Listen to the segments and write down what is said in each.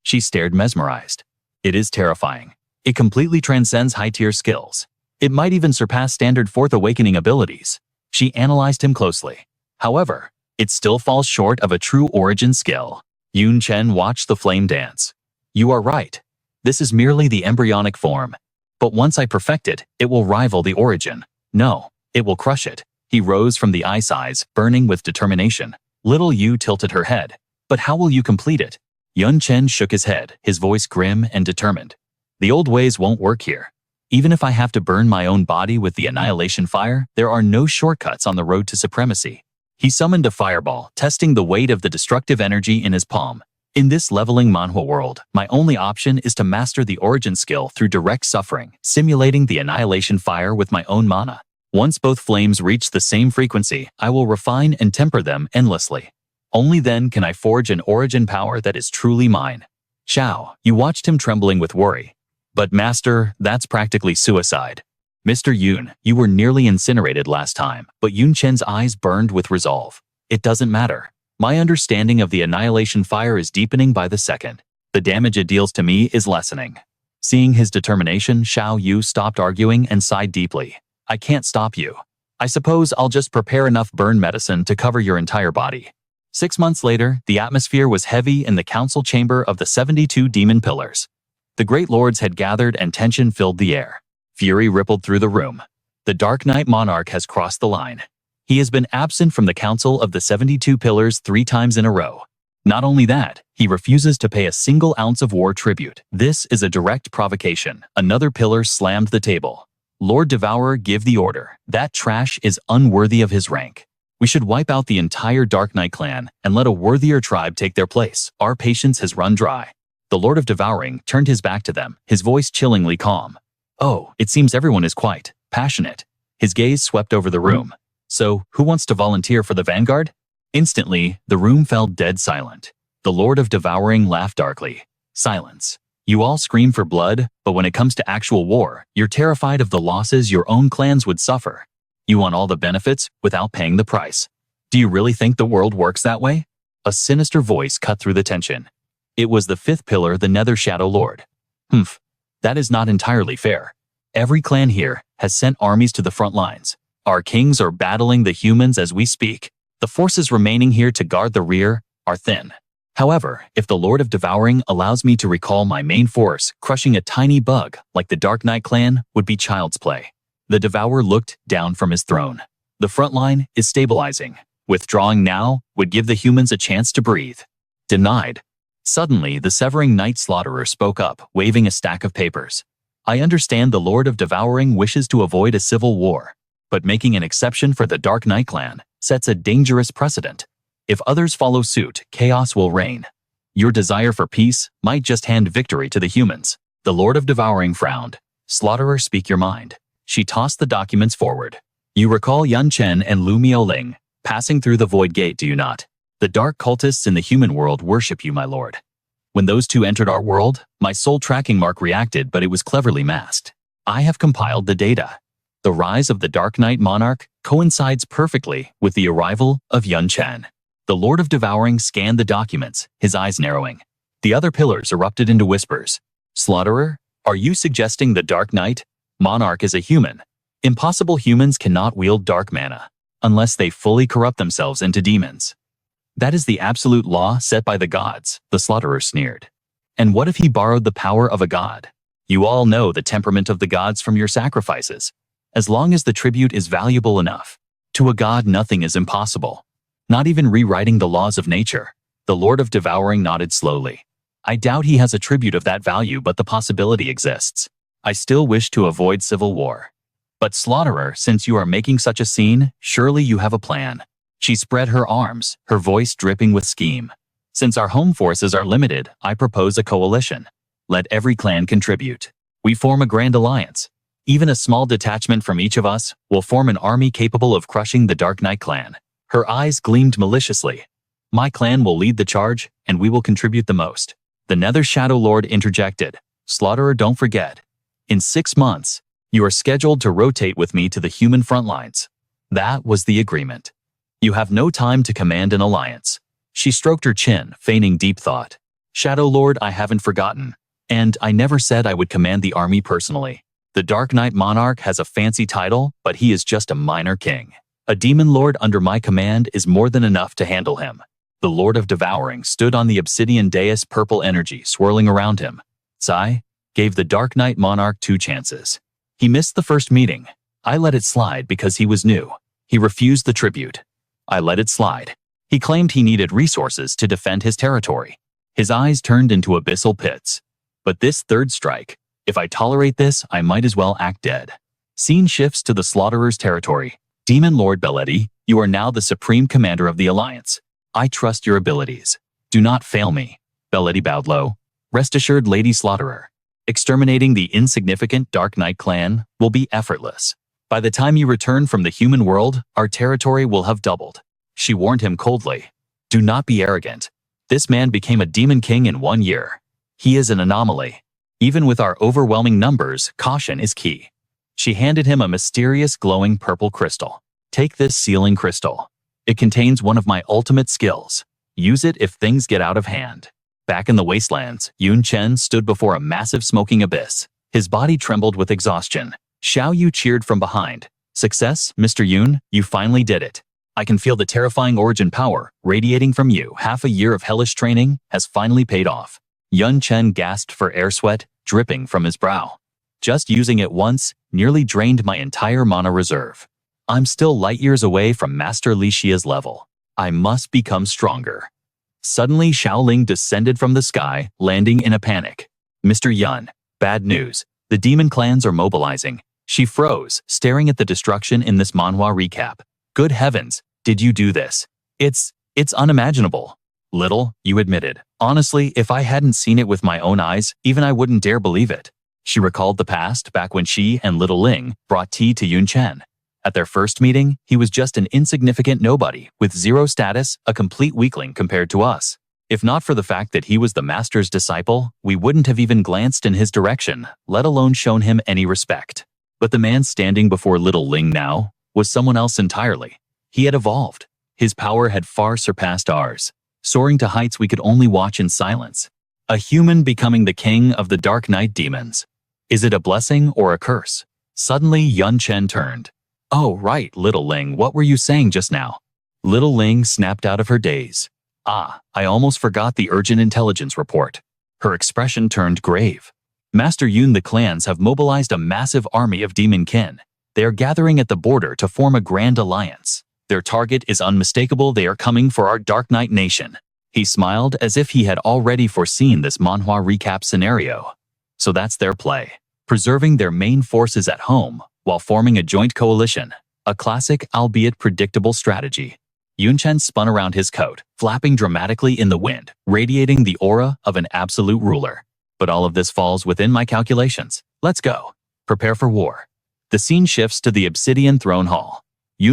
She stared mesmerized. It is terrifying. It completely transcends high-tier skills. It might even surpass standard Fourth Awakening abilities. She analyzed him closely. However, it still falls short of a true origin skill. Chen watched the flame dance. You are right. This is merely the embryonic form. But once I perfect it, it will rival the origin. No, it will crush it. He rose from the ice eyes, burning with determination. Little Yu tilted her head. But how will you complete it? Chen shook his head, his voice grim and determined. The old ways won't work here. Even if I have to burn my own body with the annihilation fire, there are no shortcuts on the road to supremacy. He summoned a fireball, testing the weight of the destructive energy in his palm. In this leveling Manhwa world, my only option is to master the origin skill through direct suffering, simulating the annihilation fire with my own mana. Once both flames reach the same frequency, I will refine and temper them endlessly. Only then can I forge an origin power that is truly mine. Xiao, you watched him trembling with worry. But master, that's practically suicide. Mr. Yun, you were nearly incinerated last time, but Chen's eyes burned with resolve. It doesn't matter. My understanding of the annihilation fire is deepening by the second. The damage it deals to me is lessening. Seeing his determination, Xiao Yu stopped arguing and sighed deeply. I can't stop you. I suppose I'll just prepare enough burn medicine to cover your entire body. 6 months later, the atmosphere was heavy in the council chamber of the 72 demon pillars. The great lords had gathered and tension filled the air. Fury rippled through the room. The Dark Knight Monarch has crossed the line. He has been absent from the council of the 72 pillars 3 times in a row. Not only that, he refuses to pay a single ounce of war tribute. This is a direct provocation. Another pillar slammed the table. Lord Devourer, give the order. That trash is unworthy of his rank. We should wipe out the entire Dark Knight clan and let a worthier tribe take their place. Our patience has run dry. The Lord of Devouring turned his back to them, his voice chillingly calm. Oh, it seems everyone is quite passionate. His gaze swept over the room. So, who wants to volunteer for the vanguard? Instantly, the room fell dead silent. The Lord of Devouring laughed darkly. Silence. You all scream for blood, but when it comes to actual war, you're terrified of the losses your own clans would suffer. You want all the benefits without paying the price. Do you really think the world works that way? A sinister voice cut through the tension. It was the 5th pillar, the Nether Shadow Lord. Humph. That is not entirely fair. Every clan here has sent armies to the front lines. Our kings are battling the humans as we speak. The forces remaining here to guard the rear are thin. However, if the Lord of Devouring allows me to recall my main force, crushing a tiny bug like the Dark Knight clan would be child's play. The Devourer looked down from his throne. The front line is stabilizing. Withdrawing now would give the humans a chance to breathe. Denied. Suddenly, the Severing Knight Slaughterer spoke up, waving a stack of papers. I understand the Lord of Devouring wishes to avoid a civil war, but making an exception for the Dark Knight clan sets a dangerous precedent. If others follow suit, chaos will reign. Your desire for peace might just hand victory to the humans. The Lord of Devouring frowned. Slaughterer, speak your mind. She tossed the documents forward. You recall Chen and Lu Miaoling passing through the Void Gate, do you not? The dark cultists in the human world worship you, my lord. When those two entered our world, my soul tracking mark reacted, but it was cleverly masked. I have compiled the data. The rise of the Dark Knight Monarch coincides perfectly with the arrival of Chen. The Lord of Devouring scanned the documents, his eyes narrowing. The other pillars erupted into whispers. Slaughterer, are you suggesting the Dark Knight Monarch is a human? Impossible humans cannot wield dark mana, unless they fully corrupt themselves into demons. That is the absolute law set by the gods, the Slaughterer sneered. And what if he borrowed the power of a god? You all know the temperament of the gods from your sacrifices. As long as the tribute is valuable enough, to a god nothing is impossible. Not even rewriting the laws of nature. The Lord of Devouring nodded slowly. I doubt he has a tribute of that value, but the possibility exists. I still wish to avoid civil war. But Slaughterer, since you are making such a scene, surely you have a plan. She spread her arms, her voice dripping with scheme. Since our home forces are limited, I propose a coalition. Let every clan contribute. We form a grand alliance. Even a small detachment from each of us will form an army capable of crushing the Dark Knight clan. Her eyes gleamed maliciously. My clan will lead the charge, and we will contribute the most. The Nether Shadow Lord interjected. Slaughterer, don't forget. In 6 months, you are scheduled to rotate with me to the human front lines. That was the agreement. You have no time to command an alliance. She stroked her chin, feigning deep thought. Shadow Lord, I haven't forgotten. And I never said I would command the army personally. The Dark Knight Monarch has a fancy title, but he is just a minor king. A demon lord under my command is more than enough to handle him. The Lord of Devouring stood on the obsidian dais, purple energy swirling around him. Tsai gave the Dark Knight Monarch 2 chances. He missed the first meeting. I let it slide because he was new. He refused the tribute. I let it slide. He claimed he needed resources to defend his territory. His eyes turned into abyssal pits. But this third strike, if I tolerate this, I might as well act dead. Scene shifts to the Slaughterer's territory. Demon Lord Belletti, you are now the supreme commander of the Alliance. I trust your abilities. Do not fail me. Belletti bowed low. Rest assured, Lady Slaughterer. Exterminating the insignificant Dark Knight clan will be effortless. By the time you return from the human world, our territory will have doubled. She warned him coldly. Do not be arrogant. This man became a demon king in 1 year. He is an anomaly. Even with our overwhelming numbers, caution is key. She handed him a mysterious glowing purple crystal. Take this sealing crystal. It contains one of my ultimate skills. Use it if things get out of hand. Back in the wastelands, Chen stood before a massive smoking abyss. His body trembled with exhaustion. Xiao Yu cheered from behind. Success, Mr. Yun, you finally did it. I can feel the terrifying origin power radiating from you. Half a year of hellish training has finally paid off. Chen gasped for air, sweat dripping from his brow. Just using it once nearly drained my entire mana reserve. I'm still light years away from Master Li Xia's level. I must become stronger. Suddenly, Xiaoling descended from the sky, landing in a panic. Mr. Yun, bad news. The demon clans are mobilizing. She froze, staring at the destruction in this manhwa recap. Good heavens, did you do this? It's unimaginable. Little, you admitted. Honestly, if I hadn't seen it with my own eyes, even I wouldn't dare believe it. She recalled the past back when she and Little Ling brought tea to Chen. At their first meeting, he was just an insignificant nobody with 0 status, a complete weakling compared to us. If not for the fact that he was the master's disciple, we wouldn't have even glanced in his direction, let alone shown him any respect. But the man standing before Little Ling now was someone else entirely. He had evolved. His power had far surpassed ours, soaring to heights we could only watch in silence. A human becoming the king of the Dark Knight demons. Is it a blessing or a curse? Suddenly, Chen turned. Oh, right, Little Ling, what were you saying just now? Little Ling snapped out of her daze. Ah, I almost forgot the urgent intelligence report. Her expression turned grave. Master Yun, the clans have mobilized a massive army of demon kin. They are gathering at the border to form a grand alliance. Their target is unmistakable. They are coming for our Dark Knight nation. He smiled as if he had already foreseen this manhwa recap scenario. So that's their play. Preserving their main forces at home while forming a joint coalition. A classic, albeit predictable strategy. Chen spun around his coat, flapping dramatically in the wind, radiating the aura of an absolute ruler. But all of this falls within my calculations. Let's go. Prepare for war. The scene shifts to the Obsidian Throne Hall.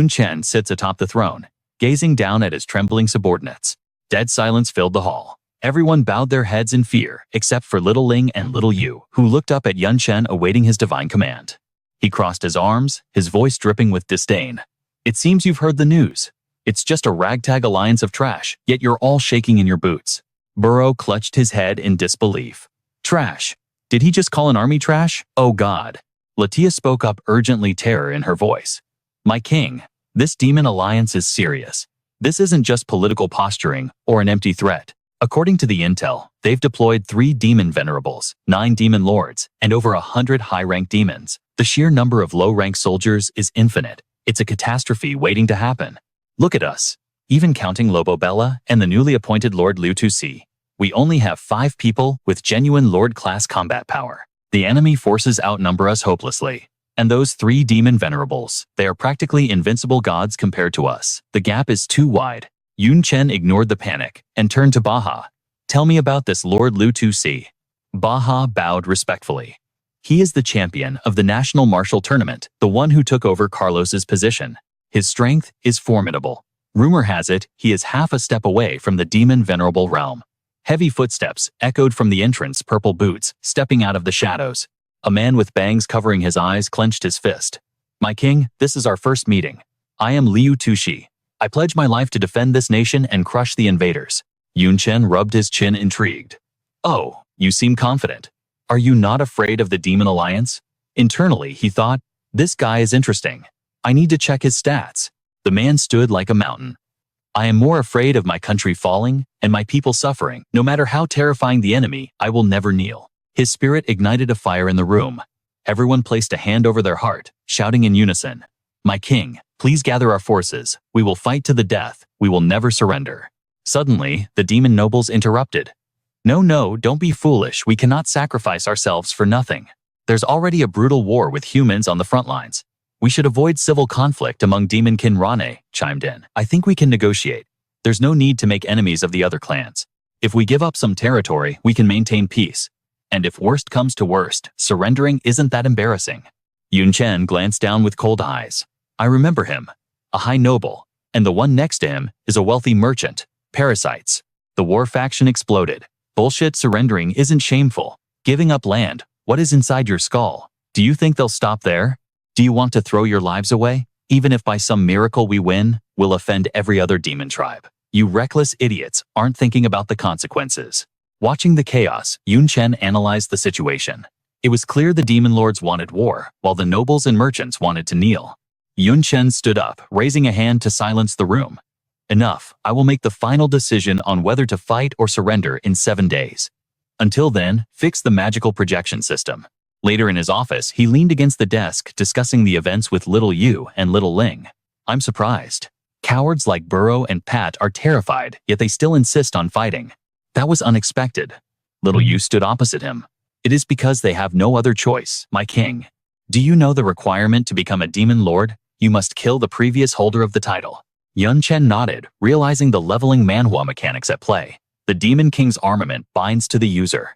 Chen sits atop the throne, gazing down at his trembling subordinates. Dead silence filled the hall. Everyone bowed their heads in fear, except for Little Ling and Little Yu, who looked up at Chen awaiting his divine command. He crossed his arms, his voice dripping with disdain. It seems you've heard the news. It's just a ragtag alliance of trash, yet you're all shaking in your boots. Burrow clutched his head in disbelief. Trash? Did he just call an army trash? Oh God. Latia spoke up urgently, terror in her voice. My king, this demon alliance is serious. This isn't just political posturing or an empty threat. According to the intel, they've deployed 3 demon venerables, 9 demon lords, and over 100 high-ranked demons. The sheer number of low-ranked soldiers is infinite. It's a catastrophe waiting to happen. Look at us. Even counting Lobo Bella and the newly appointed Lord Liu Tuxi, we only have 5 people with genuine Lord-class combat power. The enemy forces outnumber us hopelessly. And those 3 demon venerables, they are practically invincible gods compared to us. The gap is too wide. Chen ignored the panic and turned to Baha. Tell me about this Lord Liu Tuxi. Baha bowed respectfully. He is the champion of the National Martial Tournament, the one who took over Carlos's position. His strength is formidable. Rumor has it, he is half a step away from the demon venerable realm. Heavy footsteps echoed from the entrance, purple boots stepping out of the shadows. A man with bangs covering his eyes clenched his fist. My king, this is our first meeting. I am Liu Tuxi. I pledge my life to defend this nation and crush the invaders. Chen rubbed his chin, intrigued. Oh, you seem confident. Are you not afraid of the Demon Alliance? Internally, he thought, this guy is interesting. I need to check his stats. The man stood like a mountain. I am more afraid of my country falling and my people suffering. No matter how terrifying the enemy, I will never kneel. His spirit ignited a fire in the room. Everyone placed a hand over their heart, shouting in unison, "My king, please gather our forces. We will fight to the death. We will never surrender." Suddenly, the demon nobles interrupted. No, don't be foolish. We cannot sacrifice ourselves for nothing. There's already a brutal war with humans on the front lines. We should avoid civil conflict among demonkin. Rane chimed in. I think we can negotiate. There's no need to make enemies of the other clans. If we give up some territory, we can maintain peace. And if worst comes to worst, surrendering isn't that embarrassing. Yun Chen glanced down with cold eyes. I remember him. A high noble. And the one next to him is a wealthy merchant. Parasites. The war faction exploded. Bullshit, surrendering isn't shameful. Giving up land. What is inside your skull? Do you think they'll stop there? Do you want to throw your lives away? Even if by some miracle we win, we'll offend every other demon tribe. You reckless idiots aren't thinking about the consequences. Watching the chaos, Yun Chen analyzed the situation. It was clear the demon lords wanted war, while the nobles and merchants wanted to kneel. Yun Chen stood up, raising a hand to silence the room. Enough, I will make the final decision on whether to fight or surrender in 7 days. Until then, fix the magical projection system. Later in his office, he leaned against the desk, discussing the events with Little Yu and Little Ling. I'm surprised. Cowards like Burrow and Pat are terrified, yet they still insist on fighting. That was unexpected. Little Yu stood opposite him. It is because they have no other choice, my king. Do you know the requirement to become a demon lord? You must kill the previous holder of the title. Yun Chen nodded, realizing the leveling Manhwa mechanics at play. The Demon King's armament binds to the user.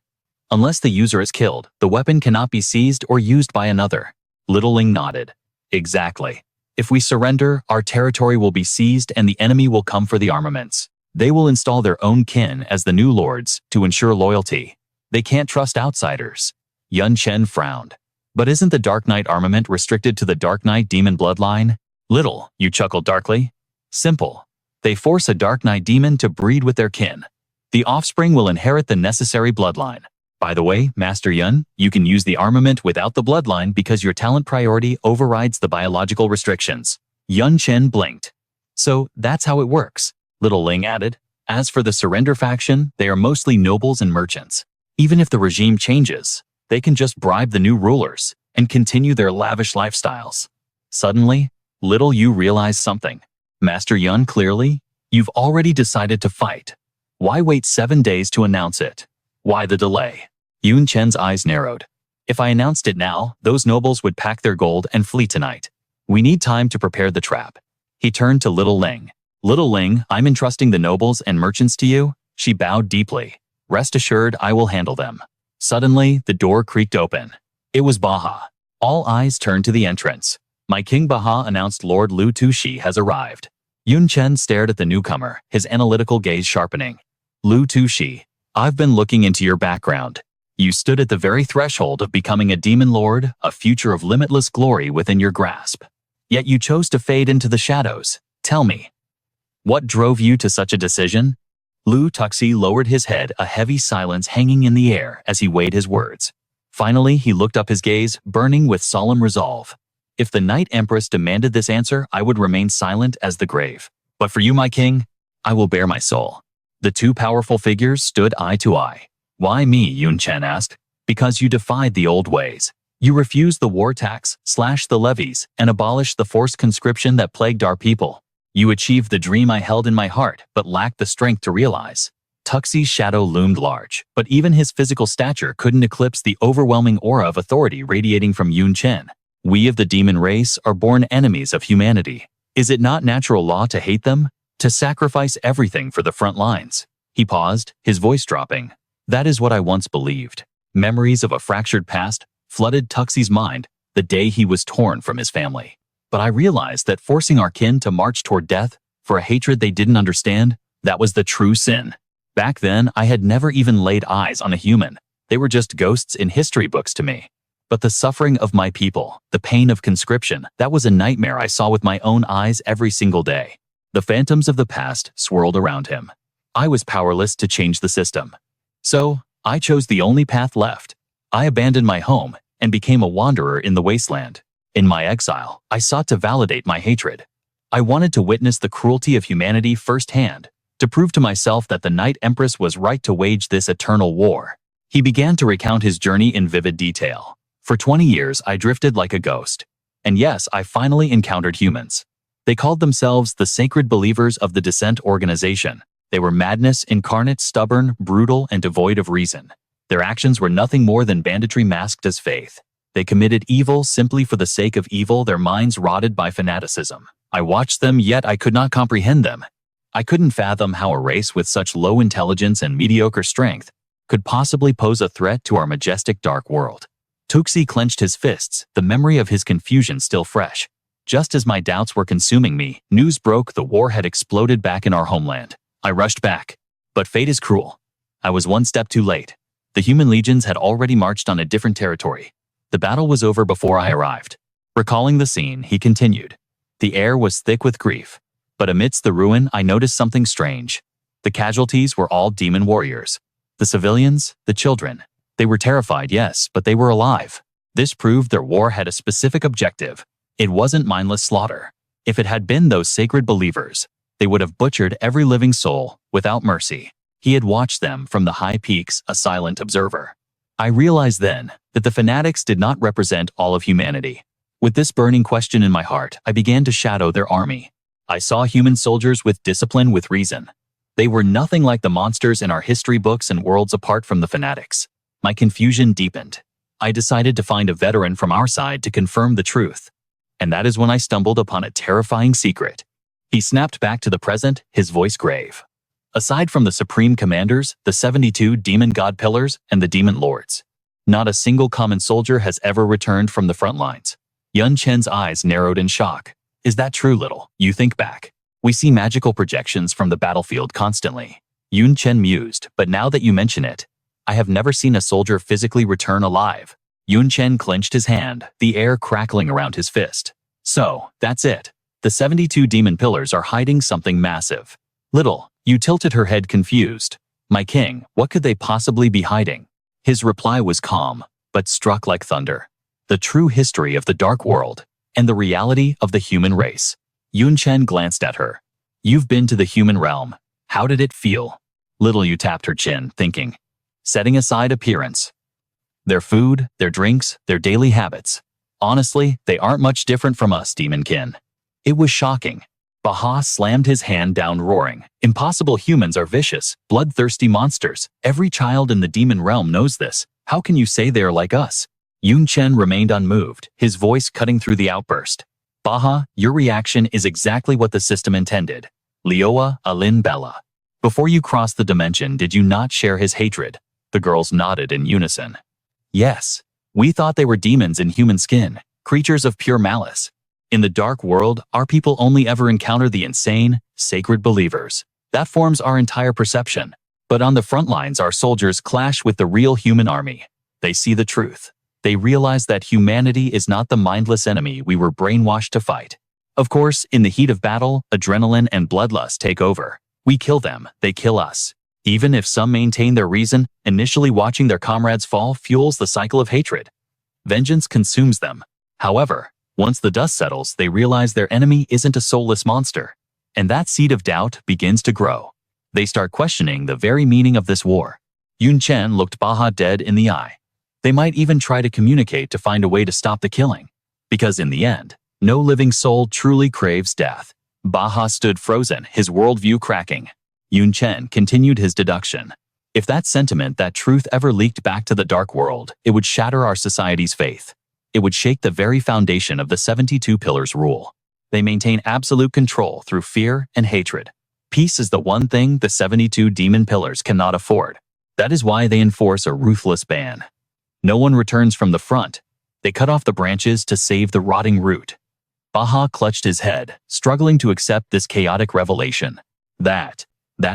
Unless the user is killed, the weapon cannot be seized or used by another. Little Ling nodded. Exactly. If we surrender, our territory will be seized and the enemy will come for the armaments. They will install their own kin as the new lords to ensure loyalty. They can't trust outsiders. Yun Chen frowned. But isn't the Dark Knight armament restricted to the Dark Knight demon bloodline? Little, you chuckled darkly. Simple. They force a Dark Knight demon to breed with their kin. The offspring will inherit the necessary bloodline. By the way, Master Yun, you can use the armament without the bloodline because your talent priority overrides the biological restrictions. Yun Chen blinked. So, that's how it works, Little Ling added. As for the surrender faction, they are mostly nobles and merchants. Even if the regime changes, they can just bribe the new rulers and continue their lavish lifestyles. Suddenly, Little Yu realized something. Master Yun, clearly, you've already decided to fight. Why wait 7 days to announce it? Why the delay? Yun Chen's eyes narrowed. If I announced it now, those nobles would pack their gold and flee tonight. We need time to prepare the trap. He turned to Little Ling. Little Ling, I'm entrusting the nobles and merchants to you. She bowed deeply. Rest assured, I will handle them. Suddenly, the door creaked open. It was Baha. All eyes turned to the entrance. My King Baha announced Lord Lu Tuxi has arrived. Yun Chen stared at the newcomer, his analytical gaze sharpening. Lu Tuxi, I've been looking into your background. You stood at the very threshold of becoming a demon lord, a future of limitless glory within your grasp. Yet you chose to fade into the shadows. Tell me, what drove you to such a decision? Lu Tuxi lowered his head, a heavy silence hanging in the air as he weighed his words. Finally, he looked up, his gaze burning with solemn resolve. If the Night Empress demanded this answer, I would remain silent as the grave. But for you, my king, I will bare my soul. The two powerful figures stood eye to eye. Why me? Yun Chen asked. Because you defied the old ways. You refused the war tax, slashed the levies, and abolished the forced conscription that plagued our people. You achieved the dream I held in my heart, but lacked the strength to realize. Tuxi's shadow loomed large, but even his physical stature couldn't eclipse the overwhelming aura of authority radiating from Yun Chen. We of the demon race are born enemies of humanity. Is it not natural law to hate them? To sacrifice everything for the front lines? He paused, his voice dropping. That is what I once believed. Memories of a fractured past flooded Tuxi's mind the day he was torn from his family. But I realized that forcing our kin to march toward death for a hatred they didn't understand, that was the true sin. Back then, I had never even laid eyes on a human. They were just ghosts in history books to me. But the suffering of my people, the pain of conscription, that was a nightmare I saw with my own eyes every single day. The phantoms of the past swirled around him. I was powerless to change the system. So, I chose the only path left. I abandoned my home and became a wanderer in the wasteland. In my exile, I sought to validate my hatred. I wanted to witness the cruelty of humanity firsthand, to prove to myself that the Night Empress was right to wage this eternal war. He began to recount his journey in vivid detail. For 20 years, I drifted like a ghost. And yes, I finally encountered humans. They called themselves the Sacred Believers of the Descent Organization. They were madness incarnate, stubborn, brutal, and devoid of reason. Their actions were nothing more than banditry masked as faith. They committed evil simply for the sake of evil, their minds rotted by fanaticism. I watched them, yet I could not comprehend them. I couldn't fathom how a race with such low intelligence and mediocre strength could possibly pose a threat to our majestic dark world. Tuxi clenched his fists, the memory of his confusion still fresh. Just as my doubts were consuming me, news broke the war had exploded back in our homeland. I rushed back. But fate is cruel. I was one step too late. The human legions had already marched on a different territory. The battle was over before I arrived. Recalling the scene, he continued. The air was thick with grief. But amidst the ruin, I noticed something strange. The casualties were all demon warriors. The civilians, the children. They were terrified, yes, but they were alive. This proved their war had a specific objective. It wasn't mindless slaughter. If it had been those sacred believers, they would have butchered every living soul, without mercy. He had watched them from the high peaks, a silent observer. I realized then that the fanatics did not represent all of humanity. With this burning question in my heart, I began to shadow their army. I saw human soldiers with discipline, with reason. They were nothing like the monsters in our history books and worlds apart from the fanatics. My confusion deepened. I decided to find a veteran from our side to confirm the truth. And that is when I stumbled upon a terrifying secret. He snapped back to the present, his voice grave. Aside from the Supreme Commanders, the 72 Demon God Pillars, and the Demon Lords, not a single common soldier has ever returned from the front lines. Chen's eyes narrowed in shock. Is that true, little? You think back. We see magical projections from the battlefield constantly. Chen mused, but now that you mention it, I have never seen a soldier physically return alive. Chen clenched his hand, the air crackling around his fist. So, that's it. The 72 demon pillars are hiding something massive. Little, you tilted her head confused. My king, what could they possibly be hiding? His reply was calm, but struck like thunder. The true history of the dark world, and the reality of the human race. Chen glanced at her. You've been to the human realm. How did it feel? Little, you tapped her chin, thinking. Setting aside appearance. Their food, their drinks, their daily habits. Honestly, they aren't much different from us, demonkin. It was shocking. Baha slammed his hand down, roaring. Impossible, humans are vicious, bloodthirsty monsters. Every child in the demon realm knows this. How can you say they are like us? Chen remained unmoved, his voice cutting through the outburst. Baha, your reaction is exactly what the system intended. Leoa Alin Bella. Before you crossed the dimension, did you not share his hatred? The girls nodded in unison. Yes. We thought they were demons in human skin, creatures of pure malice. In the dark world, our people only ever encounter the insane, sacred believers. That forms our entire perception. But on the front lines, our soldiers clash with the real human army. They see the truth. They realize that humanity is not the mindless enemy we were brainwashed to fight. Of course, in the heat of battle, adrenaline and bloodlust take over. We kill them, they kill us. Even if some maintain their reason, initially watching their comrades fall fuels the cycle of hatred. Vengeance consumes them. However, once the dust settles, they realize their enemy isn't a soulless monster. And that seed of doubt begins to grow. They start questioning the very meaning of this war. Chen looked Baha dead in the eye. They might even try to communicate to find a way to stop the killing. Because in the end, no living soul truly craves death. Baha stood frozen, his worldview cracking. Chen continued his deduction. If that sentiment, that truth ever leaked back to the dark world, it would shatter our society's faith. It would shake the very foundation of the 72 Pillars rule. They maintain absolute control through fear and hatred. Peace is the one thing the 72 Demon Pillars cannot afford. That is why they enforce a ruthless ban. No one returns from the front. They cut off the branches to save the rotting root. Baha clutched his head, struggling to accept this chaotic revelation. That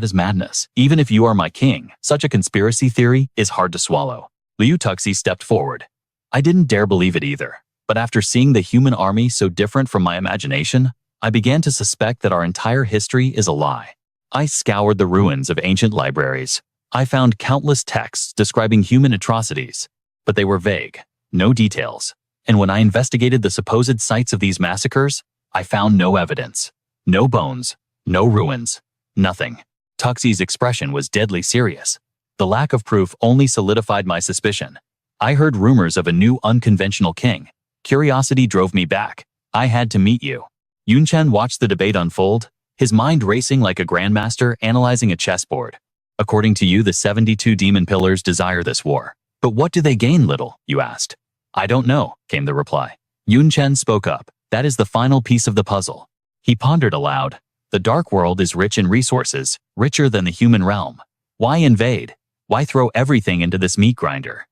is madness. Even if you are my king, such a conspiracy theory is hard to swallow. Liu Tuxi stepped forward. I didn't dare believe it either, but after seeing the human army so different from my imagination, I began to suspect that our entire history is a lie. I scoured the ruins of ancient libraries. I found countless texts describing human atrocities, but they were vague, no details. And when I investigated the supposed sites of these massacres, I found no evidence. No bones, no ruins, nothing. Tuxi's expression was deadly serious. The lack of proof only solidified my suspicion. I heard rumors of a new unconventional king. Curiosity drove me back. I had to meet you. Chen watched the debate unfold, his mind racing like a grandmaster analyzing a chessboard. According to you, the 72 demon pillars desire this war. But what do they gain, little? You asked. I don't know, came the reply. Chen spoke up. That is the final piece of the puzzle. He pondered aloud. The dark world is rich in resources, richer than the human realm. Why invade? Why throw everything into this meat grinder?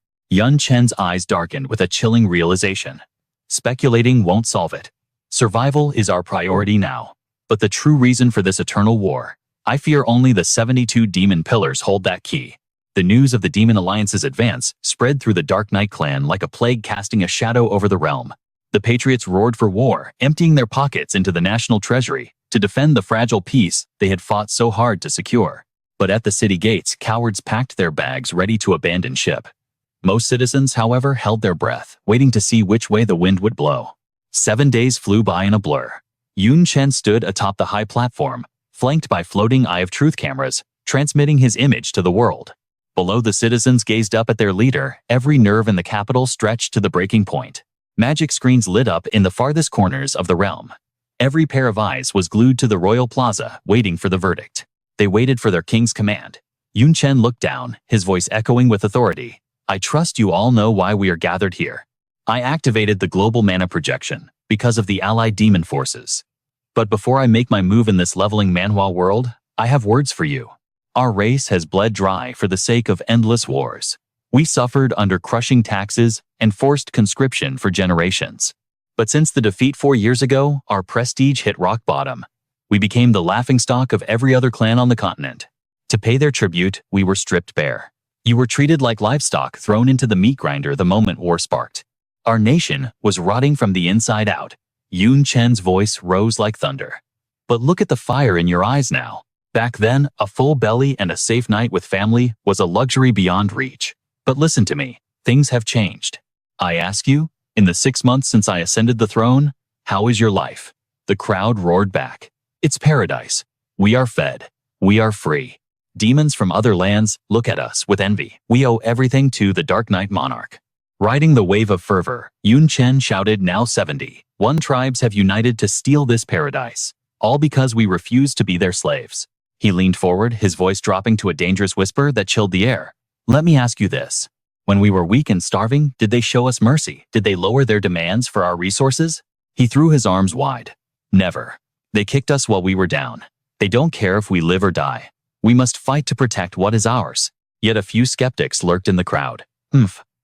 Chen's eyes darkened with a chilling realization. Speculating won't solve it. Survival is our priority now. But the true reason for this eternal war, I fear only the 72 demon pillars hold that key. The news of the Demon Alliance's advance spread through the Dark Knight clan like a plague, casting a shadow over the realm. The patriots roared for war, emptying their pockets into the national treasury to defend the fragile peace they had fought so hard to secure. But at the city gates, cowards packed their bags ready to abandon ship. Most citizens, however, held their breath, waiting to see which way the wind would blow. 7 days flew by in a blur. Chen stood atop the high platform, flanked by floating Eye of Truth cameras, transmitting his image to the world. Below, the citizens gazed up at their leader, every nerve in the capital stretched to the breaking point. Magic screens lit up in the farthest corners of the realm. Every pair of eyes was glued to the royal plaza, waiting for the verdict. They waited for their king's command. Chen looked down, his voice echoing with authority. I trust you all know why we are gathered here. I activated the global mana projection because of the allied demon forces. But before I make my move in this leveling Manhwa world, I have words for you. Our race has bled dry for the sake of endless wars. We suffered under crushing taxes and forced conscription for generations. But since the defeat 4 years ago, our prestige hit rock bottom. We became the laughingstock of every other clan on the continent. To pay their tribute, we were stripped bare. You were treated like livestock thrown into the meat grinder the moment war sparked. Our nation was rotting from the inside out. Chen's voice rose like thunder. But look at the fire in your eyes now. Back then, a full belly and a safe night with family was a luxury beyond reach. But listen to me, things have changed. I ask you, in the 6 months since I ascended the throne, how is your life? The crowd roared back. It's paradise. We are fed. We are free. Demons from other lands look at us with envy. We owe everything to the Dark Knight monarch. Riding the wave of fervor, Chen shouted, now 71 tribes have united to steal this paradise, all because we refuse to be their slaves. He leaned forward, his voice dropping to a dangerous whisper that chilled the air. Let me ask you this. When we were weak and starving, did they show us mercy? Did they lower their demands for our resources? He threw his arms wide. Never. They kicked us while we were down. They don't care if we live or die. We must fight to protect what is ours. Yet a few skeptics lurked in the crowd.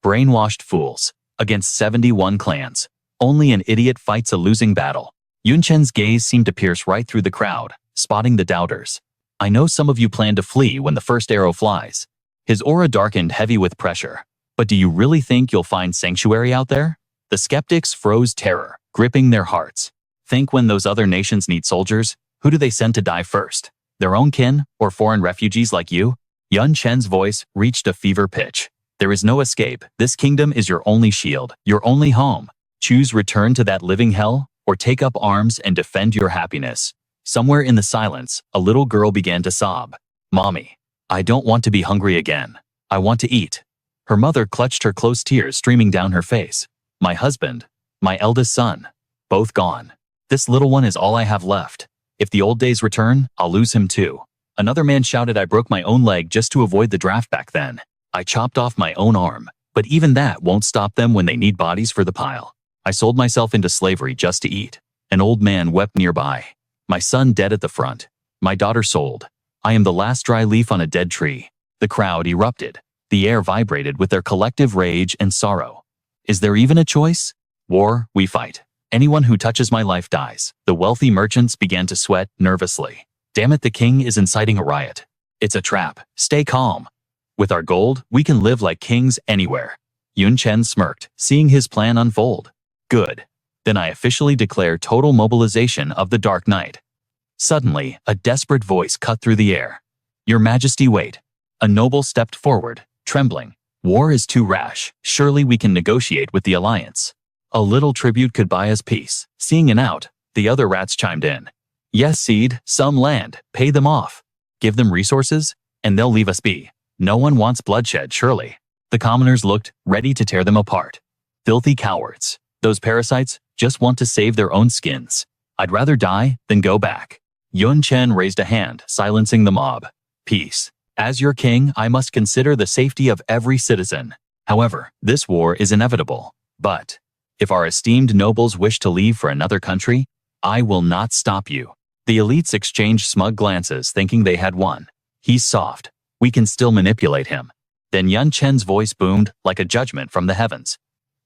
Brainwashed fools. Against 71 clans. Only an idiot fights a losing battle. Chen's gaze seemed to pierce right through the crowd, spotting the doubters. I know some of you plan to flee when the first arrow flies. His aura darkened, heavy with pressure. But do you really think you'll find sanctuary out there? The skeptics froze, terror gripping their hearts. Think when those other nations need soldiers, who do they send to die first? Their own kin, or foreign refugees like you? Chen's voice reached a fever pitch. There is no escape. This kingdom is your only shield, your only home. Choose return to that living hell, or take up arms and defend your happiness. Somewhere in the silence, a little girl began to sob. Mommy, I don't want to be hungry again. I want to eat. Her mother clutched her, close, tears streaming down her face. My husband, my eldest son, both gone. This little one is all I have left. If the old days return, I'll lose him too. Another man shouted, I broke my own leg just to avoid the draft back then. I chopped off my own arm, but even that won't stop them when they need bodies for the pile. I sold myself into slavery just to eat. An old man wept nearby. My son dead at the front. My daughter sold. I am the last dry leaf on a dead tree. The crowd erupted. The air vibrated with their collective rage and sorrow. Is there even a choice? War, we fight. Anyone who touches my life dies. The wealthy merchants began to sweat nervously. Damn it, the king is inciting a riot. It's a trap. Stay calm. With our gold, we can live like kings anywhere. Chen smirked, seeing his plan unfold. Good. Then I officially declare total mobilization of the Dark Knight. Suddenly, a desperate voice cut through the air. Your Majesty, wait. A noble stepped forward, trembling. War is too rash. Surely we can negotiate with the alliance. A little tribute could buy us peace. Seeing an out, the other rats chimed in. Yes, Seed, some land, pay them off. Give them resources, and they'll leave us be. No one wants bloodshed, surely. The commoners looked, ready to tear them apart. Filthy cowards. Those parasites just want to save their own skins. I'd rather die than go back. Yun Chen raised a hand, silencing the mob. Peace. As your king, I must consider the safety of every citizen. However, this war is inevitable. But if our esteemed nobles wish to leave for another country, I will not stop you. The elites exchanged smug glances, thinking they had won. He's soft. We can still manipulate him. Then Yun Chen's voice boomed like a judgment from the heavens.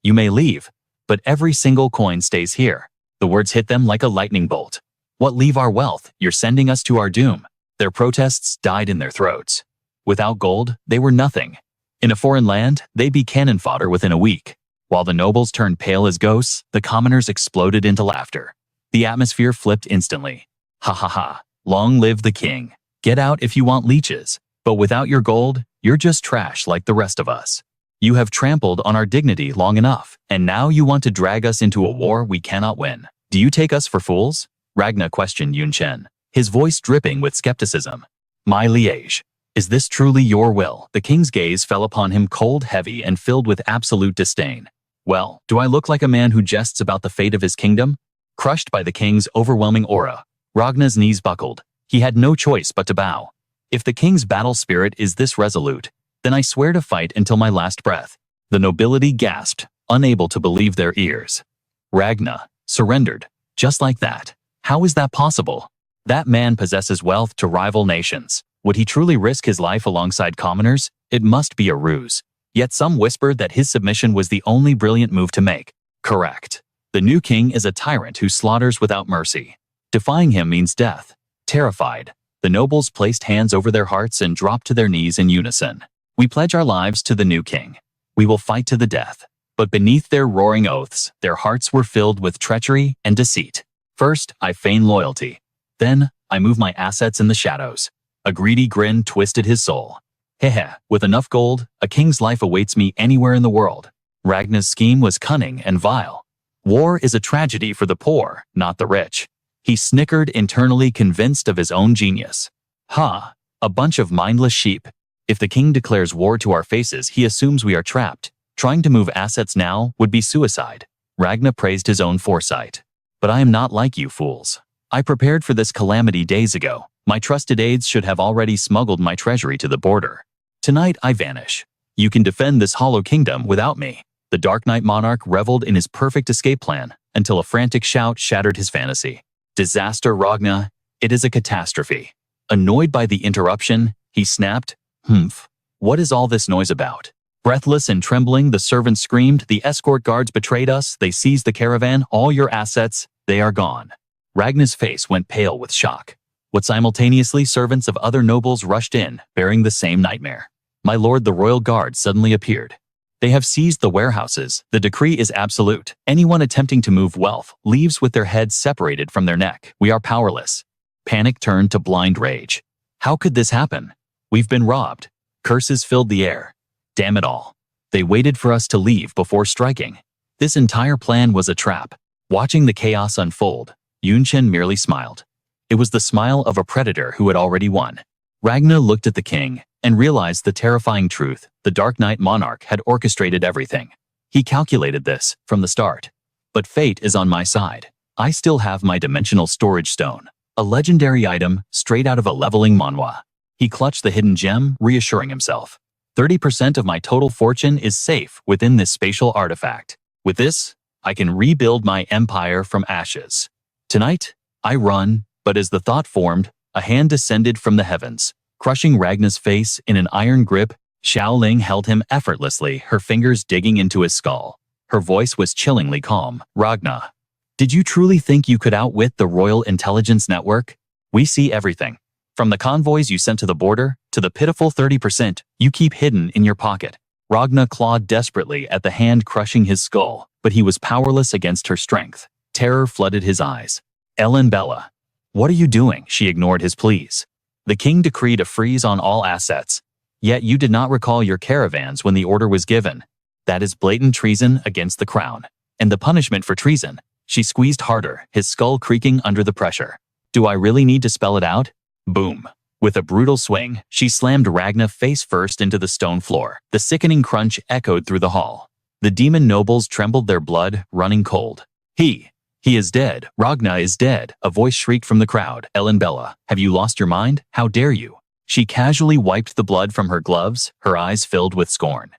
You may leave, but every single coin stays here. The words hit them like a lightning bolt. What leave our wealth? You're sending us to our doom. Their protests died in their throats. Without gold, they were nothing. In a foreign land, they'd be cannon fodder within a week. While the nobles turned pale as ghosts, the commoners exploded into laughter. The atmosphere flipped instantly. Ha ha ha. Long live the king. Get out if you want leeches. But without your gold, you're just trash like the rest of us. You have trampled on our dignity long enough, and now you want to drag us into a war we cannot win. Do you take us for fools? Ragna questioned Yun Chen, his voice dripping with skepticism. My liege, is this truly your will? The king's gaze fell upon him cold, heavy, and filled with absolute disdain. Well, do I look like a man who jests about the fate of his kingdom? Crushed by the king's overwhelming aura, Ragna's knees buckled. He had no choice but to bow. If the king's battle spirit is this resolute, then I swear to fight until my last breath. The nobility gasped, unable to believe their ears. Ragna surrendered, just like that. How is that possible? That man possesses wealth to rival nations. Would he truly risk his life alongside commoners? It must be a ruse. Yet some whispered that his submission was the only brilliant move to make. Correct. The new king is a tyrant who slaughters without mercy. Defying him means death. Terrified, the nobles placed hands over their hearts and dropped to their knees in unison. We pledge our lives to the new king. We will fight to the death. But beneath their roaring oaths, their hearts were filled with treachery and deceit. First, I feign loyalty. Then, I move my assets in the shadows. A greedy grin twisted his soul. Hehe, with enough gold, a king's life awaits me anywhere in the world. Ragna's scheme was cunning and vile. War is a tragedy for the poor, not the rich. He snickered internally, convinced of his own genius. Ha, a bunch of mindless sheep. If the king declares war to our faces, he assumes we are trapped. Trying to move assets now would be suicide. Ragna praised his own foresight. But I am not like you fools. I prepared for this calamity days ago. My trusted aides should have already smuggled my treasury to the border. Tonight I vanish. You can defend this hollow kingdom without me. The Dark Knight monarch reveled in his perfect escape plan until a frantic shout shattered his fantasy. Disaster, Ragna. It is a catastrophe. Annoyed by the interruption, he snapped, Humph. What is all this noise about? Breathless and trembling, the servants screamed, the escort guards betrayed us, they seized the caravan, all your assets, they are gone. Ragna's face went pale with shock. But simultaneously, servants of other nobles rushed in, bearing the same nightmare. My lord, the royal guard suddenly appeared. They have seized the warehouses. The decree is absolute. Anyone attempting to move wealth leaves with their heads separated from their neck. We are powerless. Panic turned to blind rage. How could this happen? We've been robbed. Curses filled the air. Damn it all. They waited for us to leave before striking. This entire plan was a trap. Watching the chaos unfold, Yun Chen merely smiled. It was the smile of a predator who had already won. Ragna looked at the king and realized the terrifying truth. The Dark Knight monarch had orchestrated everything. He calculated this from the start. But fate is on my side. I still have my dimensional storage stone, a legendary item straight out of a leveling manhwa. He clutched the hidden gem, reassuring himself. 30% of my total fortune is safe within this spatial artifact. With this, I can rebuild my empire from ashes. Tonight, I run, but as the thought formed, a hand descended from the heavens, crushing Ragna's face in an iron grip. Xiaoling held him effortlessly, her fingers digging into his skull. Her voice was chillingly calm. Ragna, did you truly think you could outwit the Royal Intelligence Network? We see everything. From the convoys you sent to the border, to the pitiful 30% you keep hidden in your pocket. Ragna clawed desperately at the hand crushing his skull, but he was powerless against her strength. Terror flooded his eyes. Ellen Bella. What are you doing? She ignored his pleas. The king decreed a freeze on all assets. Yet you did not recall your caravans when the order was given. That is blatant treason against the crown. And the punishment for treason. She squeezed harder, his skull creaking under the pressure. Do I really need to spell it out? Boom. With a brutal swing, she slammed Ragna face first into the stone floor. The sickening crunch echoed through the hall. The demon nobles trembled, their blood running cold. He is dead. Ragna is dead, a voice shrieked from the crowd. Ellen Bella, have you lost your mind? How dare you? She casually wiped the blood from her gloves, her eyes filled with scorn.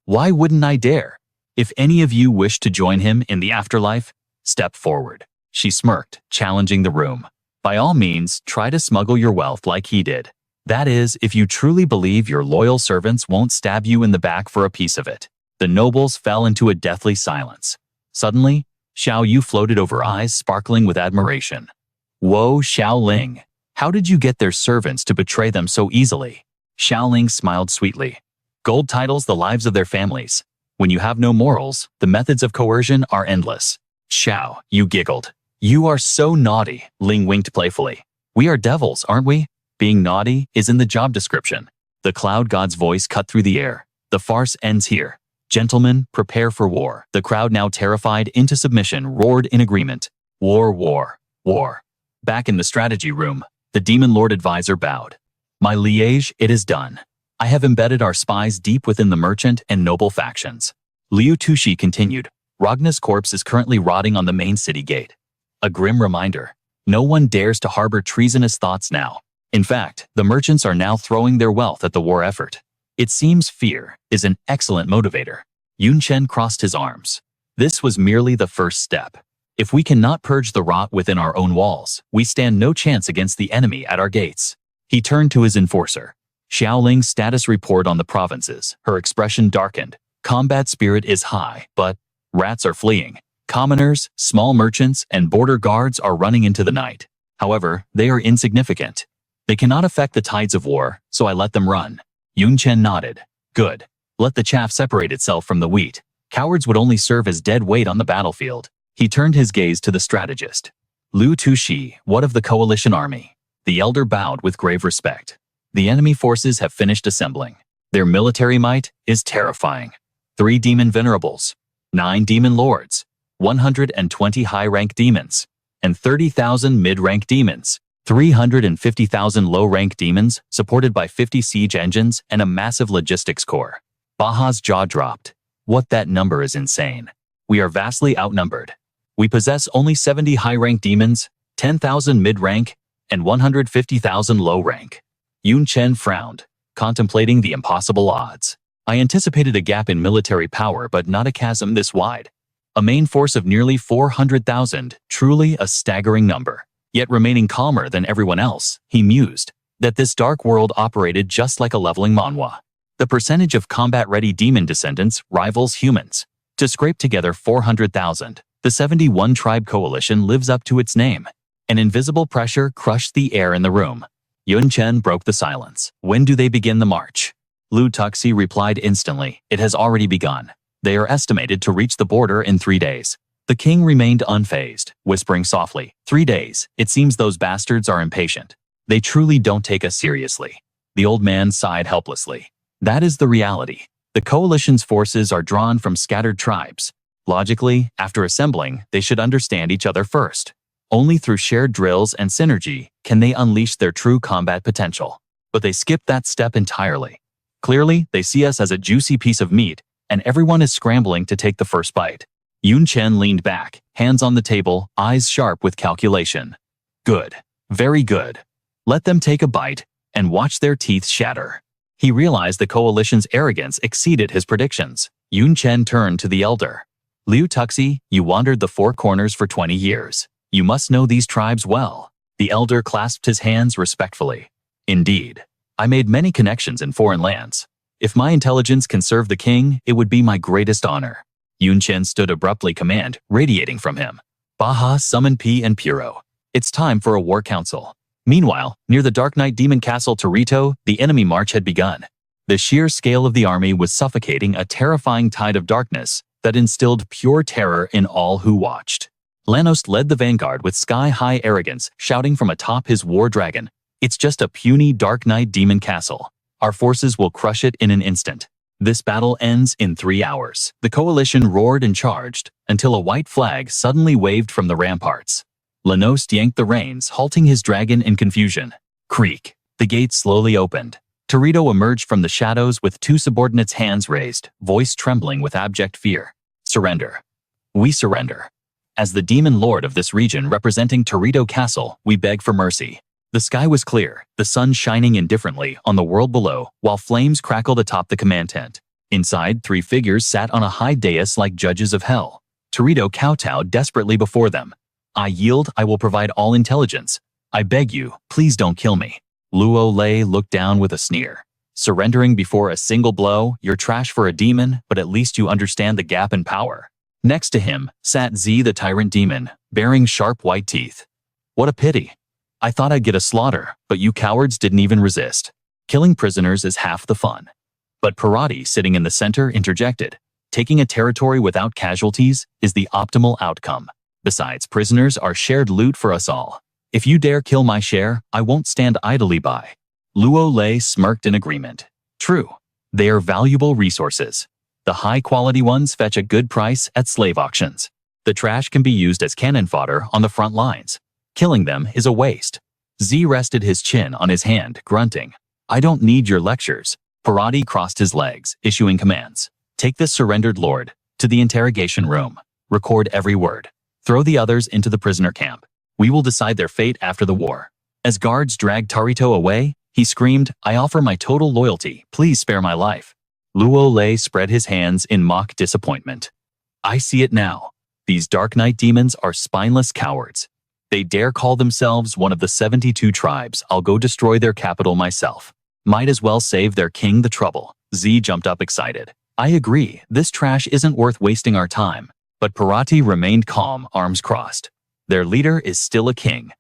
Why wouldn't I dare? If any of you wish to join him in the afterlife, step forward. She smirked, challenging the room. By all means, try to smuggle your wealth like he did. That is, if you truly believe your loyal servants won't stab you in the back for a piece of it. The nobles fell into a deathly silence. Suddenly, Xiao Yu floated over, eyes sparkling with admiration. Whoa, Xiao Ling. How did you get their servants to betray them so easily? Xiao Ling smiled sweetly. Gold titles the lives of their families. When you have no morals, the methods of coercion are endless. Xiao, you giggled. You are so naughty, Ling winked playfully. We are devils, aren't we? Being naughty is in the job description. The cloud god's voice cut through the air. The farce ends here. Gentlemen, prepare for war. The crowd, now terrified into submission, roared in agreement. War, war, war. Back in the strategy room, the demon lord advisor bowed. My liege, it is done. I have embedded our spies deep within the merchant and noble factions. Liu Tuxi continued. Ragna's corpse is currently rotting on the main city gate. A grim reminder. No one dares to harbor treasonous thoughts now. In fact, the merchants are now throwing their wealth at the war effort. It seems fear is an excellent motivator. Yun Chen crossed his arms. This was merely the first step. If we cannot purge the rot within our own walls, we stand no chance against the enemy at our gates. He turned to his enforcer. Xiaoling's status report on the provinces. Her expression darkened. Combat spirit is high, but rats are fleeing. Commoners, small merchants, and border guards are running into the night. However, they are insignificant. They cannot affect the tides of war, so I let them run. Yun Chen nodded. Good. Let the chaff separate itself from the wheat. Cowards would only serve as dead weight on the battlefield. He turned his gaze to the strategist. Liu Tuxi, what of the coalition army? The elder bowed with grave respect. The enemy forces have finished assembling. Their military might is terrifying. 3 demon venerables, 9 demon lords, 120 high-rank demons, and 30,000 mid-rank demons, 350,000 low-rank demons supported by 50 siege engines and a massive logistics corps. Baha's jaw dropped. What, that number is insane. We are vastly outnumbered. We possess only 70 high-rank demons, 10,000 mid-rank, and 150,000 low-rank. Yun Chen frowned, contemplating the impossible odds. I anticipated a gap in military power, but not a chasm this wide. A main force of nearly 400,000, truly a staggering number. Yet remaining calmer than everyone else, he mused that this dark world operated just like a leveling manhwa. The percentage of combat-ready demon descendants rivals humans. To scrape together 400,000, the 71 tribe coalition lives up to its name. An invisible pressure crushed the air in the room. Yun Chen broke the silence. When do they begin the march? Liu Tuxi replied instantly. It has already begun. They are estimated to reach the border in 3 days. The king remained unfazed, whispering softly, 3 days. It seems those bastards are impatient. They truly don't take us seriously. The old man sighed helplessly. That is the reality. The coalition's forces are drawn from scattered tribes. Logically, after assembling, they should understand each other first. Only through shared drills and synergy can they unleash their true combat potential. But they skip that step entirely. Clearly, they see us as a juicy piece of meat, and everyone is scrambling to take the first bite. Yun Chen leaned back, hands on the table, eyes sharp with calculation. Good. Very good. Let them take a bite, and watch their teeth shatter. He realized the coalition's arrogance exceeded his predictions. Yun Chen turned to the elder. Liu Tuxi, you wandered the 4 corners for 20 years. You must know these tribes well. The elder clasped his hands respectfully. Indeed. I made many connections in foreign lands. If my intelligence can serve the king, it would be my greatest honor. Yun Chen stood abruptly, command radiating from him. Baha summoned P and Puro. It's time for a war council. Meanwhile, near the Dark Knight Demon Castle Torito, the enemy march had begun. The sheer scale of the army was suffocating, a terrifying tide of darkness that instilled pure terror in all who watched. Lanos led the vanguard with sky-high arrogance, shouting from atop his war dragon, "It's just a puny Dark Knight demon castle. Our forces will crush it in an instant. This battle ends in 3 hours. The coalition roared and charged, until a white flag suddenly waved from the ramparts. Lenost yanked the reins, halting his dragon in confusion. Creak. The gate slowly opened. Torito emerged from the shadows with 2 subordinates' hands raised, voice trembling with abject fear. Surrender. We surrender. As the demon lord of this region representing Torito Castle, we beg for mercy. The sky was clear, the sun shining indifferently on the world below, while flames crackled atop the command tent. Inside, 3 figures sat on a high dais like judges of hell. Torito kowtowed desperately before them. I yield, I will provide all intelligence. I beg you, please don't kill me. Luo Lei looked down with a sneer. Surrendering before a single blow, you're trash for a demon, but at least you understand the gap in power. Next to him sat Z the tyrant demon, bearing sharp white teeth. What a pity. I thought I'd get a slaughter, but you cowards didn't even resist. Killing prisoners is half the fun. But Parati, sitting in the center, interjected. Taking a territory without casualties is the optimal outcome. Besides, prisoners are shared loot for us all. If you dare kill my share, I won't stand idly by. Luo Lei smirked in agreement. True. They are valuable resources. The high-quality ones fetch a good price at slave auctions. The trash can be used as cannon fodder on the front lines. Killing them is a waste. Z rested his chin on his hand, grunting. I don't need your lectures. Parati crossed his legs, issuing commands. Take this surrendered lord to the interrogation room. Record every word. Throw the others into the prisoner camp. We will decide their fate after the war. As guards dragged Torito away, he screamed, I offer my total loyalty. Please spare my life. Luo Lei spread his hands in mock disappointment. I see it now. These Dark Knight demons are spineless cowards. They dare call themselves one of the 72 tribes. I'll go destroy their capital myself. Might as well save their king the trouble. Z jumped up excited. I agree, this trash isn't worth wasting our time. But Parati remained calm, arms crossed. Their leader is still a king.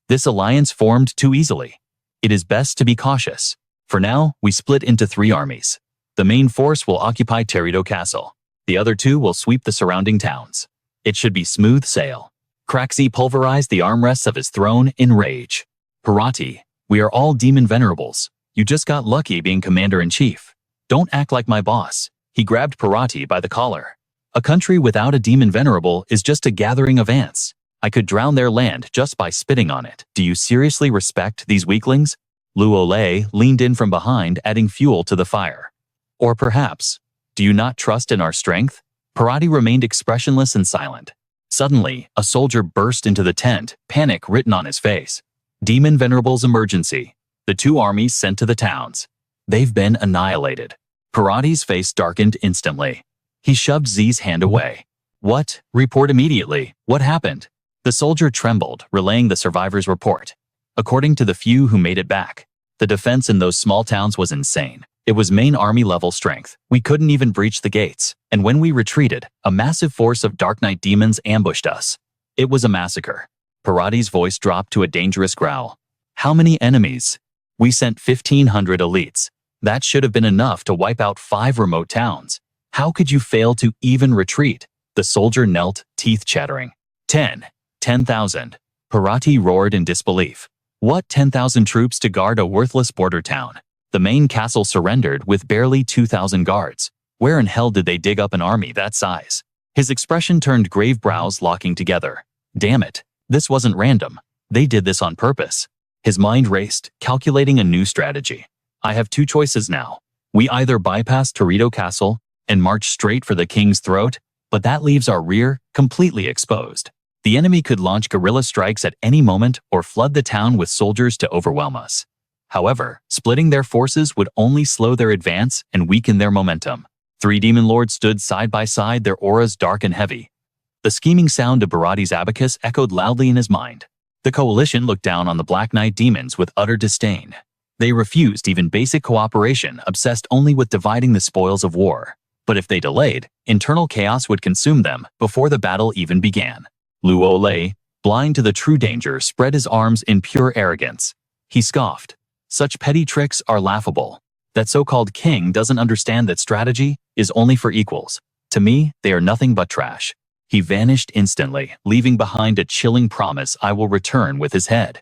This alliance formed too easily. It is best to be cautious. For now, we split into 3 armies. The main force will occupy Torito Castle. The other 2 will sweep the surrounding towns. It should be smooth sail. Craxi pulverized the armrests of his throne in rage. Parati, we are all demon venerables. You just got lucky being commander-in-chief. Don't act like my boss. He grabbed Parati by the collar. A country without a demon venerable is just a gathering of ants. I could drown their land just by spitting on it. Do you seriously respect these weaklings? Luo Lei leaned in from behind, adding fuel to the fire. Or perhaps, do you not trust in our strength? Parati remained expressionless and silent. Suddenly, a soldier burst into the tent, panic written on his face. Demon Venerable's emergency. The 2 armies sent to the towns. They've been annihilated. Parati's face darkened instantly. He shoved Z's hand away. What? Report immediately. What happened? The soldier trembled, relaying the survivors' report. According to the few who made it back, the defense in those small towns was insane. It was main army level strength. We couldn't even breach the gates. And when we retreated, a massive force of Dark Knight demons ambushed us. It was a massacre. Parati's voice dropped to a dangerous growl. How many enemies? We sent 1,500 elites. That should have been enough to wipe out 5 remote towns. How could you fail to even retreat? The soldier knelt, teeth chattering. 10,000. Parati roared in disbelief. What 10,000 troops to guard a worthless border town? The main castle surrendered with barely 2,000 guards. Where in hell did they dig up an army that size? His expression turned grave, brows locking together. Damn it, this wasn't random. They did this on purpose. His mind raced, calculating a new strategy. I have 2 choices now. We either bypass Torito Castle and march straight for the king's throat, but that leaves our rear completely exposed. The enemy could launch guerrilla strikes at any moment or flood the town with soldiers to overwhelm us. However, splitting their forces would only slow their advance and weaken their momentum. 3 demon lords stood side by side, their auras dark and heavy. The scheming sound of Parati's abacus echoed loudly in his mind. The coalition looked down on the Black Knight demons with utter disdain. They refused even basic cooperation, obsessed only with dividing the spoils of war. But if they delayed, internal chaos would consume them before the battle even began. Luo Lei, blind to the true danger, spread his arms in pure arrogance. He scoffed. Such petty tricks are laughable. That so-called king doesn't understand that strategy is only for equals. To me, they are nothing but trash. He vanished instantly, leaving behind a chilling promise I will return with his head.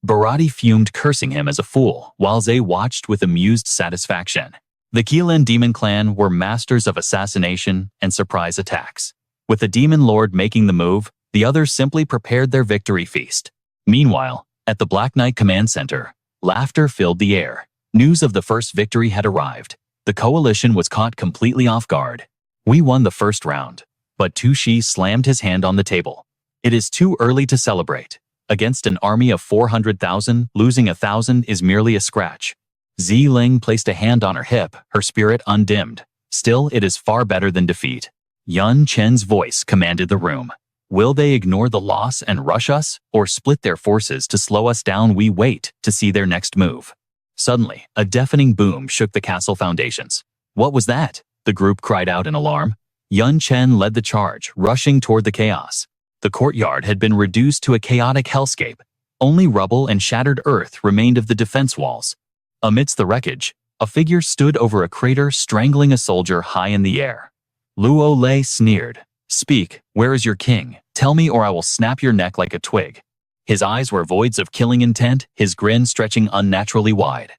Barati fumed, cursing him as a fool, while Zay watched with amused satisfaction. The Keelan Demon Clan were masters of assassination and surprise attacks. With the Demon Lord making the move, the others simply prepared their victory feast. Meanwhile, at the Black Knight Command Center, laughter filled the air. News of the first victory had arrived. The coalition was caught completely off guard. We won the first round. But Tuxi slammed his hand on the table. It is too early to celebrate. Against an army of 400,000, losing 1,000 is merely a scratch. Zi Ling placed a hand on her hip, her spirit undimmed. Still, it is far better than defeat. Yun Chen's voice commanded the room. Will they ignore the loss and rush us, or split their forces to slow us down? We wait to see their next move. Suddenly, a deafening boom shook the castle foundations. What was that? The group cried out in alarm. Yun Chen led the charge, rushing toward the chaos. The courtyard had been reduced to a chaotic hellscape. Only rubble and shattered earth remained of the defense walls. Amidst the wreckage, a figure stood over a crater, strangling a soldier high in the air. Luo Lei sneered. Speak, where is your king? Tell me or I will snap your neck like a twig. His eyes were voids of killing intent, his grin stretching unnaturally wide.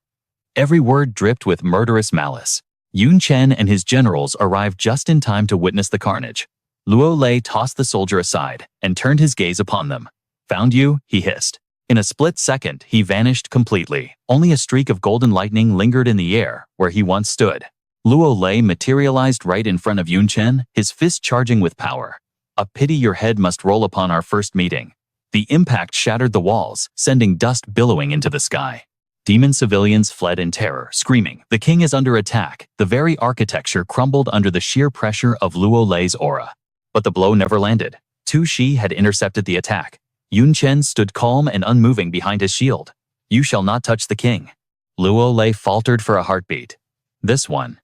Every word dripped with murderous malice. Yun Chen and his generals arrived just in time to witness the carnage. Luo Lei tossed the soldier aside and turned his gaze upon them. Found you, he hissed. In a split second, he vanished completely. Only a streak of golden lightning lingered in the air where he once stood. Luo Lei materialized right in front of Yun Chen, his fist charging with power. A pity your head must roll upon our first meeting. The impact shattered the walls, sending dust billowing into the sky. Demon civilians fled in terror, screaming, "The king is under attack." The very architecture crumbled under the sheer pressure of Luo Lei's aura. But the blow never landed. Tuxi had intercepted the attack. Yun Chen stood calm and unmoving behind his shield. You shall not touch the king. Luo Lei faltered for a heartbeat. This one.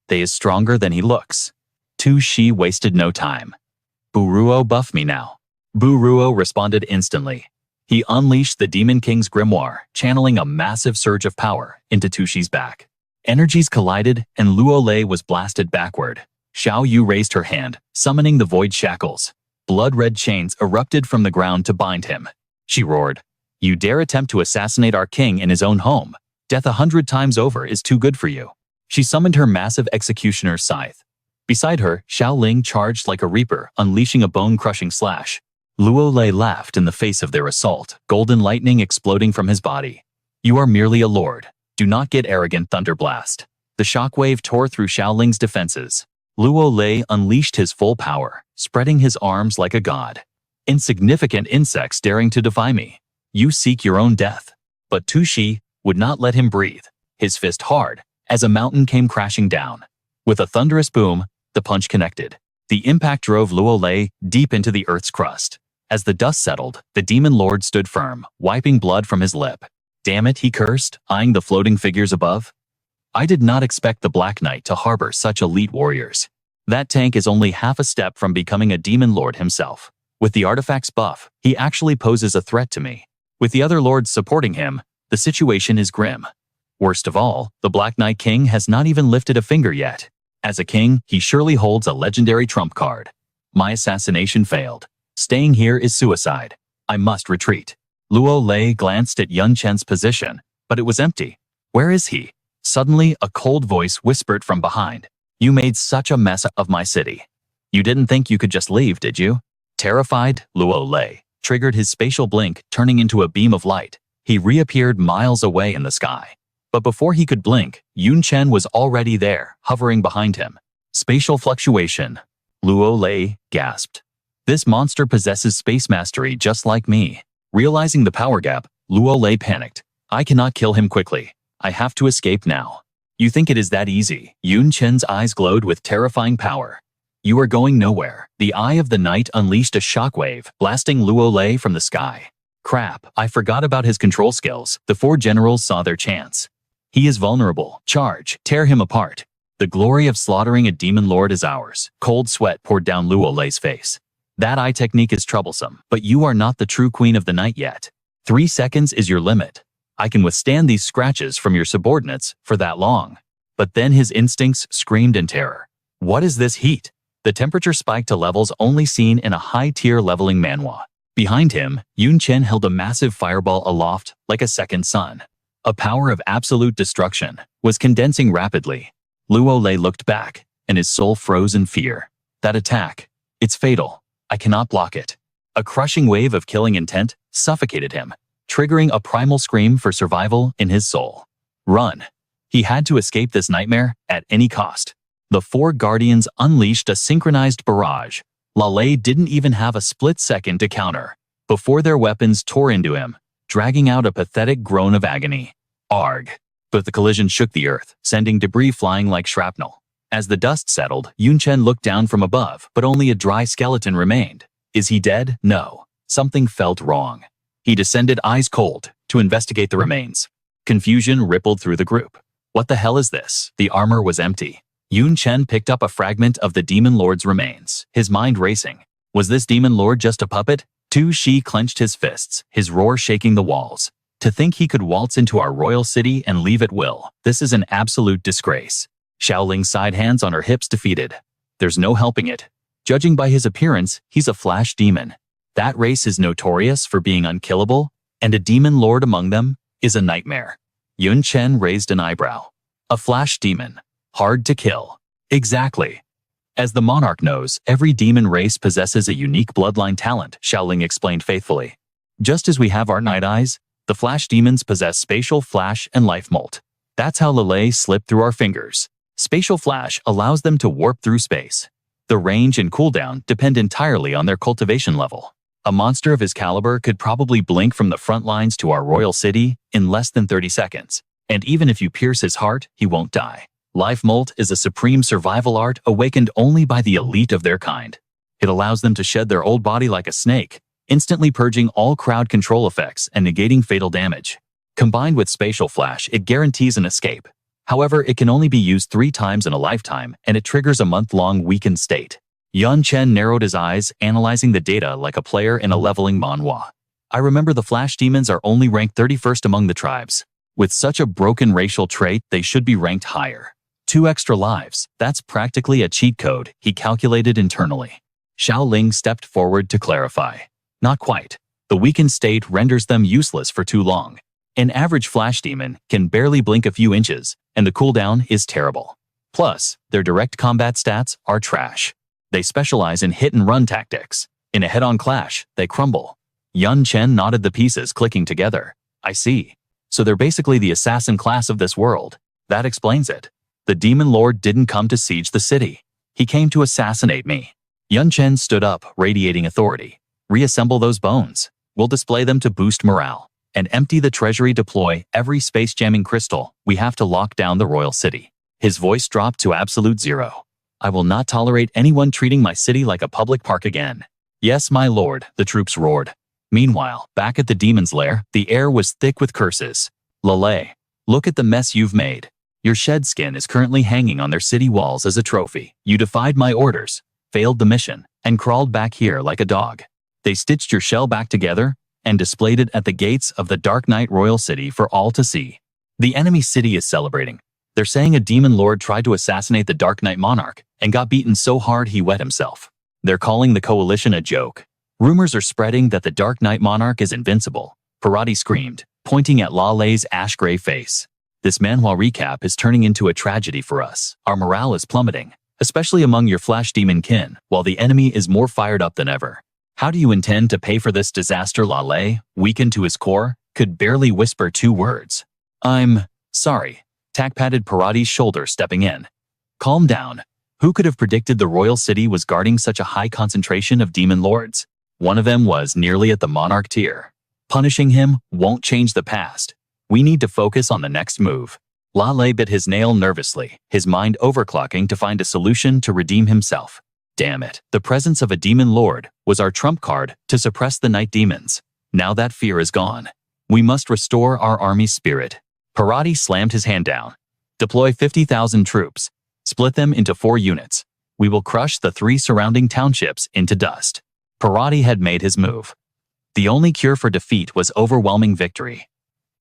They is stronger than he looks. Tuxi wasted no time. Buruo, buff me now. Buruo responded instantly. He unleashed the Demon King's grimoire, channeling a massive surge of power into Tuxi's back. Energies collided, and Luo Lei was blasted backward. Xiao Yu raised her hand, summoning the void shackles. Blood-red chains erupted from the ground to bind him. She roared, "You dare attempt to assassinate our king in his own home? Death 100 times over is too good for you." She summoned her massive executioner's scythe. Beside her, Xiao Ling charged like a reaper, unleashing a bone-crushing slash. Luo Lei laughed in the face of their assault, golden lightning exploding from his body. "You are merely a lord. Do not get arrogant, Thunderblast." The shockwave tore through Xiao Ling's defenses. Luo Lei unleashed his full power, spreading his arms like a god. "Insignificant insects daring to defy me. You seek your own death." But Tuxi would not let him breathe, his fist hard, as a mountain came crashing down. With a thunderous boom, the punch connected. The impact drove Luo Lei deep into the earth's crust. As the dust settled, the demon lord stood firm, wiping blood from his lip. "Damn it," he cursed, eyeing the floating figures above. "I did not expect the Black Knight to harbor such elite warriors. That tank is only half a step from becoming a demon lord himself. With the artifact's buff, he actually poses a threat to me. With the other lords supporting him, the situation is grim. Worst of all, the Black Knight King has not even lifted a finger yet. As a king, he surely holds a legendary trump card. My assassination failed. Staying here is suicide. I must retreat." Luo Lei glanced at Yun Chen's position, but it was empty. Where is he? Suddenly, a cold voice whispered from behind. "You made such a mess of my city. You didn't think you could just leave, did you?" Terrified, Luo Lei triggered his spatial blink, turning into a beam of light. He reappeared miles away in the sky. But before he could blink, Yun Chen was already there, hovering behind him. Spatial fluctuation. Luo Lei gasped. "This monster possesses space mastery just like me." Realizing the power gap, Luo Lei panicked. "I cannot kill him quickly. I have to escape now." "You think it is that easy?" Yun Chen's eyes glowed with terrifying power. "You are going nowhere." The eye of the knight unleashed a shockwave, blasting Luo Lei from the sky. Crap, I forgot about his control skills. The four generals saw their chance. "He is vulnerable. Charge. Tear him apart." The glory of slaughtering a demon lord is ours. Cold sweat poured down Luo Lei's face. "That eye technique is troublesome, but you are not the true queen of the night yet. 3 seconds is your limit. I can withstand these scratches from your subordinates for that long." But then his instincts screamed in terror. What is this heat? The temperature spiked to levels only seen in a high-tier leveling manhwa. Behind him, Chen held a massive fireball aloft like a second sun. A power of absolute destruction was condensing rapidly. Luo Lei looked back, and his soul froze in fear. That attack, it's fatal. I cannot block it. A crushing wave of killing intent suffocated him, triggering a primal scream for survival in his soul. Run. He had to escape this nightmare at any cost. The four guardians unleashed a synchronized barrage. Lei didn't even have a split second to counter before their weapons tore into him, dragging out a pathetic groan of agony. Arg. But the collision shook the earth, sending debris flying like shrapnel. As the dust settled, Chen looked down from above, but only a dry skeleton remained. Is he dead? No. Something felt wrong. He descended eyes cold to investigate the remains. Confusion rippled through the group. What the hell is this? The armor was empty. Chen picked up a fragment of the Demon Lord's remains, his mind racing. Was this Demon Lord just a puppet? Tuxi clenched his fists, his roar shaking the walls. To think he could waltz into our royal city and leave at will. This is an absolute disgrace. Xiaoling sighed, hands on her hips, defeated. There's no helping it. Judging by his appearance, he's a flash demon. That race is notorious for being unkillable, and a demon lord among them is a nightmare. Chen raised an eyebrow. A flash demon. Hard to kill. Exactly. As the monarch knows, every demon race possesses a unique bloodline talent, Xiaoling explained faithfully. Just as we have our night eyes, the flash demons possess spatial flash and life molt. That's how Lei slipped through our fingers. Spatial flash allows them to warp through space. The range and cooldown depend entirely on their cultivation level. A monster of his caliber could probably blink from the front lines to our royal city in less than 30 seconds. And even if you pierce his heart, he won't die. Life molt is a supreme survival art awakened only by the elite of their kind. It allows them to shed their old body like a snake, instantly purging all crowd control effects and negating fatal damage. Combined with spatial flash, it guarantees an escape. However, it can only be used 3 times in a lifetime, and it triggers a month-long weakened state. Chen narrowed his eyes, analyzing the data like a player in a leveling manhwa. I remember the flash demons are only ranked 31st among the tribes. With such a broken racial trait, they should be ranked higher. 2 extra lives, that's practically a cheat code, he calculated internally. Xiaoling stepped forward to clarify. Not quite. The weakened state renders them useless for too long. An average flash demon can barely blink a few inches, and the cooldown is terrible. Plus, their direct combat stats are trash. They specialize in hit-and-run tactics. In a head-on clash, they crumble. Chen nodded, the pieces clicking together. I see. So they're basically the assassin class of this world. That explains it. The Demon Lord didn't come to siege the city. He came to assassinate me. Chen stood up, radiating authority. Reassemble those bones. We'll display them to boost morale. And empty the treasury, deploy every space-jamming crystal. We have to lock down the royal city. His voice dropped to absolute zero. I will not tolerate anyone treating my city like a public park again. Yes, my lord, the troops roared. Meanwhile, back at the demon's lair, the air was thick with curses. Lei, look at the mess you've made. Your shed skin is currently hanging on their city walls as a trophy. You defied my orders, failed the mission, and crawled back here like a dog. They stitched your shell back together and displayed it at the gates of the Dark Knight Royal City for all to see. The enemy city is celebrating. They're saying a demon lord tried to assassinate the Dark Knight monarch and got beaten so hard he wet himself. They're calling the coalition a joke. Rumors are spreading that the Dark Knight monarch is invincible. Parati screamed, pointing at Lei's ash-gray face. This manhwa recap is turning into a tragedy for us. Our morale is plummeting, especially among your flash demon kin, while the enemy is more fired up than ever. How do you intend to pay for this disaster? Lei, weakened to his core, could barely whisper 2 words. I'm sorry. Tack patted Parati's shoulder, stepping in. Calm down. Who could have predicted the royal city was guarding such a high concentration of demon lords? One of them was nearly at the monarch tier. Punishing him won't change the past. We need to focus on the next move. Lei bit his nail nervously, his mind overclocking to find a solution to redeem himself. Damn it, the presence of a demon lord was our trump card to suppress the night demons. Now that fear is gone. We must restore our army's spirit. Parati slammed his hand down. Deploy 50,000 troops. Split them into 4 units. We will crush the 3 surrounding townships into dust. Parati had made his move. The only cure for defeat was overwhelming victory.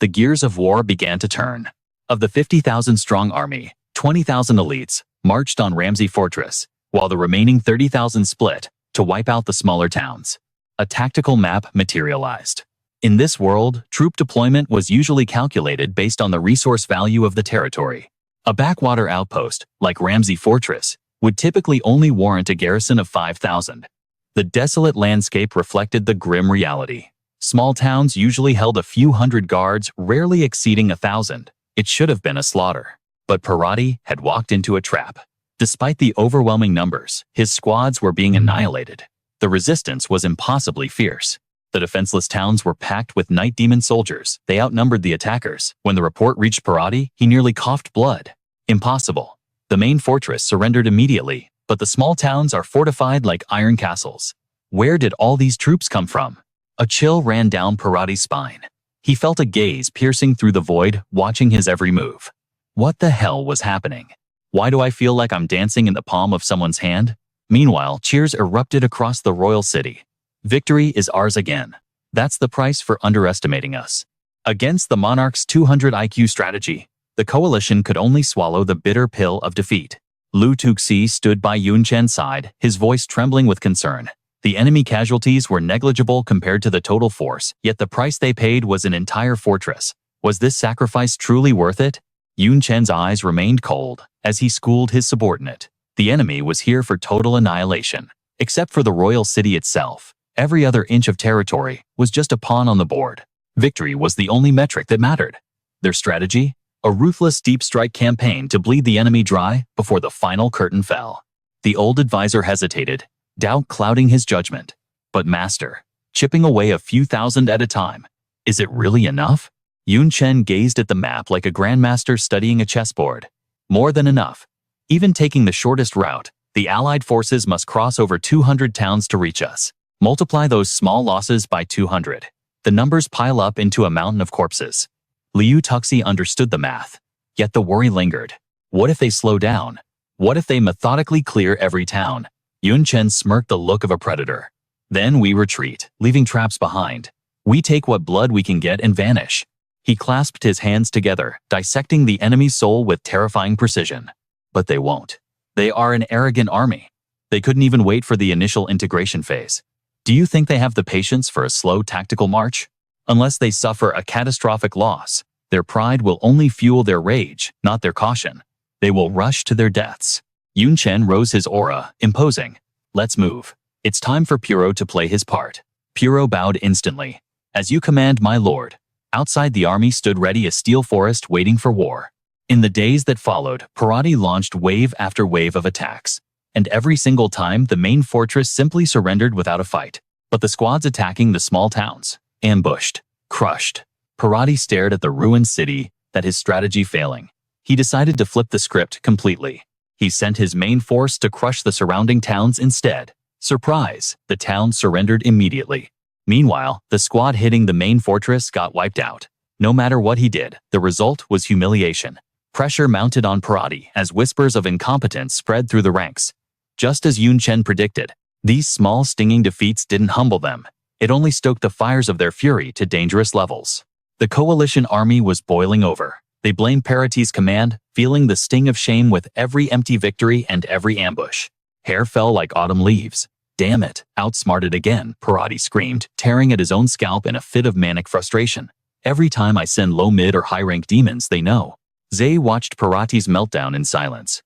The gears of war began to turn. Of the 50,000-strong army, 20,000 elites marched on Ramsey Fortress, while the remaining 30,000 split to wipe out the smaller towns. A tactical map materialized. In this world, troop deployment was usually calculated based on the resource value of the territory. A backwater outpost, like Ramsey Fortress, would typically only warrant a garrison of 5,000. The desolate landscape reflected the grim reality. Small towns usually held a few hundred guards, rarely exceeding 1,000. It should have been a slaughter. But Parati had walked into a trap. Despite the overwhelming numbers, his squads were being annihilated. The resistance was impossibly fierce. The defenseless towns were packed with night demon soldiers. They outnumbered the attackers. When the report reached Parati, he nearly coughed blood. Impossible. The main fortress surrendered immediately, but the small towns are fortified like iron castles. Where did all these troops come from? A chill ran down Parati's spine. He felt a gaze piercing through the void, watching his every move. What the hell was happening? Why do I feel like I'm dancing in the palm of someone's hand? Meanwhile, cheers erupted across the royal city. Victory is ours again. That's the price for underestimating us. Against the monarch's 200 IQ strategy, the coalition could only swallow the bitter pill of defeat. Lu Tuxi stood by Yun Chen's side, his voice trembling with concern. The enemy casualties were negligible compared to the total force, yet the price they paid was an entire fortress. Was this sacrifice truly worth it? Yun Chen's eyes remained cold as he schooled his subordinate. The enemy was here for total annihilation. Except for the royal city itself, every other inch of territory was just a pawn on the board. Victory was the only metric that mattered. Their strategy? A ruthless deep strike campaign to bleed the enemy dry before the final curtain fell. The old advisor hesitated, doubt clouding his judgment. But master, chipping away a few thousand at a time, is it really enough? Yun Chen gazed at the map like a grandmaster studying a chessboard. More than enough. Even taking the shortest route, the Allied forces must cross over 200 towns to reach us. Multiply those small losses by 200. The numbers pile up into a mountain of corpses. Liu Tuxi understood the math, yet the worry lingered. What if they slow down? What if they methodically clear every town? Yun Chen smirked the look of a predator. Then we retreat, leaving traps behind. We take what blood we can get and vanish. He clasped his hands together, dissecting the enemy's soul with terrifying precision. But they won't. They are an arrogant army. They couldn't even wait for the initial integration phase. Do you think they have the patience for a slow tactical march? Unless they suffer a catastrophic loss, their pride will only fuel their rage, not their caution. They will rush to their deaths. Yun Chen rose his aura, imposing. Let's move. It's time for Puro to play his part. Puro bowed instantly. As you command, my lord. Outside the army stood ready a steel forest waiting for war. In the days that followed, Parati launched wave after wave of attacks. And every single time, the main fortress simply surrendered without a fight. But the squads attacking the small towns, ambushed, crushed. Parati stared at the ruined city, that his strategy failing. He decided to flip the script completely. He sent his main force to crush the surrounding towns instead. Surprise! The town surrendered immediately. Meanwhile, the squad hitting the main fortress got wiped out. No matter what he did, the result was humiliation. Pressure mounted on Parati as whispers of incompetence spread through the ranks. Just as Yun Chen predicted, these small stinging defeats didn't humble them. It only stoked the fires of their fury to dangerous levels. The coalition army was boiling over. They blamed Parati's command, feeling the sting of shame with every empty victory and every ambush. Hair fell like autumn leaves. Damn it, outsmarted again, Parati screamed, tearing at his own scalp in a fit of manic frustration. Every time I send low, mid, or high-rank demons, they know. Zay watched Parati's meltdown in silence.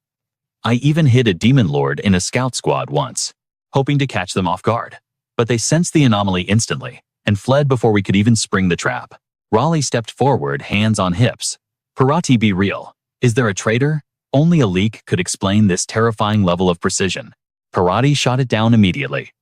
I even hit a demon lord in a scout squad once, hoping to catch them off guard. But they sensed the anomaly instantly, and fled before we could even spring the trap. Raleigh stepped forward, hands on hips. Parati, be real. Is there a traitor? Only a leak could explain this terrifying level of precision. Parati shot it down immediately.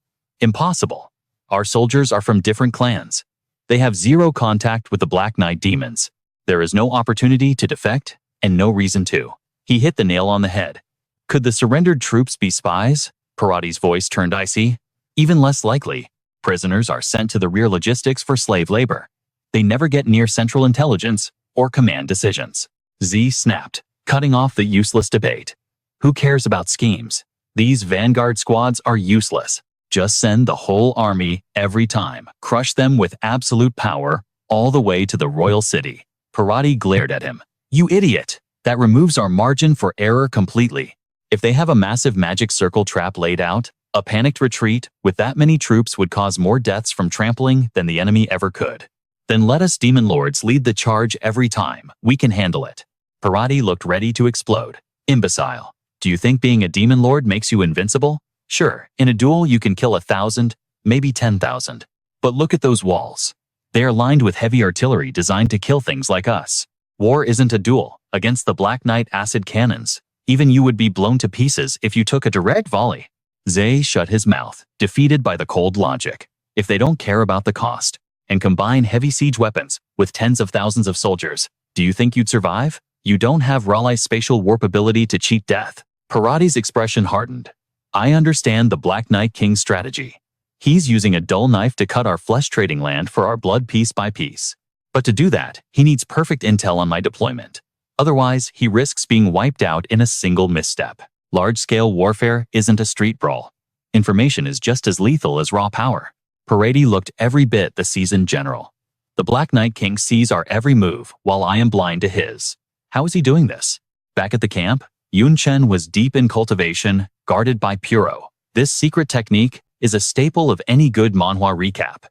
Impossible. Our soldiers are from different clans. They have zero contact with the Black Knight demons. There is no opportunity to defect, and no reason to. He hit the nail on the head. Could the surrendered troops be spies? Parati's voice turned icy. Even less likely. Prisoners are sent to the rear logistics for slave labor. They never get near central intelligence or command decisions. Z snapped, cutting off the useless debate. Who cares about schemes? These vanguard squads are useless. Just send the whole army every time. Crush them with absolute power all the way to the royal city. Parati glared at him. You idiot! That removes our margin for error completely. If they have a massive magic circle trap laid out, A panicked retreat with that many troops would cause more deaths from trampling than the enemy ever could. Then let us demon lords lead the charge every time. We can handle it. Parati looked ready to explode. Imbecile. Do you think being a demon lord makes you invincible? Sure, in a duel you can kill 1,000, maybe 10,000. But look at those walls. They are lined with heavy artillery designed to kill things like us. War isn't a duel. Against the Black Knight acid cannons, even you would be blown to pieces if you took a direct volley. Zay shut his mouth, defeated by the cold logic. If they don't care about the cost, and combine heavy siege weapons with tens of thousands of soldiers, do you think you'd survive? You don't have Raleigh's spatial warp ability to cheat death. Parati's expression hardened. I understand the Black Knight King's strategy. He's using a dull knife to cut our flesh trading land for our blood piece by piece. But to do that, he needs perfect intel on my deployment. Otherwise, he risks being wiped out in a single misstep. Large-scale warfare isn't a street brawl. Information is just as lethal as raw power. Parati looked every bit the seasoned general. The Black Knight King sees our every move while I am blind to his. How is he doing this? Back at the camp, Chen was deep in cultivation, guarded by Puro. This secret technique is a staple of any good Manhwa recap.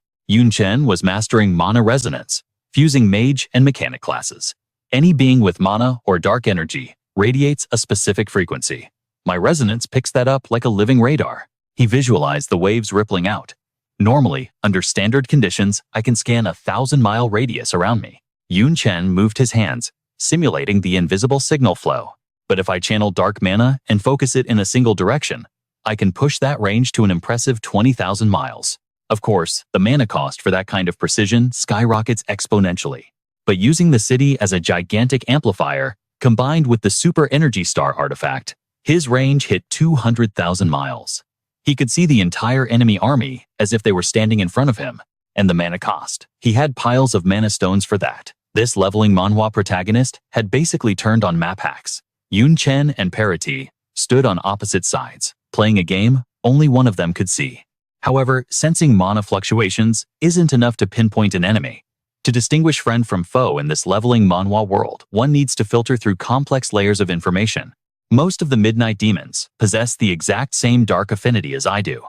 Chen was mastering mana resonance, fusing mage and mechanic classes. Any being with mana or dark energy radiates a specific frequency. My resonance picks that up like a living radar. He visualized the waves rippling out. Normally, under standard conditions, I can scan a 1,000-mile radius around me. Chen moved his hands, simulating the invisible signal flow. But if I channel dark mana and focus it in a single direction, I can push that range to an impressive 20,000 miles. Of course, the mana cost for that kind of precision skyrockets exponentially. But using the city as a gigantic amplifier, combined with the Super Energy Star artifact, his range hit 200,000 miles. He could see the entire enemy army as if they were standing in front of him, and the mana cost. He had piles of mana stones for that. This leveling Manhwa protagonist had basically turned on map hacks. Chen and Parati stood on opposite sides, playing a game only one of them could see. However, sensing mana fluctuations isn't enough to pinpoint an enemy. To distinguish friend from foe in this leveling Manhwa world, one needs to filter through complex layers of information. Most of the Midnight Demons possess the exact same dark affinity as I do.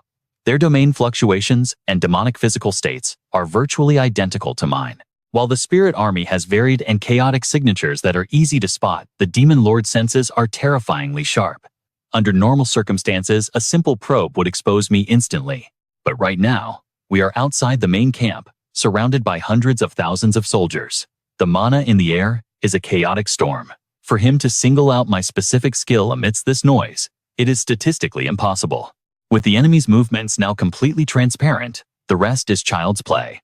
Their domain fluctuations and demonic physical states are virtually identical to mine. While the Spirit Army has varied and chaotic signatures that are easy to spot, the Demon Lord senses are terrifyingly sharp. Under normal circumstances, a simple probe would expose me instantly. But right now, we are outside the main camp, surrounded by hundreds of thousands of soldiers. The mana in the air is a chaotic storm. For him to single out my specific skill amidst this noise, it is statistically impossible. With the enemy's movements now completely transparent, the rest is child's play.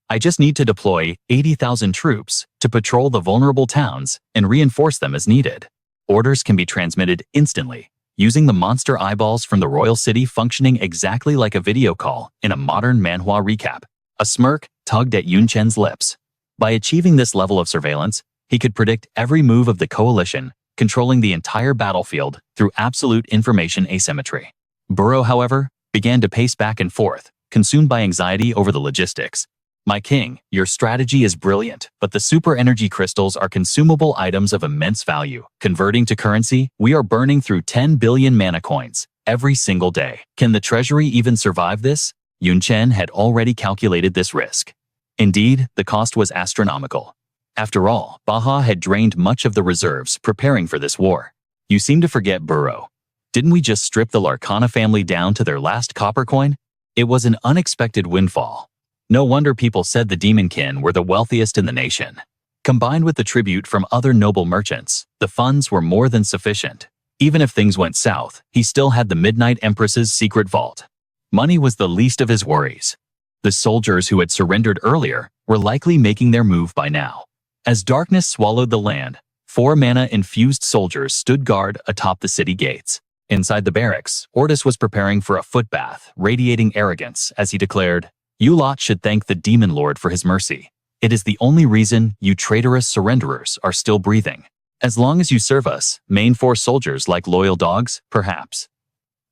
I just need to deploy 80,000 troops to patrol the vulnerable towns and reinforce them as needed. Orders can be transmitted instantly, using the monster eyeballs from the royal city functioning exactly like a video call in a modern Manhwa recap. A smirk tugged at Chen's lips. By achieving this level of surveillance, he could predict every move of the coalition, controlling the entire battlefield through absolute information asymmetry. Burrow, however, began to pace back and forth, consumed by anxiety over the logistics. My king, your strategy is brilliant, but the super energy crystals are consumable items of immense value. Converting to currency, we are burning through 10 billion mana coins every single day. Can the treasury even survive this? Chen had already calculated this risk. Indeed, the cost was astronomical. After all, Baja had drained much of the reserves preparing for this war. You seem to forget Burrow. Didn't we just strip the Larkana family down to their last copper coin? It was an unexpected windfall. No wonder people said the Demonkin were the wealthiest in the nation. Combined with the tribute from other noble merchants, the funds were more than sufficient. Even if things went south, he still had the Midnight Empress's secret vault. Money was the least of his worries. The soldiers who had surrendered earlier were likely making their move by now. As darkness swallowed the land, 4 mana-infused soldiers stood guard atop the city gates. Inside the barracks, Ortis was preparing for a footbath, radiating arrogance as he declared, "You lot should thank the Demon Lord for his mercy. It is the only reason you traitorous surrenderers are still breathing. As long as you serve us, main force soldiers like loyal dogs, perhaps.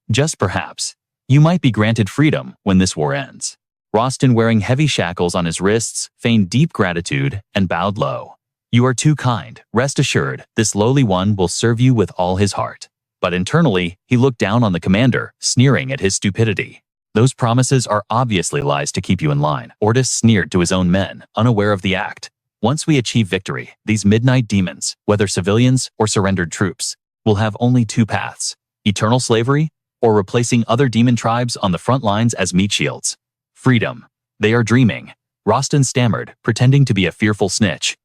Just perhaps. You might be granted freedom when this war ends." Rostin, wearing heavy shackles on his wrists, feigned deep gratitude and bowed low. "You are too kind. Rest assured, this lowly one will serve you with all his heart." But internally, he looked down on the commander, sneering at his stupidity. Those promises are obviously lies to keep you in line. Ordis sneered to his own men, unaware of the act. Once we achieve victory, these midnight demons, whether civilians or surrendered troops, will have only two paths: eternal slavery or replacing other demon tribes on the front lines as meat shields. Freedom. They are dreaming. Rostin stammered, pretending to be a fearful snitch.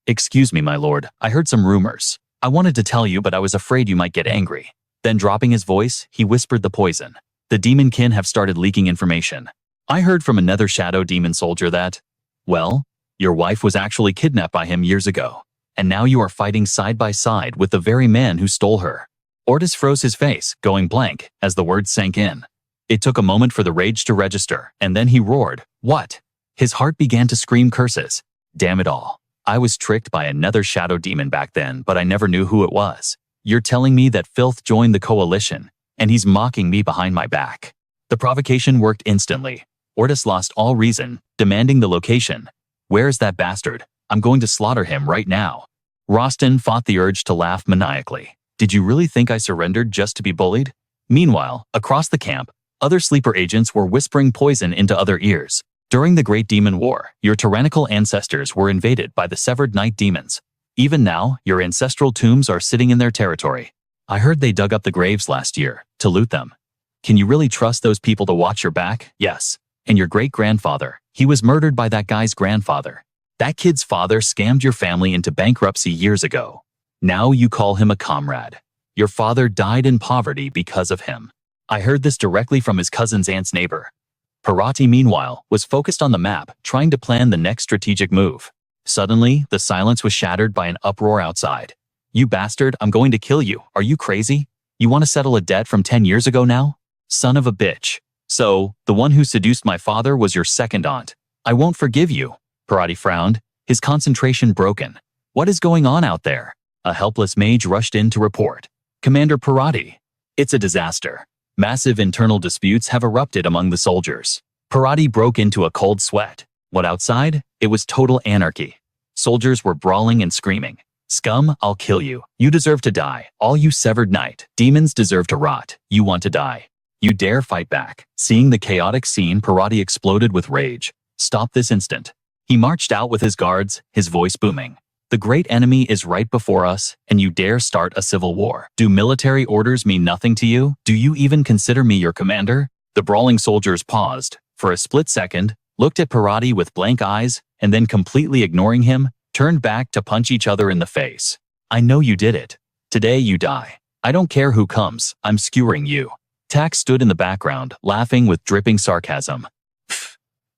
Excuse me, my lord, I heard some rumors. I wanted to tell you, but I was afraid you might get angry. Then dropping his voice, he whispered the poison. The demon kin have started leaking information. I heard from another shadow demon soldier that, well, your wife was actually kidnapped by him years ago, and now you are fighting side by side with the very man who stole her. Ordis froze his face, going blank, as the words sank in. It took a moment for the rage to register, and then he roared, "What?" His heart began to scream curses. Damn it all. I was tricked by another shadow demon back then, but I never knew who it was. You're telling me that Filth joined the coalition, and he's mocking me behind my back. The provocation worked instantly. Ordis lost all reason, demanding the location. Where's that bastard? I'm going to slaughter him right now. Rostin fought the urge to laugh maniacally. Did you really think I surrendered just to be bullied? Meanwhile, across the camp, other sleeper agents were whispering poison into other ears. During the Great Demon War, your tyrannical ancestors were invaded by the severed night demons. Even now, your ancestral tombs are sitting in their territory. I heard they dug up the graves last year to loot them. Can you really trust those people to watch your back? Yes. And your great-grandfather, he was murdered by that guy's grandfather. That kid's father scammed your family into bankruptcy years ago. Now you call him a comrade. Your father died in poverty because of him. I heard this directly from his cousin's aunt's neighbor. Parati, meanwhile, was focused on the map, trying to plan the next strategic move. Suddenly, the silence was shattered by an uproar outside. You bastard, I'm going to kill you. Are you crazy? You want to settle a debt from 10 years ago now? Son of a bitch. So, the one who seduced my father was your second aunt. I won't forgive you. Parati frowned, his concentration broken. What is going on out there? A helpless mage rushed in to report. Commander Parati. It's a disaster. Massive internal disputes have erupted among the soldiers. Parati broke into a cold sweat. What outside? It was total anarchy. Soldiers were brawling and screaming. Scum, I'll kill you. You deserve to die. All you severed night demons deserve to rot. You want to die. You dare fight back. Seeing the chaotic scene, Parati exploded with rage. Stop this instant. He marched out with his guards, his voice booming. The great enemy is right before us, and you dare start a civil war. Do military orders mean nothing to you? Do you even consider me your commander? The brawling soldiers paused, for a split second, looked at Parati with blank eyes, and then completely ignoring him, turned back to punch each other in the face. I know you did it. Today you die. I don't care who comes, I'm skewering you. Tax stood in the background, laughing with dripping sarcasm. Pfft.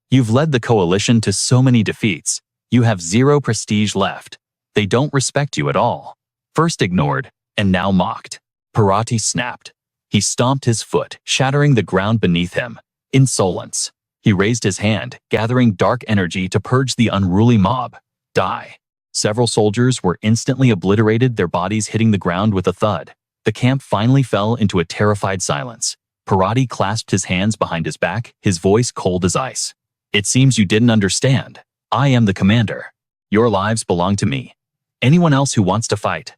You've led the coalition to so many defeats. You have zero prestige left. They don't respect you at all. First ignored, and now mocked. Parati snapped. He stomped his foot, shattering the ground beneath him. Insolence. He raised his hand, gathering dark energy to purge the unruly mob. Die. Several soldiers were instantly obliterated, their bodies hitting the ground with a thud. The camp finally fell into a terrified silence. Parati clasped his hands behind his back, his voice cold as ice. It seems you didn't understand. I am the commander. Your lives belong to me. Anyone else who wants to fight,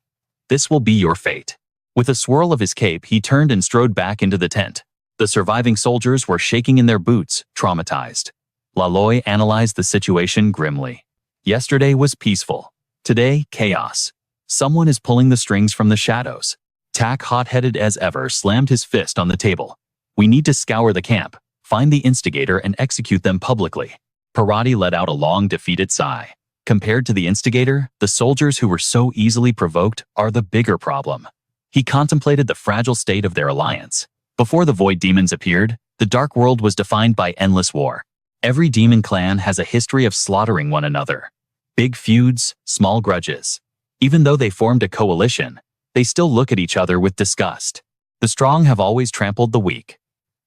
this will be your fate. With a swirl of his cape, he turned and strode back into the tent. The surviving soldiers were shaking in their boots, traumatized. Laloy analyzed the situation grimly. Yesterday was peaceful. Today, chaos. Someone is pulling the strings from the shadows. Tak, hot-headed as ever, slammed his fist on the table. We need to scour the camp, find the instigator, and execute them publicly. Parati let out a long, defeated sigh. Compared to the instigator, the soldiers who were so easily provoked are the bigger problem. He contemplated the fragile state of their alliance. Before the Void Demons appeared, the Dark World was defined by endless war. Every demon clan has a history of slaughtering one another. Big feuds, small grudges. Even though they formed a coalition, they still look at each other with disgust. The strong have always trampled the weak.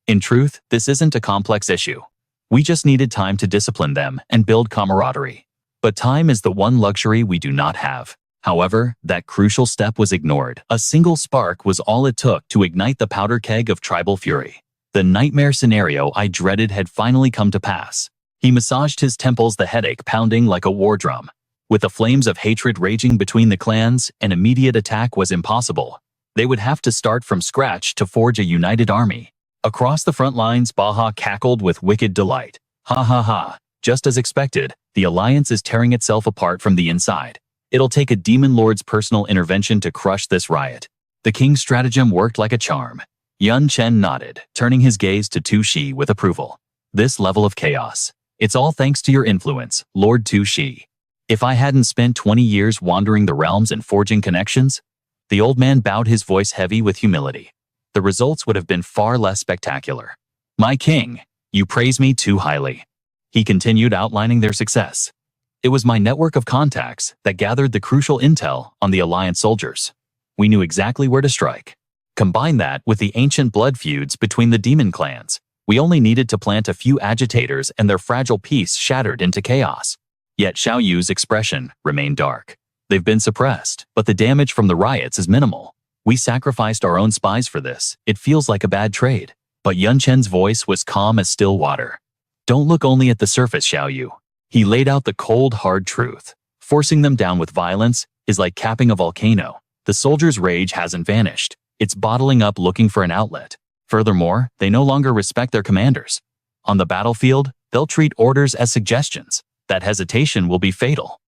In truth, this isn't a complex issue. We just needed time to discipline them and build camaraderie. But time is the one luxury we do not have. However, that crucial step was ignored. A single spark was all it took to ignite the powder keg of tribal fury. The nightmare scenario I dreaded had finally come to pass. He massaged his temples, the headache pounding like a war drum. With the flames of hatred raging between the clans, an immediate attack was impossible. They would have to start from scratch to forge a united army. Across the front lines, Baja cackled with wicked delight. Ha ha ha. Just as expected, the alliance is tearing itself apart from the inside. It'll take a demon lord's personal intervention to crush this riot. The king's stratagem worked like a charm. Chen nodded, turning his gaze to Tuxi with approval. This level of chaos. It's all thanks to your influence, Lord Tuxi. If I hadn't spent 20 years wandering the realms and forging connections, the old man bowed, his voice heavy with humility. The results would have been far less spectacular. My king, you praise me too highly. He continued, outlining their success. It was my network of contacts that gathered the crucial intel on the Alliance soldiers. We knew exactly where to strike. Combine that with the ancient blood feuds between the demon clans. We only needed to plant a few agitators and their fragile peace shattered into chaos. Yet Xiao Yu's expression remained dark. They've been suppressed, but the damage from the riots is minimal. We sacrificed our own spies for this. It feels like a bad trade. But Chen's voice was calm as still water. Don't look only at the surface, Xiao Yu. He laid out the cold, hard truth. Forcing them down with violence is like capping a volcano. The soldiers' rage hasn't vanished. It's bottling up, looking for an outlet. Furthermore, they no longer respect their commanders. On the battlefield, they'll treat orders as suggestions. That hesitation will be fatal.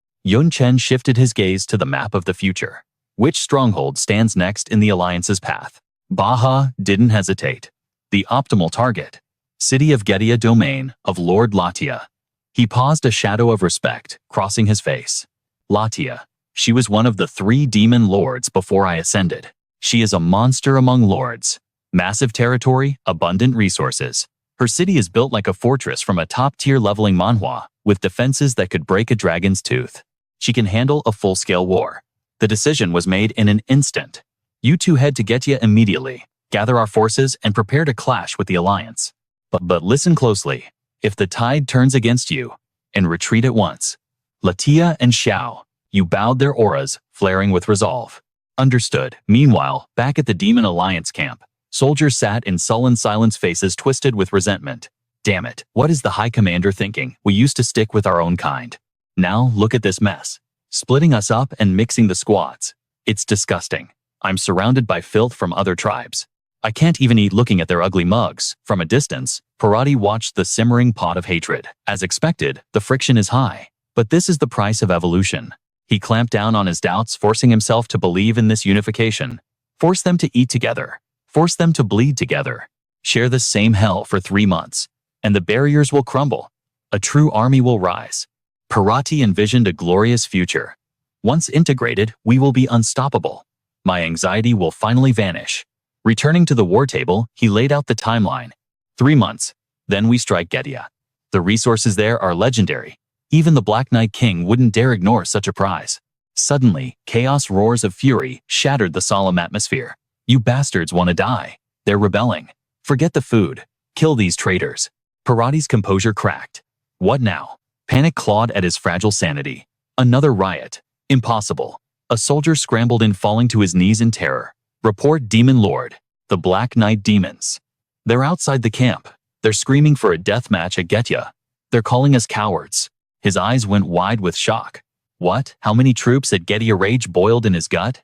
Chen shifted his gaze to the map of the future. Which stronghold stands next in the Alliance's path? Baja didn't hesitate. The optimal target. City of Getia, domain of Lord Latia. He paused, a shadow of respect crossing his face. Latia. She was one of the 3 demon lords before I ascended. She is a monster among lords. Massive territory, abundant resources. Her city is built like a fortress from a top-tier leveling Manhwa, with defenses that could break a dragon's tooth. She can handle a full-scale war. The decision was made in an instant. You two head to Getia immediately, gather our forces, and prepare to clash with the Alliance. But listen closely. If the tide turns against you, and retreat at once. Latia and Xiao, you bowed, their auras flaring with resolve. Understood. Meanwhile, back at the Demon Alliance camp, soldiers sat in sullen silence, faces twisted with resentment. Damn it, what is the High Commander thinking? We used to stick with our own kind. Now, look at this mess. Splitting us up and mixing the squads. It's disgusting. I'm surrounded by filth from other tribes. I can't even eat looking at their ugly mugs. From a distance, Parati watched the simmering pot of hatred. As expected, the friction is high. But this is the price of evolution. He clamped down on his doubts, forcing himself to believe in this unification. Force them to eat together. Force them to bleed together. Share the same hell for 3 months. And the barriers will crumble. A true army will rise. Parati envisioned a glorious future. Once integrated, we will be unstoppable. My anxiety will finally vanish. Returning to the war table, he laid out the timeline. 3 months. Then we strike Getia. The resources there are legendary. Even the Black Knight King wouldn't dare ignore such a prize. Suddenly, chaos roars of fury shattered the solemn atmosphere. You bastards want to die. They're rebelling. Forget the food. Kill these traitors. Parati's composure cracked. What now? Panic clawed at his fragile sanity. Another riot. Impossible. A soldier scrambled in, falling to his knees in terror. Report Demon Lord. The Black Knight demons. They're outside the camp. They're screaming for a death match at Getia. They're calling us cowards. His eyes went wide with shock. What? How many troops at Getia? Rage boiled in his gut.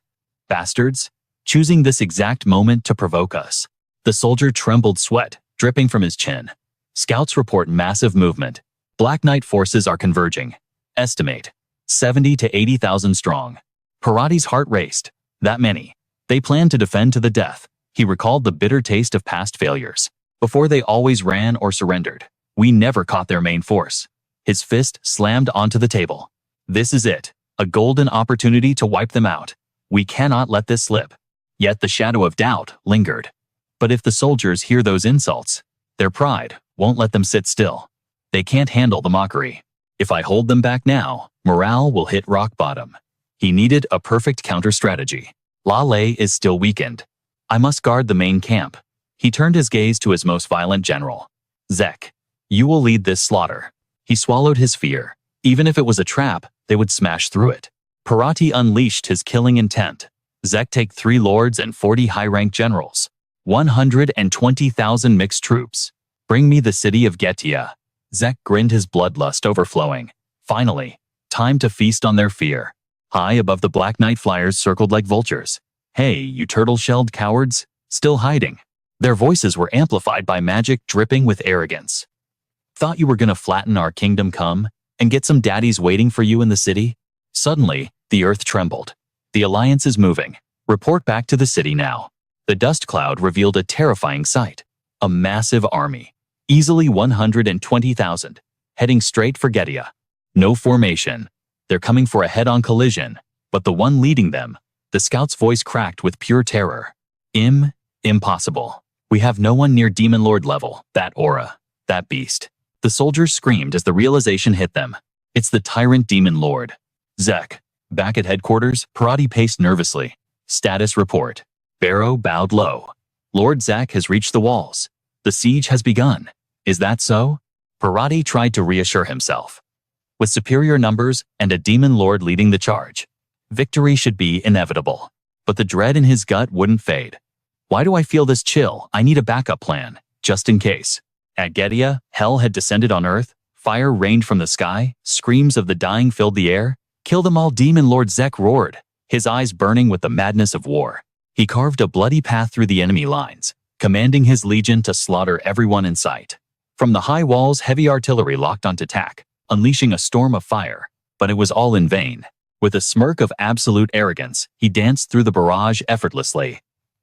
Bastards. Choosing this exact moment to provoke us. The soldier trembled, sweat dripping from his chin. Scouts report massive movement. Black Knight forces are converging. Estimate 70 to 80,000 strong. Parati's heart raced. That many. They plan to defend to the death. He recalled the bitter taste of past failures. Before, they always ran or surrendered. We never caught their main force. His fist slammed onto the table. This is it. A golden opportunity to wipe them out. We cannot let this slip. Yet the shadow of doubt lingered. But if the soldiers hear those insults, their pride won't let them sit still. They can't handle the mockery. If I hold them back now, morale will hit rock bottom. He needed a perfect counter-strategy. Lale is still weakened. I must guard the main camp. He turned his gaze to his most violent general. Zek, you will lead this slaughter. He swallowed his fear. Even if it was a trap, they would smash through it. Parati unleashed his killing intent. Zek, take 3 lords and 40 high-ranked generals. 120,000 mixed troops. Bring me the city of Getia. Zek grinned, his bloodlust overflowing. Finally, time to feast on their fear. High above, the Black Knight flyers circled like vultures. Hey, you turtle-shelled cowards, still hiding. Their voices were amplified by magic dripping with arrogance. Thought you were gonna flatten our kingdom come and get some daddies waiting for you in the city? Suddenly, the earth trembled. The alliance is moving. Report back to the city now. The dust cloud revealed a terrifying sight. A massive army, easily 120,000, heading straight for Gedia. No formation. They're coming for a head-on collision, but the one leading them, the scout's voice cracked with pure terror. Impossible. We have no one near Demon Lord level, that aura, that beast. The soldiers screamed as the realization hit them. It's the tyrant Demon Lord. Zek. Back at headquarters, Parati paced nervously. Status report. Barrow bowed low. Lord Zek has reached the walls. The siege has begun. Is that so? Parati tried to reassure himself. With superior numbers and a Demon Lord leading the charge, victory should be inevitable. But the dread in his gut wouldn't fade. Why do I feel this chill? I need a backup plan, just in case. At Gedia, hell had descended on earth, fire rained from the sky, screams of the dying filled the air. Kill them all, Demon Lord Zek roared, his eyes burning with the madness of war. He carved a bloody path through the enemy lines, commanding his legion to slaughter everyone in sight. From the high walls, heavy artillery locked onto tack, unleashing a storm of fire, but it was all in vain. With a smirk of absolute arrogance, he danced through the barrage effortlessly.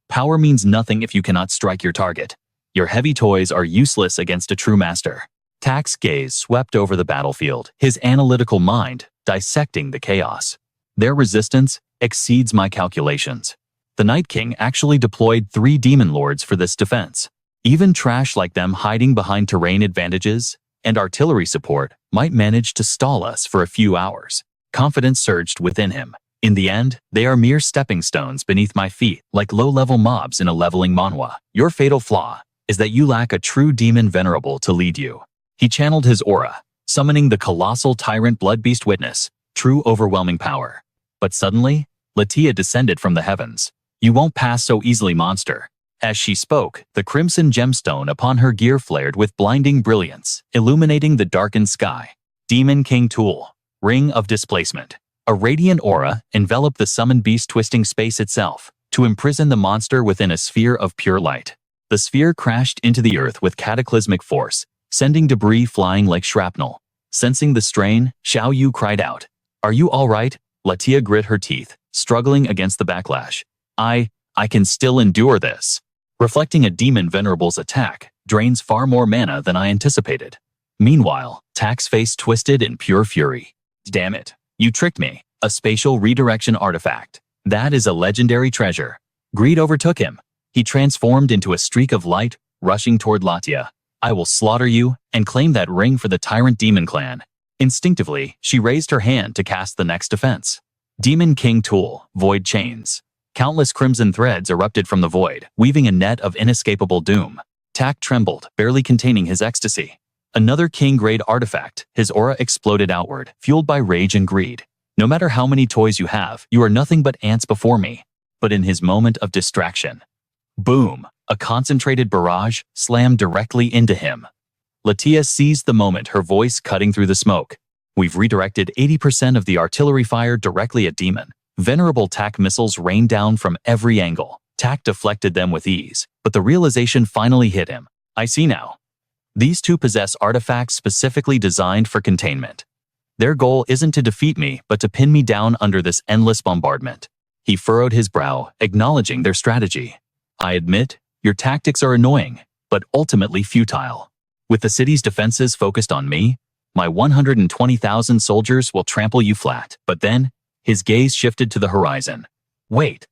Power means nothing if you cannot strike your target. Your heavy toys are useless against a true master. Tack's gaze swept over the battlefield, his analytical mind dissecting the chaos. Their resistance exceeds my calculations. The Night King actually deployed 3 Demon Lords for this defense. Even trash like them hiding behind terrain advantages and artillery support might manage to stall us for a few hours. Confidence surged within him. In the end, they are mere stepping stones beneath my feet, like low-level mobs in a leveling manhwa. Your fatal flaw is that you lack a true demon venerable to lead you. He channeled his aura, summoning the colossal tyrant bloodbeast witness, true overwhelming power. But suddenly, Latia descended from the heavens. You won't pass so easily, monster. As she spoke, the crimson gemstone upon her gear flared with blinding brilliance, illuminating the darkened sky. Demon King Tool, Ring of Displacement. A radiant aura enveloped the summoned beast, twisting space itself to imprison the monster within a sphere of pure light. The sphere crashed into the earth with cataclysmic force, sending debris flying like shrapnel. Sensing the strain, Xiao Yu cried out. Are you all right? Latia grit her teeth, struggling against the backlash. I can still endure this. Reflecting a demon venerable's attack drains far more mana than I anticipated. Meanwhile, Tack's face twisted in pure fury. Damn it. You tricked me. A spatial redirection artifact. That is a legendary treasure. Greed overtook him. He transformed into a streak of light, rushing toward Latia. I will slaughter you and claim that ring for the Tyrant Demon Clan. Instinctively, she raised her hand to cast the next defense. Demon King Tool, Void Chains. Countless crimson threads erupted from the void, weaving a net of inescapable doom. Tack trembled, barely containing his ecstasy. Another king-grade artifact, his aura exploded outward, fueled by rage and greed. No matter how many toys you have, you are nothing but ants before me. But in his moment of distraction, boom, a concentrated barrage slammed directly into him. Latia seized the moment, her voice cutting through the smoke. We've redirected 80% of the artillery fire directly at Demon. Venerable Tack missiles rained down from every angle. Tack deflected them with ease, but the realization finally hit him. I see now. These two possess artifacts specifically designed for containment. Their goal isn't to defeat me, but to pin me down under this endless bombardment. He furrowed his brow, acknowledging their strategy. I admit, your tactics are annoying, but ultimately futile. With the city's defenses focused on me, my 120,000 soldiers will trample you flat. But then, his gaze shifted to the horizon. Wait.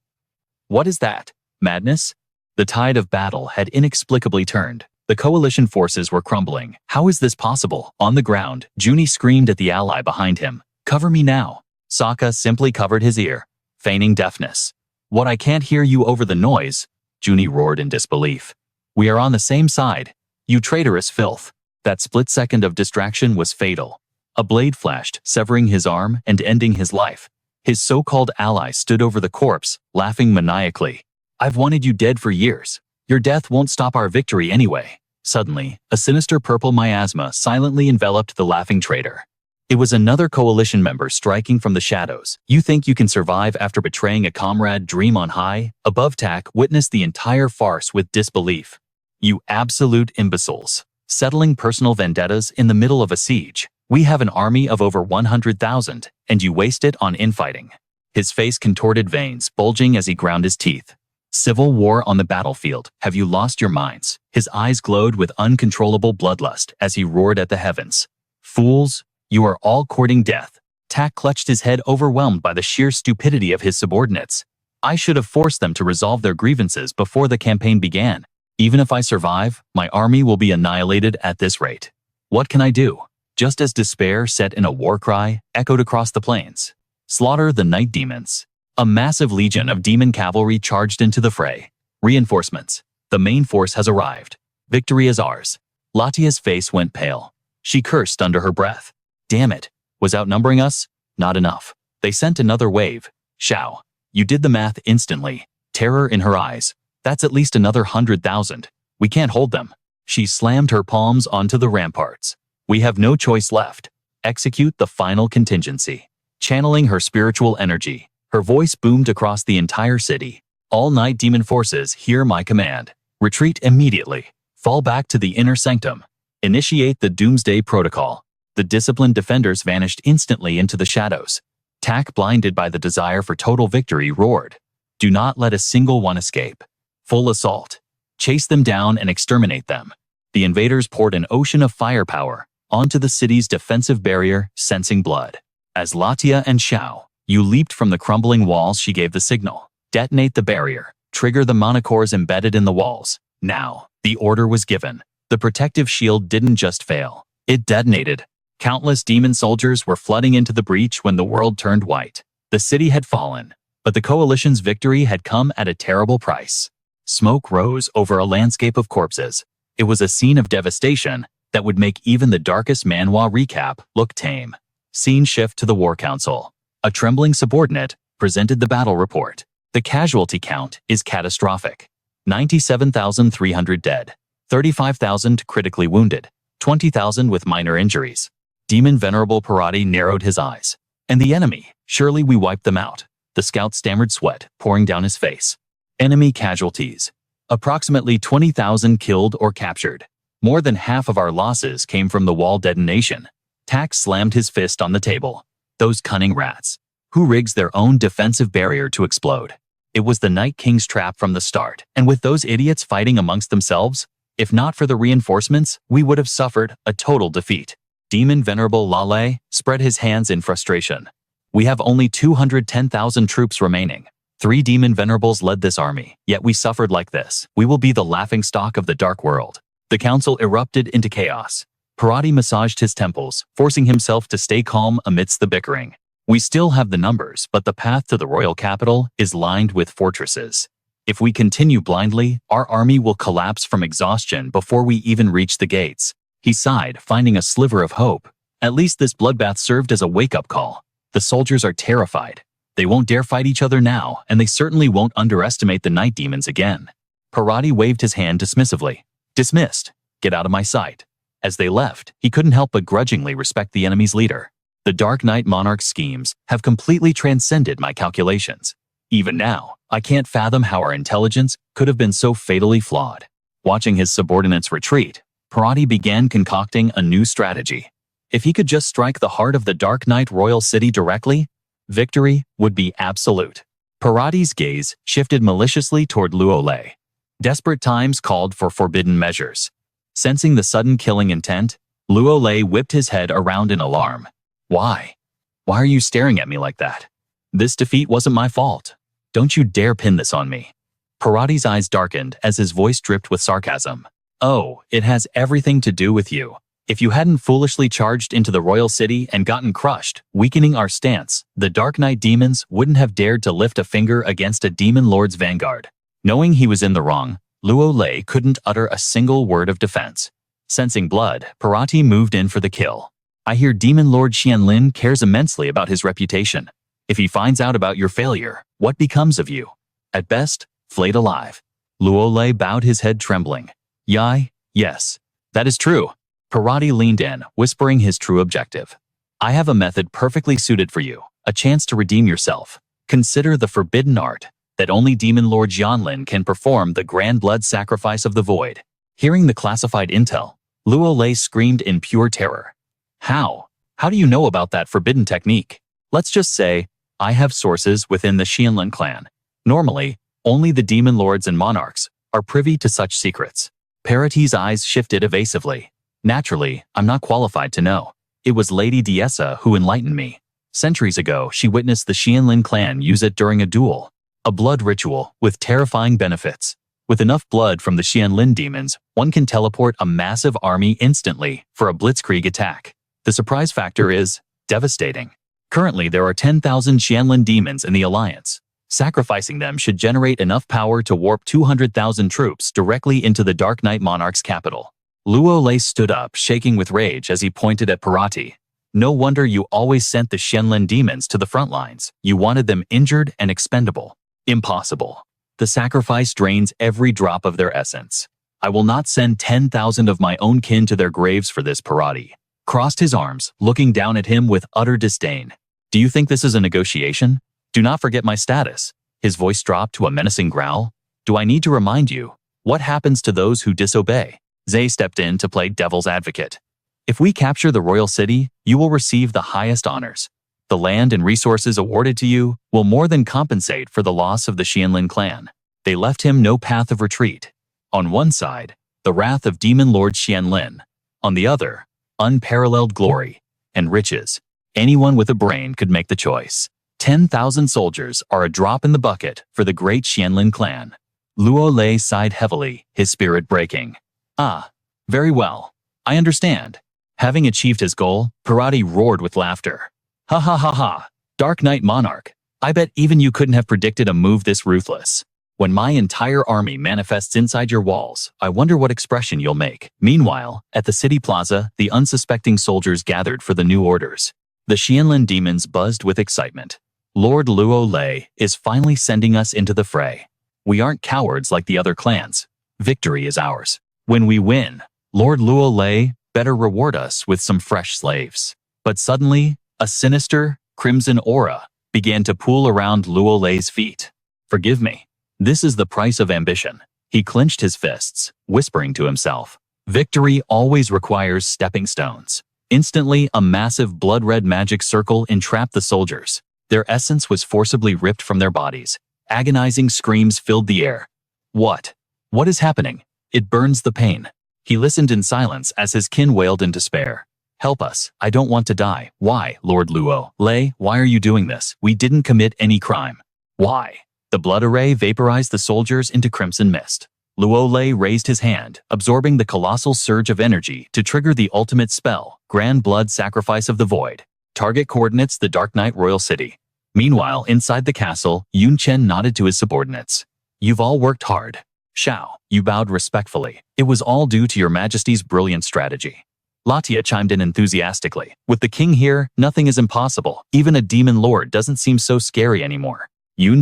What is that? Madness? The tide of battle had inexplicably turned. The coalition forces were crumbling. How is this possible? On the ground, Junie screamed at the ally behind him. Cover me now. Sokka simply covered his ear, feigning deafness. What, I can't hear you over the noise? Junie roared in disbelief. We are on the same side. You traitorous filth. That split second of distraction was fatal. A blade flashed, severing his arm and ending his life. His so-called ally stood over the corpse, laughing maniacally. I've wanted you dead for years. Your death won't stop our victory anyway. Suddenly, a sinister purple miasma silently enveloped the laughing traitor. It was another coalition member striking from the shadows. You think you can survive after betraying a comrade? Dream on high. Above Tak witnessed the entire farce with disbelief. You absolute imbeciles. Settling personal vendettas in the middle of a siege. We have an army of over 100,000, and you waste it on infighting. His face contorted, veins bulging as he ground his teeth. Civil war on the battlefield. Have you lost your minds? His eyes glowed with uncontrollable bloodlust as he roared at the heavens. Fools! You are all courting death. Tak clutched his head, overwhelmed by the sheer stupidity of his subordinates. I should have forced them to resolve their grievances before the campaign began. Even if I survive, my army will be annihilated at this rate. What can I do? Just as despair set in a war cry echoed across the plains. Slaughter the night demons. A massive legion of demon cavalry charged into the fray. Reinforcements. The main force has arrived. Victory is ours. Latia's face went pale. She cursed under her breath. Damn it. Was outnumbering us? Not enough. They sent another wave. Shao. You did the math instantly. Terror in her eyes. That's at least another 100,000. We can't hold them. She slammed her palms onto the ramparts. We have no choice left. Execute the final contingency. Channeling her spiritual energy, her voice boomed across the entire city. All night demon forces, hear my command. Retreat immediately. Fall back to the inner sanctum. Initiate the doomsday protocol. The disciplined defenders vanished instantly into the shadows. Tak, blinded by the desire for total victory, roared. Do not let a single one escape. Full assault. Chase them down and exterminate them. The invaders poured an ocean of firepower onto the city's defensive barrier, sensing blood. As Latia and Shao, you leaped from the crumbling walls, she gave the signal. Detonate the barrier. Trigger the monocores embedded in the walls. Now, the order was given. The protective shield didn't just fail. It detonated. Countless demon soldiers were flooding into the breach when the world turned white. The city had fallen, but the coalition's victory had come at a terrible price. Smoke rose over a landscape of corpses. It was a scene of devastation that would make even the darkest Manhwa recap look tame. Scene shift to the War Council. A trembling subordinate presented the battle report. The casualty count is catastrophic. 97,300 dead. 35,000 critically wounded. 20,000 with minor injuries. Demon Venerable Parati narrowed his eyes. And the enemy? Surely we wiped them out. The scout stammered, sweat pouring down his face. Enemy casualties. Approximately 20,000 killed or captured. More than half of our losses came from the wall detonation. Tak slammed his fist on the table. Those cunning rats. Who rigs their own defensive barrier to explode? It was the Night King's trap from the start, and with those idiots fighting amongst themselves, if not for the reinforcements, we would have suffered a total defeat. Demon Venerable Lale spread his hands in frustration. We have only 210,000 troops remaining. 3 Demon Venerables led this army, yet we suffered like this. We will be the laughingstock of the dark world. The council erupted into chaos. Parati massaged his temples, forcing himself to stay calm amidst the bickering. We still have the numbers, but the path to the royal capital is lined with fortresses. If we continue blindly, our army will collapse from exhaustion before we even reach the gates. He sighed, finding a sliver of hope. At least this bloodbath served as a wake-up call. The soldiers are terrified. They won't dare fight each other now, and they certainly won't underestimate the night demons again. Parati waved his hand dismissively. Dismissed. Get out of my sight. As they left, he couldn't help but grudgingly respect the enemy's leader. The Dark Knight Monarch's schemes have completely transcended my calculations. Even now, I can't fathom how our intelligence could have been so fatally flawed. Watching his subordinates retreat, Parati began concocting a new strategy. If he could just strike the heart of the Dark Knight Royal City directly, victory would be absolute. Parati's gaze shifted maliciously toward Luolei. Desperate times called for forbidden measures. Sensing the sudden killing intent, Luolei whipped his head around in alarm. Why? Why are you staring at me like that? This defeat wasn't my fault. Don't you dare pin this on me. Parati's eyes darkened as his voice dripped with sarcasm. Oh, it has everything to do with you. If you hadn't foolishly charged into the royal city and gotten crushed, weakening our stance, the Dark Knight demons wouldn't have dared to lift a finger against a demon lord's vanguard. Knowing he was in the wrong, Luolei couldn't utter a single word of defense. Sensing blood, Parati moved in for the kill. I hear Demon Lord Xianlin cares immensely about his reputation. If he finds out about your failure, what becomes of you? At best, flayed alive. Luolei bowed his head trembling. Yes, that is true. Parati leaned in, whispering his true objective. I have a method perfectly suited for you, a chance to redeem yourself. Consider the forbidden art that only Demon Lord Jianlin can perform, the grand blood sacrifice of the void. Hearing the classified intel, Luo Lei screamed in pure terror. How? How do you know about that forbidden technique? Let's just say, I have sources within the Xianlin clan. Normally, only the demon lords and monarchs are privy to such secrets. Paraty's eyes shifted evasively. Naturally, I'm not qualified to know. It was Lady Diessa who enlightened me. Centuries ago, she witnessed the Xianlin clan use it during a duel. A blood ritual with terrifying benefits. With enough blood from the Xianlin demons, one can teleport a massive army instantly for a blitzkrieg attack. The surprise factor is devastating. Currently, there are 10,000 Xianlin demons in the Alliance. Sacrificing them should generate enough power to warp 200,000 troops directly into the Dark Knight Monarch's capital. Luo Lei stood up, shaking with rage as he pointed at Paraty. No wonder you always sent the Xianlin demons to the front lines. You wanted them injured and expendable. Impossible. The sacrifice drains every drop of their essence. I will not send 10,000 of my own kin to their graves for this. Paraty crossed his arms, looking down at him with utter disdain. Do you think this is a negotiation? Do not forget my status. His voice dropped to a menacing growl. Do I need to remind you? What happens to those who disobey? Zay stepped in to play devil's advocate. If we capture the royal city, you will receive the highest honors. The land and resources awarded to you will more than compensate for the loss of the Xianlin clan. They left him no path of retreat. On one side, the wrath of Demon Lord Xianlin. On the other, unparalleled glory and riches. Anyone with a brain could make the choice. 10,000 soldiers are a drop in the bucket for the great Xianlin clan. Luo Lei sighed heavily, his spirit breaking. Ah, very well. I understand. Having achieved his goal, Paraty roared with laughter. Ha ha ha ha. Dark Knight Monarch. I bet even you couldn't have predicted a move this ruthless. When my entire army manifests inside your walls, I wonder what expression you'll make. Meanwhile, at the city plaza, the unsuspecting soldiers gathered for the new orders. The Xianlin demons buzzed with excitement. Lord Luo Lei is finally sending us into the fray. We aren't cowards like the other clans. Victory is ours. When we win, Lord Luo Lei better reward us with some fresh slaves. But suddenly, a sinister, crimson aura began to pool around Luo Lei's feet. Forgive me. This is the price of ambition. He clenched his fists, whispering to himself. Victory always requires stepping stones. Instantly, a massive blood-red magic circle entrapped the soldiers. Their essence was forcibly ripped from their bodies. Agonizing screams filled the air. What? What is happening? It burns the pain. He listened in silence as his kin wailed in despair. Help us. I don't want to die. Why, Lord Luo Lei, why are you doing this? We didn't commit any crime. Why? The blood array vaporized the soldiers into crimson mist. Luo Lei raised his hand, absorbing the colossal surge of energy to trigger the ultimate spell, Grand Blood Sacrifice of the Void. Target coordinates the Dark Knight Royal City. Meanwhile, inside the castle, Chen nodded to his subordinates. You've all worked hard. Shao, you bowed respectfully. It was all due to your majesty's brilliant strategy. Latia chimed in enthusiastically. With the king here, nothing is impossible. Even a demon lord doesn't seem so scary anymore.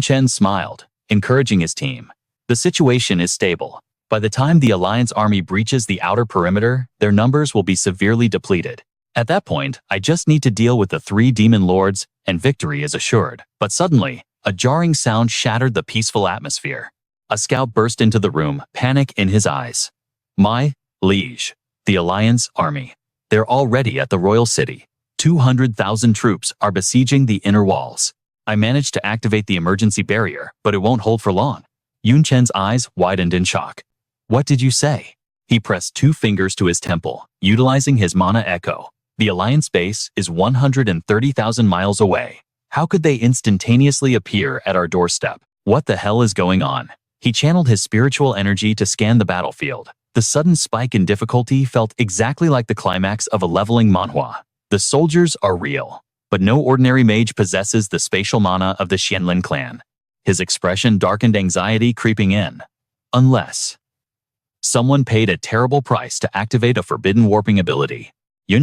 Chen smiled, encouraging his team. The situation is stable. By the time the Alliance army breaches the outer perimeter, their numbers will be severely depleted. At that point, I just need to deal with the 3 demon lords, and victory is assured. But suddenly, a jarring sound shattered the peaceful atmosphere. A scout burst into the room, panic in his eyes. My liege, the Alliance army. They're already at the royal city. 200,000 troops are besieging the inner walls. I managed to activate the emergency barrier, but it won't hold for long. Chen's eyes widened in shock. What did you say? He pressed 2 fingers to his temple, utilizing his mana echo. The Alliance base is 130,000 miles away. How could they instantaneously appear at our doorstep? What the hell is going on? He channeled his spiritual energy to scan the battlefield. The sudden spike in difficulty felt exactly like the climax of a leveling manhwa. The soldiers are real, but no ordinary mage possesses the spatial mana of the Xianlin clan. His expression darkened, anxiety creeping in. Unless someone paid a terrible price to activate a forbidden warping ability.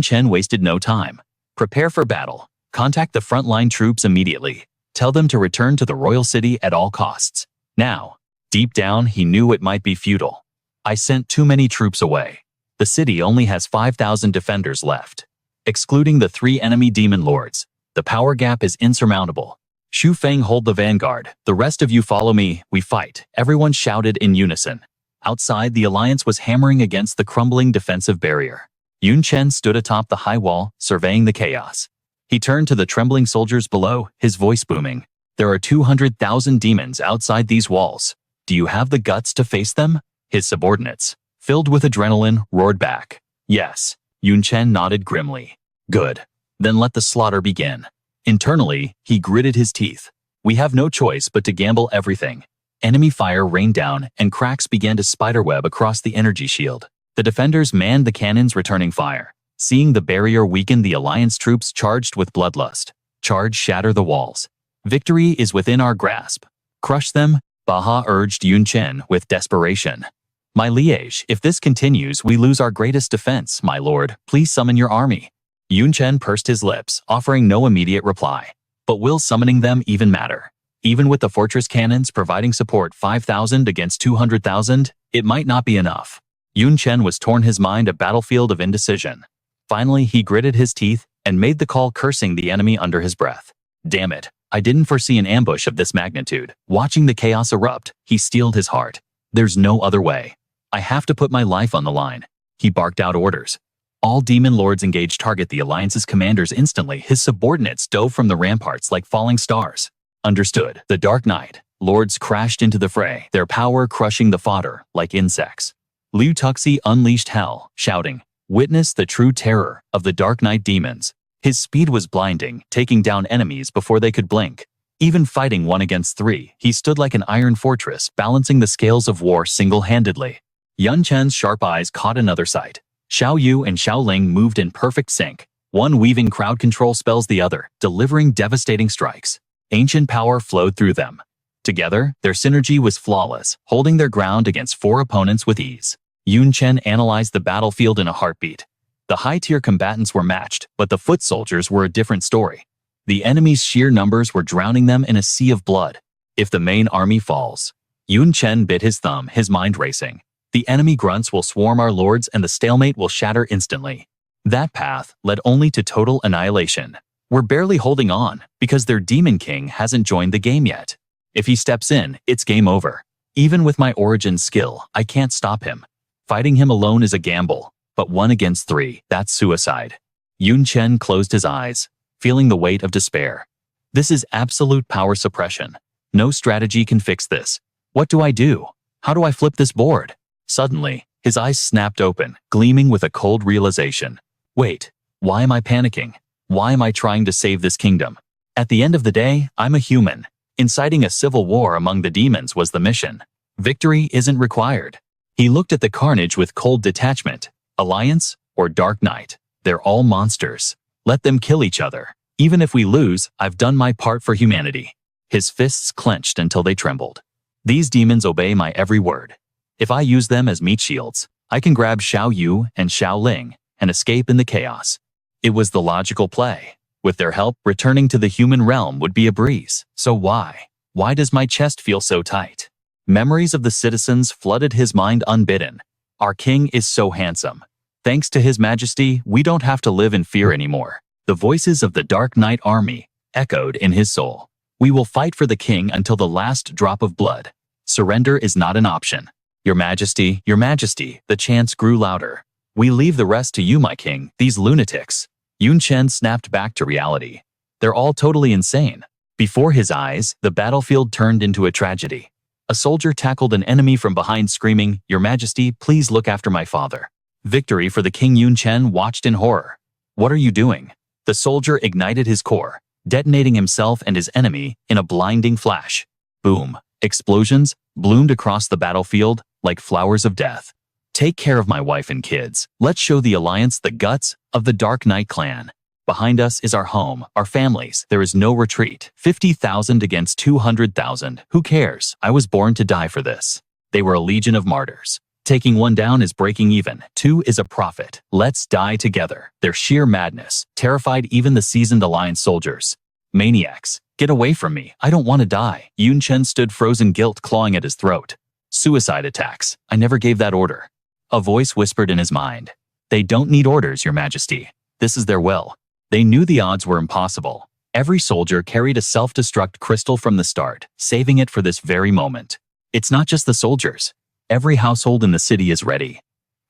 Chen wasted no time. Prepare for battle. Contact the frontline troops immediately. Tell them to return to the royal city at all costs. Now, deep down, he knew it might be futile. I sent too many troops away. The city only has 5,000 defenders left. excluding the 3 enemy demon lords. The power gap is insurmountable. Xu Feng hold the vanguard. The rest of you follow me, we fight, everyone shouted in unison. Outside, the alliance was hammering against the crumbling defensive barrier. Yun Chen stood atop the high wall, surveying the chaos. He turned to the trembling soldiers below, his voice booming. There are 200,000 demons outside these walls. Do you have the guts to face them? His subordinates, filled with adrenaline, roared back. Yes. Yun Chen nodded grimly. Good. Then let the slaughter begin. Internally, he gritted his teeth. We have no choice but to gamble everything. Enemy fire rained down, and cracks began to spiderweb across the energy shield. The defenders manned the cannons, returning fire. Seeing the barrier weaken, the alliance troops charged with bloodlust. Charge, shatter the walls. Victory is within our grasp. Crush them, Baha urged Yun Chen with desperation. My liege, if this continues, we lose our greatest defense, my lord. Please summon your army. Yun Chen pursed his lips, offering no immediate reply. But will summoning them even matter? Even with the fortress cannons providing support 5,000 against 200,000, it might not be enough. Yun Chen was torn, his mind a battlefield of indecision. Finally, he gritted his teeth and made the call, cursing the enemy under his breath. Damn it, I didn't foresee an ambush of this magnitude. Watching the chaos erupt, he steeled his heart. There's no other way. I have to put my life on the line. He barked out orders. All demon lords engage, target the alliance's commanders instantly. His subordinates dove from the ramparts like falling stars. Understood. The Dark Knight lords crashed into the fray, their power crushing the fodder like insects. Liu Tuxi unleashed hell, shouting, "Witness the true terror of the Dark Knight demons." His speed was blinding, taking down enemies before they could blink. Even fighting 1 against 3, he stood like an iron fortress, balancing the scales of war single-handedly. Yun Chen's sharp eyes caught another sight. Xiao Yu and Xiao Ling moved in perfect sync, one weaving crowd control spells, the other delivering devastating strikes. Ancient power flowed through them. Together, their synergy was flawless, holding their ground against 4 opponents with ease. Yun Chen analyzed the battlefield in a heartbeat. The high-tier combatants were matched, but the foot soldiers were a different story. The enemy's sheer numbers were drowning them in a sea of blood. If the main army falls, Yun Chen bit his thumb, his mind racing. The enemy grunts will swarm our lords and the stalemate will shatter instantly. That path led only to total annihilation. We're barely holding on because their demon king hasn't joined the game yet. If he steps in, it's game over. Even with my origin skill, I can't stop him. Fighting him alone is a gamble, but 1 against 3, that's suicide. Yun Chen closed his eyes, feeling the weight of despair. This is absolute power suppression. No strategy can fix this. What do I do? How do I flip this board? Suddenly, his eyes snapped open, gleaming with a cold realization. Wait, why am I panicking? Why am I trying to save this kingdom? At the end of the day, I'm a human. Inciting a civil war among the demons was the mission. Victory isn't required. He looked at the carnage with cold detachment. Alliance or Dark Knight, they're all monsters. Let them kill each other. Even if we lose, I've done my part for humanity. His fists clenched until they trembled. These demons obey my every word. If I use them as meat shields, I can grab Xiao Yu and Xiao Ling and escape in the chaos. It was the logical play. With their help, returning to the human realm would be a breeze. So why? Why does my chest feel so tight? Memories of the citizens flooded his mind unbidden. Our king is so handsome. Thanks to his majesty, we don't have to live in fear anymore. The voices of the Dark Knight army echoed in his soul. We will fight for the king until the last drop of blood. Surrender is not an option. Your majesty, the chants grew louder. We leave the rest to you, my king, these lunatics. Yun Chen snapped back to reality. They're all totally insane. Before his eyes, the battlefield turned into a tragedy. A soldier tackled an enemy from behind, screaming, "Your Majesty, please look after my father." Victory for the king. Yun Chen watched in horror. What are you doing? The soldier ignited his core, detonating himself and his enemy in a blinding flash. Boom. Explosions bloomed across the battlefield like flowers of death. Take care of my wife and kids. Let's show the Alliance the guts of the Dark Knight clan. Behind us is our home, our families. There is no retreat. 50,000 against 200,000. Who cares? I was born to die for this. They were a legion of martyrs. Taking 1 down is breaking even. 2 is a profit. Let's die together. Their sheer madness terrified even the seasoned Alliance soldiers. Maniacs, get away from me. I don't want to die. Yun Chen stood frozen, guilt clawing at his throat. Suicide attacks. I never gave that order. A voice whispered in his mind. They don't need orders, Your Majesty. This is their will. They knew the odds were impossible. Every soldier carried a self-destruct crystal from the start, saving it for this very moment. It's not just the soldiers. Every household in the city is ready.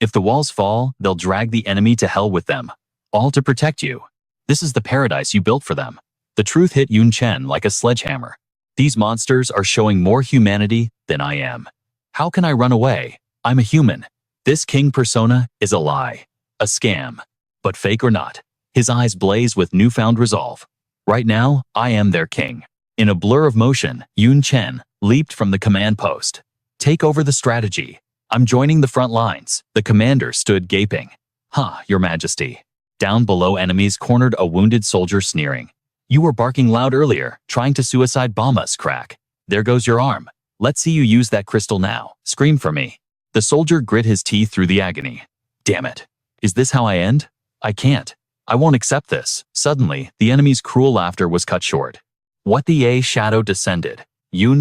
If the walls fall, they'll drag the enemy to hell with them, all to protect you. This is the paradise you built for them. The truth hit Chen like a sledgehammer. These monsters are showing more humanity than I am. How can I run away? I'm a human. This king persona is a lie, a scam. But fake or not, his eyes blaze with newfound resolve. Right now, I am their king. In a blur of motion, Chen leaped from the command post. Take over the strategy. I'm joining the front lines. The commander stood gaping. Your majesty. Down below, enemies cornered a wounded soldier, sneering. You were barking loud earlier, trying to suicide bomb us, crack. There goes your arm. Let's see you use that crystal now. Scream for me. The soldier grit his teeth through the agony. Damn it. Is this how I end? I can't. I won't accept this. Suddenly, the enemy's cruel laughter was cut short. What the A shadow descended.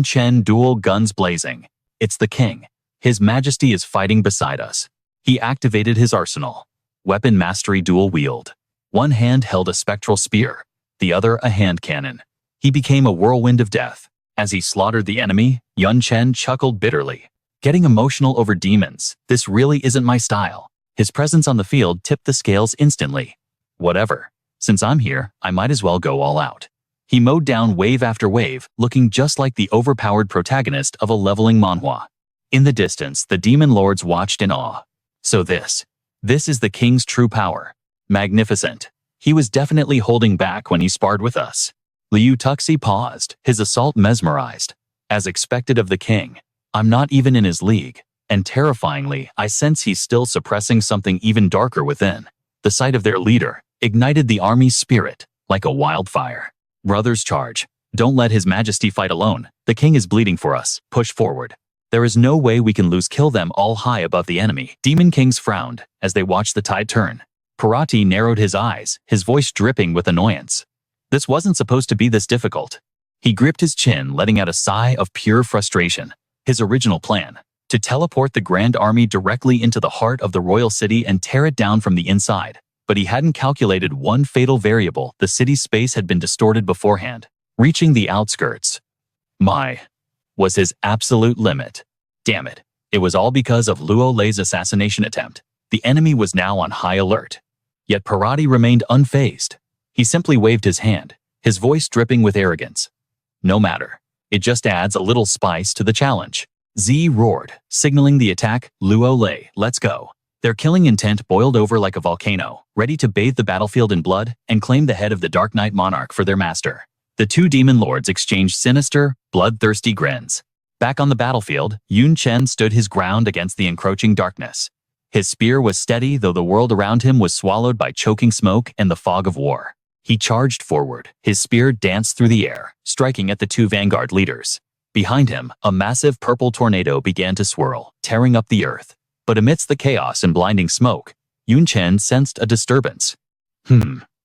Chen dual guns blazing. It's the king. His majesty is fighting beside us. He activated his arsenal. Weapon mastery dual wield. One hand held a spectral spear, the other a hand cannon. He became a whirlwind of death. As he slaughtered the enemy, Chen chuckled bitterly. Getting emotional over demons, this really isn't my style. His presence on the field tipped the scales instantly. Whatever. Since I'm here, I might as well go all out. He mowed down wave after wave, looking just like the overpowered protagonist of a leveling manhwa. In the distance, the demon lords watched in awe. So this is the king's true power. Magnificent. He was definitely holding back when he sparred with us. Liu Tuxi paused, his assault mesmerized. As expected of the king, I'm not even in his league, and terrifyingly, I sense he's still suppressing something even darker within. The sight of their leader ignited the army's spirit like a wildfire. Brothers, charge. Don't let his majesty fight alone. The king is bleeding for us. Push forward. There is no way we can lose. Kill them all high above the enemy. Demon kings frowned as they watched the tide turn. Parati narrowed his eyes, his voice dripping with annoyance. This wasn't supposed to be this difficult. He gripped his chin, letting out a sigh of pure frustration. His original plan, to teleport the grand army directly into the heart of the royal city and tear it down from the inside. But he hadn't calculated one fatal variable. The city's space had been distorted beforehand. Reaching the outskirts was his absolute limit. Damn it. It was all because of Luo Lei's assassination attempt. The enemy was now on high alert. Yet Parati remained unfazed. He simply waved his hand, his voice dripping with arrogance. No matter. It just adds a little spice to the challenge. Z roared, signaling the attack. Luo Lei, let's go. Their killing intent boiled over like a volcano, ready to bathe the battlefield in blood and claim the head of the Dark Knight monarch for their master. The two demon lords exchanged sinister, bloodthirsty grins. Back on the battlefield, Chen stood his ground against the encroaching darkness. His spear was steady, though the world around him was swallowed by choking smoke and the fog of war. He charged forward. His spear danced through the air, striking at the two vanguard leaders. Behind him, a massive purple tornado began to swirl, tearing up the earth. But amidst the chaos and blinding smoke, Chen sensed a disturbance.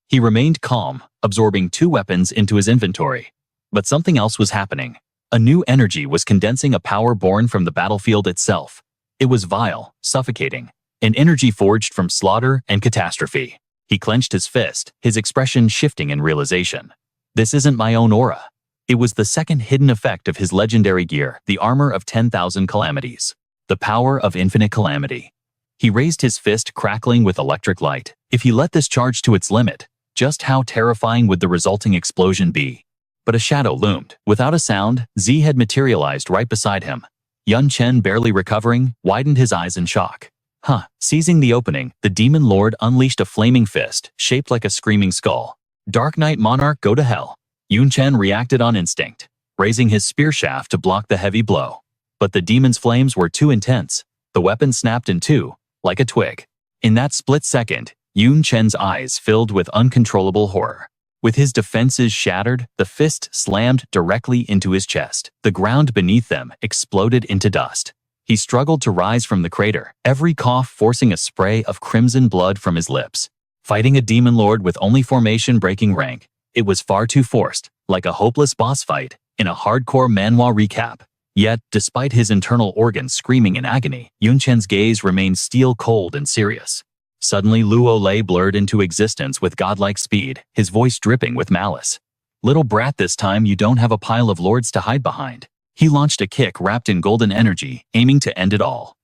He remained calm, absorbing two weapons into his inventory. But something else was happening. A new energy was condensing, a power born from the battlefield itself. It was vile, suffocating, an energy forged from slaughter and catastrophe. He clenched his fist, his expression shifting in realization. This isn't my own aura. It was the second hidden effect of his legendary gear, the armor of 10,000 calamities. The power of infinite calamity. He raised his fist, crackling with electric light. If he let this charge to its limit, just how terrifying would the resulting explosion be? But a shadow loomed. Without a sound, Z had materialized right beside him. Chen, barely recovering, widened his eyes in shock. Seizing the opening, the demon lord unleashed a flaming fist, shaped like a screaming skull. Dark Knight Monarch, go to hell. Chen reacted on instinct, raising his spear shaft to block the heavy blow. But the demon's flames were too intense. The weapon snapped in two, like a twig. In that split second, Chen's eyes filled with uncontrollable horror. With his defenses shattered, the fist slammed directly into his chest. The ground beneath them exploded into dust. He struggled to rise from the crater, every cough forcing a spray of crimson blood from his lips. Fighting a demon lord with only formation breaking rank, it was far too forced, like a hopeless boss fight in a hardcore manhwa recap. Yet, despite his internal organs screaming in agony, Chen's gaze remained steel-cold and serious. Suddenly Luo Lei blurred into existence with godlike speed, his voice dripping with malice. Little brat, this time you don't have a pile of lords to hide behind. He launched a kick wrapped in golden energy, aiming to end it all.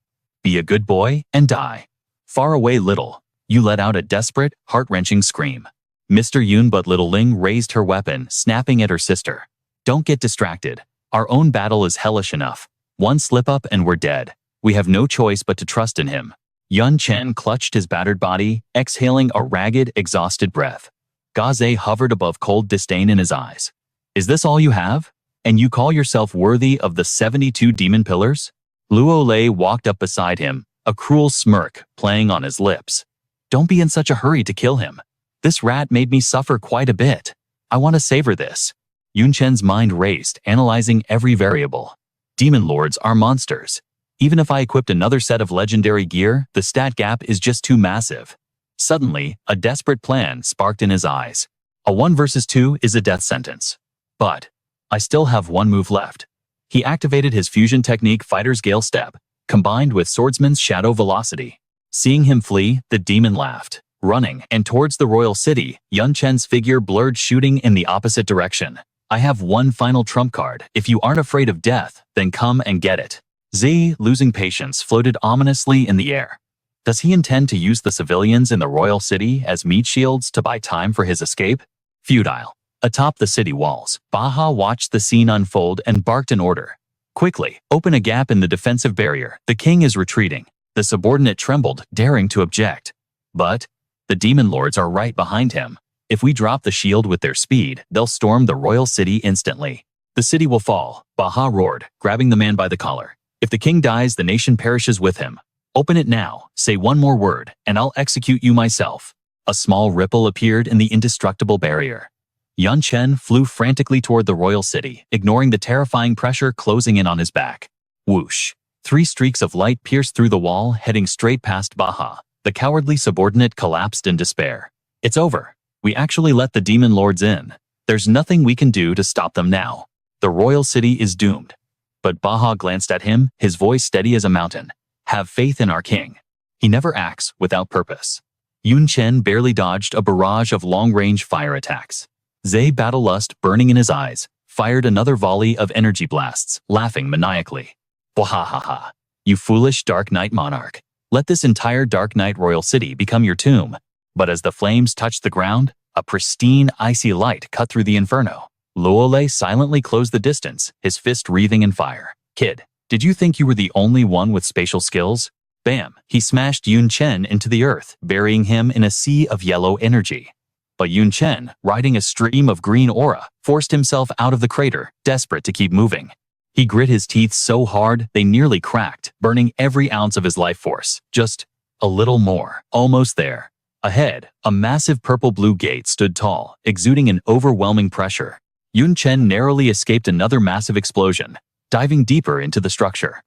Be a good boy and die. Far away, little. You let out a desperate, heart-wrenching scream. Mr. Yun, but little Ling raised her weapon, snapping at her sister. Don't get distracted. Our own battle is hellish enough. One slip-up and we're dead. We have no choice but to trust in him. Yun Chen clutched his battered body, exhaling a ragged, exhausted breath. Gaze hovered above cold disdain in his eyes. Is this all you have? And you call yourself worthy of the 72 demon pillars? Luo Lei walked up beside him, a cruel smirk playing on his lips. Don't be in such a hurry to kill him. This rat made me suffer quite a bit. I want to savor this. Yun Chen's mind raced, analyzing every variable. Demon lords are monsters. Even if I equipped another set of legendary gear, the stat gap is just too massive. Suddenly, a desperate plan sparked in his eyes. A 1 versus 2 is a death sentence. But I still have one move left. He activated his fusion technique Fighter's Gale Step, combined with Swordsman's Shadow Velocity. Seeing him flee, the demon laughed. Running, and towards the royal city, Yun Chen's figure blurred, shooting in the opposite direction. I have one final trump card. If you aren't afraid of death, then come and get it. Z, losing patience, floated ominously in the air. Does he intend to use the civilians in the royal city as meat shields to buy time for his escape? Futile. Atop the city walls, Baha watched the scene unfold and barked an order. Quickly, open a gap in the defensive barrier. The king is retreating. The subordinate trembled, daring to object. But the demon lords are right behind him. If we drop the shield with their speed, they'll storm the royal city instantly. The city will fall, Baha roared, grabbing the man by the collar. If the king dies, the nation perishes with him. Open it now, say one more word, and I'll execute you myself. A small ripple appeared in the indestructible barrier. Yun Chen flew frantically toward the royal city, ignoring the terrifying pressure closing in on his back. Whoosh! 3 streaks of light pierced through the wall, heading straight past Baha. The cowardly subordinate collapsed in despair. It's over. We actually let the demon lords in. There's nothing we can do to stop them now. The royal city is doomed. But Baha glanced at him, his voice steady as a mountain. Have faith in our king. He never acts without purpose. Yun Chen barely dodged a barrage of long-range fire attacks. Zhe, battle lust burning in his eyes, fired another volley of energy blasts, laughing maniacally. Wahahaha. You foolish Dark Knight monarch. Let this entire Dark Knight royal city become your tomb. But as the flames touched the ground, a pristine, icy light cut through the inferno. Luo Lei silently closed the distance, his fist wreathing in fire. Kid, did you think you were the only one with spatial skills? Bam! He smashed Yun Chen into the earth, burying him in a sea of yellow energy. But Yun Chen, riding a stream of green aura, forced himself out of the crater, desperate to keep moving. He grit his teeth so hard they nearly cracked, burning every ounce of his life force. Just a little more. Almost there. Ahead, a massive purple-blue gate stood tall, exuding an overwhelming pressure. Yun Chen narrowly escaped another massive explosion, diving deeper into the structure.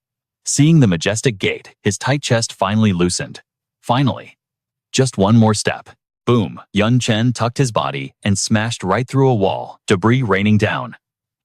Seeing the majestic gate, his tight chest finally loosened. Finally. Just one more step. Boom! Yun Chen tucked his body and smashed right through a wall, debris raining down.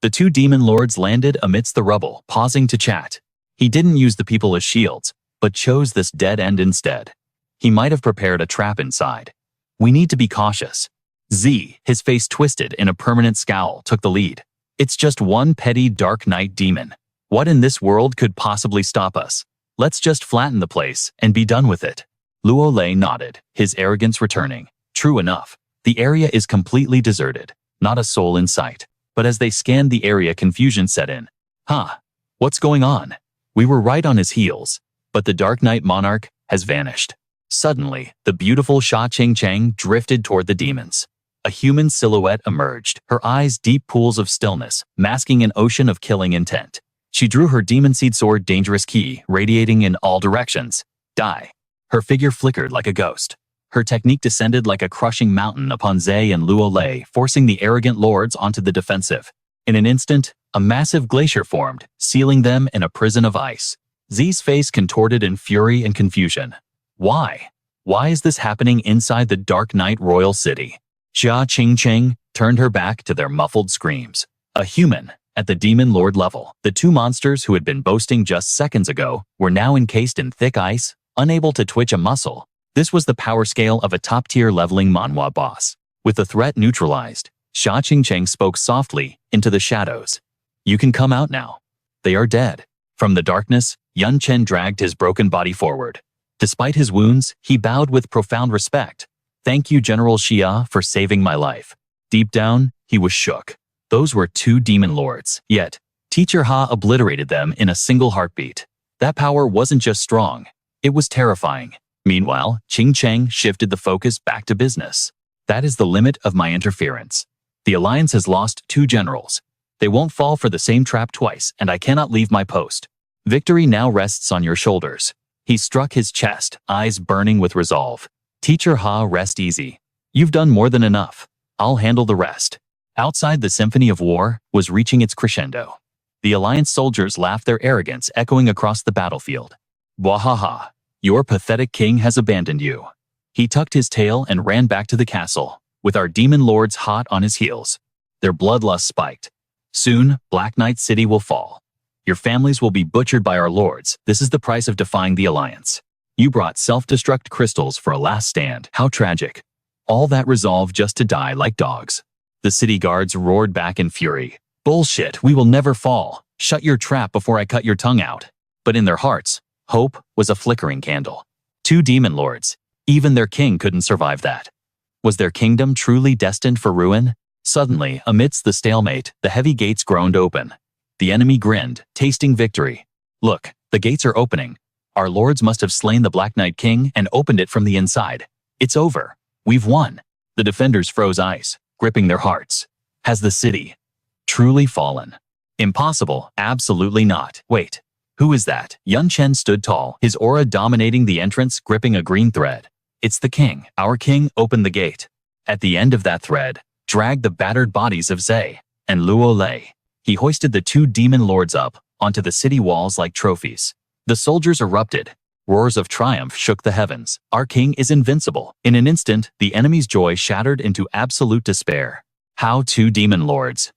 The 2 demon lords landed amidst the rubble, pausing to chat. He didn't use the people as shields, but chose this dead end instead. He might have prepared a trap inside. We need to be cautious. Z, his face twisted in a permanent scowl, took the lead. It's just one petty Dark Knight demon. What in this world could possibly stop us? Let's just flatten the place and be done with it. Luo Lei nodded, his arrogance returning. True enough. The area is completely deserted. Not a soul in sight. But as they scanned the area, confusion set in. Huh? What's going on? We were right on his heels. But the Dark Knight monarch has vanished. Suddenly, the beautiful Sha Qingchang drifted toward the demons. A human silhouette emerged, her eyes deep pools of stillness, masking an ocean of killing intent. She drew her demon seed sword, dangerous key, radiating in all directions. Die. Her figure flickered like a ghost. Her technique descended like a crushing mountain upon Zhe and Luo Lei, forcing the arrogant lords onto the defensive. In an instant, a massive glacier formed, sealing them in a prison of ice. Zhe's face contorted in fury and confusion. Why? Why is this happening inside the Dark Knight royal city? Sha Qingcheng turned her back to their muffled screams. A human, at the demon lord level. The 2 monsters who had been boasting just seconds ago were now encased in thick ice, unable to twitch a muscle. This was the power scale of a top-tier leveling Manhwa boss. With the threat neutralized, Xia Qingcheng spoke softly into the shadows. You can come out now. They are dead. From the darkness, Yun Chen dragged his broken body forward. Despite his wounds, he bowed with profound respect. Thank you, General Xia, for saving my life. Deep down, he was shook. Those were 2 demon lords, yet Teacher Ha obliterated them in a single heartbeat. That power wasn't just strong, it was terrifying. Meanwhile, Qing Cheng shifted the focus back to business. That is the limit of my interference. The Alliance has lost 2 generals. They won't fall for the same trap twice, and I cannot leave my post. Victory now rests on your shoulders. He struck his chest, eyes burning with resolve. Teacher Ha, rest easy. You've done more than enough. I'll handle the rest. Outside, the symphony of war was reaching its crescendo. The Alliance soldiers laughed, their arrogance echoing across the battlefield. Wahaha, your pathetic king has abandoned you. He tucked his tail and ran back to the castle, with our demon lords hot on his heels. Their bloodlust spiked. Soon, Black Knight City will fall. Your families will be butchered by our lords. This is the price of defying the Alliance. You brought self-destruct crystals for a last stand. How tragic. All that resolve just to die like dogs. The city guards roared back in fury. Bullshit, we will never fall. Shut your trap before I cut your tongue out. But in their hearts, hope was a flickering candle. 2 demon lords. Even their king couldn't survive that. Was their kingdom truly destined for ruin? Suddenly, amidst the stalemate, the heavy gates groaned open. The enemy grinned, tasting victory. Look, the gates are opening. Our lords must have slain the Black Knight King and opened it from the inside. It's over. We've won. The defenders froze ice, gripping their hearts. Has the city truly fallen? Impossible, absolutely not. Wait, who is that? Yun Chen stood tall, his aura dominating the entrance, gripping a green thread. It's the king. Our king opened the gate. At the end of that thread, dragged the battered bodies of Zhe and Luo Lei. He hoisted the 2 demon lords up onto the city walls like trophies. The soldiers erupted. Roars of triumph shook the heavens. Our king is invincible. In an instant, the enemy's joy shattered into absolute despair. How 2 demon lords?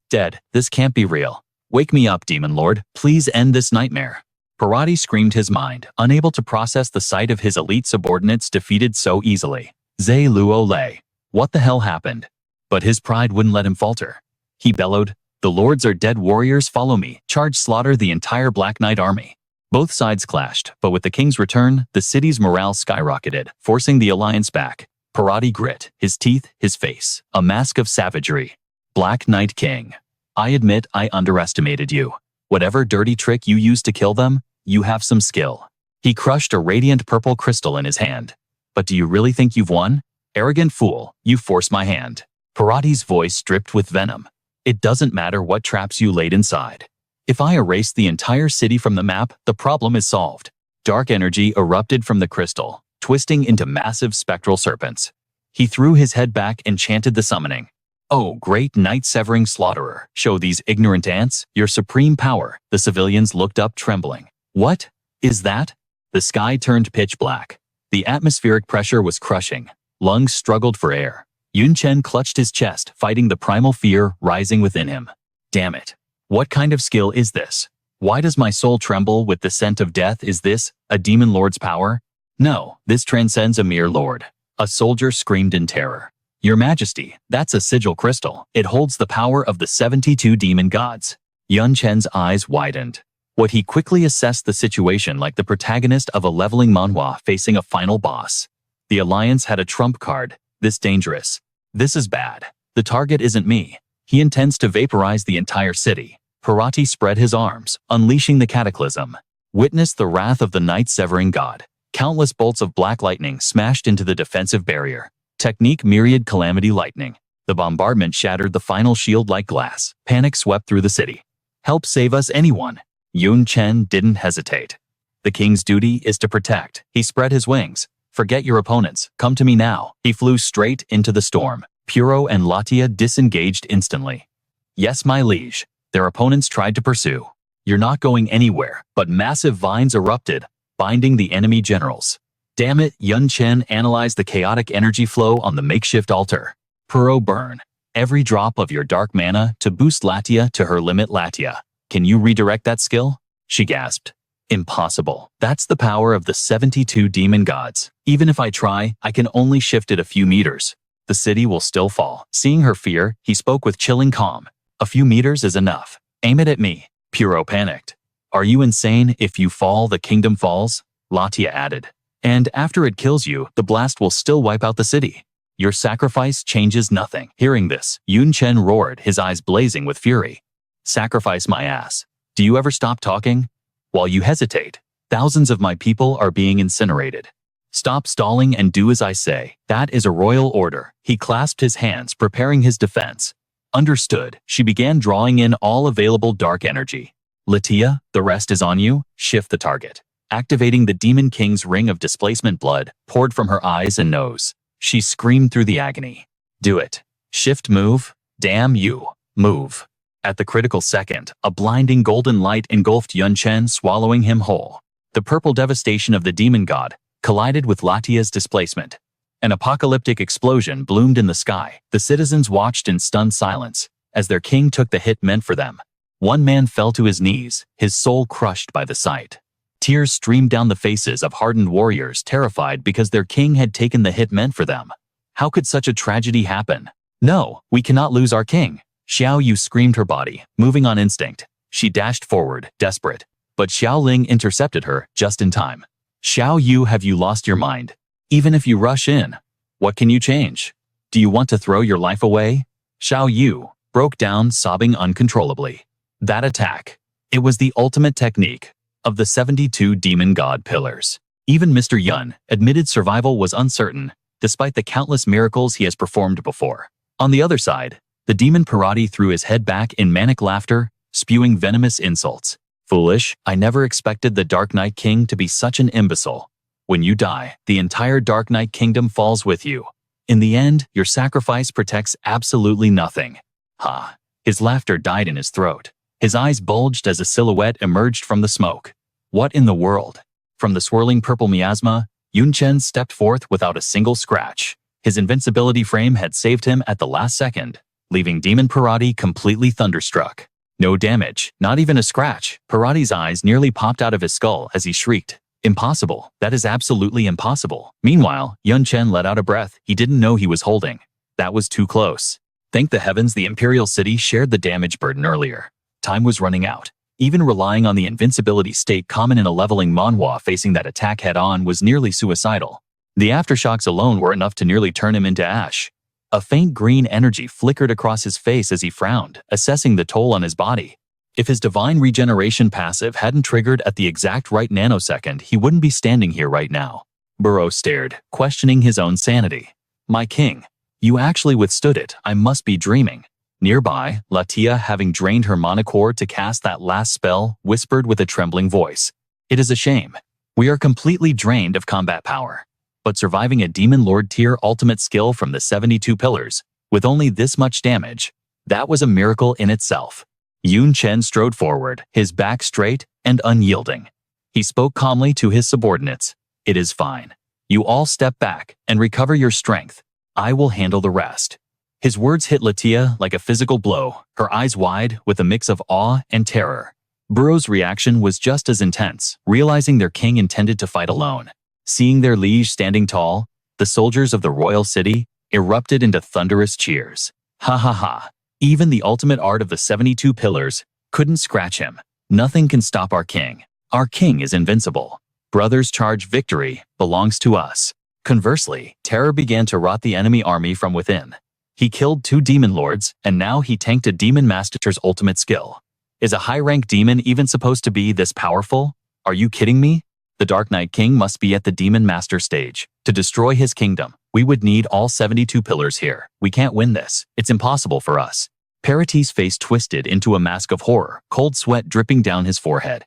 Dead. This can't be real. Wake me up, demon lord. Please end this nightmare. Parati screamed his mind, unable to process the sight of his elite subordinates defeated so easily. Zhe Luo Lei. What the hell happened? But his pride wouldn't let him falter. He bellowed, the lords are dead, warriors, follow me. Charge, slaughter the entire Black Knight army. Both sides clashed, but with the king's return, the city's morale skyrocketed, forcing the Alliance back. Parati grit, his teeth, his face, a mask of savagery. Black Knight King. I admit I underestimated you. Whatever dirty trick you used to kill them, you have some skill. He crushed a radiant purple crystal in his hand. But do you really think you've won? Arrogant fool, you forced my hand. Parati's voice dripped with venom. It doesn't matter what traps you laid inside. If I erase the entire city from the map, the problem is solved. Dark energy erupted from the crystal, twisting into massive spectral serpents. He threw his head back and chanted the summoning. Oh, great night-severing slaughterer, show these ignorant ants your supreme power. The civilians looked up trembling. What is that? The sky turned pitch black. The atmospheric pressure was crushing. Lungs struggled for air. Yun Chen clutched his chest, fighting the primal fear rising within him. Damn it. What kind of skill is this? Why does my soul tremble with the scent of death? Is this a demon lord's power? No, this transcends a mere lord. A soldier screamed in terror. Your Majesty, that's a sigil crystal. It holds the power of the 72 demon gods. Yun Chen's eyes widened. What he quickly assessed the situation like the protagonist of a leveling manhwa facing a final boss. The Alliance had a trump card. This dangerous. This is bad. The target isn't me. He intends to vaporize the entire city. Parati spread his arms, unleashing the cataclysm. Witness the wrath of the night-severing god. Countless bolts of black lightning smashed into the defensive barrier. Technique myriad calamity lightning. The bombardment shattered the final shield like glass. Panic swept through the city. Help save us, anyone. Yun Chen didn't hesitate. The king's duty is to protect. He spread his wings. Forget your opponents. Come to me now. He flew straight into the storm. Puro and Latia disengaged instantly. Yes, my liege. Their opponents tried to pursue. You're not going anywhere, but massive vines erupted, binding the enemy generals. Damn it, Yun Chen analyzed the chaotic energy flow on the makeshift altar. Puro burn. Every drop of your dark mana to boost Latia to her limit. Latia, can you redirect that skill? She gasped. Impossible. That's the power of the 72 demon gods. Even if I try, I can only shift it a few meters. The city will still fall. Seeing her fear, he spoke with chilling calm. A few meters is enough. Aim it at me. Puro panicked. Are you insane? If you fall, the kingdom falls? Latia added. And after it kills you, the blast will still wipe out the city. Your sacrifice changes nothing. Hearing this, Chen roared, his eyes blazing with fury. Sacrifice my ass. Do you ever stop talking? While you hesitate, thousands of my people are being incinerated. Stop stalling and do as I say. That is a royal order. He clasped his hands, preparing his defense. Understood. She began drawing in all available dark energy. Latia, the rest is on you. Shift the target. Activating the Demon King's ring of displacement, blood poured from her eyes and nose. She screamed through the agony. Do it. Shift move. Damn you. Move. At the critical second, a blinding golden light engulfed Chen, swallowing him whole. The purple devastation of the demon god collided with Latia's displacement. An apocalyptic explosion bloomed in the sky. The citizens watched in stunned silence as their king took the hit meant for them. One man fell to his knees, his soul crushed by the sight. Tears streamed down the faces of hardened warriors, terrified because their king had taken the hit meant for them. How could such a tragedy happen? No, we cannot lose our king. Xiao Yu screamed, her body moving on instinct. She dashed forward, desperate, but Xiao Ling intercepted her just in time. Xiao Yu, have you lost your mind? Even if you rush in, what can you change? Do you want to throw your life away? Xiao Yu broke down, sobbing uncontrollably. That attack, it was the ultimate technique of the 72 demon god pillars. Even Mr. Yun admitted survival was uncertain, despite the countless miracles he has performed before. On the other side, the demon Parati threw his head back in manic laughter, spewing venomous insults. Foolish, I never expected the Dark Knight King to be such an imbecile. When you die, the entire Dark Knight Kingdom falls with you. In the end, your sacrifice protects absolutely nothing. Ha! His laughter died in his throat. His eyes bulged as a silhouette emerged from the smoke. What in the world? From the swirling purple miasma, Chen stepped forth without a single scratch. His invincibility frame had saved him at the last second, leaving Demon Parati completely thunderstruck. No damage, not even a scratch. Parati's eyes nearly popped out of his skull as he shrieked. Impossible. That is absolutely impossible. Meanwhile, Chen let out a breath he didn't know he was holding. That was too close. Thank the heavens the Imperial City shared the damage burden earlier. Time was running out. Even relying on the invincibility state common in a leveling Manhwa facing that attack head-on was nearly suicidal. The aftershocks alone were enough to nearly turn him into ash. A faint green energy flickered across his face as he frowned, assessing the toll on his body. If his divine regeneration passive hadn't triggered at the exact right nanosecond, he wouldn't be standing here right now. Burrow stared, questioning his own sanity. My king, you actually withstood it. I must be dreaming. Nearby, Latia, having drained her mana core to cast that last spell, whispered with a trembling voice. It is a shame. We are completely drained of combat power. But surviving a Demon Lord tier ultimate skill from the 72 pillars, with only this much damage, that was a miracle in itself. Chen strode forward, his back straight and unyielding. He spoke calmly to his subordinates. It is fine. You all step back and recover your strength. I will handle the rest. His words hit Latia like a physical blow, her eyes wide with a mix of awe and terror. Burrow's reaction was just as intense, realizing their king intended to fight alone. Seeing their liege standing tall, the soldiers of the royal city erupted into thunderous cheers. Ha ha ha. Even the ultimate art of the 72 pillars couldn't scratch him. Nothing can stop our king. Our king is invincible. Brothers charge, victory belongs to us. Conversely, terror began to rot the enemy army from within. He killed 2 demon lords, and now he tanked a demon master's ultimate skill. Is a high-rank demon even supposed to be this powerful? Are you kidding me? The Dark Knight King must be at the Demon Master stage. To destroy his kingdom, we would need all 72 pillars here. We can't win this. It's impossible for us. Parati's face twisted into a mask of horror, cold sweat dripping down his forehead.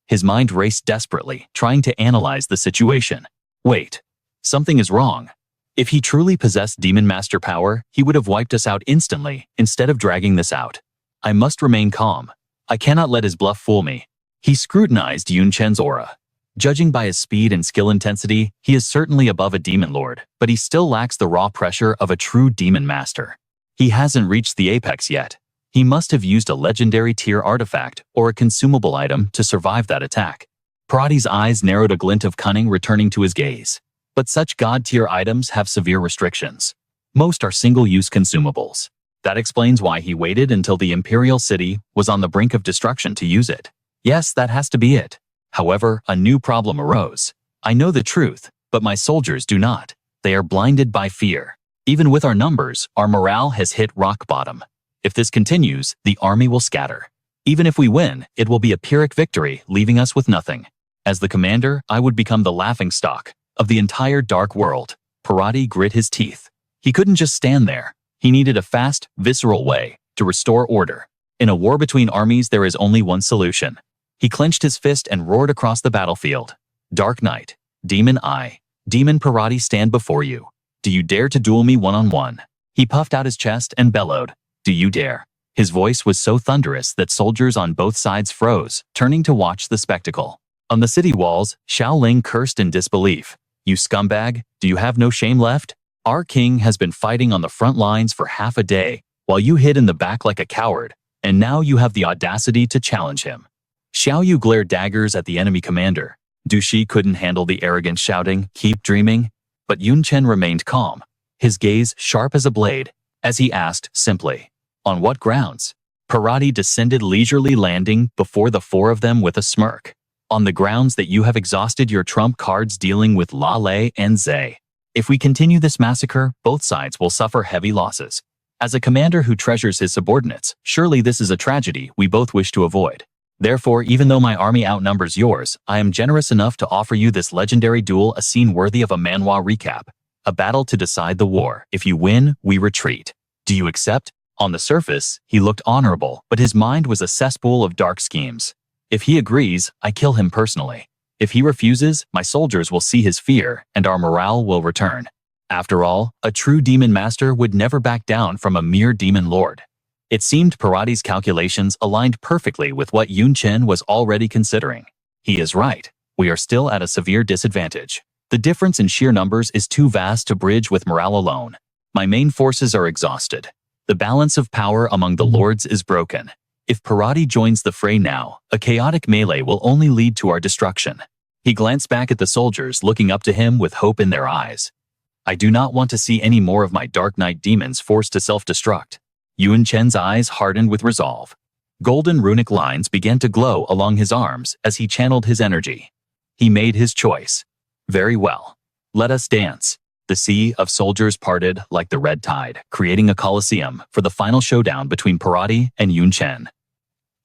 His mind raced desperately, trying to analyze the situation. Wait, something is wrong. If he truly possessed Demon Master power, he would have wiped us out instantly, instead of dragging this out. I must remain calm. I cannot let his bluff fool me. He scrutinized Chen's aura. Judging by his speed and skill intensity, he is certainly above a demon lord, but he still lacks the raw pressure of a true demon master. He hasn't reached the apex yet. He must have used a legendary tier artifact or a consumable item to survive that attack. Parati's eyes narrowed, a glint of cunning returning to his gaze. But such god-tier items have severe restrictions. Most are single-use consumables. That explains why he waited until the Imperial City was on the brink of destruction to use it. Yes, that has to be it. However, a new problem arose. I know the truth, but my soldiers do not. They are blinded by fear. Even with our numbers, our morale has hit rock bottom. If this continues, the army will scatter. Even if we win, it will be a Pyrrhic victory, leaving us with nothing. As the commander, I would become the laughingstock of the entire dark world. Parati grit his teeth. He couldn't just stand there. He needed a fast, visceral way to restore order. In a war between armies, there is only one solution. He clenched his fist and roared across the battlefield. Dark Knight, Demon I, Demon Parati, stand before you. Do you dare to duel me one-on-one? He puffed out his chest and bellowed, do you dare? His voice was so thunderous that soldiers on both sides froze, turning to watch the spectacle. On the city walls, Xiaoling cursed in disbelief. You scumbag, do you have no shame left? Our king has been fighting on the front lines for half a day, while you hid in the back like a coward, and now you have the audacity to challenge him. Xiao Yu glared daggers at the enemy commander. Du Shi couldn't handle the arrogant shouting, keep dreaming. But Yun Chen remained calm, his gaze sharp as a blade, as he asked simply, on what grounds? Parati descended leisurely, landing before the four of them with a smirk. On the grounds that you have exhausted your trump cards dealing with La Lei and Zhe. If we continue this massacre, both sides will suffer heavy losses. As a commander who treasures his subordinates, surely this is a tragedy we both wish to avoid. Therefore, even though my army outnumbers yours, I am generous enough to offer you this legendary duel, a scene worthy of a manhwa recap. A battle to decide the war. If you win, we retreat. Do you accept? On the surface, he looked honorable, but his mind was a cesspool of dark schemes. If he agrees, I kill him personally. If he refuses, my soldiers will see his fear, and our morale will return. After all, a true demon master would never back down from a mere demon lord. It seemed Parati's calculations aligned perfectly with what Yun Chen was already considering. He is right. We are still at a severe disadvantage. The difference in sheer numbers is too vast to bridge with morale alone. My main forces are exhausted. The balance of power among the lords is broken. If Parati joins the fray now, a chaotic melee will only lead to our destruction. He glanced back at the soldiers, looking up to him with hope in their eyes. I do not want to see any more of my Dark Knight demons forced to self-destruct. Yun Chen's eyes hardened with resolve. Golden runic lines began to glow along his arms as he channeled his energy. He made his choice. Very well. Let us dance. The sea of soldiers parted like the red tide, creating a coliseum for the final showdown between Parati and Yun Chen.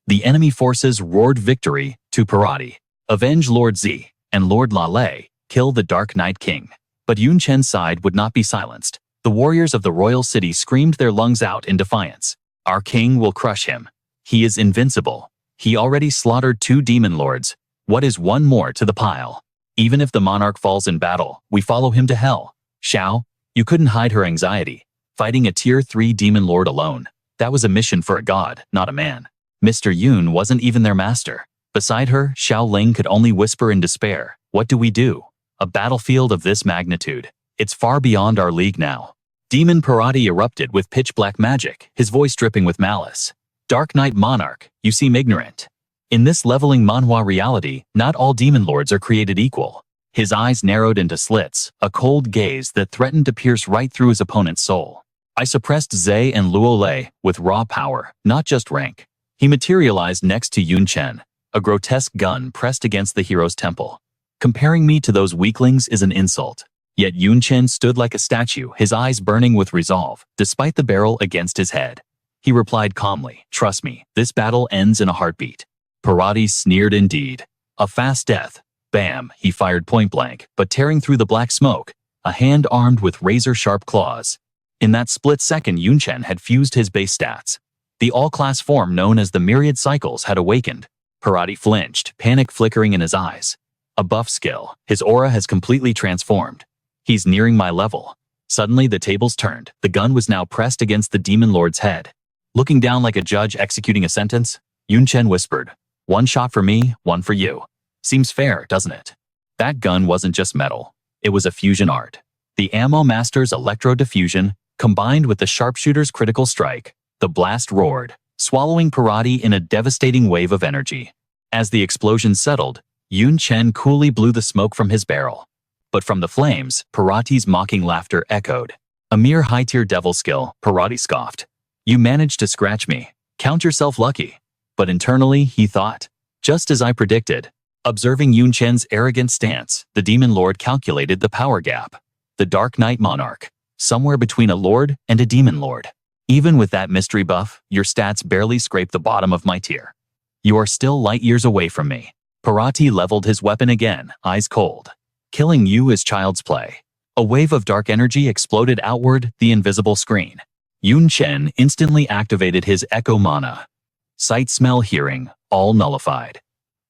The enemy forces roared victory to Parati. Avenge Lord Z and Lord La Lei, kill the Dark Knight King. But Yun Chen's side would not be silenced. The warriors of the royal city screamed their lungs out in defiance. Our king will crush him. He is invincible. He already slaughtered 2 demon lords. What is one more to the pile? Even if the monarch falls in battle, we follow him to hell. Xiao, you couldn't hide her anxiety. Fighting a tier 3 demon lord alone. That was a mission for a god, not a man. Mr. Yun wasn't even their master. Beside her, Xiaoling could only whisper in despair. What do we do? A battlefield of this magnitude. It's far beyond our league now. Demon Parati erupted with pitch-black magic, his voice dripping with malice. Dark Knight Monarch, you seem ignorant. In this leveling manhwa reality, not all demon lords are created equal. His eyes narrowed into slits, a cold gaze that threatened to pierce right through his opponent's soul. I suppressed Zhe and Luo Lei with raw power, not just rank. He materialized next to Yun Chen, a grotesque gun pressed against the hero's temple. Comparing me to those weaklings is an insult. Yet Yun Chen stood like a statue, his eyes burning with resolve, despite the barrel against his head. He replied calmly, trust me, this battle ends in a heartbeat. Parati sneered indeed. A fast death. Bam, he fired point blank, but tearing through the black smoke, a hand armed with razor-sharp claws. In that split second, Yun Chen had fused his base stats. The all-class form known as the Myriad Cycles had awakened. Parati flinched, panic flickering in his eyes. A buff skill, his aura has completely transformed. He's nearing my level. Suddenly the tables turned. The gun was now pressed against the demon lord's head. Looking down like a judge executing a sentence, Yun Chen whispered, one shot for me, one for you. Seems fair, doesn't it? That gun wasn't just metal. It was a fusion art. The ammo master's electro-diffusion, combined with the sharpshooter's critical strike, the blast roared, swallowing Parati in a devastating wave of energy. As the explosion settled, Yun Chen coolly blew the smoke from his barrel. But from the flames, Parati's mocking laughter echoed. A mere high-tier devil skill, Parati scoffed. You managed to scratch me. Count yourself lucky. But internally, he thought, just as I predicted. Observing Yun Chen's arrogant stance, the Demon Lord calculated the power gap. The Dark Knight Monarch, somewhere between a Lord and a Demon Lord. Even with that mystery buff, your stats barely scrape the bottom of my tier. You are still light years away from me. Parati leveled his weapon again, eyes cold. Killing you is child's play. A wave of dark energy exploded outward the invisible screen. Yun Chen instantly activated his Echo Mana. Sight, smell, hearing, all nullified.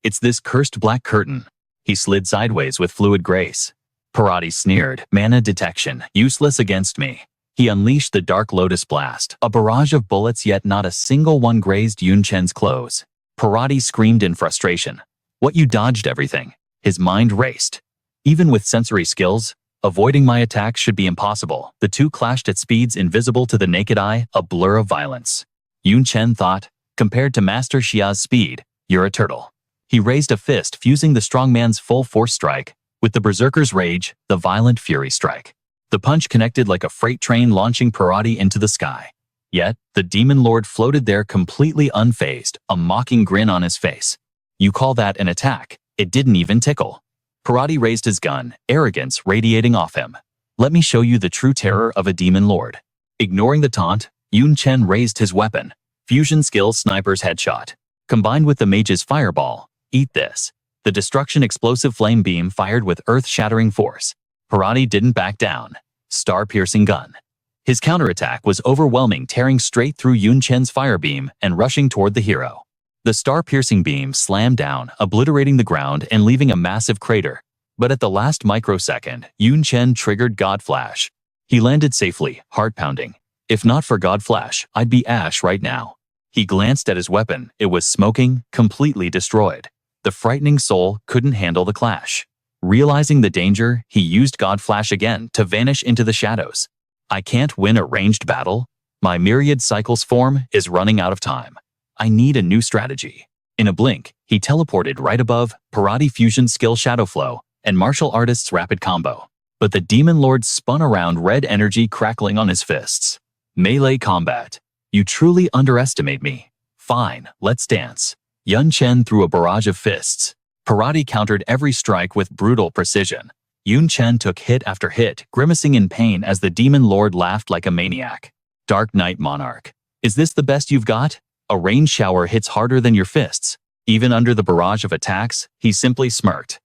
It's this cursed black curtain. He slid sideways with fluid grace. Parati sneered, mana detection, useless against me. He unleashed the Dark Lotus Blast, a barrage of bullets yet not a single one grazed Yun Chen's clothes. Parati screamed in frustration. What, you dodged everything? His mind raced. Even with sensory skills, avoiding my attacks should be impossible. The two clashed at speeds invisible to the naked eye, a blur of violence. Yun Chen thought, compared to Master Xia's speed, you're a turtle. He raised a fist, fusing the strongman's full force strike with the Berserker's rage, the violent fury strike. The punch connected like a freight train, launching Parati into the sky. Yet, the Demon Lord floated there completely unfazed, a mocking grin on his face. You call that an attack? It didn't even tickle. Parati raised his gun, arrogance radiating off him. Let me show you the true terror of a Demon Lord. Ignoring the taunt, Yun Chen raised his weapon. Fusion skill sniper's headshot. Combined with the Mage's fireball. Eat this. The destruction explosive flame beam fired with earth-shattering force. Parati didn't back down. Star-piercing gun. His counterattack was overwhelming, tearing straight through Yun Chen's fire beam and rushing toward the hero. The star-piercing beam slammed down, obliterating the ground and leaving a massive crater. But at the last microsecond, Yun Chen triggered God Flash. He landed safely, heart-pounding. If not for God Flash, I'd be ash right now. He glanced at his weapon. It was smoking, completely destroyed. The frightening soul couldn't handle the clash. Realizing the danger, he used God Flash again to vanish into the shadows. I can't win a ranged battle. My myriad cycles form is running out of time. I need a new strategy. In a blink, he teleported right above Parati Fusion skill Shadow Flow and martial artist's rapid combo. But the Demon Lord spun around, red energy crackling on his fists. Melee combat. You truly underestimate me. Fine, let's dance. Yun Chen threw a barrage of fists. Parati countered every strike with brutal precision. Yun Chen took hit after hit, grimacing in pain as the Demon Lord laughed like a maniac. Dark Knight Monarch. Is this the best you've got? A rain shower hits harder than your fists. Even under the barrage of attacks, he simply smirked.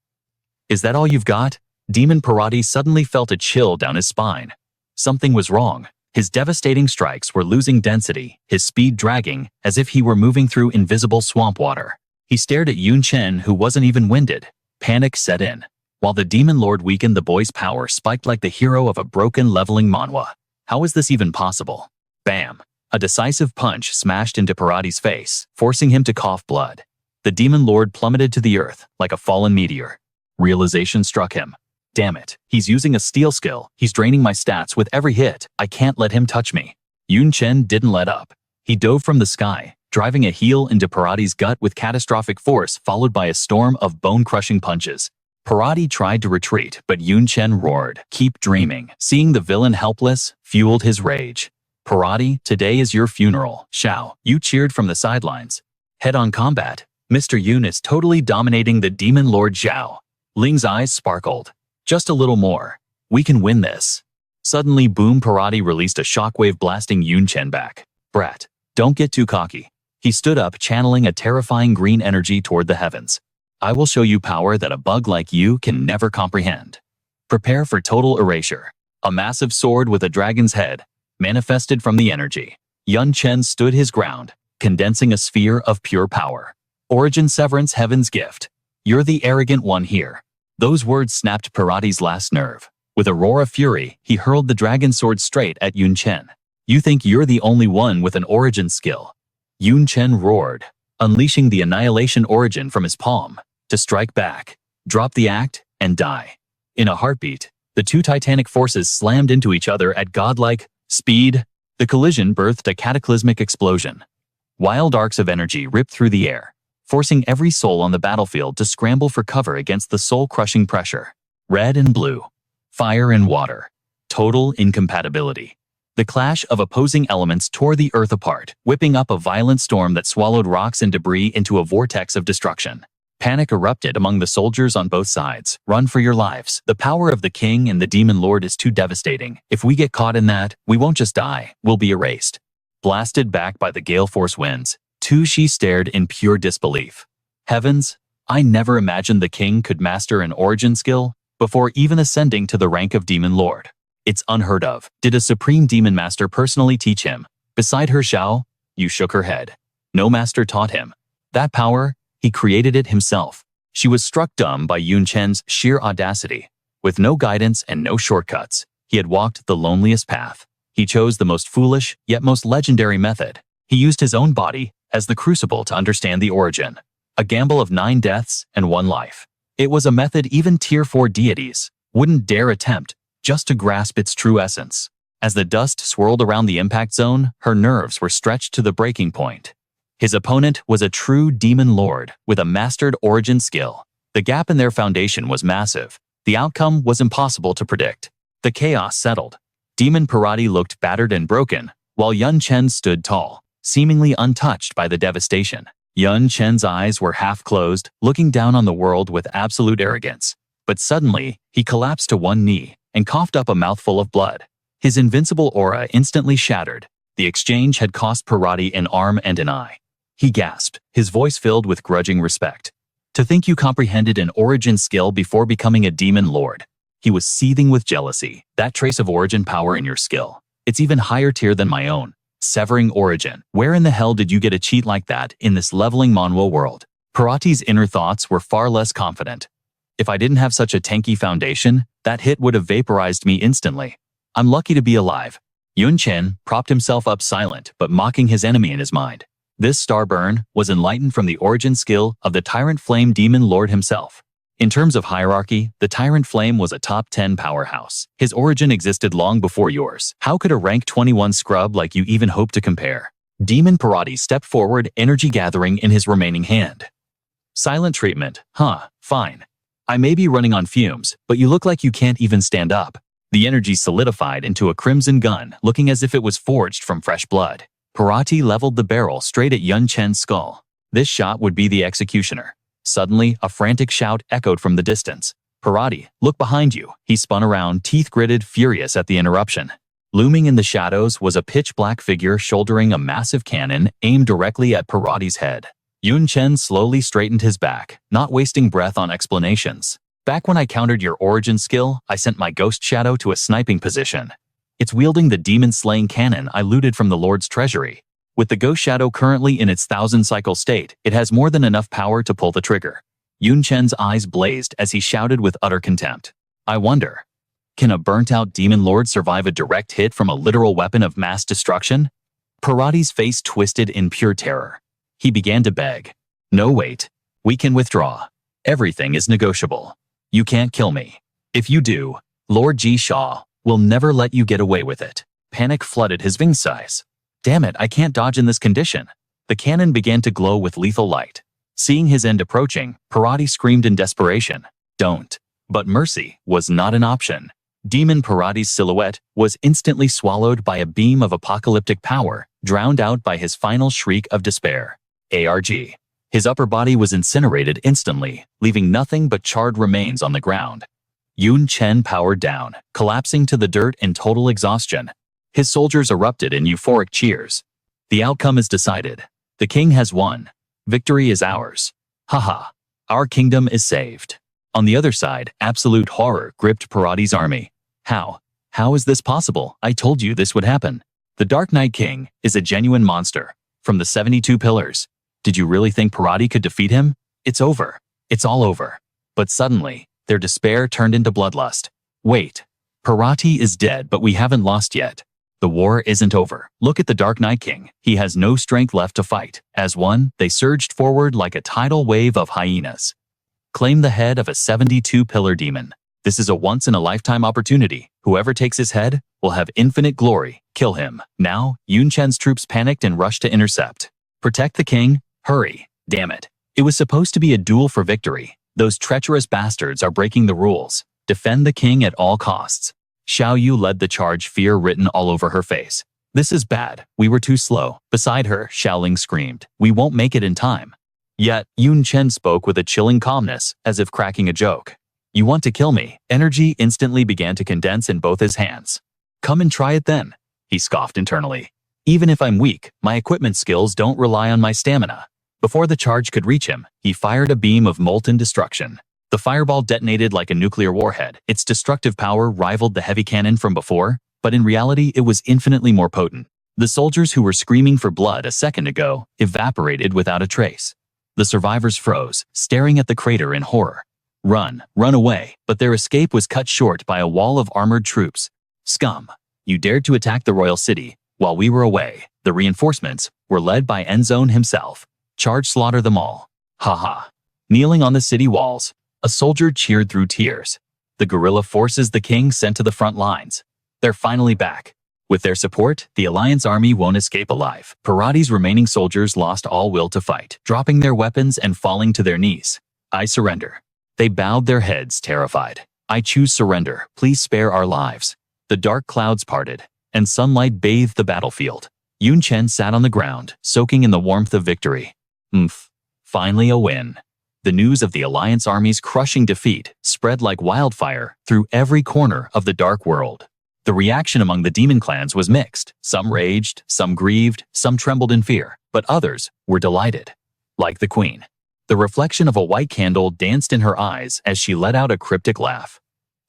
Is that all you've got? Demon Parati suddenly felt a chill down his spine. Something was wrong. His devastating strikes were losing density, his speed dragging, as if he were moving through invisible swamp water. He stared at Yun Chen, who wasn't even winded. Panic set in. While the Demon Lord weakened, the boy's power spiked like the hero of a broken leveling manhwa. How is this even possible? Bam! A decisive punch smashed into Parati's face, forcing him to cough blood. The Demon Lord plummeted to the earth like a fallen meteor. Realization struck him. Damn it, he's using a steal skill. He's draining my stats with every hit. I can't let him touch me. Yun Chen didn't let up. He dove from the sky, driving a heel into Parati's gut with catastrophic force, followed by a storm of bone-crushing punches. Parati tried to retreat, but Yun Chen roared, "Keep dreaming." Seeing the villain helpless fueled his rage. Parati, today is your funeral. Shao, you cheered from the sidelines. Head-on combat. Mr. Yun is totally dominating the Demon Lord Zhao. Ling's eyes sparkled. Just a little more. We can win this. Suddenly, boom! Parati released a shockwave, blasting Yun Chen back. Brat, don't get too cocky. He stood up, channeling a terrifying green energy toward the heavens. I will show you power that a bug like you can never comprehend. Prepare for total erasure. A massive sword with a dragon's head manifested from the energy. Yun Chen stood his ground, condensing a sphere of pure power. Origin Severance, heaven's gift. You're the arrogant one here. Those words snapped Parati's last nerve. With a roar of fury, he hurled the dragon sword straight at Yun Chen. You think you're the only one with an origin skill? Yun Chen roared, unleashing the annihilation origin from his palm, to strike back, drop the act, and die. In a heartbeat, the two titanic forces slammed into each other at godlike speed. The collision birthed a cataclysmic explosion. Wild arcs of energy ripped through the air. forcing every soul on the battlefield to scramble for cover against the soul-crushing pressure. Red and blue. Fire and water. Total incompatibility. The clash of opposing elements tore the earth apart, whipping up a violent storm that swallowed rocks and debris into a vortex of destruction. Panic erupted among the soldiers on both sides. Run for your lives. The power of the king and the demon lord is too devastating. If we get caught in that, we won't just die, we'll be erased. Blasted back by the gale force winds, Tuxi stared in pure disbelief. Heavens, I never imagined the king could master an origin skill before even ascending to the rank of demon lord. It's unheard of. Did a supreme demon master personally teach him? Beside her Xiao, you shook her head. No master taught him. That power, he created it himself. She was struck dumb by Yun Chen's sheer audacity. With no guidance and no shortcuts, he had walked the loneliest path. He chose the most foolish, yet most legendary method. He used his own body as the crucible to understand the origin. A gamble of 9 deaths and 1 life. It was a method even Tier 4 deities wouldn't dare attempt, just to grasp its true essence. As the dust swirled around the impact zone, her nerves were stretched to the breaking point. His opponent was a true demon lord with a mastered origin skill. The gap in their foundation was massive. The outcome was impossible to predict. The chaos settled. Demon Parati looked battered and broken, while Yun Chen stood tall, seemingly untouched by the devastation. Yun Chen's eyes were half closed, looking down on the world with absolute arrogance. But suddenly, he collapsed to one knee and coughed up a mouthful of blood. His invincible aura instantly shattered. The exchange had cost Parati an arm and an eye. He gasped, his voice filled with grudging respect. To think you comprehended an origin skill before becoming a demon lord. He was seething with jealousy. That trace of origin power in your skill. It's even higher tier than my own. Severing origin. Where in the hell did you get a cheat like that in this leveling Manhwa world? Parati's inner thoughts were far less confident. If I didn't have such a tanky foundation, that hit would have vaporized me instantly. I'm lucky to be alive. Yun Chen propped himself up silent, but mocking his enemy in his mind. This star burn was enlightened from the origin skill of the Tyrant Flame Demon Lord himself. In terms of hierarchy, the Tyrant Flame was a top 10 powerhouse. His origin existed long before yours. How could a rank 21 scrub like you even hope to compare? Demon Parati stepped forward, energy gathering in his remaining hand. Silent treatment. Fine. I may be running on fumes, but you look like you can't even stand up. The energy solidified into a crimson gun, looking as if it was forged from fresh blood. Parati leveled the barrel straight at Yun Chen's skull. This shot would be the executioner. Suddenly, a frantic shout echoed from the distance. Parati, look behind you. He spun around, teeth gritted, furious at the interruption. Looming in the shadows was a pitch-black figure shouldering a massive cannon aimed directly at Parati's head. Yun Chen slowly straightened his back, not wasting breath on explanations. Back when I countered your origin skill, I sent my ghost shadow to a sniping position. It's wielding the demon-slaying cannon I looted from the Lord's treasury. With the ghost shadow currently in its 1,000-cycle state, it has more than enough power to pull the trigger. Yun Chen's eyes blazed as he shouted with utter contempt. I wonder, can a burnt-out demon lord survive a direct hit from a literal weapon of mass destruction? Parati's face twisted in pure terror. He began to beg. No, wait. We can withdraw. Everything is negotiable. You can't kill me. If you do, Lord Ji Shaw will never let you get away with it. Panic flooded his wing size. Damn it, I can't dodge in this condition. The cannon began to glow with lethal light. Seeing his end approaching, Parati screamed in desperation. Don't. But mercy was not an option. Demon Parati's silhouette was instantly swallowed by a beam of apocalyptic power, drowned out by his final shriek of despair. ARG. His upper body was incinerated instantly, leaving nothing but charred remains on the ground. Yun Chen powered down, collapsing to the dirt in total exhaustion. His soldiers erupted in euphoric cheers. The outcome is decided. The king has won. Victory is ours. Haha. Our kingdom is saved. On the other side, absolute horror gripped Parati's army. How? How is this possible? I told you this would happen. The Dark Knight King is a genuine monster. From the 72 pillars. Did you really think Parati could defeat him? It's over. It's all over. But suddenly, their despair turned into bloodlust. Wait. Parati is dead, but we haven't lost yet. The war isn't over. Look at the Dark Knight King. He has no strength left to fight. As one, they surged forward like a tidal wave of hyenas. Claim the head of a 72-pillar demon. This is a once-in-a-lifetime opportunity. Whoever takes his head will have infinite glory. Kill him. Now, Yun Chen's troops panicked and rushed to intercept. Protect the king. Hurry. Damn it. It was supposed to be a duel for victory. Those treacherous bastards are breaking the rules. Defend the king at all costs. Xiao Yu led the charge, fear written all over her face. This is bad. We were too slow. Beside her, Xiaoling screamed. We won't make it in time. Yet, Yun Chen spoke with a chilling calmness, as if cracking a joke. You want to kill me? Energy instantly began to condense in both his hands. Come and try it then, he scoffed internally. Even if I'm weak, my equipment skills don't rely on my stamina. Before the charge could reach him, he fired a beam of molten destruction. The fireball detonated like a nuclear warhead. Its destructive power rivaled the heavy cannon from before, but in reality it was infinitely more potent. The soldiers who were screaming for blood a second ago evaporated without a trace. The survivors froze, staring at the crater in horror. Run away, but their escape was cut short by a wall of armored troops. Scum! You dared to attack the royal city. While we were away, the reinforcements were led by Enzone himself. Charge, slaughter them all. Ha. Kneeling on the city walls, a soldier cheered through tears. The guerrilla forces the king sent to the front lines. They're finally back. With their support, the Alliance army won't escape alive. Parati's remaining soldiers lost all will to fight, dropping their weapons and falling to their knees. I surrender. They bowed their heads, terrified. I choose surrender. Please spare our lives. The dark clouds parted, and sunlight bathed the battlefield. Yun Chen sat on the ground, soaking in the warmth of victory. Finally a win. The news of the Alliance army's crushing defeat spread like wildfire through every corner of the dark world. The reaction among the demon clans was mixed. Some raged, some grieved, some trembled in fear, but others were delighted. Like the queen. The reflection of a white candle danced in her eyes as she let out a cryptic laugh.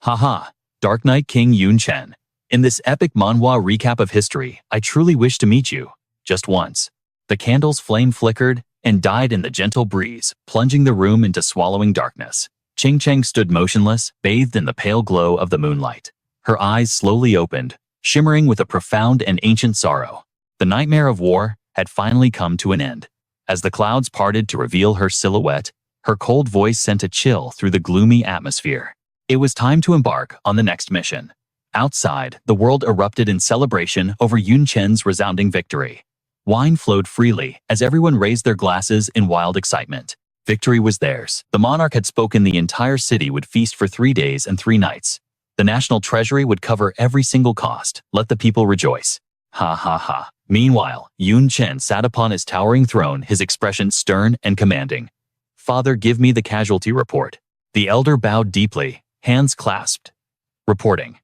Haha, Dark Knight King Yun Chen. In this epic manhwa recap of history, I truly wish to meet you. Just once. The candle's flame flickered and died in the gentle breeze, plunging the room into swallowing darkness. Ching Cheng stood motionless, bathed in the pale glow of the moonlight. Her eyes slowly opened, shimmering with a profound and ancient sorrow. The nightmare of war had finally come to an end. As the clouds parted to reveal her silhouette, her cold voice sent a chill through the gloomy atmosphere. It was time to embark on the next mission. Outside, the world erupted in celebration over Yun Chen's resounding victory. Wine flowed freely as everyone raised their glasses in wild excitement. Victory was theirs. The monarch had spoken. The entire city would feast for 3 days and 3 nights. The national treasury would cover every single cost. Let the people rejoice. Ha. Meanwhile, Yun Chen sat upon his towering throne, his expression stern and commanding. Father, give me the casualty report. The elder bowed deeply, hands clasped. Reporting.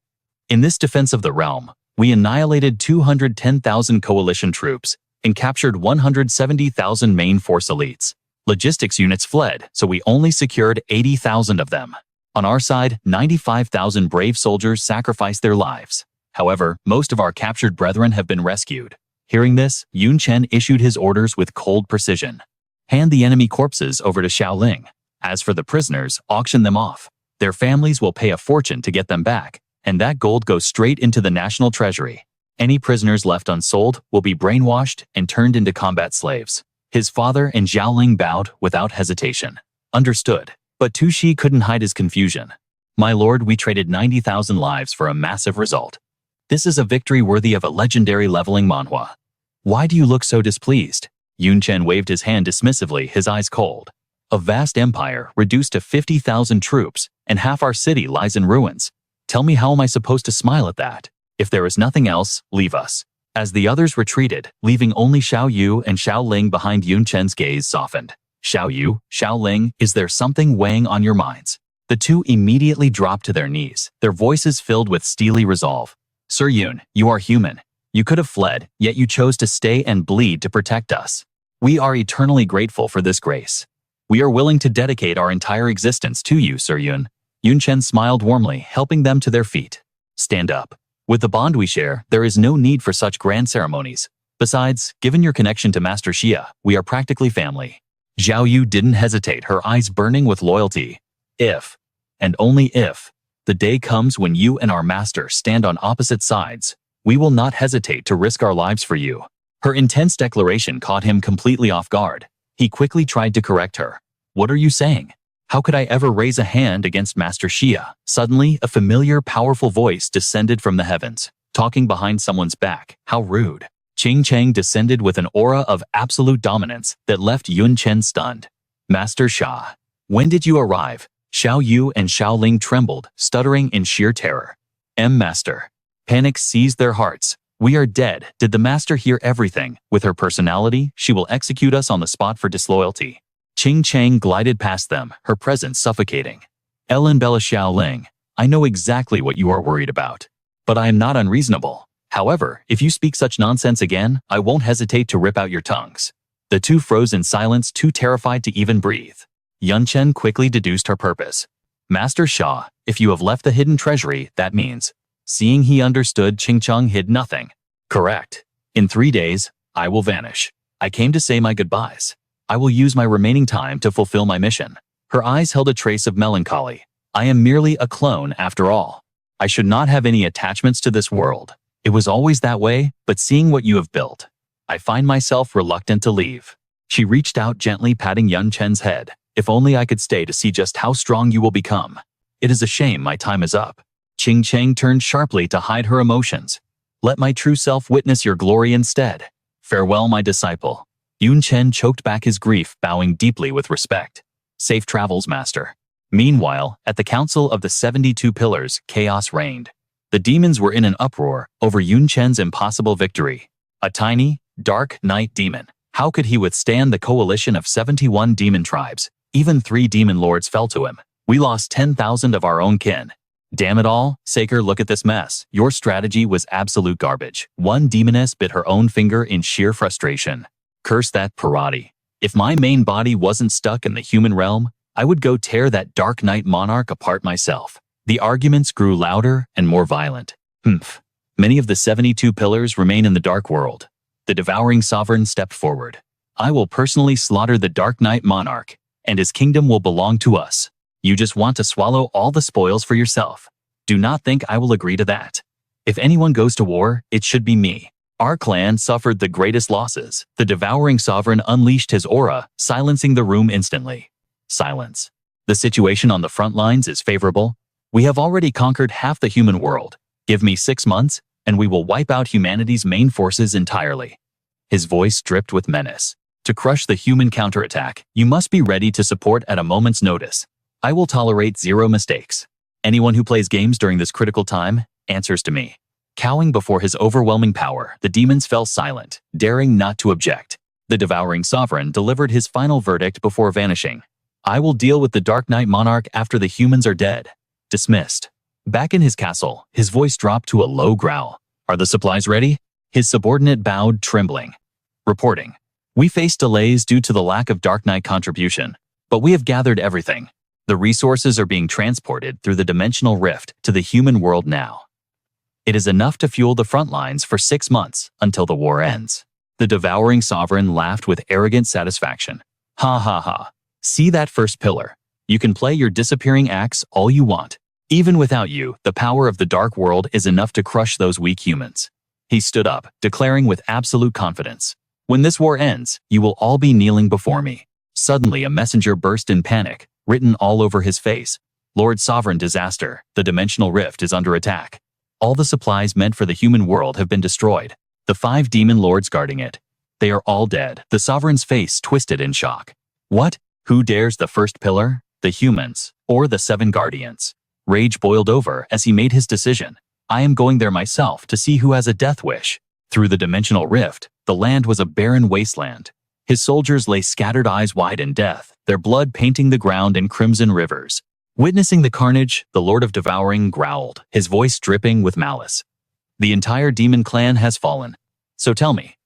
In this defense of the realm, we annihilated 210,000 coalition troops and captured 170,000 main force elites. Logistics units fled, so we only secured 80,000 of them. On our side, 95,000 brave soldiers sacrificed their lives. However, most of our captured brethren have been rescued. Hearing this, Yun Chen issued his orders with cold precision. Hand the enemy corpses over to Xiaoling. As for the prisoners, auction them off. Their families will pay a fortune to get them back, and that gold goes straight into the national treasury. Any prisoners left unsold will be brainwashed and turned into combat slaves. His father and Xiaoling bowed without hesitation. Understood. But Tuxi couldn't hide his confusion. My lord, we traded 90,000 lives for a massive result. This is a victory worthy of a legendary leveling manhwa. Why do you look so displeased? Yun Chen waved his hand dismissively, his eyes cold. A vast empire reduced to 50,000 troops, and half our city lies in ruins. Tell me, how am I supposed to smile at that? If there is nothing else, leave us. As the others retreated, leaving only Xiao Yu and Xiao Ling behind, Yun Chen's gaze softened. Xiao Yu, Xiao Ling, is there something weighing on your minds? The two immediately dropped to their knees, their voices filled with steely resolve. Sir Yun, you are human. You could have fled, yet you chose to stay and bleed to protect us. We are eternally grateful for this grace. We are willing to dedicate our entire existence to you, Sir Yun. Yun Chen smiled warmly, helping them to their feet. Stand up. With the bond we share, there is no need for such grand ceremonies. Besides, given your connection to Master Xia, we are practically family. Zhao Yu didn't hesitate, her eyes burning with loyalty. If, and only if, the day comes when you and our master stand on opposite sides, we will not hesitate to risk our lives for you. Her intense declaration caught him completely off guard. He quickly tried to correct her. What are you saying? How could I ever raise a hand against Master Xia? Suddenly, a familiar, powerful voice descended from the heavens, talking behind someone's back. How rude. Ching Cheng descended with an aura of absolute dominance that left Yun Chen stunned. Master Sha. When did you arrive? Xiao Yu and Xiao Ling trembled, stuttering in sheer terror. Master. Panic seized their hearts. We are dead. Did the master hear everything? With her personality, she will execute us on the spot for disloyalty. Qing Chang glided past them, her presence suffocating. Ellen Bella Xiao Ling, I know exactly what you are worried about. But I am not unreasonable. However, if you speak such nonsense again, I won't hesitate to rip out your tongues. The two froze in silence, too terrified to even breathe. Yun Chen quickly deduced her purpose. Master Sha, if you have left the hidden treasury, that means. Seeing he understood, Qing Cheng hid nothing. Correct. In 3 days, I will vanish. I came to say my goodbyes. I will use my remaining time to fulfill my mission. Her eyes held a trace of melancholy. I am merely a clone after all. I should not have any attachments to this world. It was always that way, but seeing what you have built, I find myself reluctant to leave. She reached out, gently patting Yun Chen's head. If only I could stay to see just how strong you will become. It is a shame my time is up. Qing Cheng turned sharply to hide her emotions. Let my true self witness your glory instead. Farewell, my disciple. Yun Chen choked back his grief, bowing deeply with respect. Safe travels, master. Meanwhile, at the Council of the 72 Pillars, chaos reigned. The demons were in an uproar over Yun Chen's impossible victory. A tiny, dark night demon. How could he withstand the coalition of 71 demon tribes? Even 3 demon lords fell to him. We lost 10,000 of our own kin. Damn it all, Saker, look at this mess. Your strategy was absolute garbage. One demoness bit her own finger in sheer frustration. Curse that Parati. If my main body wasn't stuck in the human realm, I would go tear that Dark Knight monarch apart myself. The arguments grew louder and more violent. Many of the 72 pillars remain in the dark world. The devouring sovereign stepped forward. I will personally slaughter the Dark Knight monarch, and his kingdom will belong to us. You just want to swallow all the spoils for yourself. Do not think I will agree to that. If anyone goes to war, it should be me. Our clan suffered the greatest losses. The devouring sovereign unleashed his aura, silencing the room instantly. Silence. The situation on the front lines is favorable. We have already conquered half the human world. Give me 6 months, and we will wipe out humanity's main forces entirely. His voice dripped with menace. To crush the human counterattack, you must be ready to support at a moment's notice. I will tolerate 0 mistakes. Anyone who plays games during this critical time answers to me. Cowing before his overwhelming power, the demons fell silent, daring not to object. The devouring sovereign delivered his final verdict before vanishing. I will deal with the Dark Knight monarch after the humans are dead. Dismissed. Back in his castle, his voice dropped to a low growl. Are the supplies ready? His subordinate bowed, trembling. Reporting. We face delays due to the lack of Dark Knight contribution, but we have gathered everything. The resources are being transported through the dimensional rift to the human world now. It is enough to fuel the front lines for 6 months until the war ends. The devouring sovereign laughed with arrogant satisfaction. Ha ha ha. See that first pillar? You can play your disappearing acts all you want. Even without you, the power of the dark world is enough to crush those weak humans. He stood up, declaring with absolute confidence. When this war ends, you will all be kneeling before me. Suddenly a messenger burst in panic, written all over his face. Lord Sovereign Disaster, the dimensional rift is under attack. All the supplies meant for the human world have been destroyed. The 5 demon lords guarding it. They are all dead. The sovereign's face twisted in shock. What? Who dares the first pillar? The humans, or the 7 guardians? Rage boiled over as he made his decision. I am going there myself to see who has a death wish. Through the dimensional rift, the land was a barren wasteland. His soldiers lay scattered, eyes wide in death, their blood painting the ground in crimson rivers. Witnessing the carnage, the Lord of Devouring growled, his voice dripping with malice. The entire demon clan has fallen. So tell me,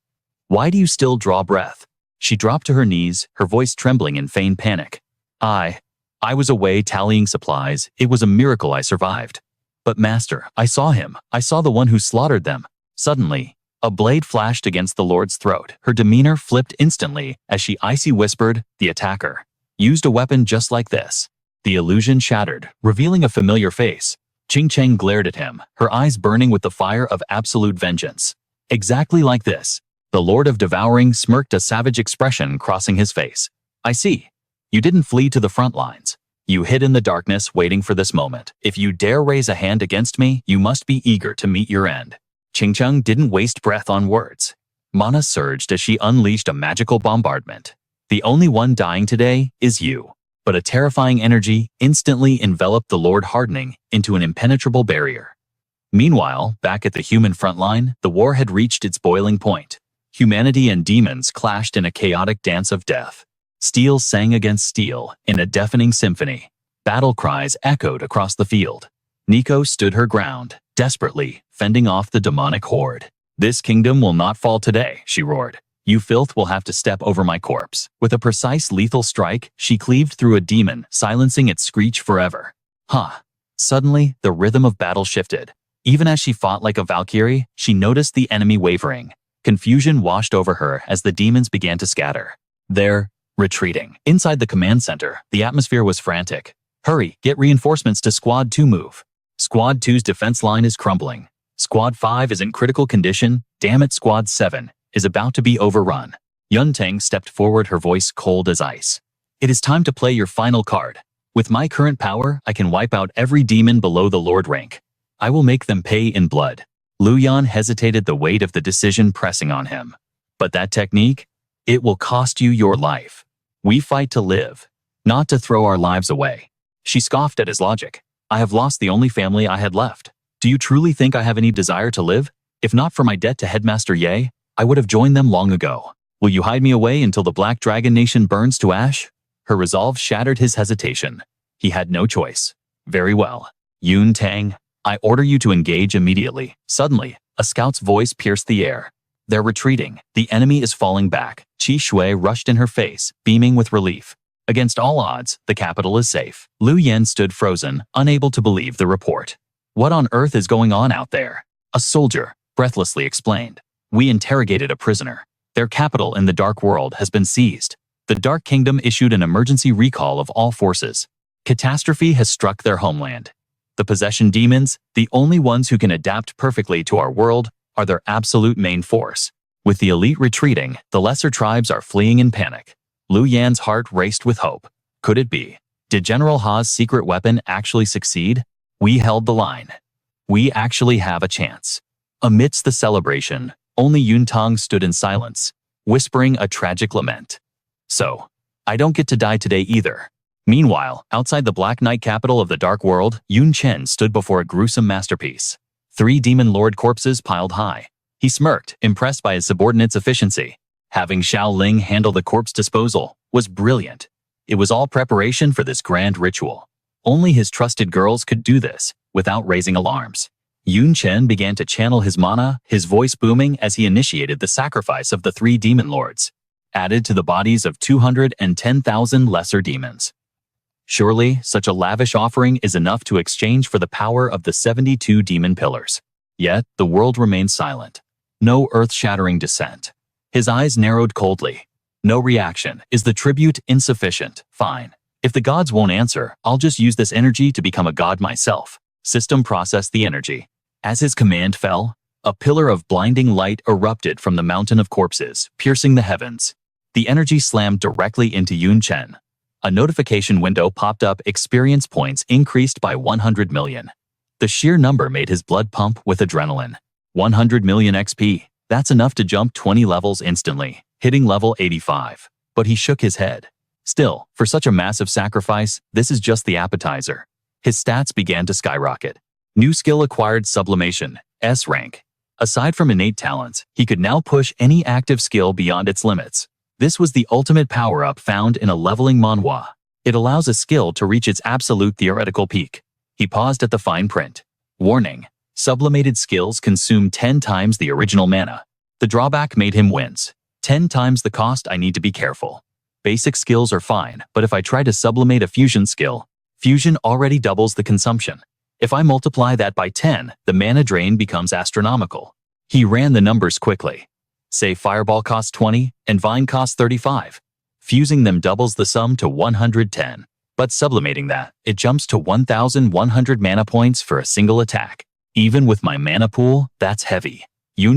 why do you still draw breath? She dropped to her knees, her voice trembling in feigned panic. I was away tallying supplies. It was a miracle I survived. But master, I saw him. I saw the one who slaughtered them. Suddenly, a blade flashed against the Lord's throat. Her demeanor flipped instantly as she icy whispered, the attacker used a weapon just like this. The illusion shattered, revealing a familiar face. Qing Cheng glared at him, her eyes burning with the fire of absolute vengeance. Exactly like this. The Lord of Devouring smirked, a savage expression crossing his face. I see. You didn't flee to the front lines. You hid in the darkness waiting for this moment. If you dare raise a hand against me, you must be eager to meet your end. Qing Cheng didn't waste breath on words. Mana surged as she unleashed a magical bombardment. The only one dying today is you. But a terrifying energy instantly enveloped the Lord, hardening into an impenetrable barrier. Meanwhile, back at the human frontline, the war had reached its boiling point. Humanity and demons clashed in a chaotic dance of death. Steel sang against steel in a deafening symphony. Battle cries echoed across the field. Nico stood her ground, desperately fending off the demonic horde. "This kingdom will not fall today," she roared. "You filth will have to step over my corpse." With a precise lethal strike, she cleaved through a demon, silencing its screech forever. Suddenly, the rhythm of battle shifted. Even as she fought like a Valkyrie, she noticed the enemy wavering. Confusion washed over her as the demons began to scatter. They're retreating. Inside the command center, the atmosphere was frantic. "Hurry, get reinforcements to Squad 2 move. Squad 2's defense line is crumbling. Squad 5 is in critical condition. Damn it, Squad 7 is about to be overrun." Yuntang stepped forward, her voice cold as ice. "It is time to play your final card. With my current power, I can wipe out every demon below the Lord rank. I will make them pay in blood." Lu Yan hesitated, the weight of the decision pressing on him. "But that technique? It will cost you your life. We fight to live, not to throw our lives away." She scoffed at his logic. "I have lost the only family I had left. Do you truly think I have any desire to live? If not for my debt to Headmaster Ye, I would have joined them long ago. Will you hide me away until the Black Dragon Nation burns to ash?" Her resolve shattered his hesitation. He had no choice. "Very well. Yuntang, I order you to engage immediately." Suddenly, a scout's voice pierced the air. "They're retreating. The enemy is falling back." Qi Shui rushed in her face, beaming with relief. Against all odds, the capital is safe. Lu Yan stood frozen, unable to believe the report. "What on earth is going on out there?" A soldier breathlessly explained. "We interrogated a prisoner. Their capital in the Dark World has been seized. The Dark Kingdom issued an emergency recall of all forces. Catastrophe has struck their homeland. The possession demons, the only ones who can adapt perfectly to our world, are their absolute main force. With the elite retreating, the lesser tribes are fleeing in panic." Lu Yan's heart raced with hope. Could it be? Did General Ha's secret weapon actually succeed? We held the line. We actually have a chance. Amidst the celebration, only Yuntang stood in silence, whispering a tragic lament. "So, I don't get to die today either." Meanwhile, outside the Black Knight capital of the Dark World, Chen stood before a gruesome masterpiece. 3 demon lord corpses piled high. He smirked, impressed by his subordinates' efficiency. Having Xiao Ling handle the corpse disposal was brilliant. It was all preparation for this grand ritual. Only his trusted girls could do this, without raising alarms. Chen began to channel his mana, his voice booming as he initiated the sacrifice of the 3 demon lords, added to the bodies of 210,000 lesser demons. Surely, such a lavish offering is enough to exchange for the power of the 72 demon pillars. Yet, the world remained silent. No earth-shattering dissent. His eyes narrowed coldly. No reaction. Is the tribute insufficient? Fine. If the gods won't answer, I'll just use this energy to become a god myself. System processed the energy. As his command fell, a pillar of blinding light erupted from the mountain of corpses, piercing the heavens. The energy slammed directly into Chen. A notification window popped up. Experience points increased by 100 million. The sheer number made his blood pump with adrenaline. 100 million XP. That's enough to jump 20 levels instantly, hitting level 85. But he shook his head. Still, for such a massive sacrifice, this is just the appetizer. His stats began to skyrocket. New skill acquired: sublimation, S rank. Aside from innate talents, he could now push any active skill beyond its limits. This was the ultimate power-up found in a leveling Manhwa. It allows a skill to reach its absolute theoretical peak. He paused at the fine print. Warning: sublimated skills consume 10 times the original mana. The drawback made him wince. 10 times the cost. I need to be careful. Basic skills are fine, but if I try to sublimate a fusion skill, fusion already doubles the consumption. If I multiply that by 10, the mana drain becomes astronomical. He ran the numbers quickly. Say Fireball costs 20 and Vine costs 35. Fusing them doubles the sum to 110. But sublimating that, it jumps to 1,100 mana points for a single attack. Even with my mana pool, that's heavy.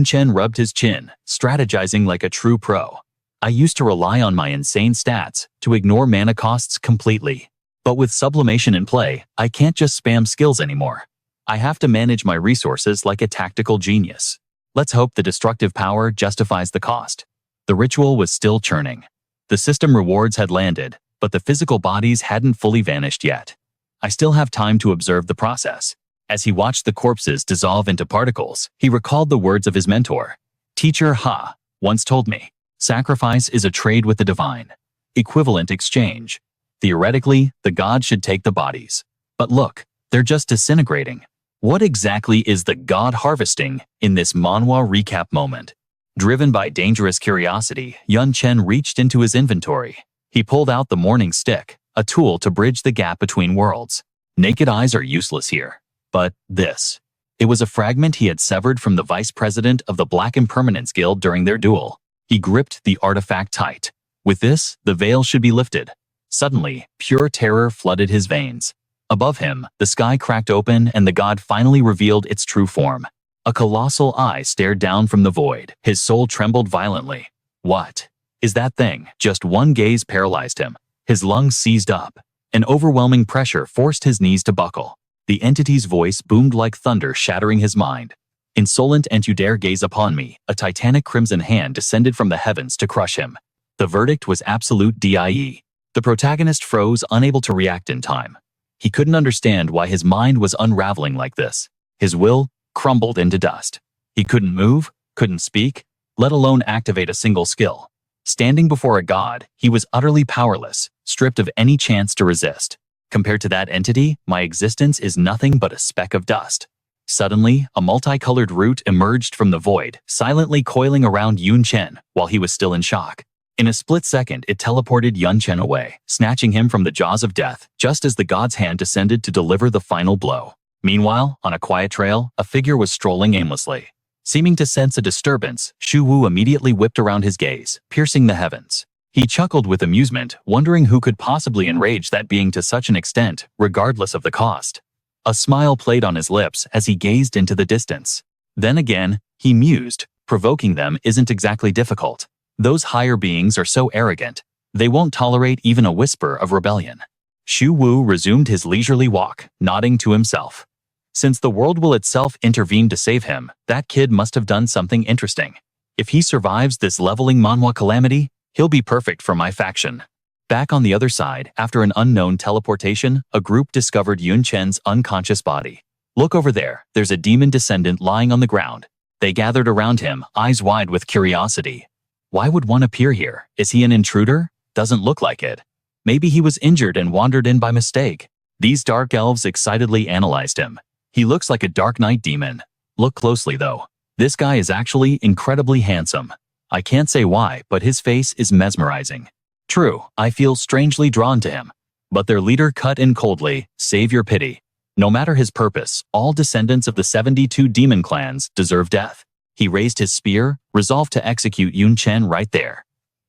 Chen rubbed his chin, strategizing like a true pro. I used to rely on my insane stats to ignore mana costs completely. But with sublimation in play, I can't just spam skills anymore. I have to manage my resources like a tactical genius. Let's hope the destructive power justifies the cost. The ritual was still churning. The system rewards had landed, but the physical bodies hadn't fully vanished yet. I still have time to observe the process. As he watched the corpses dissolve into particles, he recalled the words of his mentor. Teacher Ha once told me, sacrifice is a trade with the divine. Equivalent exchange. Theoretically, the god should take the bodies. But look, they're just disintegrating. What exactly is the god harvesting in this Manhwa recap moment? Driven by dangerous curiosity, Chen reached into his inventory. He pulled out the Morning Stick, a tool to bridge the gap between worlds. Naked eyes are useless here. But this. It was a fragment he had severed from the vice president of the Black Impermanence Guild during their duel. He gripped the artifact tight. With this, the veil should be lifted. Suddenly, pure terror flooded his veins. Above him, the sky cracked open and the god finally revealed its true form. A colossal eye stared down from the void. His soul trembled violently. What is that thing? Just one gaze paralyzed him. His lungs seized up. An overwhelming pressure forced his knees to buckle. The entity's voice boomed like thunder, shattering his mind. Insolent, and you dare gaze upon me? A titanic crimson hand descended from the heavens to crush him. The verdict was absolute DIE. The protagonist froze, unable to react in time. He couldn't understand why his mind was unraveling like this. His will crumbled into dust. He couldn't move, couldn't speak, let alone activate a single skill. Standing before a god, he was utterly powerless, stripped of any chance to resist. Compared to that entity, my existence is nothing but a speck of dust. Suddenly, a multicolored root emerged from the void, silently coiling around Chen while he was still in shock. In a split second, it teleported Chen away, snatching him from the jaws of death, just as the god's hand descended to deliver the final blow. Meanwhile, on a quiet trail, a figure was strolling aimlessly. Seeming to sense a disturbance, Shu Wu immediately whipped around his gaze, piercing the heavens. He chuckled with amusement, wondering who could possibly enrage that being to such an extent, regardless of the cost. A smile played on his lips as he gazed into the distance. Then again, he mused, provoking them isn't exactly difficult. Those higher beings are so arrogant, they won't tolerate even a whisper of rebellion. Shu Wu resumed his leisurely walk, nodding to himself. Since the world will itself intervene to save him, that kid must have done something interesting. If he survives this leveling Manhwa calamity, he'll be perfect for my faction. Back on the other side, after an unknown teleportation, a group discovered Chen's unconscious body. Look over there, there's a demon descendant lying on the ground. They gathered around him, eyes wide with curiosity. Why would one appear here? Is he an intruder? Doesn't look like it. Maybe he was injured and wandered in by mistake. These dark elves excitedly analyzed him. He looks like a Dark Knight demon. Look closely though. This guy is actually incredibly handsome. I can't say why, but his face is mesmerizing. True, I feel strangely drawn to him. But their leader cut in coldly, save your pity. No matter his purpose, all descendants of the 72 demon clans deserve death. He raised his spear, resolved to execute Chen right there.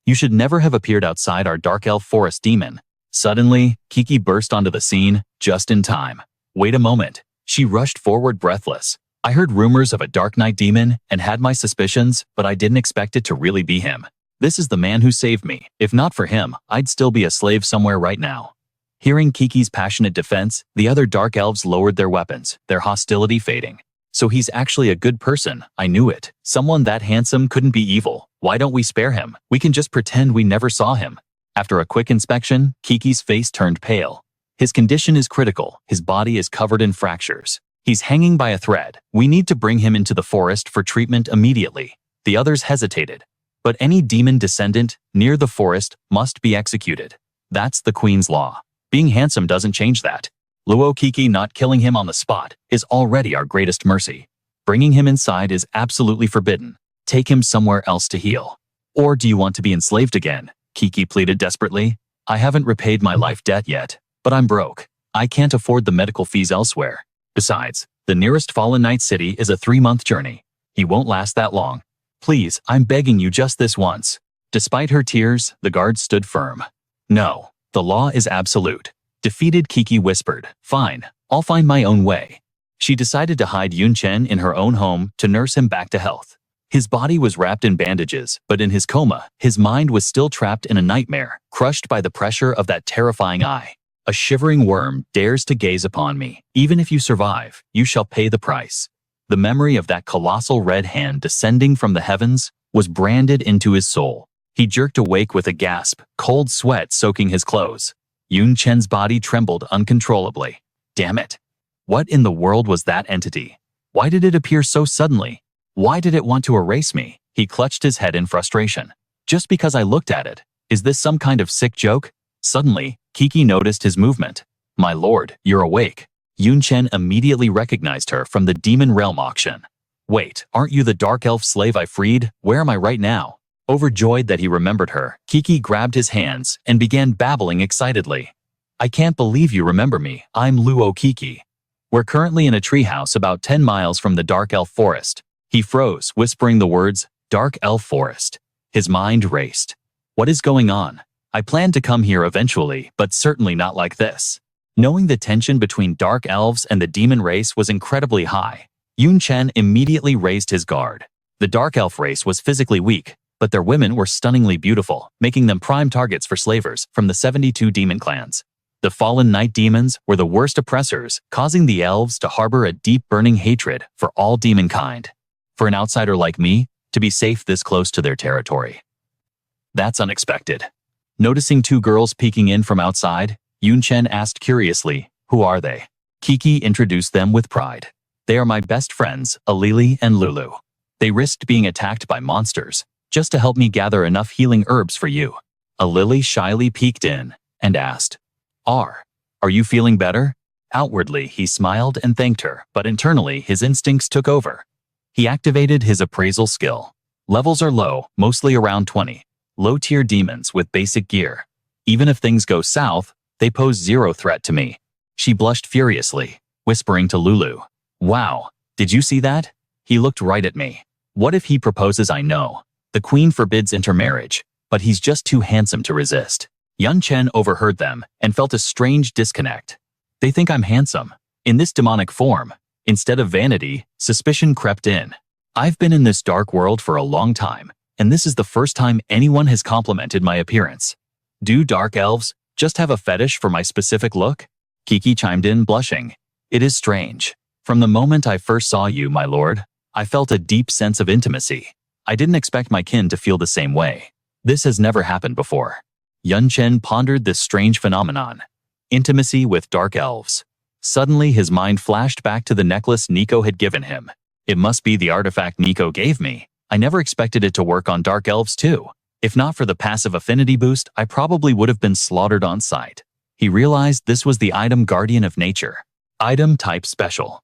You should never have appeared outside our dark elf forest, demon. Suddenly, Kiki burst onto the scene, just in time. Wait a moment. She rushed forward breathless. I heard rumors of a Dark Knight demon and had my suspicions, but I didn't expect it to really be him. This is the man who saved me. If not for him, I'd still be a slave somewhere right now. Hearing Kiki's passionate defense, the other dark elves lowered their weapons, their hostility fading. So he's actually a good person. I knew it. Someone that handsome couldn't be evil. Why don't we spare him? We can just pretend we never saw him. After a quick inspection, Kiki's face turned pale. His condition is critical. His body is covered in fractures. He's hanging by a thread. We need to bring him into the forest for treatment immediately. The others hesitated. But any demon descendant near the forest must be executed. That's the Queen's law. Being handsome doesn't change that. Luo Kiki not killing him on the spot is already our greatest mercy. Bringing him inside is absolutely forbidden. Take him somewhere else to heal. Or do you want to be enslaved again? Kiki pleaded desperately. I haven't repaid my life debt yet, but I'm broke. I can't afford the medical fees elsewhere. Besides, the nearest Fallen Knight city is a 3-month journey. He won't last that long. Please, I'm begging you just this once. Despite her tears, the guard stood firm. No, the law is absolute. Defeated, Kiki whispered. Fine, I'll find my own way. She decided to hide Chen in her own home to nurse him back to health. His body was wrapped in bandages, but in his coma, his mind was still trapped in a nightmare, crushed by the pressure of that terrifying eye. A shivering worm dares to gaze upon me. Even if you survive, you shall pay the price. The memory of that colossal red hand descending from the heavens was branded into his soul. He jerked awake with a gasp, cold sweat soaking his clothes. Yun Chen's body trembled uncontrollably. Damn it. What in the world was that entity? Why did it appear so suddenly? Why did it want to erase me? He clutched his head in frustration. Just because I looked at it. Is this some kind of sick joke? Suddenly, Kiki noticed his movement. My lord, you're awake. Yun Chen immediately recognized her from the Demon Realm auction. Wait, aren't you the dark elf slave I freed? Where am I right now? Overjoyed that he remembered her, Kiki grabbed his hands and began babbling excitedly. I can't believe you remember me. I'm Luo Kiki. We're currently in a treehouse about 10 miles from the Dark Elf Forest. He froze, whispering the words, Dark Elf Forest. His mind raced. What is going on? I planned to come here eventually, but certainly not like this. Knowing the tension between dark elves and the demon race was incredibly high, Yun Chen immediately raised his guard. The dark elf race was physically weak, but their women were stunningly beautiful, making them prime targets for slavers from the 72 demon clans. The fallen night demons were the worst oppressors, causing the elves to harbor a deep burning hatred for all demonkind. For an outsider like me, to be safe this close to their territory. That's unexpected. Noticing two girls peeking in from outside, Yun Chen asked curiously, who are they? Kiki introduced them with pride. They are my best friends, Alili and Lulu. They risked being attacked by monsters, just to help me gather enough healing herbs for you. Alili shyly peeked in and asked, Are you feeling better? Outwardly, he smiled and thanked her, but internally, his instincts took over. He activated his appraisal skill. Levels are low, mostly around 20. Low-tier demons with basic gear. Even if things go south, they pose zero threat to me. She blushed furiously, whispering to Lulu, Wow, did you see that? He looked right at me. What if he proposes? I know. The queen forbids intermarriage, but he's just too handsome to resist. Yun Chen overheard them and felt a strange disconnect. They think I'm handsome. In this demonic form, instead of vanity, suspicion crept in. I've been in this dark world for a long time, and this is the first time anyone has complimented my appearance. Do dark elves just have a fetish for my specific look? Kiki chimed in, blushing. It is strange. From the moment I first saw you, my lord, I felt a deep sense of intimacy. I didn't expect my kin to feel the same way. This has never happened before. Yun Chen pondered this strange phenomenon. Intimacy with dark elves. Suddenly, his mind flashed back to the necklace Nico had given him. It must be the artifact Nico gave me. I never expected it to work on dark elves too. If not for the passive affinity boost, I probably would have been slaughtered on sight. He realized this was the item Guardian of Nature. Item type special.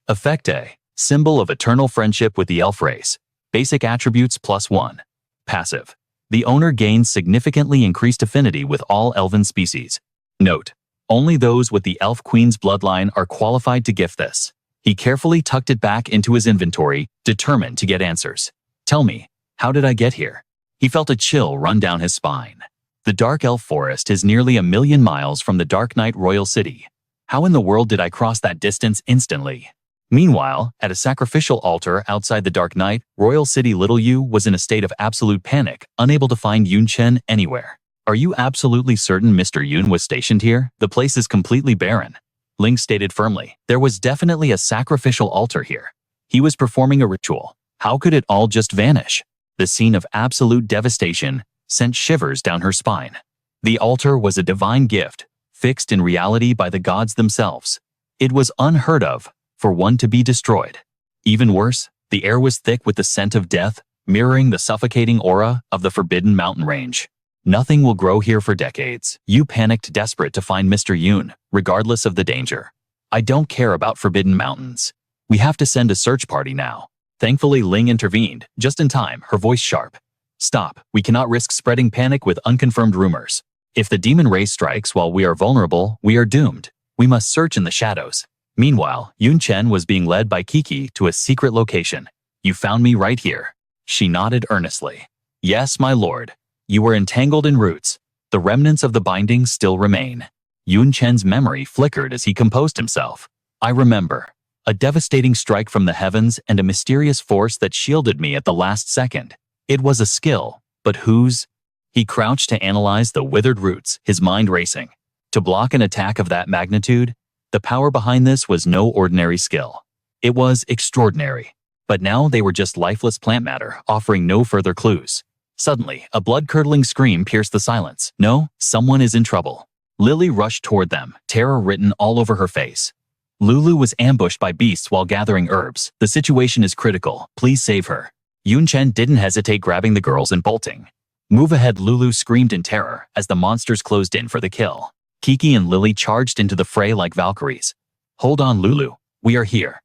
Effect A. Symbol of eternal friendship with the elf race. Basic attributes +1. Passive. The owner gains significantly increased affinity with all elven species. Note: only those with the elf queen's bloodline are qualified to gift this. He carefully tucked it back into his inventory, determined to get answers. Tell me, how did I get here? He felt a chill run down his spine. The Dark Elf Forest is nearly 1,000,000 miles from the Dark Knight Royal City. How in the world did I cross that distance instantly? Meanwhile, at a sacrificial altar outside the Dark Knight Royal City, Little Yu was in a state of absolute panic, unable to find Yun Chen anywhere. Are you absolutely certain Mr. Yun was stationed here? The place is completely barren. Ling stated firmly. There was definitely a sacrificial altar here. He was performing a ritual. How could it all just vanish? The scene of absolute devastation sent shivers down her spine. The altar was a divine gift, fixed in reality by the gods themselves. It was unheard of for one to be destroyed. Even worse, the air was thick with the scent of death, mirroring the suffocating aura of the forbidden mountain range. Nothing will grow here for decades. You panicked, desperate to find Mr. Yun, regardless of the danger. I don't care about forbidden mountains. We have to send a search party now. Thankfully, Ling intervened, just in time, her voice sharp. Stop, we cannot risk spreading panic with unconfirmed rumors. If the demon race strikes while we are vulnerable, we are doomed. We must search in the shadows. Meanwhile, Yun Chen was being led by Kiki to a secret location. You found me right here. She nodded earnestly. Yes, my lord. You were entangled in roots. The remnants of the bindings still remain. Yun Chen's memory flickered as he composed himself. I remember. A devastating strike from the heavens and a mysterious force that shielded me at the last second. It was a skill, but whose? He crouched to analyze the withered roots, his mind racing. To block an attack of that magnitude, the power behind this was no ordinary skill. It was extraordinary. But now they were just lifeless plant matter, offering no further clues. Suddenly, a blood-curdling scream pierced the silence. No, someone is in trouble. Lily rushed toward them, terror written all over her face. Lulu was ambushed by beasts while gathering herbs. The situation is critical. Please save her. Chen didn't hesitate, grabbing the girls and bolting. Move ahead, Lulu screamed in terror as the monsters closed in for the kill. Kiki and Lily charged into the fray like Valkyries. Hold on, Lulu. We are here.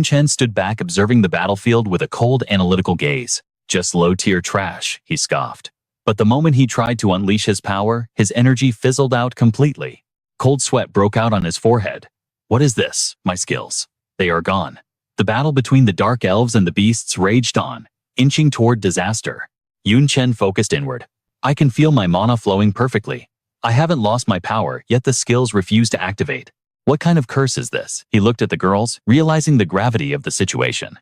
Chen stood back, observing the battlefield with a cold, analytical gaze. Just low-tier trash, he scoffed. But the moment he tried to unleash his power, his energy fizzled out completely. Cold sweat broke out on his forehead. What is this? My skills. They are gone. The battle between the dark elves and the beasts raged on, inching toward disaster. Chen focused inward. I can feel my mana flowing perfectly. I haven't lost my power, yet the skills refuse to activate. What kind of curse is this? He looked at the girls, realizing the gravity of the situation.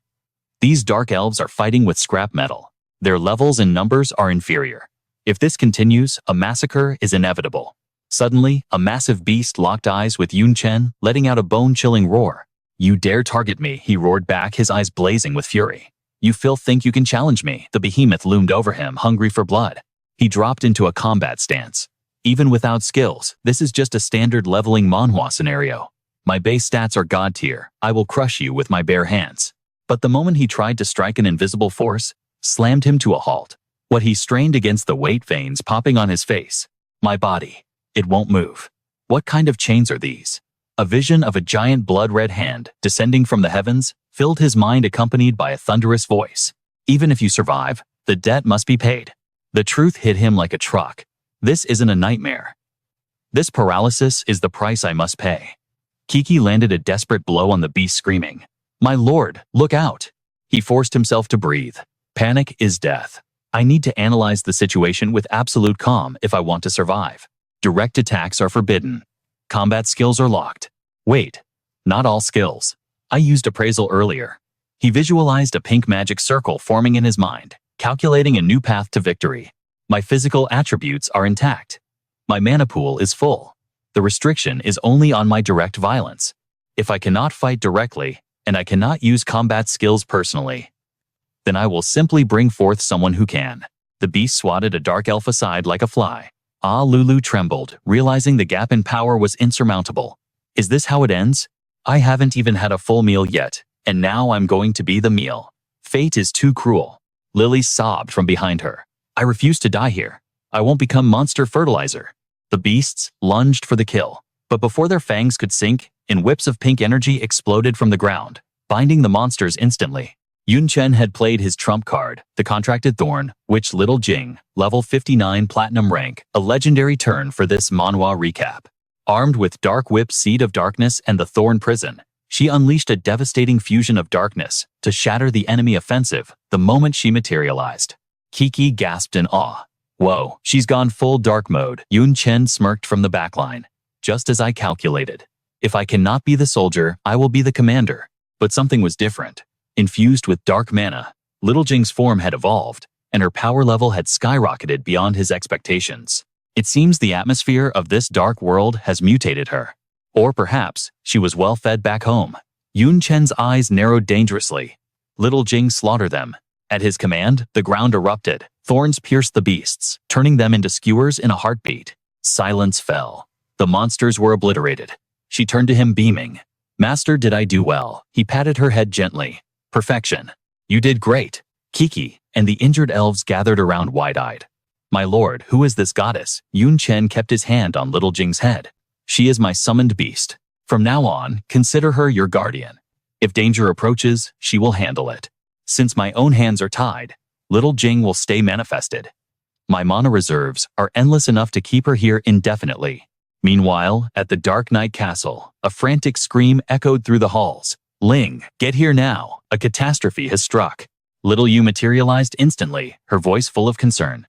These dark elves are fighting with scrap metal. Their levels and numbers are inferior. If this continues, a massacre is inevitable. Suddenly, a massive beast locked eyes with Chen, letting out a bone-chilling roar. You dare target me, he roared back, his eyes blazing with fury. You think you can challenge me? The behemoth loomed over him, hungry for blood. He dropped into a combat stance. Even without skills, this is just a standard leveling Manhwa scenario. My base stats are god tier. I will crush you with my bare hands. But the moment he tried to strike, an invisible force slammed him to a halt. What he strained against, the weight veins popping on his face. My body. It won't move. What kind of chains are these? A vision of a giant blood-red hand descending from the heavens filled his mind, accompanied by a thunderous voice. Even if you survive, the debt must be paid. The truth hit him like a truck. This isn't a nightmare. This paralysis is the price I must pay. Kiki landed a desperate blow on the beast, screaming, My lord, look out! He forced himself to breathe. Panic is death. I need to analyze the situation with absolute calm if I want to survive. Direct attacks are forbidden. Combat skills are locked. Wait, not all skills. I used appraisal earlier. He visualized a pink magic circle forming in his mind, calculating a new path to victory. My physical attributes are intact. My mana pool is full. The restriction is only on my direct violence. If I cannot fight directly, and I cannot use combat skills personally, then I will simply bring forth someone who can. The beast swatted a dark elf aside like a fly. Lulu trembled, realizing the gap in power was insurmountable. Is this how it ends? I haven't even had a full meal yet, and now I'm going to be the meal. Fate is too cruel. Lily sobbed from behind her. I refuse to die here. I won't become monster fertilizer. The beasts lunged for the kill, but before their fangs could sink, in whips of pink energy exploded from the ground, binding the monsters instantly. Chen had played his trump card, the contracted thorn, which Little Jing, level 59 platinum rank, a legendary turn for this Manhwa recap. Armed with Dark Whip, Seed of Darkness, and the Thorn Prison, she unleashed a devastating fusion of darkness to shatter the enemy offensive the moment she materialized. Kiki gasped in awe. Whoa, she's gone full dark mode. Chen smirked from the backline. Just as I calculated. If I cannot be the soldier, I will be the commander. But something was different. Infused with dark mana, Little Jing's form had evolved, and her power level had skyrocketed beyond his expectations. It seems the atmosphere of this dark world has mutated her. Or perhaps she was well fed back home. Chen's eyes narrowed dangerously. Little Jing slaughtered them. At his command, the ground erupted. Thorns pierced the beasts, turning them into skewers in a heartbeat. Silence fell. The monsters were obliterated. She turned to him, beaming. Master, did I do well? He patted her head gently. Perfection. You did great. Kiki and the injured elves gathered around wide-eyed. My lord, who is this goddess? Chen kept his hand on Little Jing's head. She is my summoned beast. From now on, consider her your guardian. If danger approaches, she will handle it. Since my own hands are tied, Little Jing will stay manifested. My mana reserves are endless enough to keep her here indefinitely. Meanwhile, at the Dark Knight Castle, a frantic scream echoed through the halls. Ling, get here now. A catastrophe has struck. Little Yu materialized instantly, her voice full of concern.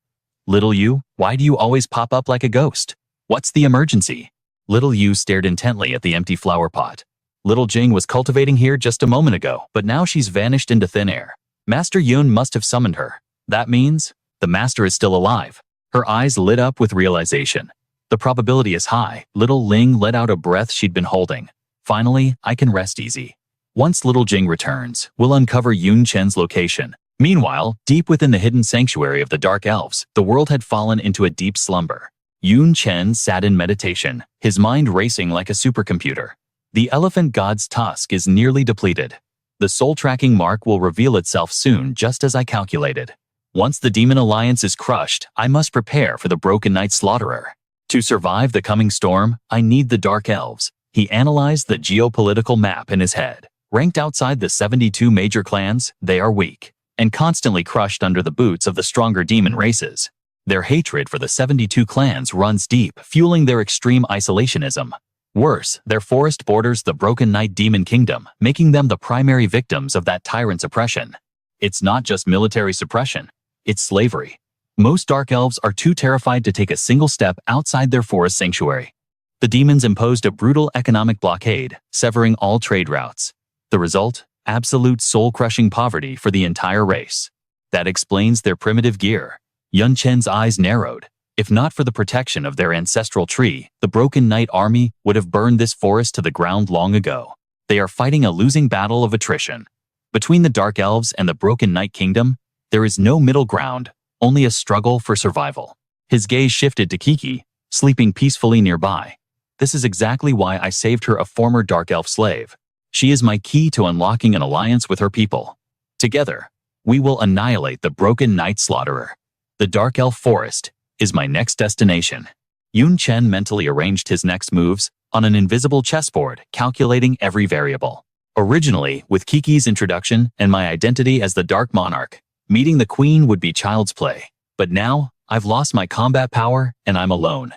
Little Yu, why do you always pop up like a ghost? What's the emergency? Little Yu stared intently at the empty flower pot. Little Jing was cultivating here just a moment ago, but now she's vanished into thin air. Master Yun must have summoned her. That means the master is still alive. Her eyes lit up with realization. The probability is high. Little Ling let out a breath she'd been holding. Finally, I can rest easy. Once Little Jing returns, we'll uncover Chen's location. Meanwhile, deep within the hidden sanctuary of the Dark Elves, the world had fallen into a deep slumber. Chen sat in meditation, his mind racing like a supercomputer. The elephant god's tusk is nearly depleted. The soul-tracking mark will reveal itself soon, just as I calculated. Once the Demon Alliance is crushed, I must prepare for the Broken Knight Slaughterer. To survive the coming storm, I need the Dark Elves. He analyzed the geopolitical map in his head. Ranked outside the 72 major clans, they are weak, and constantly crushed under the boots of the stronger demon races. Their hatred for the 72 clans runs deep, fueling their extreme isolationism. Worse, their forest borders the Broken Knight Demon Kingdom, making them the primary victims of that tyrant's oppression. It's not just military suppression, it's slavery. Most Dark Elves are too terrified to take a single step outside their forest sanctuary. The demons imposed a brutal economic blockade, severing all trade routes. The result? Absolute soul-crushing poverty for the entire race. That explains their primitive gear. Chen's eyes narrowed. If not for the protection of their ancestral tree, the Broken Knight army would have burned this forest to the ground long ago. They are fighting a losing battle of attrition. Between the Dark Elves and the Broken Knight Kingdom, there is no middle ground, only a struggle for survival. His gaze shifted to Kiki, sleeping peacefully nearby. This is exactly why I saved her, a former Dark Elf slave. She is my key to unlocking an alliance with her people. Together, we will annihilate the Broken Knight Slaughterer. The Dark Elf Forest is my next destination. Chen mentally arranged his next moves on an invisible chessboard, calculating every variable. Originally, with Kiki's introduction and my identity as the Dark Monarch, meeting the Queen would be child's play. But now, I've lost my combat power and I'm alone.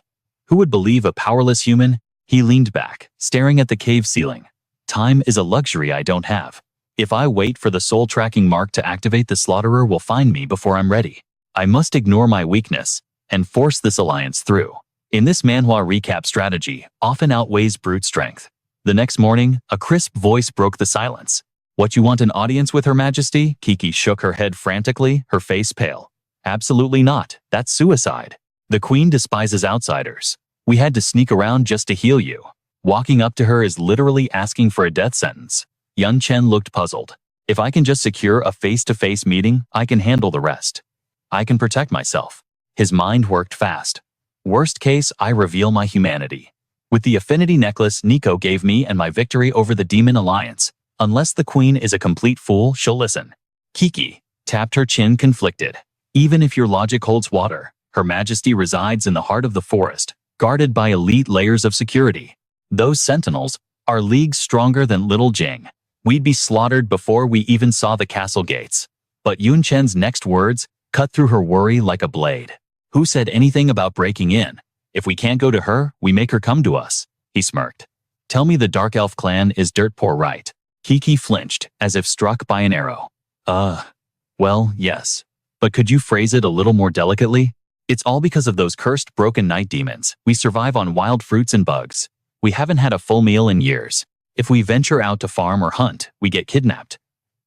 Who would believe a powerless human? He leaned back, staring at the cave ceiling. Time is a luxury I don't have. If I wait for the soul-tracking mark to activate, the Slaughterer will find me before I'm ready. I must ignore my weakness and force this alliance through. In this Manhwa recap, strategy often outweighs brute strength. The next morning, a crisp voice broke the silence. What, you want an audience with Her Majesty? Kiki shook her head frantically, her face pale. Absolutely not. That's suicide. The Queen despises outsiders. We had to sneak around just to heal you. Walking up to her is literally asking for a death sentence. Chen looked puzzled. If I can just secure a face-to-face meeting, I can handle the rest. I can protect myself. His mind worked fast. Worst case, I reveal my humanity. With the affinity necklace Nico gave me and my victory over the Demon Alliance, unless the Queen is a complete fool, she'll listen. Kiki tapped her chin, conflicted. Even if your logic holds water, Her Majesty resides in the heart of the forest, guarded by elite layers of security. Those sentinels are leagues stronger than Little Jing. We'd be slaughtered before we even saw the castle gates. But Chen's next words cut through her worry like a blade. Who said anything about breaking in? If we can't go to her, we make her come to us. He smirked. Tell me the Dark Elf clan is dirt poor, right? Kiki flinched, as if struck by an arrow. Well, yes. But could you phrase it a little more delicately? It's all because of those cursed Broken Knight demons. We survive on wild fruits and bugs. We haven't had a full meal in years. If we venture out to farm or hunt, we get kidnapped.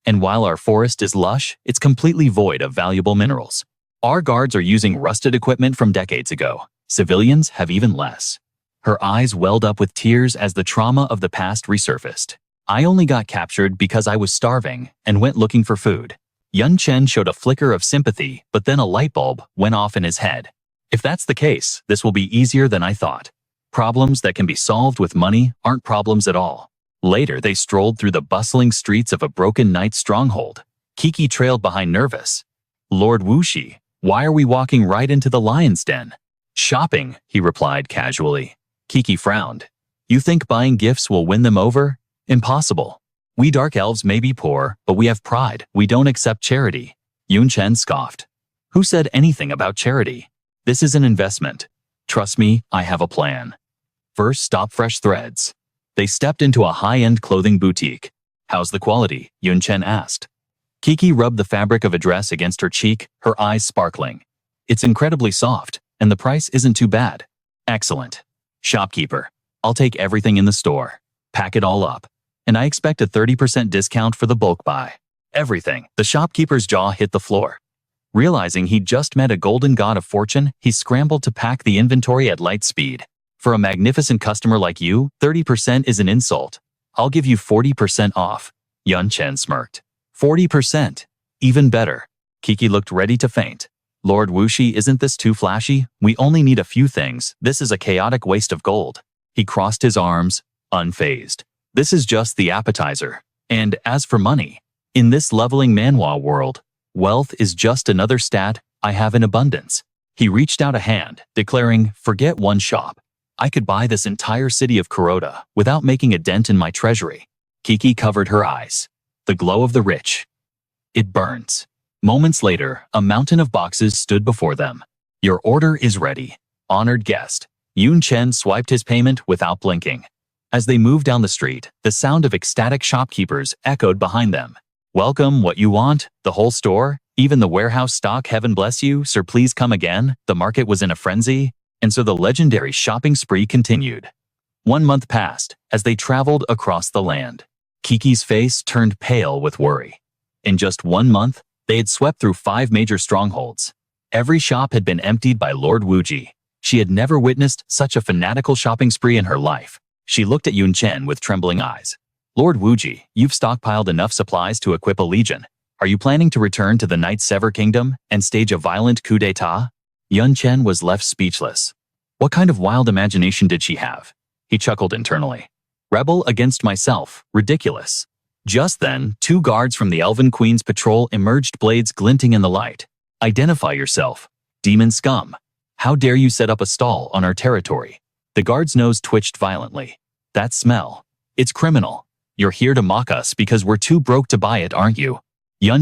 And while our forest is lush, it's completely void of valuable minerals. Our guards are using rusted equipment from decades ago. Civilians have even less. Her eyes welled up with tears as the trauma of the past resurfaced. I only got captured because I was starving and went looking for food. Chen showed a flicker of sympathy, but then a light bulb went off in his head. If that's the case, this will be easier than I thought. Problems that can be solved with money aren't problems at all. Later, they strolled through the bustling streets of a Broken Knight stronghold. Kiki trailed behind, nervous. Lord Wuxi, why are we walking right into the lion's den? Shopping, he replied casually. Kiki frowned. You think buying gifts will win them over? Impossible. We Dark Elves may be poor, but we have pride. We don't accept charity. Chen scoffed. Who said anything about charity? This is an investment. Trust me, I have a plan. First stop Fresh Threads. They stepped into a high-end clothing boutique. How's the quality? Chen asked. Kiki rubbed the fabric of a dress against her cheek, her eyes sparkling. It's incredibly soft, and the price isn't too bad. Excellent. Shopkeeper, I'll take everything in the store. Pack it all up. And I expect a 30% discount for the bulk buy. Everything. The shopkeeper's jaw hit the floor. Realizing he'd just met a golden god of fortune, he scrambled to pack the inventory at light speed. For a magnificent customer like you, 30% is an insult. I'll give you 40% off. Chen smirked. 40%. Even better. Kiki looked ready to faint. Lord Wuxi, isn't this too flashy? We only need a few things. This is a chaotic waste of gold. He crossed his arms, unfazed. This is just the appetizer. And as for money, in this leveling manhwa world, wealth is just another stat I have in abundance. He reached out a hand, declaring, forget one shop. I could buy this entire city of Kuroda without making a dent in my treasury. Kiki covered her eyes. The glow of the rich. It burns. Moments later, a mountain of boxes stood before them. Your order is ready. Honored guest. Chen swiped his payment without blinking. As they moved down the street, the sound of ecstatic shopkeepers echoed behind them. Welcome, what you want, the whole store, even the warehouse stock, heaven bless you, sir, please come again. The market was in a frenzy, and so the legendary shopping spree continued. 1 month passed as they traveled across the land. Kiki's face turned pale with worry. In just 1 month, they had swept through 5 major strongholds. Every shop had been emptied by Lord Wuji. She had never witnessed such a fanatical shopping spree in her life. She looked at Chen with trembling eyes. Lord Wuji, you've stockpiled enough supplies to equip a legion. Are you planning to return to the Night Sever Kingdom and stage a violent coup d'etat? Chen was left speechless. What kind of wild imagination did she have? He chuckled internally. Rebel against myself, ridiculous. Just then, 2 guards from the Elven Queen's patrol emerged, blades glinting in the light. Identify yourself. Demon scum. How dare you set up a stall on our territory? The guard's nose twitched violently. That smell. It's criminal. You're here to mock us because we're too broke to buy it, aren't you?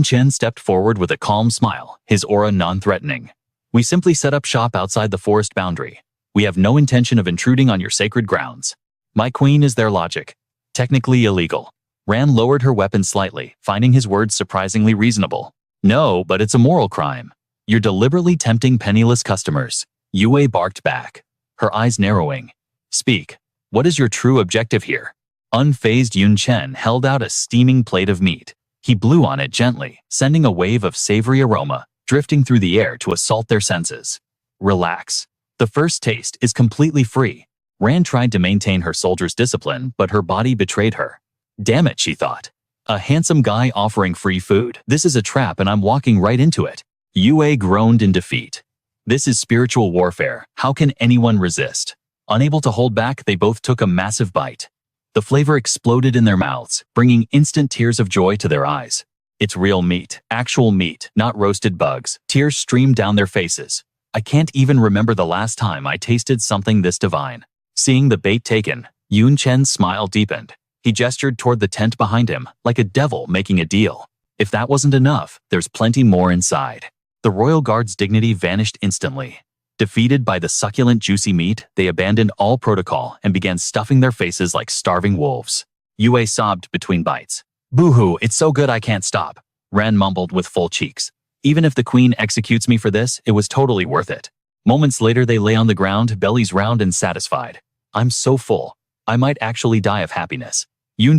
Chen stepped forward with a calm smile, his aura non-threatening. We simply set up shop outside the forest boundary. We have no intention of intruding on your sacred grounds. My queen is their logic. Technically illegal. Ran lowered her weapon slightly, finding his words surprisingly reasonable. No, but it's a moral crime. You're deliberately tempting penniless customers. Yue barked back, her eyes narrowing. Speak. What is your true objective here? Unfazed Chen held out a steaming plate of meat. He blew on it gently, sending a wave of savory aroma, drifting through the air to assault their senses. Relax. The first taste is completely free. Ran tried to maintain her soldier's discipline, but her body betrayed her. Damn it, she thought. A handsome guy offering free food. This is a trap and I'm walking right into it. Yue groaned in defeat. This is spiritual warfare. How can anyone resist? Unable to hold back, they both took a massive bite. The flavor exploded in their mouths, bringing instant tears of joy to their eyes. It's real meat, actual meat, not roasted bugs. Tears streamed down their faces. I can't even remember the last time I tasted something this divine. Seeing the bait taken, Chen's smile deepened. He gestured toward the tent behind him, like a devil making a deal. If that wasn't enough, there's plenty more inside. The royal guard's dignity vanished instantly. Defeated by the succulent, juicy meat, they abandoned all protocol and began stuffing their faces like starving wolves. Yue sobbed between bites. Boo-hoo, it's so good I can't stop. Ran mumbled with full cheeks. Even if the queen executes me for this, it was totally worth it. Moments later, they lay on the ground, bellies round and satisfied. I'm so full. I might actually die of happiness.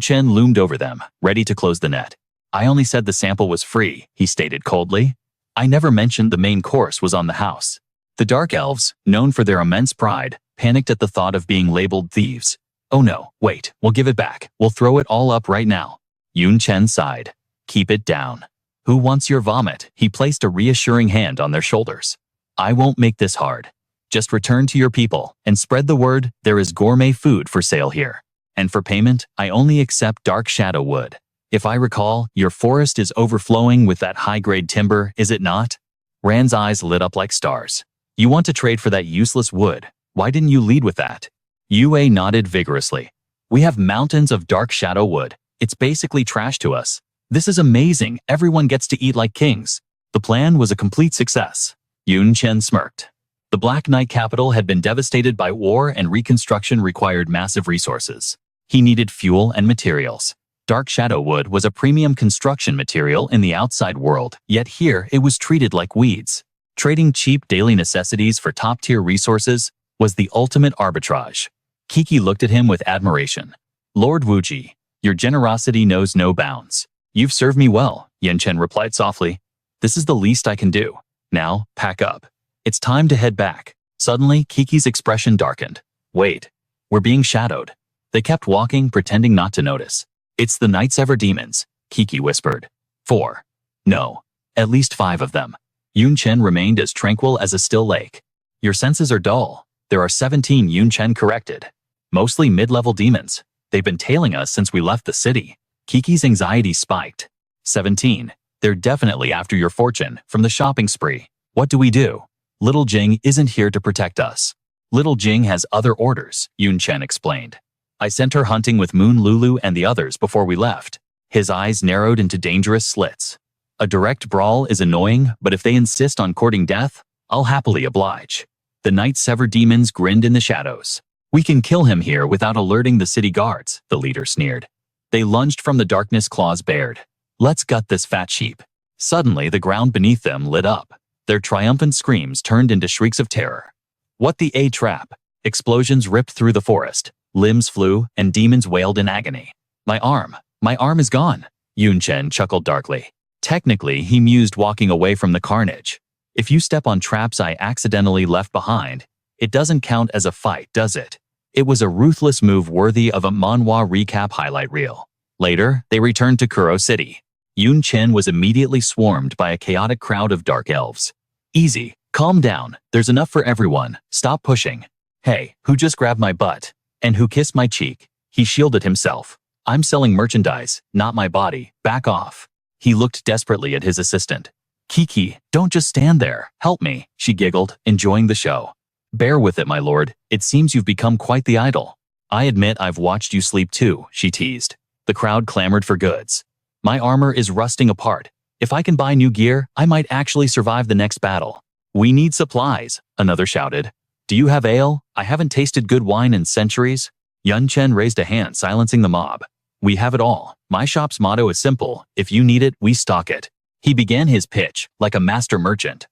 Chen loomed over them, ready to close the net. I only said the sample was free, he stated coldly. I never mentioned the main course was on the house. The Dark Elves, known for their immense pride, panicked at the thought of being labeled thieves. Oh no, wait, we'll give it back. We'll throw it all up right now. Chen sighed. Keep it down. Who wants your vomit? He placed a reassuring hand on their shoulders. I won't make this hard. Just return to your people and spread the word there is gourmet food for sale here. And for payment, I only accept dark shadow wood. If I recall, your forest is overflowing with that high-grade timber, is it not? Rand's eyes lit up like stars. You want to trade for that useless wood. Why didn't you lead with that? Yue nodded vigorously. We have mountains of dark shadow wood. It's basically trash to us. This is amazing. Everyone gets to eat like kings. The plan was a complete success. Chen smirked. The Black Knight capital had been devastated by war and reconstruction required massive resources. He needed fuel and materials. Dark shadow wood was a premium construction material in the outside world, yet here it was treated like weeds. Trading cheap daily necessities for top-tier resources was the ultimate arbitrage. Kiki looked at him with admiration. Lord Wuji, your generosity knows no bounds. You've served me well, Chen replied softly. This is the least I can do. Now, pack up. It's time to head back. Suddenly, Kiki's expression darkened. Wait, we're being shadowed. They kept walking, pretending not to notice. It's the Night Sever demons, Kiki whispered. 4. No. At least 5 of them. Yun Chen remained as tranquil as a still lake. Your senses are dull. There are 17, Yun Chen corrected. Mostly mid-level demons. They've been tailing us since we left the city. Kiki's anxiety spiked. 17. They're definitely after your fortune from the shopping spree. What do we do? Little Jing isn't here to protect us. Little Jing has other orders, Yun Chen explained. I sent her hunting with Moon Lulu and the others before we left. His eyes narrowed into dangerous slits. A direct brawl is annoying, but if they insist on courting death, I'll happily oblige. The Night Sever demons grinned in the shadows. We can kill him here without alerting the city guards, the leader sneered. They lunged from the darkness, claws bared. Let's gut this fat sheep. Suddenly, the ground beneath them lit up. Their triumphant screams turned into shrieks of terror. What the A-trap? Explosions ripped through the forest. Limbs flew, and demons wailed in agony. My arm is gone, Yun Chen chuckled darkly. Technically, he mused, walking away from the carnage. If you step on traps I accidentally left behind, it doesn't count as a fight, does it? It was a ruthless move worthy of a Manhwa recap highlight reel. Later, they returned to Kuro City. Yun Chen was immediately swarmed by a chaotic crowd of dark elves. Easy, calm down, there's enough for everyone, stop pushing. Hey, who just grabbed my butt? And who kissed my cheek? He shielded himself. I'm selling merchandise, not my body, back off. He looked desperately at his assistant. Kiki, don't just stand there, help me, she giggled, enjoying the show. Bear with it, my lord, it seems you've become quite the idol. I admit I've watched you sleep too, she teased. The crowd clamored for goods. My armor is rusting apart. If I can buy new gear, I might actually survive the next battle. We need supplies, another shouted. Do you have ale? I haven't tasted good wine in centuries. Yun Chen raised a hand, silencing the mob. We have it all. My shop's motto is simple. If you need it, we stock it. He began his pitch, like a master merchant.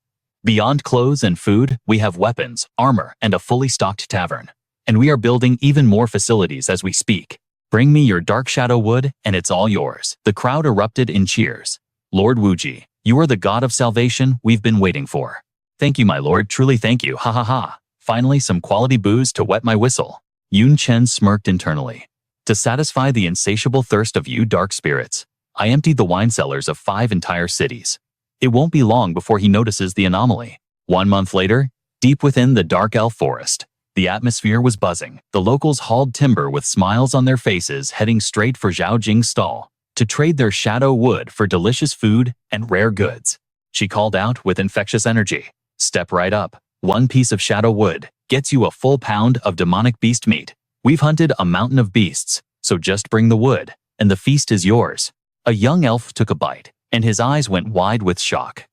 Beyond clothes and food, we have weapons, armor, and a fully stocked tavern. And we are building even more facilities as we speak. Bring me your dark shadow wood, and it's all yours. The crowd erupted in cheers. Lord Wuji, you are the god of salvation we've been waiting for. Thank you, my lord, truly thank you, ha ha ha. Finally, some quality booze to wet my whistle. Yun Chen smirked internally. To satisfy the insatiable thirst of you dark spirits, I emptied the wine cellars of 5 entire cities. It won't be long before he notices the anomaly. 1 month later, deep within the dark elf forest, the atmosphere was buzzing. The locals hauled timber with smiles on their faces, heading straight for Zhao Jing's stall to trade their shadow wood for delicious food and rare goods. She called out with infectious energy. Step right up. 1 piece of shadow wood gets you a full pound of demonic beast meat. We've hunted a mountain of beasts, so just bring the wood, and the feast is yours. A young elf took a bite, and his eyes went wide with shock.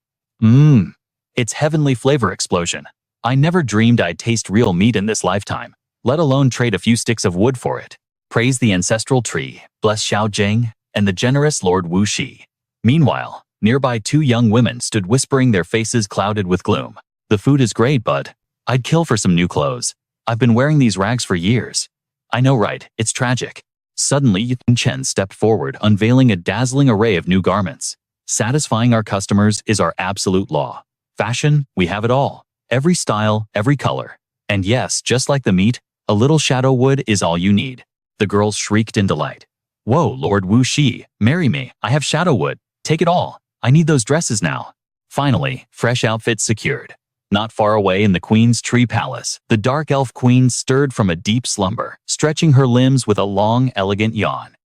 It's heavenly flavor explosion. I never dreamed I'd taste real meat in this lifetime, let alone trade a few sticks of wood for it. Praise the ancestral tree, bless Xiao Jing, and the generous Lord Wu Shi. Meanwhile, nearby 2 young women stood whispering, their faces clouded with gloom. The food is great, but I'd kill for some new clothes. I've been wearing these rags for years. I know, right? It's tragic. Suddenly, Yun Chen stepped forward, unveiling a dazzling array of new garments. Satisfying our customers is our absolute law. Fashion, we have it all. Every style, every color. And yes, just like the meat, a little shadow wood is all you need. The girls shrieked in delight. Whoa, Lord Wu Shi, marry me. I have shadow wood. Take it all. I need those dresses now. Finally, fresh outfits secured. Not far away in the Queen's Tree Palace, the dark elf queen stirred from a deep slumber, stretching her limbs with a long, elegant yawn.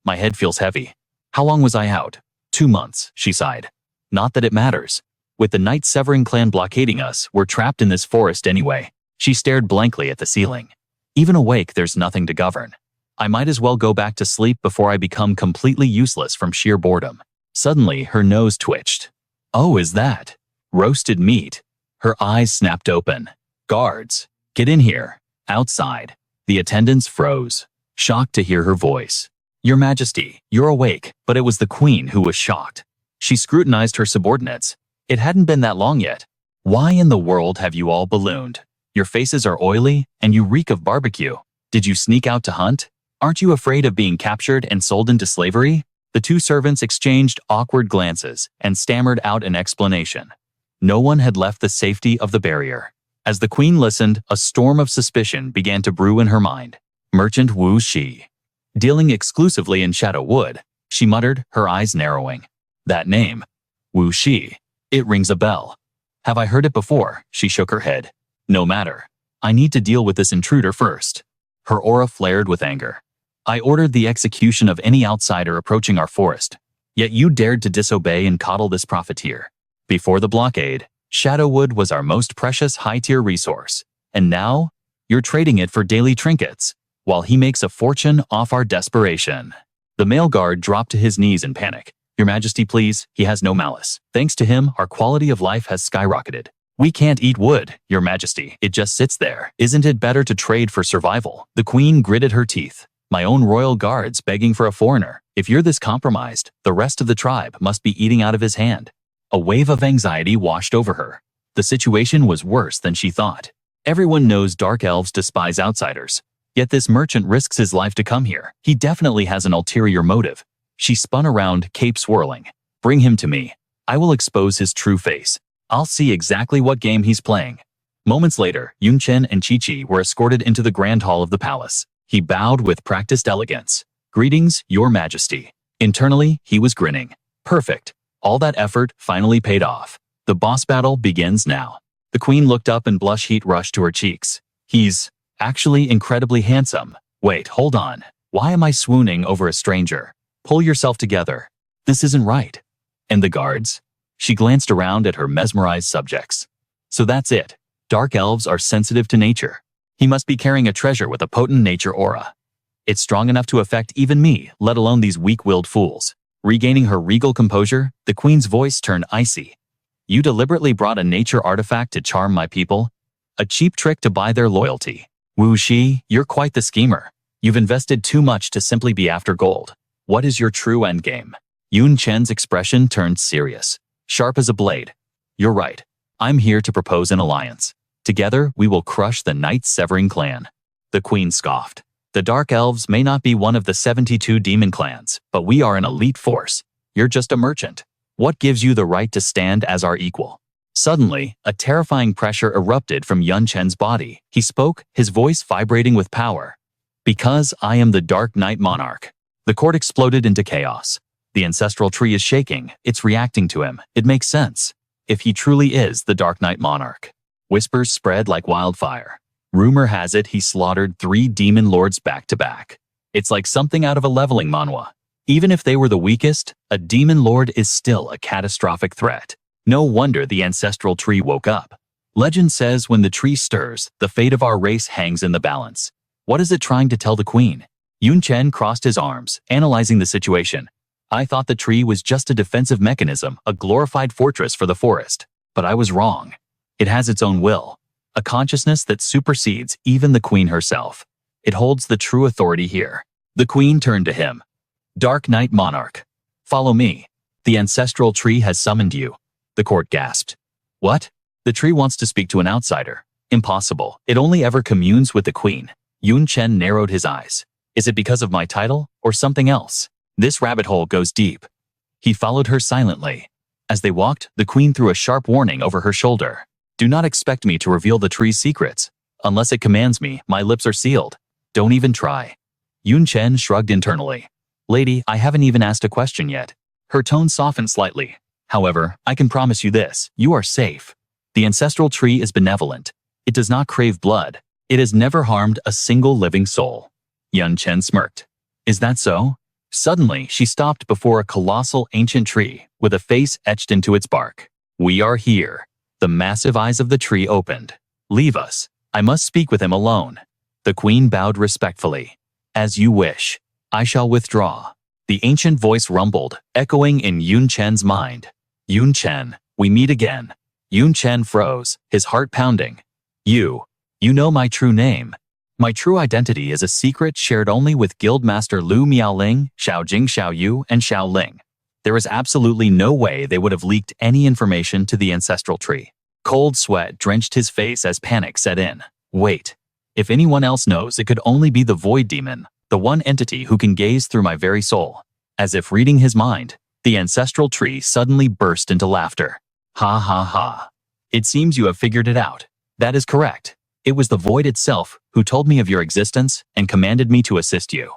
My head feels heavy. How long was I out? 2 months, she sighed. Not that it matters. With the Night Severing clan blockading us, we're trapped in this forest anyway. She stared blankly at the ceiling. Even awake, there's nothing to govern. I might as well go back to sleep before I become completely useless from sheer boredom. Suddenly, her nose twitched. Oh, is that roasted meat? Her eyes snapped open. Guards, get in here. Outside. The attendants froze, shocked to hear her voice. Your Majesty, you're awake, but it was the Queen who was shocked. She scrutinized her subordinates. It hadn't been that long yet. Why in the world have you all ballooned? Your faces are oily, and you reek of barbecue. Did you sneak out to hunt? Aren't you afraid of being captured and sold into slavery? The 2 servants exchanged awkward glances and stammered out an explanation. No one had left the safety of the barrier. As the Queen listened, a storm of suspicion began to brew in her mind. Merchant Wu Shi. Dealing exclusively in shadow wood, she muttered, her eyes narrowing. That name. Wu Shi. It rings a bell. Have I heard it before? She shook her head. No matter. I need to deal with this intruder first. Her aura flared with anger. I ordered the execution of any outsider approaching our forest. Yet you dared to disobey and coddle this profiteer. Before the blockade, Shadowwood was our most precious high-tier resource. And now, you're trading it for daily trinkets, while he makes a fortune off our desperation. The male guard dropped to his knees in panic. Your Majesty, please, he has no malice. Thanks to him, our quality of life has skyrocketed. We can't eat wood, Your Majesty. It just sits there. Isn't it better to trade for survival? The Queen gritted her teeth. My own royal guards begging for a foreigner. If you're this compromised, the rest of the tribe must be eating out of his hand. A wave of anxiety washed over her. The situation was worse than she thought. Everyone knows dark elves despise outsiders. Yet this merchant risks his life to come here. He definitely has an ulterior motive. She spun around, cape swirling. Bring him to me. I will expose his true face. I'll see exactly what game he's playing. Moments later, Chen and Chi were escorted into the grand hall of the palace. He bowed with practiced elegance. Greetings, Your Majesty. Internally, he was grinning. Perfect. All that effort finally paid off. The boss battle begins now. The Queen looked up and blush heat rushed to her cheeks. He's actually incredibly handsome. Wait, hold on. Why am I swooning over a stranger? Pull yourself together. This isn't right. And the guards? She glanced around at her mesmerized subjects. So that's it. Dark elves are sensitive to nature. He must be carrying a treasure with a potent nature aura. It's strong enough to affect even me, let alone these weak-willed fools. Regaining her regal composure, the Queen's voice turned icy. You deliberately brought a nature artifact to charm my people? A cheap trick to buy their loyalty. Wu Shi, you're quite the schemer. You've invested too much to simply be after gold. What is your true endgame? Chen's expression turned serious, sharp as a blade. You're right. I'm here to propose an alliance. Together, we will crush the Night-Severing clan. The Queen scoffed. The Dark Elves may not be one of the 72 demon clans, but we are an elite force. You're just a merchant. What gives you the right to stand as our equal? Suddenly, a terrifying pressure erupted from Chen's body. He spoke, his voice vibrating with power. Because I am the Dark Knight Monarch. The court exploded into chaos. The ancestral tree is shaking. It's reacting to him. It makes sense. If he truly is the Dark Knight Monarch. Whispers spread like wildfire. Rumor has it he slaughtered 3 demon lords back to back. It's like something out of a leveling manhwa. Even if they were the weakest, a demon lord is still a catastrophic threat. No wonder the ancestral tree woke up. Legend says when the tree stirs, the fate of our race hangs in the balance. What is it trying to tell the Queen? Chen crossed his arms, analyzing the situation. I thought the tree was just a defensive mechanism, a glorified fortress for the forest. But I was wrong. It has its own will, a consciousness that supersedes even the Queen herself. It holds the true authority here. The Queen turned to him. Dark Knight Monarch. Follow me. The ancestral tree has summoned you. The court gasped. What? The tree wants to speak to an outsider. Impossible. It only ever communes with the Queen. Chen narrowed his eyes. Is it because of my title, or something else? This rabbit hole goes deep. He followed her silently. As they walked, the Queen threw a sharp warning over her shoulder. Do not expect me to reveal the tree's secrets. Unless it commands me, my lips are sealed. Don't even try. Chen shrugged internally. Lady, I haven't even asked a question yet. Her tone softened slightly. However, I can promise you this, you are safe. The ancestral tree is benevolent. It does not crave blood. It has never harmed a single living soul. Chen smirked. Is that so? Suddenly, she stopped before a colossal ancient tree, with a face etched into its bark. We are here. The massive eyes of the tree opened. Leave us. I must speak with him alone. The Queen bowed respectfully. As you wish. I shall withdraw. The ancient voice rumbled, echoing in Chen's mind. Chen, we meet again. Chen froze, his heart pounding. You know my true name. My true identity is a secret shared only with Guildmaster Lu Miaoling, Xiaojing Xiaoyu, and Xiaoling. There is absolutely no way they would have leaked any information to the ancestral tree. Cold sweat drenched his face as panic set in. Wait. If anyone else knows, it could only be the Void Demon, the one entity who can gaze through my very soul. As if reading his mind, the ancestral tree suddenly burst into laughter. Ha ha ha. It seems you have figured it out. That is correct. It was the Void itself who told me of your existence and commanded me to assist you.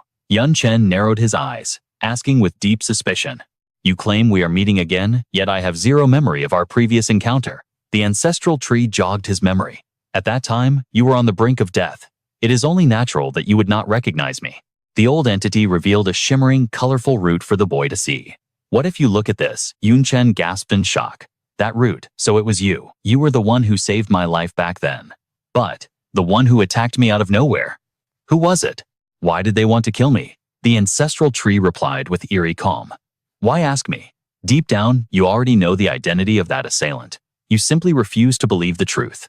Chen narrowed his eyes, asking with deep suspicion. You claim we are meeting again, yet I have zero memory of our previous encounter. The ancestral tree jogged his memory. At that time, you were on the brink of death. It is only natural that you would not recognize me. The old entity revealed a shimmering, colorful root for the boy to see. What if you look at this? Chen gasped in shock. That root, so it was you. You were the one who saved my life back then. But, the one who attacked me out of nowhere. Who was it? Why did they want to kill me? The ancestral tree replied with eerie calm. Why ask me? Deep down, you already know the identity of that assailant. You simply refuse to believe the truth.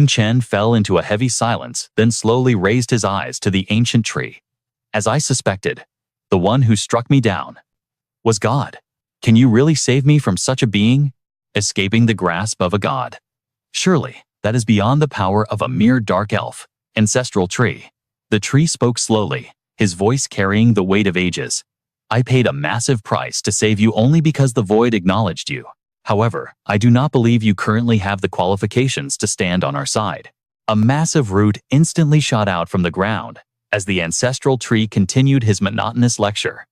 Chen fell into a heavy silence, then slowly raised his eyes to the ancient tree. As I suspected, the one who struck me down was God. Can you really save me from such a being? Escaping the grasp of a god. Surely, that is beyond the power of a mere dark elf. Ancestral tree. The tree spoke slowly, his voice carrying the weight of ages. I paid a massive price to save you only because the void acknowledged you. However, I do not believe you currently have the qualifications to stand on our side. A massive root instantly shot out from the ground as the ancestral tree continued his monotonous lecture.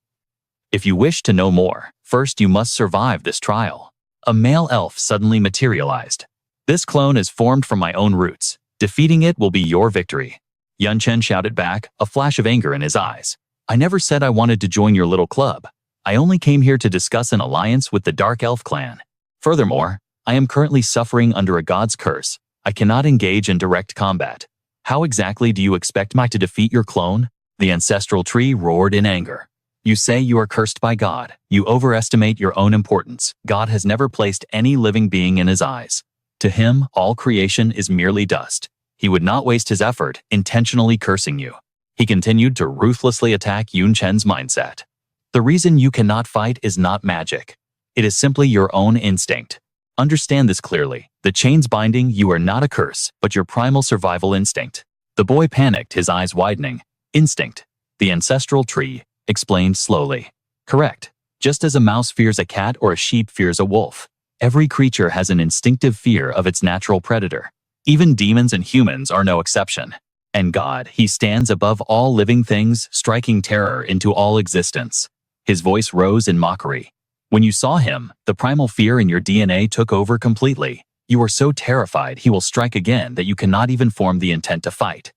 If you wish to know more, first you must survive this trial. A male elf suddenly materialized. This clone is formed from my own roots. Defeating it will be your victory. Chen shouted back, a flash of anger in his eyes. I never said I wanted to join your little club. I only came here to discuss an alliance with the Dark Elf clan. Furthermore, I am currently suffering under a god's curse. I cannot engage in direct combat. How exactly do you expect me to defeat your clone? The ancestral tree roared in anger. You say you are cursed by God. You overestimate your own importance. God has never placed any living being in his eyes. To him, all creation is merely dust. He would not waste his effort intentionally cursing you. He continued to ruthlessly attack Chen's mindset. The reason you cannot fight is not magic. It is simply your own instinct. Understand this clearly. The chains binding you are not a curse, but your primal survival instinct. The boy panicked, his eyes widening. Instinct. The ancestral tree explained slowly. Correct. Just as a mouse fears a cat or a sheep fears a wolf, every creature has an instinctive fear of its natural predator. Even demons and humans are no exception. And God, he stands above all living things, striking terror into all existence. His voice rose in mockery. When you saw him, the primal fear in your DNA took over completely. You are so terrified he will strike again that you cannot even form the intent to fight.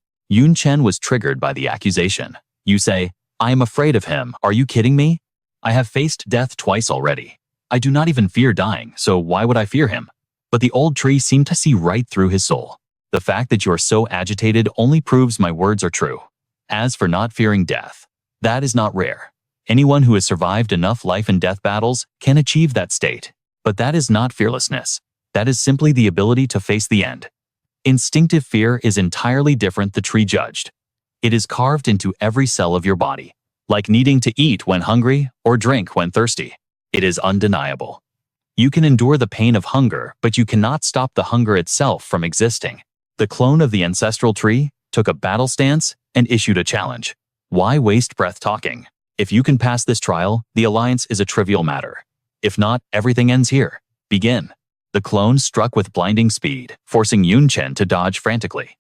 Chen was triggered by the accusation. You say, I am afraid of him. Are you kidding me? I have faced death twice already. I do not even fear dying, so why would I fear him? But the old tree seemed to see right through his soul. The fact that you are so agitated only proves my words are true. As for not fearing death, that is not rare. Anyone who has survived enough life and death battles can achieve that state. But that is not fearlessness. That is simply the ability to face the end. Instinctive fear is entirely different, the tree judged. It is carved into every cell of your body, like needing to eat when hungry or drink when thirsty. It is undeniable. You can endure the pain of hunger, but you cannot stop the hunger itself from existing. The clone of the ancestral tree took a battle stance and issued a challenge. Why waste breath talking? If you can pass this trial, the alliance is a trivial matter. If not, everything ends here. Begin. The clone struck with blinding speed, forcing Chen to dodge frantically.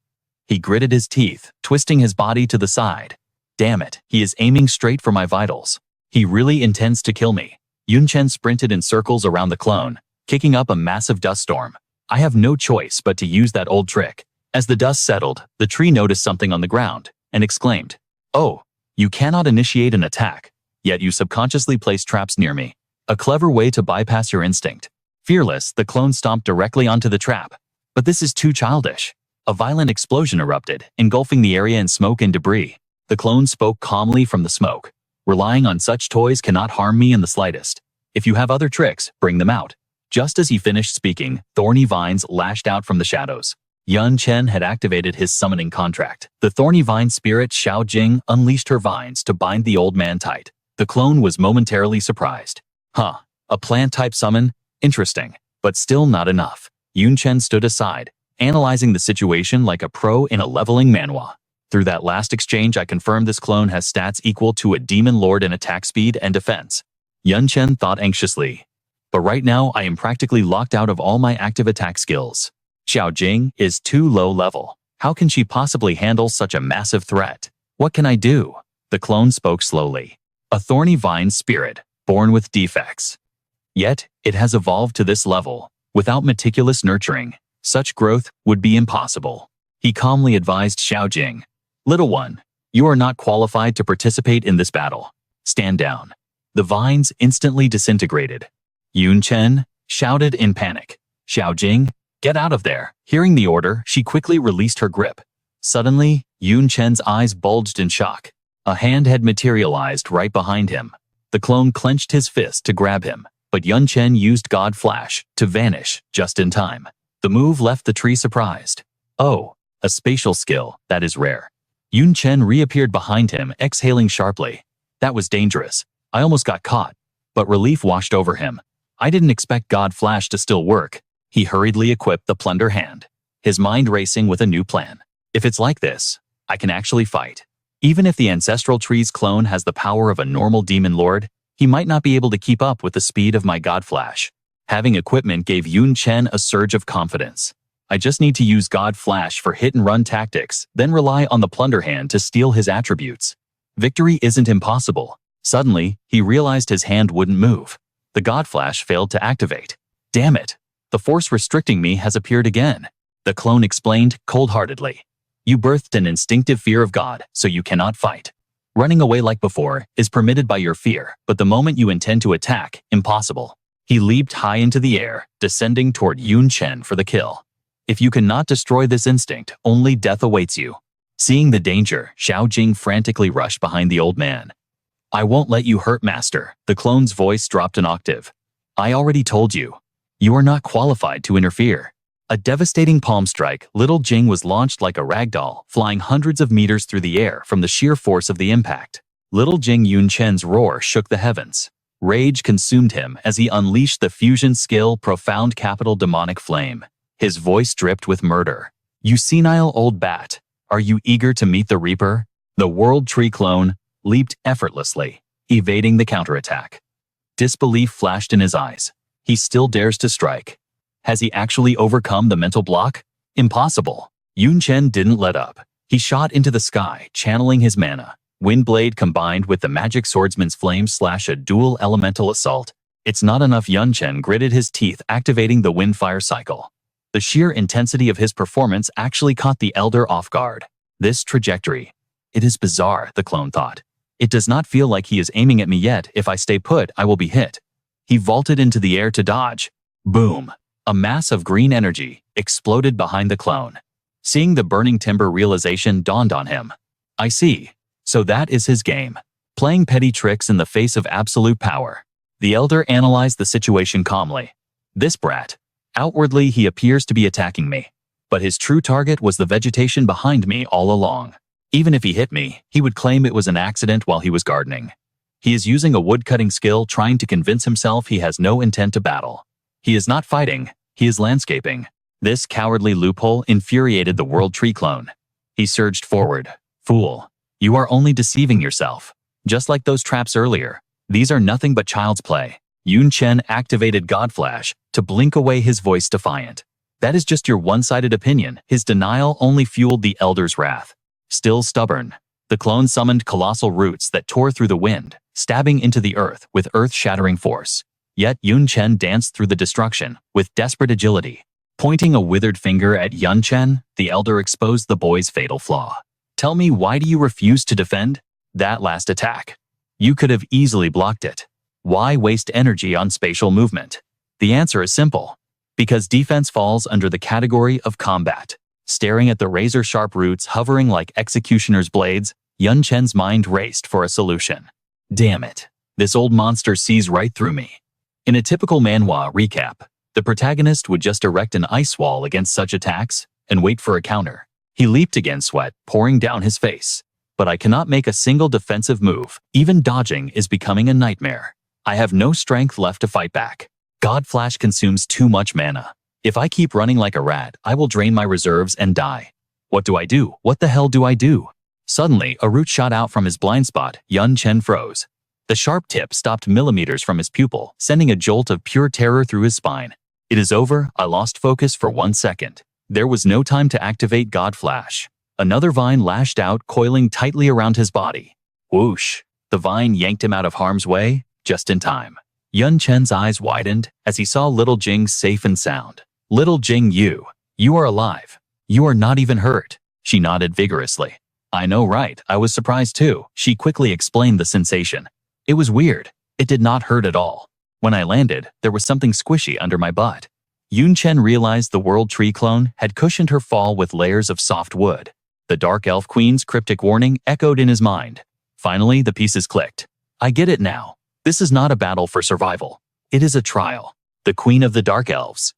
He gritted his teeth, twisting his body to the side. Damn it, he is aiming straight for my vitals. He really intends to kill me. Chen sprinted in circles around the clone, kicking up a massive dust storm. I have no choice but to use that old trick. As the dust settled, the tree noticed something on the ground and exclaimed, Oh, you cannot initiate an attack, yet you subconsciously place traps near me. A clever way to bypass your instinct. Fearless, the clone stomped directly onto the trap. But this is too childish. A violent explosion erupted, engulfing the area in smoke and debris. The clone spoke calmly from the smoke. Relying on such toys cannot harm me in the slightest. If you have other tricks, bring them out. Just as he finished speaking, thorny vines lashed out from the shadows. Chen had activated his summoning contract. The thorny vine spirit Xiao Jing unleashed her vines to bind the old man tight. The clone was momentarily surprised. Huh, a plant-type summon? Interesting, but still not enough. Chen stood aside, analyzing the situation like a pro in a leveling manhwa. Through that last exchange, I confirmed this clone has stats equal to a demon lord in attack speed and defense. Chen thought anxiously. But right now, I am practically locked out of all my active attack skills. Xiao Jing is too low level. How can she possibly handle such a massive threat? What can I do? The clone spoke slowly. A thorny vine spirit, born with defects. Yet, it has evolved to this level. Without meticulous nurturing, such growth would be impossible. He calmly advised Xiaojing, "Little one, you are not qualified to participate in this battle. Stand down." The vines instantly disintegrated. Yun Chen shouted in panic, "Xiaojing, get out of there." Hearing the order, she quickly released her grip. Suddenly, Yun Chen's eyes bulged in shock. A hand had materialized right behind him. The clone clenched his fist to grab him, but Yun Chen used God Flash to vanish just in time. The move left the tree surprised. Oh, a spatial skill, that is rare. Yun Chen reappeared behind him, exhaling sharply. That was dangerous. I almost got caught. But relief washed over him. I didn't expect God Flash to still work. He hurriedly equipped the plunder hand, his mind racing with a new plan. If it's like this, I can actually fight. Even if the Ancestral Tree's clone has the power of a normal demon lord, he might not be able to keep up with the speed of my God Flash. Having equipment gave Yun Chen a surge of confidence. I just need to use God Flash for hit-and-run tactics, then rely on the plunder hand to steal his attributes. Victory isn't impossible. Suddenly, he realized his hand wouldn't move. The God Flash failed to activate. Damn it! The force restricting me has appeared again. The clone explained cold-heartedly. You birthed an instinctive fear of God, so you cannot fight. Running away like before is permitted by your fear, but the moment you intend to attack, impossible. He leaped high into the air, descending toward Yun Chen for the kill. If you cannot destroy this instinct, only death awaits you. Seeing the danger, Xiaojing frantically rushed behind the old man. I won't let you hurt, Master. The clone's voice dropped an octave. I already told you. You are not qualified to interfere. A devastating palm strike, little Jing was launched like a ragdoll, flying hundreds of meters through the air from the sheer force of the impact. Little Jing Yun Chen's roar shook the heavens. Rage consumed him as he unleashed the fusion skill Profound Capital Demonic Flame. His voice dripped with murder. You senile old bat, are you eager to meet the Reaper? The World Tree clone leaped effortlessly, evading the counterattack. Disbelief flashed in his eyes. He still dares to strike. Has he actually overcome the mental block? Impossible. Yun Chen didn't let up. He shot into the sky, channeling his mana. Windblade combined with the magic swordsman's flame slash a dual elemental assault. It's not enough. Yun Chen gritted his teeth, activating the windfire cycle. The sheer intensity of his performance actually caught the elder off guard. This trajectory. It is bizarre, the clone thought. It does not feel like he is aiming at me yet. If I stay put, I will be hit. He vaulted into the air to dodge. Boom. A mass of green energy exploded behind the clone. Seeing the burning timber, realization dawned on him. I see. So that is his game. Playing petty tricks in the face of absolute power. The elder analyzed the situation calmly. This brat. Outwardly, he appears to be attacking me. But his true target was the vegetation behind me all along. Even if he hit me, he would claim it was an accident while he was gardening. He is using a woodcutting skill, trying to convince himself he has no intent to battle. He is not fighting, he is landscaping. This cowardly loophole infuriated the World Tree clone. He surged forward. Fool, you are only deceiving yourself. Just like those traps earlier, these are nothing but child's play. Yun Chen activated God Flash to blink away his voice defiant. That is just your one-sided opinion. His denial only fueled the elder's wrath. Still stubborn, the clone summoned colossal roots that tore through the wind, stabbing into the earth with earth-shattering force. Yet Yun Chen danced through the destruction with desperate agility. Pointing a withered finger at Yun Chen, the elder exposed the boy's fatal flaw. Tell me, why do you refuse to defend? That last attack. You could have easily blocked it. Why waste energy on spatial movement? The answer is simple. Because defense falls under the category of combat. Staring at the razor-sharp roots hovering like executioner's blades, Yun Chen's mind raced for a solution. Damn it. This old monster sees right through me. In a typical manhwa recap, the protagonist would just erect an ice wall against such attacks and wait for a counter. He leaped again, sweat pouring down his face. But I cannot make a single defensive move. Even dodging is becoming a nightmare. I have no strength left to fight back. God Flash consumes too much mana. If I keep running like a rat, I will drain my reserves and die. What do I do? What the hell do I do? Suddenly, a root shot out from his blind spot. Yun Chen froze. The sharp tip stopped millimeters from his pupil, sending a jolt of pure terror through his spine. It is over. I lost focus for 1 second. There was no time to activate God Flash. Another vine lashed out, coiling tightly around his body. Whoosh! The vine yanked him out of harm's way, just in time. Yun Chen's eyes widened as he saw little Jing safe and sound. Little Jing, you are alive. You are not even hurt. She nodded vigorously. I know, right? I was surprised too. She quickly explained the sensation. It was weird. It did not hurt at all. When I landed, there was something squishy under my butt. Yun Chen realized the World Tree clone had cushioned her fall with layers of soft wood. The Dark Elf Queen's cryptic warning echoed in his mind. Finally, the pieces clicked. I get it now. This is not a battle for survival. It is a trial. The Queen of the Dark Elves.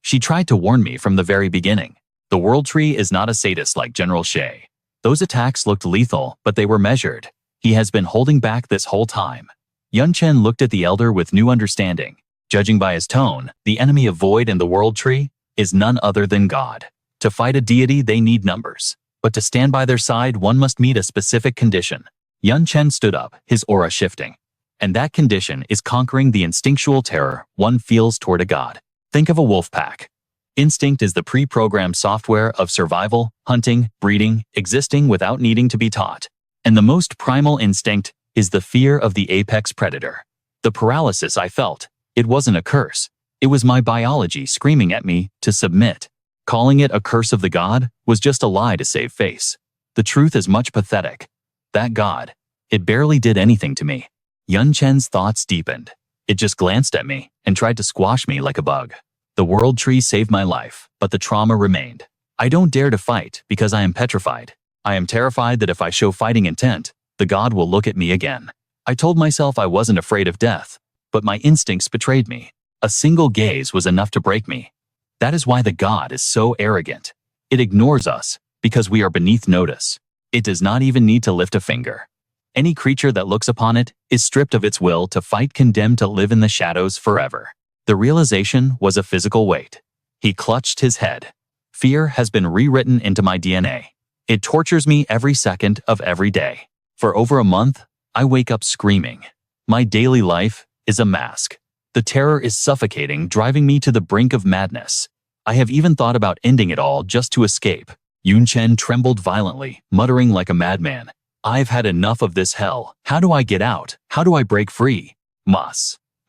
She tried to warn me from the very beginning. The World Tree is not a sadist like General Shay. Those attacks looked lethal, but they were measured. He has been holding back this whole time. Yun Chen looked at the elder with new understanding. Judging by his tone, the enemy of Void and the World Tree is none other than God. To fight a deity, they need numbers. But to stand by their side, one must meet a specific condition. Yun Chen stood up, his aura shifting. And that condition is conquering the instinctual terror one feels toward a god. Think of a wolf pack. Instinct is the pre-programmed software of survival, hunting, breeding, existing without needing to be taught. And the most primal instinct is the fear of the apex predator. The paralysis I felt, it wasn't a curse. It was my biology screaming at me to submit. Calling it a curse of the god was just a lie to save face. The truth is much pathetic. That god, it barely did anything to me. Yun Chen's thoughts deepened. It just glanced at me and tried to squash me like a bug. The World Tree saved my life, but the trauma remained. I don't dare to fight because I am petrified. I am terrified that if I show fighting intent, the god will look at me again. I told myself I wasn't afraid of death, but my instincts betrayed me. A single gaze was enough to break me. That is why the god is so arrogant. It ignores us because we are beneath notice. It does not even need to lift a finger. Any creature that looks upon it is stripped of its will to fight, condemned to live in the shadows forever. The realization was a physical weight. He clutched his head. Fear has been rewritten into my DNA. It tortures me every second of every day. For over a month, I wake up screaming. My daily life is a mask. The terror is suffocating, driving me to the brink of madness. I have even thought about ending it all just to escape. Yun Chen trembled violently, muttering like a madman. I've had enough of this hell. How do I get out? How do I break free?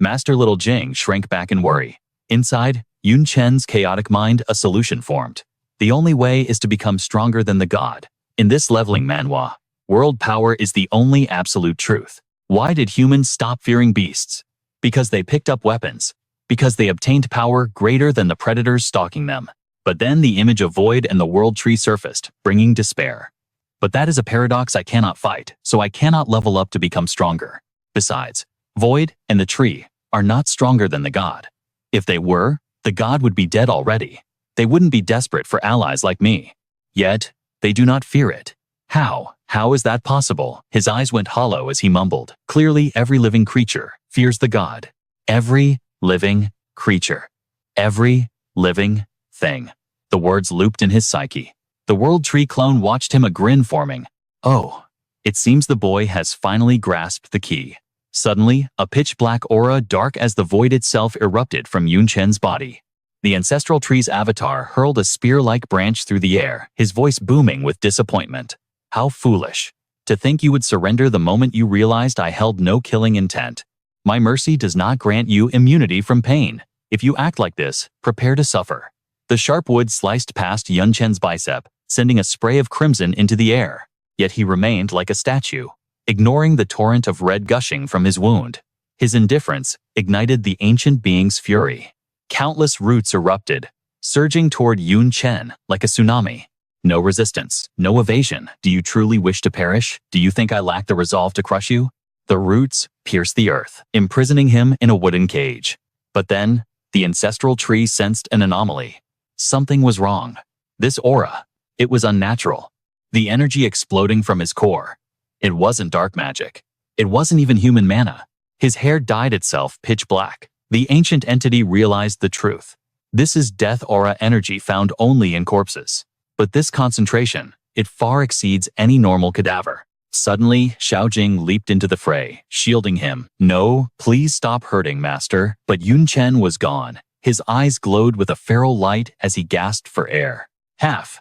Master Little Jing shrank back in worry. Inside Yun Chen's chaotic mind, a solution formed. The only way is to become stronger than the god. In this leveling manhwa, world power is the only absolute truth. Why did humans stop fearing beasts? Because they picked up weapons. Because they obtained power greater than the predators stalking them. But then the image of Void and the World Tree surfaced, bringing despair. But that is a paradox I cannot fight, so I cannot level up to become stronger. Besides, Void and the Tree are not stronger than the god. If they were, the god would be dead already. They wouldn't be desperate for allies like me. Yet, they do not fear it. How? How is that possible? His eyes went hollow as he mumbled. Clearly, every living creature fears the god. Every living creature. Every living thing. The words looped in his psyche. The World Tree clone watched him, a grin forming. Oh, it seems the boy has finally grasped the key. Suddenly, a pitch-black aura dark as the void itself erupted from Yun Chen's body. The Ancestral Tree's avatar hurled a spear-like branch through the air, his voice booming with disappointment. How foolish. To think you would surrender the moment you realized I held no killing intent. My mercy does not grant you immunity from pain. If you act like this, prepare to suffer. The sharp wood sliced past Yun Chen's bicep, sending a spray of crimson into the air. Yet he remained like a statue, ignoring the torrent of red gushing from his wound. His indifference ignited the ancient being's fury. Countless roots erupted, surging toward Yun Chen like a tsunami. No resistance, no evasion. Do you truly wish to perish? Do you think I lack the resolve to crush you? The roots pierced the earth, imprisoning him in a wooden cage. But then, the Ancestral Tree sensed an anomaly. Something was wrong. This aura, it was unnatural. The energy exploding from his core. It wasn't dark magic. It wasn't even human mana. His hair dyed itself pitch black. The ancient entity realized the truth. This is death aura energy found only in corpses. But this concentration, it far exceeds any normal cadaver. Suddenly, Xiaojing leaped into the fray, shielding him. No, please stop hurting, master. But Yun Chen was gone. His eyes glowed with a feral light as he gasped for air. Half.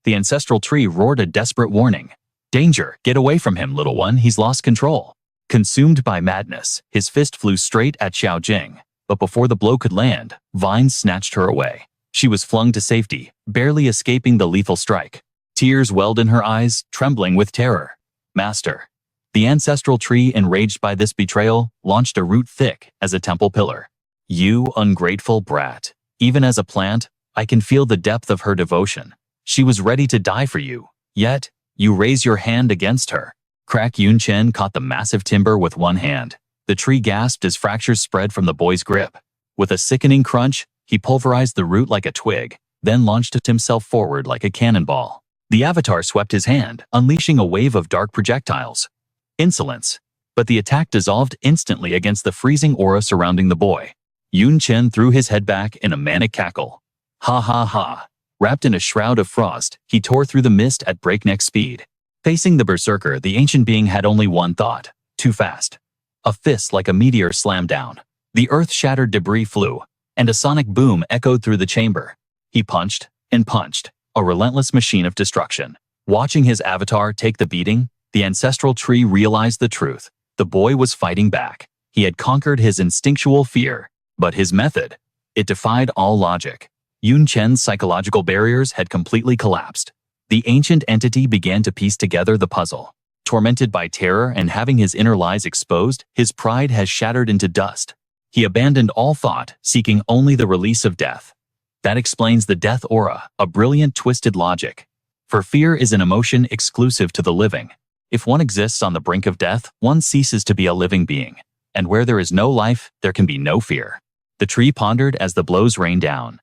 The Ancestral Tree roared a desperate warning. Danger, get away from him, little one, he's lost control. Consumed by madness, his fist flew straight at Xiaojing, but before the blow could land, vines snatched her away. She was flung to safety, barely escaping the lethal strike. Tears welled in her eyes, trembling with terror. Master. The ancestral tree, enraged by this betrayal, launched a root thick as a temple pillar. You ungrateful brat. Even as a plant, I can feel the depth of her devotion. She was ready to die for you, yet you raise your hand against her. Chen caught the massive timber with one hand. The tree gasped as fractures spread from the boy's grip. With a sickening crunch, he pulverized the root like a twig, then launched himself forward like a cannonball. The avatar swept his hand, unleashing a wave of dark projectiles. Insolence. But the attack dissolved instantly against the freezing aura surrounding the boy. Chen threw his head back in a manic cackle. Ha ha ha. Wrapped in a shroud of frost, he tore through the mist at breakneck speed. Facing the Berserker, the ancient being had only one thought: too fast. A fist like a meteor slammed down. The earth-shattered debris flew, and a sonic boom echoed through the chamber. He punched and punched, a relentless machine of destruction. Watching his avatar take the beating, the ancestral tree realized the truth. The boy was fighting back. He had conquered his instinctual fear, but his method, it defied all logic. Chen's psychological barriers had completely collapsed. The ancient entity began to piece together the puzzle. Tormented by terror and having his inner lies exposed, his pride has shattered into dust. He abandoned all thought, seeking only the release of death. That explains the death aura, a brilliant twisted logic. For fear is an emotion exclusive to the living. If one exists on the brink of death, one ceases to be a living being. And where there is no life, there can be no fear. The tree pondered as the blows rained down.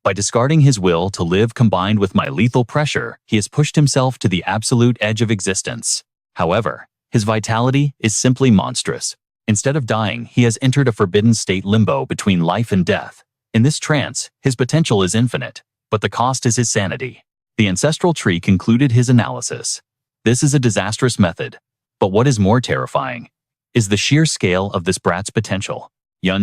By discarding his will to live combined with my lethal pressure, he has pushed himself to the absolute edge of existence. However, his vitality is simply monstrous. Instead of dying, he has entered a forbidden state limbo between life and death. In this trance, his potential is infinite, but the cost is his sanity. The ancestral tree concluded his analysis. This is a disastrous method. But what is more terrifying is the sheer scale of this brat's potential.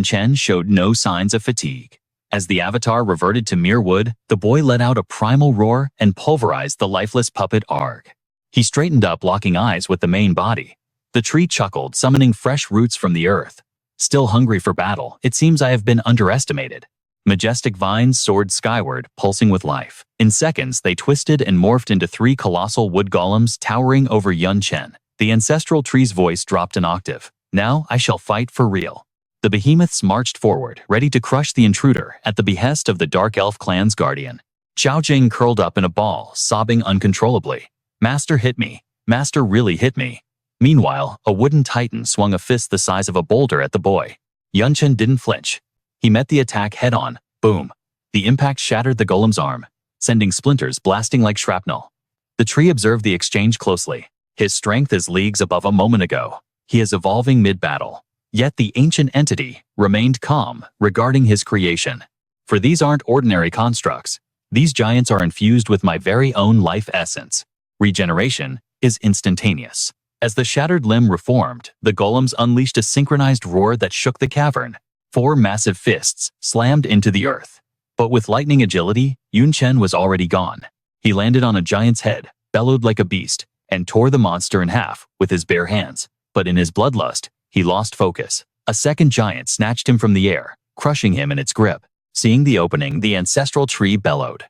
Chen showed no signs of fatigue. As the avatar reverted to mere wood, the boy let out a primal roar and pulverized the lifeless puppet Arg. He straightened up, locking eyes with the main body. The tree chuckled, summoning fresh roots from the earth. Still hungry for battle, it seems I have been underestimated. Majestic vines soared skyward, pulsing with life. In seconds, they twisted and morphed into 3 colossal wood golems towering over Chen. The ancestral tree's voice dropped an octave. Now I shall fight for real. The behemoths marched forward, ready to crush the intruder at the behest of the Dark Elf clan's guardian. Xiaojing curled up in a ball, sobbing uncontrollably. Master hit me. Master really hit me. Meanwhile, a wooden titan swung a fist the size of a boulder at the boy. Chen didn't flinch. He met the attack head-on. Boom. The impact shattered the golem's arm, sending splinters blasting like shrapnel. The tree observed the exchange closely. His strength is leagues above a moment ago. He is evolving mid-battle. Yet the ancient entity remained calm regarding his creation. For these aren't ordinary constructs. These giants are infused with my very own life essence. Regeneration is instantaneous. As the shattered limb reformed, the golems unleashed a synchronized roar that shook the cavern. 4 massive fists slammed into the earth. But with lightning agility, Chen was already gone. He landed on a giant's head, bellowed like a beast, and tore the monster in half with his bare hands. But in his bloodlust, he lost focus. A second giant snatched him from the air, crushing him in its grip. Seeing the opening, the ancestral tree bellowed.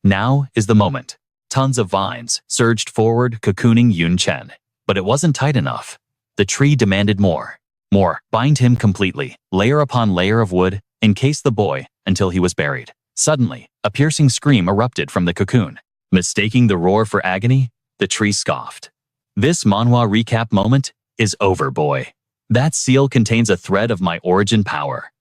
Now is the moment. Tons of vines surged forward, cocooning Chen. But it wasn't tight enough. The tree demanded more. More. Bind him completely, layer upon layer of wood, encase the boy until he was buried. Suddenly, a piercing scream erupted from the cocoon. Mistaking the roar for agony, the tree scoffed. This Manhwa recap moment is over, boy. That seal contains a thread of my origin power.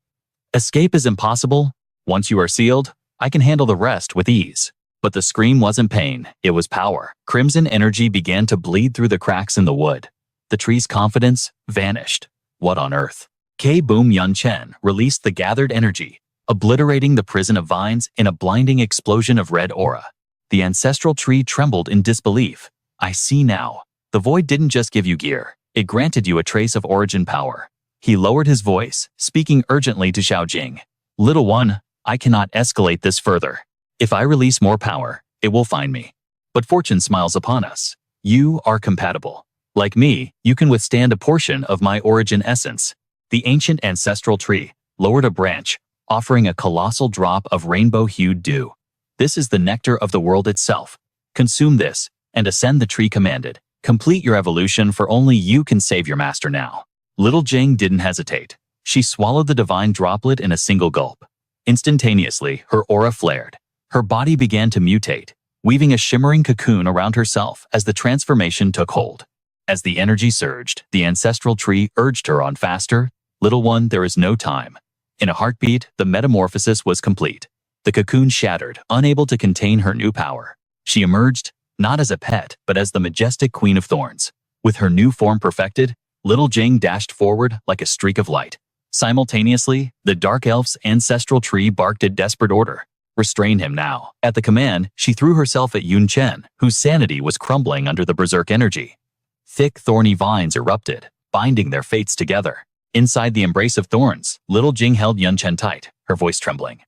Escape is impossible. Once you are sealed, I can handle the rest with ease. But the scream wasn't pain, it was power. Crimson energy began to bleed through the cracks in the wood. The tree's confidence vanished. What on earth? K-boom. Chen released the gathered energy, obliterating the prison of vines in a blinding explosion of red aura. The ancestral tree trembled in disbelief. I see now. The void didn't just give you gear. It granted you a trace of origin power. He lowered his voice, speaking urgently to Xiaojing. Little one, I cannot escalate this further. If I release more power, it will find me. But fortune smiles upon us. You are compatible. Like me, you can withstand a portion of my origin essence. The ancient ancestral tree lowered a branch, offering a colossal drop of rainbow-hued dew. This is the nectar of the world itself. Consume this, and ascend, the tree commanded. Complete your evolution, for only you can save your master now. Little Jing didn't hesitate. She swallowed the divine droplet in a single gulp. Instantaneously, her aura flared. Her body began to mutate, weaving a shimmering cocoon around herself as the transformation took hold. As the energy surged, the ancestral tree urged her on. Faster, little one, there is no time. In a heartbeat, the metamorphosis was complete. The cocoon shattered, unable to contain her new power. She emerged, not as a pet, but as the majestic Queen of Thorns. With her new form perfected, little Jing dashed forward like a streak of light. Simultaneously, the Dark Elf's ancestral tree barked a desperate order. Restrain him now. At the command, she threw herself at Chen, whose sanity was crumbling under the berserk energy. Thick, thorny vines erupted, binding their fates together. Inside the embrace of thorns, little Jing held Chen tight, her voice trembling.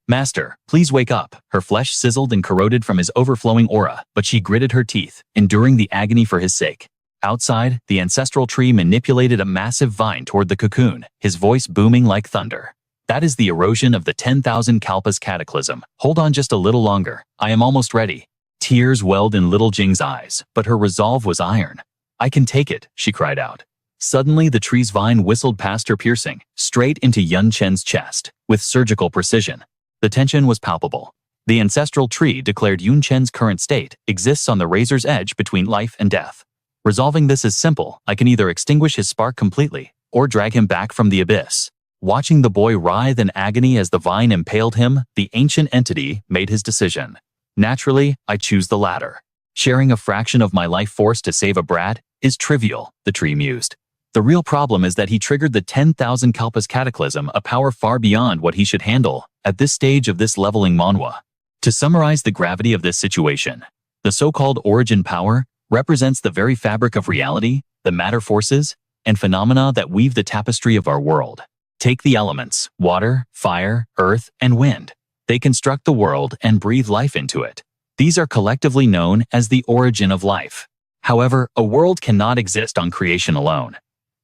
Master, please wake up. Her flesh sizzled and corroded from his overflowing aura, but she gritted her teeth, enduring the agony for his sake. Outside, the ancestral tree manipulated a massive vine toward the cocoon, his voice booming like thunder. That is the erosion of the 10,000 kalpas cataclysm. Hold on just a little longer. I am almost ready. Tears welled in little Jing's eyes, but her resolve was iron. I can take it, she cried out. Suddenly, the tree's vine whistled past her, piercing straight into Chen's chest with surgical precision. The tension was palpable. The ancestral tree declared Chen's current state exists on the razor's edge between life and death. Resolving this is simple. I can either extinguish his spark completely or drag him back from the abyss. Watching the boy writhe in agony as the vine impaled him, the ancient entity made his decision. Naturally, I choose the latter. Sharing a fraction of my life force to save a brat is trivial, the tree mused. The real problem is that he triggered the 10,000 kalpas cataclysm, a power far beyond what he should handle at this stage of this leveling manhwa. To summarize the gravity of this situation, the so-called origin power represents the very fabric of reality, the matter forces, and phenomena that weave the tapestry of our world. Take the elements, water, fire, earth, and wind. They construct the world and breathe life into it. These are collectively known as the origin of life. However, a world cannot exist on creation alone.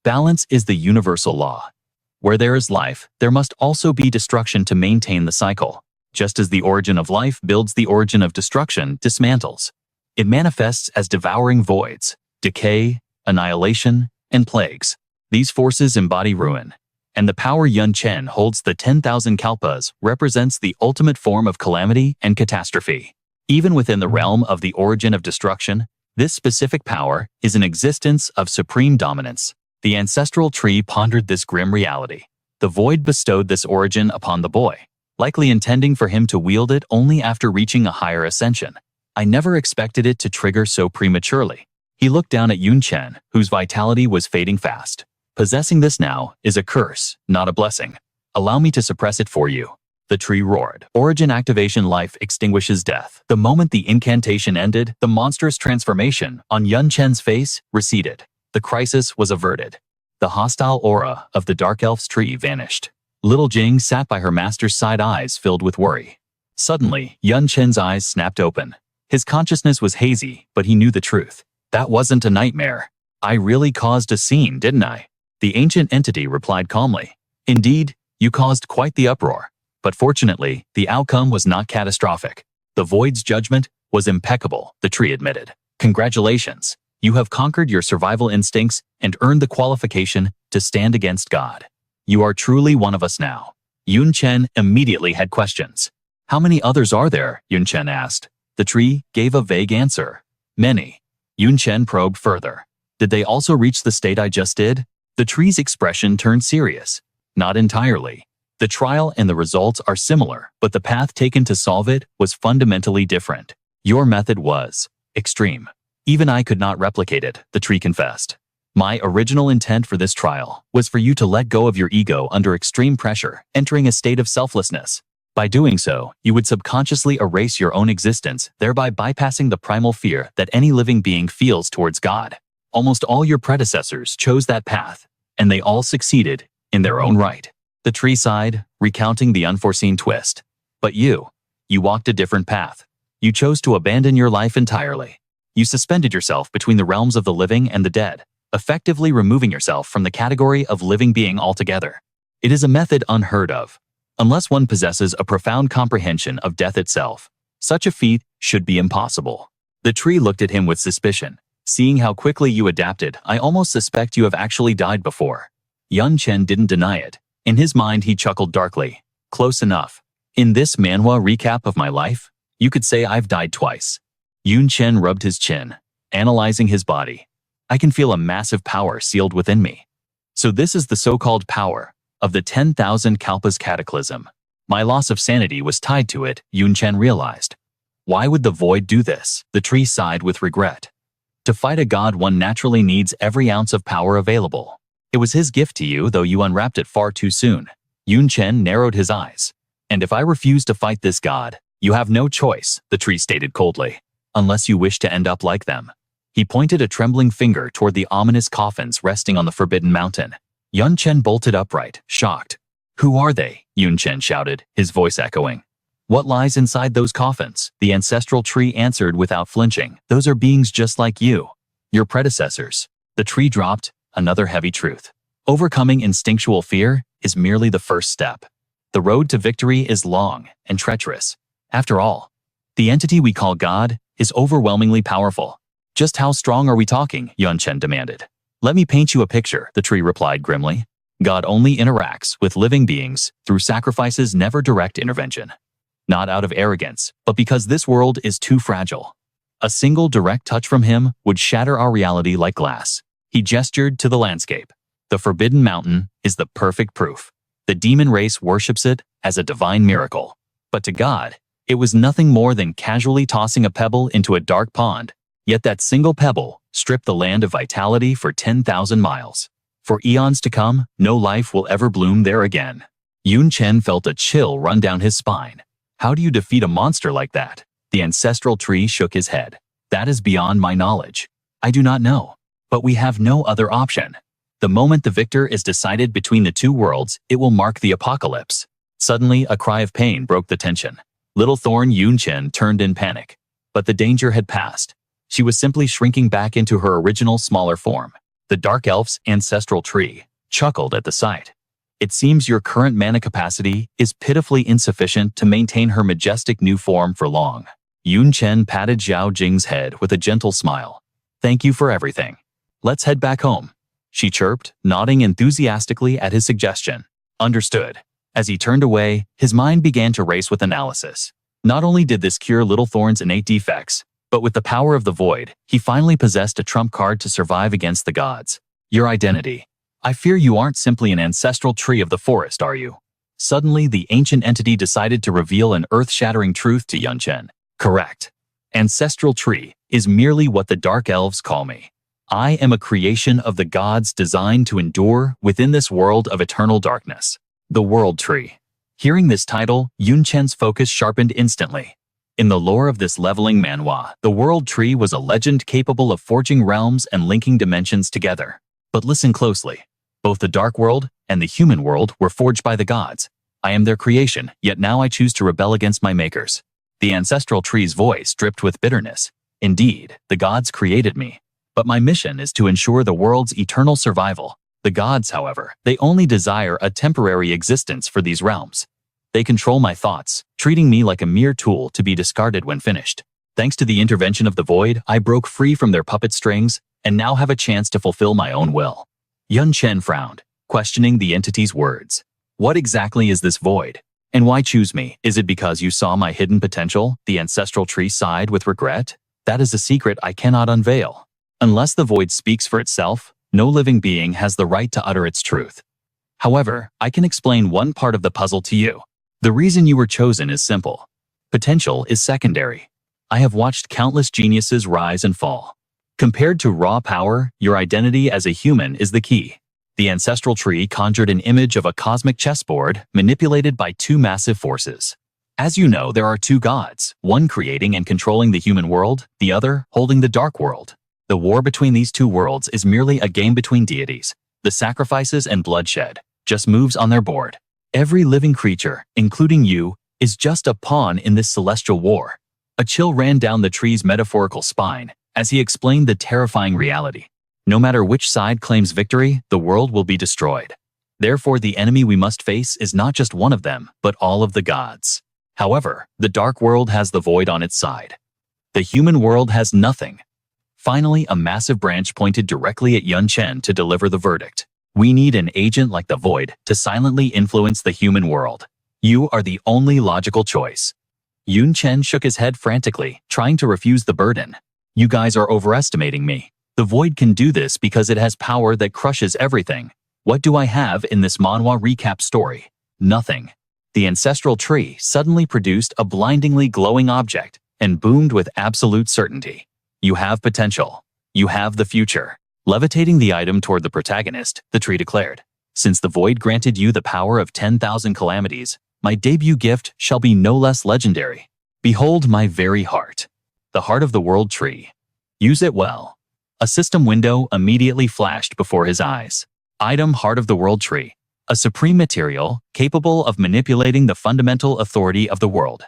Balance is the universal law. Where there is life, there must also be destruction to maintain the cycle. Just as the origin of life builds, the origin of destruction dismantles. It manifests as devouring voids, decay, annihilation, and plagues. These forces embody ruin. And the power Chen holds, the 10,000 kalpas, represents the ultimate form of calamity and catastrophe. Even within the realm of the origin of destruction, this specific power is an existence of supreme dominance. The ancestral tree pondered this grim reality. The void bestowed this origin upon the boy, likely intending for him to wield it only after reaching a higher ascension. I never expected it to trigger so prematurely. He looked down at Chen, whose vitality was fading fast. Possessing this now is a curse, not a blessing. Allow me to suppress it for you. The tree roared. Origin activation, life extinguishes death. The moment the incantation ended, the monstrous transformation on Chen's face receded. The crisis was averted. The hostile aura of the Dark Elf's tree vanished. Little Jing sat by her master's side, eyes filled with worry. Suddenly, Chen's eyes snapped open. His consciousness was hazy, but he knew the truth. That wasn't a nightmare. I really caused a scene, didn't I? The ancient entity replied calmly. Indeed, you caused quite the uproar. But fortunately, the outcome was not catastrophic. The void's judgment was impeccable, the tree admitted. Congratulations. You have conquered your survival instincts and earned the qualification to stand against God. You are truly one of us now. Chen immediately had questions. How many others are there? Chen asked. The tree gave a vague answer. Many. Chen probed further. Did they also reach the state I just did? The tree's expression turned serious. Not entirely. The trial and the results are similar, but the path taken to solve it was fundamentally different. Your method was extreme. Even I could not replicate it, the tree confessed. My original intent for this trial was for you to let go of your ego under extreme pressure, entering a state of selflessness. By doing so, you would subconsciously erase your own existence, thereby bypassing the primal fear that any living being feels towards God. Almost all your predecessors chose that path, and they all succeeded in their own right. The tree sighed, recounting the unforeseen twist. But you walked a different path. You chose to abandon your life entirely. You suspended yourself between the realms of the living and the dead, effectively removing yourself from the category of living being altogether. It is a method unheard of. Unless one possesses a profound comprehension of death itself, such a feat should be impossible. The tree looked at him with suspicion. Seeing how quickly you adapted, I almost suspect you have actually died before. Chen didn't deny it. In his mind, he chuckled darkly. Close enough. In this manhwa recap of my life, you could say I've died twice. Chen rubbed his chin, analyzing his body. I can feel a massive power sealed within me. So this is the so-called power of the 10,000 Kalpas cataclysm. My loss of sanity was tied to it, Chen realized. Why would the void do this? The tree sighed with regret. To fight a god, one naturally needs every ounce of power available. It was his gift to you, though you unwrapped it far too soon. Chen narrowed his eyes. And if I refuse to fight this god, you have no choice, the tree stated coldly. Unless you wish to end up like them. He pointed a trembling finger toward the ominous coffins resting on the Forbidden Mountain. Chen bolted upright, shocked. Who are they? Chen shouted, his voice echoing. What lies inside those coffins? The ancestral tree answered without flinching. Those are beings just like you. Your predecessors. The tree dropped, another heavy truth. Overcoming instinctual fear is merely the first step. The road to victory is long and treacherous. After all, the entity we call God is overwhelmingly powerful. Just how strong are we talking? Chen demanded. Let me paint you a picture, the tree replied grimly. God only interacts with living beings through sacrifices, never direct intervention. Not out of arrogance, but because this world is too fragile. A single direct touch from him would shatter our reality like glass. He gestured to the landscape. The Forbidden Mountain is the perfect proof. The demon race worships it as a divine miracle. But to God, it was nothing more than casually tossing a pebble into a dark pond. Yet that single pebble stripped the land of vitality for 10,000 miles. For eons to come, no life will ever bloom there again. Chen felt a chill run down his spine. How do you defeat a monster like that? The ancestral tree shook his head. That is beyond my knowledge. I do not know. But we have no other option. The moment the victor is decided between the two worlds, it will mark the apocalypse. Suddenly, a cry of pain broke the tension. Little Thorn Chen turned in panic. But the danger had passed. She was simply shrinking back into her original smaller form. The Dark Elf's ancestral tree chuckled at the sight. It seems your current mana capacity is pitifully insufficient to maintain her majestic new form for long. Chen patted Zhao Jing's head with a gentle smile. Thank you for everything. Let's head back home. She chirped, nodding enthusiastically at his suggestion. Understood. As he turned away, his mind began to race with analysis. Not only did this cure Little Thorn's innate defects, but with the power of the void, he finally possessed a trump card to survive against the gods. Your identity. I fear you aren't simply an ancestral tree of the forest, are you? Suddenly, the ancient entity decided to reveal an earth-shattering truth to Chen. Correct. Ancestral tree is merely what the Dark Elves call me. I am a creation of the gods designed to endure within this world of eternal darkness. The World Tree. Hearing this title, Chen's focus sharpened instantly. In the lore of this leveling manhwa, the World Tree was a legend capable of forging realms and linking dimensions together. But listen closely. Both the Dark World and the human world were forged by the gods. I am their creation, yet now I choose to rebel against my makers. The ancestral tree's voice dripped with bitterness. Indeed, the gods created me. But my mission is to ensure the world's eternal survival. The gods, however, they only desire a temporary existence for these realms. They control my thoughts, treating me like a mere tool to be discarded when finished. Thanks to the intervention of the void, I broke free from their puppet strings and now have a chance to fulfill my own will. Chen frowned, questioning the entity's words. What exactly is this void? And why choose me? Is it because you saw my hidden potential? The ancestral tree sighed with regret. That is a secret I cannot unveil. Unless the void speaks for itself, no living being has the right to utter its truth. However, I can explain one part of the puzzle to you. The reason you were chosen is simple. Potential is secondary. I have watched countless geniuses rise and fall. Compared to raw power, your identity as a human is the key. The ancestral tree conjured an image of a cosmic chessboard manipulated by two massive forces. As you know, there are two gods, one creating and controlling the human world, the other holding the dark world. The war between these two worlds is merely a game between deities. The sacrifices and bloodshed just moves on their board. Every living creature, including you, is just a pawn in this celestial war. A chill ran down the tree's metaphorical spine as he explained the terrifying reality. No matter which side claims victory, the world will be destroyed. Therefore, the enemy we must face is not just one of them, but all of the gods. However, the dark world has the void on its side. The human world has nothing. Finally, a massive branch pointed directly at Chen to deliver the verdict. We need an agent like the void to silently influence the human world. You are the only logical choice. Chen shook his head frantically, trying to refuse the burden. You guys are overestimating me. The void can do this because it has power that crushes everything. What do I have in this manhwa recap story? Nothing. The ancestral tree suddenly produced a blindingly glowing object and boomed with absolute certainty. You have potential. You have the future. Levitating the item toward the protagonist, the tree declared, since the void granted you the power of 10,000 calamities, my debut gift shall be no less legendary. Behold my very heart. The heart of the world tree. Use it well. A system window immediately flashed before his eyes. Item Heart of the World Tree. A supreme material capable of manipulating the fundamental authority of the world.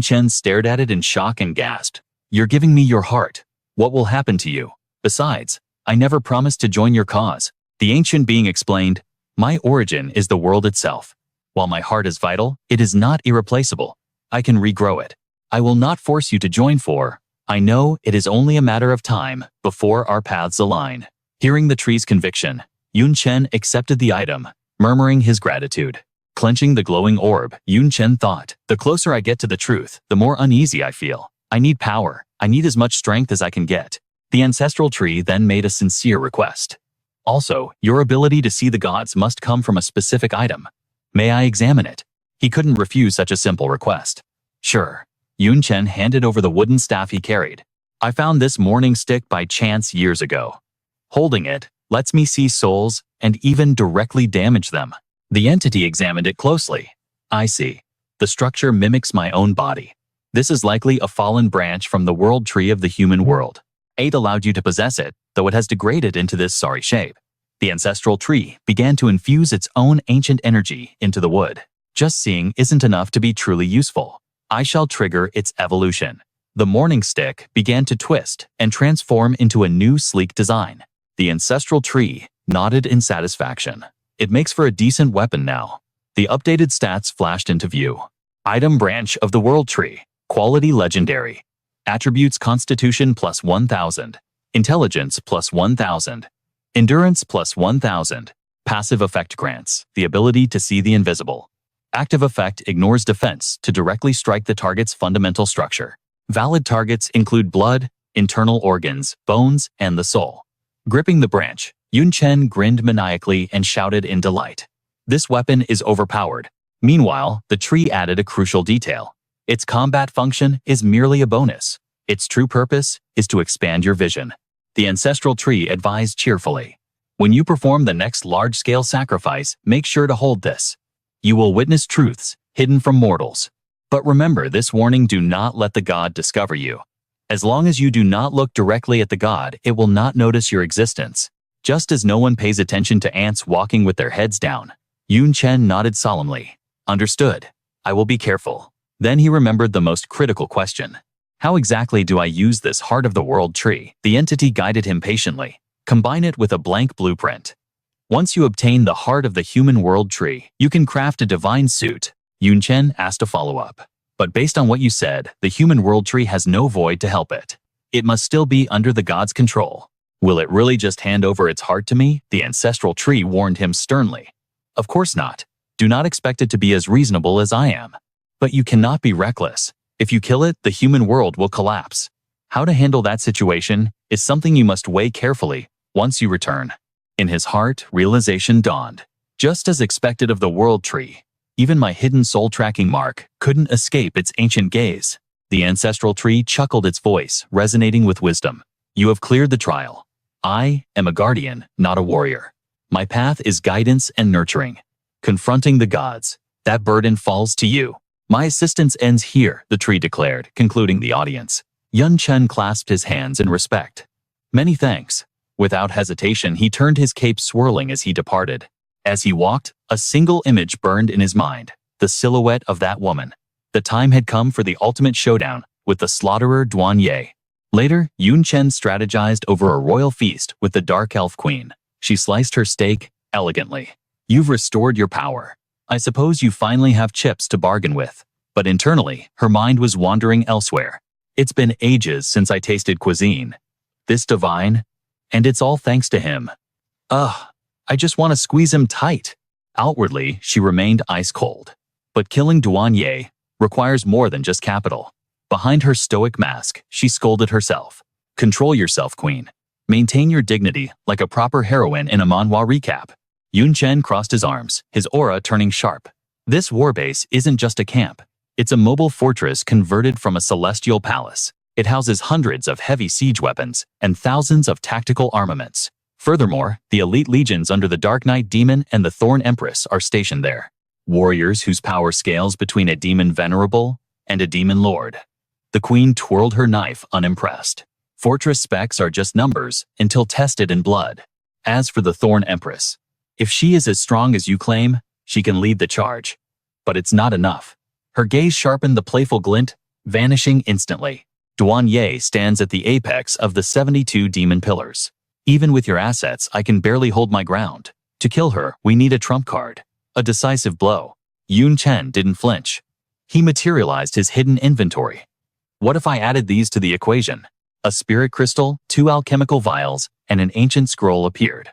Chen stared at it in shock and gasped. You're giving me your heart. What will happen to you? Besides, I never promised to join your cause. The ancient being explained, my origin is the world itself. While my heart is vital, it is not irreplaceable. I can regrow it. I will not force you to join for. I know it is only a matter of time before our paths align. Hearing the tree's conviction, Chen accepted the item, murmuring his gratitude. Clenching the glowing orb, Chen thought, the closer I get to the truth, the more uneasy I feel. I need power. I need as much strength as I can get. The ancestral tree then made a sincere request. Also, your ability to see the gods must come from a specific item. May I examine it? He couldn't refuse such a simple request. Sure. Chen handed over the wooden staff he carried. I found this morning stick by chance years ago. Holding it lets me see souls and even directly damage them. The entity examined it closely. I see. The structure mimics my own body. This is likely a fallen branch from the world tree of the human world. 8 allowed you to possess it, though it has degraded into this sorry shape. The ancestral tree began to infuse its own ancient energy into the wood. Just seeing isn't enough to be truly useful. I shall trigger its evolution. The morning stick began to twist and transform into a new sleek design. The ancestral tree nodded in satisfaction. It makes for a decent weapon now. The updated stats flashed into view. Item Branch of the World Tree. Quality Legendary. Attributes Constitution plus 1000. Intelligence plus 1000. Endurance plus 1000. Passive effect grants the ability to see the invisible. Active effect ignores defense to directly strike the target's fundamental structure. Valid targets include blood, internal organs, bones, and the soul. Gripping the branch, Chen grinned maniacally and shouted in delight. This weapon is overpowered. Meanwhile, the tree added a crucial detail. Its combat function is merely a bonus. Its true purpose is to expand your vision. The ancestral tree advised cheerfully. When you perform the next large-scale sacrifice, make sure to hold this. You will witness truths hidden from mortals. But remember this warning: do not let the god discover you. As long as you do not look directly at the god, it will not notice your existence. Just as no one pays attention to ants walking with their heads down. Chen nodded solemnly. Understood. I will be careful. Then he remembered the most critical question. How exactly do I use this heart of the world tree? The entity guided him patiently. Combine it with a blank blueprint. Once you obtain the heart of the human world tree, you can craft a divine suit. Chen asked a follow-up. But based on what you said, the human world tree has no void to help it. It must still be under the god's control. Will it really just hand over its heart to me? The ancestral tree warned him sternly. Of course not. Do not expect it to be as reasonable as I am. But you cannot be reckless. If you kill it, the human world will collapse. How to handle that situation is something you must weigh carefully once you return. In his heart, realization dawned. Just as expected of the world tree, even my hidden soul tracking mark couldn't escape its ancient gaze. The ancestral tree chuckled, its voice resonating with wisdom. You have cleared the trial. I am a guardian, not a warrior. My path is guidance and nurturing. Confronting the gods, that burden falls to you. My assistance ends here, the tree declared, concluding the audience. Chen clasped his hands in respect. Many thanks. Without hesitation, he turned his cape swirling as he departed. As he walked, a single image burned in his mind, the silhouette of that woman. The time had come for the ultimate showdown with the slaughterer Duan Ye. Later, Chen strategized over a royal feast with the Dark Elf Queen. She sliced her steak elegantly. You've restored your power. I suppose you finally have chips to bargain with. But internally, her mind was wandering elsewhere. It's been ages since I tasted cuisine. This divine? And it's all thanks to him. Ugh, I just want to squeeze him tight. Outwardly, she remained ice cold. But killing Duan Ye requires more than just capital. Behind her stoic mask, she scolded herself. Control yourself, queen. Maintain your dignity like a proper heroine in a manhwa recap. Chen crossed his arms, his aura turning sharp. This warbase isn't just a camp. It's a mobile fortress converted from a celestial palace. It houses hundreds of heavy siege weapons and thousands of tactical armaments. Furthermore, the elite legions under the Dark Knight Demon and the Thorn Empress are stationed there. Warriors whose power scales between a demon venerable and a demon lord. The queen twirled her knife unimpressed. Fortress specs are just numbers until tested in blood. As for the Thorn Empress, if she is as strong as you claim, she can lead the charge. But it's not enough. Her gaze sharpened the playful glint, vanishing instantly. Duan Ye stands at the apex of the 72 demon pillars. Even with your assets, I can barely hold my ground. To kill her, we need a trump card. A decisive blow. Chen didn't flinch. He materialized his hidden inventory. What if I added these to the equation? A spirit crystal, 2 alchemical vials, and an ancient scroll appeared.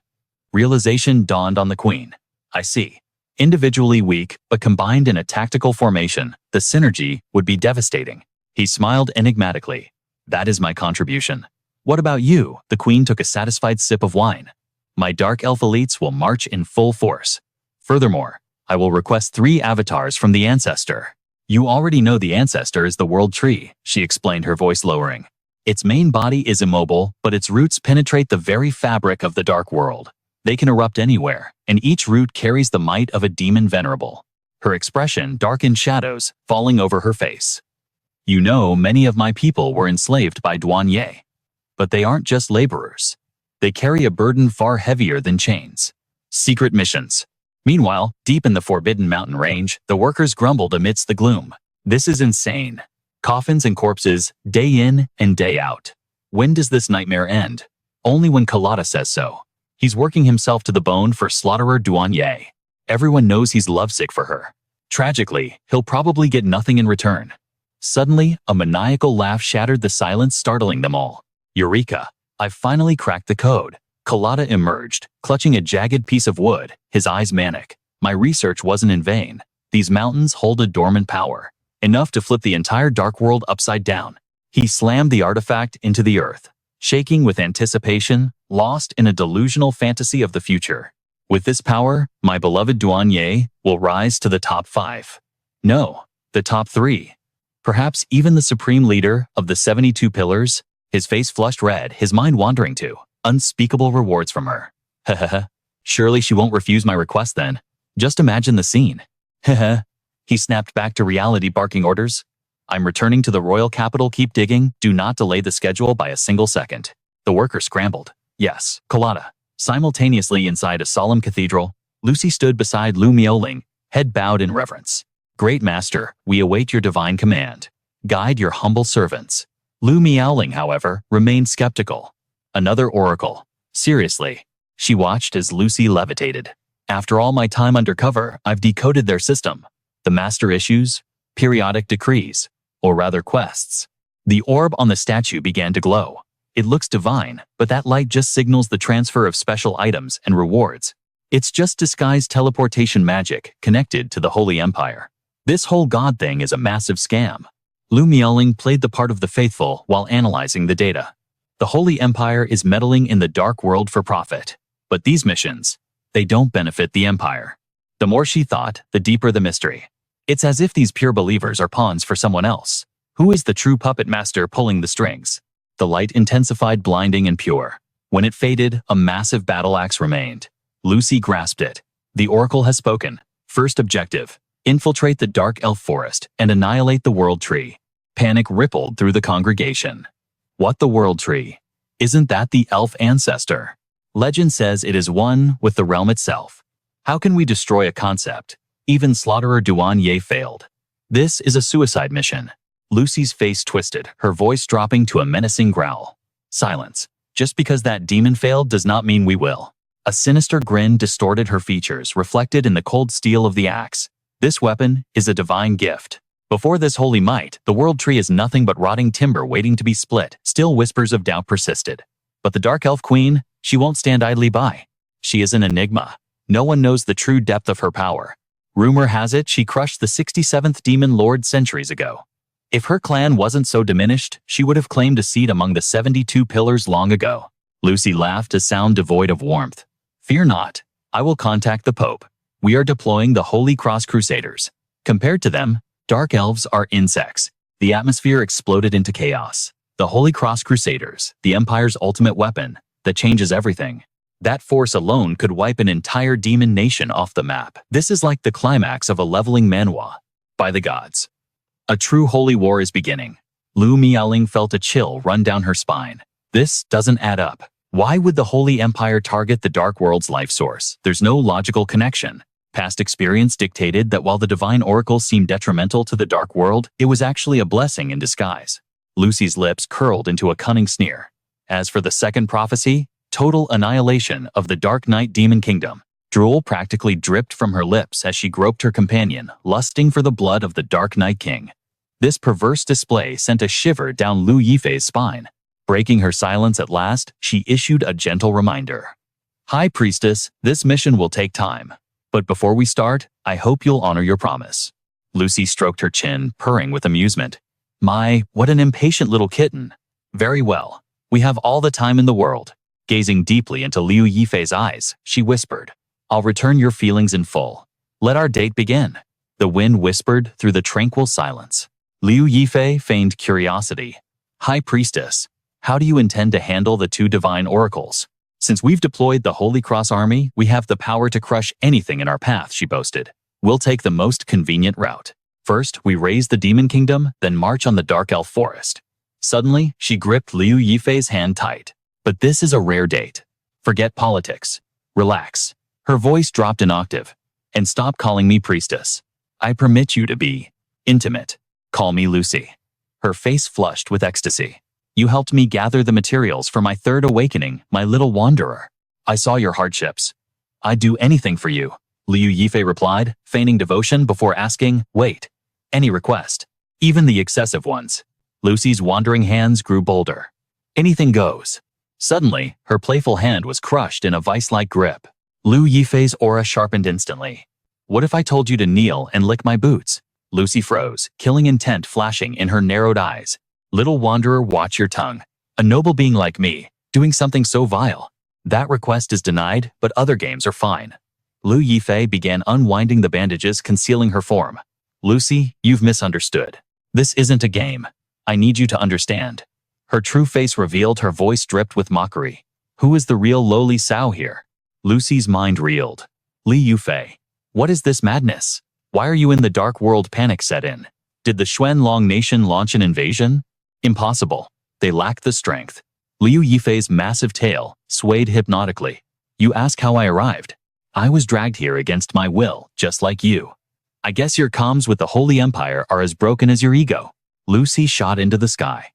Realization dawned on the queen. I see. Individually weak, but combined in a tactical formation, the synergy would be devastating. He smiled enigmatically. That is my contribution. What about you? The queen took a satisfied sip of wine. My dark elf elites will march in full force. Furthermore, I will request 3 avatars from the ancestor. You already know the ancestor is the world tree, she explained, her voice lowering. Its main body is immobile, but its roots penetrate the very fabric of the dark world. They can erupt anywhere, and each root carries the might of a demon venerable. Her expression darkened shadows, falling over her face. You know, many of my people were enslaved by Duan Ye. But they aren't just laborers. They carry a burden far heavier than chains. Secret missions. Meanwhile, deep in the Forbidden Mountain range, the workers grumbled amidst the gloom. This is insane. Coffins and corpses, day in and day out. When does this nightmare end? Only when Kalata says so. He's working himself to the bone for slaughterer Duan Ye. Everyone knows he's lovesick for her. Tragically, he'll probably get nothing in return. Suddenly, a maniacal laugh shattered the silence, startling them all. Eureka! I've finally cracked the code. Kalata emerged, clutching a jagged piece of wood, his eyes manic. My research wasn't in vain. These mountains hold a dormant power, enough to flip the entire dark world upside down. He slammed the artifact into the earth, shaking with anticipation, lost in a delusional fantasy of the future. With this power, my beloved Duan Ye will rise to the top 5. No, the top 3. Perhaps even the supreme leader of the 72 pillars. His face flushed red, his mind wandering to unspeakable rewards from her. Hahaha. Surely she won't refuse my request then. Just imagine the scene. Haha. He snapped back to reality, barking orders. I'm returning to the royal capital. Keep digging. Do not delay the schedule by a single second. The worker scrambled. Yes, Kalata. Simultaneously inside a solemn cathedral, Lucy stood beside Lu Miaoling, head bowed in reverence. Great master, we await your divine command. Guide your humble servants. Lu Miaoling, however, remained skeptical. Another oracle. Seriously. She watched as Lucy levitated. After all my time undercover, I've decoded their system. The master issues, periodic decrees, or rather quests. The orb on the statue began to glow. It looks divine, but that light just signals the transfer of special items and rewards. It's just disguised teleportation magic connected to the Holy Empire. This whole god thing is a massive scam. Lu Miaoling played the part of the faithful while analyzing the data. The Holy Empire is meddling in the dark world for profit. But these missions, they don't benefit the Empire. The more she thought, the deeper the mystery. It's as if these pure believers are pawns for someone else. Who is the true puppet master pulling the strings? The light intensified, blinding and pure. When it faded, a massive battle axe remained. Lucy grasped it. The Oracle has spoken. First objective: infiltrate the dark elf forest and annihilate the world tree. Panic rippled through the congregation. What, the world tree? Isn't that the elf ancestor? Legend says it is one with the realm itself. How can we destroy a concept? Even slaughterer Duan Ye failed. This is a suicide mission. Lucy's face twisted, her voice dropping to a menacing growl. Silence. Just because that demon failed does not mean we will. A sinister grin distorted her features, reflected in the cold steel of the axe. This weapon is a divine gift. Before this holy might, the world tree is nothing but rotting timber waiting to be split. Still whispers of doubt persisted. But the Dark Elf Queen, she won't stand idly by. She is an enigma. No one knows the true depth of her power. Rumor has it she crushed the 67th Demon Lord centuries ago. If her clan wasn't so diminished, she would have claimed a seat among the 72 pillars long ago. Lucy laughed, a sound devoid of warmth. Fear not. I will contact the Pope. We are deploying the Holy Cross Crusaders. Compared to them, Dark Elves are insects. The atmosphere exploded into chaos. The Holy Cross Crusaders, the Empire's ultimate weapon, that changes everything. That force alone could wipe an entire demon nation off the map. This is like the climax of a leveling manhwa. By the gods. A true holy war is beginning. Lu Miaoling felt a chill run down her spine. This doesn't add up. Why would the Holy Empire target the Dark World's life source? There's no logical connection. Past experience dictated that while the divine oracle seemed detrimental to the Dark World, it was actually a blessing in disguise. Lucy's lips curled into a cunning sneer. As for the second prophecy, total annihilation of the Dark Knight Demon Kingdom. Drool practically dripped from her lips as she groped her companion, lusting for the blood of the Dark Knight King. This perverse display sent a shiver down Lu Yifei's spine. Breaking her silence at last, she issued a gentle reminder. High Priestess, this mission will take time. But before we start, I hope you'll honor your promise. Lucy stroked her chin, purring with amusement. My, what an impatient little kitten. Very well. We have all the time in the world. Gazing deeply into Liu Yifei's eyes, she whispered. I'll return your feelings in full. Let our date begin. The wind whispered through the tranquil silence. Liu Yifei feigned curiosity. High Priestess, how do you intend to handle the two divine oracles? Since we've deployed the Holy Cross Army, we have the power to crush anything in our path, she boasted. We'll take the most convenient route. First, we raise the Demon Kingdom, then march on the Dark Elf Forest. Suddenly, she gripped Liu Yifei's hand tight. But this is a rare date. Forget politics. Relax. Her voice dropped an octave. And stop calling me priestess. I permit you to be intimate. Call me Lucy. Her face flushed with ecstasy. You helped me gather the materials for my third awakening, my little wanderer. I saw your hardships. I'd do anything for you, Liu Yifei replied, feigning devotion before asking, wait, any request, even the excessive ones. Lucy's wandering hands grew bolder. Anything goes. Suddenly, her playful hand was crushed in a vice-like grip. Liu Yifei's aura sharpened instantly. What if I told you to kneel and lick my boots? Lucy froze, killing intent flashing in her narrowed eyes. Little wanderer, watch your tongue. A noble being like me, doing something so vile. That request is denied, but other games are fine. Liu Yifei began unwinding the bandages concealing her form. Lucy, you've misunderstood. This isn't a game. I need you to understand. Her true face revealed, her voice dripped with mockery. Who is the real lowly sow here? Lucy's mind reeled. Liu Yifei. What is this madness? Why are you in the Dark World? Panic set in. Did the Xuanlong nation launch an invasion? Impossible. They lacked the strength. Liu Yifei's massive tail swayed hypnotically. You ask how I arrived. I was dragged here against my will, just like you. I guess your comms with the Holy Empire are as broken as your ego. Lucy shot into the sky.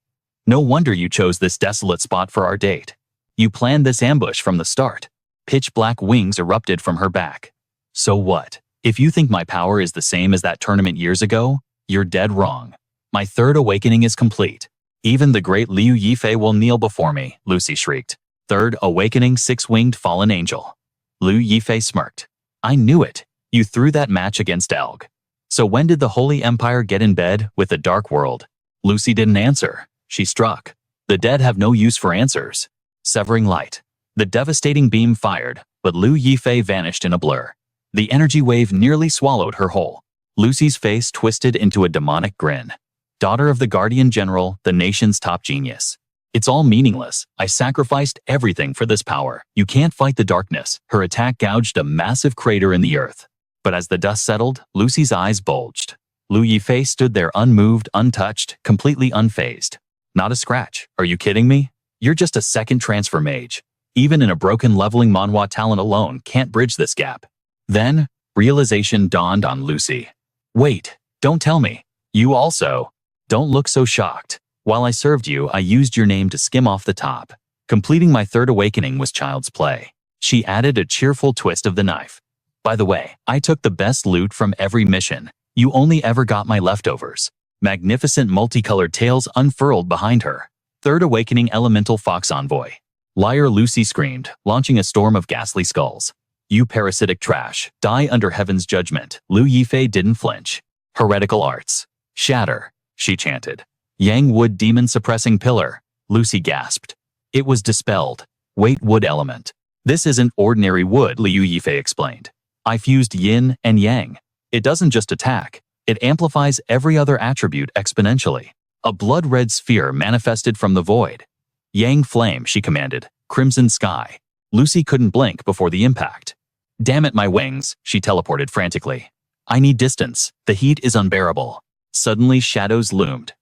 No wonder you chose this desolate spot for our date. You planned this ambush from the start. Pitch black wings erupted from her back. So what? If you think my power is the same as that tournament years ago, you're dead wrong. My third awakening is complete. Even the great Liu Yifei will kneel before me, Lucy shrieked. Third awakening, six-winged fallen angel. Liu Yifei smirked. I knew it. You threw that match against Elg. So when did the Holy Empire get in bed with the Dark World? Lucy didn't answer. She struck. The dead have no use for answers. Severing light. The devastating beam fired, but Liu Yifei vanished in a blur. The energy wave nearly swallowed her whole. Lucy's face twisted into a demonic grin. Daughter of the Guardian General, the nation's top genius. It's all meaningless. I sacrificed everything for this power. You can't fight the darkness. Her attack gouged a massive crater in the earth. But as the dust settled, Lucy's eyes bulged. Liu Yifei stood there unmoved, untouched, completely unfazed. Not a scratch. Are you kidding me? You're just a second transfer mage. Even in a broken leveling Manhwa talent alone can't bridge this gap. Then, realization dawned on Lucy. Wait, don't tell me. You also Don't look so shocked. While I served you, I used your name to skim off the top. Completing my third awakening was child's play. She added a cheerful twist of the knife. By the way, I took the best loot from every mission. You only ever got my leftovers. Magnificent multicolored tails unfurled behind her. Third awakening elemental fox envoy. Liar, Lucy screamed, launching a storm of ghastly skulls. You parasitic trash, die under heaven's judgment. Liu Yifei didn't flinch. Heretical arts. Shatter, she chanted. Yang wood demon suppressing pillar. Lucy gasped. It was dispelled. Wait, wood element. This isn't ordinary wood, Liu Yifei explained. I fused yin and yang. It doesn't just attack. It amplifies every other attribute exponentially. A blood-red sphere manifested from the void. Yang flame, she commanded. Crimson sky. Lucy couldn't blink before the impact. Damn it, my wings, she teleported frantically. I need distance. The heat is unbearable. Suddenly shadows loomed.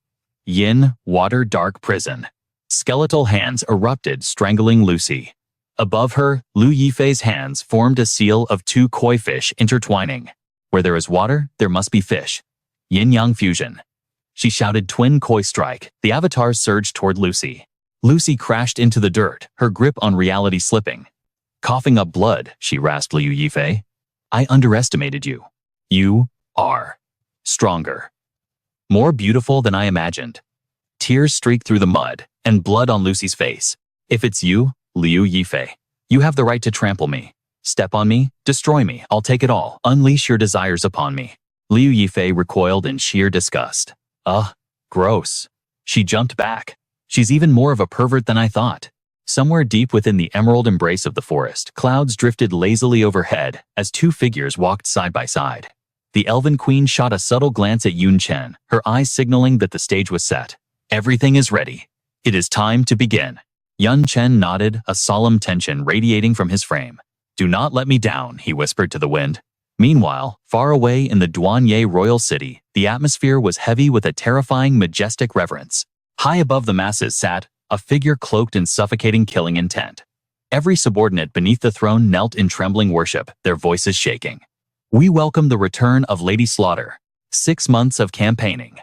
Yin, water, dark prison. Skeletal hands erupted, strangling Lucy. Above her, Liu Yifei's hands formed a seal of two koi fish intertwining. Where there is water, there must be fish. Yin-yang fusion. She shouted twin koi strike. The avatars surged toward Lucy. Lucy crashed into the dirt, her grip on reality slipping. Coughing up blood, she rasped Liu Yifei. I underestimated you. You are stronger. More beautiful than I imagined. Tears streaked through the mud, and blood on Lucy's face. If it's you, Liu Yifei, you have the right to trample me. Step on me, destroy me, I'll take it all. Unleash your desires upon me. Liu Yifei recoiled in sheer disgust. Gross. She jumped back. She's even more of a pervert than I thought. Somewhere deep within the emerald embrace of the forest, clouds drifted lazily overhead as two figures walked side by side. The Elven Queen shot a subtle glance at Yun Chen, her eyes signaling that the stage was set. Everything is ready. It is time to begin. Yun Chen nodded, a solemn tension radiating from his frame. Do not let me down, he whispered to the wind. Meanwhile, far away in the Duanye royal city, the atmosphere was heavy with a terrifying, majestic reverence. High above the masses sat a figure cloaked in suffocating killing intent. Every subordinate beneath the throne knelt in trembling worship, their voices shaking. We welcome the return of Lady Slaughter. 6 months of campaigning.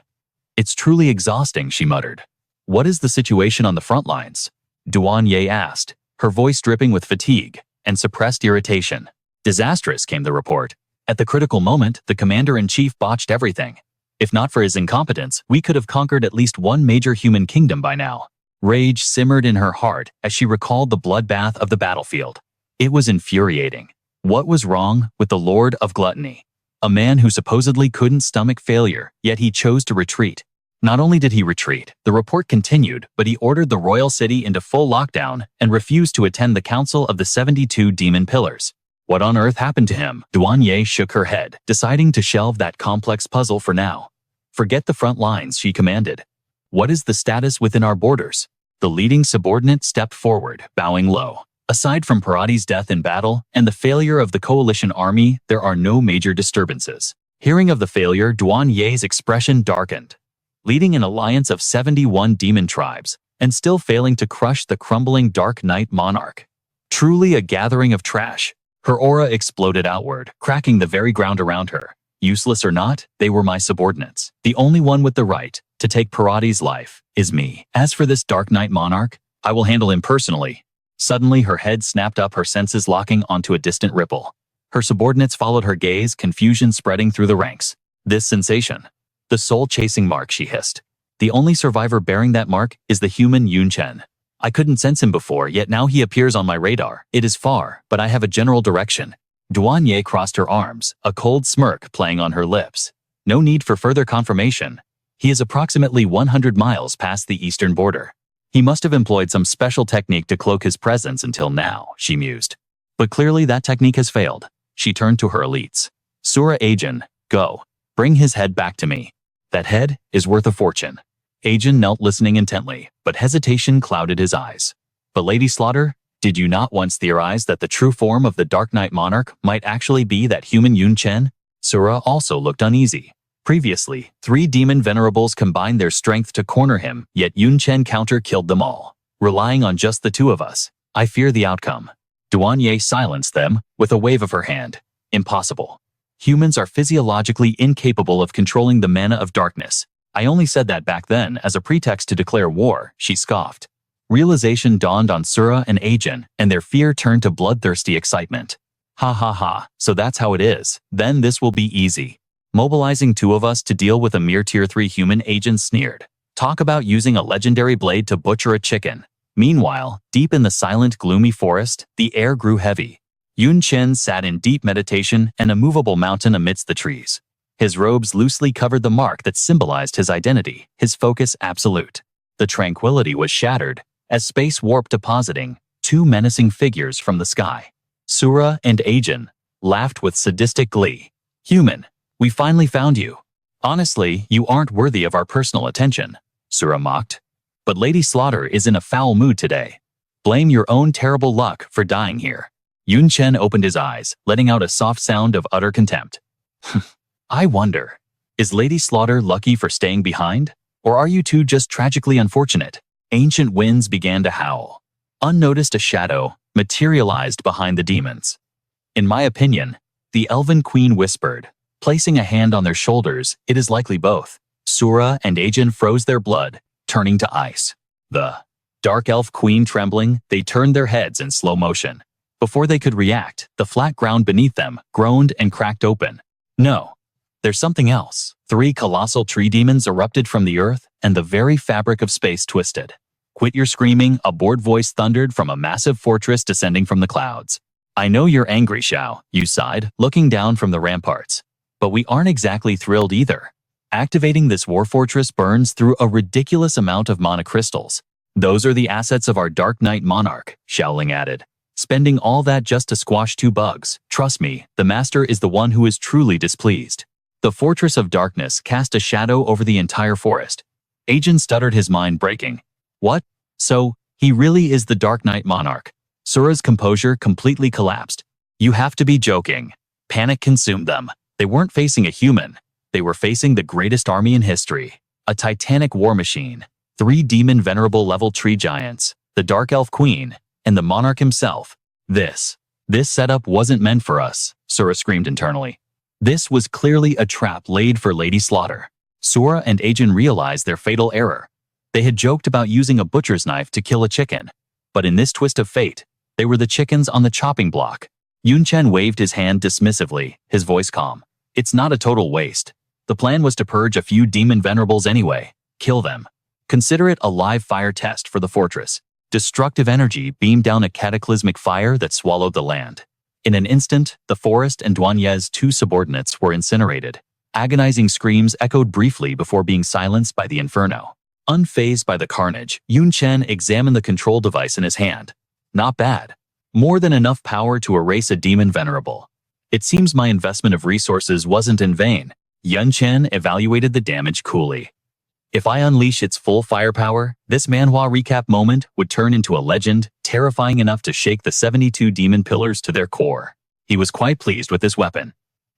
It's truly exhausting, she muttered. What is the situation on the front lines? Duanye asked, her voice dripping with fatigue and suppressed irritation. Disastrous, came the report. At the critical moment, the commander-in-chief botched everything. If not for his incompetence, we could have conquered at least one major human kingdom by now. Rage simmered in her heart as she recalled the bloodbath of the battlefield. It was infuriating. What was wrong with the Lord of Gluttony? A man who supposedly couldn't stomach failure, yet he chose to retreat. Not only did he retreat, the report continued, but he ordered the royal city into full lockdown and refused to attend the Council of the 72 Demon Pillars. What on earth happened to him? Duanye shook her head, deciding to shelve that complex puzzle for now. Forget the front lines, she commanded. What is the status within our borders? The leading subordinate stepped forward, bowing low. Aside from Parati's death in battle and the failure of the coalition army, there are no major disturbances. Hearing of the failure, Duanye's expression darkened. Leading an alliance of 71 demon tribes, and still failing to crush the crumbling Dark Knight monarch. Truly a gathering of trash. Her aura exploded outward, cracking the very ground around her. Useless or not, they were my subordinates. The only one with the right to take Parati's life is me. As for this Dark Knight monarch, I will handle him personally. Suddenly, her head snapped up, her senses locking onto a distant ripple. Her subordinates followed her gaze, confusion spreading through the ranks. This sensation. The soul-chasing mark, she hissed. The only survivor bearing that mark is the human Yun Chen. I couldn't sense him before, yet now he appears on my radar. It is far, but I have a general direction. Duanye crossed her arms, a cold smirk playing on her lips. No need for further confirmation. He is approximately 100 miles past the eastern border. He must have employed some special technique to cloak his presence until now, she mused. But clearly that technique has failed. She turned to her elites. Sura Ajin, go. Bring his head back to me. That head is worth a fortune. Ajin knelt listening intently, but hesitation clouded his eyes. But Lady Slaughter, did you not once theorize that the true form of the Dark Knight monarch might actually be that human Yun Chen? Sura also looked uneasy. Previously, 3 demon venerables combined their strength to corner him, yet Yun Chen counter-killed them all. Relying on just the 2 of us, I fear the outcome. Duanye silenced them with a wave of her hand. Impossible. Humans are physiologically incapable of controlling the mana of darkness. I only said that back then as a pretext to declare war, she scoffed. Realization dawned on Sura and Ajin, and their fear turned to bloodthirsty excitement. Ha ha ha, so that's how it is. Then this will be easy. Mobilizing 2 of us to deal with a mere tier 3 human, Ajin sneered. Talk about using a legendary blade to butcher a chicken. Meanwhile, deep in the silent, gloomy forest, the air grew heavy. Chen sat in deep meditation, an immovable mountain amidst the trees. His robes loosely covered the mark that symbolized his identity, his focus absolute. The tranquility was shattered, as space warp depositing 2 menacing figures from the sky. Sura and Ajin laughed with sadistic glee. Human, we finally found you. Honestly, you aren't worthy of our personal attention, Sura mocked. But Lady Slaughter is in a foul mood today. Blame your own terrible luck for dying here. Chen opened his eyes, letting out a soft sound of utter contempt. I wonder, is Lady Slaughter lucky for staying behind? Or are you two just tragically unfortunate? Ancient winds began to howl. Unnoticed, a shadow materialized behind the demons. In my opinion, the Elven Queen whispered, placing a hand on their shoulders, it is likely both. Sura and Ajin froze their blood, turning to ice. The Dark Elf Queen trembling, they turned their heads in slow motion. Before they could react, the flat ground beneath them groaned and cracked open. No, there's something else. 3 colossal tree demons erupted from the earth, and the very fabric of space twisted. Quit your screaming, a bored voice thundered from a massive fortress descending from the clouds. I know you're angry, Xiao, you sighed, looking down from the ramparts. But we aren't exactly thrilled either. Activating this war fortress burns through a ridiculous amount of mana crystals. Those are the assets of our Dark Knight Monarch, Xiaoling added. Spending all that just to squash 2 bugs. Trust me, the master is the one who is truly displeased. The Fortress of Darkness cast a shadow over the entire forest. Ajin stuttered, his mind breaking. What? So, he really is the Dark Knight Monarch. Sura's composure completely collapsed. You have to be joking. Panic consumed them. They weren't facing a human. They were facing the greatest army in history. A titanic war machine. 3 demon venerable level tree giants. The Dark Elf Queen. And the Monarch himself. This setup wasn't meant for us, Sura screamed internally. This was clearly a trap laid for Lady Slaughter. Sura and Ajin realized their fatal error. They had joked about using a butcher's knife to kill a chicken. But in this twist of fate, they were the chickens on the chopping block. Chen waved his hand dismissively, his voice calm. It's not a total waste. The plan was to purge a few demon venerables anyway. Kill them. Consider it a live fire test for the fortress. Destructive energy beamed down a cataclysmic fire that swallowed the land. In an instant, the forest and Duanye's 2 subordinates were incinerated. Agonizing screams echoed briefly before being silenced by the inferno. Unfazed by the carnage, Chen examined the control device in his hand. Not bad. More than enough power to erase a demon venerable. It seems my investment of resources wasn't in vain. Chen evaluated the damage coolly. If I unleash its full firepower, this Manhwa recap moment would turn into a legend, terrifying enough to shake the 72 demon pillars to their core. He was quite pleased with this weapon.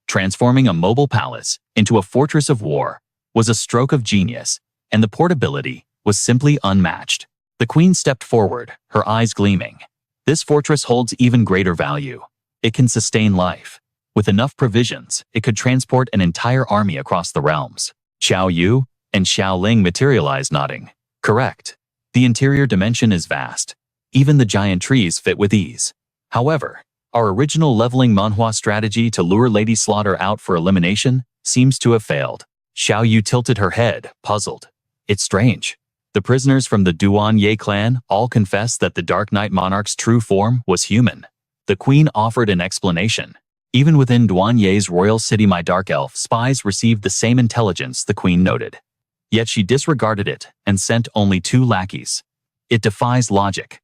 Transforming a mobile palace into a fortress of war was a stroke of genius, and the portability was simply unmatched. The queen stepped forward, her eyes gleaming. This fortress holds even greater value. It can sustain life. With enough provisions, it could transport an entire army across the realms. Xiao Yu and Xiao Ling materialized, nodding. Correct. The interior dimension is vast. Even the giant trees fit with ease. However, our original leveling Manhwa strategy to lure Lady Slaughter out for elimination seems to have failed. Xiao Yu tilted her head, puzzled. It's strange. The prisoners from the Duanye clan all confessed that the Dark Knight Monarch's true form was human. The queen offered an explanation. Even within Duanye's royal city, my dark elf spies received the same intelligence, the queen noted. Yet she disregarded it and sent only 2 lackeys. It defies logic.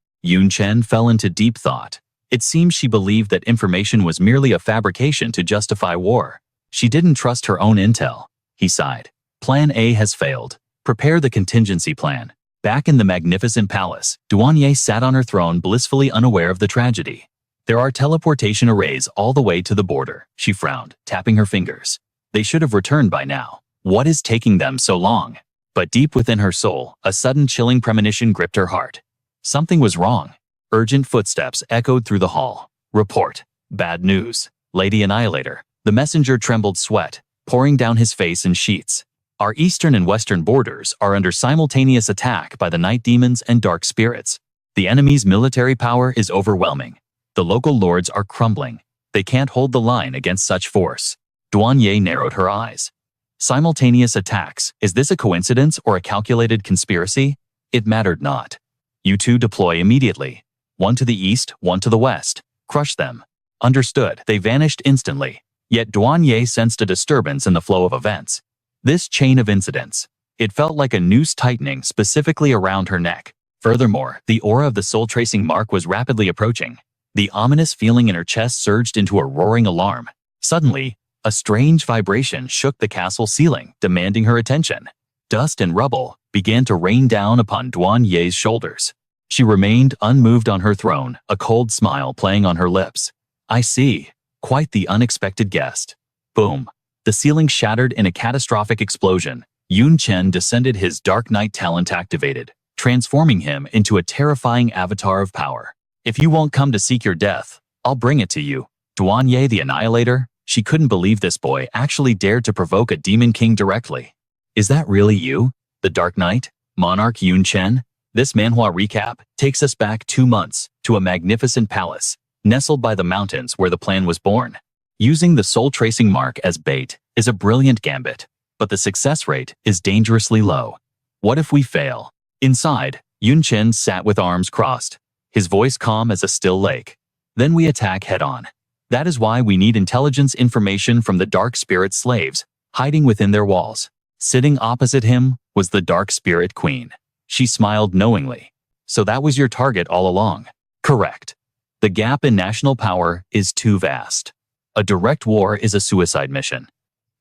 Chen fell into deep thought. It seems she believed that information was merely a fabrication to justify war. She didn't trust her own intel. He sighed. Plan A has failed. Prepare the contingency plan. Back in the magnificent palace, Duanye sat on her throne, blissfully unaware of the tragedy. There are teleportation arrays all the way to the border, she frowned, tapping her fingers. They should have returned by now. What is taking them so long? But deep within her soul, a sudden chilling premonition gripped her heart. Something was wrong. Urgent footsteps echoed through the hall. Report. Bad news. Lady Annihilator. The messenger trembled, sweat pouring down his face in sheets. Our eastern and western borders are under simultaneous attack by the night demons and dark spirits. The enemy's military power is overwhelming. The local lords are crumbling. They can't hold the line against such force. Duanye narrowed her eyes. Simultaneous attacks. Is this a coincidence or a calculated conspiracy? It mattered not. You two deploy immediately. One to the east, one to the west. Crush them. Understood. They vanished instantly. Yet Duanye sensed a disturbance in the flow of events. This chain of incidents. It felt like a noose tightening specifically around her neck. Furthermore, the aura of the soul-tracing mark was rapidly approaching. The ominous feeling in her chest surged into a roaring alarm. Suddenly, a strange vibration shook the castle ceiling, demanding her attention. Dust and rubble began to rain down upon Duanye's shoulders. She remained unmoved on her throne, a cold smile playing on her lips. I see. Quite the unexpected guest. Boom. The ceiling shattered in a catastrophic explosion. Chen descended, his Dark Knight talent activated, transforming him into a terrifying avatar of power. If you won't come to seek your death, I'll bring it to you. Duanye the Annihilator? She couldn't believe this boy actually dared to provoke a Demon King directly. Is that really you, the Dark Knight, Monarch Chen? This manhwa recap takes us back 2 months to a magnificent palace, nestled by the mountains where the plan was born. Using the soul-tracing mark as bait is a brilliant gambit, but the success rate is dangerously low. What if we fail? Inside, Chen sat with arms crossed, his voice calm as a still lake. Then we attack head-on. That is why we need intelligence information from the Dark Spirit slaves, hiding within their walls. Sitting opposite him was the Dark Spirit Queen. She smiled knowingly. So that was your target all along. Correct. The gap in national power is too vast. A direct war is a suicide mission.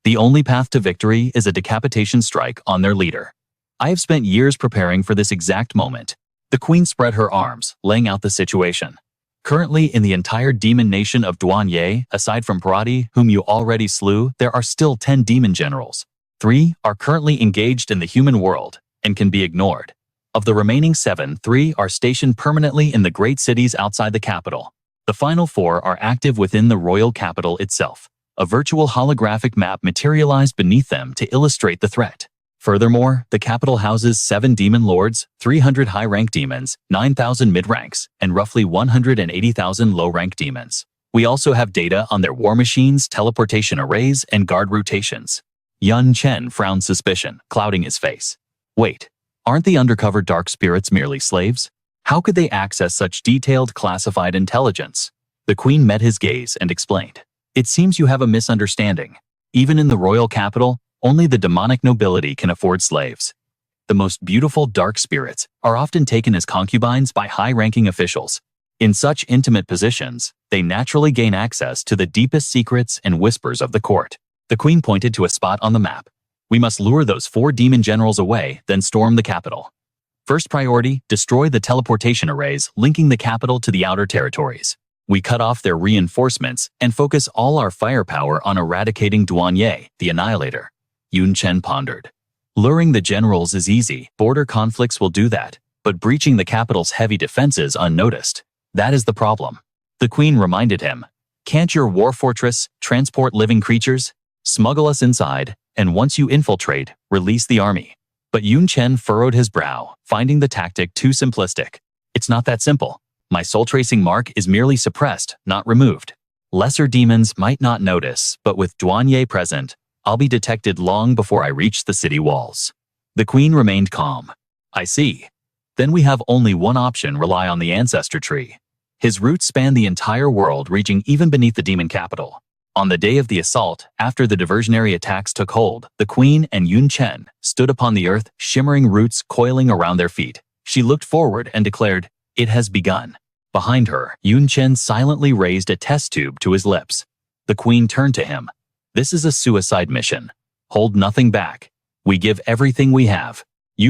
The only path to victory is a decapitation strike on their leader. I have spent years preparing for this exact moment. The queen spread her arms, laying out the situation. Currently, in the entire demon nation of Duanye, aside from Parati, whom you already slew, there are still 10 demon generals. 3 are currently engaged in the human world and can be ignored. Of the remaining 7, 3 are stationed permanently in the great cities outside the capital. The final 4 are active within the royal capital itself. A virtual holographic map materialized beneath them to illustrate the threat. Furthermore, the capital houses 7 demon lords, 300 high-rank demons, 9,000 mid-ranks, and roughly 180,000 low-rank demons. We also have data on their war machines, teleportation arrays, and guard rotations. Chen frowned suspicion, clouding his face. Wait, aren't the undercover dark spirits merely slaves? How could they access such detailed classified intelligence? The queen met his gaze and explained. It seems you have a misunderstanding. Even in the royal capital, only the demonic nobility can afford slaves. The most beautiful dark spirits are often taken as concubines by high-ranking officials. In such intimate positions, they naturally gain access to the deepest secrets and whispers of the court. The queen pointed to a spot on the map. We must lure those 4 demon generals away, then storm the capital. First priority, destroy the teleportation arrays linking the capital to the outer territories. We cut off their reinforcements and focus all our firepower on eradicating Duanye, the Annihilator. Chen pondered. Luring the generals is easy, border conflicts will do that, but breaching the capital's heavy defenses unnoticed. That is the problem. The queen reminded him. Can't your war fortress transport living creatures? Smuggle us inside, and once you infiltrate, release the army. But Chen furrowed his brow, finding the tactic too simplistic. It's not that simple. My soul-tracing mark is merely suppressed, not removed. Lesser demons might not notice, but with Duanye present, I'll be detected long before I reach the city walls. The queen remained calm. I see. Then we have only one option: rely on the ancestor tree. His roots span the entire world, reaching even beneath the demon capital. On the day of the assault, after the diversionary attacks took hold, the queen and Chen stood upon the earth, shimmering roots coiling around their feet. She looked forward and declared, "It has begun." Behind her, Chen silently raised a test tube to his lips. The queen turned to him. This is a suicide mission. Hold nothing back. We give everything we have.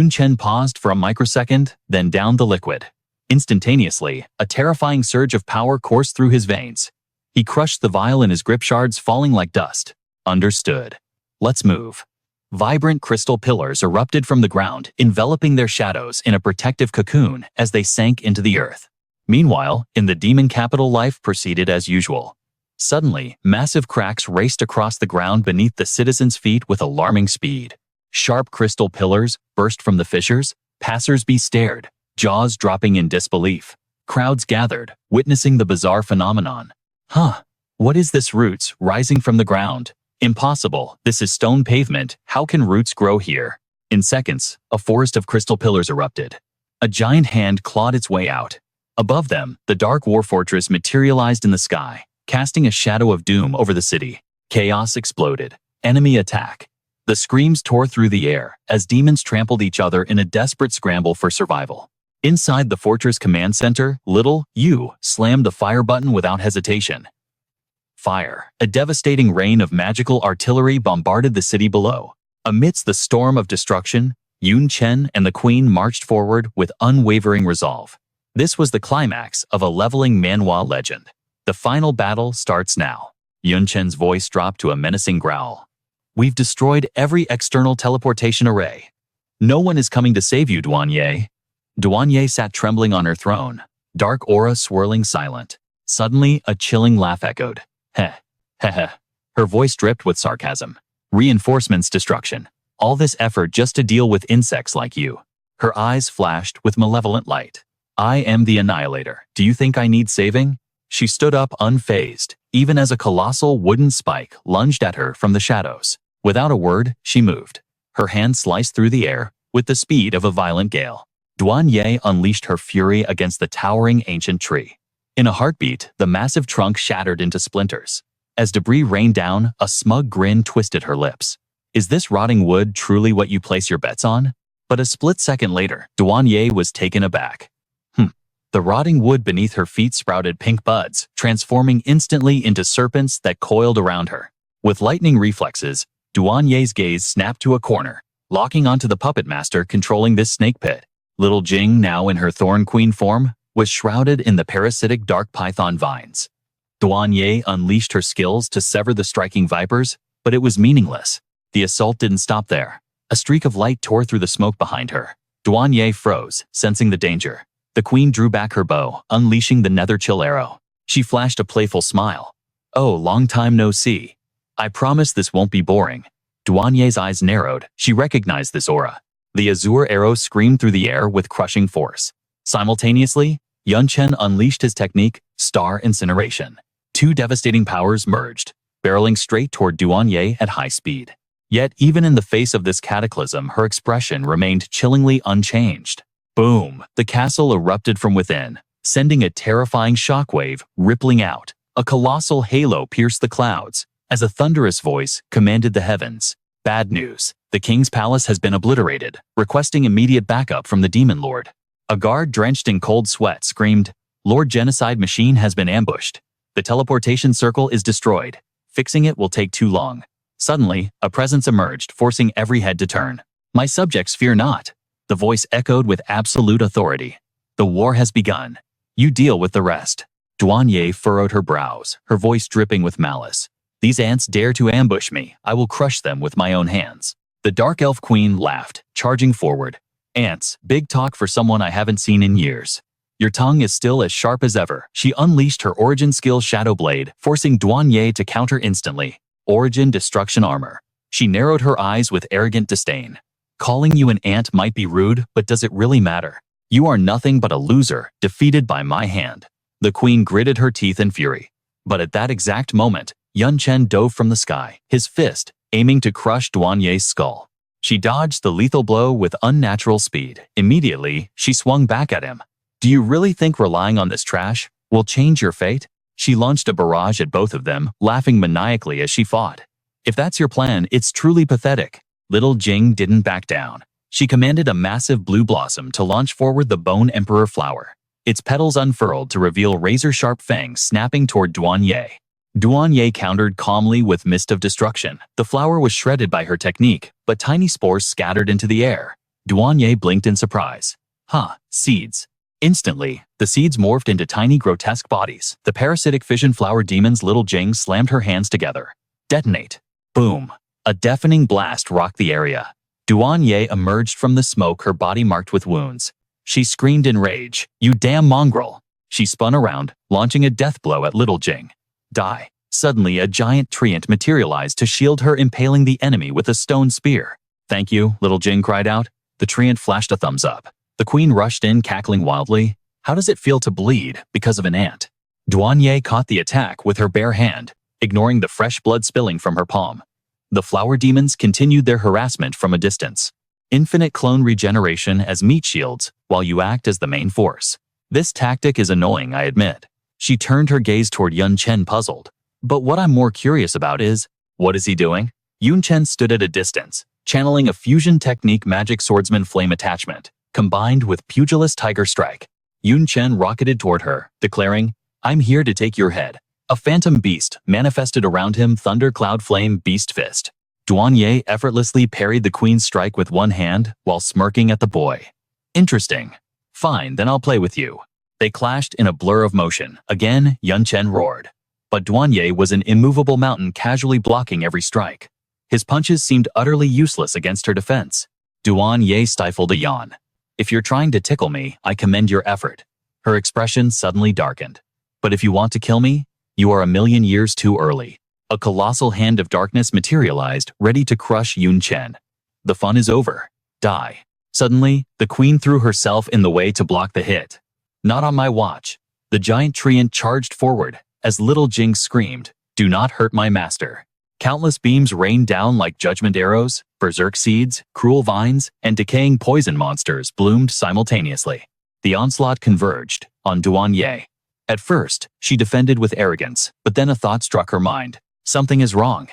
Chen paused for a microsecond, then downed the liquid. Instantaneously, a terrifying surge of power coursed through his veins. He crushed the vial in his grip, shards falling like dust. Understood. Let's move. Vibrant crystal pillars erupted from the ground, enveloping their shadows in a protective cocoon as they sank into the earth. Meanwhile, in the demon capital, life proceeded as usual. Suddenly, massive cracks raced across the ground beneath the citizens' feet with alarming speed. Sharp crystal pillars burst from the fissures. Passers-by stared, jaws dropping in disbelief. Crowds gathered, witnessing the bizarre phenomenon. Huh, what is this roots rising from the ground? Impossible, this is stone pavement, how can roots grow here? In seconds, a forest of crystal pillars erupted. A giant hand clawed its way out. Above them, the dark war fortress materialized in the sky, casting a shadow of doom over the city. Chaos exploded. Enemy attack. The screams tore through the air as demons trampled each other in a desperate scramble for survival. Inside the fortress command center, Little Yu slammed the fire button without hesitation. Fire. A devastating rain of magical artillery bombarded the city below. Amidst the storm of destruction, Chen and the Queen marched forward with unwavering resolve. This was the climax of a leveling Manhwa legend. The final battle starts now. Chen's voice dropped to a menacing growl. We've destroyed every external teleportation array. No one is coming to save you, Duanye. Duanye sat trembling on her throne, dark aura swirling silent. Suddenly, a chilling laugh echoed. Heh, heh heh. Her voice dripped with sarcasm. Reinforcements destruction. All this effort just to deal with insects like you. Her eyes flashed with malevolent light. I am the Annihilator. Do you think I need saving? She stood up unfazed, even as a colossal wooden spike lunged at her from the shadows. Without a word, she moved. Her hand sliced through the air with the speed of a violent gale. Duanye unleashed her fury against the towering ancient tree. In a heartbeat, the massive trunk shattered into splinters. As debris rained down, a smug grin twisted her lips. Is this rotting wood truly what you place your bets on? But a split second later, Duanye was taken aback. The rotting wood beneath her feet sprouted pink buds, transforming instantly into serpents that coiled around her. With lightning reflexes, Duanye's gaze snapped to a corner, locking onto the puppet master controlling this snake pit. Little Jing, now in her Thorn Queen form, was shrouded in the parasitic dark python vines. Duanye unleashed her skills to sever the striking vipers, but it was meaningless. The assault didn't stop there. A streak of light tore through the smoke behind her. Duanye froze, sensing the danger. The queen drew back her bow, unleashing the nether chill arrow. She flashed a playful smile. Oh, long time no see. I promise this won't be boring. Duanye's eyes narrowed. She recognized this aura. The azure arrow screamed through the air with crushing force. Simultaneously, Chen unleashed his technique, Star Incineration. Two devastating powers merged, barreling straight toward Duanye at high speed. Yet, even in the face of this cataclysm, her expression remained chillingly unchanged. Boom! The castle erupted from within, sending a terrifying shockwave rippling out. A colossal halo pierced the clouds, as a thunderous voice commanded the heavens. Bad news. The king's palace has been obliterated, requesting immediate backup from the demon lord. A guard drenched in cold sweat screamed, Lord Genocide Machine has been ambushed. The teleportation circle is destroyed. Fixing it will take too long. Suddenly, a presence emerged, forcing every head to turn. My subjects, fear not. The voice echoed with absolute authority. The war has begun. You deal with the rest. Duanye furrowed her brows, her voice dripping with malice. These ants dare to ambush me. I will crush them with my own hands. The dark elf queen laughed, charging forward. Ants, big talk for someone I haven't seen in years. Your tongue is still as sharp as ever. She unleashed her origin skill Shadow Blade, forcing Duanye to counter instantly. Origin Destruction Armor. She narrowed her eyes with arrogant disdain. Calling you an ant might be rude, but does it really matter? You are nothing but a loser, defeated by my hand. The queen gritted her teeth in fury. But at that exact moment, Chen dove from the sky, his fist aiming to crush Duanye's skull. She dodged the lethal blow with unnatural speed. Immediately, she swung back at him. Do you really think relying on this trash will change your fate? She launched a barrage at both of them, laughing maniacally as she fought. If that's your plan, it's truly pathetic. Little Jing didn't back down. She commanded a massive blue blossom to launch forward the Bone Emperor flower. Its petals unfurled to reveal razor-sharp fangs snapping toward Duanye. Duanye countered calmly with Mist of Destruction. The flower was shredded by her technique, but tiny spores scattered into the air. Duanye blinked in surprise. Seeds. Instantly, the seeds morphed into tiny grotesque bodies. The parasitic fission flower demon's Little Jing slammed her hands together. Detonate. Boom. A deafening blast rocked the area. Duanye emerged from the smoke, her body marked with wounds. She screamed in rage, "You damn mongrel!" She spun around, launching a death blow at Little Jing. Die. Suddenly, a giant treant materialized to shield her, impaling the enemy with a stone spear. Thank you, little Jing cried out. The treant flashed a thumbs up. The queen rushed in, cackling wildly. How does it feel to bleed because of an ant? Duanye caught the attack with her bare hand, ignoring the fresh blood spilling from her palm. The flower demons continued their harassment from a distance. Infinite clone regeneration as meat shields while you act as the main force. This tactic is annoying, I admit. She turned her gaze toward Yun Chen, puzzled. But what I'm more curious about is, what is he doing? Yun Chen stood at a distance, channeling a fusion technique magic swordsman flame attachment, combined with pugilist tiger strike. Yun Chen rocketed toward her, declaring, I'm here to take your head. A phantom beast manifested around him, thunder cloud flame beast fist. Duanye effortlessly parried the queen's strike with one hand while smirking at the boy. Interesting. Fine, then I'll play with you. They clashed in a blur of motion. Again, Yun Chen roared. But Duanye was an immovable mountain, casually blocking every strike. His punches seemed utterly useless against her defense. Duanye stifled a yawn. If you're trying to tickle me, I commend your effort. Her expression suddenly darkened. But if you want to kill me, you are a million years too early. A colossal hand of darkness materialized, ready to crush Yun Chen. The fun is over. Die. Suddenly, the queen threw herself in the way to block the hit. Not on my watch. The giant treant charged forward, as little Jing screamed, Do not hurt my master. Countless beams rained down like judgment arrows, berserk seeds, cruel vines, and decaying poison monsters bloomed simultaneously. The onslaught converged on Duanye. At first, she defended with arrogance, but then a thought struck her mind. Something is wrong.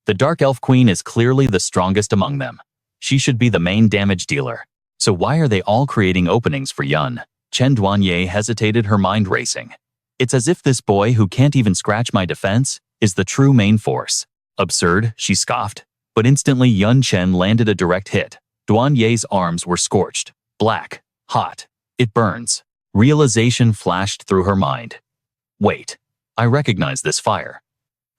The Dark Elf Queen is clearly the strongest among them. She should be the main damage dealer. So why are they all creating openings for Yun? Chen Duanye hesitated, her mind racing. It's as if this boy who can't even scratch my defense is the true main force. Absurd, she scoffed. But instantly Yun Chen landed a direct hit. Duanye's arms were scorched. Black. Hot. It burns. Realization flashed through her mind. Wait. I recognize this fire.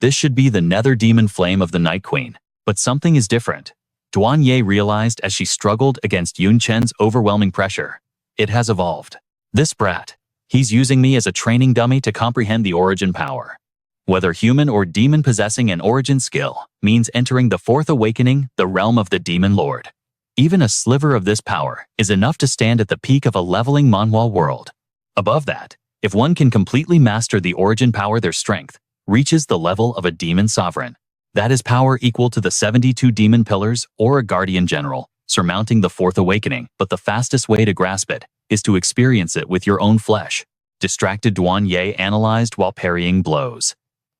This should be the nether demon flame of the Night Queen. But something is different. Duanye realized as she struggled against Yun Chen's overwhelming pressure. It has evolved. This brat. He's using me as a training dummy to comprehend the origin power. Whether human or demon, possessing an origin skill means entering the fourth awakening, the realm of the demon lord. Even a sliver of this power is enough to stand at the peak of a leveling Manhwa world. Above that, if one can completely master the origin power, their strength reaches the level of a demon sovereign. That is power equal to the 72 demon pillars or a guardian general, surmounting the fourth awakening. But the fastest way to grasp it is to experience it with your own flesh. Distracted Duanye analyzed while parrying blows.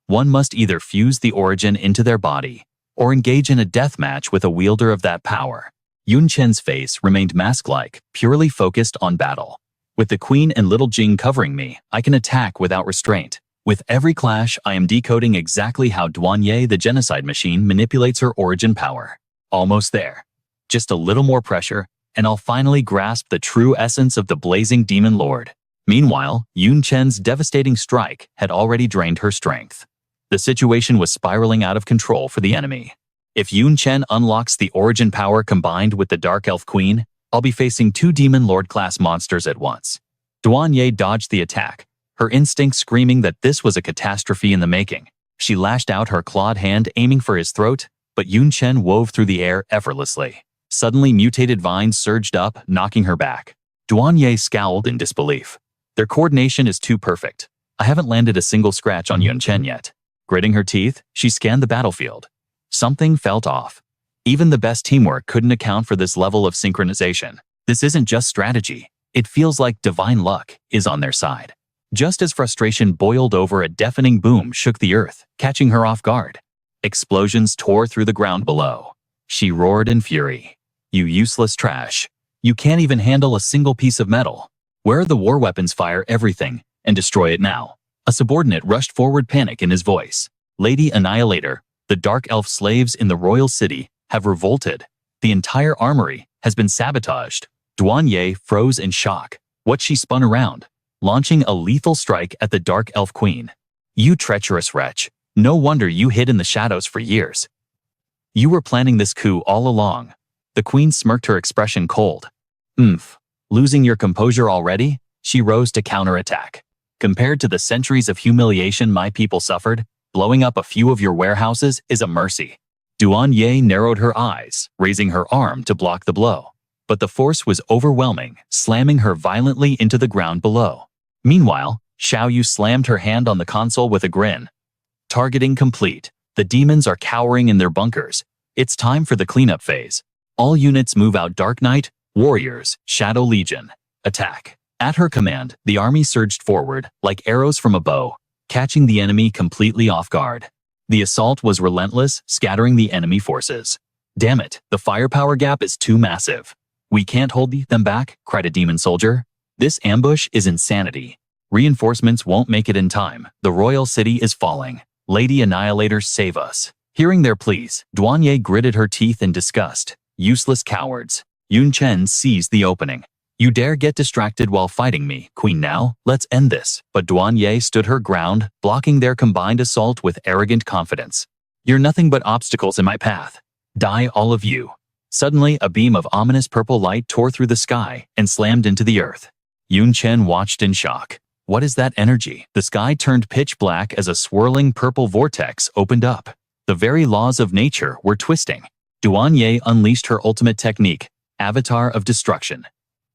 One must either fuse the origin into their body or engage in a death match with a wielder of that power. Yun Chen's face remained mask-like, purely focused on battle. With the queen and little Jing covering me, I can attack without restraint. With every clash, I am decoding exactly how Duanye, the genocide machine, manipulates her origin power. Almost there. Just a little more pressure, and I'll finally grasp the true essence of the blazing demon lord. Meanwhile, Yun Chen's devastating strike had already drained her strength. The situation was spiraling out of control for the enemy. If Yun Chen unlocks the origin power combined with the Dark Elf Queen, I'll be facing two Demon Lord-class monsters at once. Duanye dodged the attack, her instinct screaming that this was a catastrophe in the making. She lashed out her clawed hand, aiming for his throat, but Yun Chen wove through the air effortlessly. Suddenly, mutated vines surged up, knocking her back. Duanye scowled in disbelief. Their coordination is too perfect. I haven't landed a single scratch on Yun Chen yet. Gritting her teeth, she scanned the battlefield. Something felt off. Even the best teamwork couldn't account for this level of synchronization. This isn't just strategy. It feels like divine luck is on their side. Just as frustration boiled over, a deafening boom shook the earth, catching her off guard. Explosions tore through the ground below. She roared in fury. You useless trash. You can't even handle a single piece of metal. Where are the war weapons? Fire everything and destroy it now. A subordinate rushed forward, panic in his voice. Lady Annihilator, the dark elf slaves in the royal city have revolted. The entire armory has been sabotaged. Duanye froze in shock. What? She spun around, launching a lethal strike at the dark elf queen. You treacherous wretch. No wonder you hid in the shadows for years. You were planning this coup all along. The queen smirked, her expression cold. Losing your composure already? She rose to counterattack. Compared to the centuries of humiliation my people suffered, blowing up a few of your warehouses is a mercy. Ye narrowed her eyes, raising her arm to block the blow. But the force was overwhelming, slamming her violently into the ground below. Meanwhile, Xiao Yu slammed her hand on the console with a grin. Targeting complete. The demons are cowering in their bunkers. It's time for the cleanup phase. All units move out. Dark Knight, Warriors, Shadow Legion. Attack. At her command, the army surged forward, like arrows from a bow, catching the enemy completely off guard. The assault was relentless, scattering the enemy forces. Damn it, the firepower gap is too massive. We can't hold them back, cried a demon soldier. This ambush is insanity. Reinforcements won't make it in time. The royal city is falling. Lady Annihilator, save us. Hearing their pleas, Ye gritted her teeth in disgust. Useless cowards. Yun Chen seized the opening. You dare get distracted while fighting me, Queen now? Let's end this. But Ye stood her ground, blocking their combined assault with arrogant confidence. You're nothing but obstacles in my path. Die, all of you. Suddenly, a beam of ominous purple light tore through the sky and slammed into the earth. Yun Chen watched in shock. What is that energy? The sky turned pitch black as a swirling purple vortex opened up. The very laws of nature were twisting. Ye unleashed her ultimate technique, Avatar of Destruction.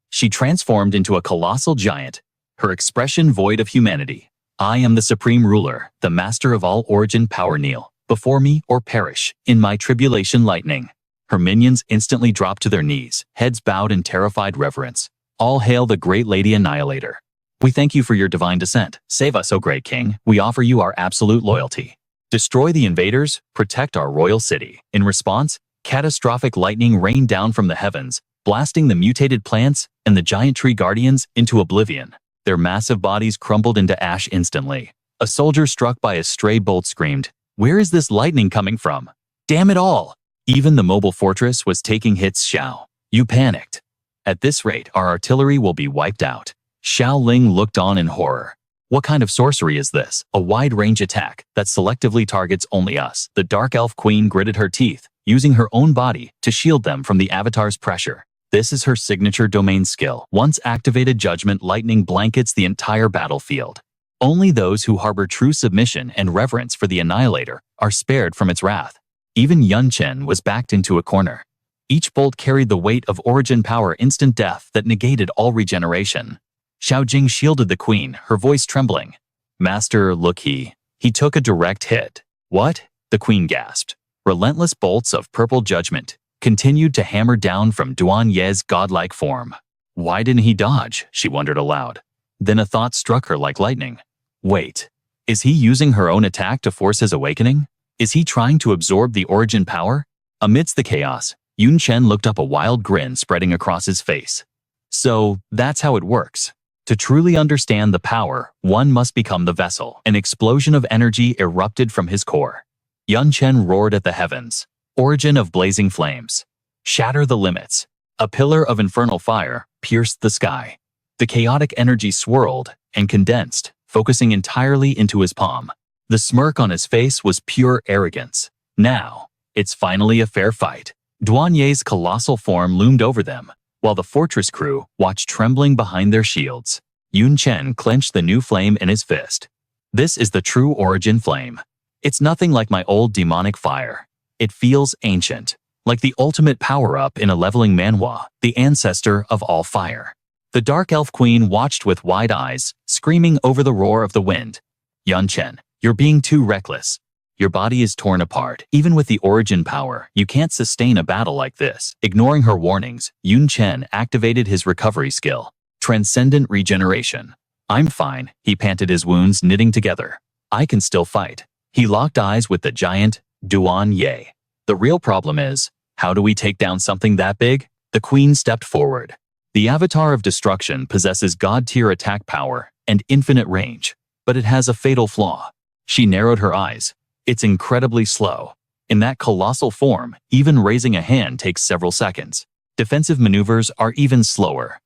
She transformed into a colossal giant, her expression void of humanity. I am the supreme ruler, the master of all origin power. Kneel before me or perish in my tribulation lightning. Her minions instantly dropped to their knees, heads bowed in terrified reverence. All hail the great Lady Annihilator. We thank you for your divine descent. Save us, O great king. We offer you our absolute loyalty. Destroy the invaders, protect our royal city. In response, catastrophic lightning rained down from the heavens, blasting the mutated plants and the giant tree guardians into oblivion. Their massive bodies crumbled into ash instantly. A soldier struck by a stray bolt screamed, "Where is this lightning coming from? Damn it all!" Even the mobile fortress was taking hits. Xiao, you panicked. At this rate, our artillery will be wiped out. Xiao Ling looked on in horror. What kind of sorcery is this? A wide-range attack that selectively targets only us. The Dark Elf Queen gritted her teeth, using her own body to shield them from the Avatar's pressure. This is her signature domain skill. Once activated, Judgment Lightning blankets the entire battlefield. Only those who harbor true submission and reverence for the Annihilator are spared from its wrath. Even Yun Chen was backed into a corner. Each bolt carried the weight of origin power, instant death that negated all regeneration. Xiao Jing shielded the queen, her voice trembling. Master, look, he took a direct hit. What? The queen gasped. Relentless bolts of purple judgment continued to hammer down from Ye's godlike form. Why didn't he dodge? She wondered aloud. Then a thought struck her like lightning. Wait, is he using her own attack to force his awakening? Is he trying to absorb the origin power? Amidst the chaos, Yun Chen looked up, a wild grin spreading across his face. So, that's how it works. To truly understand the power, one must become the vessel. An explosion of energy erupted from his core. Yun Chen roared at the heavens. Origin of blazing flames. Shatter the limits. A pillar of infernal fire pierced the sky. The chaotic energy swirled and condensed, focusing entirely into his palm. The smirk on his face was pure arrogance. Now, it's finally a fair fight. Ye's colossal form loomed over them, while the fortress crew watched trembling behind their shields. Yun Chen clenched the new flame in his fist. This is the true origin flame. It's nothing like my old demonic fire. It feels ancient, like the ultimate power-up in a leveling Manhwa, the ancestor of all fire. The Dark Elf Queen watched with wide eyes, screaming over the roar of the wind. Yun Chen, you're being too reckless. Your body is torn apart. Even with the origin power, you can't sustain a battle like this. Ignoring her warnings, Yun Chen activated his recovery skill, Transcendent Regeneration. I'm fine, he panted, his wounds knitting together. I can still fight. He locked eyes with the giant, Ye. The real problem is, how do we take down something that big? The queen stepped forward. The Avatar of Destruction possesses god-tier attack power and infinite range, but it has a fatal flaw. She narrowed her eyes. It's incredibly slow. In that colossal form, even raising a hand takes several seconds. Defensive maneuvers are even slower.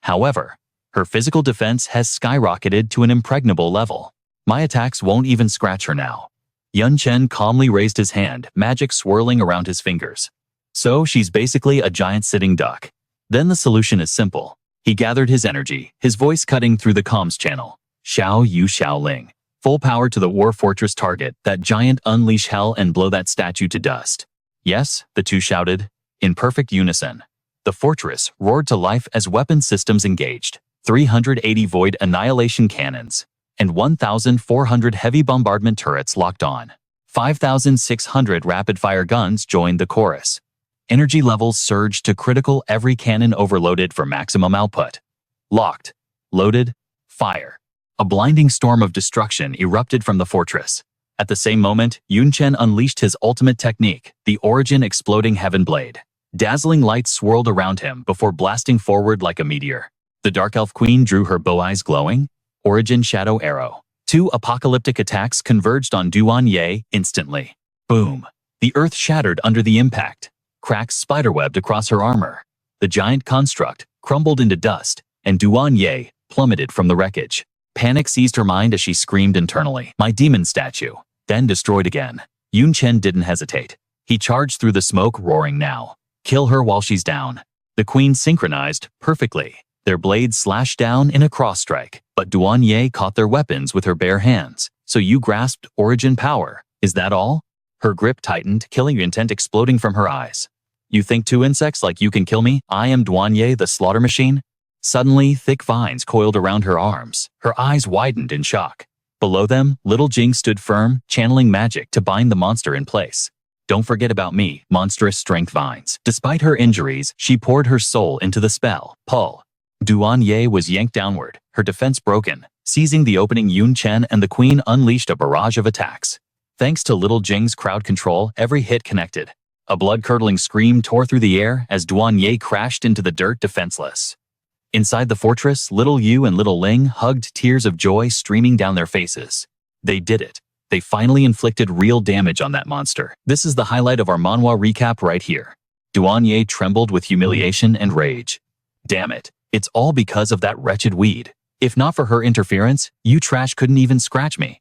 However, her physical defense has skyrocketed to an impregnable level. My attacks won't even scratch her now. Yun Chen calmly raised his hand, magic swirling around his fingers. So she's basically a giant sitting duck. Then the solution is simple. He gathered his energy, his voice cutting through the comms channel. Xiao Yu Xiao Ling. Full power to the war fortress target, that giant, unleash hell and blow that statue to dust. Yes, the two shouted, in perfect unison. The fortress roared to life as weapon systems engaged. 380 void annihilation cannons and 1,400 heavy bombardment turrets locked on. 5,600 rapid-fire guns joined the chorus. Energy levels surged to critical, every cannon overloaded for maximum output. Locked, loaded, fire. A blinding storm of destruction erupted from the fortress. At the same moment, Chen unleashed his ultimate technique, the Origin Exploding Heaven Blade. Dazzling lights swirled around him before blasting forward like a meteor. The Dark Elf Queen drew her bow eyes glowing. Origin Shadow Arrow. Two apocalyptic attacks converged on Ye instantly. Boom. The earth shattered under the impact. Cracks spiderwebbed across her armor. The giant construct crumbled into dust, and Ye plummeted from the wreckage. Panic seized her mind as she screamed internally, "My demon statue!" Then destroyed again. Chen didn't hesitate. He charged through the smoke, roaring now. Kill her while she's down. The queen synchronized perfectly. Their blades slashed down in a cross-strike, but Ye caught their weapons with her bare hands. "So you grasped Origin power, is that all?" Her grip tightened, killing intent exploding from her eyes. "You think two insects like you can kill me? I am Ye, the slaughter machine?" Suddenly, thick vines coiled around her arms. Her eyes widened in shock. Below them, little Jing stood firm, channeling magic to bind the monster in place. "Don't forget about me, monstrous strength vines." Despite her injuries, she poured her soul into the spell. Pull. Ye was yanked downward, her defense broken. Seizing the opening, Chen and the queen unleashed a barrage of attacks. Thanks to little Jing's crowd control, every hit connected. A blood-curdling scream tore through the air as Ye crashed into the dirt defenseless. Inside the fortress, little Yu and little Ling hugged, tears of joy streaming down their faces. They did it. They finally inflicted real damage on that monster. This is the highlight of our manhwa recap right here. Ye trembled with humiliation and rage. Damn it. It's all because of that wretched weed. If not for her interference, you trash couldn't even scratch me.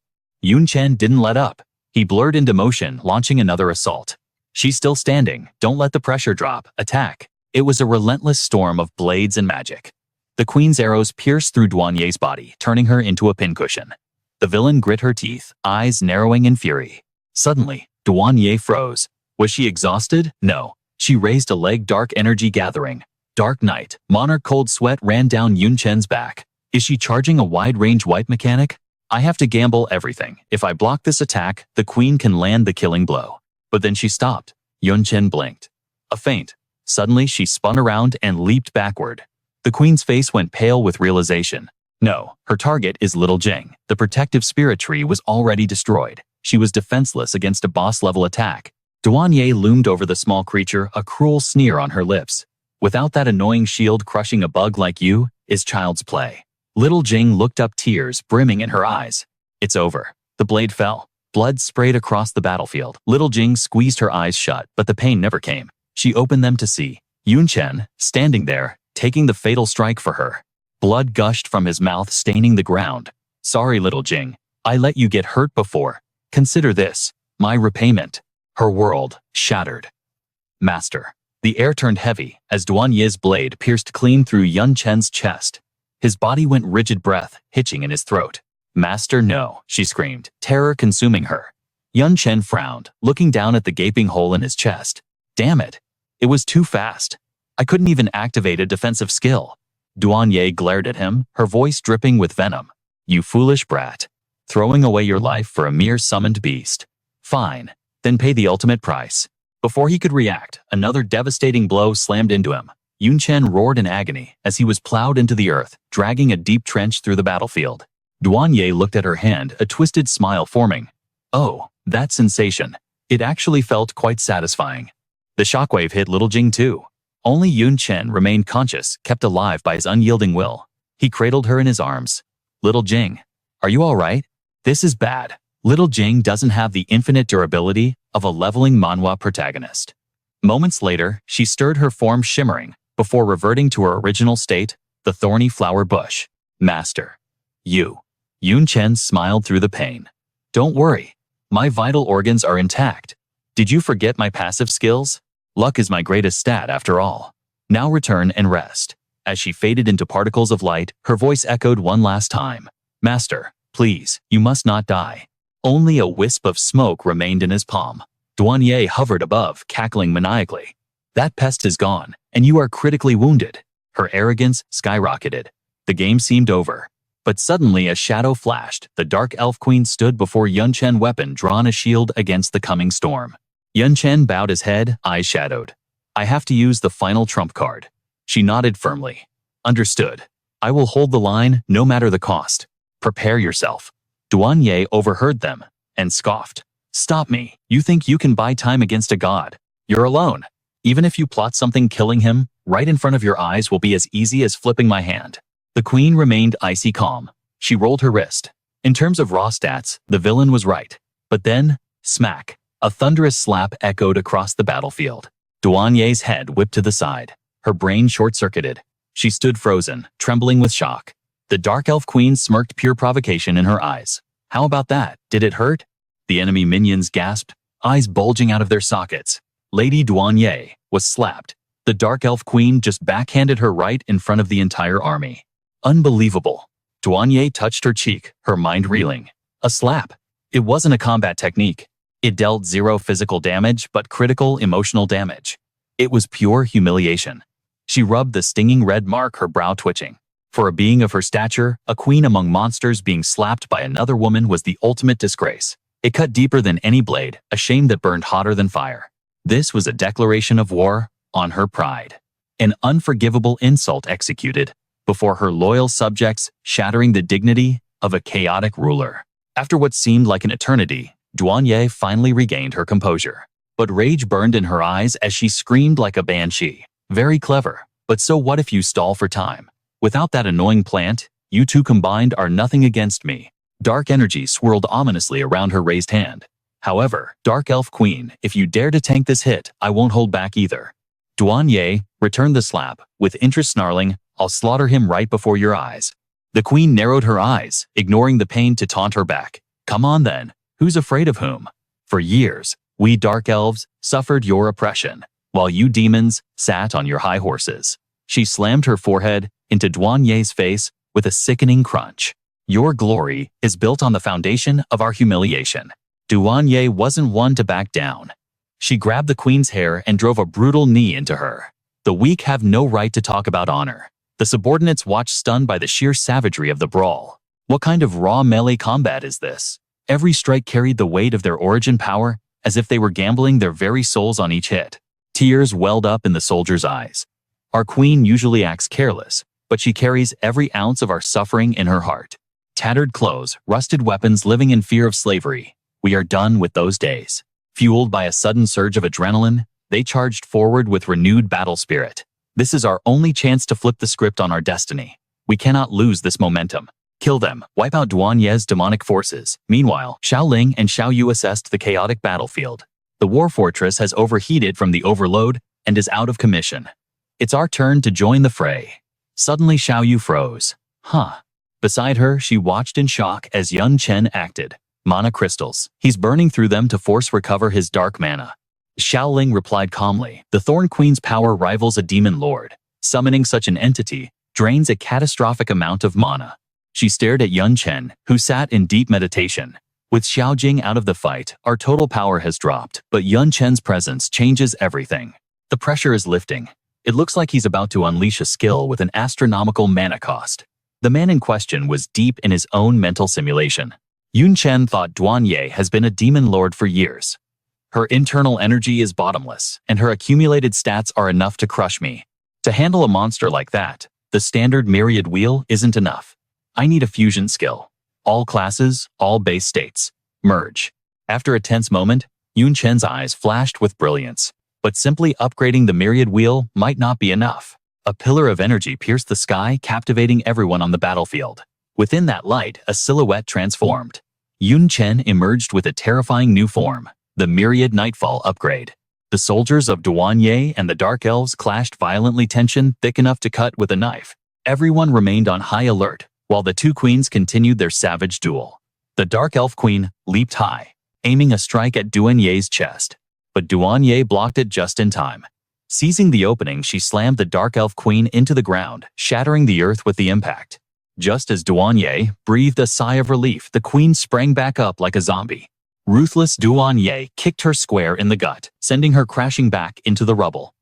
Chen didn't let up. He blurred into motion, launching another assault. She's still standing. Don't let the pressure drop. Attack. It was a relentless storm of blades and magic. The queen's arrows pierced through Ye's body, turning her into a pincushion. The villain grit her teeth, eyes narrowing in fury. Suddenly, Ye froze. Was she exhausted? No. She raised a leg, dark energy gathering. Dark night, monarch cold sweat ran down Chen's back. Is she charging a wide-range wipe mechanic? I have to gamble everything. If I block this attack, the queen can land the killing blow. But then she stopped. Chen blinked. A feint. Suddenly, she spun around and leaped backward. The queen's face went pale with realization. No, her target is little Jing. The protective spirit tree was already destroyed. She was defenseless against a boss-level attack. Ye loomed over the small creature, a cruel sneer on her lips. Without that annoying shield, crushing a bug like you is child's play. Little Jing looked up, tears brimming in her eyes. It's over. The blade fell. Blood sprayed across the battlefield. Little Jing squeezed her eyes shut, but the pain never came. She opened them to see Chen standing there, taking the fatal strike for her. Blood gushed from his mouth, staining the ground. "Sorry, little Jing. I let you get hurt before. Consider this my repayment." Her world shattered. Master. The air turned heavy as Ye's blade pierced clean through Chen's chest. His body went rigid, breath hitching in his throat. "Master, no," she screamed, terror consuming her. Chen frowned, looking down at the gaping hole in his chest. Damn it. It was too fast. I couldn't even activate a defensive skill. Ye glared at him, her voice dripping with venom. "You foolish brat. Throwing away your life for a mere summoned beast. Fine. Then pay the ultimate price." Before he could react, another devastating blow slammed into him. Chen roared in agony as he was plowed into the earth, dragging a deep trench through the battlefield. Ye looked at her hand, a twisted smile forming. Oh, that sensation. It actually felt quite satisfying. The shockwave hit little Jing too. Only Chen remained conscious, kept alive by his unyielding will. He cradled her in his arms. "Little Jing, are you all right? This is bad." Little Jing doesn't have the infinite durability of a leveling manhwa protagonist. Moments later, she stirred, her form shimmering, before reverting to her original state, the thorny flower bush. "Master. Chen smiled through the pain. "Don't worry. My vital organs are intact. Did you forget my passive skills? Luck is my greatest stat after all. Now return and rest." As she faded into particles of light, her voice echoed one last time. "Master, please, you must not die." Only a wisp of smoke remained in his palm. Douanier hovered above, cackling maniacally. That pest is gone, and you are critically wounded. Her arrogance skyrocketed. The game seemed over. But suddenly a shadow flashed. The Dark Elf Queen stood before Yun Chen, weapon drawn, a shield against the coming storm. Yun Chen bowed his head, eyes shadowed. I have to use the final trump card. She nodded firmly. Understood. I will hold the line, no matter the cost. Prepare yourself. Douanier overheard them and scoffed. Stop me. You think you can buy time against a god? You're alone. Even if you plot something, killing him right in front of your eyes will be as easy as flipping my hand. The queen remained icy calm. She rolled her wrist. In terms of raw stats, the villain was right. But then, smack, a thunderous slap echoed across the battlefield. Douanier's head whipped to the side. Her brain short-circuited. She stood frozen, trembling with shock. The Dark Elf Queen smirked, pure provocation in her eyes. How about that? Did it hurt? The enemy minions gasped, eyes bulging out of their sockets. Lady Douanier was slapped. The Dark Elf Queen just backhanded her right in front of the entire army. Unbelievable. Douanier touched her cheek, her mind reeling. A slap. It wasn't a combat technique. It dealt 0 physical damage but critical emotional damage. It was pure humiliation. She rubbed the stinging red mark, her brow twitching. For a being of her stature, a queen among monsters, being slapped by another woman was the ultimate disgrace. It cut deeper than any blade, a shame that burned hotter than fire. This was a declaration of war on her pride. An unforgivable insult executed before her loyal subjects, shattering the dignity of a chaotic ruler. After what seemed like an eternity, Douanier finally regained her composure. But rage burned in her eyes as she screamed like a banshee. Very clever, but so what if you stall for time? Without that annoying plant, you two combined are nothing against me. Dark energy swirled ominously around her raised hand. However, Dark Elf Queen, if you dare to tank this hit, I won't hold back either. Douanier returned the slap, with interest, snarling, I'll slaughter him right before your eyes. The queen narrowed her eyes, ignoring the pain, to taunt her back. Come on then, who's afraid of whom? For years, we Dark Elves suffered your oppression, while you demons sat on your high horses. She slammed her forehead into Douanier's face with a sickening crunch. Your glory is built on the foundation of our humiliation. Douanier wasn't one to back down. She grabbed the queen's hair and drove a brutal knee into her. The weak have no right to talk about honor. The subordinates watched, stunned by the sheer savagery of the brawl. What kind of raw melee combat is this? Every strike carried the weight of their origin power, as if they were gambling their very souls on each hit. Tears welled up in the soldiers' eyes. Our queen usually acts careless, but she carries every ounce of our suffering in her heart. Tattered clothes, rusted weapons, living in fear of slavery. We are done with those days. Fueled by a sudden surge of adrenaline, they charged forward with renewed battle spirit. This is our only chance to flip the script on our destiny. We cannot lose this momentum. Kill them, wipe out Douanier's demonic forces. Meanwhile, Xiaoling and Xiao Yu assessed the chaotic battlefield. The war fortress has overheated from the overload and is out of commission. It's our turn to join the fray. Suddenly Xiao Yu froze. Beside her, she watched in shock as Yun Chen acted. Mana crystals. He's burning through them to force recover his dark mana. Xiaoling replied calmly. The Thorn Queen's power rivals a demon lord. Summoning such an entity drains a catastrophic amount of mana. She stared at Yun Chen, who sat in deep meditation. With Xiaojing out of the fight, our total power has dropped, but Yun Chen's presence changes everything. The pressure is lifting. It looks like he's about to unleash a skill with an astronomical mana cost. The man in question was deep in his own mental simulation. Yun Chen thought Douanier has been a demon lord for years. Her internal energy is bottomless, and her accumulated stats are enough to crush me. To handle a monster like that, the standard myriad wheel isn't enough. I need a fusion skill. All classes, all base states. Merge. After a tense moment, Yun Chen's eyes flashed with brilliance. But simply upgrading the myriad wheel might not be enough. A pillar of energy pierced the sky, captivating everyone on the battlefield. Within that light, a silhouette transformed. Yun Chen emerged with a terrifying new form. The Myriad Nightfall upgrade. The soldiers of Douanier and the Dark Elves clashed violently, tension thick enough to cut with a knife. Everyone remained on high alert, while the two queens continued their savage duel. The Dark Elf Queen leaped high, aiming a strike at Douanier's chest. But Douanier blocked it just in time. Seizing the opening, she slammed the Dark Elf Queen into the ground, shattering the earth with the impact. Just as Douanier breathed a sigh of relief, the queen sprang back up like a zombie. Ruthless Duan Ye kicked her square in the gut, sending her crashing back into the rubble.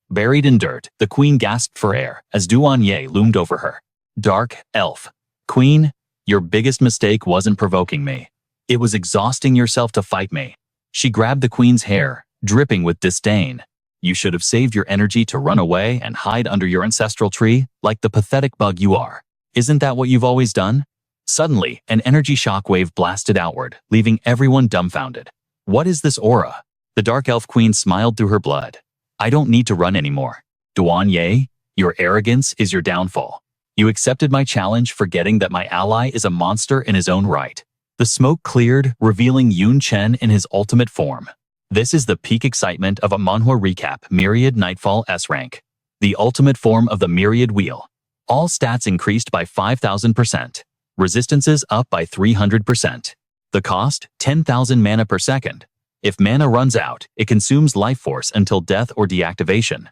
Buried in dirt, the queen gasped for air as Duan Ye loomed over her. Dark Elf. Queen, your biggest mistake wasn't provoking me. It was exhausting yourself to fight me. She grabbed the queen's hair, dripping with disdain. You should have saved your energy to run away and hide under your ancestral tree, like the pathetic bug you are. Isn't that what you've always done? Suddenly, an energy shockwave blasted outward, leaving everyone dumbfounded. What is this aura? The Dark Elf Queen smiled through her blood. I don't need to run anymore. Duan Ye, your arrogance is your downfall. You accepted my challenge, forgetting that my ally is a monster in his own right. The smoke cleared, revealing Chen in his ultimate form. This is the peak excitement of a Manhwa recap Myriad Nightfall S rank. The ultimate form of the Myriad Wheel. All stats increased by 5,000%. Resistances up by 300%. The cost, 10,000 mana per second. If mana runs out, it consumes life force until death or deactivation.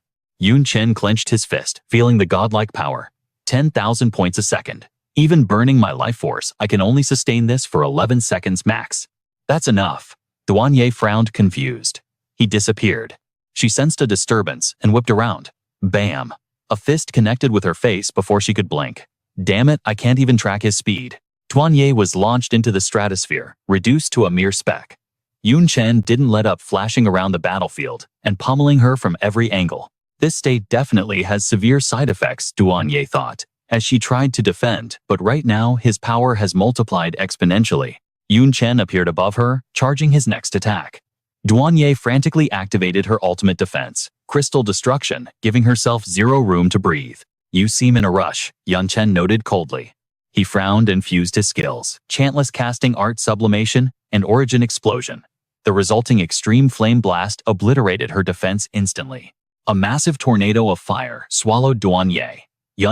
Chen clenched his fist, feeling the godlike power. 10,000 points a second. Even burning my life force, I can only sustain this for 11 seconds max. That's enough. Duan Ye frowned, confused. He disappeared. She sensed a disturbance and whipped around. Bam! A fist connected with her face before she could blink. Damn it, I can't even track his speed. Duan Ye was launched into the stratosphere, reduced to a mere speck. Chen didn't let up, flashing around the battlefield and pummeling her from every angle. This state definitely has severe side effects, Duan Ye thought, as she tried to defend, but right now his power has multiplied exponentially. Chen appeared above her, charging his next attack. Duan Ye frantically activated her ultimate defense, Crystal Destruction, giving herself zero room to breathe. You seem in a rush, Chen noted coldly. He frowned and fused his skills, Chantless Casting Art Sublimation and Origin Explosion. The resulting extreme flame blast obliterated her defense instantly. A massive tornado of fire swallowed Duan Ye.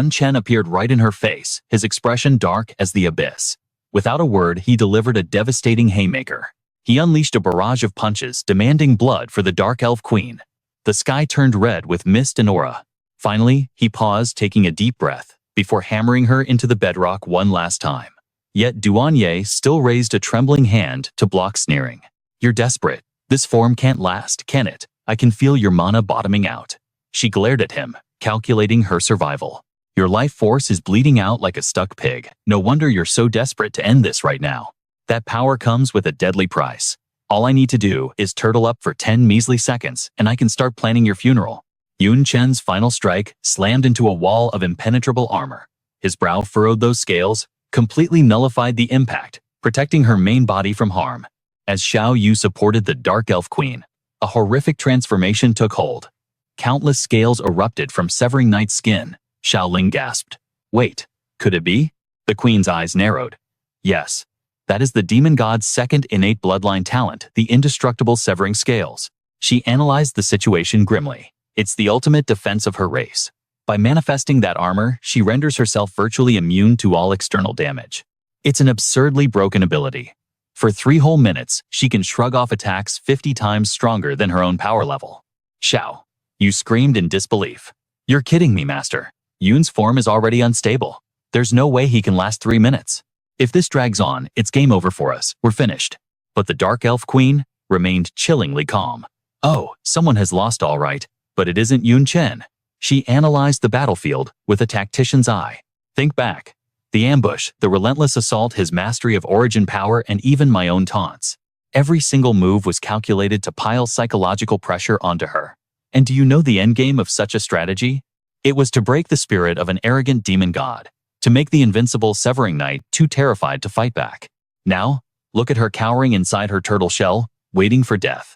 Chen appeared right in her face, his expression dark as the abyss. Without a word, he delivered a devastating haymaker. He unleashed a barrage of punches, demanding blood for the Dark Elf Queen. The sky turned red with mist and aura. Finally, he paused, taking a deep breath, before hammering her into the bedrock one last time. Yet Duan Ye still raised a trembling hand to block, sneering. You're desperate. This form can't last, can it? I can feel your mana bottoming out. She glared at him, calculating her survival. Your life force is bleeding out like a stuck pig. No wonder you're so desperate to end this right now. That power comes with a deadly price. All I need to do is turtle up for 10 measly seconds, and I can start planning your funeral. Chen's final strike slammed into a wall of impenetrable armor. His brow furrowed, those scales completely nullified the impact, protecting her main body from harm. As Xiao Yu supported the Dark Elf Queen, a horrific transformation took hold. Countless scales erupted from Severing Knight's skin. Xiaoling gasped. Wait, could it be? The queen's eyes narrowed. Yes, that is the demon god's second innate bloodline talent, the indestructible Severing Scales. She analyzed the situation grimly. It's the ultimate defense of her race. By manifesting that armor, she renders herself virtually immune to all external damage. It's an absurdly broken ability. For 3 whole minutes, she can shrug off attacks 50 times stronger than her own power level. Xiao, you screamed in disbelief. You're kidding me, master. Yun's form is already unstable. There's no way he can last 3 minutes. If this drags on, it's game over for us. We're finished. But the Dark Elf Queen remained chillingly calm. Oh, someone has lost all right, but it isn't Chen. She analyzed the battlefield with a tactician's eye. Think back. The ambush, the relentless assault, his mastery of origin power, and even my own taunts. Every single move was calculated to pile psychological pressure onto her. And do you know the endgame of such a strategy? It was to break the spirit of an arrogant demon god, to make the invincible Severing Knight too terrified to fight back. Now, look at her cowering inside her turtle shell, waiting for death.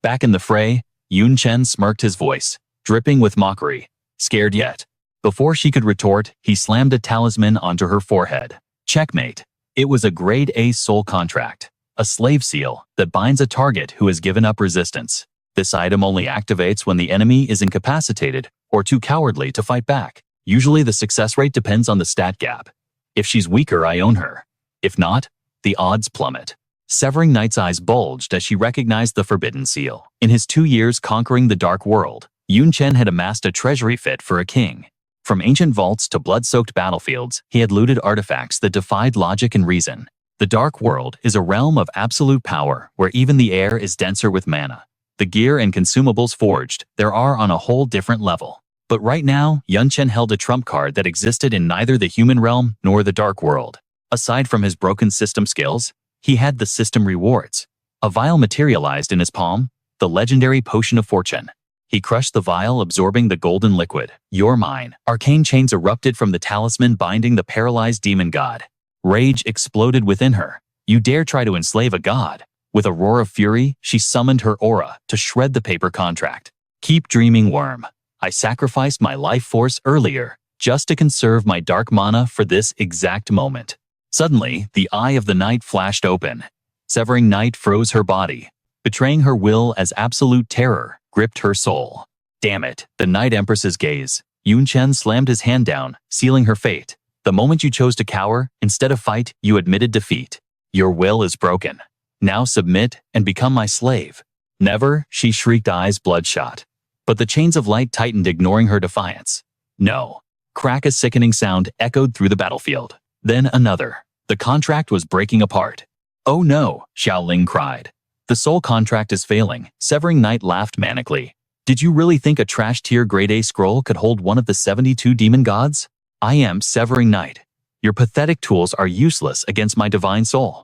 Back in the fray, Chen smirked, his voice dripping with mockery. Scared yet? Before she could retort, he slammed a talisman onto her forehead. Checkmate. It was a grade A soul contract, a slave seal that binds a target who has given up resistance. This item only activates when the enemy is incapacitated or too cowardly to fight back. Usually the success rate depends on the stat gap. If she's weaker, I own her. If not, the odds plummet. Severing Knight's eyes bulged as she recognized the forbidden seal. In his 2 years conquering the dark world, Chen had amassed a treasury fit for a king. From ancient vaults to blood-soaked battlefields, he had looted artifacts that defied logic and reason. The dark world is a realm of absolute power where even the air is denser with mana. The gear and consumables forged there are on a whole different level. But right now, Chen held a trump card that existed in neither the human realm nor the dark world. Aside from his broken system skills, he had the system rewards. A vial materialized in his palm, the legendary potion of fortune. He crushed the vial, absorbing the golden liquid. You're mine. Arcane chains erupted from the talisman binding the paralyzed demon god. Rage exploded within her. You dare try to enslave a god? With a roar of fury, she summoned her aura to shred the paper contract. Keep dreaming, worm. I sacrificed my life force earlier just to conserve my dark mana for this exact moment. Suddenly, the eye of the night flashed open. Severing night froze her body. Betraying her will as absolute terror gripped her soul. Damn it, the Night Empress's gaze. Chen slammed his hand down, sealing her fate. The moment you chose to cower, instead of fight, you admitted defeat. Your will is broken. Now submit and become my slave. Never, she shrieked, eyes bloodshot. But the chains of light tightened, ignoring her defiance. No. Crack, a sickening sound echoed through the battlefield. Then another. The contract was breaking apart. Oh no, Xiaoling cried. The soul contract is failing. Severing Night laughed manically. Did you really think a trash tier grade A scroll could hold one of the 72 demon gods? I am Severing Night. Your pathetic tools are useless against my divine soul.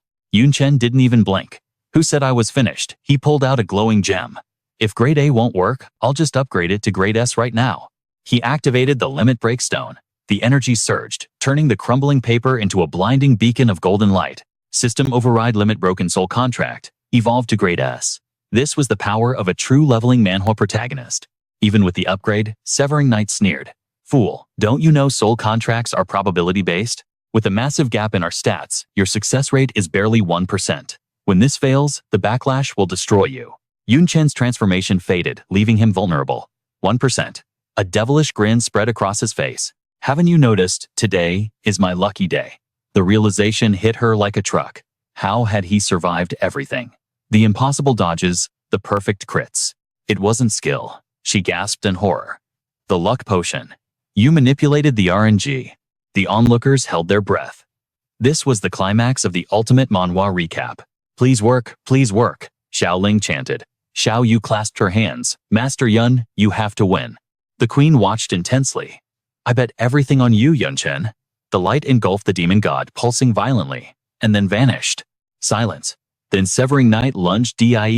Chen didn't even blink. Who said I was finished? He pulled out a glowing gem. If grade A won't work, I'll just upgrade it to grade S right now. He activated the limit break stone. The energy surged, turning the crumbling paper into a blinding beacon of golden light. System override, limit broken soul contract. Evolved to grade S. This was the power of a true leveling Manhwa protagonist. Even with the upgrade, Severing Night sneered. Fool, don't you know soul contracts are probability-based? With a massive gap in our stats, your success rate is barely 1%. When this fails, the backlash will destroy you. Chen's transformation faded, leaving him vulnerable. 1%. A devilish grin spread across his face. Haven't you noticed, today is my lucky day? The realization hit her like a truck. How had he survived everything? The impossible dodges, the perfect crits. It wasn't skill. She gasped in horror. The luck potion. You manipulated the RNG. The onlookers held their breath. This was the climax of the ultimate Manhwa recap. Please work, Xiaoling chanted. Xiao Yu clasped her hands. Master Yun, you have to win. The queen watched intensely. I bet everything on you, Chen. The light engulfed the demon god, pulsing violently, and then vanished. Silence. Then Severing Night lunged.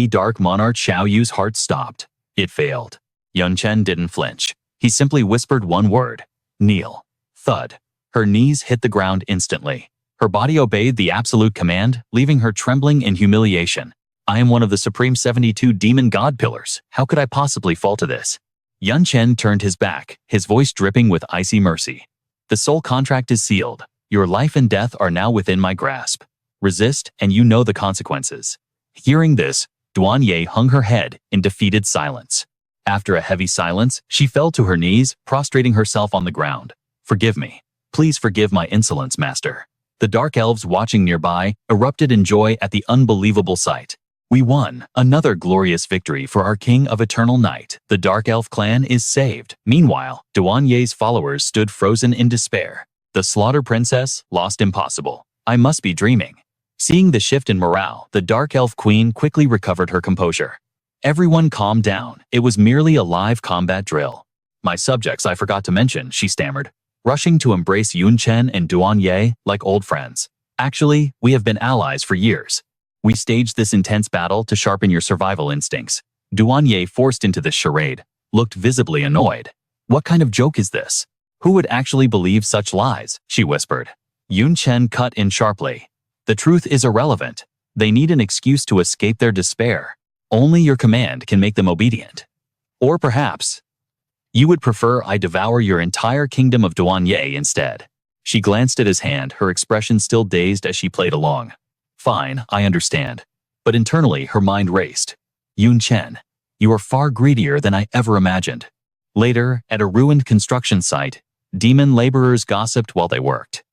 Dark Monarch. Xiao Yu's heart stopped. It failed. Chen didn't flinch. He simply whispered one word. Kneel. Thud. Her knees hit the ground instantly. Her body obeyed the absolute command, leaving her trembling in humiliation. I am one of the supreme 72 demon god pillars. How could I possibly fall to this? Chen turned his back, his voice dripping with icy mercy. The soul contract is sealed. Your life and death are now within my grasp. Resist, and you know the consequences. Hearing this, Duanye hung her head in defeated silence. After a heavy silence, she fell to her knees, prostrating herself on the ground. Forgive me. Please forgive my insolence, master. The dark elves watching nearby erupted in joy at the unbelievable sight. We won, another glorious victory for our king of eternal night. The dark elf clan is saved. Meanwhile, Duanye's followers stood frozen in despair. The slaughter princess lost impossible. I must be dreaming. Seeing the shift in morale, the dark elf queen quickly recovered her composure. Everyone calmed down. It was merely a live combat drill. My subjects I forgot to mention, she stammered, rushing to embrace Chen and Duanye like old friends. Actually, we have been allies for years. We staged this intense battle to sharpen your survival instincts. Duanye, forced into this charade, looked visibly annoyed. What kind of joke is this? Who would actually believe such lies? She whispered. Chen cut in sharply. The truth is irrelevant. They need an excuse to escape their despair. Only your command can make them obedient. Or perhaps you would prefer I devour your entire kingdom of Duanye instead. She glanced at his hand, her expression still dazed as she played along. Fine, I understand. But internally, her mind raced. Chen, you are far greedier than I ever imagined. Later, at a ruined construction site, demon laborers gossiped while they worked.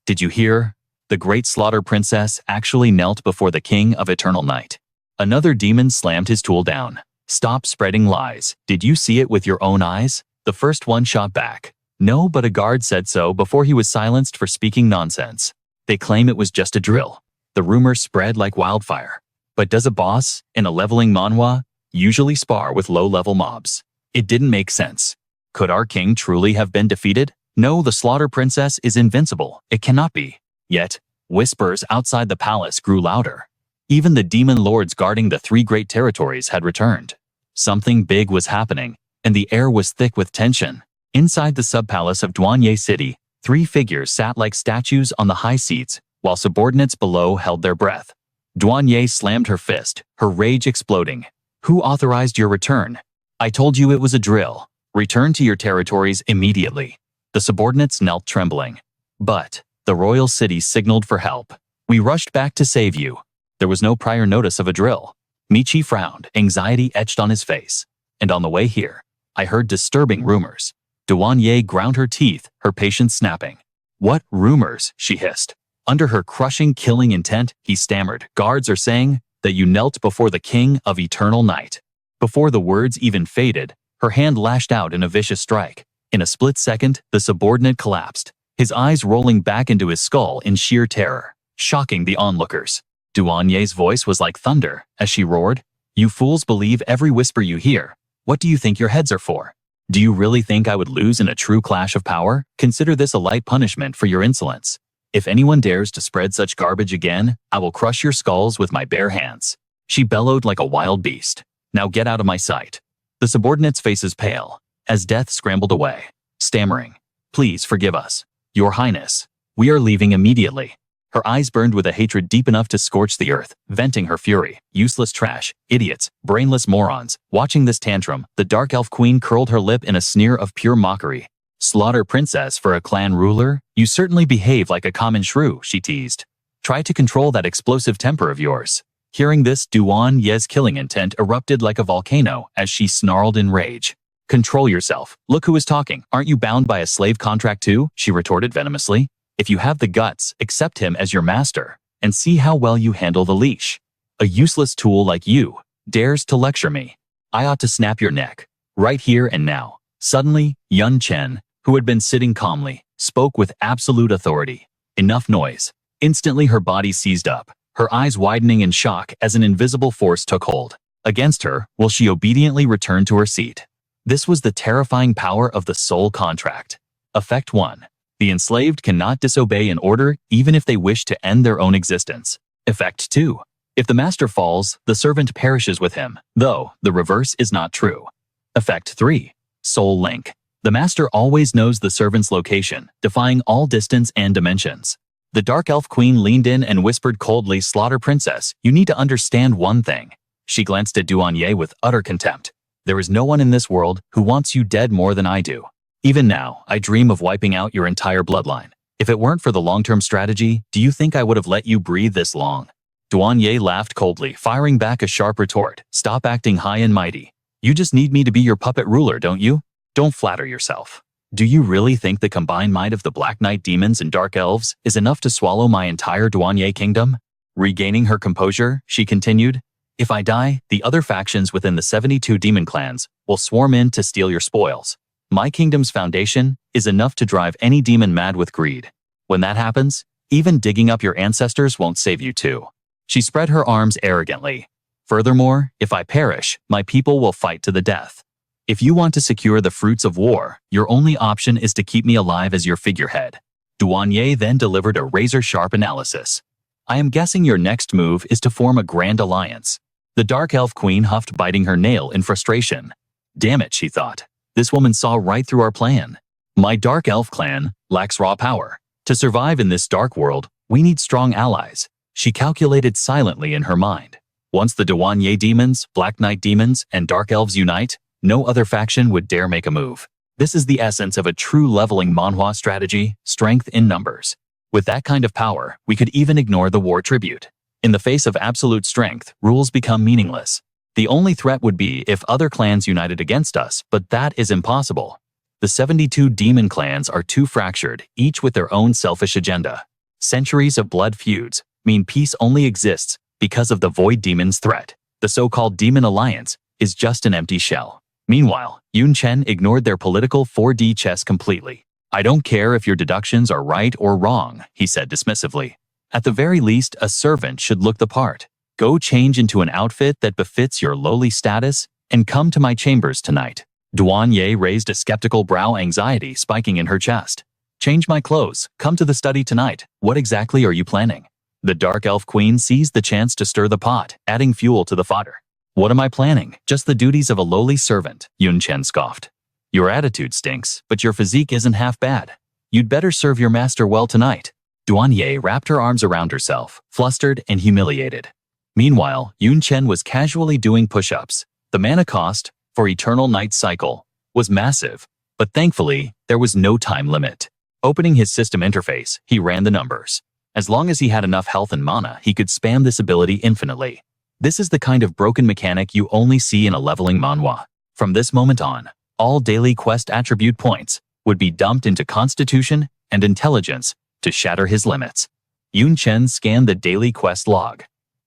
Did you hear? The great slaughter princess actually knelt before the king of eternal night. Another demon slammed his tool down. Stop spreading lies. Did you see it with your own eyes? The first one shot back. No, but a guard said so before he was silenced for speaking nonsense. They claim it was just a drill. The rumors spread like wildfire. But does a boss in a leveling manhwa usually spar with low-level mobs? It didn't make sense. Could our king truly have been defeated? No, the Slaughter Princess is invincible. It cannot be. Yet, whispers outside the palace grew louder. Even the demon lords guarding the 3 great territories had returned. Something big was happening, and the air was thick with tension. Inside the sub-palace of Douanier City, 3 figures sat like statues on the high seats, while subordinates below held their breath. Douanier slammed her fist, her rage exploding. Who authorized your return? I told you it was a drill. Return to your territories immediately. The subordinates knelt trembling. But the royal city signaled for help. We rushed back to save you. There was no prior notice of a drill. Michi frowned, anxiety etched on his face. And on the way here, I heard disturbing rumors. Douanier ground her teeth, her patience snapping. What rumors? She hissed. Under her crushing, killing intent, he stammered. Guards are saying that you knelt before the king of eternal night. Before the words even faded, her hand lashed out in a vicious strike. In a split second, the subordinate collapsed, his eyes rolling back into his skull in sheer terror, shocking the onlookers. Douanier's voice was like thunder as she roared, "You fools believe every whisper you hear. What do you think your heads are for? Do you really think I would lose in a true clash of power? Consider this a light punishment for your insolence. If anyone dares to spread such garbage again, I will crush your skulls with my bare hands." She bellowed like a wild beast. "Now get out of my sight." The subordinates' faces pale, as death scrambled away, stammering, "Please forgive us. Your Highness, we are leaving immediately." Her eyes burned with a hatred deep enough to scorch the earth, venting her fury. Useless trash, idiots, brainless morons. Watching this tantrum, the Dark Elf Queen curled her lip in a sneer of pure mockery. "Slaughter Princess for a clan ruler? You certainly behave like a common shrew," she teased. "Try to control that explosive temper of yours." Hearing this, Douanier's killing intent erupted like a volcano as she snarled in rage. "Control yourself. Look who is talking. Aren't you bound by a slave contract too?" she retorted venomously. "If you have the guts, accept him as your master, and see how well you handle the leash. A useless tool like you dares to lecture me. I ought to snap your neck, right here and now." Suddenly, young Chen, who had been sitting calmly, spoke with absolute authority. "Enough noise." Instantly her body seized up, her eyes widening in shock as an invisible force took hold. Against her, will she obediently return to her seat? This was the terrifying power of the soul contract. Effect 1. The enslaved cannot disobey an order even if they wish to end their own existence. Effect 2. If the master falls, the servant perishes with him, though the reverse is not true. Effect 3. Soul link. The master always knows the servant's location, defying all distance and dimensions. The Dark Elf Queen leaned in and whispered coldly, "Slaughter Princess, you need to understand one thing." She glanced at Douanier with utter contempt. "There is no one in this world who wants you dead more than I do. Even now, I dream of wiping out your entire bloodline. If it weren't for the long-term strategy, do you think I would have let you breathe this long?" Douanier laughed coldly, firing back a sharp retort. "Stop acting high and mighty. You just need me to be your puppet ruler, don't you? Don't flatter yourself. Do you really think the combined might of the Black Knight demons and Dark Elves is enough to swallow my entire Douanier kingdom?" Regaining her composure, she continued, "If I die, the other factions within the 72 demon clans will swarm in to steal your spoils. My kingdom's foundation is enough to drive any demon mad with greed. When that happens, even digging up your ancestors won't save you too." She spread her arms arrogantly. "Furthermore, if I perish, my people will fight to the death. If you want to secure the fruits of war, your only option is to keep me alive as your figurehead." Douanier then delivered a razor-sharp analysis. "I am guessing your next move is to form a grand alliance." The Dark Elf Queen huffed, biting her nail in frustration. "Damn it," she thought. "This woman saw right through our plan. My Dark Elf clan lacks raw power. To survive in this dark world, we need strong allies." She calculated silently in her mind. Once the Douanier demons, Black Knight demons, and Dark Elves unite, no other faction would dare make a move. This is the essence of a true leveling manhwa strategy, strength in numbers. With that kind of power, we could even ignore the war tribute. In the face of absolute strength, rules become meaningless. The only threat would be if other clans united against us, but that is impossible. The 72 demon clans are too fractured, each with their own selfish agenda. Centuries of blood feuds mean peace only exists because of the Void Demon's threat. The so-called Demon Alliance is just an empty shell. Meanwhile, Chen ignored their political 4D chess completely. "I don't care if your deductions are right or wrong," he said dismissively. At the very least, a servant should look the part. Go change into an outfit that befits your lowly status and come to my chambers tonight. Duan Ye raised a skeptical brow, anxiety spiking in her chest. Change my clothes, come to the study tonight. What exactly are you planning? The Dark Elf Queen seized the chance to stir the pot, adding fuel to the fodder. What am I planning? Just the duties of a lowly servant, Yun Chen scoffed. Your attitude stinks, but your physique isn't half bad. You'd better serve your master well tonight. Duan Ye wrapped her arms around herself, flustered and humiliated. Meanwhile, Yun Chen was casually doing push-ups. The mana cost, for Eternal Night Cycle, was massive, but thankfully, there was no time limit. Opening his system interface, he ran the numbers. As long as he had enough health and mana, he could spam this ability infinitely. This is the kind of broken mechanic you only see in a leveling manhwa. From this moment on, all daily quest attribute points would be dumped into Constitution and Intelligence to shatter his limits. Yun Chen scanned the daily quest log.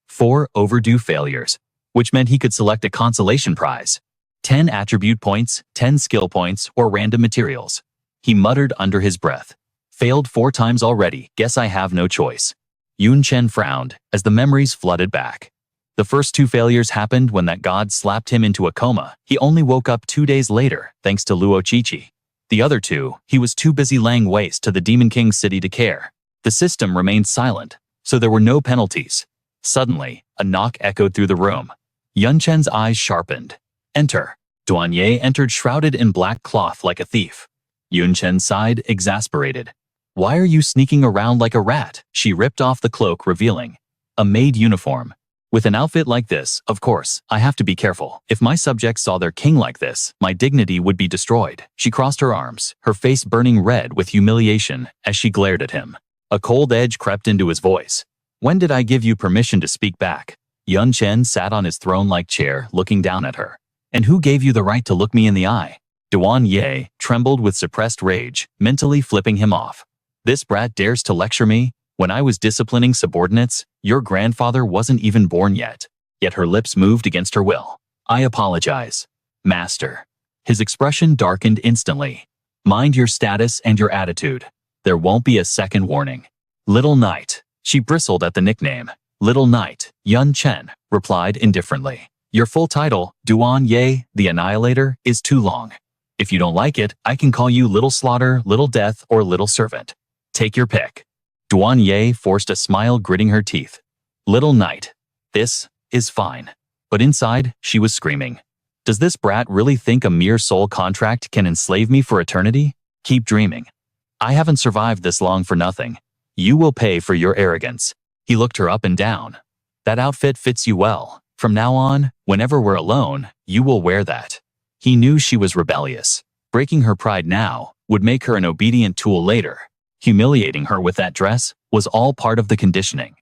4 overdue failures, which meant he could select a consolation prize. 10 attribute points, 10 skill points, or random materials. He muttered under his breath. Failed 4 times already, guess I have no choice. Yun Chen frowned as the memories flooded back. The first 2 failures happened when that god slapped him into a coma. He only woke up 2 days later, thanks to Luo Chichi. The other 2, he was too busy laying waste to the Demon King's city to care. The system remained silent, so there were no penalties. Suddenly, a knock echoed through the room. Yun Chen's eyes sharpened. Enter. Duan Ye entered shrouded in black cloth like a thief. Yun Chen sighed, exasperated. Why are you sneaking around like a rat? She ripped off the cloak, revealing a maid uniform. With an outfit like this, of course, I have to be careful. If my subjects saw their king like this, my dignity would be destroyed. She crossed her arms, her face burning red with humiliation as she glared at him. A cold edge crept into his voice. When did I give you permission to speak back? Yun Chen sat on his throne-like chair, looking down at her. And who gave you the right to look me in the eye? Duan Ye trembled with suppressed rage, mentally flipping him off. This brat dares to lecture me? When I was disciplining subordinates, your grandfather wasn't even born yet. Yet her lips moved against her will. I apologize, master. His expression darkened instantly. Mind your status and your attitude. There won't be a second warning. Little Knight. She bristled at the nickname. Little Knight, Yun Chen, replied indifferently. Your full title, Duan Ye, the Annihilator, is too long. If you don't like it, I can call you Little Slaughter, Little Death, or Little Servant. Take your pick. Duan Ye forced a smile, gritting her teeth. Little Knight. This is fine. But inside, she was screaming. Does this brat really think a mere soul contract can enslave me for eternity? Keep dreaming. I haven't survived this long for nothing. You will pay for your arrogance. He looked her up and down. That outfit fits you well. From now on, whenever we're alone, you will wear that. He knew she was rebellious. Breaking her pride now would make her an obedient tool later. Humiliating her with that dress was all part of the conditioning.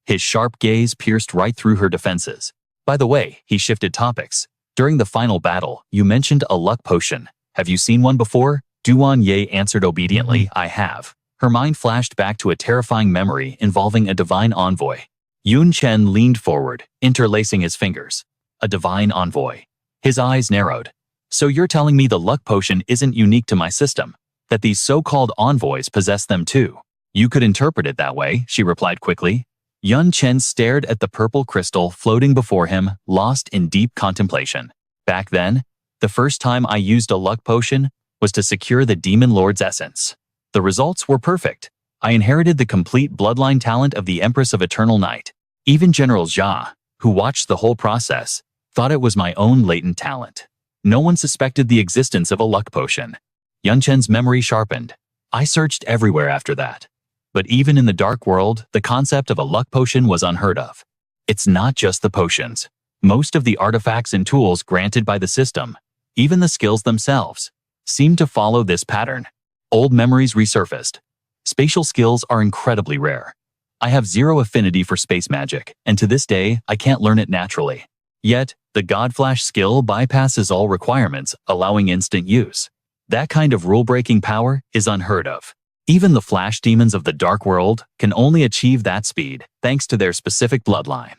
His sharp gaze pierced right through her defenses. By the way, he shifted topics. During the final battle, you mentioned a luck potion. Have you seen one before? Duan Ye answered obediently, I have. Her mind flashed back to a terrifying memory involving a divine envoy. Yun Chen leaned forward, interlacing his fingers. A divine envoy. His eyes narrowed. So you're telling me the luck potion isn't unique to my system? That these so-called envoys possess them too? You could interpret it that way, she replied quickly. Yun Chen stared at the purple crystal floating before him, lost in deep contemplation. Back then, the first time I used a luck potion was to secure the Demon Lord's essence. The results were perfect. I inherited the complete bloodline talent of the Empress of Eternal Night. Even General Jia, who watched the whole process, thought it was my own latent talent. No one suspected the existence of a luck potion. Yun Chen's memory sharpened. I searched everywhere after that. But even in the dark world, the concept of a luck potion was unheard of. It's not just the potions. Most of the artifacts and tools granted by the system, even the skills themselves, seem to follow this pattern. Old memories resurfaced. Spatial skills are incredibly rare. I have zero affinity for space magic, and to this day, I can't learn it naturally. Yet, the Godflash skill bypasses all requirements, allowing instant use. That kind of rule-breaking power is unheard of. Even the flash demons of the dark world can only achieve that speed, thanks to their specific bloodline.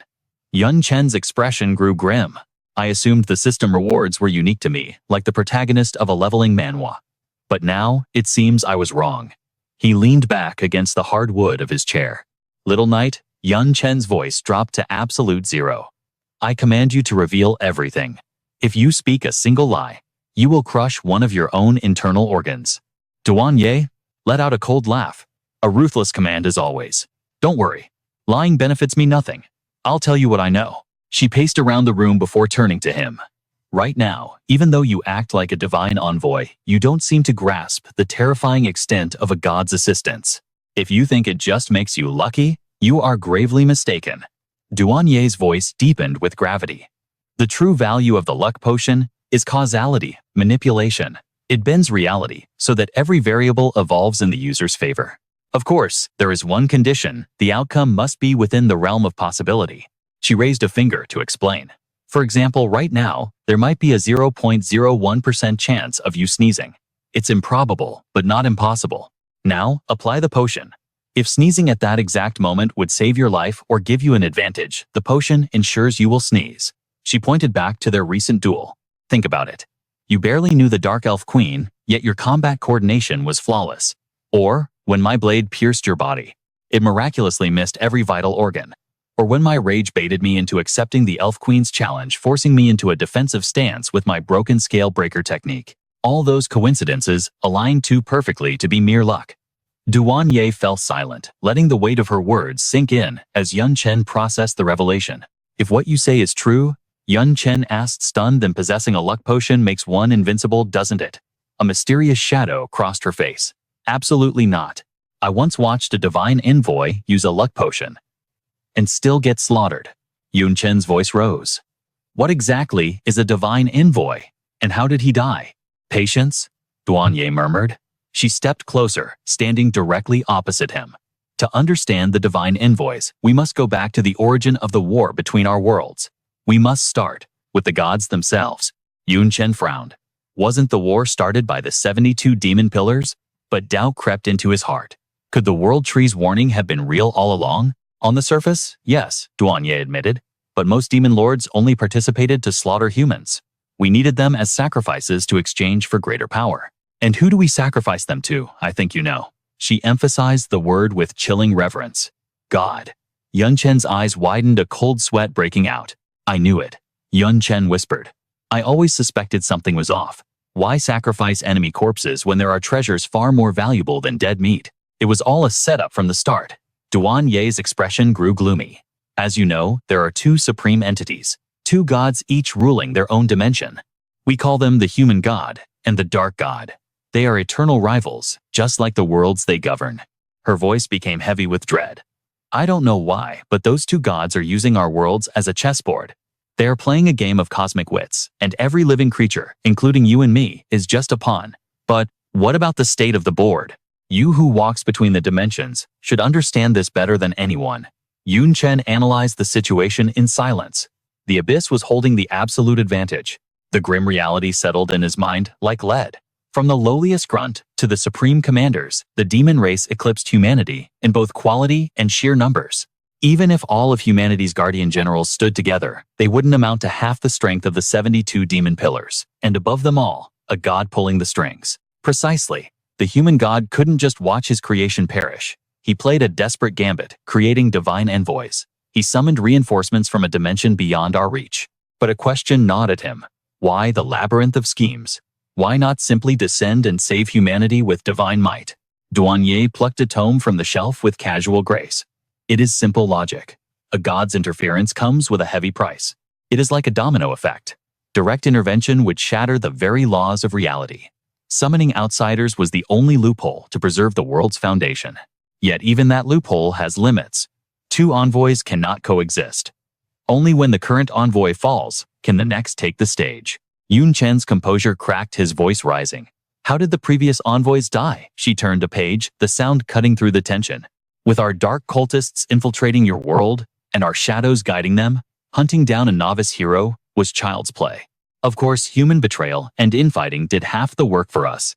Yun Chen's expression grew grim. I assumed the system rewards were unique to me, like the protagonist of a leveling manhwa. But now, it seems I was wrong. He leaned back against the hard wood of his chair. Little knight, Yun Chen's voice dropped to absolute zero. I command you to reveal everything. If you speak a single lie, you will crush one of your own internal organs. Duan Ye let out a cold laugh. A ruthless command as always. Don't worry. Lying benefits me nothing. I'll tell you what I know. She paced around the room before turning to him. Right now, even though you act like a divine envoy, you don't seem to grasp the terrifying extent of a god's assistance. If you think it just makes you lucky, you are gravely mistaken. Duan Ye's voice deepened with gravity. The true value of the luck potion is causality, manipulation. It bends reality so that every variable evolves in the user's favor. Of course, there is one condition: the outcome must be within the realm of possibility. She raised a finger to explain. For example, right now, there might be a 0.01% chance of you sneezing. It's improbable, but not impossible. Now, apply the potion. If sneezing at that exact moment would save your life or give you an advantage, the potion ensures you will sneeze. She pointed back to their recent duel. Think about it. You barely knew the Dark Elf Queen, yet your combat coordination was flawless. Or, when my blade pierced your body, it miraculously missed every vital organ. Or when my rage baited me into accepting the Elf Queen's challenge, forcing me into a defensive stance with my broken scale breaker technique. All those coincidences aligned too perfectly to be mere luck. Duan Ye fell silent, letting the weight of her words sink in as Yun Chen processed the revelation. If what you say is true, Yun Chen asked, stunned, then possessing a luck potion makes one invincible, doesn't it? A mysterious shadow crossed her face. Absolutely not. I once watched a divine envoy use a luck potion and still get slaughtered. Yun Chen's voice rose. What exactly is a divine envoy, and how did he die? Patience? Duan Ye murmured. She stepped closer, standing directly opposite him. To understand the divine envoys, we must go back to the origin of the war between our worlds. We must start with the gods themselves. Yun Chen frowned. Wasn't the war started by the 72 demon pillars? But doubt crept into his heart. Could the world tree's warning have been real all along? On the surface, yes, Duan Ye admitted, but most demon lords only participated to slaughter humans. We needed them as sacrifices to exchange for greater power. And who do we sacrifice them to, I think you know? She emphasized the word with chilling reverence. God. Yun Chen's eyes widened, a cold sweat breaking out. I knew it. Yun Chen whispered. I always suspected something was off. Why sacrifice enemy corpses when there are treasures far more valuable than dead meat? It was all a setup from the start. Duan Ye's expression grew gloomy. As you know, there are two supreme entities, two gods each ruling their own dimension. We call them the human god and the dark god. They are eternal rivals, just like the worlds they govern. Her voice became heavy with dread. I don't know why, but those two gods are using our worlds as a chessboard. They are playing a game of cosmic wits, and every living creature, including you and me, is just a pawn. But what about the state of the board? You who walks between the dimensions should understand this better than anyone. Yun Chen analyzed the situation in silence. The abyss was holding the absolute advantage. The grim reality settled in his mind like lead. From the lowliest grunt to the supreme commanders, the demon race eclipsed humanity in both quality and sheer numbers. Even if all of humanity's guardian generals stood together, they wouldn't amount to half the strength of the 72 demon pillars. And above them all, a god pulling the strings. Precisely. The human god couldn't just watch his creation perish. He played a desperate gambit, creating divine envoys. He summoned reinforcements from a dimension beyond our reach. But a question gnawed at him. Why the labyrinth of schemes? Why not simply descend and save humanity with divine might? Duan Ye plucked a tome from the shelf with casual grace. It is simple logic. A god's interference comes with a heavy price. It is like a domino effect. Direct intervention would shatter the very laws of reality. Summoning outsiders was the only loophole to preserve the world's foundation. Yet even that loophole has limits. Two envoys cannot coexist. Only when the current envoy falls can the next take the stage. Yun Chen's composure cracked, his voice rising. How did the previous envoys die? She turned a page, the sound cutting through the tension. With our dark cultists infiltrating your world and our shadows guiding them, hunting down a novice hero was child's play. Of course, human betrayal and infighting did half the work for us.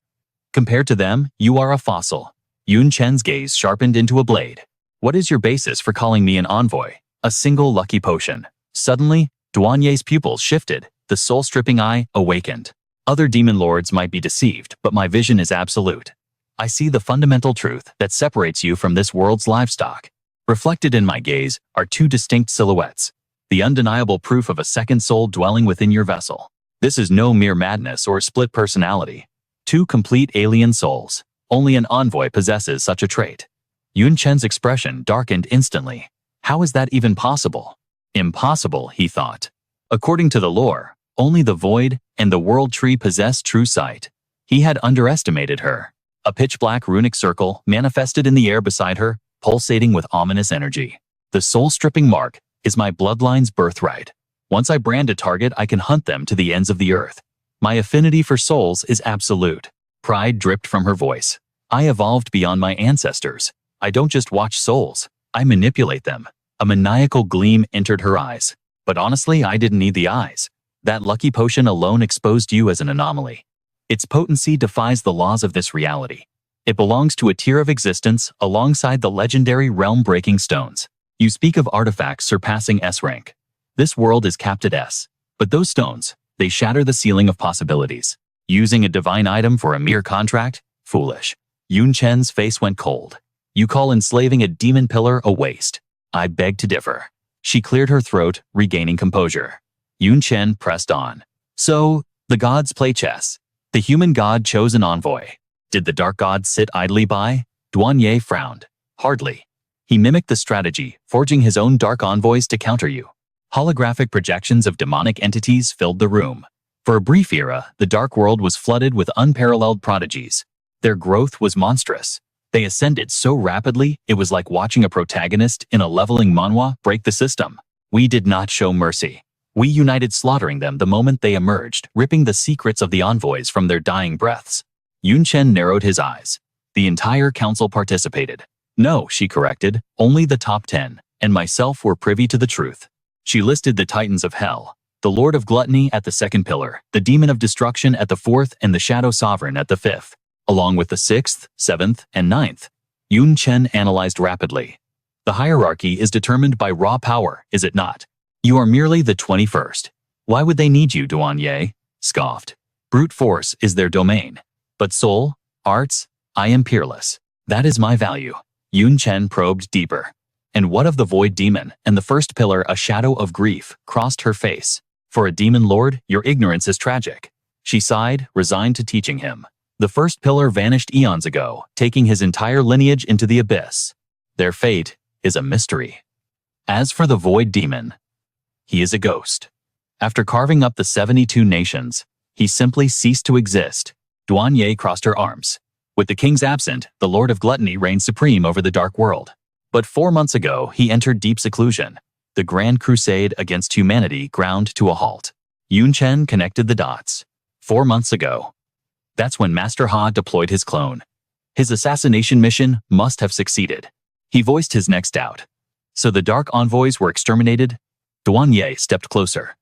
Compared to them, you are a fossil. Yun Chen's gaze sharpened into a blade. What is your basis for calling me an envoy? A single lucky potion. Suddenly, Duan Ye's pupils shifted. The soul-stripping eye awakened. Other demon lords might be deceived, but my vision is absolute. I see the fundamental truth that separates you from this world's livestock. Reflected in my gaze are two distinct silhouettes, the undeniable proof of a second soul dwelling within your vessel. This is no mere madness or split personality. Two complete alien souls. Only an envoy possesses such a trait. Yun Chen's expression darkened instantly. How is that even possible? Impossible, he thought. According to the lore, only the void and the world tree possess true sight. He had underestimated her. A pitch-black runic circle manifested in the air beside her, pulsating with ominous energy. The soul-stripping mark is my bloodline's birthright. Once I brand a target, I can hunt them to the ends of the earth. My affinity for souls is absolute. Pride dripped from her voice. I evolved beyond my ancestors. I don't just watch souls, I manipulate them. A maniacal gleam entered her eyes. But honestly, I didn't need the eyes. That lucky potion alone exposed you as an anomaly. Its potency defies the laws of this reality. It belongs to a tier of existence alongside the legendary realm-breaking stones. You speak of artifacts surpassing S rank. This world is capped at S. But those stones, they shatter the ceiling of possibilities. Using a divine item for a mere contract? Foolish. Yun Chen's face went cold. You call enslaving a demon pillar a waste. I beg to differ. She cleared her throat, regaining composure. Yun Chen pressed on. So, the gods play chess. The human god chose an envoy. Did the dark god sit idly by? Duanye frowned. Hardly. He mimicked the strategy, forging his own dark envoys to counter you. Holographic projections of demonic entities filled the room. For a brief era, the dark world was flooded with unparalleled prodigies. Their growth was monstrous. They ascended so rapidly, it was like watching a protagonist in a leveling manhwa break the system. We did not show mercy. We united, slaughtering them the moment they emerged, ripping the secrets of the envoys from their dying breaths. Yun Chen narrowed his eyes. The entire council participated. No, she corrected, only the top 10, and myself were privy to the truth. She listed the titans of hell, the lord of gluttony at the second pillar, the demon of destruction at the fourth, and the shadow sovereign at the fifth. Along with the 6th, 7th, and 9th. Yun Chen analyzed rapidly. The hierarchy is determined by raw power, is it not? You are merely the 21st. Why would they need you, Duanye? Scoffed. Brute force is their domain. But soul, arts, I am peerless. That is my value. Yun Chen probed deeper. And what of the void demon and the first pillar? A shadow of grief crossed her face. For a demon lord, your ignorance is tragic. She sighed, resigned to teaching him. The first pillar vanished eons ago, taking his entire lineage into the abyss. Their fate is a mystery. As for the void demon, he is a ghost. After carving up the 72 nations, he simply ceased to exist. Duanye crossed her arms. With the kings absent, the Lord of Gluttony reigned supreme over the dark world. But 4 months ago, he entered deep seclusion. The grand crusade against humanity ground to a halt. Yun Chen connected the dots. 4 months ago. That's when Master Ha deployed his clone. His assassination mission must have succeeded. He voiced his next doubt. So the dark envoys were exterminated? Duanye stepped closer.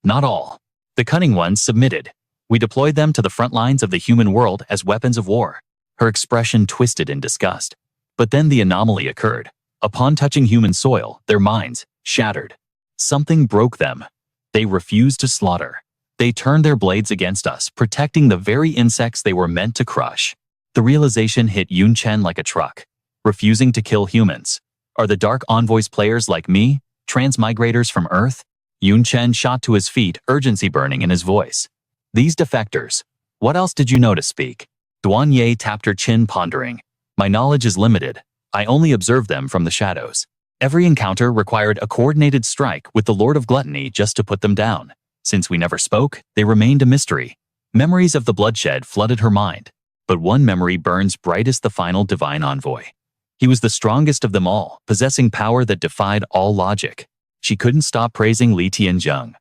Not all. The cunning ones submitted. We deployed them to the front lines of the human world as weapons of war. Her expression twisted in disgust. But then the anomaly occurred. Upon touching human soil, their minds shattered. Something broke them. They refused to slaughter. They turned their blades against us, protecting the very insects they were meant to crush. The realization hit Yun Chen like a truck. Refusing to kill humans. Are the Dark Envoys players like me, transmigrators from Earth? Yun Chen shot to his feet, urgency burning in his voice. These defectors. What else did you know to speak? Duanye tapped her chin, pondering. My knowledge is limited. I only observed them from the shadows. Every encounter required a coordinated strike with the Lord of Gluttony just to put them down. Since we never spoke, they remained a mystery. Memories of the bloodshed flooded her mind. But one memory burns brightest: the final divine envoy. He was the strongest of them all, possessing power that defied all logic. She couldn't stop praising Li Tianzheng.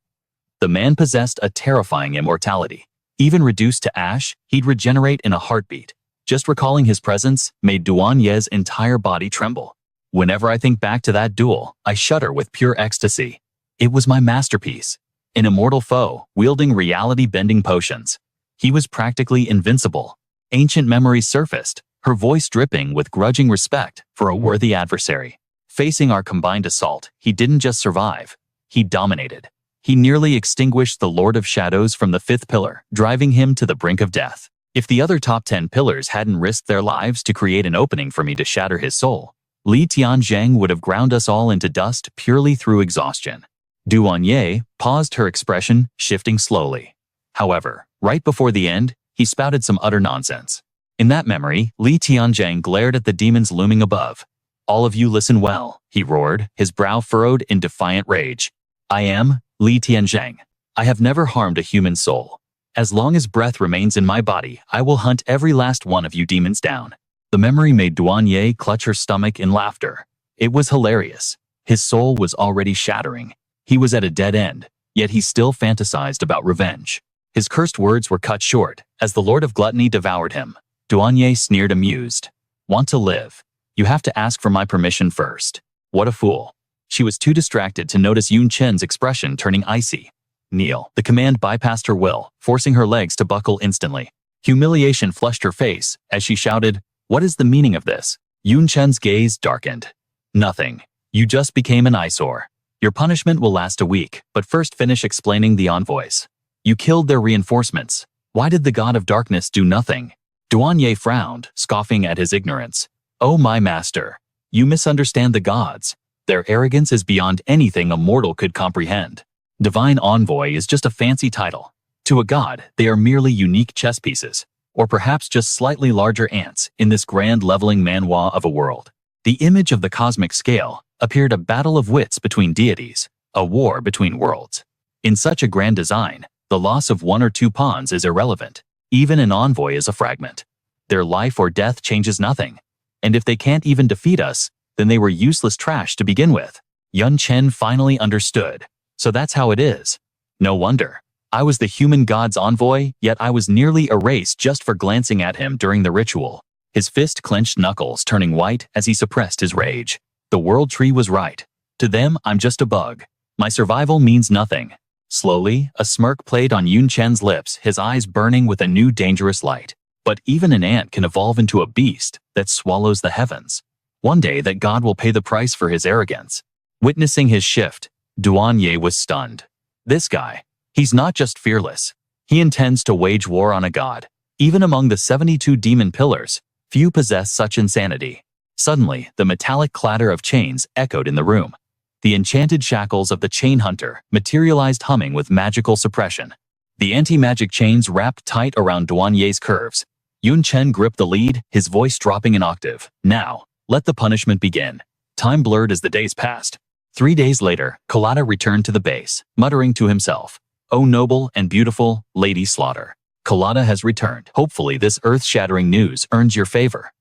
The man possessed a terrifying immortality. Even reduced to ash, he'd regenerate in a heartbeat. Just recalling his presence made Duanye's entire body tremble. Whenever I think back to that duel, I shudder with pure ecstasy. It was my masterpiece. An immortal foe, wielding reality-bending potions. He was practically invincible. Ancient memories surfaced, her voice dripping with grudging respect for a worthy adversary. Facing our combined assault, he didn't just survive, he dominated. He nearly extinguished the Lord of Shadows from the 5th pillar, driving him to the brink of death. If the other top 10 pillars hadn't risked their lives to create an opening for me to shatter his soul, Li Tianzhang would have ground us all into dust purely through exhaustion. Duanye paused, her expression shifting slowly. However, right before the end, he spouted some utter nonsense. In that memory, Li Tianzhang glared at the demons looming above. "All of you listen well," he roared, his brow furrowed in defiant rage. "I am Li Tianzhang. I have never harmed a human soul. As long as breath remains in my body, I will hunt every last one of you demons down." The memory made Duanye clutch her stomach in laughter. It was hilarious. His soul was already shattering. He was at a dead end, yet he still fantasized about revenge. His cursed words were cut short as the Lord of Gluttony devoured him. Duanye sneered, amused. "Want to live? You have to ask for my permission first." What a fool. She was too distracted to notice Yun Chen's expression turning icy. "Kneel." The command bypassed her will, forcing her legs to buckle instantly. Humiliation flushed her face as she shouted, "What is the meaning of this?" Yun Chen's gaze darkened. "Nothing. You just became an eyesore. Your punishment will last a week, but first finish explaining the envoys. You killed their reinforcements. Why did the god of darkness do nothing?" Duanye frowned, scoffing at his ignorance. "Oh my master, you misunderstand the gods. Their arrogance is beyond anything a mortal could comprehend. Divine Envoy is just a fancy title. To a god, they are merely unique chess pieces, or perhaps just slightly larger ants in this grand leveling manhwa of a world." The image of the cosmic scale appeared, a battle of wits between deities, a war between worlds. In such a grand design, the loss of one or two pawns is irrelevant. Even an envoy is a fragment. Their life or death changes nothing. And if they can't even defeat us, then they were useless trash to begin with. Yun Chen finally understood. So that's how it is. No wonder. I was the human god's envoy, yet I was nearly erased just for glancing at him during the ritual. His fist clenched, knuckles turning white as he suppressed his rage. The world tree was right. To them, I'm just a bug. My survival means nothing. Slowly, a smirk played on Yun Chen's lips, his eyes burning with a new dangerous light. But even an ant can evolve into a beast that swallows the heavens. One day that god will pay the price for his arrogance. Witnessing his shift, Duanye was stunned. This guy, he's not just fearless. He intends to wage war on a god. Even among the 72 demon pillars, few possess such insanity. Suddenly, the metallic clatter of chains echoed in the room. The enchanted shackles of the chain hunter materialized, humming with magical suppression. The anti-magic chains wrapped tight around Duanye's curves. Yun Chen gripped the lead, his voice dropping an octave. "Now, let the punishment begin." Time blurred as the days passed. 3 days later, Collada returned to the base, muttering to himself, "Oh noble and beautiful Lady Slaughter. Collada has returned. Hopefully this earth-shattering news earns your favor."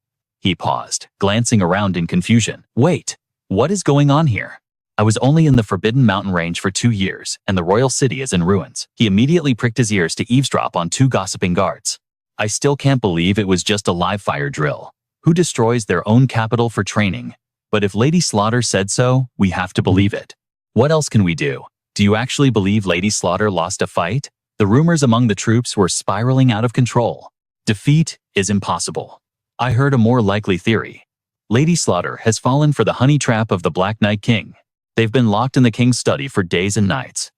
He paused, glancing around in confusion. "Wait, what is going on here? I was only in the Forbidden Mountain range for 2 years, and the royal city is in ruins." He immediately pricked his ears to eavesdrop on two gossiping guards. "I still can't believe it was just a live fire drill. Who destroys their own capital for training? But if Lady Slaughter said so, we have to believe it. What else can we do? Do you actually believe Lady Slaughter lost a fight?" The rumors among the troops were spiraling out of control. "Defeat is impossible. I heard a more likely theory. Lady Slaughter has fallen for the honey trap of the Black Knight King. They've been locked in the king's study for days and nights."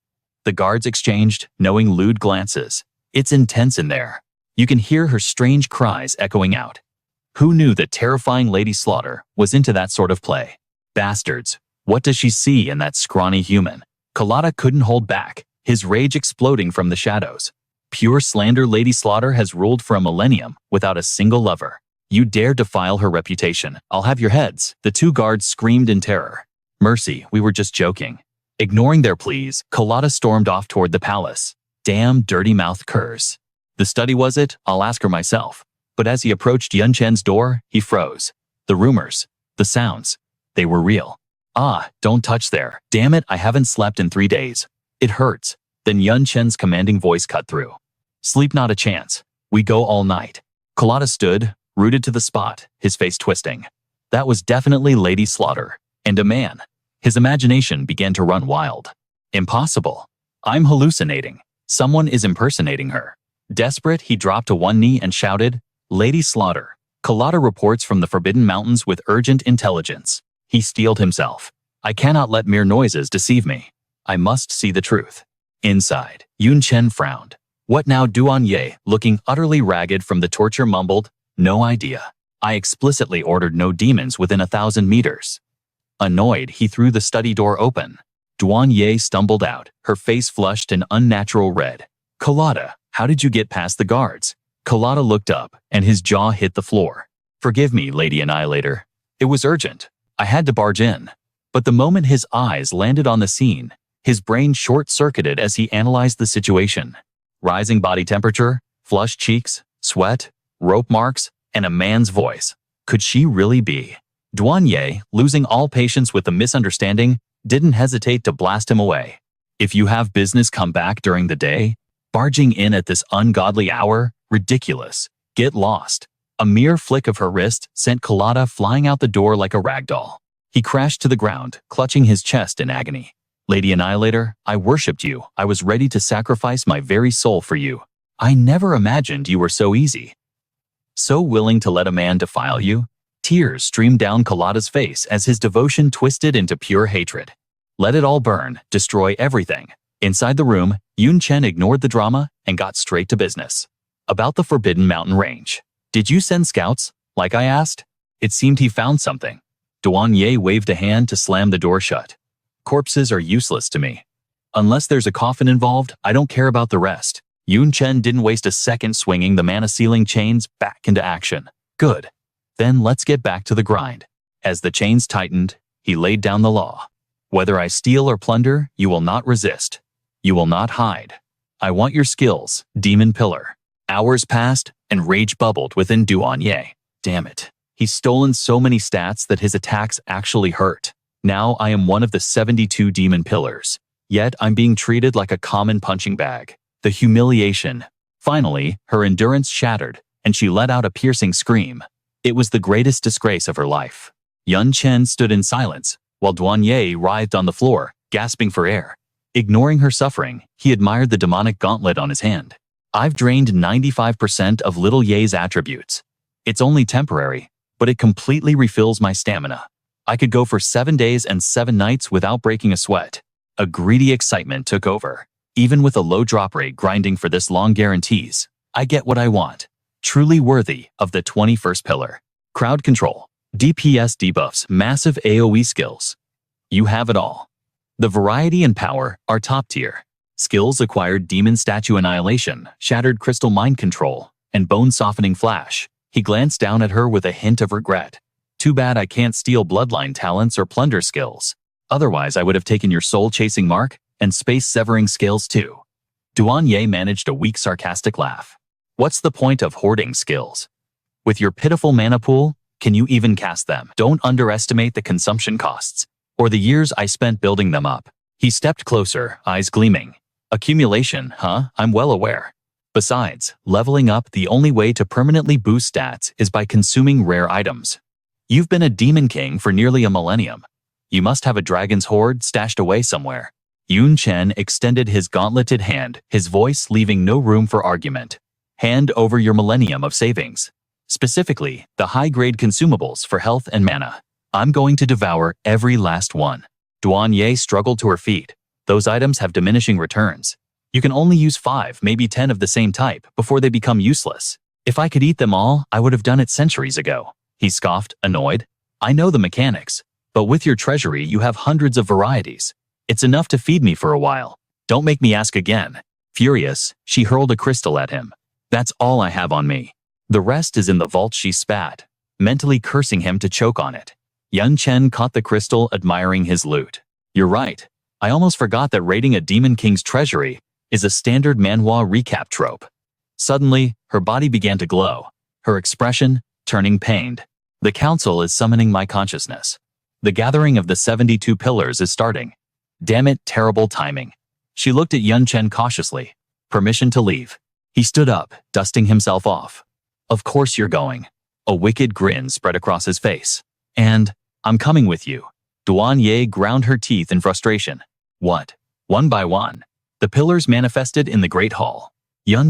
The guards exchanged knowing, lewd glances. "It's intense in there. You can hear her strange cries echoing out. Who knew that terrifying Lady Slaughter was into that sort of play? Bastards, what does she see in that scrawny human?" Collada couldn't hold back, his rage exploding from the shadows. "Pure slander. Lady Slaughter has ruled for a millennium without a single lover. You dare defile her reputation, I'll have your heads." The two guards screamed in terror. "Mercy, we were just joking." Ignoring their pleas, Collada stormed off toward the palace. Damn dirty-mouthed curs. The study, was it? I'll ask her myself. But as he approached Yun Chen's door, he froze. The rumors, the sounds, they were real. "Ah, don't touch there. Damn it, I haven't slept in 3 days. It hurts." Then Yun Chen's commanding voice cut through. "Sleep not a chance. We go all night." Collada stood, rooted to the spot, his face twisting. That was definitely Lady Slaughter, and a man. His imagination began to run wild. Impossible. I'm hallucinating. Someone is impersonating her. Desperate, he dropped to one knee and shouted, "Lady Slaughter. Collada reports from the Forbidden Mountains with urgent intelligence." He steeled himself. "I cannot let mere noises deceive me. I must see the truth." Inside, Yun Chen frowned. "What now?" Duanye, looking utterly ragged from the torture, mumbled, "No idea. I explicitly ordered no demons within 1,000 meters. Annoyed, he threw the study door open. Duan Ye stumbled out, her face flushed an unnatural red. Colada, how did you get past the guards? Colada looked up, and his jaw hit the floor. Forgive me, Lady Annihilator. It was urgent. I had to barge in. But the moment his eyes landed on the scene, his brain short-circuited as he analyzed the situation. Rising body temperature, flushed cheeks, sweat, rope marks, and a man's voice. Could she really be? Duan Ye, losing all patience with the misunderstanding, didn't hesitate to blast him away. If you have business come back during the day, barging in at this ungodly hour, ridiculous. Get lost. A mere flick of her wrist sent Colada flying out the door like a ragdoll. He crashed to the ground, clutching his chest in agony. Lady Annihilator, I worshipped you. I was ready to sacrifice my very soul for you. I never imagined you were so easy. So willing to let a man defile you? Tears streamed down Colada's face as his devotion twisted into pure hatred. Let it all burn, destroy everything. Inside the room, Chen ignored the drama and got straight to business. About the Forbidden Mountain Range. Did you send scouts, like I asked? It seemed he found something. Duan Ye waved a hand to slam the door shut. Corpses are useless to me. Unless there's a coffin involved, I don't care about the rest. Chen didn't waste a second swinging the mana-sealing chains back into action. Good. Then let's get back to the grind. As the chains tightened, he laid down the law. Whether I steal or plunder, you will not resist. You will not hide. I want your skills, Demon Pillar. Hours passed, and rage bubbled within Duan Ye. Damn it. He's stolen so many stats that his attacks actually hurt. Now I am one of the 72 Demon Pillars. Yet I'm being treated like a common punching bag. The humiliation. Finally, her endurance shattered, and she let out a piercing scream. It was the greatest disgrace of her life. Chen stood in silence, while Duan Ye writhed on the floor, gasping for air. Ignoring her suffering, he admired the demonic gauntlet on his hand. I've drained 95% of Little Ye's attributes. It's only temporary, but it completely refills my stamina. I could go for 7 days and 7 nights without breaking a sweat. A greedy excitement took over. Even with a low drop rate grinding for this long guarantees, I get what I want. Truly worthy of the 21st pillar. Crowd control, DPS debuffs, massive AoE skills. You have it all. The variety and power are top tier. Skills acquired Demon Statue Annihilation, Shattered Crystal Mind Control, and Bone Softening Flash. He glanced down at her with a hint of regret. Too bad I can't steal Bloodline talents or plunder skills. Otherwise I would have taken your soul-chasing mark and space-severing skills too. Duan Ye managed a weak sarcastic laugh. What's the point of hoarding skills? With your pitiful mana pool, can you even cast them? Don't underestimate the consumption costs, or the years I spent building them up. He stepped closer, eyes gleaming. Accumulation, huh? I'm well aware. Besides, leveling up, the only way to permanently boost stats is by consuming rare items. You've been a Demon King for nearly a millennium. You must have a dragon's hoard stashed away somewhere. Chen extended his gauntleted hand, his voice leaving no room for argument. Hand over your millennium of savings. Specifically, the high-grade consumables for health and mana. I'm going to devour every last one. Duan Ye struggled to her feet. Those items have diminishing returns. You can only use 5, maybe 10 of the same type before they become useless. If I could eat them all, I would have done it centuries ago. He scoffed, annoyed. I know the mechanics, but with your treasury you have hundreds of varieties. It's enough to feed me for a while. Don't make me ask again. Furious, she hurled a crystal at him. That's all I have on me. The rest is in the vault, she spat, mentally cursing him to choke on it. Chen caught the crystal, admiring his loot. You're right. I almost forgot that raiding a Demon King's treasury is a standard Manhwa recap trope. Suddenly, her body began to glow, her expression turning pained. The council is summoning my consciousness. The gathering of the 72 pillars is starting. Damn it, terrible timing. She looked at Chen cautiously. Permission to leave. He stood up, dusting himself off. Of course you're going. A wicked grin spread across his face. And, I'm coming with you. Duan Ye ground her teeth in frustration. What? One by one. The pillars manifested in the Great Hall.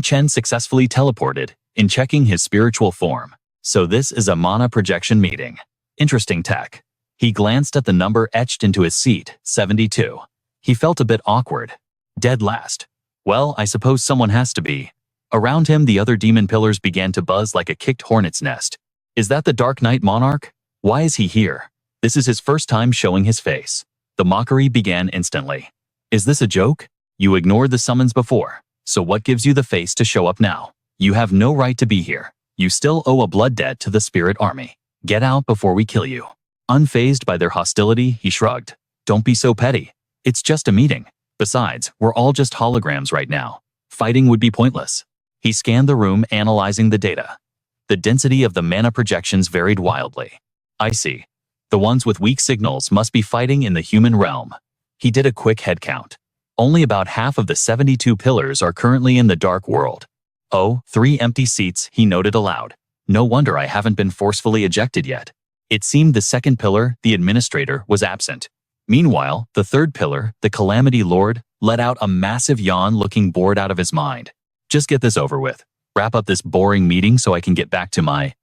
Chen successfully teleported, in checking his spiritual form. So this is a mana projection meeting. Interesting tech. He glanced at the number etched into his seat, 72. He felt a bit awkward. Dead last. Well, I suppose someone has to be. Around him, the other demon pillars began to buzz like a kicked hornet's nest. Is that the Dark Knight Monarch? Why is he here? This is his first time showing his face. The mockery began instantly. Is this a joke? You ignored the summons before, so what gives you the face to show up now? You have no right to be here. You still owe a blood debt to the spirit army. Get out before we kill you. Unfazed by their hostility, he shrugged. Don't be so petty. It's just a meeting. Besides, we're all just holograms right now. Fighting would be pointless. He scanned the room, analyzing the data. The density of the mana projections varied wildly. I see. The ones with weak signals must be fighting in the human realm. He did a quick head count. Only about half of the 72 pillars are currently in the dark world. Oh, 3 empty seats, he noted aloud. No wonder I haven't been forcefully ejected yet. It seemed the second pillar, the administrator, was absent. Meanwhile, the third pillar, the Calamity Lord, let out a massive yawn, looking bored out of his mind. Just get this over with. Wrap up this boring meeting so I can get back to my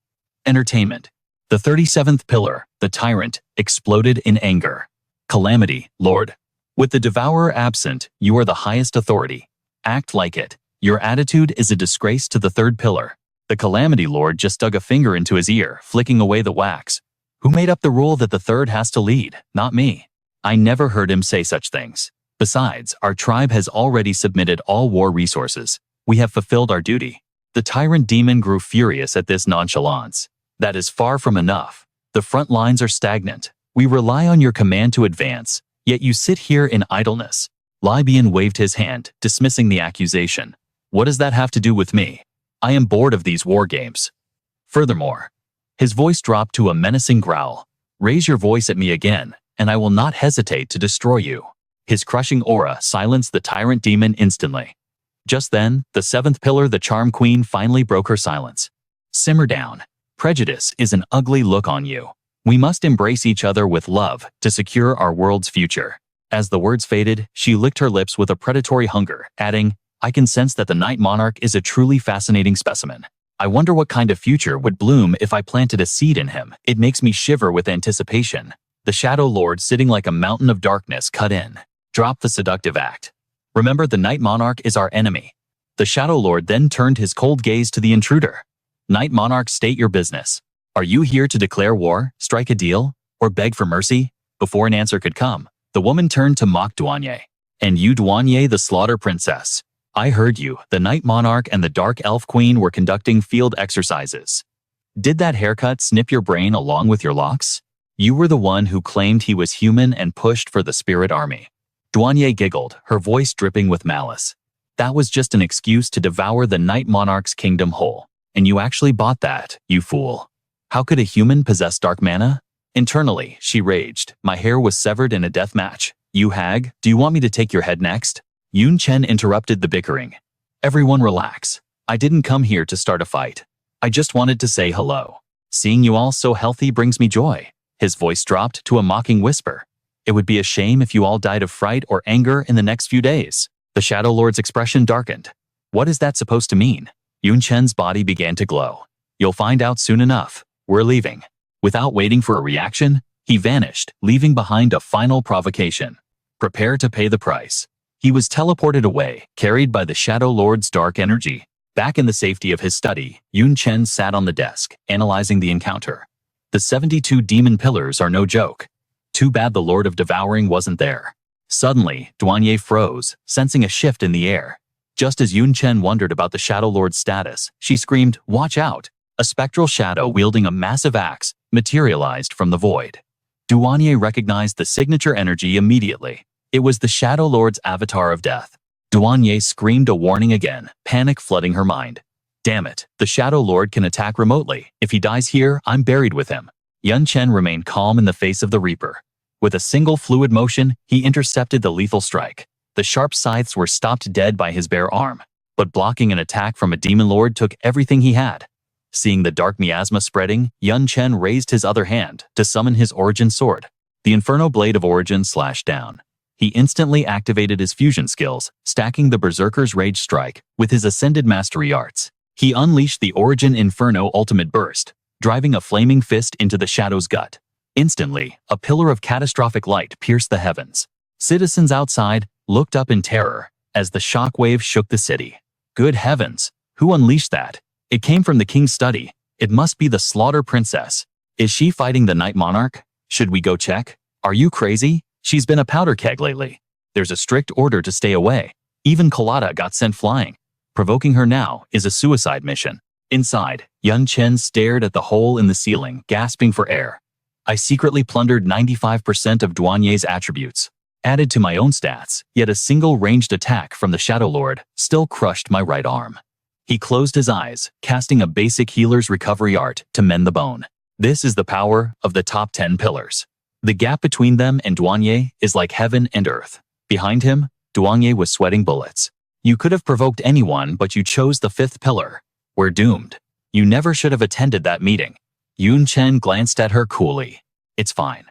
entertainment. The 37th pillar, the tyrant, exploded in anger. Calamity, Lord. With the devourer absent, you are the highest authority. Act like it. Your attitude is a disgrace to the third pillar. The Calamity Lord just dug a finger into his ear, flicking away the wax. Who made up the rule that the third has to lead? Not me. I never heard him say such things. Besides, our tribe has already submitted all war resources. We have fulfilled our duty. The tyrant demon grew furious at this nonchalance. That is far from enough. The front lines are stagnant. We rely on your command to advance, yet you sit here in idleness. Libian waved his hand, dismissing the accusation. What does that have to do with me? I am bored of these war games. Furthermore, his voice dropped to a menacing growl. Raise your voice at me again, and I will not hesitate to destroy you. His crushing aura silenced the tyrant demon instantly. Just then, the 7th pillar, the Charm Queen, finally broke her silence. Simmer down. Prejudice is an ugly look on you. We must embrace each other with love to secure our world's future. As the words faded, she licked her lips with a predatory hunger, adding, I can sense that the Night Monarch is a truly fascinating specimen. I wonder what kind of future would bloom if I planted a seed in him. It makes me shiver with anticipation. The Shadow Lord, sitting like a mountain of darkness, cut in. Drop the seductive act. Remember, the Night Monarch is our enemy. The Shadow Lord then turned his cold gaze to the intruder. Night Monarch, state your business. Are you here to declare war, strike a deal, or beg for mercy? Before an answer could come, the woman turned to mock Douanier. And you, Douanier, the Slaughter Princess. I heard you. The Night Monarch and the Dark Elf Queen were conducting field exercises. Did that haircut snip your brain along with your locks? You were the one who claimed he was human and pushed for the spirit army. Douanier giggled, her voice dripping with malice. That was just an excuse to devour the Night Monarch's kingdom whole. And you actually bought that, you fool. How could a human possess dark mana? Internally, she raged. My hair was severed in a death match. You hag, do you want me to take your head next? Yun Chen interrupted the bickering. Everyone relax. I didn't come here to start a fight. I just wanted to say hello. Seeing you all so healthy brings me joy. His voice dropped to a mocking whisper. It would be a shame if you all died of fright or anger in the next few days. The Shadow Lord's expression darkened. What is that supposed to mean? Yun Chen's body began to glow. You'll find out soon enough. We're leaving. Without waiting for a reaction, he vanished, leaving behind a final provocation. Prepare to pay the price. He was teleported away, carried by the Shadow Lord's dark energy. Back in the safety of his study, Yun Chen sat on the desk, analyzing the encounter. The 72 demon pillars are no joke. Too bad the Lord of Devouring wasn't there. Suddenly, Douanier froze, sensing a shift in the air. Just as Yun Chen wondered about the Shadow Lord's status, she screamed, "Watch out!" A spectral shadow wielding a massive axe materialized from the void. Douanier recognized the signature energy immediately. It was the Shadow Lord's avatar of death. Douanier screamed a warning again, panic flooding her mind. Damn it, the Shadow Lord can attack remotely. If he dies here, I'm buried with him. Yun Chen remained calm in the face of the Reaper. With a single fluid motion, he intercepted the lethal strike. The sharp scythes were stopped dead by his bare arm, but blocking an attack from a demon lord took everything he had. Seeing the dark miasma spreading, Yun Chen raised his other hand to summon his Origin Sword. The Inferno Blade of Origin slashed down. He instantly activated his fusion skills, stacking the Berserker's Rage Strike with his Ascended Mastery Arts. He unleashed the Origin Inferno Ultimate Burst, driving a flaming fist into the Shadow's gut. Instantly, a pillar of catastrophic light pierced the heavens. Citizens outside looked up in terror as the shockwave shook the city. Good heavens, who unleashed that? It came from the king's study. It must be the Slaughter Princess. Is she fighting the Night Monarch? Should we go check? Are you crazy? She's been a powder keg lately. There's a strict order to stay away. Even Colada got sent flying. Provoking her now is a suicide mission. Inside, young Chen stared at the hole in the ceiling, gasping for air. I secretly plundered 95% of Douanier's attributes, added to my own stats, yet a single ranged attack from the Shadow Lord still crushed my right arm. He closed his eyes, casting a basic healer's recovery art to mend the bone. This is the power of the top 10 pillars. The gap between them and Douanier is like heaven and earth. Behind him, Douanier was sweating bullets. You could have provoked anyone, but you chose the 5th pillar. We're doomed. You never should have attended that meeting. Yun Chen glanced at her coolly. It's fine.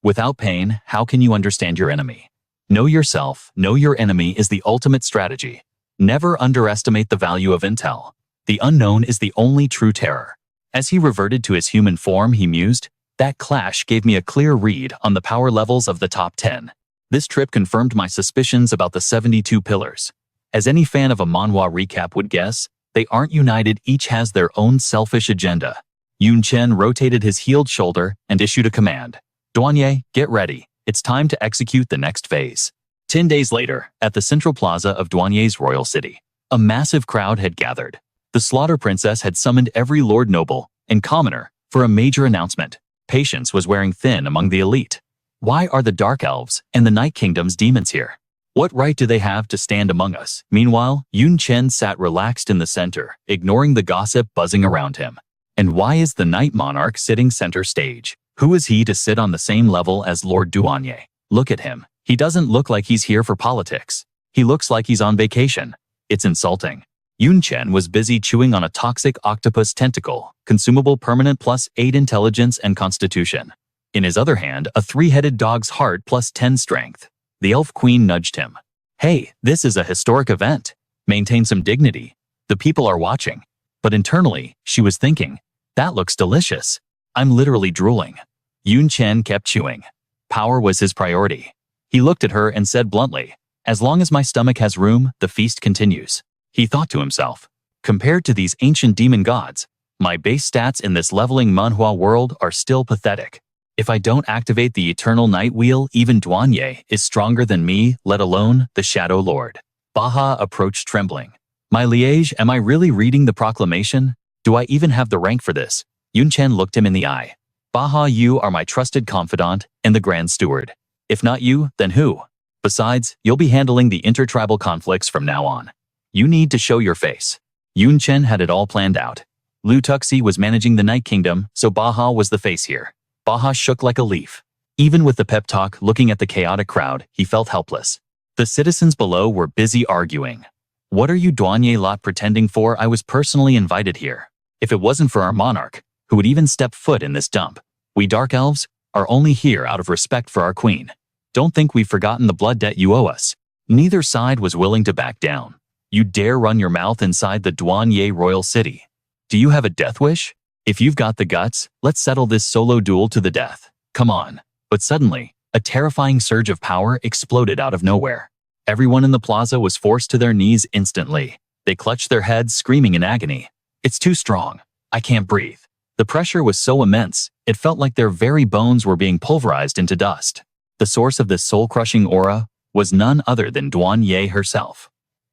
Without pain, how can you understand your enemy? Know yourself, know your enemy is the ultimate strategy. Never underestimate the value of intel. The unknown is the only true terror. As he reverted to his human form, he mused, that clash gave me a clear read on the power levels of the top 10. This trip confirmed my suspicions about the 72 pillars. As any fan of a manhwa recap would guess, they aren't united, each has their own selfish agenda. Yun Chen rotated his healed shoulder and issued a command. Douanier, get ready. It's time to execute the next phase. 10 days later, at the central plaza of Douanier's royal city, a massive crowd had gathered. The Slaughter Princess had summoned every lord noble and commoner for a major announcement. Patience was wearing thin among the elite. Why are the Dark Elves and the Night Kingdom's demons here? What right do they have to stand among us? Meanwhile, Yun Chen sat relaxed in the center, ignoring the gossip buzzing around him. And why is the Night Monarch sitting center stage? Who is he to sit on the same level as Lord Douanier? Look at him. He doesn't look like he's here for politics. He looks like he's on vacation. It's insulting. Yun Chen was busy chewing on a toxic octopus tentacle, consumable permanent +8 intelligence and constitution. In his other hand, a 3-headed dog's heart +10 strength. The elf queen nudged him. Hey, this is a historic event. Maintain some dignity. The people are watching. But internally, she was thinking, that looks delicious. I'm literally drooling. Yun Chen kept chewing. Power was his priority. He looked at her and said bluntly, as long as my stomach has room, the feast continues. He thought to himself, compared to these ancient demon gods, my base stats in this leveling manhwa world are still pathetic. If I don't activate the eternal night wheel, even Douanier is stronger than me, let alone the Shadow Lord. Baha approached trembling. My liege, am I really reading the proclamation? Do I even have the rank for this? Yun Chen looked him in the eye. Baha, you are my trusted confidant and the Grand Steward. If not you, then who? Besides, you'll be handling the intertribal conflicts from now on. You need to show your face. Yun Chen had it all planned out. Lu Tuxi was managing the Night Kingdom, so Baha was the face here. Baha shook like a leaf. Even with the pep talk looking at the chaotic crowd, he felt helpless. The citizens below were busy arguing. What are you Douanier lot pretending for? I was personally invited here. If it wasn't for our monarch, who would even step foot in this dump? We Dark Elves are only here out of respect for our queen. Don't think we've forgotten the blood debt you owe us. Neither side was willing to back down. You dare run your mouth inside the Douanier royal city? Do you have a death wish? If you've got the guts, let's settle this solo duel to the death. Come on. But suddenly, a terrifying surge of power exploded out of nowhere. Everyone in the plaza was forced to their knees instantly. They clutched their heads, screaming in agony. It's too strong. I can't breathe. The pressure was so immense, it felt like their very bones were being pulverized into dust. The source of this soul-crushing aura was none other than Douanier herself.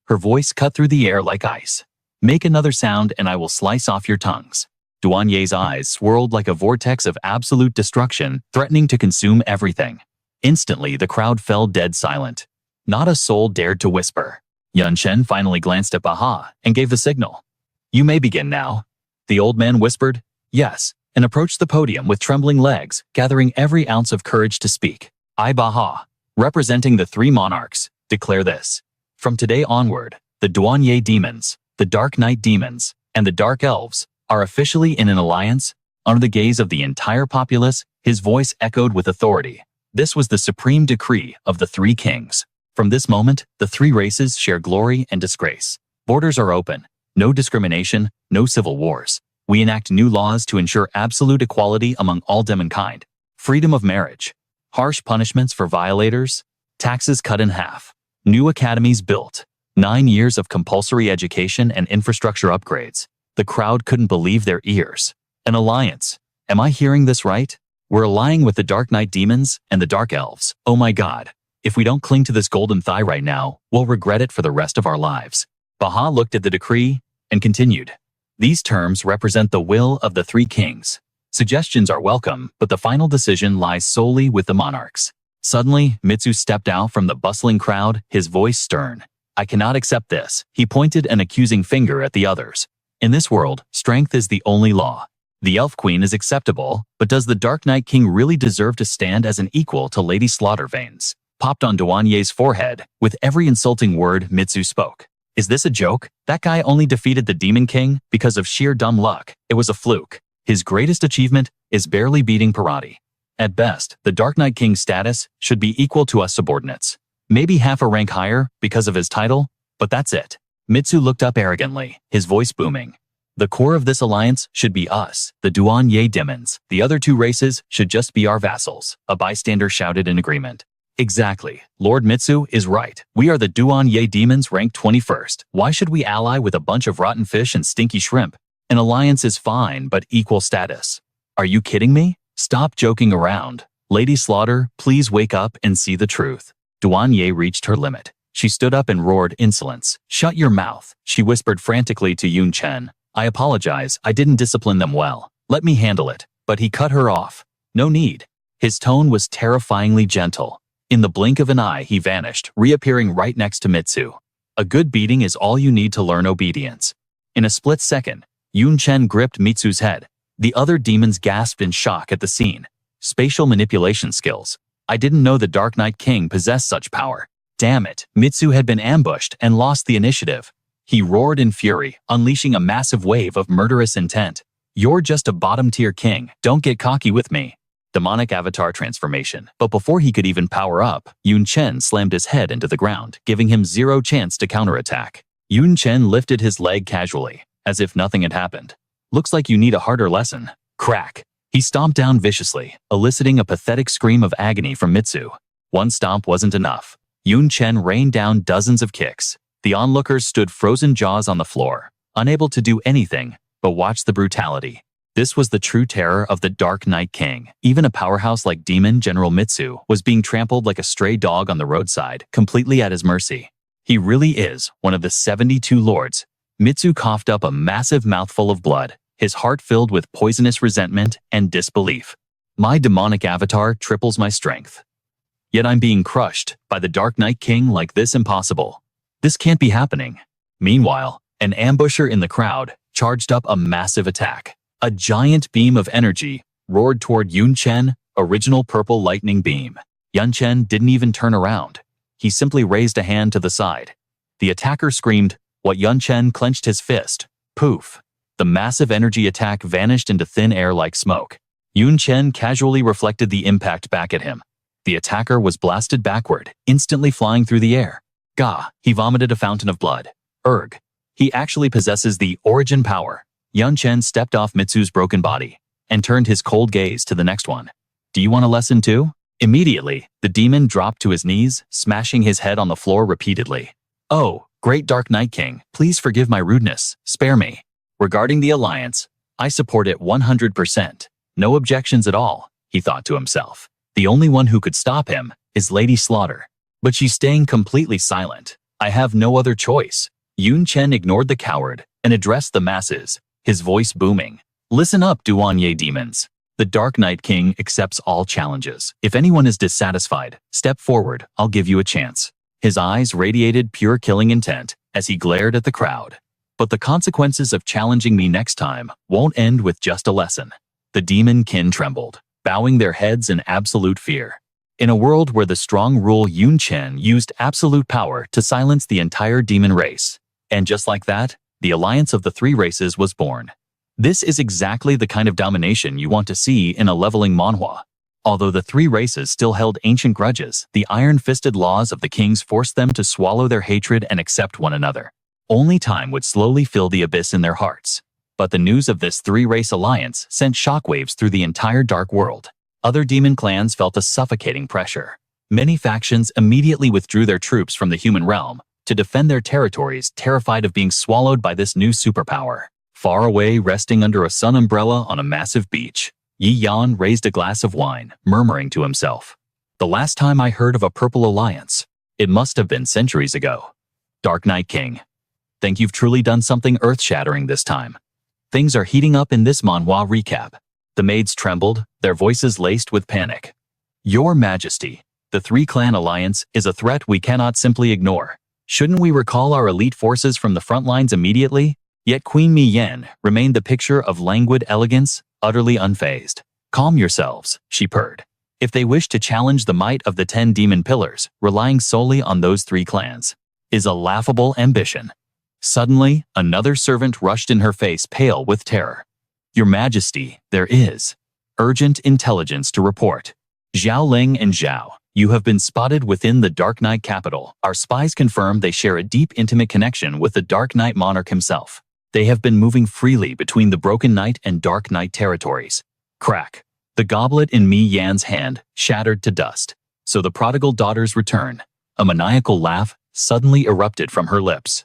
Her voice cut through the air like ice. Make another sound and I will slice off your tongues. Douanier's eyes swirled like a vortex of absolute destruction, threatening to consume everything. Instantly, the crowd fell dead silent. Not a soul dared to whisper. Yun Chen finally glanced at Baha and gave the signal. You may begin now. The old man whispered, yes, and approached the podium with trembling legs, gathering every ounce of courage to speak. I, Baha, representing the 3 monarchs, declare this. From today onward, the Douanier demons, the Dark Knight demons, and the Dark Elves are officially in an alliance. Under the gaze of the entire populace, his voice echoed with authority. This was the supreme decree of the 3 kings. From this moment, the 3 races share glory and disgrace. Borders are open. No discrimination, no civil wars. We enact new laws to ensure absolute equality among all demonkind. Freedom of marriage. Harsh punishments for violators. Taxes cut in half. New academies built. 9 years of compulsory education and infrastructure upgrades. The crowd couldn't believe their ears. An alliance. Am I hearing this right? We're allying with the Dark Knight demons and the Dark Elves. Oh my god. If we don't cling to this golden thigh right now, we'll regret it for the rest of our lives. Baha looked at the decree and continued. These terms represent the will of the three kings. Suggestions are welcome, but the final decision lies solely with the monarchs. Suddenly, Mitsu stepped out from the bustling crowd, his voice stern. I cannot accept this. He pointed an accusing finger at the others. In this world, strength is the only law. The Elf Queen is acceptable, but does the Dark Knight King really deserve to stand as an equal to Lady Slaughterveins? Popped on Douanier's forehead with every insulting word Mitsu spoke. Is this a joke? That guy only defeated the Demon King because of sheer dumb luck. It was a fluke. His greatest achievement is barely beating Parati. At best, the Dark Knight King's status should be equal to us subordinates. Maybe half a rank higher because of his title, but that's it. Mitsu looked up arrogantly, his voice booming. The core of this alliance should be us, the Douanier demons. The other two races should just be our vassals. A bystander shouted in agreement. Exactly. Lord Mitsu is right. We are the Douanier demons ranked 21st. Why should we ally with a bunch of rotten fish and stinky shrimp? An alliance is fine, but equal status. Are you kidding me? Stop joking around. Lady Slaughter, please wake up and see the truth. Douanier reached her limit. She stood up and roared insolence. Shut your mouth, she whispered frantically to Yun Chen. I apologize, I didn't discipline them well. Let me handle it. But he cut her off. No need. His tone was terrifyingly gentle. In the blink of an eye, he vanished, reappearing right next to Mitsu. A good beating is all you need to learn obedience. In a split second, Yun Chen gripped Mitsu's head. The other demons gasped in shock at the scene. Spatial manipulation skills. I didn't know the Dark Knight King possessed such power. Damn it, Mitsu had been ambushed and lost the initiative. He roared in fury, unleashing a massive wave of murderous intent. You're just a bottom-tier king, don't get cocky with me. Demonic avatar transformation. But before he could even power up, Yun Chen slammed his head into the ground, giving him zero chance to counterattack. Yun Chen lifted his leg casually, as if nothing had happened. Looks like you need a harder lesson. Crack. He stomped down viciously, eliciting a pathetic scream of agony from Mitsu. One stomp wasn't enough. Yun Chen rained down dozens of kicks. The onlookers stood frozen jaws on the floor, unable to do anything but watch the brutality. This was the true terror of the Dark Knight King. Even a powerhouse like Demon General Mitsu was being trampled like a stray dog on the roadside, completely at his mercy. He really is one of the 72 lords. Mitsu coughed up a massive mouthful of blood, his heart filled with poisonous resentment and disbelief. My demonic avatar triples my strength. Yet I'm being crushed by the Dark Knight King like this. Impossible. This can't be happening. Meanwhile, an ambusher in the crowd charged up a massive attack. A giant beam of energy roared toward Yun Chen, original purple lightning beam. Yun Chen didn't even turn around. He simply raised a hand to the side. The attacker screamed, while Yun Chen clenched his fist. Poof. The massive energy attack vanished into thin air like smoke. Yun Chen casually reflected the impact back at him. The attacker was blasted backward, instantly flying through the air. Gah, he vomited a fountain of blood. Erg. He actually possesses the origin power. Yun Chen stepped off Mitsu's broken body and turned his cold gaze to the next one. Do you want a lesson too? Immediately, the demon dropped to his knees, smashing his head on the floor repeatedly. Oh, great Dark Knight King, please forgive my rudeness, spare me. Regarding the alliance, I support it 100%. No objections at all, he thought to himself. The only one who could stop him is Lady Slaughter. But she's staying completely silent. I have no other choice. Yun Chen ignored the coward and addressed the masses, his voice booming. Listen up, Douanier demons. The Dark Knight King accepts all challenges. If anyone is dissatisfied, step forward, I'll give you a chance. His eyes radiated pure killing intent as he glared at the crowd. But the consequences of challenging me next time won't end with just a lesson. The demon kin trembled, bowing their heads in absolute fear. In a world where the strong rule, Yun Chen used absolute power to silence the entire demon race. And just like that, the alliance of the three races was born. This is exactly the kind of domination you want to see in a leveling manhwa. Although the three races still held ancient grudges, the iron-fisted laws of the kings forced them to swallow their hatred and accept one another. Only time would slowly fill the abyss in their hearts. But the news of this three-race alliance sent shockwaves through the entire dark world. Other demon clans felt a suffocating pressure. Many factions immediately withdrew their troops from the human realm to defend their territories, terrified of being swallowed by this new superpower. Far away, resting under a sun umbrella on a massive beach, Yi Yan raised a glass of wine, murmuring to himself. The last time I heard of a Purple Alliance, it must have been centuries ago. Dark Knight King. Think you've truly done something earth-shattering this time. Things are heating up in this Manhwa recap. The maids trembled, their voices laced with panic. Your Majesty, the three-clan alliance is a threat we cannot simply ignore. Shouldn't we recall our elite forces from the front lines immediately? Yet Queen Mi Yan remained the picture of languid elegance, utterly unfazed. Calm yourselves, she purred. If they wish to challenge the might of the 10 demon pillars, relying solely on those 3 clans is a laughable ambition. Suddenly, another servant rushed in her face, pale with terror. Your Majesty, there is urgent intelligence to report. Zhao Ling and Zhao, you have been spotted within the Dark Knight capital. Our spies confirm they share a deep, intimate connection with the Dark Knight monarch himself. They have been moving freely between the Broken Knight and Dark Knight territories. Crack. The goblet in Mi Yan's hand shattered to dust. So the prodigal daughters return. A maniacal laugh suddenly erupted from her lips.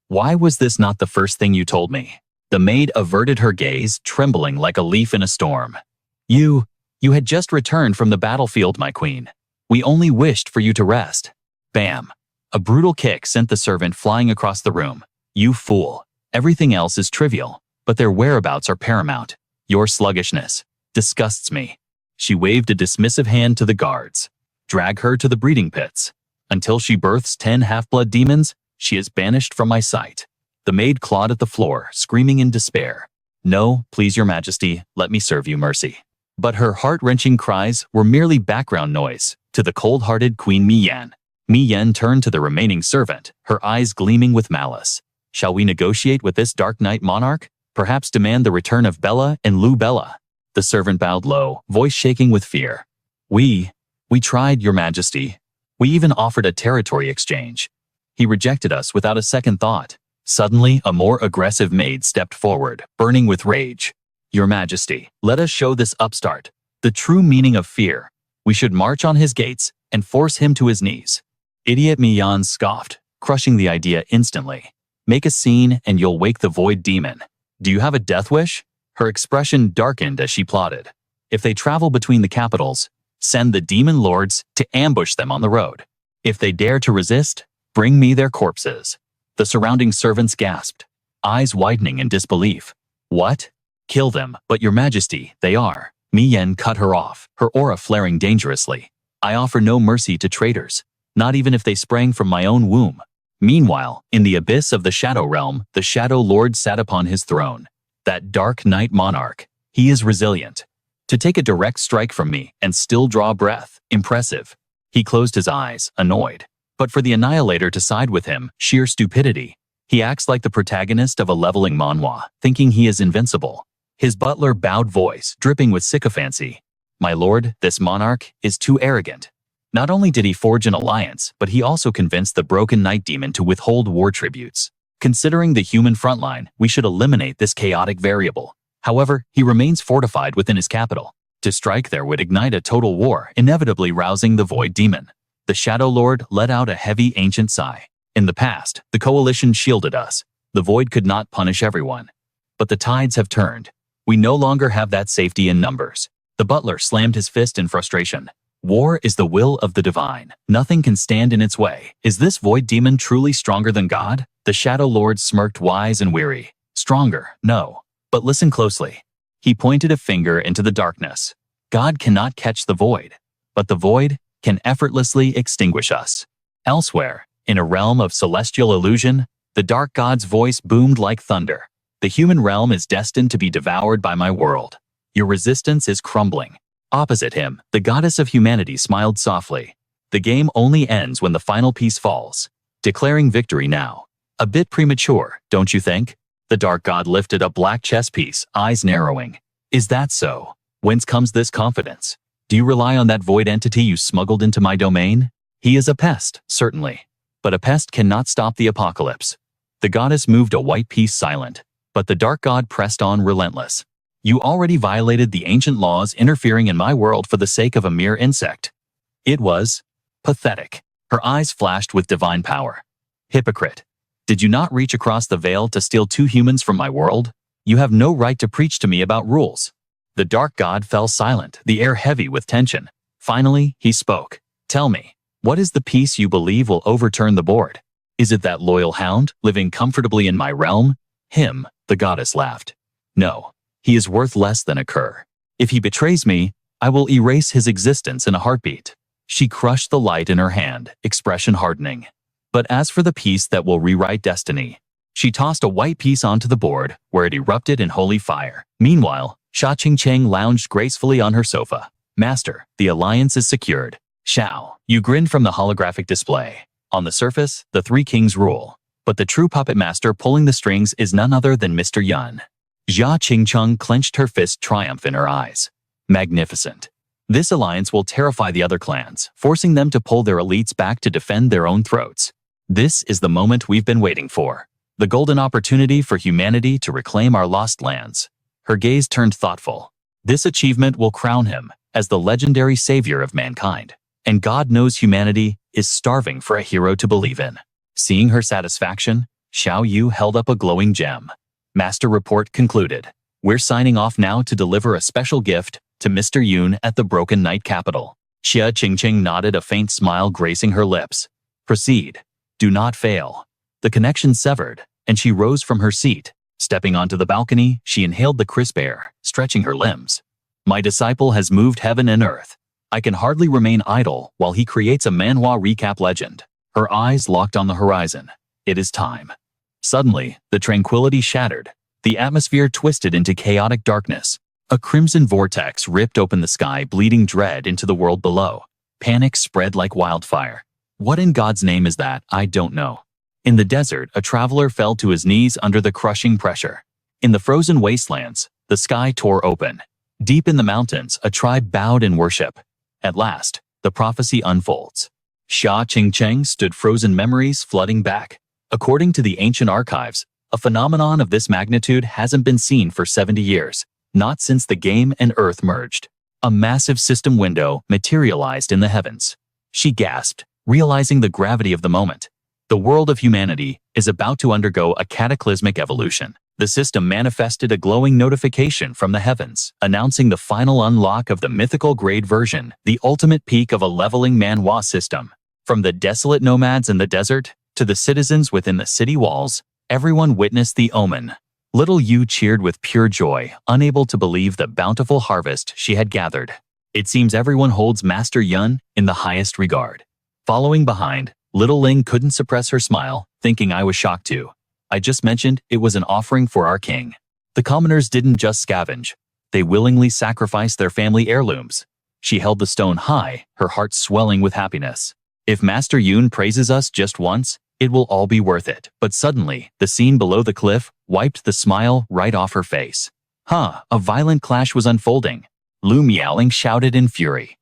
Why was this not the first thing you told me? The maid averted her gaze, trembling like a leaf in a storm. You had just returned from the battlefield, my queen. We only wished for you to rest. Bam. A brutal kick sent the servant flying across the room. You fool. Everything else is trivial, but their whereabouts are paramount. Your sluggishness disgusts me. She waved a dismissive hand to the guards. Drag her to the breeding pits. Until she births 10 half-blood demons, she is banished from my sight. The maid clawed at the floor, screaming in despair. No, please, your Majesty, let me serve you mercy. But her heart-wrenching cries were merely background noise to the cold-hearted Queen Mi Yan. Mi Yan turned to the remaining servant, her eyes gleaming with malice. Shall we negotiate with this Dark Knight monarch? Perhaps demand the return of Bella and Lu Bella? The servant bowed low, voice shaking with fear. We tried, your Majesty. We even offered a territory exchange. He rejected us without a second thought. Suddenly, a more aggressive maid stepped forward, burning with rage. Your Majesty, let us show this upstart the true meaning of fear. We should march on his gates and force him to his knees. Idiot Mi Yan scoffed, crushing the idea instantly. Make a scene and you'll wake the void demon. Do you have a death wish? Her expression darkened as she plotted. If they travel between the capitals, send the demon lords to ambush them on the road. If they dare to resist, bring me their corpses. The surrounding servants gasped, eyes widening in disbelief. What? Kill them, but your Majesty, they are. Mi Yan cut her off, her aura flaring dangerously. I offer no mercy to traitors, not even if they sprang from my own womb. Meanwhile, in the abyss of the Shadow Realm, the Shadow Lord sat upon his throne. That Dark Knight monarch, he is resilient. To take a direct strike from me and still draw breath, impressive. He closed his eyes, annoyed. But for the Annihilator to side with him, sheer stupidity. He acts like the protagonist of a leveling manhwa, thinking he is invincible. His butler bowed voice, dripping with sycophancy. My lord, this monarch is too arrogant. Not only did he forge an alliance, but he also convinced the Broken Knight demon to withhold war tributes. Considering the human frontline, we should eliminate this chaotic variable. However, he remains fortified within his capital. To strike there would ignite a total war, inevitably rousing the void demon. The Shadow Lord let out a heavy ancient sigh. In the past, the coalition shielded us. The void could not punish everyone. But the tides have turned. We no longer have that safety in numbers. The butler slammed his fist in frustration. War is the will of the divine. Nothing can stand in its way. Is this void demon truly stronger than God? The Shadow Lord smirked wise and weary. Stronger, no. But listen closely. He pointed a finger into the darkness. God cannot catch the void, but the void can effortlessly extinguish us. Elsewhere, in a realm of celestial illusion, the dark god's voice boomed like thunder. The human realm is destined to be devoured by my world. Your resistance is crumbling. Opposite him, the goddess of humanity smiled softly. The game only ends when the final piece falls. Declaring victory now. A bit premature, don't you think? The dark god lifted a black chess piece, eyes narrowing. Is that so? Whence comes this confidence? Do you rely on that void entity you smuggled into my domain? He is a pest, certainly. But a pest cannot stop the apocalypse. The goddess moved a white piece silent, but the dark god pressed on relentless. You already violated the ancient laws, interfering in my world for the sake of a mere insect. It was pathetic. Her eyes flashed with divine power. Hypocrite. Did you not reach across the veil to steal 2 humans from my world? You have no right to preach to me about rules." The dark god fell silent, the air heavy with tension. Finally, he spoke. "Tell me, what is the piece you believe will overturn the board? Is it that loyal hound, living comfortably in my realm?" "Him," the goddess laughed. "No, he is worth less than a cur. If he betrays me, I will erase his existence in a heartbeat." She crushed the light in her hand, expression hardening. "But as for the piece that will rewrite destiny," she tossed a white piece onto the board, where it erupted in holy fire. Meanwhile, Shattering lounged gracefully on her sofa. "Master, the alliance is secured." "Shao," you grinned from the holographic display. On the surface, the three kings rule. But the true puppet master pulling the strings is none other than Mr. Yun. Jia Qingcheng clenched her fist, triumph in her eyes. "Magnificent. This alliance will terrify the other clans, forcing them to pull their elites back to defend their own throats. This is the moment we've been waiting for. The golden opportunity for humanity to reclaim our lost lands." Her gaze turned thoughtful. "This achievement will crown him as the legendary savior of mankind. And God knows humanity is starving for a hero to believe in." Seeing her satisfaction, Xiao Yu held up a glowing gem. "Master report concluded. We're signing off now to deliver a special gift to Mr. Yun at the Broken Night capital." Xia Qingqing nodded, a faint smile gracing her lips. "Proceed. Do not fail." The connection severed, and she rose from her seat. Stepping onto the balcony, she inhaled the crisp air, stretching her limbs. "My disciple has moved heaven and earth. I can hardly remain idle while he creates a manhwa recap legend." Her eyes locked on the horizon. It is time. Suddenly, the tranquility shattered. The atmosphere twisted into chaotic darkness. A crimson vortex ripped open the sky, bleeding dread into the world below. Panic spread like wildfire. What in God's name is that? I don't know. In the desert, a traveler fell to his knees under the crushing pressure. In the frozen wastelands, the sky tore open. Deep in the mountains, a tribe bowed in worship. At last, the prophecy unfolds. Xia Qingcheng stood, frozen memories flooding back. According to the ancient archives, a phenomenon of this magnitude hasn't been seen for 70 years, not since the game and Earth merged. A massive system window materialized in the heavens. She gasped, realizing the gravity of the moment. The world of humanity is about to undergo a cataclysmic evolution. The system manifested a glowing notification from the heavens, announcing the final unlock of the mythical grade version, the ultimate peak of a leveling manhwa system. From the desolate nomads in the desert to the citizens within the city walls, everyone witnessed the omen. Little Yu cheered with pure joy, unable to believe the bountiful harvest she had gathered. It seems everyone holds Master Yun in the highest regard. Following behind, Little Ling couldn't suppress her smile, thinking I was shocked too. I just mentioned it was an offering for our king. The commoners didn't just scavenge. They willingly sacrificed their family heirlooms. She held the stone high, her heart swelling with happiness. If Master Yun praises us just once, it will all be worth it. But suddenly, the scene below the cliff wiped the smile right off her face. A violent clash was unfolding. Lu Miaoling shouted in fury.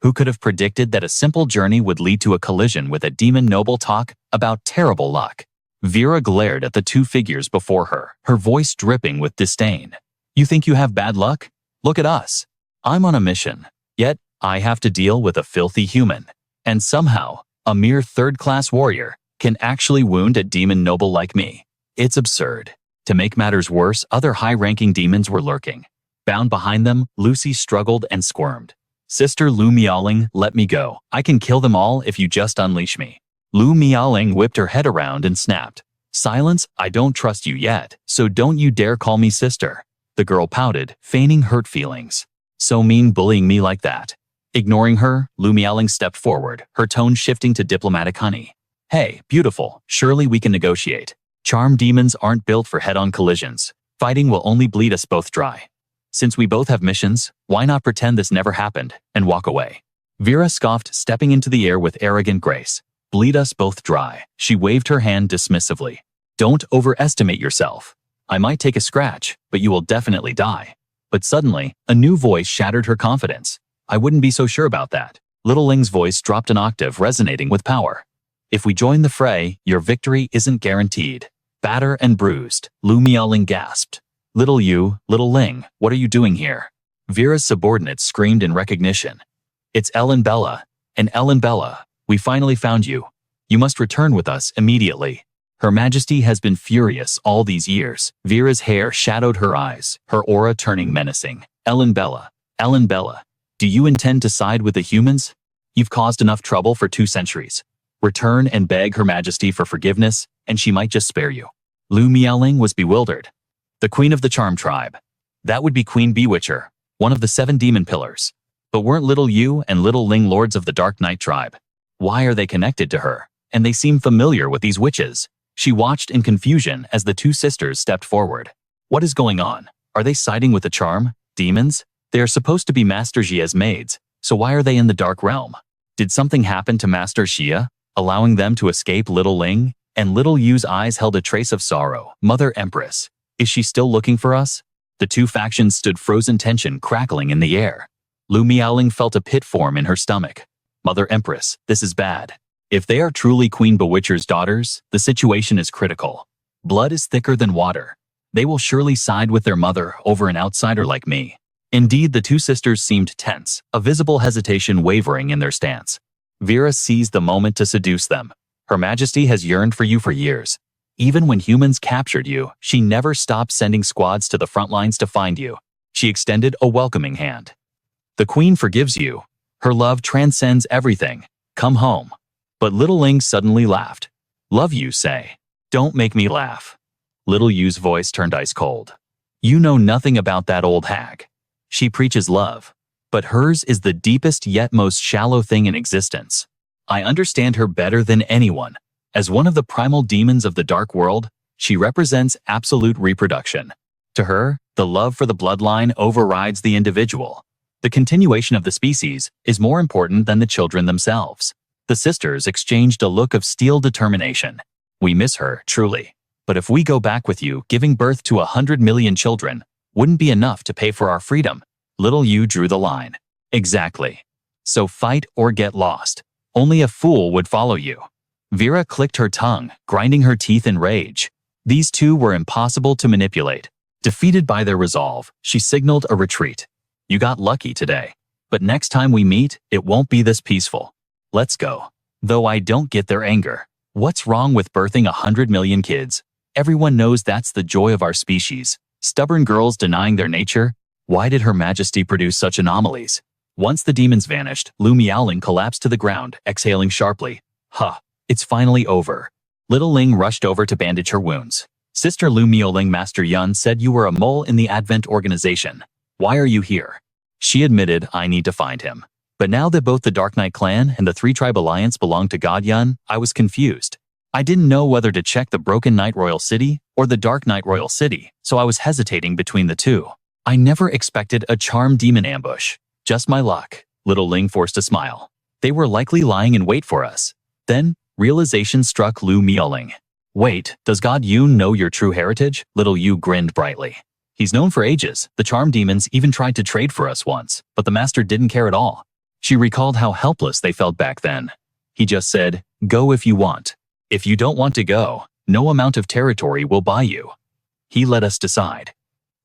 Who could have predicted that a simple journey would lead to a collision with a demon noble? Talk about terrible luck. Vera glared at the two figures before her, her voice dripping with disdain. "You think you have bad luck? Look at us. I'm on a mission, yet I have to deal with a filthy human. And somehow, a mere third-class warrior can actually wound a demon noble like me. It's absurd." To make matters worse, other high-ranking demons were lurking. Bound behind them, Lucy struggled and squirmed. "Sister Lu Miaoling, let me go. I can kill them all if you just unleash me." Lu Miaoling whipped her head around and snapped. "Silence, I don't trust you yet, so don't you dare call me sister." The girl pouted, feigning hurt feelings. "So mean, bullying me like that." Ignoring her, Lu Miaoling stepped forward, her tone shifting to diplomatic honey. "Hey, beautiful, surely we can negotiate. Charm demons aren't built for head-on collisions. Fighting will only bleed us both dry. Since we both have missions, why not pretend this never happened and walk away?" Vera scoffed, stepping into the air with arrogant grace. "Bleed us both dry." She waved her hand dismissively. "Don't overestimate yourself. I might take a scratch, but you will definitely die." But suddenly, a new voice shattered her confidence. "I wouldn't be so sure about that." Little Ling's voice dropped an octave, resonating with power. "If we join the fray, your victory isn't guaranteed." Battered and bruised, Lu Miaoling gasped. Little Ling, what are you doing here?" Vera's subordinates screamed in recognition. "It's Ellen Bella. And Ellen Bella, we finally found you. You must return with us immediately." Her Majesty has been furious all these years. Vera's hair shadowed her eyes, her aura turning menacing. Ellen Bella, do you intend to side with the humans? You've caused enough trouble for 2 centuries. Return and beg Her Majesty for forgiveness, and she might just spare you. Lu Miaoling was bewildered. The Queen of the Charm Tribe. That would be Queen Bewitcher, one of the 7 demon pillars. But weren't Little Yu and Little Ling lords of the Dark Knight tribe? Why are they connected to her? And they seem familiar with these witches. She watched in confusion as the 2 sisters stepped forward. What is going on? Are they siding with the charm? Demons? They are supposed to be Master Xia's maids, so why are they in the Dark Realm? Did something happen to Master Xia, allowing them to escape Little Ling? And Little Yu's eyes held a trace of sorrow. Mother Empress, is she still looking for us? The 2 factions stood frozen, tension crackling in the air. Lu Miaoling felt a pit form in her stomach. Mother Empress, this is bad. If they are truly Queen Bewitcher's daughters, the situation is critical. Blood is thicker than water. They will surely side with their mother over an outsider like me. Indeed, the 2 sisters seemed tense, a visible hesitation wavering in their stance. Vera seized the moment to seduce them. Her Majesty has yearned for you for years. Even when humans captured you, she never stopped sending squads to the front lines to find you. She extended a welcoming hand. The Queen forgives you. Her love transcends everything. Come home. But Little Ling suddenly laughed. Love you, say. Don't make me laugh. Little Yu's voice turned ice cold. You know nothing about that old hag. She preaches love, but hers is the deepest yet most shallow thing in existence. I understand her better than anyone. As one of the primal demons of the dark world, she represents absolute reproduction. To her, the love for the bloodline overrides the individual. The continuation of the species is more important than the children themselves. The sisters exchanged a look of steel determination. We miss her, truly. But if we go back with you, giving birth to 100 million children wouldn't be enough to pay for our freedom. Little Yu drew the line. Exactly. So fight or get lost. Only a fool would follow you. Vera clicked her tongue, grinding her teeth in rage. These 2 were impossible to manipulate. Defeated by their resolve, she signaled a retreat. You got lucky today. But next time we meet, it won't be this peaceful. Let's go. Though I don't get their anger. What's wrong with birthing 100 million kids? Everyone knows that's the joy of our species. Stubborn girls denying their nature? Why did Her Majesty produce such anomalies? Once the demons vanished, Lu Miaoling collapsed to the ground, exhaling sharply. Huh. It's finally over. Little Ling rushed over to bandage her wounds. Sister Lu Miaoling, Master Yun said you were a mole in the Advent organization. Why are you here? She admitted, I need to find him. But now that both the Dark Knight clan and the 3-tribe alliance belong to God Yun, I was confused. I didn't know whether to check the Broken Knight Royal City or the Dark Knight Royal City, so I was hesitating between the 2. I never expected a charm demon ambush. Just my luck. Little Ling forced a smile. They were likely lying in wait for us. Then, realization struck Lu Miaoling. Wait, does God Yun know your true heritage? Little Yu grinned brightly. He's known for ages. The charm demons even tried to trade for us once, but the master didn't care at all. She recalled how helpless they felt back then. He just said, go if you want. If you don't want to go, no amount of territory will buy you. He let us decide.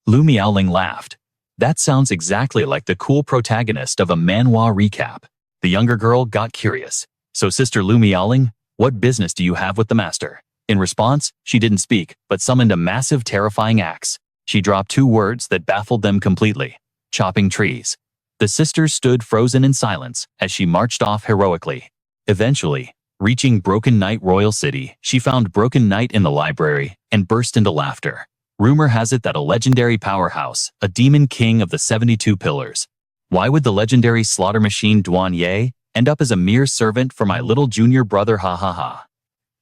Lu Miaoling laughed. That sounds exactly like the cool protagonist of a manhwa recap. The younger girl got curious. So Sister Lu Miaoling, what business do you have with the master? In response, she didn't speak, but summoned a massive terrifying axe. She dropped 2 words that baffled them completely. Chopping trees. The sisters stood frozen in silence as she marched off heroically. Eventually, reaching Broken Knight Royal City, she found Broken Knight in the library and burst into laughter. Rumor has it that a legendary powerhouse, a demon king of the 72 pillars. Why would the legendary slaughter machine Duan Ye end up as a mere servant for my little junior brother, ha ha ha.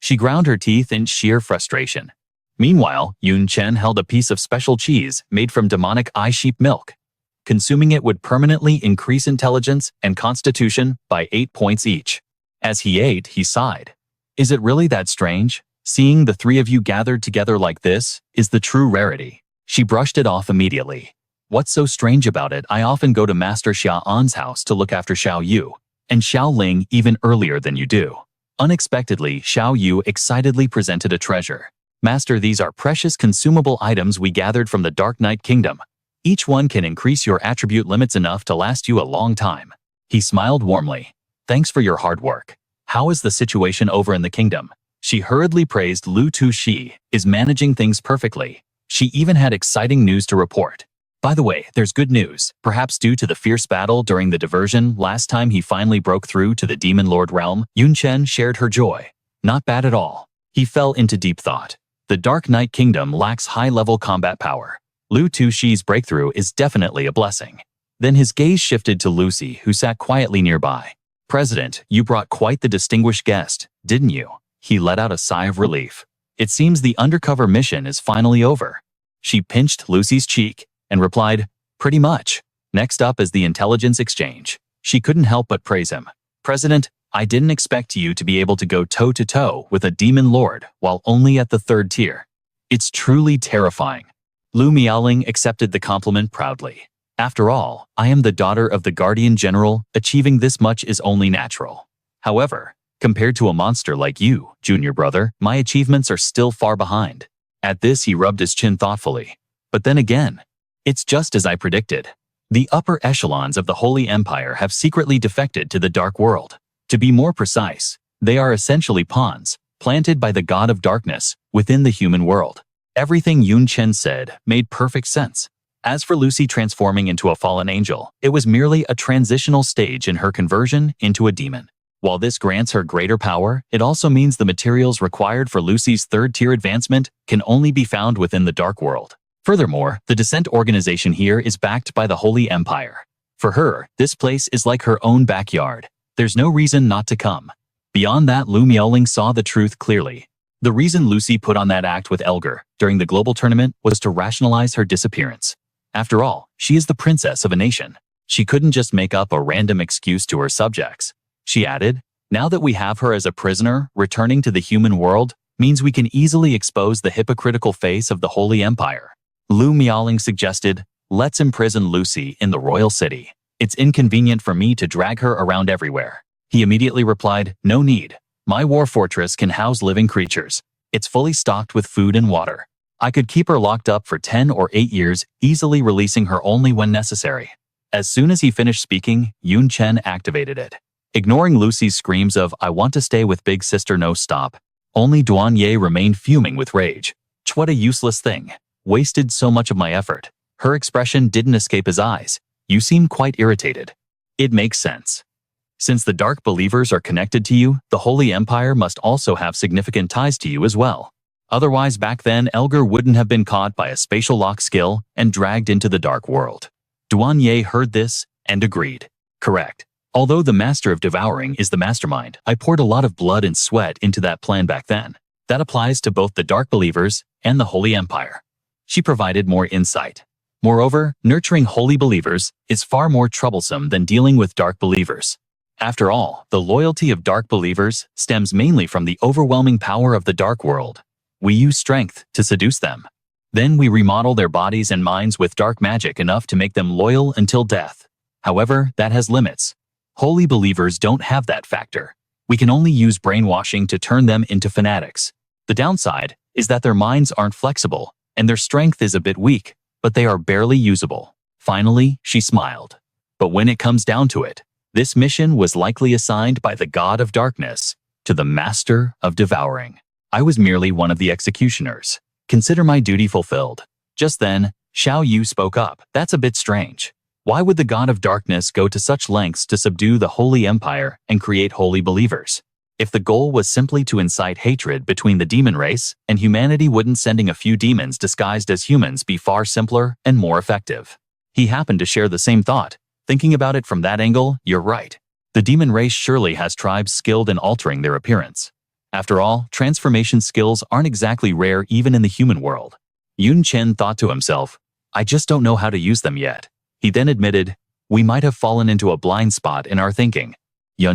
She ground her teeth in sheer frustration. Meanwhile, Chen held a piece of special cheese made from demonic eye sheep milk. Consuming it would permanently increase intelligence and constitution by 8 points each. As he ate, he sighed. Is it really that strange? Seeing the 3 of you gathered together like this is the true rarity. She brushed it off immediately. What's so strange about it? I often go to Master Xia An's house to look after Xiao Yu and Xiao Ling even earlier than you do. Unexpectedly, Xiao Yu excitedly presented a treasure. Master, these are precious consumable items we gathered from the Dark Knight Kingdom. Each one can increase your attribute limits enough to last you a long time. He smiled warmly. Thanks for your hard work. How is the situation over in the kingdom? She hurriedly praised Lu Tuxi is managing things perfectly. She even had exciting news to report. By the way, there's good news. Perhaps due to the fierce battle during the diversion last time he finally broke through to the Demon Lord realm, Chen shared her joy. Not bad at all. He fell into deep thought. The Dark Knight Kingdom lacks high-level combat power. Lu Tuxi's breakthrough is definitely a blessing. Then his gaze shifted to Lucy, who sat quietly nearby. President, you brought quite the distinguished guest, didn't you? He let out a sigh of relief. It seems the undercover mission is finally over. She pinched Lucy's cheek and replied, pretty much. Next up is the intelligence exchange. She couldn't help but praise him. President, I didn't expect you to be able to go toe-to-toe with a demon lord while only at the 3rd tier. It's truly terrifying. Lu Miaoling accepted the compliment proudly. After all, I am the daughter of the Guardian General. Achieving this much is only natural. However, compared to a monster like you, junior brother, my achievements are still far behind. At this, he rubbed his chin thoughtfully. But then again, it's just as I predicted. The upper echelons of the Holy Empire have secretly defected to the Dark World. To be more precise, they are essentially pawns, planted by the God of Darkness, within the human world. Everything Chen said made perfect sense. As for Lucy transforming into a fallen angel, it was merely a transitional stage in her conversion into a demon. While this grants her greater power, it also means the materials required for Lucy's 3rd-tier advancement can only be found within the Dark World. Furthermore, the Descent organization here is backed by the Holy Empire. For her, this place is like her own backyard. There's no reason not to come. Beyond that, Lu Miaoling saw the truth clearly. The reason Lucy put on that act with Elgar during the global tournament was to rationalize her disappearance. After all, she is the princess of a nation. She couldn't just make up a random excuse to her subjects. She added, now that we have her as a prisoner, returning to the human world means we can easily expose the hypocritical face of the Holy Empire. Lu Miaoling suggested, let's imprison Lucy in the royal city. It's inconvenient for me to drag her around everywhere. He immediately replied, no need. My war fortress can house living creatures. It's fully stocked with food and water. I could keep her locked up for 10 or 8 years, easily releasing her only when necessary. As soon as he finished speaking, Chen activated it. Ignoring Lucy's screams of, I want to stay with big sister no stop, only Duan Ye remained fuming with rage. What a useless thing. Wasted so much of my effort. Her expression didn't escape his eyes. You seem quite irritated. It makes sense. Since the Dark Believers are connected to you, the Holy Empire must also have significant ties to you as well. Otherwise, back then, Elgar wouldn't have been caught by a spatial lock skill and dragged into the Dark World. Duan Ye heard this and agreed. Correct. Although the Master of Devouring is the mastermind, I poured a lot of blood and sweat into that plan back then. That applies to both the Dark Believers and the Holy Empire. She provided more insight. Moreover, nurturing Holy Believers is far more troublesome than dealing with Dark Believers. After all, the loyalty of Dark Believers stems mainly from the overwhelming power of the Dark World. We use strength to seduce them. Then we remodel their bodies and minds with dark magic enough to make them loyal until death. However, that has limits. Holy Believers don't have that factor. We can only use brainwashing to turn them into fanatics. The downside is that their minds aren't flexible, and their strength is a bit weak, but they are barely usable. Finally, she smiled. But when it comes down to it, this mission was likely assigned by the God of Darkness to the Master of Devouring. I was merely one of the executioners. Consider my duty fulfilled. Just then, Xiao Yu spoke up. That's a bit strange. Why would the God of Darkness go to such lengths to subdue the Holy Empire and create Holy Believers? If the goal was simply to incite hatred between the demon race and humanity, wouldn't sending a few demons disguised as humans be far simpler and more effective? He happened to share the same thought. Thinking about it from that angle, you're right. The demon race surely has tribes skilled in altering their appearance. After all, transformation skills aren't exactly rare even in the human world. Chen thought to himself, I just don't know how to use them yet. He then admitted, we might have fallen into a blind spot in our thinking.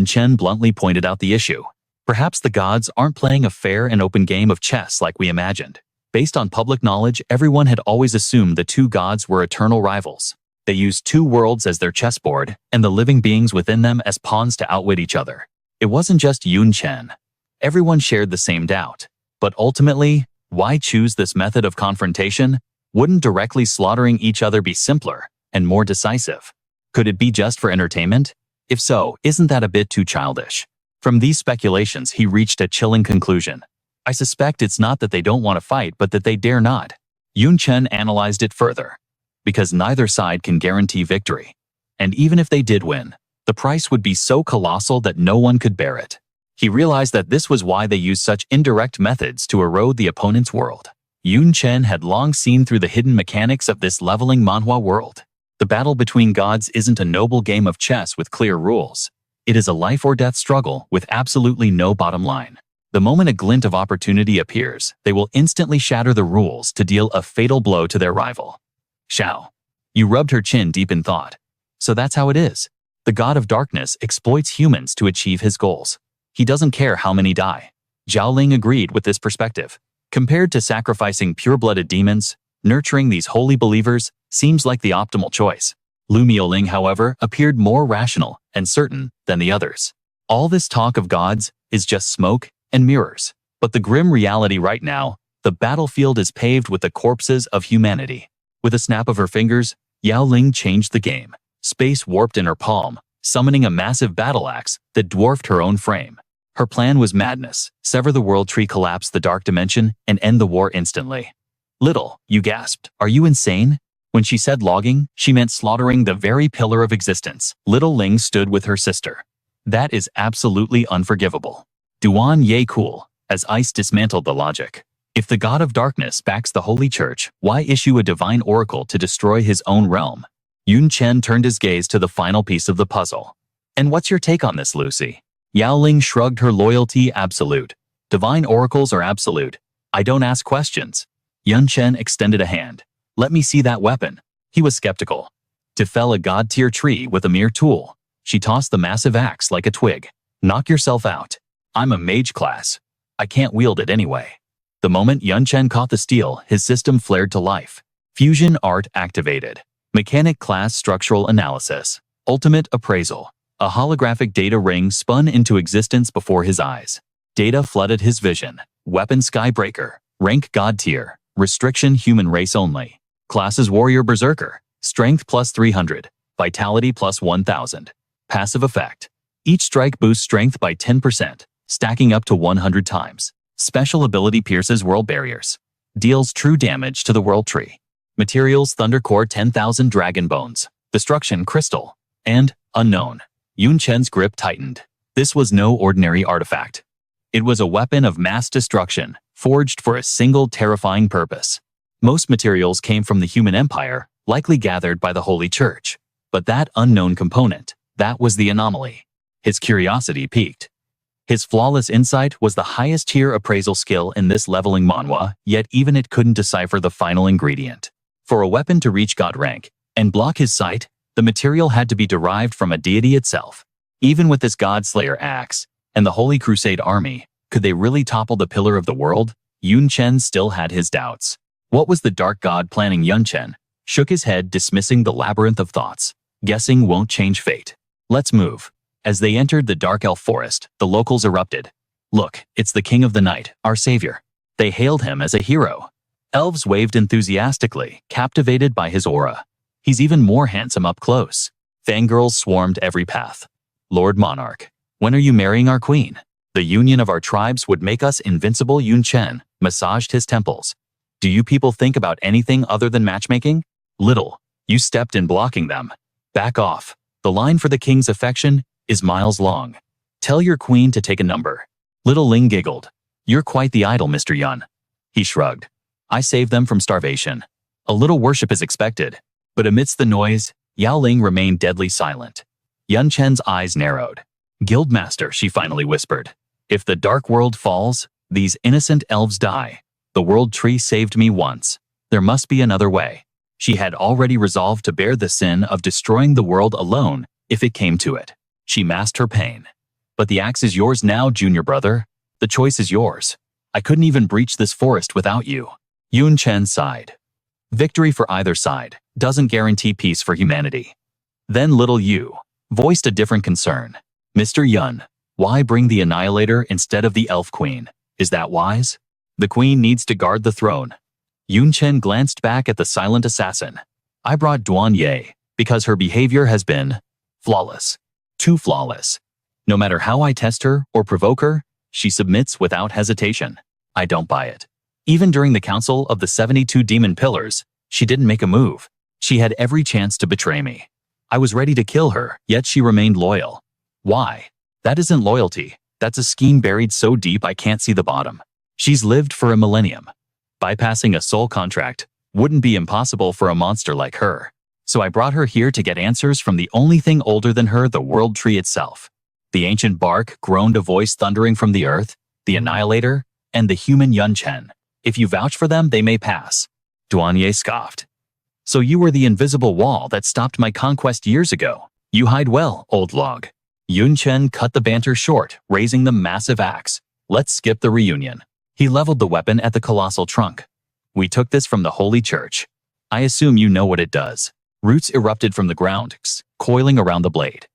Chen bluntly pointed out the issue. Perhaps the gods aren't playing a fair and open game of chess like we imagined. Based on public knowledge, everyone had always assumed the two gods were eternal rivals. They used two worlds as their chessboard, and the living beings within them as pawns to outwit each other. It wasn't just Chen. Everyone shared the same doubt. But ultimately, why choose this method of confrontation? Wouldn't directly slaughtering each other be simpler and more decisive? Could it be just for entertainment? If so, isn't that a bit too childish? From these speculations, he reached a chilling conclusion. I suspect it's not that they don't want to fight, but that they dare not. Yun Chen analyzed it further. Because neither side can guarantee victory. And even if they did win, the price would be so colossal that no one could bear it. He realized that this was why they used such indirect methods to erode the opponent's world. Yun Chen had long seen through the hidden mechanics of this leveling manhwa world. The battle between gods isn't a noble game of chess with clear rules. It is a life-or-death struggle with absolutely no bottom line. The moment a glint of opportunity appears, they will instantly shatter the rules to deal a fatal blow to their rival. Shao. You rubbed her chin deep in thought. So that's how it is. The god of darkness exploits humans to achieve his goals. He doesn't care how many die. Zhao Ling agreed with this perspective. Compared to sacrificing pure-blooded demons, nurturing these holy believers seems like the optimal choice. Lu Miaoling, however, appeared more rational and certain than the others. All this talk of gods is just smoke and mirrors. But the grim reality right now, the battlefield is paved with the corpses of humanity. With a snap of her fingers, Yao Ling changed the game. Space warped in her palm, summoning a massive battle axe that dwarfed her own frame. Her plan was madness: sever the world tree, collapse the dark dimension, and end the war instantly. Little, you gasped. Are you insane? When she said logging, she meant slaughtering the very pillar of existence. Little Ling stood with her sister. That is absolutely unforgivable. Duan Ye cool, as ice dismantled the logic. If the god of darkness backs the holy church, why issue a divine oracle to destroy his own realm? Yun Chen turned his gaze to the final piece of the puzzle. And what's your take on this, Lucy? Yao Ling shrugged, her loyalty absolute. Divine oracles are absolute. I don't ask questions. Yun Chen extended a hand. Let me see that weapon. He was skeptical. To fell a god-tier tree with a mere tool. She tossed the massive axe like a twig. Knock yourself out. I'm a mage class. I can't wield it anyway. The moment Yun Chen caught the steel, his system flared to life. Fusion art activated. Mechanic class structural analysis. Ultimate appraisal. A holographic data ring spun into existence before his eyes. Data flooded his vision. Weapon Skybreaker. Rank God tier. Restriction human race only. Classes Warrior Berserker. Strength plus 300. Vitality plus 1000. Passive effect. Each strike boosts strength by 10%, stacking up to 100 times. Special ability pierces world barriers. Deals true damage to the world tree. Materials Thunder Core 10,000 Dragon Bones. Destruction Crystal. And unknown. Yun Chen's grip tightened. This was no ordinary artifact. It was a weapon of mass destruction, forged for a single terrifying purpose. Most materials came from the human empire, likely gathered by the Holy Church. But that unknown component, that was the anomaly. His curiosity piqued. His flawless insight was the highest tier appraisal skill in this leveling manhwa, yet even it couldn't decipher the final ingredient. For a weapon to reach god rank and block his sight, the material had to be derived from a deity itself. Even with this God-Slayer axe and the Holy Crusade army, could they really topple the pillar of the world? Yun Chen still had his doubts. What was the dark god planning? Yun Chen shook his head, dismissing the labyrinth of thoughts. Guessing won't change fate. Let's move. As they entered the dark elf forest, the locals erupted. Look, it's the king of the night, our savior. They hailed him as a hero. Elves waved enthusiastically, captivated by his aura. He's even more handsome up close. Fangirls swarmed every path. Lord Monarch, when are you marrying our queen? The union of our tribes would make us invincible. Yun Chen massaged his temples. Do you people think about anything other than matchmaking? Little, you stepped in blocking them. Back off. The line for the king's affection is miles long. Tell your queen to take a number. Little Ling giggled. You're quite the idol, Mr. Yun. He shrugged. I saved them from starvation. A little worship is expected. But amidst the noise, Yao Ling remained deadly silent. Yun Chen's eyes narrowed. Guildmaster, she finally whispered. If the dark world falls, these innocent elves die. The world tree saved me once. There must be another way. She had already resolved to bear the sin of destroying the world alone if it came to it. She masked her pain. But the axe is yours now, junior brother. The choice is yours. I couldn't even breach this forest without you. Yun Chen sighed. Victory for either side doesn't guarantee peace for humanity. Then little Yu voiced a different concern. Mr. Yun, why bring the Annihilator instead of the Elf Queen? Is that wise? The Queen needs to guard the throne. Yun Chen glanced back at the silent assassin. I brought Duan Ye because her behavior has been flawless. Too flawless. No matter how I test her or provoke her, she submits without hesitation. I don't buy it. Even during the Council of the 72 Demon Pillars, she didn't make a move. She had every chance to betray me. I was ready to kill her, yet she remained loyal. Why? That isn't loyalty. That's a scheme buried so deep I can't see the bottom. She's lived for a millennium. Bypassing a soul contract wouldn't be impossible for a monster like her. So I brought her here to get answers from the only thing older than her, the world tree itself. The ancient bark groaned, a voice thundering from the earth, the annihilator, and the human Chen. If you vouch for them, they may pass. Duanye scoffed. So you were the invisible wall that stopped my conquest years ago. You hide well, old log. Chen cut the banter short, raising the massive axe. Let's skip the reunion. He leveled the weapon at the colossal trunk. We took this from the Holy Church. I assume you know what it does. Roots erupted from the ground, coiling around the blade.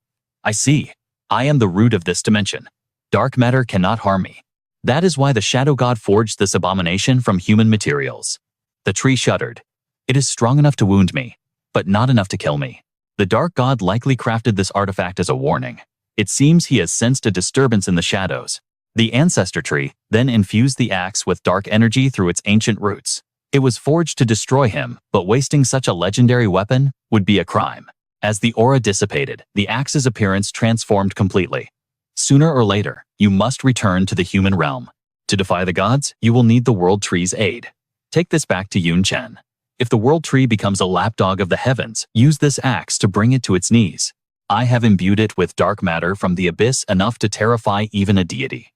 I see. I am the root of this dimension. Dark matter cannot harm me. That is why the Shadow God forged this abomination from human materials. The tree shuddered. It is strong enough to wound me, but not enough to kill me. The Dark God likely crafted this artifact as a warning. It seems he has sensed a disturbance in the shadows. The ancestor tree then infused the axe with dark energy through its ancient roots. It was forged to destroy him, but wasting such a legendary weapon would be a crime. As the aura dissipated, the axe's appearance transformed completely. Sooner or later, you must return to the human realm. To defy the gods, you will need the world tree's aid. Take this back to Chen. If the world tree becomes a lapdog of the heavens, use this axe to bring it to its knees. I have imbued it with dark matter from the abyss enough to terrify even a deity.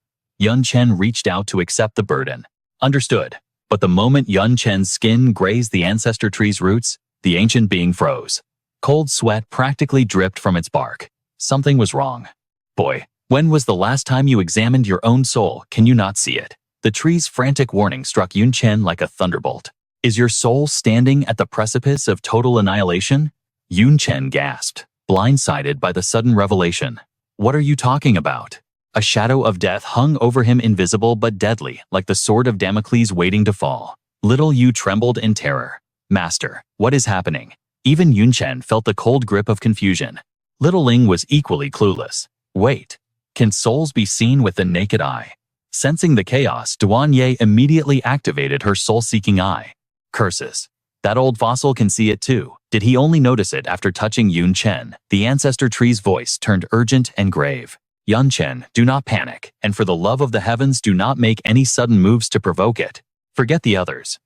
Chen reached out to accept the burden. Understood. But the moment Chen's skin grazed the ancestor tree's roots, the ancient being froze. Cold sweat practically dripped from its bark. Something was wrong. Boy, when was the last time you examined your own soul? Can you not see it? The tree's frantic warning struck Chen like a thunderbolt. Is your soul standing at the precipice of total annihilation? Chen gasped, blindsided by the sudden revelation. What are you talking about? A shadow of death hung over him, invisible but deadly, like the sword of Damocles waiting to fall. Little Yu trembled in terror. Master, what is happening? Even Chen felt the cold grip of confusion. Little Ling was equally clueless. Wait, can souls be seen with the naked eye? Sensing the chaos, Duanye immediately activated her soul-seeking eye. Curses. That old fossil can see it too. Did he only notice it after touching Chen? The ancestor tree's voice turned urgent and grave. Chen, do not panic, and for the love of the heavens, do not make any sudden moves to provoke it. Forget the others.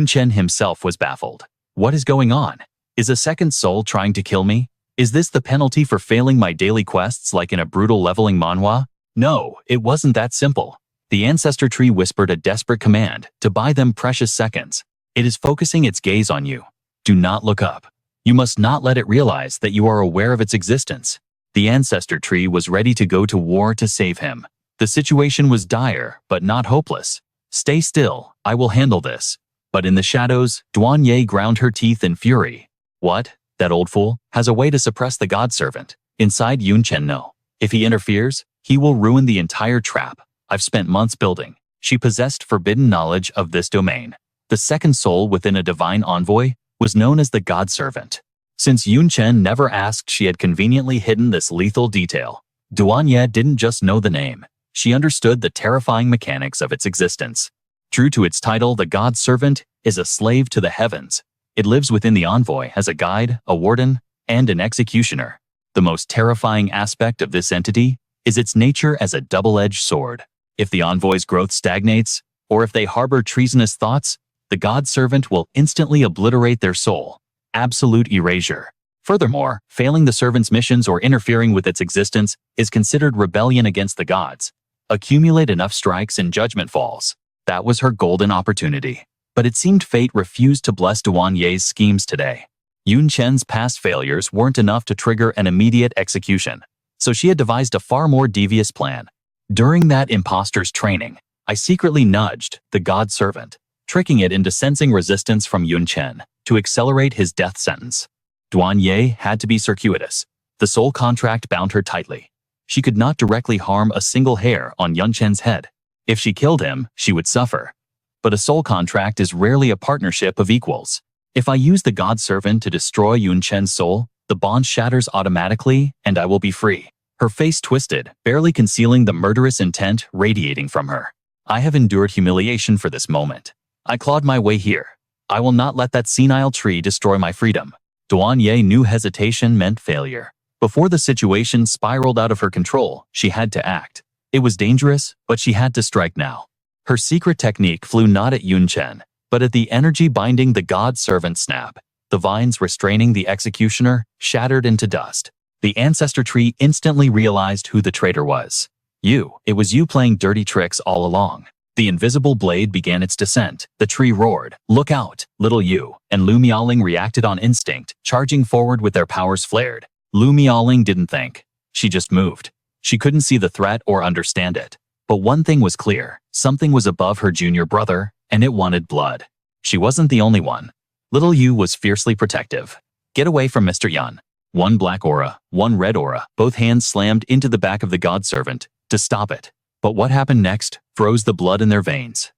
Chen himself was baffled. What is going on? Is a second soul trying to kill me? Is this the penalty for failing my daily quests like in a brutal leveling manhwa? No, it wasn't that simple. The ancestor tree whispered a desperate command to buy them precious seconds. It is focusing its gaze on you. Do not look up. You must not let it realize that you are aware of its existence. The ancestor tree was ready to go to war to save him. The situation was dire, but not hopeless. Stay still, I will handle this. But in the shadows, Duanye ground her teeth in fury. What? That old fool has a way to suppress the god servant. Inside Chen no. If he interferes, he will ruin the entire trap I've spent months building. She possessed forbidden knowledge of this domain. The second soul within a divine envoy was known as the god servant. Since Chen never asked, she had conveniently hidden this lethal detail. Duanye didn't just know the name. She understood the terrifying mechanics of its existence. True to its title, the god servant is a slave to the heavens. It lives within the envoy as a guide, a warden, and an executioner. The most terrifying aspect of this entity is its nature as a double-edged sword. If the envoy's growth stagnates, or if they harbor treasonous thoughts, the god servant will instantly obliterate their soul. Absolute erasure. Furthermore, failing the servant's missions or interfering with its existence is considered rebellion against the gods. Accumulate enough strikes and judgment falls. That was her golden opportunity. But it seemed fate refused to bless Duanye's schemes today. Chen's past failures weren't enough to trigger an immediate execution, so she had devised a far more devious plan. During that imposter's training, I secretly nudged the god servant, tricking it into sensing resistance from Chen to accelerate his death sentence. Duanye had to be circuitous. The soul contract bound her tightly. She could not directly harm a single hair on Chen's head. If she killed him, she would suffer. But a soul contract is rarely a partnership of equals. If I use the god servant to destroy Chen's soul, the bond shatters automatically and I will be free. Her face twisted, barely concealing the murderous intent radiating from her. I have endured humiliation for this moment. I clawed my way here. I will not let that senile tree destroy my freedom. Duan Ye knew hesitation meant failure. Before the situation spiraled out of her control, she had to act. It was dangerous, but she had to strike now. Her secret technique flew not at Yun Chen, but at the energy binding the god-servant snap. The vines restraining the executioner shattered into dust. The ancestor tree instantly realized who the traitor was. It was you playing dirty tricks all along. The invisible blade began its descent. The tree roared, "Look out, little you," and Lu Miaoling reacted on instinct, charging forward with their powers flared. Lu Miaoling didn't think. She just moved. She couldn't see the threat or understand it. But one thing was clear, something was above her junior brother, and it wanted blood. She wasn't the only one. Little Yu was fiercely protective. "Get away from Mr. Yan." One black aura, one red aura, both hands slammed into the back of the godservant to stop it. But what happened next froze the blood in their veins.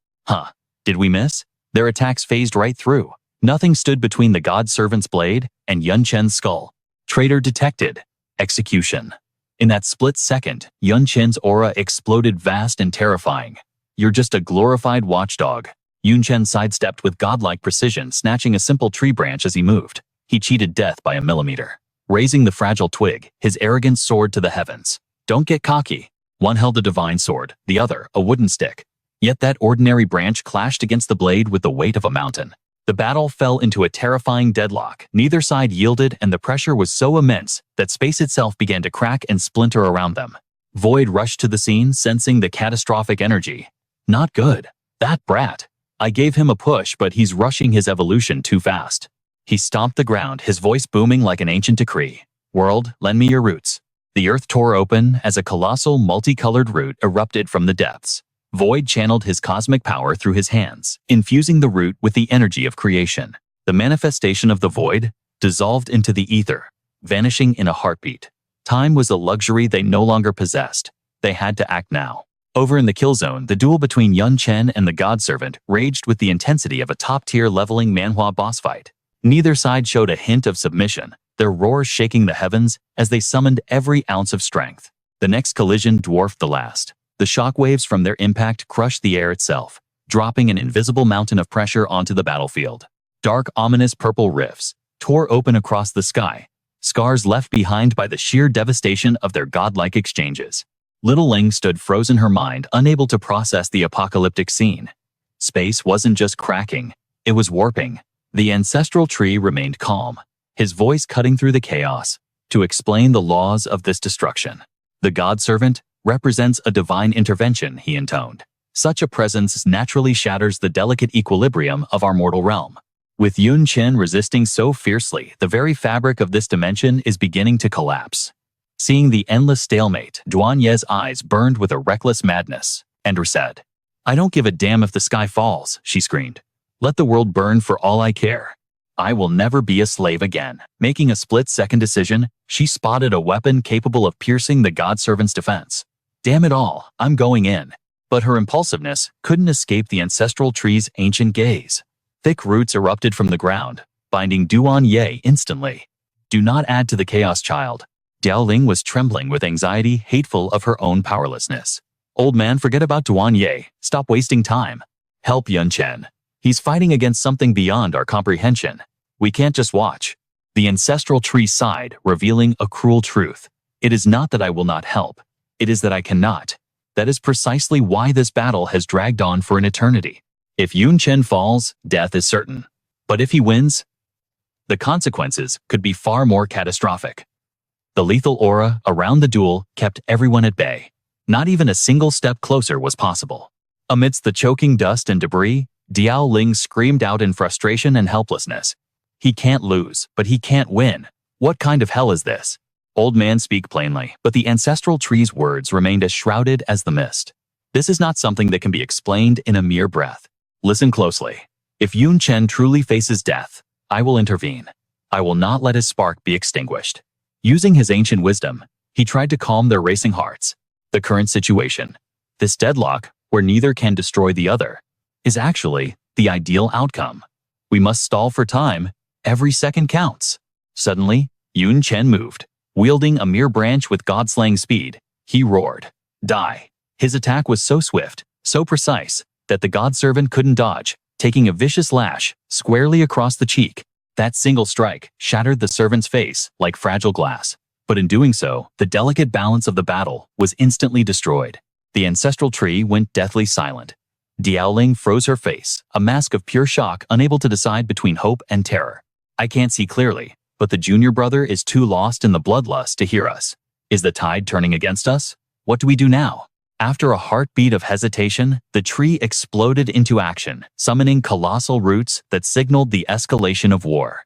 Did we miss? Their attacks phased right through. Nothing stood between the godservant's blade and Yun Chen's skull. Traitor detected. Execution. In that split second, Yun Chen's aura exploded vast and terrifying. "You're just a glorified watchdog." Yun Chen sidestepped with godlike precision, snatching a simple tree branch as he moved. He cheated death by a millimeter. Raising the fragile twig, his arrogance soared to the heavens. "Don't get cocky." One held a divine sword, the other a wooden stick. Yet that ordinary branch clashed against the blade with the weight of a mountain. The battle fell into a terrifying deadlock. Neither side yielded, and the pressure was so immense that space itself began to crack and splinter around them. Void rushed to the scene, sensing the catastrophic energy. "Not good. That brat. I gave him a push, but he's rushing his evolution too fast." He stomped the ground, his voice booming like an ancient decree. "World, lend me your roots." The earth tore open as a colossal multicolored root erupted from the depths. Void channeled his cosmic power through his hands, infusing the root with the energy of creation. The manifestation of the void dissolved into the ether, vanishing in a heartbeat. Time was a luxury they no longer possessed. They had to act now. Over in the kill zone, the duel between Yun Chen and the godservant raged with the intensity of a top-tier leveling Manhwa boss fight. Neither side showed a hint of submission, their roars shaking the heavens as they summoned every ounce of strength. The next collision dwarfed the last. The shockwaves from their impact crushed the air itself, dropping an invisible mountain of pressure onto the battlefield. Dark, ominous purple rifts tore open across the sky, scars left behind by the sheer devastation of their godlike exchanges. Little Ling stood frozen, her mind unable to process the apocalyptic scene. Space wasn't just cracking, it was warping. The ancestral tree remained calm, his voice cutting through the chaos to explain the laws of this destruction. "The godservant represents a divine intervention," he intoned. "Such a presence naturally shatters the delicate equilibrium of our mortal realm." With Yun Chen resisting so fiercely, the very fabric of this dimension is beginning to collapse. Seeing the endless stalemate, Duan Ye's eyes burned with a reckless madness. Ender said, "I don't give a damn if the sky falls," she screamed. "Let the world burn for all I care. I will never be a slave again." Making a split-second decision, she spotted a weapon capable of piercing the godservant's defense. "Damn it all, I'm going in." But her impulsiveness couldn't escape the ancestral tree's ancient gaze. Thick roots erupted from the ground, binding Duan Ye instantly. "Do not add to the chaos, child." Diao Ling was trembling with anxiety, hateful of her own powerlessness. "Old man, forget about Duan Ye. Stop wasting time. Help Yun Chen. He's fighting against something beyond our comprehension. We can't just watch." The ancestral tree sighed, revealing a cruel truth. "It is not that I will not help. It is that I cannot. That is precisely why this battle has dragged on for an eternity. If Yun Chen falls, death is certain. But if he wins, the consequences could be far more catastrophic." The lethal aura around the duel kept everyone at bay. Not even a single step closer was possible. Amidst the choking dust and debris, Diao Ling screamed out in frustration and helplessness. "He can't lose, but he can't win. What kind of hell is this?" Old man, speak plainly, but the ancestral tree's words remained as shrouded as the mist. "This is not something that can be explained in a mere breath. Listen closely. If Yun Chen truly faces death, I will intervene. I will not let his spark be extinguished." Using his ancient wisdom, he tried to calm their racing hearts. The current situation, this deadlock where neither can destroy the other, is actually the ideal outcome. We must stall for time. Every second counts. Suddenly, Yun Chen moved. Wielding a mere branch with godslaying speed, he roared, "Die!" His attack was so swift so precise that the godservant couldn't dodge, taking a vicious lash squarely across the cheek. That single strike shattered the servant's face like fragile glass. But in doing so, the delicate balance of the battle was instantly destroyed. The ancestral tree went deathly silent. Diaoling froze her face, a mask of pure shock, unable to decide between hope and terror. I can't see clearly, but the junior brother is too lost in the bloodlust to hear us. Is the tide turning against us? What do we do now? After a heartbeat of hesitation, the tree exploded into action, summoning colossal roots that signaled the escalation of war.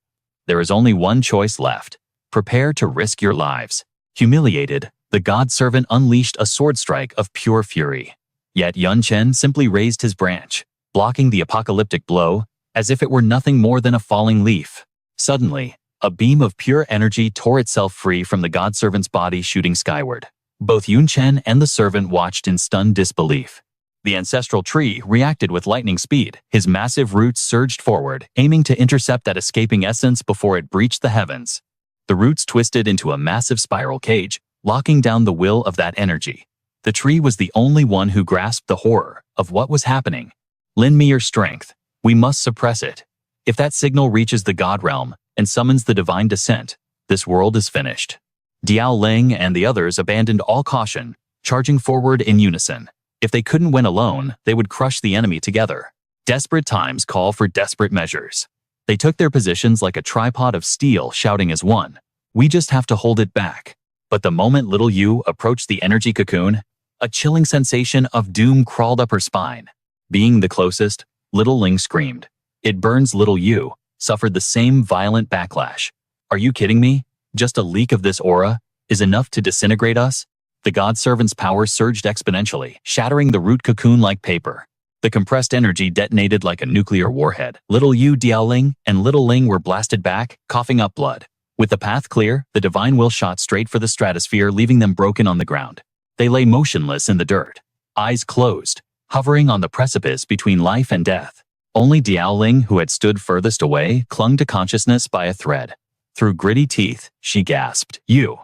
There is only one choice left. Prepare to risk your lives. Humiliated, the godservant unleashed a sword strike of pure fury. Yet Chen simply raised his branch, blocking the apocalyptic blow as if it were nothing more than a falling leaf. Suddenly, a beam of pure energy tore itself free from the godservant's body, shooting skyward. Both Chen and the servant watched in stunned disbelief. The ancestral tree reacted with lightning speed. His massive roots surged forward, aiming to intercept that escaping essence before it breached the heavens. The roots twisted into a massive spiral cage, locking down the will of that energy. The tree was the only one who grasped the horror of what was happening. Lend me your strength. We must suppress it. If that signal reaches the god realm and summons the divine descent, this world is finished. Diaoling and the others abandoned all caution, charging forward in unison. If they couldn't win alone, they would crush the enemy together. Desperate times call for desperate measures. They took their positions like a tripod of steel, shouting as one. We just have to hold it back. But the moment little Yu approached the energy cocoon, a chilling sensation of doom crawled up her spine. Being the closest, little Ling screamed. It burns. Little Yu suffered the same violent backlash. Are you kidding me? Just a leak of this aura is enough to disintegrate us? The godservant's power surged exponentially, shattering the root cocoon like paper. The compressed energy detonated like a nuclear warhead. Little Yu, Diaoling, and little Ling were blasted back, coughing up blood. With the path clear, the divine will shot straight for the stratosphere, leaving them broken on the ground. They lay motionless in the dirt, eyes closed, hovering on the precipice between life and death. Only Diaoling, who had stood furthest away, clung to consciousness by a thread. Through gritty teeth, she gasped, "You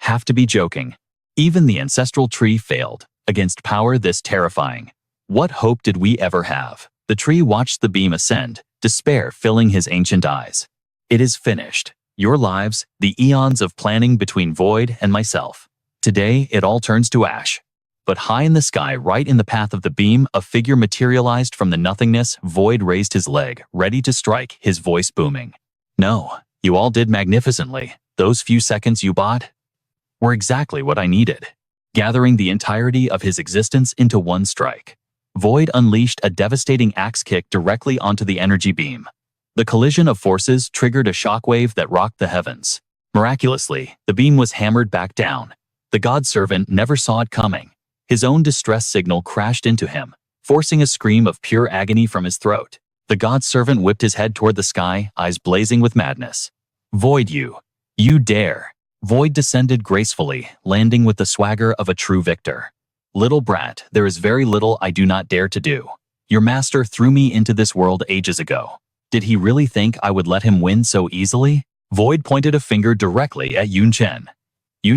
have to be joking." Even the ancestral tree failed against power this terrifying. What hope did we ever have? The tree watched the beam ascend, despair filling his ancient eyes. It is finished. Your lives, the eons of planning between Void and myself. Today, it all turns to ash. But high in the sky, right in the path of the beam, a figure materialized from the nothingness. Void raised his leg, ready to strike, his voice booming. No, you all did magnificently. Those few seconds you bought were exactly what I needed. Gathering the entirety of his existence into one strike, Void unleashed a devastating axe kick directly onto the energy beam. The collision of forces triggered a shockwave that rocked the heavens. Miraculously, the beam was hammered back down. The godservant never saw it coming. His own distress signal crashed into him, forcing a scream of pure agony from his throat. The godservant whipped his head toward the sky, eyes blazing with madness. Void, you dare. Void descended gracefully, landing with the swagger of a true victor. Little brat, there is very little I do not dare to do. Your master threw me into this world ages ago. Did he really think I would let him win so easily? Void pointed a finger directly at Chen.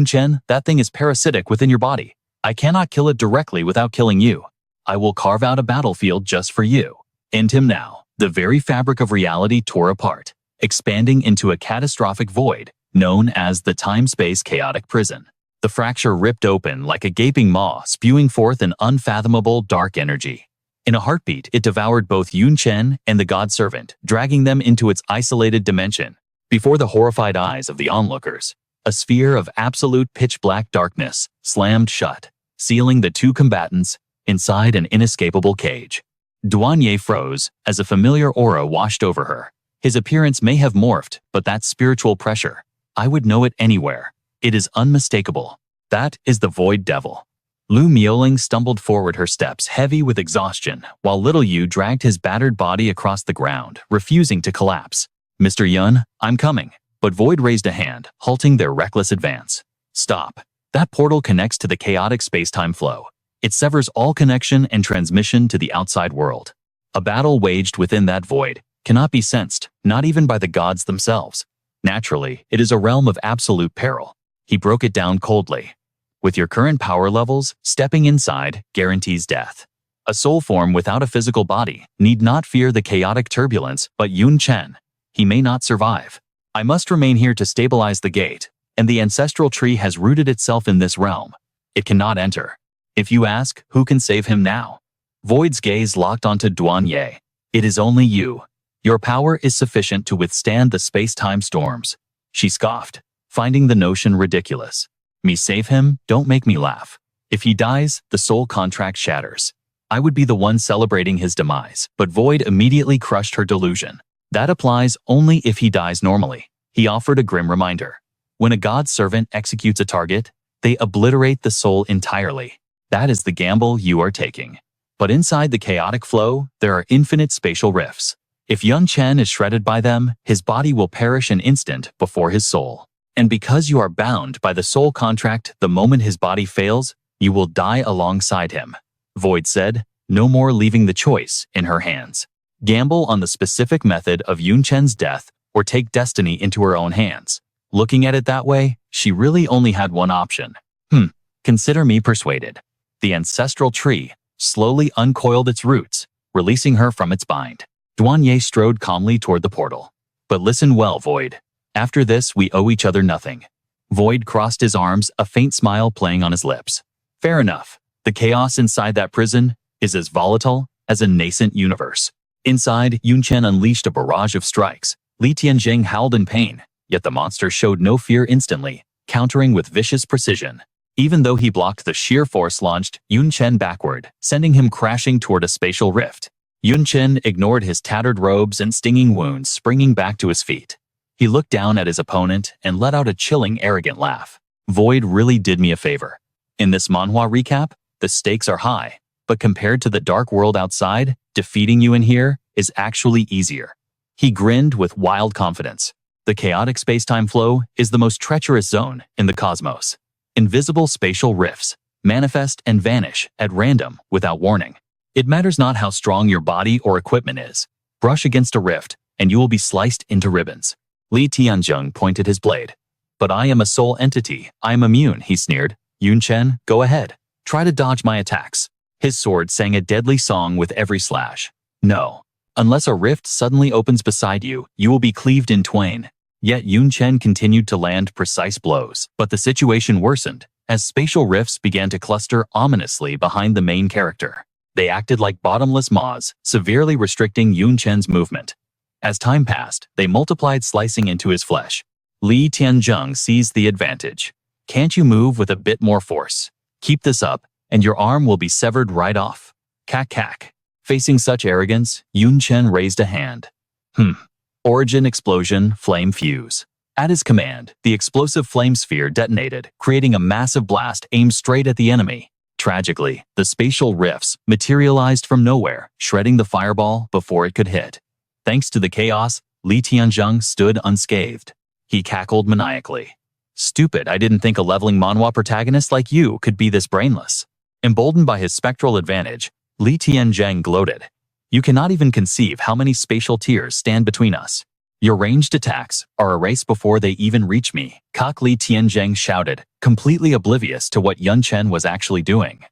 Chen, that thing is parasitic within your body. I cannot kill it directly without killing you. I will carve out a battlefield just for you. End him now. The very fabric of reality tore apart, expanding into a catastrophic void known as the time-space chaotic prison. The fracture ripped open like a gaping maw, spewing forth an unfathomable dark energy. In a heartbeat, it devoured both Chen and the godservant, dragging them into its isolated dimension. Before the horrified eyes of the onlookers, a sphere of absolute pitch-black darkness slammed shut, sealing the two combatants inside an inescapable cage. Douanier froze as a familiar aura washed over her. His appearance may have morphed, but that spiritual pressure, I would know it anywhere. It is unmistakable. That is the Void Devil. Lu Miaoling stumbled forward, her steps heavy with exhaustion, while little Yu dragged his battered body across the ground, refusing to collapse. Mr. Yun, I'm coming. But Void raised a hand, halting their reckless advance. Stop. That portal connects to the chaotic space-time flow. It severs all connection and transmission to the outside world. A battle waged within that void cannot be sensed, not even by the gods themselves. Naturally, it is a realm of absolute peril. He broke it down coldly. With your current power levels, stepping inside guarantees death. A soul form without a physical body need not fear the chaotic turbulence, but Chen. He may not survive. I must remain here to stabilize the gate, and the ancestral tree has rooted itself in this realm. It cannot enter. If you ask, who can save him now? Void's gaze locked onto Duanye. It is only you. Your power is sufficient to withstand the space-time storms. She scoffed, finding the notion ridiculous. Me save him? Don't make me laugh. If he dies, the soul contract shatters. I would be the one celebrating his demise, but Void immediately crushed her delusion. That applies only if he dies normally. He offered a grim reminder. When a god's servant executes a target, they obliterate the soul entirely. That is the gamble you are taking. But inside the chaotic flow, there are infinite spatial rifts. If Chen is shredded by them, his body will perish an instant before his soul. And because you are bound by the soul contract, the moment his body fails, you will die alongside him. Void said, no more leaving the choice in her hands. Gamble on the specific method of Chen's death or take destiny into her own hands. Looking at it that way, she really only had one option. Consider me persuaded. The ancestral tree slowly uncoiled its roots, releasing her from its bind. Duanye strode calmly toward the portal. But listen well, Void. After this, we owe each other nothing. Void crossed his arms, a faint smile playing on his lips. Fair enough. The chaos inside that prison is as volatile as a nascent universe. Inside, Chen unleashed a barrage of strikes. Li Tianjing howled in pain, yet the monster showed no fear instantly, countering with vicious precision. Even though he blocked the sheer force launched Chen backward, sending him crashing toward a spatial rift. Chen ignored his tattered robes and stinging wounds, springing back to his feet. He looked down at his opponent and let out a chilling, arrogant laugh. Void really did me a favor. In this Manhwa recap, the stakes are high, but compared to the dark world outside, defeating you in here is actually easier. He grinned with wild confidence. The chaotic space-time flow is the most treacherous zone in the cosmos. Invisible spatial rifts manifest and vanish at random without warning. It matters not how strong your body or equipment is. Brush against a rift, and you will be sliced into ribbons. Li Tianjung pointed his blade. But I am a soul entity. I am immune, he sneered. Chen, go ahead. Try to dodge my attacks. His sword sang a deadly song with every slash. No. Unless a rift suddenly opens beside you, you will be cleaved in twain. Yet Chen continued to land precise blows, but the situation worsened as spatial rifts began to cluster ominously behind the main character. They acted like bottomless maws, severely restricting Chen's movement. As time passed, they multiplied, slicing into his flesh. Li Tianjung seized the advantage. Can't you move with a bit more force? Keep this up, and your arm will be severed right off. Cack. Facing such arrogance, Chen raised a hand. Origin explosion, flame fuse. At his command, the explosive flame sphere detonated, creating a massive blast aimed straight at the enemy. Tragically, the spatial rifts materialized from nowhere, shredding the fireball before it could hit. Thanks to the chaos, Li Tianjung stood unscathed. He cackled maniacally. Stupid, I didn't think a leveling manhwa protagonist like you could be this brainless. Emboldened by his spectral advantage, Li Tianjung gloated. You cannot even conceive how many spatial tiers stand between us. Your ranged attacks are erased before they even reach me, Li Tianjung shouted, completely oblivious to what Chen was actually doing.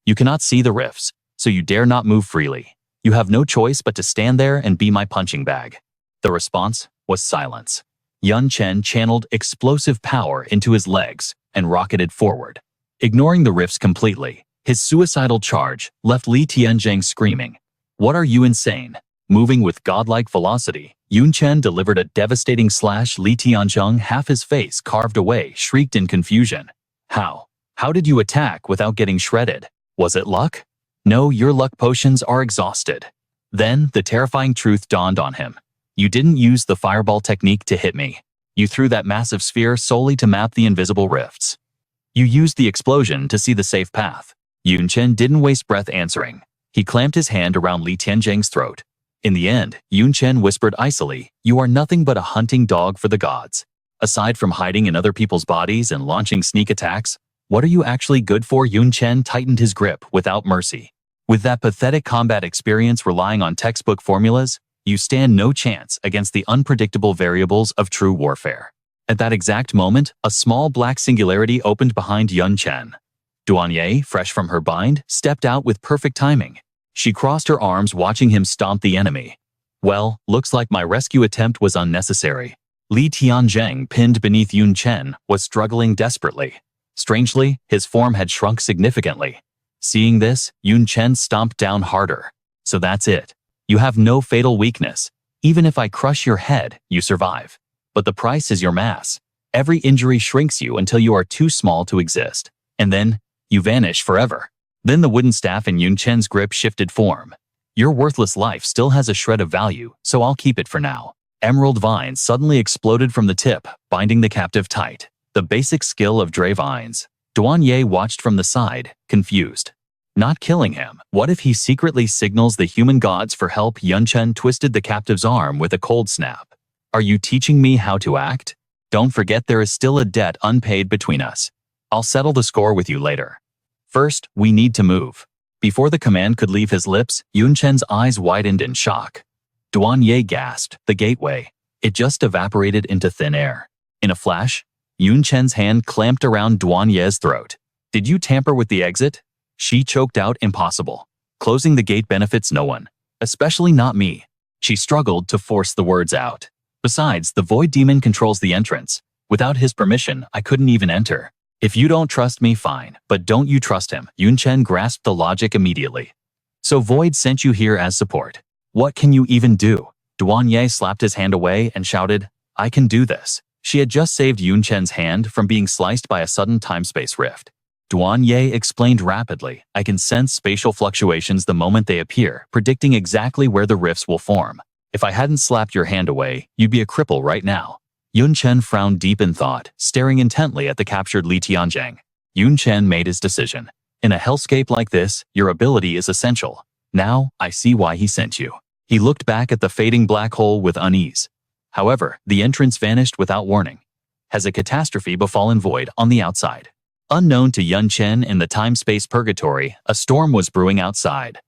You cannot see the rifts, so you dare not move freely. You have no choice but to stand there and be my punching bag. The response was silence. Chen channeled explosive power into his legs and rocketed forward. Ignoring the rifts completely, his suicidal charge left Li Tianjung screaming. What are you, insane? Moving with godlike velocity, Chen delivered a devastating slash. Li Tianjung, half his face carved away, shrieked in confusion. How? How did you attack without getting shredded? Was it luck? No, your luck potions are exhausted. Then, the terrifying truth dawned on him. You didn't use the fireball technique to hit me. You threw that massive sphere solely to map the invisible rifts. You used the explosion to see the safe path. Chen didn't waste breath answering. He clamped his hand around Li Tianjung's throat. In the end, Chen whispered icily, you are nothing but a hunting dog for the gods. Aside from hiding in other people's bodies and launching sneak attacks, what are you actually good for? Chen tightened his grip without mercy. With that pathetic combat experience relying on textbook formulas, you stand no chance against the unpredictable variables of true warfare. At that exact moment, a small black singularity opened behind Chen. Duanye, fresh from her bind, stepped out with perfect timing. She crossed her arms watching him stomp the enemy. Well, looks like my rescue attempt was unnecessary. Li Tianzheng, pinned beneath Yun Chen, was struggling desperately. Strangely, his form had shrunk significantly. Seeing this, Yun Chen stomped down harder. So that's it. You have no fatal weakness. Even if I crush your head, you survive. But the price is your mass. Every injury shrinks you until you are too small to exist. And then, you vanish forever. Then the wooden staff in Yun Chen's grip shifted form. Your worthless life still has a shred of value, so I'll keep it for now. Emerald vines suddenly exploded from the tip, binding the captive tight. The basic skill of Dre vines. Duan Ye watched from the side, confused. Not killing him. What if he secretly signals the human gods for help? Yun Chen twisted the captive's arm with a cold snap. Are you teaching me how to act? Don't forget there is still a debt unpaid between us. I'll settle the score with you later. First, we need to move. Before the command could leave his lips, Yun Chen's eyes widened in shock. Duan Ye gasped, the gateway. It just evaporated into thin air. In a flash, Yun Chen's hand clamped around Duan Ye's throat. Did you tamper with the exit? She choked out, impossible. Closing the gate benefits no one, especially not me. She struggled to force the words out. Besides, the Void Demon controls the entrance. Without his permission, I couldn't even enter. If you don't trust me, fine, but don't you trust him? Yun Chen grasped the logic immediately. So Void sent you here as support. What can you even do? Duan Ye slapped his hand away and shouted, I can do this. She had just saved Yun Chen's hand from being sliced by a sudden time-space rift. Duan Ye explained rapidly, I can sense spatial fluctuations the moment they appear, predicting exactly where the rifts will form. If I hadn't slapped your hand away, you'd be a cripple right now. Yun Chen frowned deep in thought, staring intently at the captured Li Tianzheng. Yun Chen made his decision. In a hellscape like this, your ability is essential. Now, I see why he sent you. He looked back at the fading black hole with unease. However, the entrance vanished without warning. Has a catastrophe befallen Void on the outside? Unknown to Yun Chen in the time-space purgatory, a storm was brewing outside.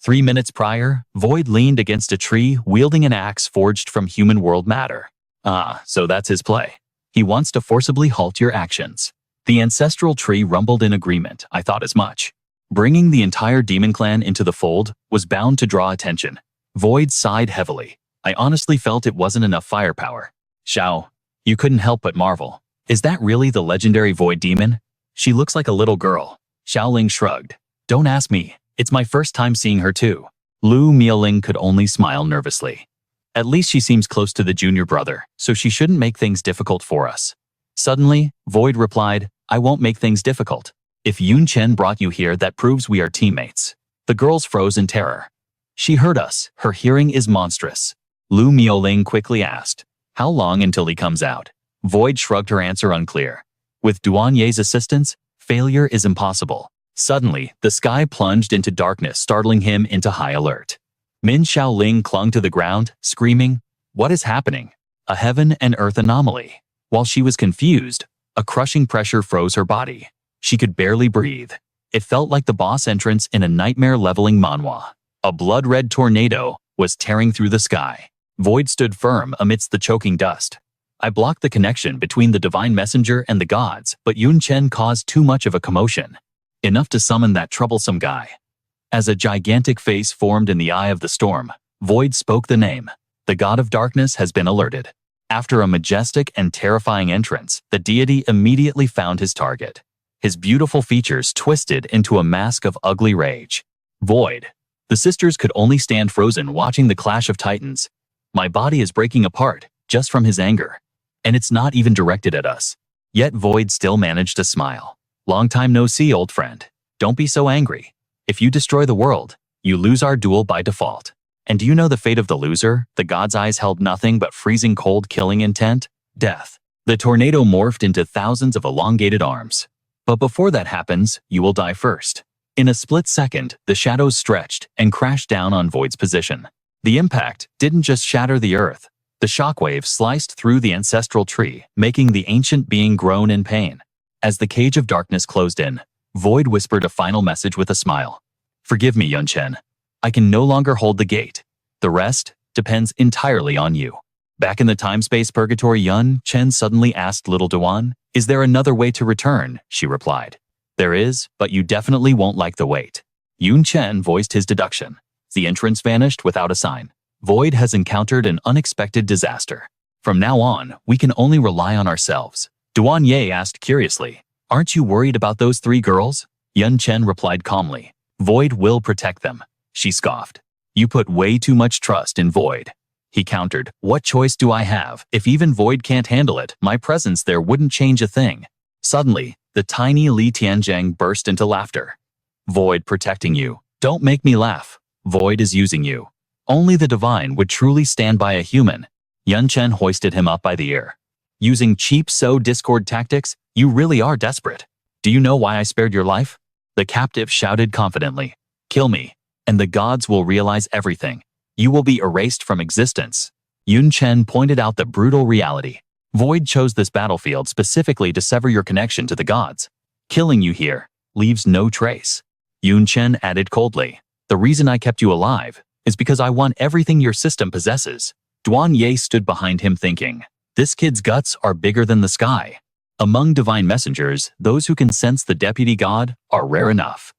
3 minutes prior, Void leaned against a tree wielding an axe forged from human world matter. Ah, so that's his play. He wants to forcibly halt your actions. The ancestral tree rumbled in agreement, I thought as much. Bringing the entire demon clan into the fold was bound to draw attention. Void sighed heavily. I honestly felt it wasn't enough firepower. Xiao, you couldn't help but marvel. Is that really the legendary Void demon? She looks like a little girl. Xiaoling shrugged. Don't ask me. It's my first time seeing her too. Lu Miaoling could only smile nervously. At least she seems close to the junior brother, so she shouldn't make things difficult for us. Suddenly, Void replied, I won't make things difficult. If Yun Chen brought you here, that proves we are teammates. The girls froze in terror. She heard us. Her hearing is monstrous. Lu Miaoling quickly asked, how long until he comes out? Void shrugged, her answer unclear. With Duan Ye's assistance, failure is impossible. Suddenly, the sky plunged into darkness, startling him into high alert. Min Xiaoling clung to the ground, screaming, what is happening? A heaven and earth anomaly. While she was confused, a crushing pressure froze her body. She could barely breathe. It felt like the boss entrance in a nightmare-leveling manhwa. A blood-red tornado was tearing through the sky. Void stood firm amidst the choking dust. I blocked the connection between the divine messenger and the gods, but Yun Chen caused too much of a commotion. Enough to summon that troublesome guy. As a gigantic face formed in the eye of the storm, Void spoke the name. The god of darkness has been alerted. After a majestic and terrifying entrance, the deity immediately found his target. His beautiful features twisted into a mask of ugly rage. Void. The sisters could only stand frozen watching the clash of titans. My body is breaking apart, just from his anger. And it's not even directed at us. Yet Void still managed to smile. Long time no see, old friend. Don't be so angry. If you destroy the world, you lose our duel by default. And do you know the fate of the loser? The god's eyes held nothing but freezing cold killing intent. Death. The tornado morphed into thousands of elongated arms. But before that happens, you will die first. In a split second, the shadows stretched and crashed down on Void's position. The impact didn't just shatter the earth. The shockwave sliced through the ancestral tree, making the ancient being groan in pain. As the cage of darkness closed in, Void whispered a final message with a smile. Forgive me, Yun Chen. I can no longer hold the gate. The rest depends entirely on you. Back in the time-space purgatory, Yun Chen suddenly asked little Duan, is there another way to return? She replied. There is, but you definitely won't like the wait. Yun Chen voiced his deduction. The entrance vanished without a sign. Void has encountered an unexpected disaster. From now on, we can only rely on ourselves. Duan Ye asked curiously, "Aren't you worried about those 3 girls?" Yun Chen replied calmly, "Void will protect them." She scoffed. "You put way too much trust in Void." He countered, "What choice do I have? If even Void can't handle it, my presence there wouldn't change a thing." Suddenly, the tiny Li Tianzheng burst into laughter. "Void protecting you. Don't make me laugh. Void is using you. Only the divine would truly stand by a human." Yun Chen hoisted him up by the ear. "Using cheap discord tactics, you really are desperate. Do you know why I spared your life?" The captive shouted confidently, "Kill me, and the gods will realize everything. You will be erased from existence." Yun Chen pointed out the brutal reality. Void chose this battlefield specifically to sever your connection to the gods. Killing you here leaves no trace. Yun Chen added coldly, "The reason I kept you alive is because I want everything your system possesses." Duan Ye stood behind him thinking, this kid's guts are bigger than the sky. Among divine messengers, those who can sense the deputy god are rare enough.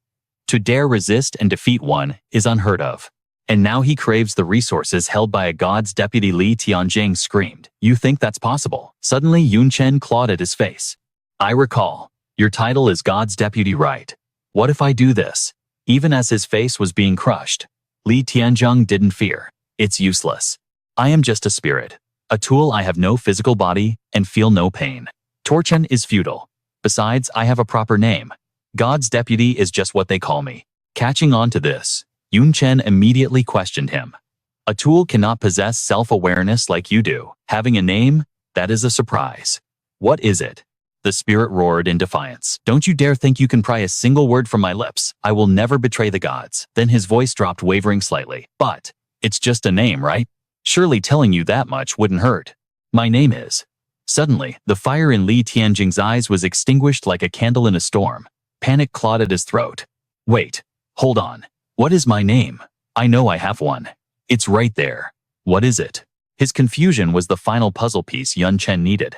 To dare resist and defeat one is unheard of. And now he craves the resources held by a god's deputy. Li Tianjing screamed, "You think that's possible?" Suddenly Yun Chen clawed at his face. "I recall. Your title is God's deputy, right? What if I do this?" Even as his face was being crushed, Li Tianzheng didn't fear. "It's useless. I am just a spirit. A tool. I have no physical body and feel no pain. Torchen is futile. Besides, I have a proper name. God's deputy is just what they call me." Catching on to this, Yun Chen immediately questioned him. "A tool cannot possess self-awareness like you do. Having a name? That is a surprise. What is it?" The spirit roared in defiance. "Don't you dare think you can pry a single word from my lips. I will never betray the gods." Then his voice dropped, wavering slightly. "But it's just a name, right? Surely telling you that much wouldn't hurt. My name is..." Suddenly, the fire in Li Tianjing's eyes was extinguished like a candle in a storm. Panic clawed at his throat. "Wait, hold on. What is my name? I know I have one. It's right there. What is it?" His confusion was the final puzzle piece Yun Chen needed.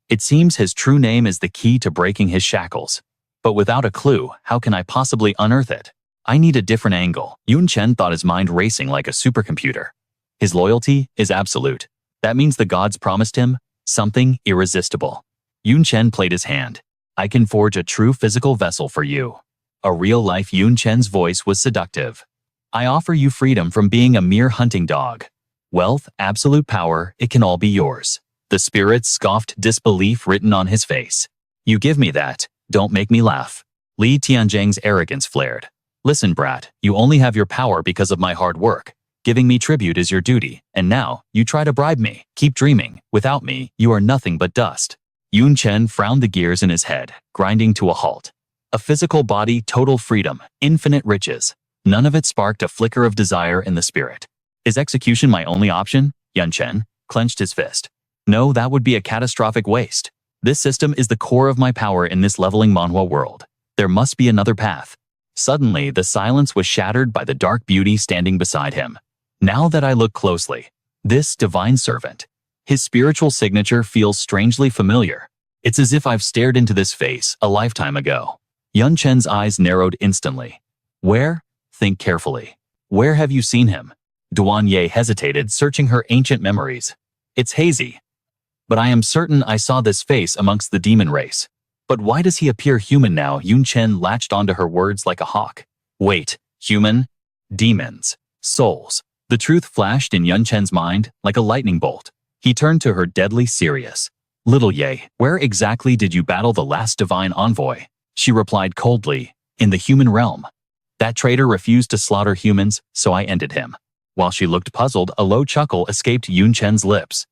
It seems his true name is the key to breaking his shackles. But without a clue, how can I possibly unearth it? I need a different angle. Yun Chen thought, his mind racing like a supercomputer. His loyalty is absolute. That means the gods promised him something irresistible. Yun Chen played his hand. "I can forge a true physical vessel for you." A real-life Yun Chen's voice was seductive. "I offer you freedom from being a mere hunting dog. Wealth, absolute power, it can all be yours." The spirit scoffed, disbelief written on his face. "You give me that, don't make me laugh." Li Tianjing's arrogance flared. "Listen, brat, you only have your power because of my hard work. Giving me tribute is your duty, and now you try to bribe me. Keep dreaming. Without me, you are nothing but dust." Yun Chen frowned, the gears in his head grinding to a halt. A physical body, total freedom, infinite riches. None of it sparked a flicker of desire in the spirit. "Is execution my only option?" Yun Chen clenched his fist. "No, that would be a catastrophic waste. This system is the core of my power in this leveling Manhwa world. There must be another path." Suddenly, the silence was shattered by the dark beauty standing beside him. Now that I look closely, this divine servant, his spiritual signature feels strangely familiar. It's as if I've stared into this face a lifetime ago. Yun Chen's eyes narrowed instantly. "Where?" "Think carefully. Where have you seen him?" Duan Ye hesitated, searching her ancient memories. "It's hazy. But I am certain I saw this face amongst the demon race. But why does he appear human now?" Yun Chen latched onto her words like a hawk. "Wait, human? Demons? Souls?" The truth flashed in Yun Chen's mind like a lightning bolt. He turned to her, deadly serious. "Little Ye, where exactly did you battle the last divine envoy?" She replied coldly, "In the human realm. That traitor refused to slaughter humans, so I ended him." While she looked puzzled, a low chuckle escaped Yun Chen's lips.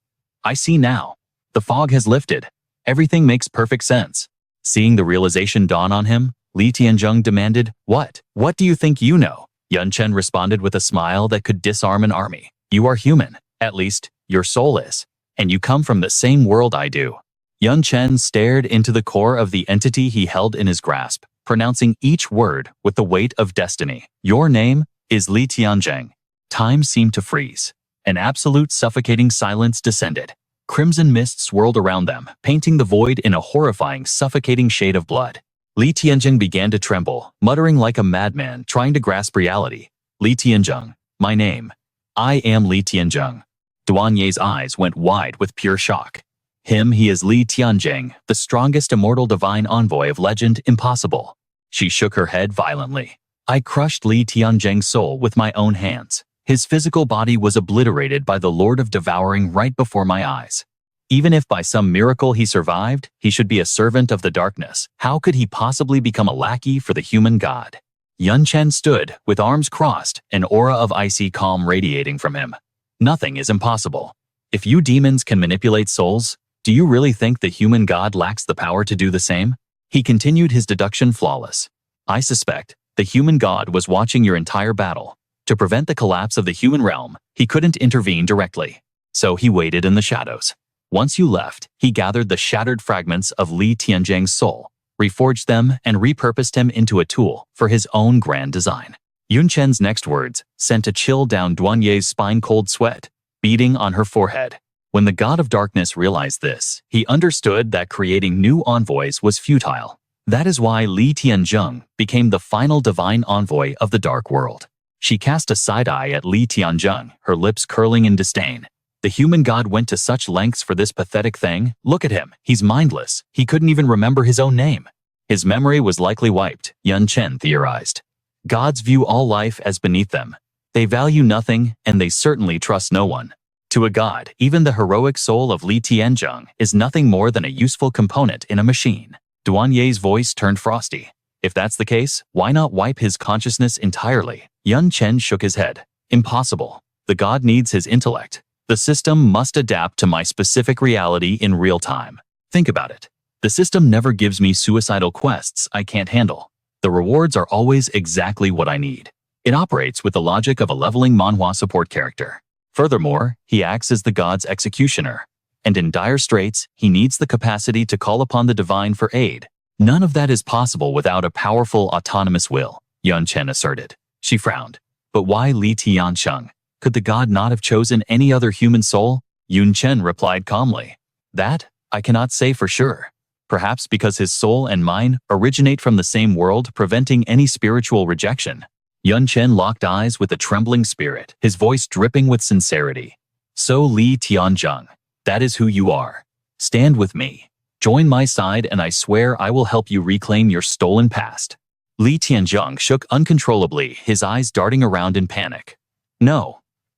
"I see now. The fog has lifted. Everything makes perfect sense." Seeing the realization dawn on him, Li Tianzheng demanded, What do you think you know?" Yun Chen responded with a smile that could disarm an army. "You are human. At least, your soul is. And you come from the same world I do." Yun Chen stared into the core of the entity he held in his grasp, pronouncing each word with the weight of destiny. "Your name is Li Tianzheng." Time seemed to freeze. An absolute suffocating silence descended. Crimson mist swirled around them, painting the void in a horrifying, suffocating shade of blood. Li Tianjing began to tremble, muttering like a madman trying to grasp reality. Li Tianjing, my name. I am Li Tianjing. Duan Ye's eyes went wide with pure shock. He is Li Tianjing, the strongest immortal divine envoy of legend impossible. She shook her head violently. I crushed Li Tianjing's soul with my own hands. His physical body was obliterated by the Lord of Devouring right before my eyes. Even if by some miracle he survived, he should be a servant of the darkness. How could he possibly become a lackey for the human god? Chen stood, with arms crossed, an aura of icy calm radiating from him. Nothing is impossible. If you demons can manipulate souls, do you really think the human god lacks the power to do the same? He continued his deduction flawless. I suspect the human god was watching your entire battle. To prevent the collapse of the human realm, he couldn't intervene directly. So he waited in the shadows. Once you left, he gathered the shattered fragments of Li Tianjing's soul, reforged them, and repurposed him into a tool for his own grand design. Chen's next words sent a chill down Duan Ye's spine, cold sweat beating on her forehead. When the god of darkness realized this, he understood that creating new envoys was futile. That is why Li Tianjing became the final divine envoy of the dark world. She cast a side eye at Li Tianjing, her lips curling in disdain. The human god went to such lengths for this pathetic thing? Look at him, he's mindless. He couldn't even remember his own name. His memory was likely wiped, Chen theorized. Gods view all life as beneath them. They value nothing, and they certainly trust no one. To a god, even the heroic soul of Li Tianjing is nothing more than a useful component in a machine. Duan Ye's voice turned frosty. If that's the case, why not wipe his consciousness entirely? Chen shook his head. Impossible. The god needs his intellect. The system must adapt to my specific reality in real time. Think about it. The system never gives me suicidal quests I can't handle. The rewards are always exactly what I need. It operates with the logic of a leveling Manhwa support character. Furthermore, he acts as the god's executioner. And in dire straits, he needs the capacity to call upon the divine for aid. None of that is possible without a powerful autonomous will, Chen asserted. She frowned. But why Li Tianjing? Could the god not have chosen any other human soul? Chen replied calmly. That, I cannot say for sure. Perhaps because his soul and mine originate from the same world, preventing any spiritual rejection. Chen locked eyes with a trembling spirit, his voice dripping with sincerity. So Li Tianjing, that is who you are. Stand with me. Join my side and I swear I will help you reclaim your stolen past. Li Tianjing shook uncontrollably, his eyes darting around in panic.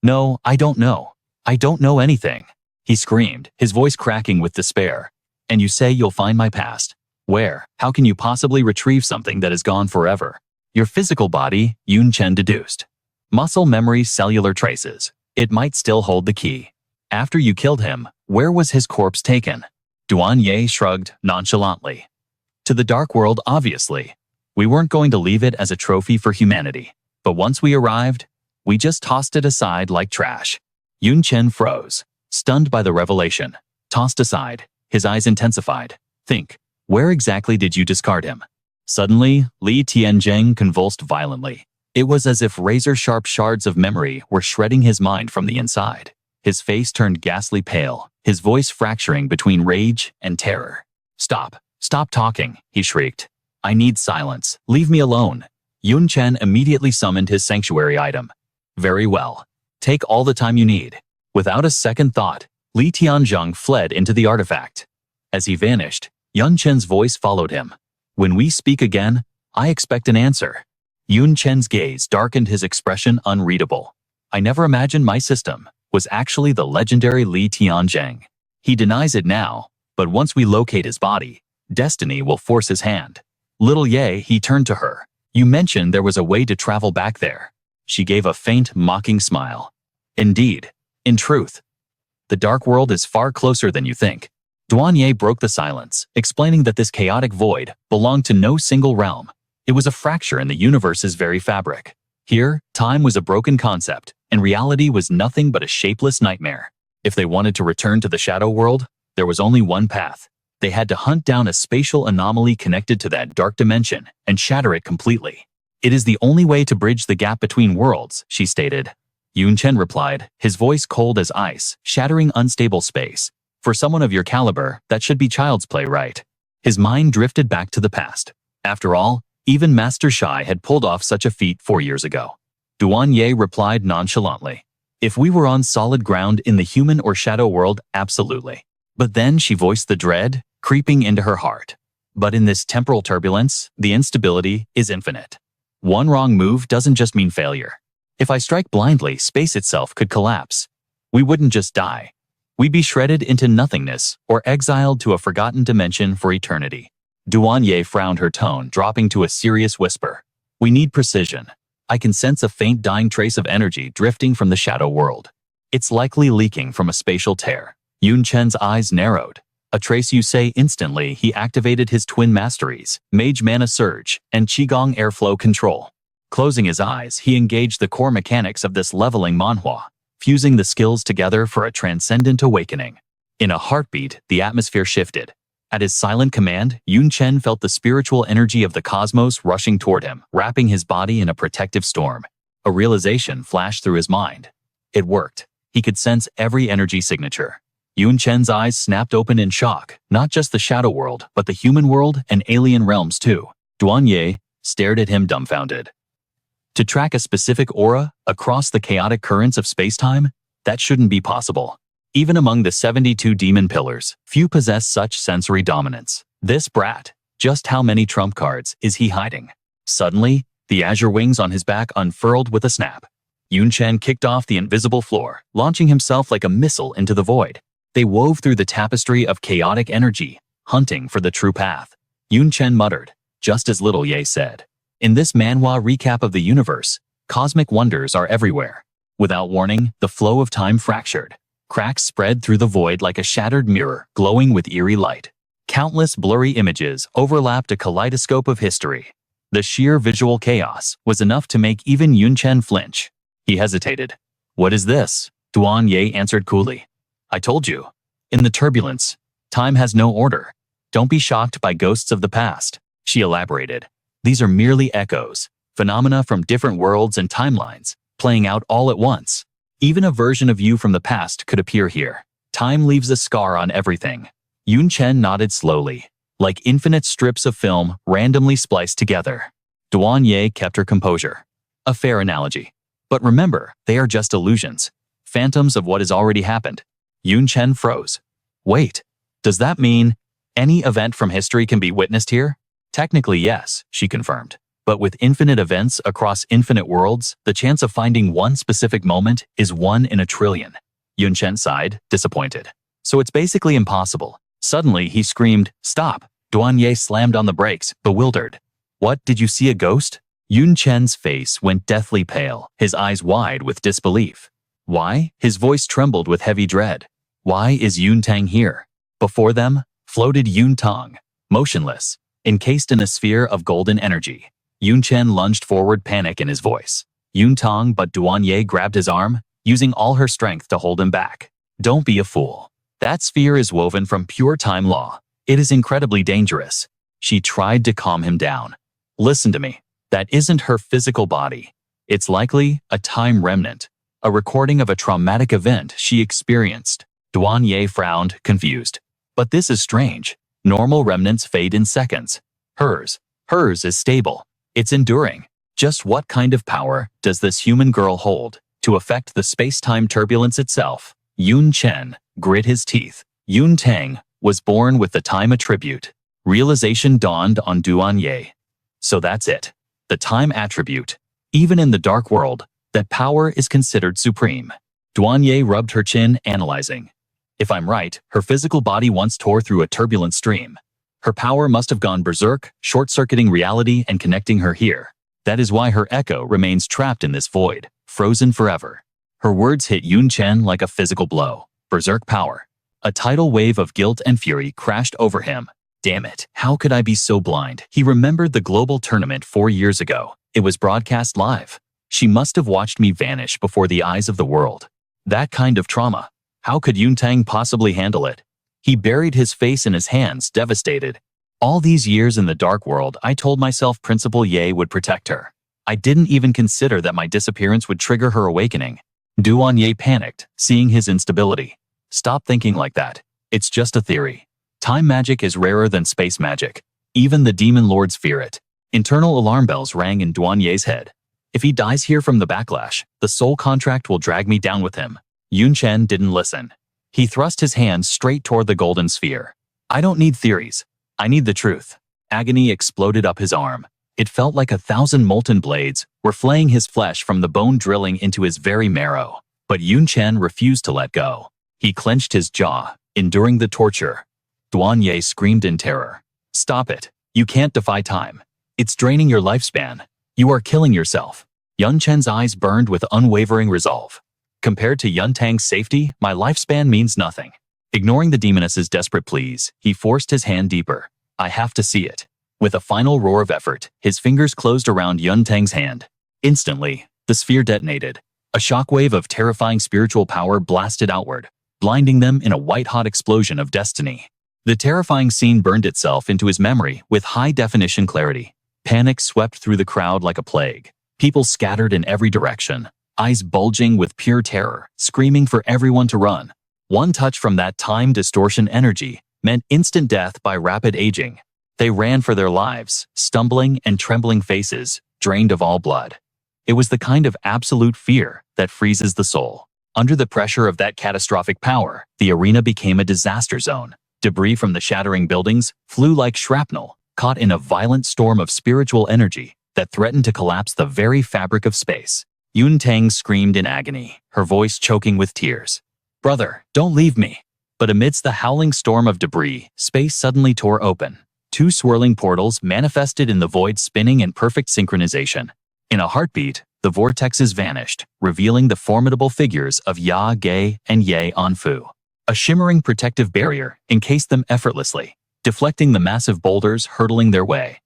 No, I don't know. I don't know anything. He screamed, his voice cracking with despair. And you say you'll find my past? Where? How can you possibly retrieve something that is gone forever? Your physical body, Chen deduced. Muscle memory, cellular traces. It might still hold the key. After you killed him, where was his corpse taken? Duan Ye shrugged nonchalantly. To the dark world, obviously. We weren't going to leave it as a trophy for humanity. But once we arrived, we just tossed it aside like trash. Chen froze, stunned by the revelation. Tossed aside. His eyes intensified. Think, where exactly did you discard him? Suddenly, Li Tianjing convulsed violently. It was as if razor-sharp shards of memory were shredding his mind from the inside. His face turned ghastly pale, his voice fracturing between rage and terror. Stop talking, he shrieked. I need silence. Leave me alone. Chen immediately summoned his sanctuary item. Very well. Take all the time you need. Without a second thought, Li Tianjing fled into the artifact. As he vanished, Chen's voice followed him. When we speak again, I expect an answer. Chen's gaze darkened, his expression unreadable. I never imagined my system was actually the legendary Li Tianjing. He denies it now, but once we locate his body, destiny will force his hand. Little Ye, he turned to her. You mentioned there was a way to travel back there. She gave a faint, mocking smile. Indeed. In truth. The dark world is far closer than you think. Duan Ye broke the silence, explaining that this chaotic void belonged to no single realm. It was a fracture in the universe's very fabric. Here, time was a broken concept, and reality was nothing but a shapeless nightmare. If they wanted to return to the shadow world, there was only one path. They had to hunt down a spatial anomaly connected to that dark dimension and shatter it completely. It is the only way to bridge the gap between worlds, she stated. Chen replied, his voice cold as ice, shattering unstable space. For someone of your caliber, that should be child's play, right? His mind drifted back to the past. After all, even Master Shai had pulled off such a feat 4 years ago. Duan Ye replied nonchalantly. If we were on solid ground in the human or shadow world, absolutely. But then she voiced the dread creeping into her heart. But in this temporal turbulence, the instability is infinite. One wrong move doesn't just mean failure. If I strike blindly, space itself could collapse. We wouldn't just die. We'd be shredded into nothingness or exiled to a forgotten dimension for eternity. Duan Ye frowned, her tone dropping to a serious whisper. We need precision. I can sense a faint dying trace of energy drifting from the shadow world. It's likely leaking from a spatial tear. Yun Chen's eyes narrowed. A trace, you say? Instantly, he activated his twin masteries, Mage Mana Surge, and Qigong Airflow Control. Closing his eyes, he engaged the core mechanics of this leveling manhwa, fusing the skills together for a transcendent awakening. In a heartbeat, the atmosphere shifted. At his silent command, Yun Chen felt the spiritual energy of the cosmos rushing toward him, wrapping his body in a protective storm. A realization flashed through his mind. It worked. He could sense every energy signature. Yun Chen's eyes snapped open in shock, not just the shadow world, but the human world and alien realms too. Duan Ye stared at him dumbfounded. To track a specific aura across the chaotic currents of spacetime, that shouldn't be possible. Even among the 72 demon pillars, few possess such sensory dominance. This brat, just how many trump cards is he hiding? Suddenly, the azure wings on his back unfurled with a snap. Yun Chen kicked off the invisible floor, launching himself like a missile into the void. They wove through the tapestry of chaotic energy, hunting for the true path. Yun Chen muttered, just as little Ye said. In this manhwa recap of the universe, cosmic wonders are everywhere. Without warning, the flow of time fractured. Cracks spread through the void like a shattered mirror, glowing with eerie light. Countless blurry images overlapped a kaleidoscope of history. The sheer visual chaos was enough to make even Yun Chen flinch. He hesitated. What is this? Duan Ye answered coolly. I told you. In the turbulence, time has no order. Don't be shocked by ghosts of the past, she elaborated. These are merely echoes, phenomena from different worlds and timelines, playing out all at once. Even a version of you from the past could appear here. Time leaves a scar on everything. Yun Chen nodded slowly, like infinite strips of film randomly spliced together. Duan Ye kept her composure. A fair analogy. But remember, they are just illusions, phantoms of what has already happened. Yun Chen froze. Wait, does that mean any event from history can be witnessed here? Technically, yes, she confirmed. But with infinite events across infinite worlds, the chance of finding one specific moment is 1 in a trillion. Yun Chen sighed, disappointed. So it's basically impossible. Suddenly, he screamed, Stop! Duan Ye slammed on the brakes, bewildered. What, did you see a ghost? Yun Chen's face went deathly pale, his eyes wide with disbelief. Why? His voice trembled with heavy dread. Why is Yun Tang here? Before them, floated Yun Tang, motionless, encased in a sphere of golden energy. Yun Chen lunged forward, panic in his voice. Yun Tang, but Duan Ye grabbed his arm, using all her strength to hold him back. Don't be a fool. That sphere is woven from pure time law. It is incredibly dangerous. She tried to calm him down. Listen to me. That isn't her physical body. It's likely a time remnant, a recording of a traumatic event she experienced. Duan Ye frowned, confused. But this is strange. Normal remnants fade in seconds. Hers is stable. It's enduring. Just what kind of power does this human girl hold to affect the space-time turbulence itself? Yun Chen grit his teeth. Yun Tang was born with the time attribute. Realization dawned on Duan Ye. So that's it. The time attribute. Even in the dark world, that power is considered supreme. Duan Ye rubbed her chin, analyzing. If I'm right, her physical body once tore through a turbulent stream. Her power must have gone berserk, short-circuiting reality and connecting her here. That is why her echo remains trapped in this void, frozen forever. Her words hit Yun Chen like a physical blow. Berserk power. A tidal wave of guilt and fury crashed over him. Damn it, how could I be so blind? He remembered the global tournament 4 years ago. It was broadcast live. She must have watched me vanish before the eyes of the world. That kind of trauma. How could Yun Tang possibly handle it? He buried his face in his hands, devastated. All these years in the dark world, I told myself Principal Ye would protect her. I didn't even consider that my disappearance would trigger her awakening. Duan Ye panicked, seeing his instability. Stop thinking like that. It's just a theory. Time magic is rarer than space magic. Even the demon lords fear it. Internal alarm bells rang in Duan Ye's head. If he dies here from the backlash, the soul contract will drag me down with him. Yun Chen didn't listen. He thrust his hand straight toward the golden sphere. I don't need theories. I need the truth. Agony exploded up his arm. It felt like 1,000 molten blades were flaying his flesh from the bone drilling into his very marrow. But Yun Chen refused to let go. He clenched his jaw, enduring the torture. Duan Ye screamed in terror. Stop it. You can't defy time. It's draining your lifespan. You are killing yourself. Yun Chen's eyes burned with unwavering resolve. Compared to Yun Tang's safety, my lifespan means nothing. Ignoring the demoness's desperate pleas, he forced his hand deeper. I have to see it. With a final roar of effort, his fingers closed around Yun Tang's hand. Instantly, the sphere detonated. A shockwave of terrifying spiritual power blasted outward, blinding them in a white-hot explosion of destiny. The terrifying scene burned itself into his memory with high-definition clarity. Panic swept through the crowd like a plague. People scattered in every direction, eyes bulging with pure terror, screaming for everyone to run. One touch from that time distortion energy meant instant death by rapid aging. They ran for their lives, stumbling and trembling faces, drained of all blood. It was the kind of absolute fear that freezes the soul. Under the pressure of that catastrophic power, the arena became a disaster zone. Debris from the shattering buildings flew like shrapnel, caught in a violent storm of spiritual energy that threatened to collapse the very fabric of space. Yun Tang screamed in agony, her voice choking with tears. Brother, don't leave me. But amidst the howling storm of debris, space suddenly tore open. Two swirling portals manifested in the void, spinning in perfect synchronization. In a heartbeat, the vortexes vanished, revealing the formidable figures of Ya Ge and Ye Anfu. A shimmering protective barrier encased them effortlessly, deflecting the massive boulders hurtling their way.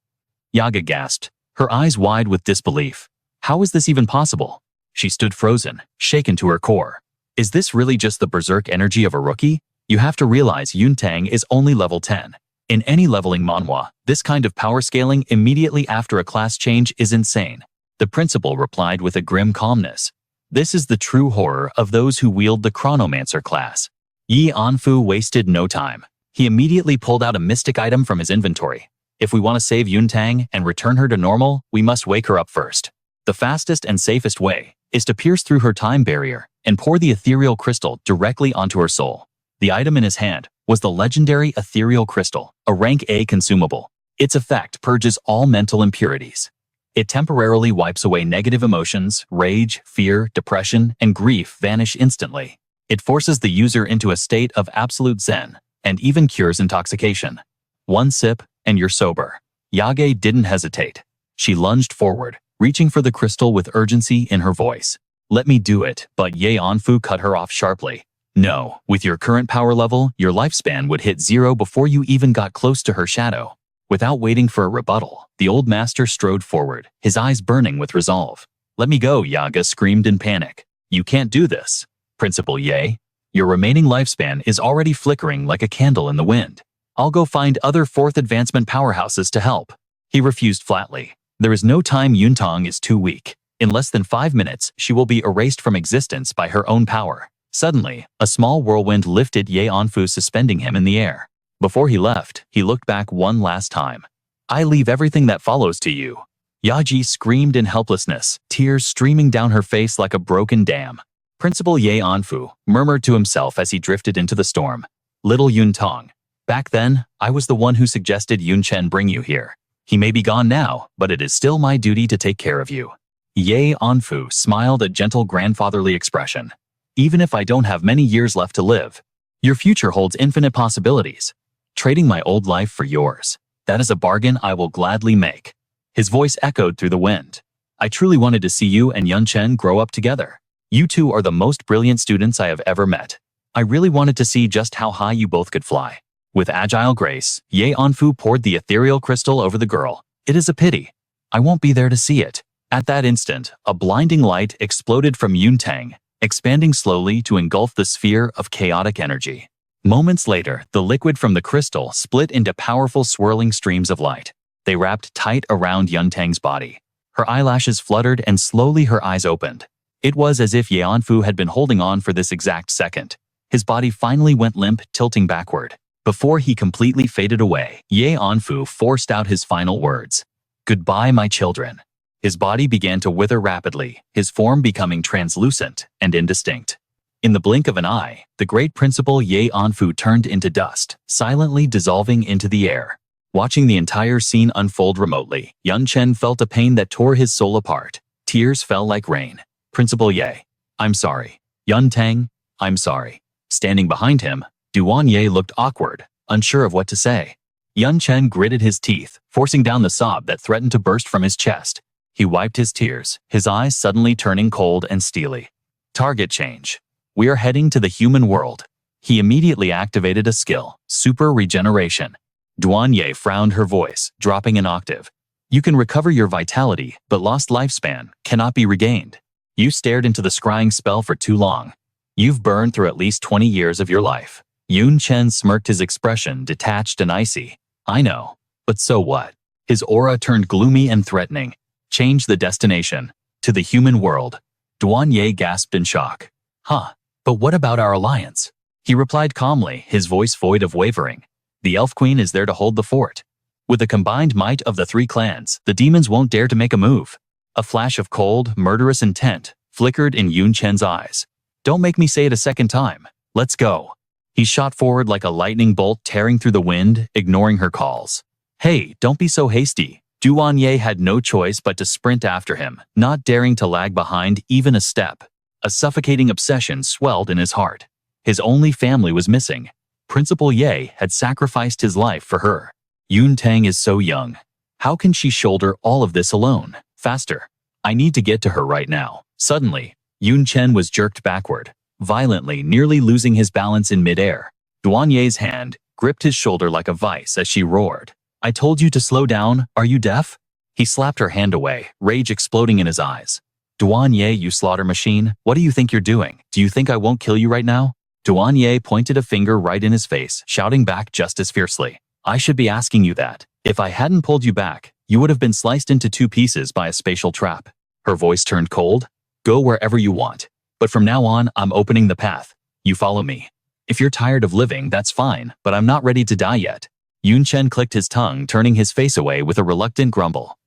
Yaga gasped, her eyes wide with disbelief. How is this even possible? She stood frozen, shaken to her core. Is this really just the berserk energy of a rookie? You have to realize Yun Tang is only level 10. In any leveling manhwa, this kind of power scaling immediately after a class change is insane. The principal replied with a grim calmness. This is the true horror of those who wield the chronomancer class. Yi Anfu wasted no time. He immediately pulled out a mystic item from his inventory. If we want to save Yun Tang and return her to normal, we must wake her up first. The fastest and safest way is to pierce through her time barrier and pour the ethereal crystal directly onto her soul. The item in his hand was the legendary ethereal crystal, a rank A consumable. Its effect purges all mental impurities. It temporarily wipes away negative emotions, rage, fear, depression, and grief vanish instantly. It forces the user into a state of absolute zen, and even cures intoxication. One sip, and you're sober. Yage didn't hesitate. She lunged forward, reaching for the crystal with urgency in her voice. Let me do it, but Ye Anfu cut her off sharply. No, with your current power level, your lifespan would hit 0 before you even got close to her shadow. Without waiting for a rebuttal, the old master strode forward, his eyes burning with resolve. Let me go, Yaga screamed in panic. You can't do this. Principal Ye, your remaining lifespan is already flickering like a candle in the wind. I'll go find other 4th advancement powerhouses to help. He refused flatly. There is no time. Yun Tang is too weak. In less than 5 minutes, she will be erased from existence by her own power. Suddenly, a small whirlwind lifted Ye Anfu, suspending him in the air. Before he left, he looked back one last time. I leave everything that follows to you. Yaji screamed in helplessness, tears streaming down her face like a broken dam. Principal Ye Anfu murmured to himself as he drifted into the storm. Little Yun Tang. Back then, I was the one who suggested Yun Chen bring you here. He may be gone now, but it is still my duty to take care of you. Ye Anfu smiled a gentle grandfatherly expression. Even if I don't have many years left to live, your future holds infinite possibilities. Trading my old life for yours, that is a bargain I will gladly make. His voice echoed through the wind. I truly wanted to see you and Yun Chen grow up together. You two are the most brilliant students I have ever met. I really wanted to see just how high you both could fly. With agile grace, Ye Anfu poured the ethereal crystal over the girl. It is a pity. I won't be there to see it. At that instant, a blinding light exploded from Yun Tang, expanding slowly to engulf the sphere of chaotic energy. Moments later, the liquid from the crystal split into powerful swirling streams of light. They wrapped tight around Yun Tang's body. Her eyelashes fluttered and slowly her eyes opened. It was as if Ye Anfu had been holding on for this exact second. His body finally went limp, tilting backward. Before he completely faded away, Ye Anfu forced out his final words. "Goodbye, my children." His body began to wither rapidly, his form becoming translucent and indistinct. In the blink of an eye, the great principal Ye Anfu turned into dust, silently dissolving into the air. Watching the entire scene unfold remotely, Yun Chen felt a pain that tore his soul apart. Tears fell like rain. "Principal Ye, I'm sorry." "Yun Tang, I'm sorry." Standing behind him, Duan Ye looked awkward, unsure of what to say. Yun Chen gritted his teeth, forcing down the sob that threatened to burst from his chest. He wiped his tears, his eyes suddenly turning cold and steely. Target change. We are heading to the human world. He immediately activated a skill, Super Regeneration. Duan Ye frowned, her voice dropping an octave. "You can recover your vitality, but lost lifespan cannot be regained. You stared into the scrying spell for too long. You've burned through at least 20 years of your life." Yun Chen smirked, his expression detached and icy. "I know, but so what?" His aura turned gloomy and threatening. "Change the destination. To the human world." Duan Ye gasped in shock. "Huh, but what about our alliance?" He replied calmly, his voice void of wavering. "The Elf Queen is there to hold the fort. With the combined might of the 3 clans, the demons won't dare to make a move." A flash of cold, murderous intent flickered in Yun Chen's eyes. "Don't make me say it a second time. Let's go." He shot forward like a lightning bolt, tearing through the wind, ignoring her calls. "Hey, don't be so hasty." Duan Ye had no choice but to sprint after him, not daring to lag behind even a step. A suffocating obsession swelled in his heart. His only family was missing. Principal Ye had sacrificed his life for her. Yun Tang is so young. How can she shoulder all of this alone? Faster. I need to get to her right now. Suddenly, Yun Chen was jerked backward, violently, nearly losing his balance in midair. Duan Ye's hand gripped his shoulder like a vice as she roared. "I told you to slow down, are you deaf?" He slapped her hand away, rage exploding in his eyes. "Duan Ye, you slaughter machine, what do you think you're doing? Do you think I won't kill you right now?" Duan Ye pointed a finger right in his face, shouting back just as fiercely. "I should be asking you that. If I hadn't pulled you back, you would have been sliced into 2 pieces by a spatial trap." Her voice turned cold. "Go wherever you want. But from now on, I'm opening the path. You follow me. If you're tired of living, that's fine, but I'm not ready to die yet." Yun Chen clicked his tongue, turning his face away with a reluctant grumble.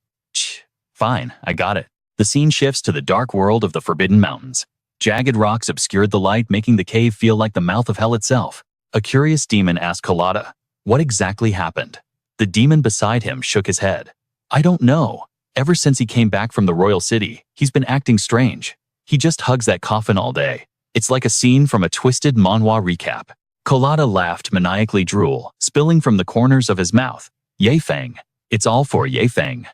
Fine, I got it." The scene shifts to the dark world of the Forbidden Mountains. Jagged rocks obscured the light, making the cave feel like the mouth of hell itself. A curious demon asked Colada, "What exactly happened?" The demon beside him shook his head. "I don't know. Ever since he came back from the royal city, he's been acting strange. He just hugs that coffin all day. It's like a scene from a twisted manhwa recap." Colada laughed, maniacally, drool spilling from the corners of his mouth. "Ye Feng. It's all for Ye Feng."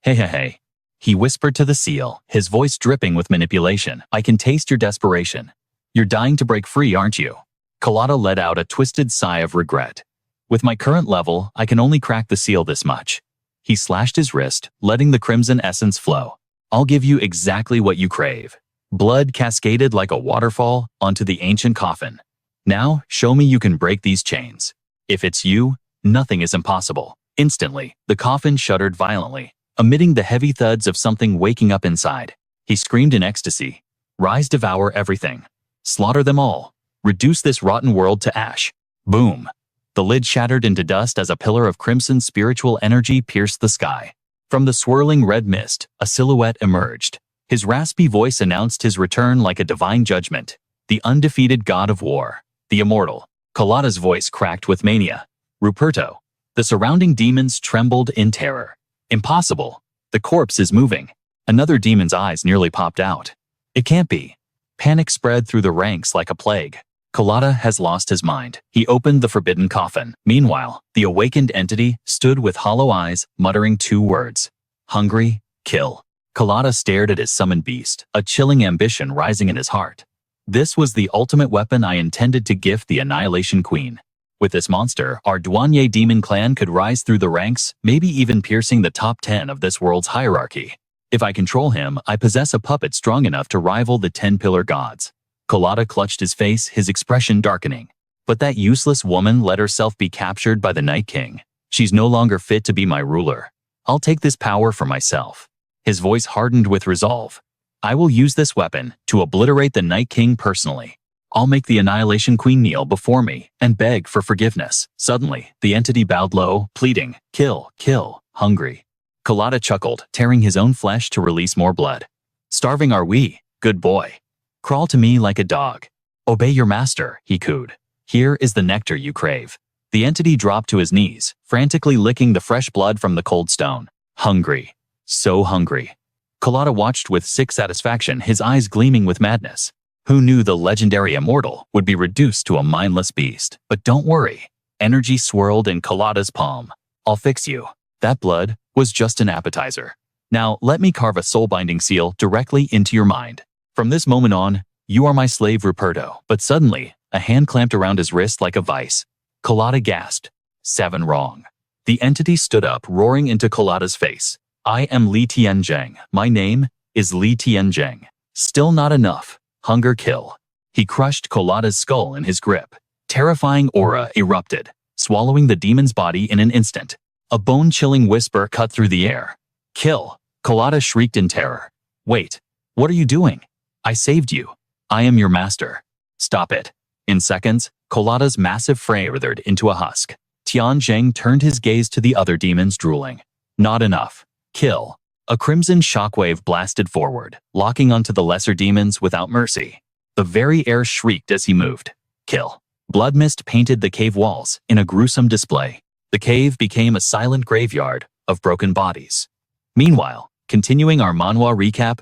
Hey. He whispered to the seal, his voice dripping with manipulation. "I can taste your desperation. You're dying to break free, aren't you?" Colada let out a twisted sigh of regret. "With my current level, I can only crack the seal this much." He slashed his wrist, letting the crimson essence flow. "I'll give you exactly what you crave." Blood cascaded like a waterfall onto the ancient coffin. "Now, show me you can break these chains. If it's you, nothing is impossible." Instantly, the coffin shuddered violently, emitting the heavy thuds of something waking up inside. He screamed in ecstasy. "Rise, devour everything. Slaughter them all. Reduce this rotten world to ash." Boom. The lid shattered into dust as a pillar of crimson spiritual energy pierced the sky. From the swirling red mist, a silhouette emerged. His raspy voice announced his return like a divine judgment. The undefeated god of war. The immortal. Colada's voice cracked with mania. "Ruperto." The surrounding demons trembled in terror. "Impossible. The corpse is moving." Another demon's eyes nearly popped out. "It can't be." Panic spread through the ranks like a plague. Colada has lost his mind. He opened the forbidden coffin. Meanwhile, the awakened entity stood with hollow eyes, muttering 2 words. "Hungry, kill." Colada stared at his summoned beast, a chilling ambition rising in his heart. "This was the ultimate weapon I intended to gift the Annihilation Queen. With this monster, our Duanye demon clan could rise through the ranks, maybe even piercing the top 10 of this world's hierarchy. If I control him, I possess a puppet strong enough to rival the 10 pillar gods." Colada clutched his face, his expression darkening. "But that useless woman let herself be captured by the Night King. She's no longer fit to be my ruler. I'll take this power for myself." His voice hardened with resolve. "I will use this weapon to obliterate the Night King personally." I'll make the Annihilation Queen kneel before me and beg for forgiveness. Suddenly, the entity bowed low, pleading, kill, kill, hungry. Collada chuckled, tearing his own flesh to release more blood. Starving are we, good boy. Crawl to me like a dog. Obey your master, he cooed. Here is the nectar you crave. The entity dropped to his knees, frantically licking the fresh blood from the cold stone. Hungry. So hungry. Collada watched with sick satisfaction, his eyes gleaming with madness. Who knew the legendary immortal would be reduced to a mindless beast? But don't worry. Energy swirled in Collada's palm. I'll fix you. That blood was just an appetizer. Now let me carve a soul-binding seal directly into your mind. From this moment on, you are my slave Ruperto. But suddenly, a hand clamped around his wrist like a vice. Collada gasped. 7 wrong. The entity stood up, roaring into Collada's face. I am Li Tianzheng. My name is Li Tianzheng. Still not enough. Hunger kill. He crushed Collada's skull in his grip. Terrifying aura erupted, swallowing the demon's body in an instant. A bone-chilling whisper cut through the air. Kill. Collada shrieked in terror. Wait. What are you doing? I saved you. I am your master. Stop it. In seconds, Collada's massive frame withered into a husk. Tianzheng turned his gaze to the other demons, drooling. Not enough. Kill. A crimson shockwave blasted forward, locking onto the lesser demons without mercy. The very air shrieked as he moved. Kill. Blood mist painted the cave walls in a gruesome display. The cave became a silent graveyard of broken bodies. Meanwhile, continuing our Manhwa recap,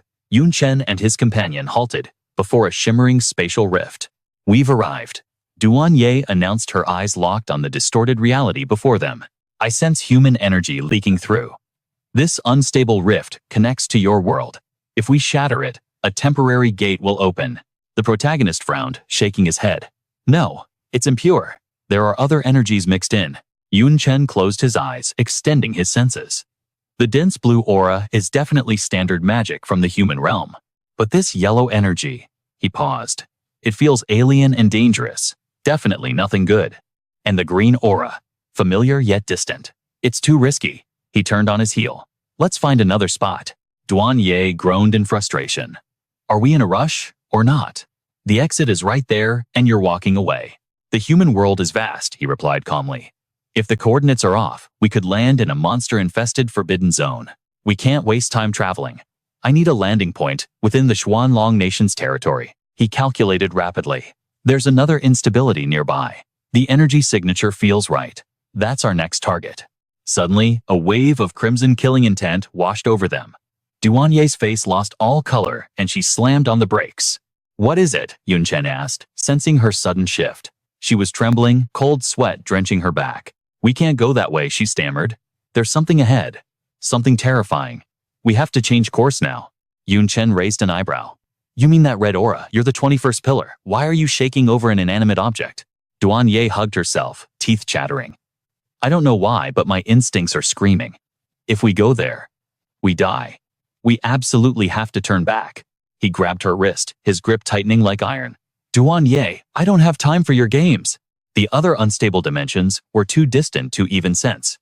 Chen and his companion halted before a shimmering spatial rift. We've arrived. Duan Ye announced, her eyes locked on the distorted reality before them. I sense human energy leaking through. This unstable rift connects to your world. If we shatter it, a temporary gate will open. The protagonist frowned, shaking his head. No, it's impure. There are other energies mixed in. Chen closed his eyes, extending his senses. The dense blue aura is definitely standard magic from the human realm. But this yellow energy, he paused. It feels alien and dangerous. Definitely nothing good. And the green aura, familiar yet distant. It's too risky. He turned on his heel. Let's find another spot. Duan Ye groaned in frustration. Are we in a rush or not? The exit is right there and you're walking away. The human world is vast, he replied calmly. If the coordinates are off, we could land in a monster-infested forbidden zone. We can't waste time traveling. I need a landing point within the Xuanlong Nation's territory. He calculated rapidly. There's another instability nearby. The energy signature feels right. That's our next target. Suddenly, a wave of crimson killing intent washed over them. Duan Ye's face lost all color and she slammed on the brakes. What is it? Chen asked, sensing her sudden shift. She was trembling, cold sweat drenching her back. We can't go that way, she stammered. There's something ahead. Something terrifying. We have to change course now. Chen raised an eyebrow. You mean that red aura? You're the 21st pillar. Why are you shaking over an inanimate object? Duan Ye hugged herself, teeth chattering. I don't know why, but my instincts are screaming. If we go there, we die. We absolutely have to turn back. He grabbed her wrist, his grip tightening like iron. Duan Ye, I don't have time for your games. The other unstable dimensions were too distant to even sense.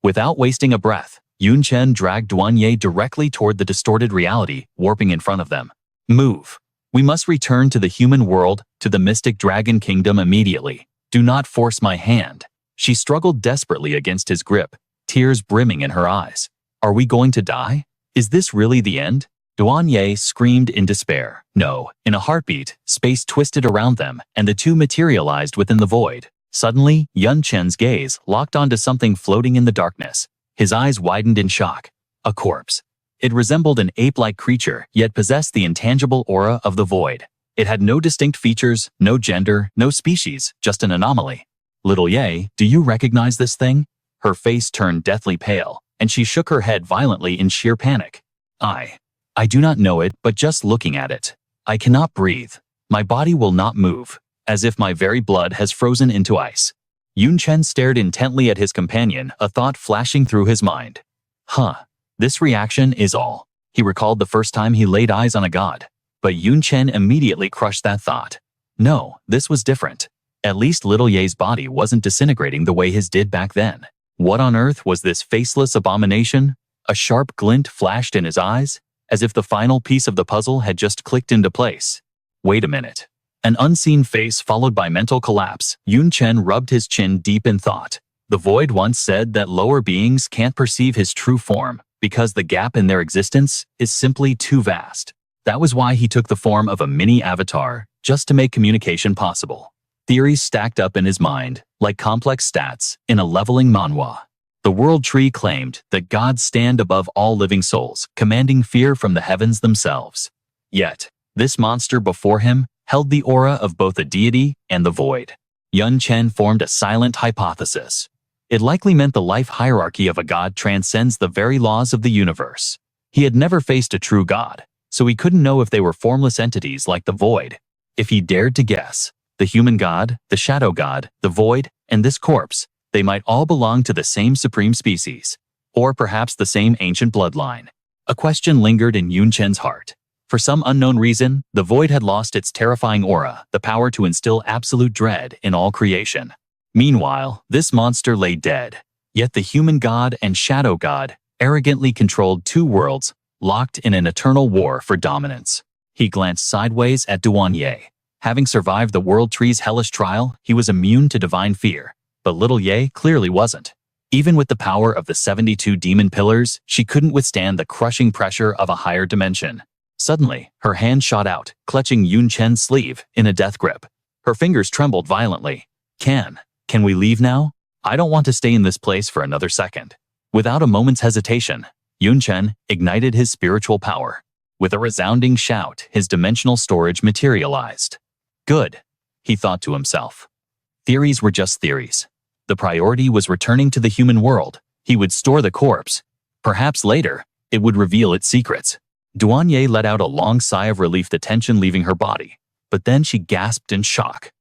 Without wasting a breath, Chen dragged Duan Ye directly toward the distorted reality warping in front of them. Move. We must return to the human world, to the mystic dragon kingdom immediately. Do not force my hand. She struggled desperately against his grip, tears brimming in her eyes. Are we going to die? Is this really the end? Duan Ye screamed in despair. No. In a heartbeat, space twisted around them, and the two materialized within the void. Suddenly, Chen's gaze locked onto something floating in the darkness. His eyes widened in shock. A corpse. It resembled an ape-like creature, yet possessed the intangible aura of the void. It had no distinct features, no gender, no species, just an anomaly. Little Ye, do you recognize this thing? Her face turned deathly pale, and she shook her head violently in sheer panic. I do not know it, but just looking at it, I cannot breathe. My body will not move, as if my very blood has frozen into ice. Chen stared intently at his companion, a thought flashing through his mind. This reaction is all. He recalled the first time he laid eyes on a god. But Chen immediately crushed that thought. No, this was different. At least Little Ye's body wasn't disintegrating the way his did back then. What on earth was this faceless abomination? A sharp glint flashed in his eyes, as if the final piece of the puzzle had just clicked into place. Wait a minute. An unseen face followed by mental collapse. Chen rubbed his chin deep in thought. The Void once said that lower beings can't perceive his true form because the gap in their existence is simply too vast. That was why he took the form of a mini avatar, just to make communication possible. Theories stacked up in his mind, like complex stats, in a leveling manhwa. The world tree claimed that gods stand above all living souls, commanding fear from the heavens themselves. Yet, this monster before him held the aura of both a deity and the void. Chen formed a silent hypothesis. It likely meant the life hierarchy of a god transcends the very laws of the universe. He had never faced a true god, so he couldn't know if they were formless entities like the void. If he dared to guess, the human god, the shadow god, the void, and this corpse, they might all belong to the same supreme species, or perhaps the same ancient bloodline. A question lingered in Chen's heart. For some unknown reason, the void had lost its terrifying aura, the power to instill absolute dread in all creation. Meanwhile, this monster lay dead. Yet the human god and shadow god arrogantly controlled two worlds, locked in an eternal war for dominance. He glanced sideways at Ye. Having survived the world tree's hellish trial, he was immune to divine fear. But little Ye clearly wasn't. Even with the power of the 72 demon pillars, she couldn't withstand the crushing pressure of a higher dimension. Suddenly, her hand shot out, clutching Chen's sleeve in a death grip. Her fingers trembled violently. Can we leave now? I don't want to stay in this place for another second. Without a moment's hesitation, Chen ignited his spiritual power. With a resounding shout, his dimensional storage materialized. Good, he thought to himself. Theories were just theories. The priority was returning to the human world. He would store the corpse. Perhaps later, it would reveal its secrets. Ye let out a long sigh of relief, the tension leaving her body. But then she gasped in shock.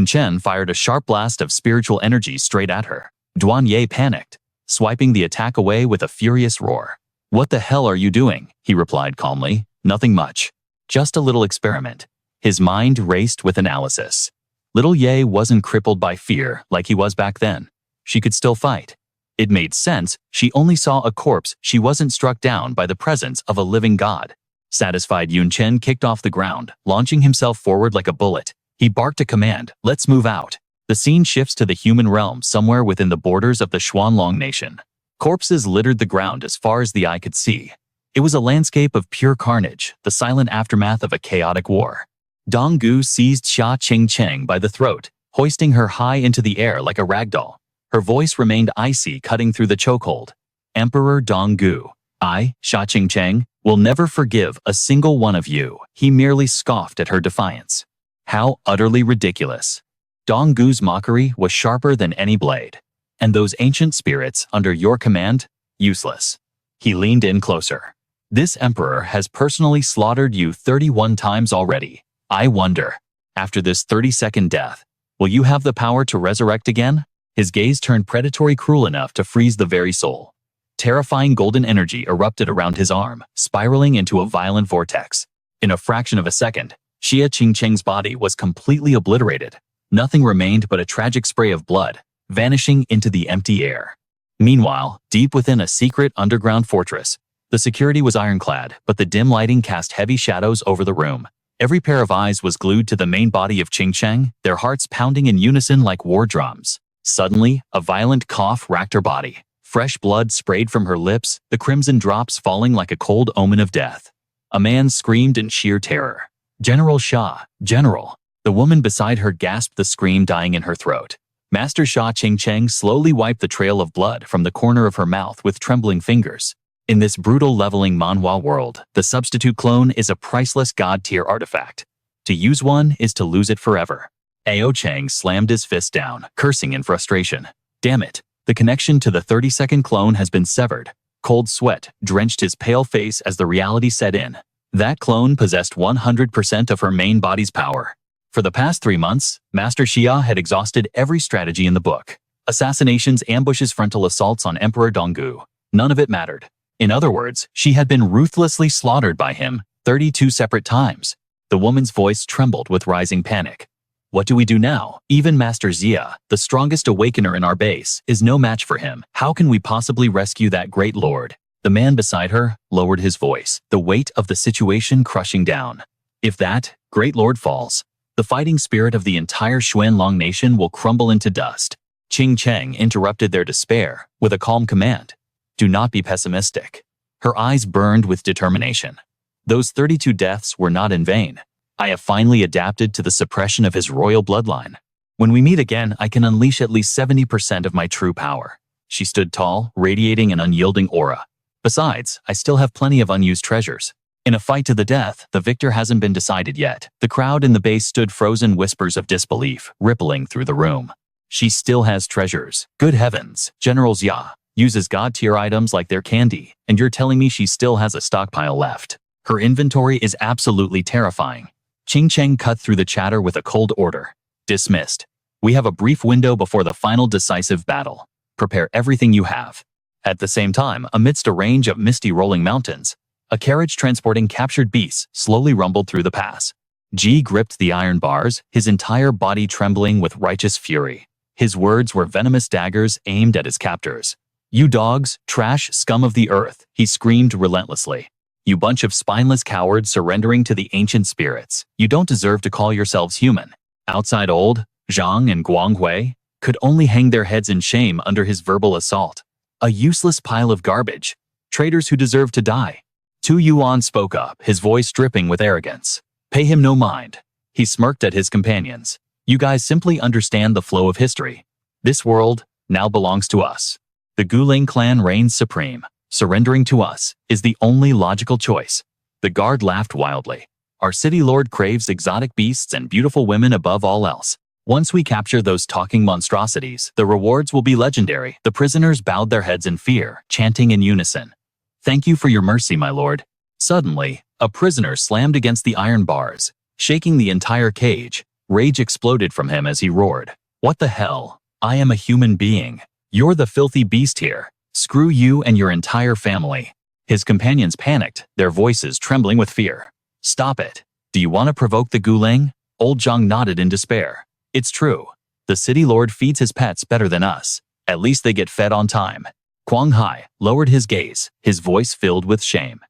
Chen fired a sharp blast of spiritual energy straight at her. Ye panicked, swiping the attack away with a furious roar. What the hell are you doing? He replied calmly. Nothing much. Just a little experiment. His mind raced with analysis. Little Ye wasn't crippled by fear like he was back then. She could still fight. It made sense. She only saw a corpse. She wasn't struck down by the presence of a living god. Satisfied, Chen kicked off the ground, launching himself forward like a bullet. He barked a command, "Let's move out." The scene shifts to the human realm somewhere within the borders of the Xuanlong nation. Corpses littered the ground as far as the eye could see. It was a landscape of pure carnage, the silent aftermath of a chaotic war. Donggu seized Xia Qingcheng by the throat, hoisting her high into the air like a ragdoll. Her voice remained icy, cutting through the chokehold. "Emperor Donggu, I, Xia Qingcheng, will never forgive a single one of you." He merely scoffed at her defiance. How utterly ridiculous. Donggu's mockery was sharper than any blade. And those ancient spirits under your command? Useless. He leaned in closer. This emperor has personally slaughtered you 31 times already. I wonder, after this 30-second death, will you have the power to resurrect again? His gaze turned predatory, cruel enough to freeze the very soul. Terrifying golden energy erupted around his arm, spiraling into a violent vortex. In a fraction of a second, Xia Qingcheng's body was completely obliterated. Nothing remained but a tragic spray of blood, vanishing into the empty air. Meanwhile, deep within a secret underground fortress, the security was ironclad, but the dim lighting cast heavy shadows over the room. Every pair of eyes was glued to the main body of Qingcheng, their hearts pounding in unison like war drums. Suddenly, a violent cough racked her body. Fresh blood sprayed from her lips, the crimson drops falling like a cold omen of death. A man screamed in sheer terror. "General Xia, General!" The woman beside her gasped, the scream dying in her throat. Master Xia Qingcheng slowly wiped the trail of blood from the corner of her mouth with trembling fingers. In this brutal leveling manhwa world, the substitute clone is a priceless god-tier artifact. To use one is to lose it forever. Ao Chang slammed his fist down, cursing in frustration. Damn it, the connection to the 30-second clone has been severed. Cold sweat drenched his pale face as the reality set in. That clone possessed 100% of her main body's power. For the past 3 months, Master Xia had exhausted every strategy in the book. Assassinations, ambushes, frontal assaults on Emperor Donggu. None of it mattered. In other words, she had been ruthlessly slaughtered by him 32 separate times. The woman's voice trembled with rising panic. What do we do now? Even Master Xia, the strongest awakener in our base, is no match for him. How can we possibly rescue that great lord? The man beside her lowered his voice, the weight of the situation crushing down. If that great lord falls, The fighting spirit of the entire Xuanlong nation will crumble into dust. Qing Cheng interrupted their despair with a calm command. Do not be pessimistic. Her eyes burned with determination. Those 32 deaths were not in vain. I have finally adapted to the suppression of his royal bloodline. When we meet again, I can unleash at least 70% of my true power. She stood tall, radiating an unyielding aura. Besides, I still have plenty of unused treasures. In a fight to the death, the victor hasn't been decided yet. The crowd in the base stood frozen, whispers of disbelief rippling through the room. She still has treasures. Good heavens, General Xia uses god-tier items like they're candy, and you're telling me she still has a stockpile left. Her inventory is absolutely terrifying. Qing Cheng cut through the chatter with a cold order. Dismissed. We have a brief window before the final decisive battle. Prepare everything you have. At the same time, amidst a range of misty rolling mountains, a carriage transporting captured beasts slowly rumbled through the pass. Ji gripped the iron bars, his entire body trembling with righteous fury. His words were venomous daggers aimed at his captors. You dogs, trash, scum of the earth, he screamed relentlessly. You bunch of spineless cowards surrendering to the ancient spirits. You don't deserve to call yourselves human. Outside old, Zhang and Guanghui could only hang their heads in shame under his verbal assault. A useless pile of garbage. Traitors who deserve to die. Tu Yuan spoke up, his voice dripping with arrogance. Pay him no mind. He smirked at his companions. You guys simply understand the flow of history. This world now belongs to us. The Guling clan reigns supreme. Surrendering to us is the only logical choice. The guard laughed wildly. Our city lord craves exotic beasts and beautiful women above all else. Once we capture those talking monstrosities, the rewards will be legendary. The prisoners bowed their heads in fear, chanting in unison. Thank you for your mercy, my lord. Suddenly, a prisoner slammed against the iron bars, shaking the entire cage. Rage exploded from him as he roared. What the hell? I am a human being. You're the filthy beast here. Screw you and your entire family. His companions panicked, their voices trembling with fear. Stop it. Do you want to provoke the Guling? Old Zhang nodded in despair. It's true. The city lord feeds his pets better than us. At least they get fed on time. Quang Hai lowered his gaze, his voice filled with shame.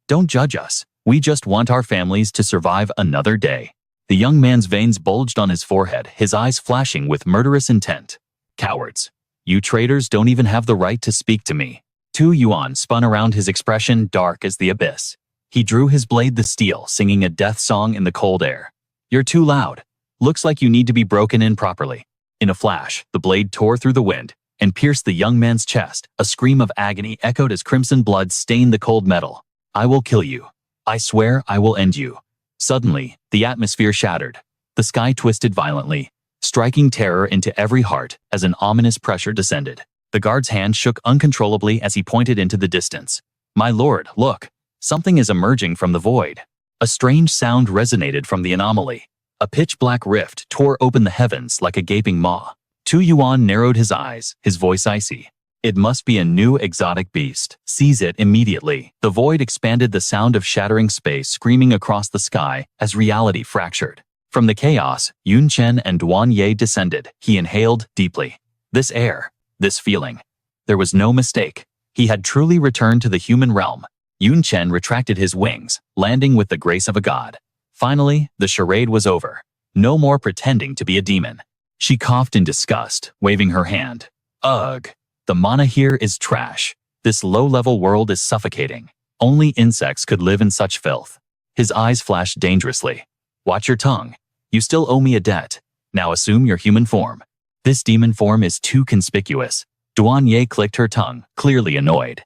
Don't judge us. We just want our families to survive another day. The young man's veins bulged on his forehead, his eyes flashing with murderous intent. Cowards. You traitors don't even have the right to speak to me. Tu Yuan spun around, his expression dark as the abyss. He drew his blade the steel, singing a death song in the cold air. You're too loud. Looks like you need to be broken in properly. In a flash, the blade tore through the wind and pierced the young man's chest. A scream of agony echoed as crimson blood stained the cold metal. I will kill you. I swear I will end you. Suddenly, the atmosphere shattered. The sky twisted violently, striking terror into every heart as an ominous pressure descended. The guard's hand shook uncontrollably as he pointed into the distance. My lord, look. Something is emerging from the void. A strange sound resonated from the anomaly. A pitch-black rift tore open the heavens like a gaping maw. Tu Yuan narrowed his eyes, his voice icy. It must be a new exotic beast. Seize it immediately. The void expanded, the sound of shattering space screaming across the sky as reality fractured. From the chaos, Yun Chen and Duan Ye descended. He inhaled deeply. This air, this feeling. There was no mistake. He had truly returned to the human realm. Yun Chen retracted his wings, landing with the grace of a god. Finally, the charade was over. No more pretending to be a demon. She coughed in disgust, waving her hand. Ugh. The mana here is trash. This low-level world is suffocating. Only insects could live in such filth. His eyes flashed dangerously. Watch your tongue. You still owe me a debt. Now assume your human form. This demon form is too conspicuous. Duan Ye clicked her tongue, clearly annoyed.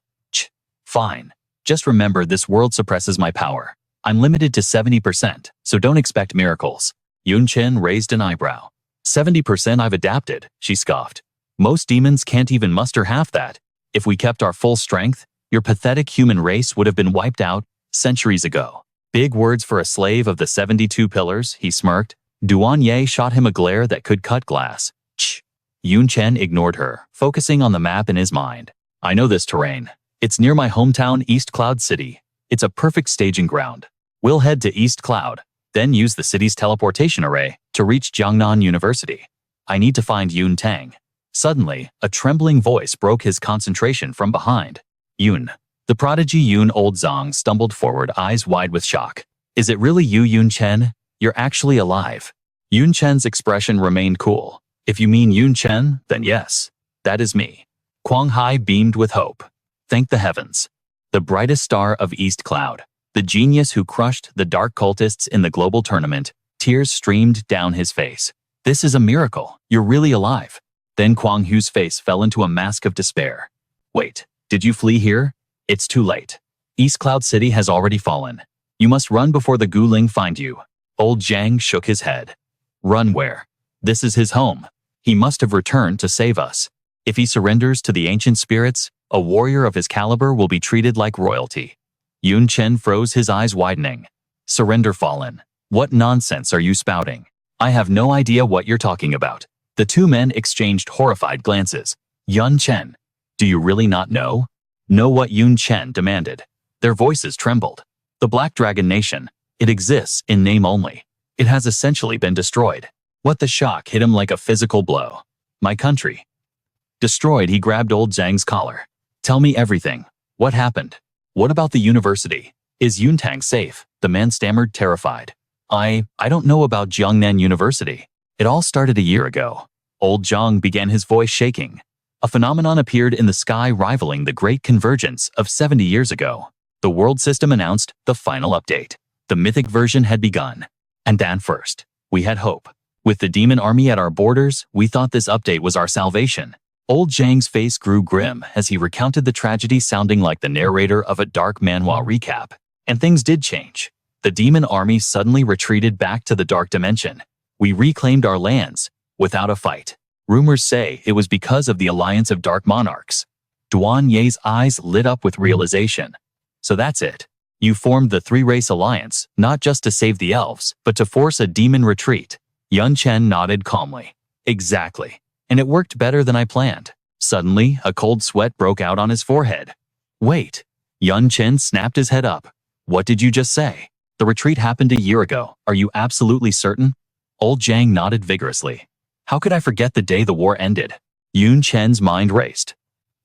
Fine. Just remember, this world suppresses my power. I'm limited to 70%, so don't expect miracles. Yun Chen raised an eyebrow. 70% I've adapted, she scoffed. Most demons can't even muster half that. If we kept our full strength, your pathetic human race would have been wiped out centuries ago. Big words for a slave of the 72 pillars, he smirked. Duan Ye shot him a glare that could cut glass. Yun Chen ignored her, focusing on the map in his mind. I know this terrain. It's near my hometown, East Cloud City. It's a perfect staging ground. We'll head to East Cloud, then use the city's teleportation array to reach Jiangnan University. I need to find Yun Tang. Suddenly, a trembling voice broke his concentration from behind. Yun. The prodigy Yun. Old Zhang stumbled forward, eyes wide with shock. Is it really you, Yun Chen? You're actually alive. Yun Chen's expression remained cool. If you mean Yun Chen, then yes, that is me. Quang Hai beamed with hope. Thank the heavens. The brightest star of East Cloud, the genius who crushed the dark cultists in the global tournament, tears streamed down his face. This is a miracle. You're really alive. Then Quang Hu's face fell into a mask of despair. Wait, did you flee here? It's too late. East Cloud City has already fallen. You must run before the Guling find you. Old Zhang shook his head. Run where? This is his home. He must have returned to save us. If he surrenders to the ancient spirits, a warrior of his caliber will be treated like royalty. Yun Chen froze, his eyes widening. Surrender fallen. What nonsense are you spouting? I have no idea what you're talking about. The two men exchanged horrified glances. Yun Chen, do you really not know? Know what Yun Chen demanded. Their voices trembled. The Black Dragon Nation, it exists in name only. It has essentially been destroyed. What the shock hit him like a physical blow. My country. Destroyed, he grabbed old Zhang's collar. Tell me everything. What happened? What about the university? Is Yuntang safe? The man stammered, terrified. I don't know about Jiangnan University. It all started a year ago. Old Zhang began, his voice shaking. A phenomenon appeared in the sky rivaling the Great Convergence of 70 years ago. The world system announced the final update. The mythic version had begun. And then first, we had hope. With the demon army at our borders, we thought this update was our salvation. Old Zhang's face grew grim as he recounted the tragedy, sounding like the narrator of a dark manhwa recap. And things did change. The demon army suddenly retreated back to the dark dimension. We reclaimed our lands, without a fight. Rumors say it was because of the alliance of dark monarchs. Duan Ye's eyes lit up with realization. So that's it. You formed the three-race alliance, not just to save the elves, but to force a demon retreat. Yun Chen nodded calmly. Exactly. And it worked better than I planned. Suddenly, a cold sweat broke out on his forehead. Wait. Yun Chen snapped his head up. What did you just say? The retreat happened a year ago. Are you absolutely certain? Old Zhang nodded vigorously. How could I forget the day the war ended? Yun Chen's mind raced.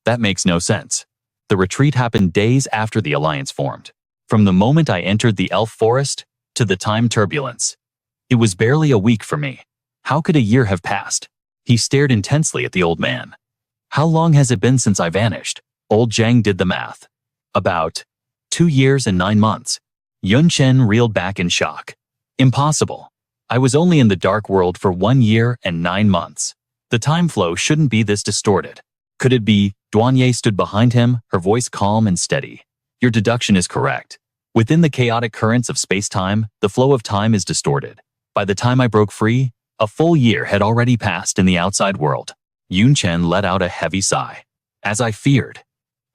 That makes no sense. The retreat happened days after the alliance formed. From the moment I entered the elf forest to the time turbulence. It was barely a week for me. How could a year have passed? He stared intensely at the old man. How long has it been since I vanished? Old Zhang did the math. About 2 years and 9 months. Yun Chen reeled back in shock. Impossible. I was only in the dark world for 1 year and 9 months. The time flow shouldn't be this distorted. Could it be? Duanye stood behind him, her voice calm and steady. Your deduction is correct. Within the chaotic currents of space-time, the flow of time is distorted. By the time I broke free, a full year had already passed in the outside world. Yun Chen let out a heavy sigh. As I feared.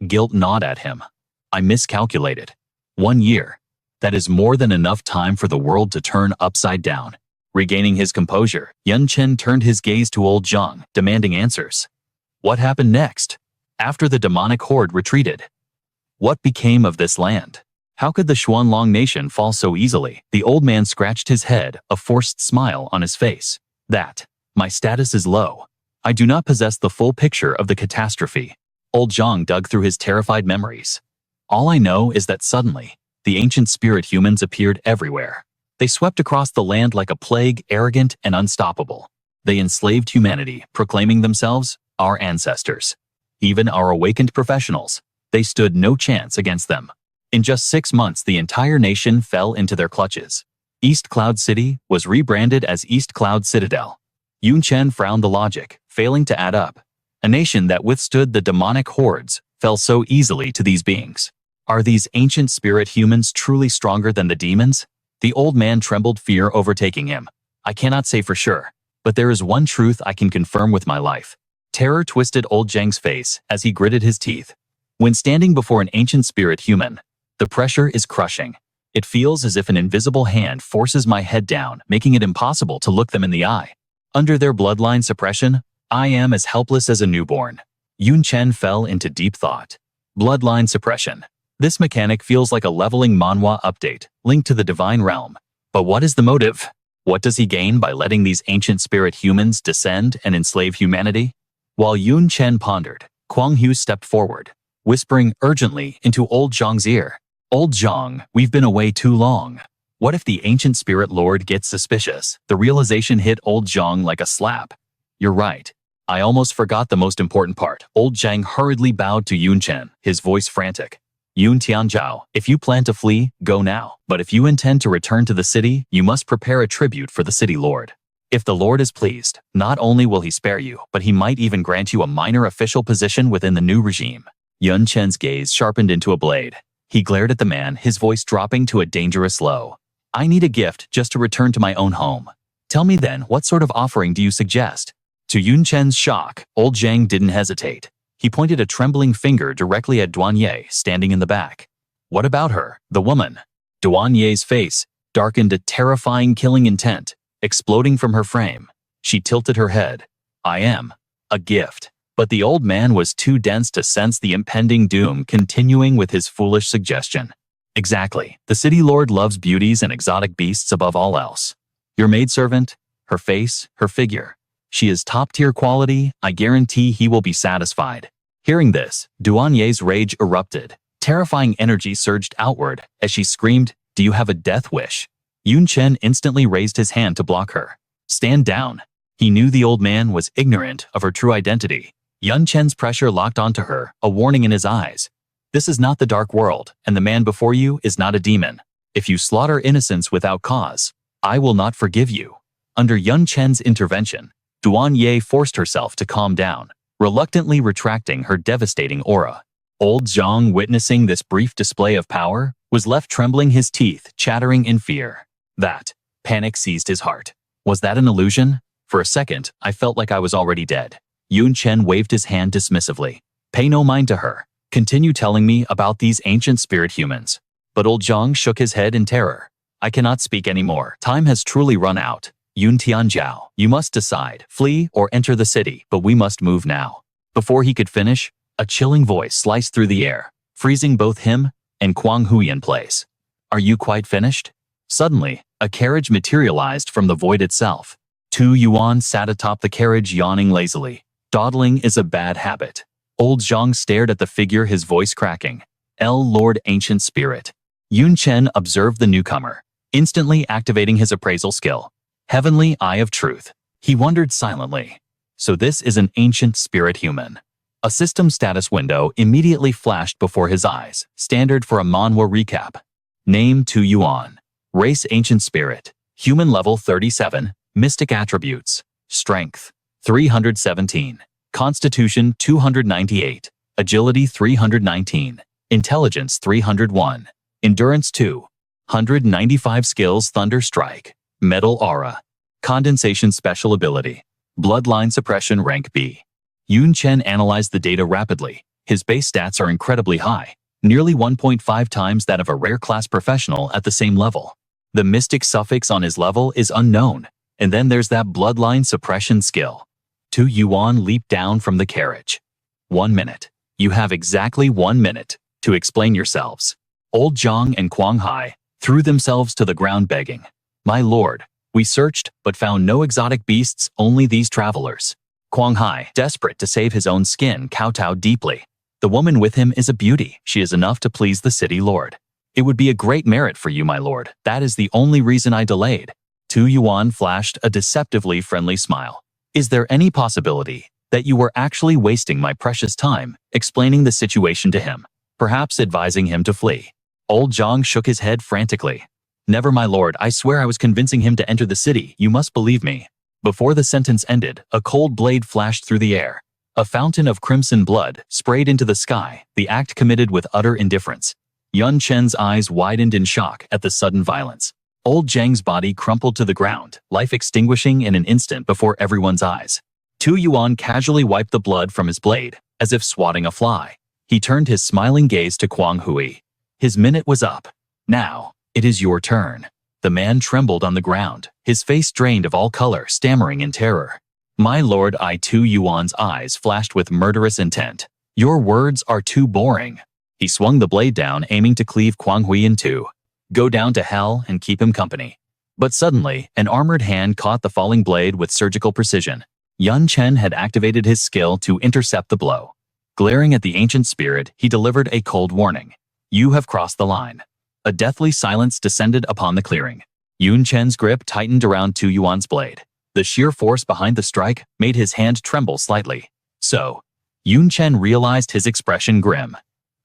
Guilt gnawed at him. I miscalculated. 1 year. That is more than enough time for the world to turn upside down. Regaining his composure, Yun Chen turned his gaze to old Zhang, demanding answers. What happened next? After the demonic horde retreated? What became of this land? How could the Xuanlong nation fall so easily? The old man scratched his head, a forced smile on his face. My status is low. I do not possess the full picture of the catastrophe. Old Zhang dug through his terrified memories. All I know is that suddenly, the ancient spirit humans appeared everywhere. They swept across the land like a plague, arrogant and unstoppable. They enslaved humanity, proclaiming themselves our ancestors. Even our awakened professionals, they stood no chance against them. In just 6 months, the entire nation fell into their clutches. East Cloud City was rebranded as East Cloud Citadel. Yun Chen frowned the logic, failing to add up. A nation that withstood the demonic hordes fell so easily to these beings. Are these ancient spirit humans truly stronger than the demons? The old man trembled, fear overtaking him. I cannot say for sure, but there is one truth I can confirm with my life. Terror twisted old Zhang's face as he gritted his teeth. When standing before an ancient spirit human, the pressure is crushing. It feels as if an invisible hand forces my head down, making it impossible to look them in the eye. Under their bloodline suppression, I am as helpless as a newborn. Yun Chen fell into deep thought. Bloodline suppression. This mechanic feels like a leveling Manhwa update, linked to the divine realm. But what is the motive? What does he gain by letting these ancient spirit humans descend and enslave humanity? While Yun Chen pondered, Quang Hu stepped forward, whispering urgently into old Zhang's ear. Old Zhang, we've been away too long. What if the ancient spirit lord gets suspicious? The realization hit old Zhang like a slap. You're right. I almost forgot the most important part. Old Zhang hurriedly bowed to Yun Chen, his voice frantic. Yun Tianzhao, if you plan to flee, go now. But if you intend to return to the city, you must prepare a tribute for the city lord. If the lord is pleased, not only will he spare you, but he might even grant you a minor official position within the new regime. Yun Chen's gaze sharpened into a blade. He glared at the man, his voice dropping to a dangerous low. I need a gift just to return to my own home. Tell me then, what sort of offering do you suggest? To Yun Chen's shock, old Zhang didn't hesitate. He pointed a trembling finger directly at Douanier, standing in the back. What about her, the woman? Douanier's face darkened a terrifying killing intent, exploding from her frame. She tilted her head. I am a gift. But the old man was too dense to sense the impending doom, continuing with his foolish suggestion. Exactly. The city lord loves beauties and exotic beasts above all else. Your maidservant, her face, her figure. She is top-tier quality. I guarantee he will be satisfied. Hearing this, Douanier's rage erupted. Terrifying energy surged outward as she screamed, Do you have a death wish? Yun Chen instantly raised his hand to block her. Stand down. He knew the old man was ignorant of her true identity. Yun Chen's pressure locked onto her, a warning in his eyes. This is not the dark world, and the man before you is not a demon. If you slaughter innocents without cause, I will not forgive you. Under Yun Chen's intervention, Douanier forced herself to calm down, reluctantly retracting her devastating aura. Old Zhang, witnessing this brief display of power, was left trembling, his teeth chattering in fear. That panic seized his heart. Was that an illusion? For a second, I felt like I was already dead. Yun Chen waved his hand dismissively. Pay no mind to her. Continue telling me about these ancient spirit humans. But old Zhang shook his head in terror. I cannot speak anymore. Time has truly run out. Yun Tianzhao, you must decide, flee or enter the city, but we must move now. Before he could finish, a chilling voice sliced through the air, freezing both him and Quang Hui in place. Are you quite finished? Suddenly, a carriage materialized from the void itself. Tu Yuan sat atop the carriage, yawning lazily. Dawdling is a bad habit. Old Zhang stared at the figure, his voice cracking. Lord Ancient Spirit. Yun Chen observed the newcomer, instantly activating his appraisal skill. Heavenly Eye of Truth. He wondered silently. So this is an ancient spirit human. A system status window immediately flashed before his eyes, standard for a Manhwa recap. Name Tu Yuan. Race Ancient Spirit. Human level 37. Mystic attributes. Strength 317. Constitution 298. Agility 319. Intelligence 301. Endurance 295. Skills Thunder Strike. Metal Aura. Condensation Special Ability. Bloodline Suppression Rank B. Yun Chen analyzed the data rapidly. His base stats are incredibly high, nearly 1.5 times that of a rare class professional at the same level. The mystic suffix on his level is unknown, and then there's that bloodline suppression skill. Tu Yuan leaped down from the carriage. 1 minute. You have exactly 1 minute to explain yourselves. Old Zhang and Quang Hai threw themselves to the ground begging. My lord, we searched but found no exotic beasts, only these travelers. Quang Hai, desperate to save his own skin, kowtowed deeply. The woman with him is a beauty. She is enough to please the city lord. It would be a great merit for you, my lord. That is the only reason I delayed. Tu Yuan flashed a deceptively friendly smile. Is there any possibility that you were actually wasting my precious time explaining the situation to him, perhaps advising him to flee? Old Zhang shook his head frantically. Never, my lord. I swear I was convincing him to enter the city. You must believe me. Before the sentence ended, a cold blade flashed through the air. A fountain of crimson blood sprayed into the sky, the act committed with utter indifference. Yun Chen's eyes widened in shock at the sudden violence. Old Zhang's body crumpled to the ground, life extinguishing in an instant before everyone's eyes. Tu Yuan casually wiped the blood from his blade, as if swatting a fly. He turned his smiling gaze to Quang Hui. His minute was up. Now, it is your turn. The man trembled on the ground, his face drained of all color, stammering in terror. My lord, Tu Yuan's eyes flashed with murderous intent. Your words are too boring. He swung the blade down, aiming to cleave Quang Hui in two. Go down to hell and keep him company. But suddenly, an armored hand caught the falling blade with surgical precision. Yun Chen had activated his skill to intercept the blow. Glaring at the ancient spirit, he delivered a cold warning. You have crossed the line. A deathly silence descended upon the clearing. Yun Chen's grip tightened around Tu Yuan's blade. The sheer force behind the strike made his hand tremble slightly. So, Yun Chen realized his expression grim.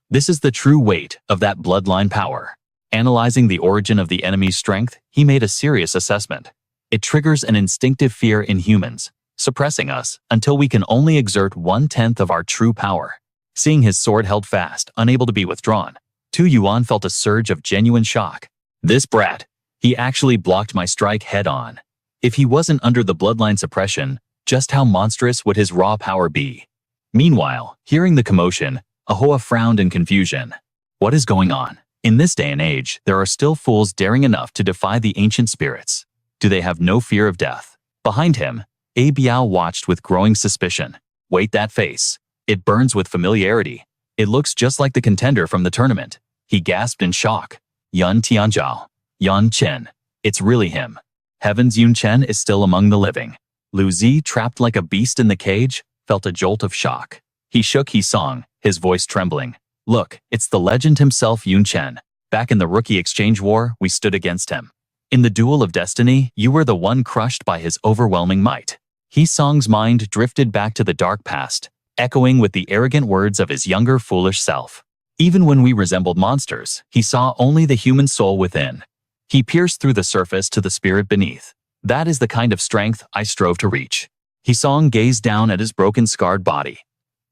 This is the true weight of that bloodline power. Analyzing the origin of the enemy's strength, he made a serious assessment. It triggers an instinctive fear in humans, suppressing us until we can only exert 1/10 of our true power. Seeing his sword held fast, unable to be withdrawn, Tu Yuan felt a surge of genuine shock. This brat, he actually blocked my strike head-on. If he wasn't under the bloodline suppression, just how monstrous would his raw power be? Meanwhile, hearing the commotion, Ahoa frowned in confusion. What is going on? In this day and age, there are still fools daring enough to defy the ancient spirits. Do they have no fear of death? Behind him, A Biao watched with growing suspicion. Wait, that face. It burns with familiarity. It looks just like the contender from the tournament. He gasped in shock. Yun Tianzhao. Yun Chen. It's really him. Heavens, Yun Chen is still among the living. Lu Zi, trapped like a beast in the cage, felt a jolt of shock. He shook He-song, his voice trembling. Look, it's the legend himself, Yun Chen. Back in the Rookie Exchange War, we stood against him. In the Duel of Destiny, you were the one crushed by his overwhelming might. He-song's mind drifted back to the dark past, echoing with the arrogant words of his younger, foolish self. Even when we resembled monsters, he saw only the human soul within. He pierced through the surface to the spirit beneath. That is the kind of strength I strove to reach. He-song gazed down at his broken, scarred body.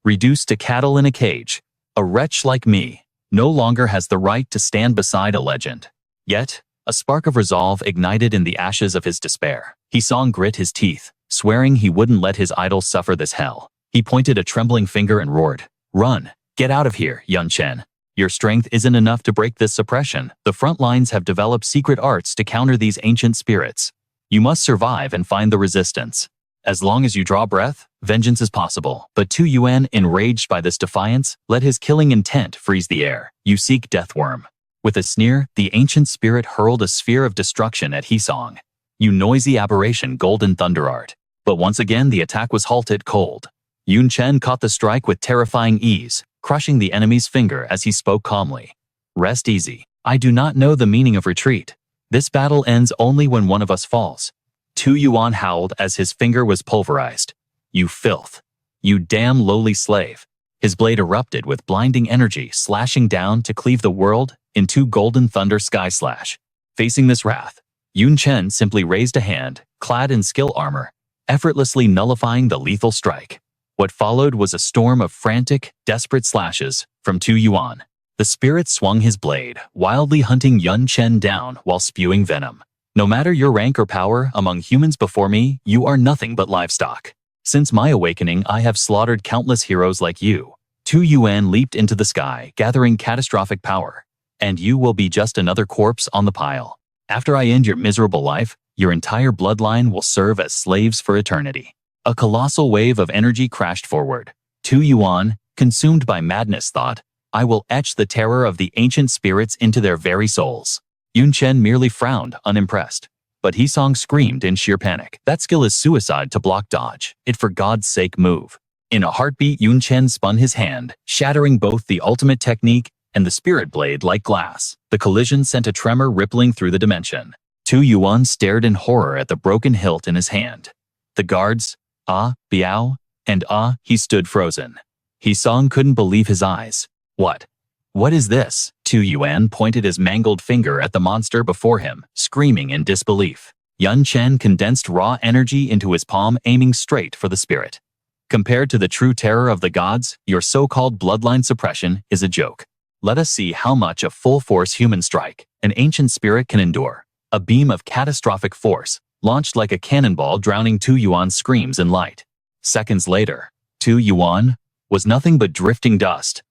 Reduced to cattle in a cage, a wretch like me no longer has the right to stand beside a legend. Yet, a spark of resolve ignited in the ashes of his despair. He-song grit his teeth, swearing he wouldn't let his idol suffer this hell. He pointed a trembling finger and roared, "Run! Get out of here, Yun Chen. Your strength isn't enough to break this suppression. The front lines have developed secret arts to counter these ancient spirits. You must survive and find the resistance. As long as you draw breath, vengeance is possible." But Tu Yuan, enraged by this defiance, let his killing intent freeze the air. "You seek deathworm." With a sneer, the ancient spirit hurled a sphere of destruction at He-song. "You noisy aberration, golden thunder art." But once again, the attack was halted cold. Yun Chen caught the strike with terrifying ease, crushing the enemy's finger as he spoke calmly. "Rest easy. I do not know the meaning of retreat. This battle ends only when one of us falls." Tu Yuan howled as his finger was pulverized. "You filth. You damn lowly slave." His blade erupted with blinding energy, slashing down to cleave the world in two golden thunder sky slash. Facing this wrath, Yun Chen simply raised a hand, clad in skill armor, effortlessly nullifying the lethal strike. What followed was a storm of frantic, desperate slashes from Tu Yuan. The spirit swung his blade, wildly hunting Yun Chen down while spewing venom. "No matter your rank or power among humans before me, you are nothing but livestock. Since my awakening, I have slaughtered countless heroes like you." Tu Yuan leaped into the sky, gathering catastrophic power. "And you will be just another corpse on the pile. After I end your miserable life, your entire bloodline will serve as slaves for eternity." A colossal wave of energy crashed forward. Tu Yuan, consumed by madness, thought, "I will etch the terror of the ancient spirits into their very souls." Yun Chen merely frowned, unimpressed. But He-song screamed in sheer panic. "That skill is suicide to block dodge. It for God's sake move." In a heartbeat, Yun Chen spun his hand, shattering both the ultimate technique and the spirit blade like glass. The collision sent a tremor rippling through the dimension. Tu Yuan stared in horror at the broken hilt in his hand. The guards, Biao, and he stood frozen. He-song couldn't believe his eyes. What is this?" Tu Yuan pointed his mangled finger at the monster before him, screaming in disbelief. Yun Chen condensed raw energy into his palm, aiming straight for the spirit. "Compared to the true terror of the gods, your so-called bloodline suppression is a joke. Let us see how much a full-force human strike an ancient spirit can endure." A beam of catastrophic force launched like a cannonball, drowning Tu Yuan's screams in light. Seconds later, Tu Yuan was nothing but drifting dust.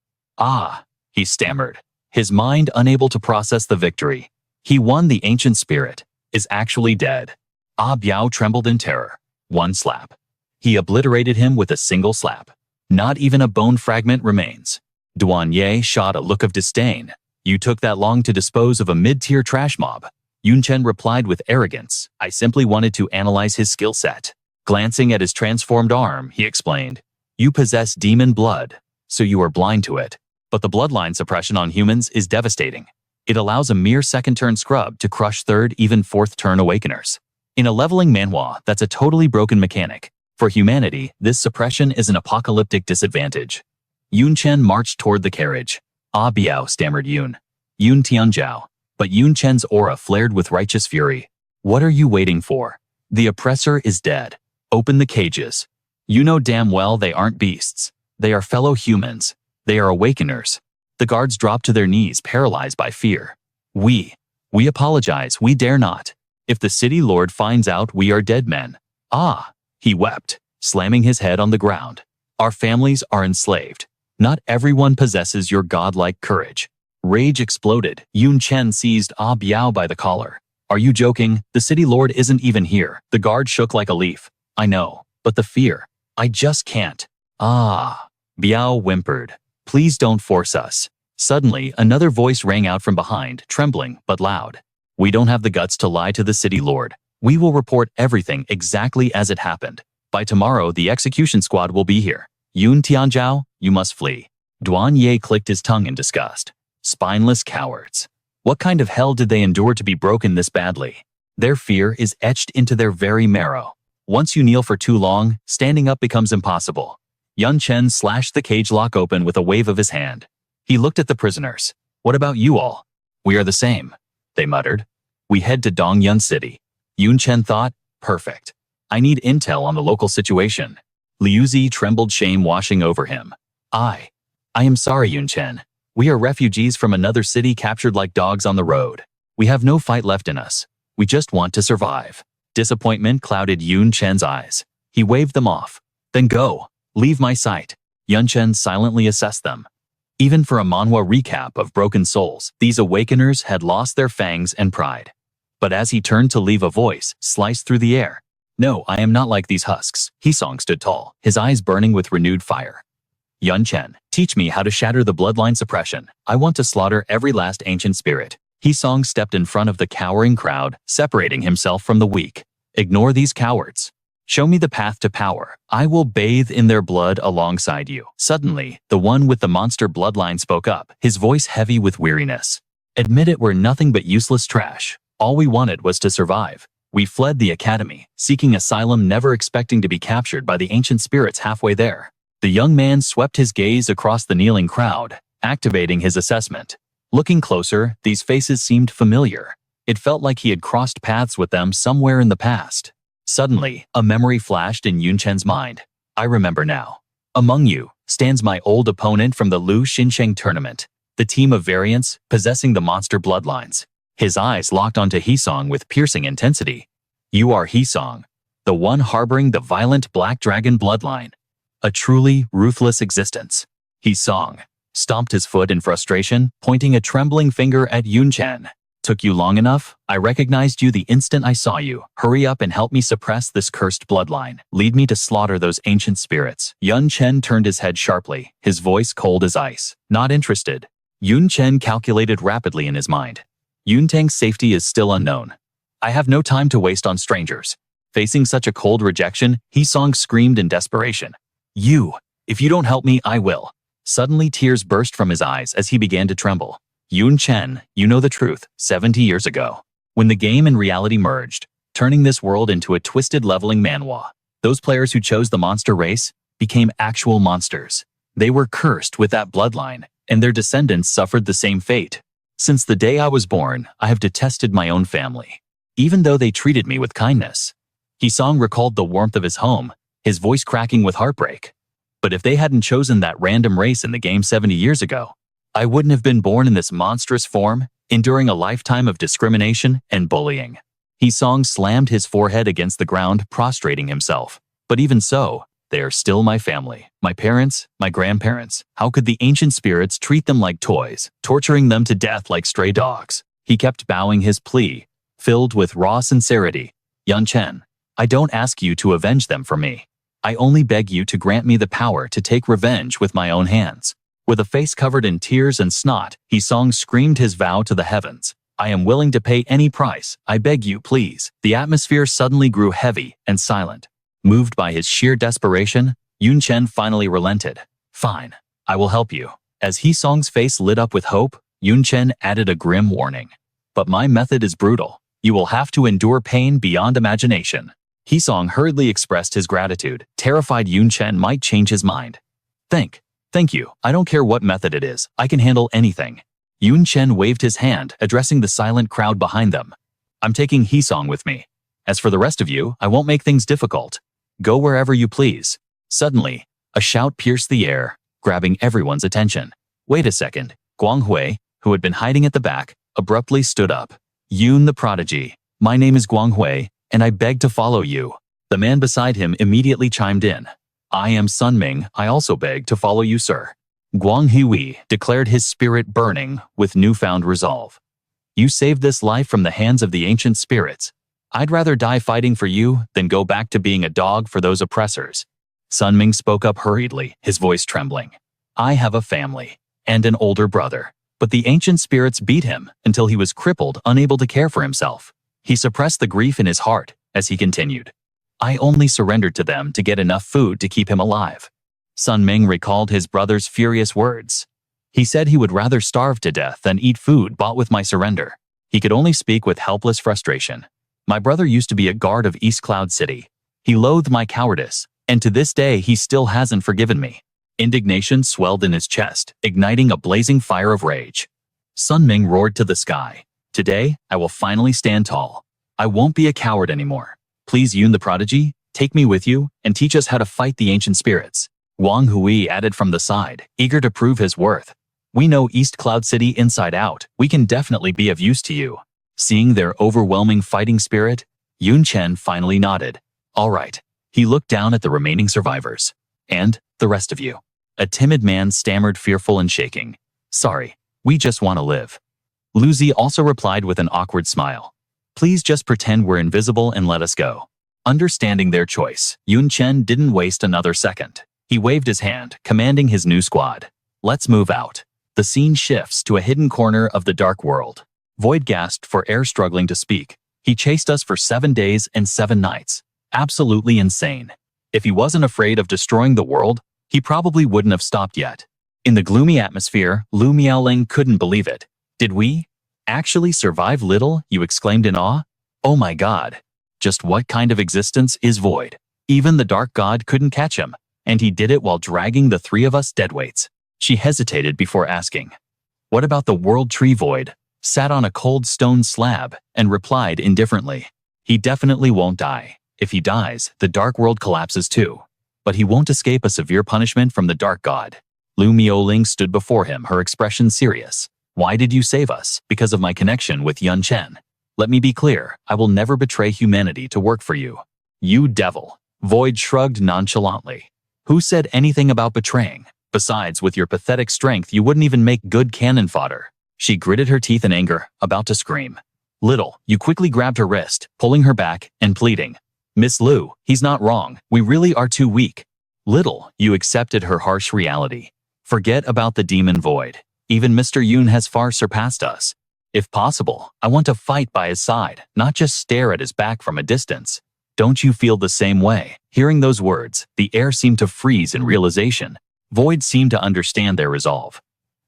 He stammered, his mind unable to process the victory. He won. The ancient spirit is actually dead. Biao trembled in terror. One slap. He obliterated him with a single slap. Not even a bone fragment remains. Duan Ye shot a look of disdain. "You took that long to dispose of a mid-tier trash mob." Yun Chen replied with arrogance, "I simply wanted to analyze his skill set." Glancing at his transformed arm, he explained, "You possess demon blood, so you are blind to it. But the bloodline suppression on humans is devastating. It allows a mere second-turn scrub to crush third, even fourth-turn awakeners. In a leveling Manhwa, that's a totally broken mechanic. For humanity, this suppression is an apocalyptic disadvantage. Yun Chen marched toward the carriage. Ah Biao, stammered Yun. Yun Tianjiao. But Yun Chen's aura flared with righteous fury. What are you waiting for? The oppressor is dead. Open the cages. You know damn well they aren't beasts. They are fellow humans. They are awakeners. The guards dropped to their knees, paralyzed by fear. We apologize, we dare not. If the city lord finds out we are dead men. Ah, he wept, slamming his head on the ground. Our families are enslaved. Not everyone possesses your godlike courage. Rage exploded. Yun Chen seized Ah Biao by the collar. Are you joking? The city lord isn't even here. The guard shook like a leaf. I know, but the fear. I just can't. Ah. Biao whimpered. Please don't force us. Suddenly, another voice rang out from behind, trembling but loud. We don't have the guts to lie to the city lord. We will report everything exactly as it happened. By tomorrow, the execution squad will be here. Yun Tianjiao, you must flee. Duan Ye clicked his tongue in disgust. Spineless cowards. What kind of hell did they endure to be broken this badly? Their fear is etched into their very marrow. Once you kneel for too long, standing up becomes impossible. Yun Chen slashed the cage lock open with a wave of his hand. He looked at the prisoners. What about you all? We are the same, they muttered. We head to Dongyun City. Yun Chen thought, perfect. I need intel on the local situation. Liu Zi trembled, shame washing over him. I am sorry, Yun Chen. We are refugees from another city captured like dogs on the road. We have no fight left in us. We just want to survive. Disappointment clouded Yun Chen's eyes. He waved them off. Then go. Leave my sight. Yun Chen silently assessed them. Even for a manhwa recap of Broken Souls, these awakeners had lost their fangs and pride. But as he turned to leave, a voice sliced through the air. No, I am not like these husks. Hisong stood tall, his eyes burning with renewed fire. Yun Chen, teach me how to shatter the bloodline suppression. I want to slaughter every last ancient spirit. Hisong stepped in front of the cowering crowd, separating himself from the weak. Ignore these cowards. Show me the path to power. I will bathe in their blood alongside you. Suddenly, the one with the monster bloodline spoke up, his voice heavy with weariness. Admit it, we're nothing but useless trash. All we wanted was to survive. We fled the academy, seeking asylum, never expecting to be captured by the ancient spirits halfway there. The young man swept his gaze across the kneeling crowd, activating his assessment. Looking closer, these faces seemed familiar. It felt like he had crossed paths with them somewhere in the past. Suddenly, a memory flashed in Yun Chen's mind. I remember now. Among you stands my old opponent from the Lu Xinsheng tournament, the team of variants possessing the monster bloodlines. His eyes locked onto Hisong with piercing intensity. You are Hisong, the one harboring the violent black dragon bloodline. A truly ruthless existence. Hisong stomped his foot in frustration, pointing a trembling finger at Yun Chen. Took you long enough? I recognized you the instant I saw you. Hurry up and help me suppress this cursed bloodline. Lead me to slaughter those ancient spirits. Yun Chen turned his head sharply, his voice cold as ice. Not interested. Yun Chen calculated rapidly in his mind. Yun Tang's safety is still unknown. I have no time to waste on strangers. Facing such a cold rejection, Hisong screamed in desperation. If you don't help me, I will. Suddenly tears burst from his eyes as he began to tremble. Yun Chen, you know the truth, 70 years ago, when the game and reality merged, turning this world into a twisted leveling manhwa, those players who chose the monster race became actual monsters. They were cursed with that bloodline, and their descendants suffered the same fate. Since the day I was born, I have detested my own family, even though they treated me with kindness. Hisong recalled the warmth of his home, his voice cracking with heartbreak. But if they hadn't chosen that random race in the game 70 years ago, I wouldn't have been born in this monstrous form, enduring a lifetime of discrimination and bullying. Hisong slammed his forehead against the ground, prostrating himself. But even so, they are still my family. My parents, my grandparents. How could the ancient spirits treat them like toys, torturing them to death like stray dogs? He kept bowing his plea, filled with raw sincerity. Yun Chen, I don't ask you to avenge them for me. I only beg you to grant me the power to take revenge with my own hands. With a face covered in tears and snot, Hisong screamed his vow to the heavens. I am willing to pay any price. I beg you, please. The atmosphere suddenly grew heavy and silent. Moved by his sheer desperation, Yun Chen finally relented. Fine, I will help you. As Hisong's face lit up with hope, Yun Chen added a grim warning. But my method is brutal. You will have to endure pain beyond imagination. Hisong hurriedly expressed his gratitude, terrified Yun Chen might change his mind. Thank you. I don't care what method it is. I can handle anything. Yun Chen waved his hand, addressing the silent crowd behind them. I'm taking Hisong with me. As for the rest of you, I won't make things difficult. Go wherever you please. Suddenly, a shout pierced the air, grabbing everyone's attention. Wait a second. Guang Hui, who had been hiding at the back, abruptly stood up. Yun the prodigy. My name is Guang Hui, and I beg to follow you. The man beside him immediately chimed in. I am Sun Ming. I also beg to follow you, sir. Guang Hui declared, his spirit burning with newfound resolve. You saved this life from the hands of the ancient spirits. I'd rather die fighting for you than go back to being a dog for those oppressors. Sun Ming spoke up hurriedly, his voice trembling. I have a family and an older brother, but the ancient spirits beat him until he was crippled, unable to care for himself. He suppressed the grief in his heart as he continued. I only surrendered to them to get enough food to keep him alive. Sun Ming recalled his brother's furious words. He said he would rather starve to death than eat food bought with my surrender. He could only speak with helpless frustration. My brother used to be a guard of East Cloud City. He loathed my cowardice, and to this day he still hasn't forgiven me. Indignation swelled in his chest, igniting a blazing fire of rage. Sun Ming roared to the sky. Today, I will finally stand tall. I won't be a coward anymore. Please, Yun the prodigy, take me with you and teach us how to fight the ancient spirits. Guang Hui added from the side, eager to prove his worth. We know East Cloud City inside out. We can definitely be of use to you. Seeing their overwhelming fighting spirit, Yun Chen finally nodded. All right. He looked down at the remaining survivors. And the rest of you. A timid man stammered, fearful and shaking. Sorry, we just want to live. Luzi also replied with an awkward smile. Please just pretend we're invisible and let us go. Understanding their choice, Yun Chen didn't waste another second. He waved his hand, commanding his new squad. Let's move out. The scene shifts to a hidden corner of the dark world. Void gasped for air, struggling to speak. He chased us for 7 days and 7 nights. Absolutely insane. If he wasn't afraid of destroying the world, he probably wouldn't have stopped yet. In the gloomy atmosphere, Lu Miaoling couldn't believe it. Did we actually survive, little? You exclaimed in awe. Oh my god. Just what kind of existence is Void? Even the dark god couldn't catch him, and he did it while dragging the 3 of us deadweights. She hesitated before asking. What about the world tree? Void sat on a cold stone slab and replied indifferently. He definitely won't die. If he dies, the dark world collapses too. But he won't escape a severe punishment from the dark god. Lu Miaoling stood before him, her expression serious. Why did you save us? Because of my connection with Yun Chen. Let me be clear, I will never betray humanity to work for you. You devil. Void shrugged nonchalantly. Who said anything about betraying? Besides, with your pathetic strength, you wouldn't even make good cannon fodder. She gritted her teeth in anger, about to scream. Little, you quickly grabbed her wrist, pulling her back and pleading. Miss Lu, he's not wrong. We really are too weak. Little, you accepted her harsh reality. Forget about the demon Void. Even Mr. Yun has far surpassed us. If possible, I want to fight by his side, not just stare at his back from a distance. Don't you feel the same way? Hearing those words, the air seemed to freeze in realization. Void seemed to understand their resolve.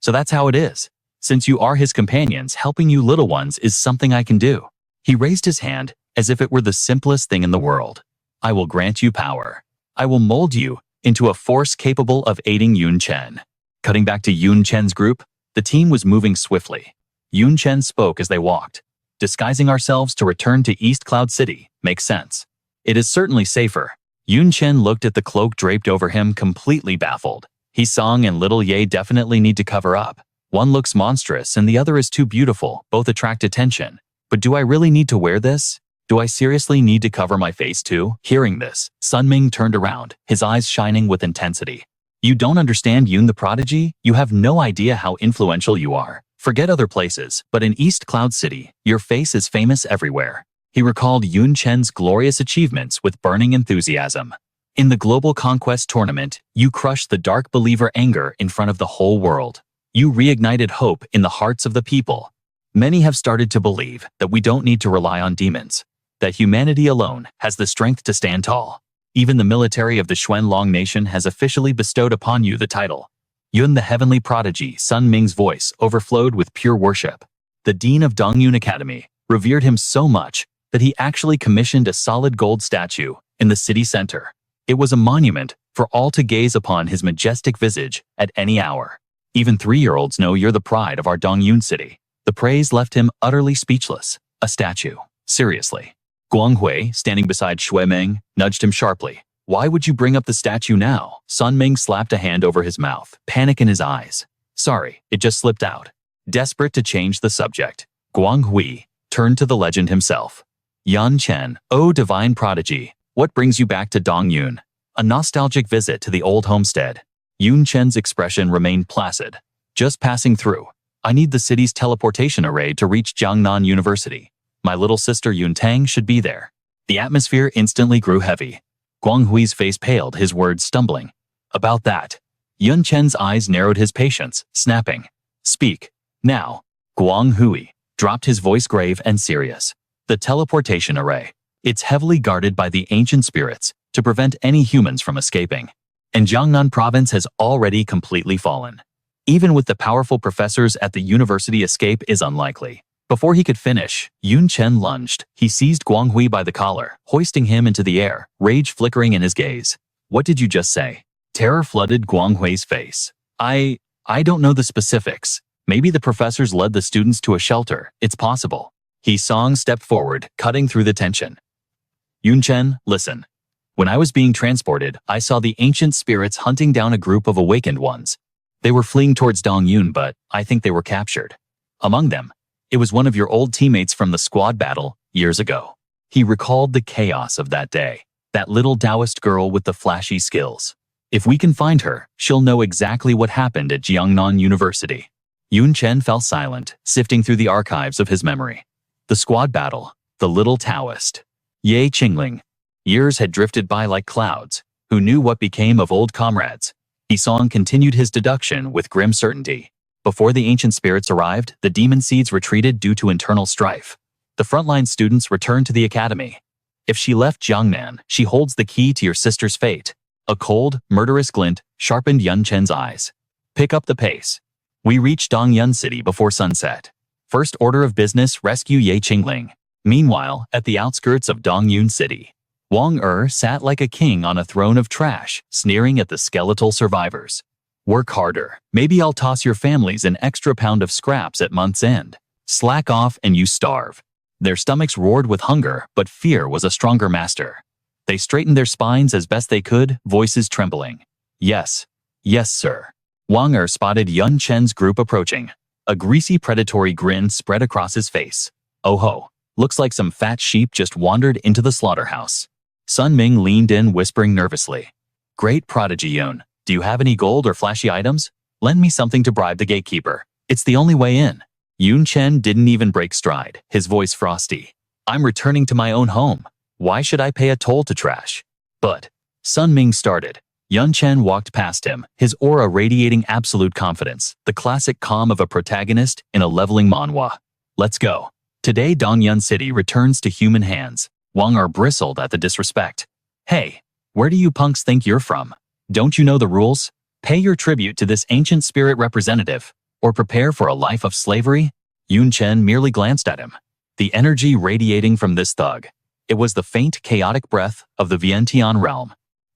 So that's how it is. Since you are his companions, helping you little ones is something I can do. He raised his hand as if it were the simplest thing in the world. I will grant you power. I will mold you into a force capable of aiding Yun Chen. Cutting back to Yun Chen's group, the team was moving swiftly. Yun Chen spoke as they walked. Disguising ourselves to return to East Cloud City makes sense. It is certainly safer. Yun Chen looked at the cloak draped over him, completely baffled. Hisong and Little Ye definitely need to cover up. One looks monstrous and the other is too beautiful. Both attract attention. But do I really need to wear this? Do I seriously need to cover my face too? Hearing this, Sun Ming turned around, his eyes shining with intensity. You don't understand, Yun the prodigy? You have no idea how influential you are. Forget other places, but in East Cloud City, your face is famous everywhere. He recalled Yun Chen's glorious achievements with burning enthusiasm. In the Global Conquest Tournament, you crushed the Dark Believer anger in front of the whole world. You reignited hope in the hearts of the people. Many have started to believe that we don't need to rely on demons, that humanity alone has the strength to stand tall. Even the military of the Xuanlong Nation has officially bestowed upon you the title. Yun the heavenly prodigy, Sun Ming's voice overflowed with pure worship. The dean of Dongyun Academy revered him so much that he actually commissioned a solid gold statue in the city center. It was a monument for all to gaze upon his majestic visage at any hour. Even 3-year-olds know you're the pride of our Dongyun city. The praise left him utterly speechless. A statue. Seriously. Guang Hui, standing beside Shui Ming, nudged him sharply. Why would you bring up the statue now? Sun Ming slapped a hand over his mouth, panic in his eyes. Sorry, it just slipped out. Desperate to change the subject, Guang Hui turned to the legend himself. Yan Chen, oh divine prodigy, what brings you back to Dongyun? A nostalgic visit to the old homestead. Yun Chen's expression remained placid. Just passing through. I need the city's teleportation array to reach Jiangnan University. My little sister Yun Tang should be there. The atmosphere instantly grew heavy. Guang Hui's face paled, his words stumbling. About that. Yun Chen's eyes narrowed his patience, snapping. Speak. Now. Guang Hui dropped his voice grave and serious. The teleportation array. It's heavily guarded by the ancient spirits to prevent any humans from escaping. And Jiangnan province has already completely fallen. Even with the powerful professors at the university, escape is unlikely. Before he could finish, Yun Chen lunged. He seized Guang Hui by the collar, hoisting him into the air, rage flickering in his gaze. What did you just say? Terror flooded Guang Hui's face. I don't know the specifics. Maybe the professors led the students to a shelter. It's possible. He Song stepped forward, cutting through the tension. Yun Chen, listen. When I was being transported, I saw the ancient spirits hunting down a group of awakened ones. They were fleeing towards Dongyun, but I think they were captured. Among them, it was one of your old teammates from the squad battle years ago. He recalled the chaos of that day, that little Taoist girl with the flashy skills. If we can find her, she'll know exactly what happened at Jiangnan University. Yun Chen fell silent, sifting through the archives of his memory. The squad battle, the little Taoist. Ye Qingling. Years had drifted by like clouds. Who knew what became of old comrades? He Song continued his deduction with grim certainty. Before the ancient spirits arrived, the demon seeds retreated due to internal strife. The frontline students returned to the academy. If she left Jiangnan, she holds the key to your sister's fate. A cold, murderous glint sharpened Yun Chen's eyes. Pick up the pace. We reach Dongyun City before sunset. First order of business, rescue Ye Qingling. Meanwhile, at the outskirts of Dongyun City, Wang sat like a king on a throne of trash, sneering at the skeletal survivors. Work harder. Maybe I'll toss your families an extra pound of scraps at month's end. Slack off and you starve. Their stomachs roared with hunger, but fear was a stronger master. They straightened their spines as best they could, voices trembling. Yes. Yes, sir. Wang spotted Yun Chen's group approaching. A greasy predatory grin spread across his face. Oh ho. Looks like some fat sheep just wandered into the slaughterhouse. Sun Ming leaned in, whispering nervously. Great prodigy Yun. Do you have any gold or flashy items? Lend me something to bribe the gatekeeper. It's the only way in. Yun Chen didn't even break stride, his voice frosty. I'm returning to my own home. Why should I pay a toll to trash? But Sun Ming started. Yun Chen walked past him, his aura radiating absolute confidence, the classic calm of a protagonist in a leveling manhwa. Let's go. Today Dongyun City returns to human hands. Wang bristled at the disrespect. Hey, where do you punks think you're from? Don't you know the rules? Pay your tribute to this ancient spirit representative, or prepare for a life of slavery? Yun Chen merely glanced at him. The energy radiating from this thug. It was the faint, chaotic breath of the Vientiane realm.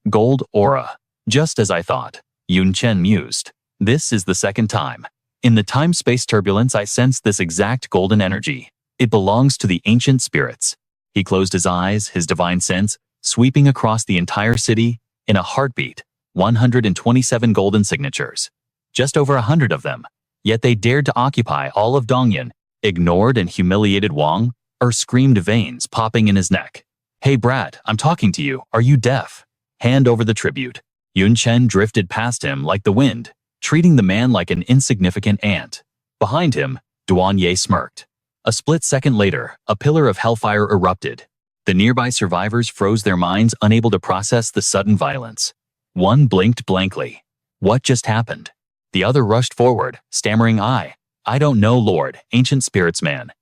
Gold aura. Just as I thought, Yun Chen mused. This is the second time. In the time-space turbulence I sensed this exact golden energy. It belongs to the ancient spirits. He closed his eyes, his divine sense, sweeping across the entire city, in a heartbeat. 127 golden signatures. Just over 100 of them. Yet they dared to occupy all of Dongyun, ignored and humiliated Wang, screamed, veins popping in his neck. Hey brat, I'm talking to you, are you deaf? Hand over the tribute. Yun Chen drifted past him like the wind, treating the man like an insignificant ant. Behind him, Duan Ye smirked. A split second later, a pillar of hellfire erupted. The nearby survivors froze their minds, unable to process the sudden violence. One blinked blankly. What just happened? The other rushed forward, stammering, I don't know, Lord, ancient spirits man.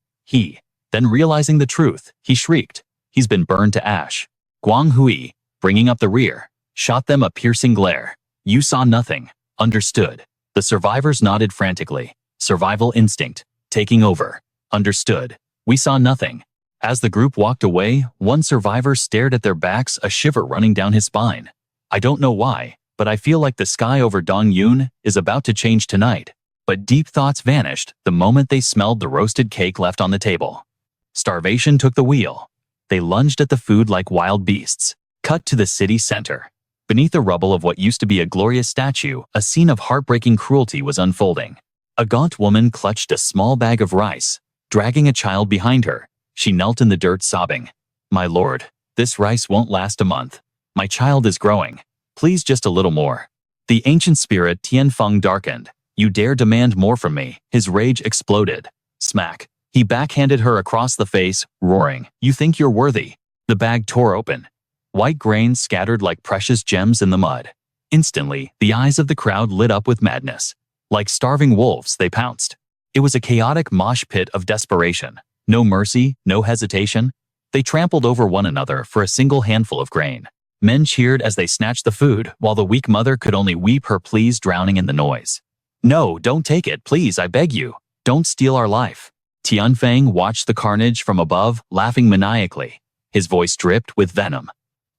Then realizing the truth, he shrieked. He's been burned to ash. Guang Hui, bringing up the rear, shot them a piercing glare. You saw nothing. Understood. The survivors nodded frantically. Survival instinct. Taking over. Understood. We saw nothing. As the group walked away, one survivor stared at their backs, a shiver running down his spine. I don't know why, but I feel like the sky over Dongyun is about to change tonight. But deep thoughts vanished the moment they smelled the roasted cake left on the table. Starvation took the wheel. They lunged at the food like wild beasts. Cut to the city center. Beneath the rubble of what used to be a glorious statue, a scene of heartbreaking cruelty was unfolding. A gaunt woman clutched a small bag of rice, dragging a child behind her. She knelt in the dirt sobbing. My lord, this rice won't last a month. My child is growing. Please just a little more. The ancient spirit Tianfeng darkened. You dare demand more from me? His rage exploded. Smack. He backhanded her across the face, roaring, You think you're worthy? The bag tore open. White grains scattered like precious gems in the mud. Instantly, the eyes of the crowd lit up with madness. Like starving wolves, they pounced. It was a chaotic mosh pit of desperation. No mercy, no hesitation. They trampled over one another for a single handful of grain. Men cheered as they snatched the food, while the weak mother could only weep her pleas, drowning in the noise. No, don't take it, please, I beg you. Don't steal our life. Tianfeng watched the carnage from above, laughing maniacally. His voice dripped with venom.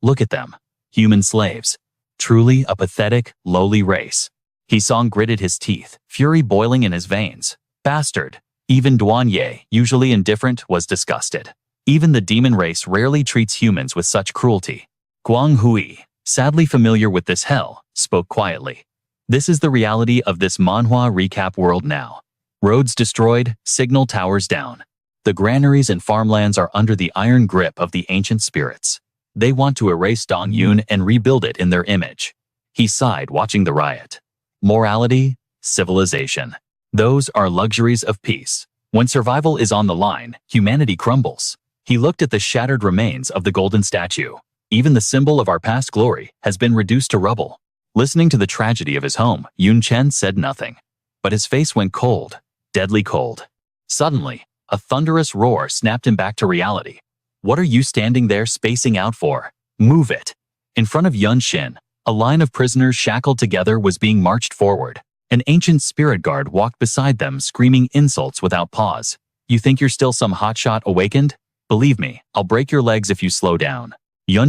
Look at them. Human slaves. Truly a pathetic, lowly race. He Song gritted his teeth, fury boiling in his veins. Bastard. Even Duanye, usually indifferent, was disgusted. Even the demon race rarely treats humans with such cruelty. Guang Hui, sadly familiar with this hell, spoke quietly. This is the reality of this Manhwa recap world now. Roads destroyed, signal towers down. The granaries and farmlands are under the iron grip of the ancient spirits. They want to erase Dongyun and rebuild it in their image. He sighed, watching the riot. Morality, civilization. Those are luxuries of peace. When survival is on the line, humanity crumbles. He looked at the shattered remains of the golden statue. Even the symbol of our past glory has been reduced to rubble. Listening to the tragedy of his home, Chen said nothing. But his face went cold, deadly cold. Suddenly, a thunderous roar snapped him back to reality. What are you standing there spacing out for? Move it. In front of Chen, a line of prisoners shackled together was being marched forward. An ancient spirit guard walked beside them, screaming insults without pause. You think you're still some hotshot awakened? Believe me, I'll break your legs if you slow down.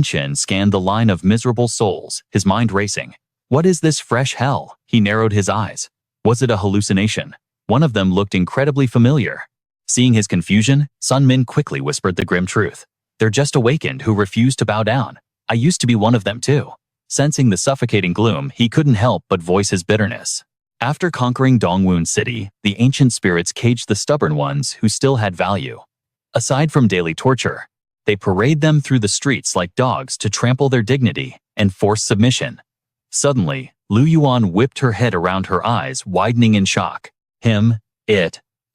Chen scanned the line of miserable souls, his mind racing. What is this fresh hell? He narrowed his eyes. Was it a hallucination? One of them looked incredibly familiar. Seeing his confusion, Sun Min quickly whispered the grim truth. They're just awakened who refused to bow down. I used to be one of them too. Sensing the suffocating gloom, he couldn't help but voice his bitterness. After conquering Dongwon City, the ancient spirits caged the stubborn ones who still had value. Aside from daily torture, they parade them through the streets like dogs to trample their dignity and force submission. Suddenly, Lu Yuan whipped her head around her eyes, widening in shock.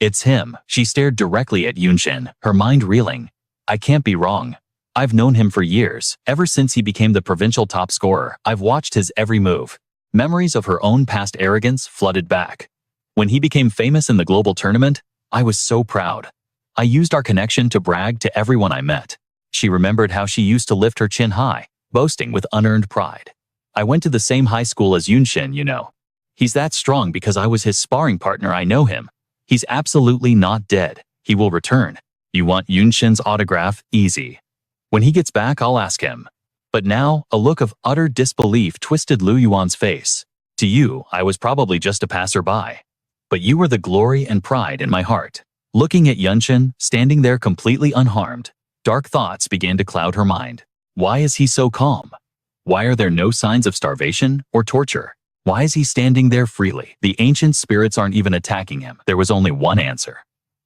It's him. She stared directly at Chen, her mind reeling. I can't be wrong. I've known him for years. Ever since he became the provincial top scorer, I've watched his every move. Memories of her own past arrogance flooded back. When he became famous in the global tournament, I was so proud. I used our connection to brag to everyone I met. She remembered how she used to lift her chin high, boasting with unearned pride. I went to the same high school as Chen, you know. He's that strong because I was his sparring partner. I know him. He's absolutely not dead. He will return. You want Chen's autograph? Easy. When he gets back, I'll ask him. But now, a look of utter disbelief twisted Lu Yuan's face. To you, I was probably just a passerby. But you were the glory and pride in my heart. Looking at Chen, standing there completely unharmed, dark thoughts began to cloud her mind. Why is he so calm? Why are there no signs of starvation or torture? Why is he standing there freely? The ancient spirits aren't even attacking him. There was only one answer.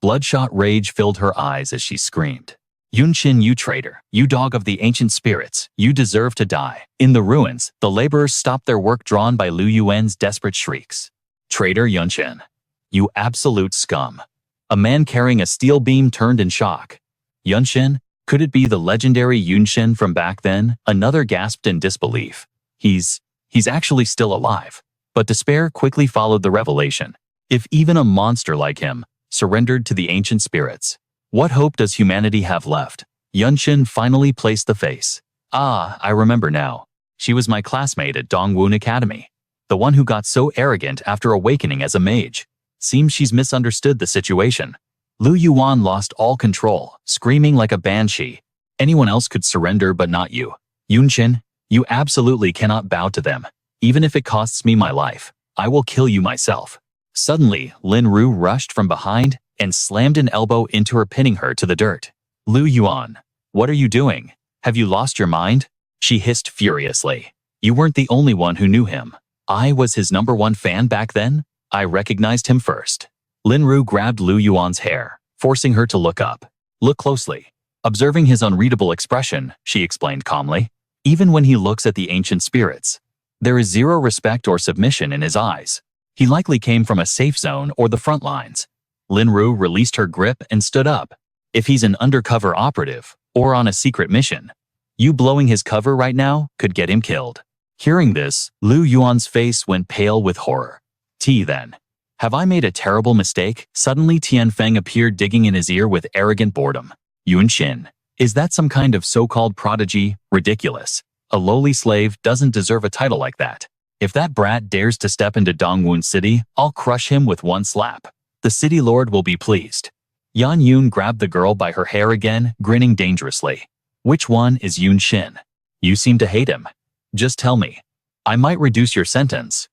Bloodshot rage filled her eyes as she screamed. Chen, you traitor, you dog of the ancient spirits, you deserve to die. In the ruins, the laborers stopped their work, drawn by Lu Yuan's desperate shrieks. Traitor Chen. You absolute scum. A man carrying a steel beam turned in shock. Chen? Could it be the legendary Chen from back then? Another gasped in disbelief. He's actually still alive. But despair quickly followed the revelation. If even a monster like him surrendered to the ancient spirits, what hope does humanity have left? Chen finally placed the face. Ah, I remember now. She was my classmate at Dongwon Academy. The one who got so arrogant after awakening as a mage. Seems she's misunderstood the situation. Lu Yuan lost all control, screaming like a banshee. Anyone else could surrender but not you. Yunshin, you absolutely cannot bow to them. Even if it costs me my life, I will kill you myself. Suddenly, Lin Ru rushed from behind and slammed an elbow into her, pinning her to the dirt. Lu Yuan, what are you doing? Have you lost your mind? She hissed furiously. You weren't the only one who knew him. I was his #1 fan back then. I recognized him first. Lin Ru grabbed Lu Yuan's hair, forcing her to look up. Look closely. Observing his unreadable expression, she explained calmly. Even when he looks at the ancient spirits, there is zero respect or submission in his eyes. He likely came from a safe zone or the front lines. Lin Ru released her grip and stood up. If he's an undercover operative or on a secret mission, you blowing his cover right now could get him killed. Hearing this, Lu Yuan's face went pale with horror. Then. Have I made a terrible mistake? Suddenly Tian Feng appeared, digging in his ear with arrogant boredom. Yunshin, is that some kind of so-called prodigy? Ridiculous. A lowly slave doesn't deserve a title like that. If that brat dares to step into Dongwun City, I'll crush him with one slap. The city lord will be pleased. Yan Yun grabbed the girl by her hair again, grinning dangerously. Which one is Yunshin? You seem to hate him. Just tell me. I might reduce your sentence.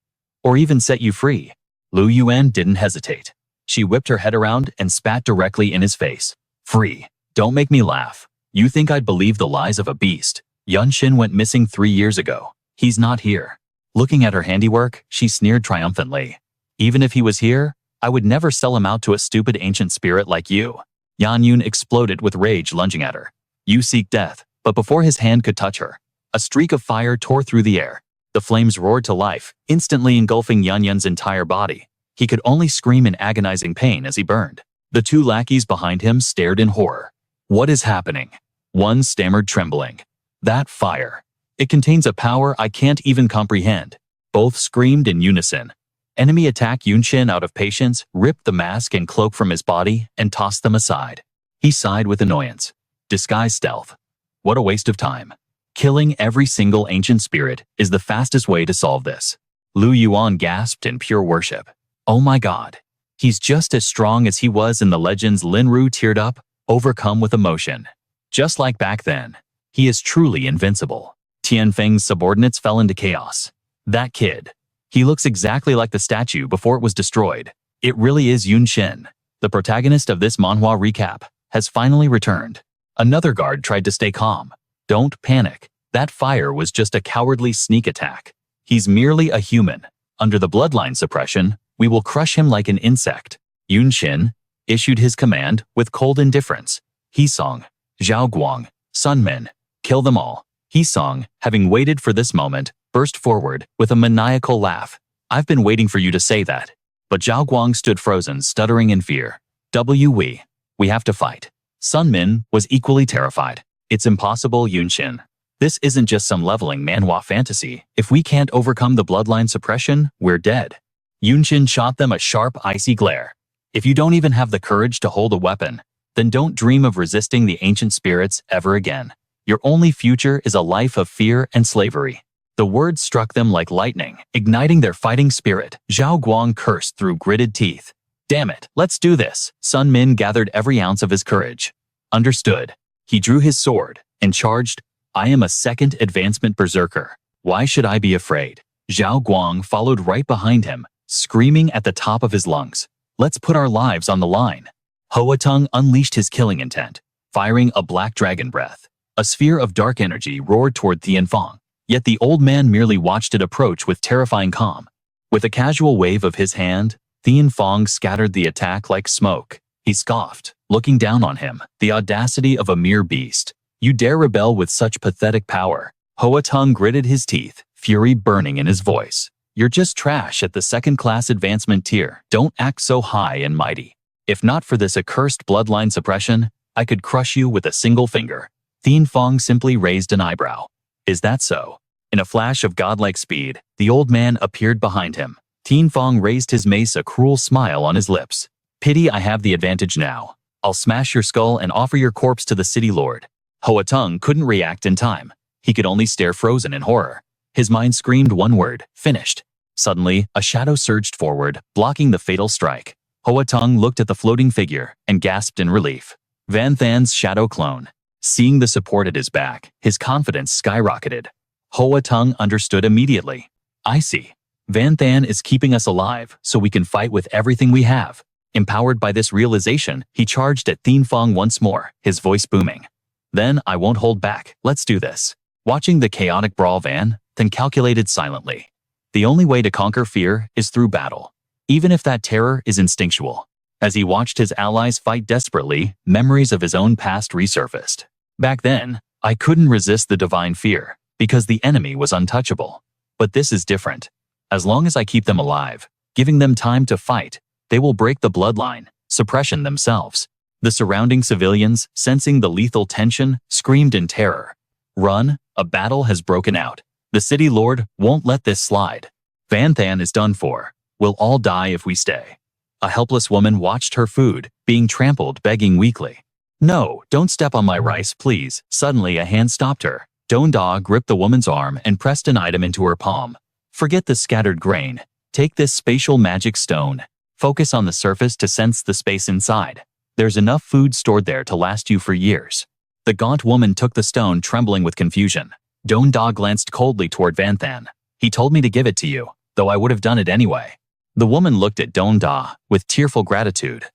Or even set you free. Lu Yuan didn't hesitate. She whipped her head around and spat directly in his face. Free. Don't make me laugh. You think I'd believe the lies of a beast? Yunshin went missing 3 years ago. He's not here. Looking at her handiwork, she sneered triumphantly. Even if he was here, I would never sell him out to a stupid ancient spirit like you. Yan Yun exploded with rage, lunging at her. You seek death, but before his hand could touch her, a streak of fire tore through the air. The flames roared to life, instantly engulfing Yan Yun's entire body. He could only scream in agonizing pain as he burned. The 2 lackeys behind him stared in horror. What is happening? One stammered, trembling. That fire. It contains a power I can't even comprehend. Both screamed in unison. Enemy attack. Yunshin, out of patience, ripped the mask and cloak from his body and tossed them aside. He sighed with annoyance. Disguise stealth. What a waste of time. Killing every single ancient spirit is the fastest way to solve this. Lu Yuan gasped in pure worship. Oh my god. He's just as strong as he was in the legends. Lin Ru teared up, overcome with emotion. Just like back then. He is truly invincible. Tian Feng's subordinates fell into chaos. That kid. He looks exactly like the statue before it was destroyed. It really is Yunshin. The protagonist of this manhwa recap has finally returned. Another guard tried to stay calm. Don't panic. That fire was just a cowardly sneak attack. He's merely a human. Under the bloodline suppression, we will crush him like an insect. Yunshin issued his command with cold indifference. Hisong, Zhao Guang, Sunmin, kill them all. Hisong, having waited for this moment, burst forward with a maniacal laugh. I've been waiting for you to say that. But Zhao Guang stood frozen, stuttering in fear. We have to fight. Sunmin was equally terrified. It's impossible, Yunshin. This isn't just some leveling manhwa fantasy. If we can't overcome the bloodline suppression, we're dead. Yunshin shot them a sharp, icy glare. If you don't even have the courage to hold a weapon, then don't dream of resisting the ancient spirits ever again. Your only future is a life of fear and slavery. The words struck them like lightning, igniting their fighting spirit. Zhao Guang cursed through gritted teeth. Damn it, let's do this. Sun Min gathered every ounce of his courage. Understood. He drew his sword and charged. I am a second advancement berserker. Why should I be afraid? Zhao Guang followed right behind him, screaming at the top of his lungs. Let's put our lives on the line. Hoa Tung unleashed his killing intent, firing a black dragon breath. A sphere of dark energy roared toward Tianfang, yet the old man merely watched it approach with terrifying calm. With a casual wave of his hand, Tianfang scattered the attack like smoke. He scoffed, looking down on him. The audacity of a mere beast. You dare rebel with such pathetic power? Hoa Tung gritted his teeth, fury burning in his voice. You're just trash at the second-class advancement tier. Don't act so high and mighty. If not for this accursed bloodline suppression, I could crush you with a single finger. Tianfang simply raised an eyebrow. Is that so? In a flash of godlike speed, the old man appeared behind him. Tianfang raised his mace, a cruel smile on his lips. Pity I have the advantage now. I'll smash your skull and offer your corpse to the city lord. Hoa Tung couldn't react in time. He could only stare frozen in horror. His mind screamed one word, finished. Suddenly, a shadow surged forward, blocking the fatal strike. Hoa Tung looked at the floating figure and gasped in relief. Van Than's shadow clone. Seeing the support at his back, his confidence skyrocketed. Hoa Tung understood immediately. I see. Van Than is keeping us alive so we can fight with everything we have. Empowered by this realization, he charged at Thien Phong once more, his voice booming. Then I won't hold back, let's do this. Watching the chaotic brawl, Van Than calculated silently. The only way to conquer fear is through battle, even if that terror is instinctual. As he watched his allies fight desperately, memories of his own past resurfaced. Back then, I couldn't resist the divine fear, because the enemy was untouchable. But this is different. As long as I keep them alive, giving them time to fight, they will break the bloodline, suppression themselves. The surrounding civilians, sensing the lethal tension, screamed in terror. Run, a battle has broken out. The city lord won't let this slide. Van Than is done for. We'll all die if we stay. A helpless woman watched her food, being trampled, begging weakly. No, don't step on my rice, please. Suddenly a hand stopped her. Don Da gripped the woman's arm and pressed an item into her palm. Forget the scattered grain. Take this spatial magic stone. Focus on the surface to sense the space inside. There's enough food stored there to last you for years. The gaunt woman took the stone, trembling with confusion. Don Da glanced coldly toward Van Than. He told me to give it to you, though I would have done it anyway. The woman looked at Don Da with tearful gratitude.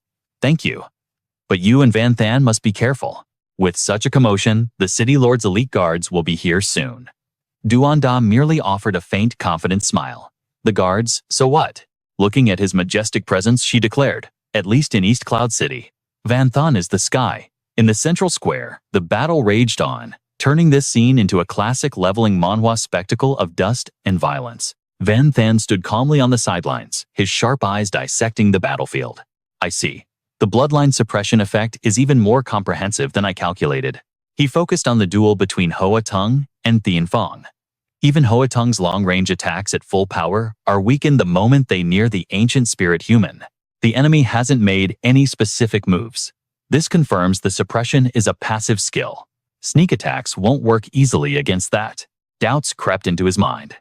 Thank you. But you and Van Than must be careful. With such a commotion, the city lord's elite guards will be here soon. Duan Da merely offered a faint, confident smile. The guards, so what? Looking at his majestic presence, she declared, at least in East Cloud City. Van Than is the sky. In the central square, the battle raged on, turning this scene into a classic leveling manhwa spectacle of dust and violence. Van Than stood calmly on the sidelines, his sharp eyes dissecting the battlefield. I see. The bloodline suppression effect is even more comprehensive than I calculated. He focused on the duel between Hoa Tung and Thien Phong. Even Hoa Tung's long-range attacks at full power are weakened the moment they near the ancient spirit human. The enemy hasn't made any specific moves. This confirms the suppression is a passive skill. Sneak attacks won't work easily against that. Doubts crept into his mind.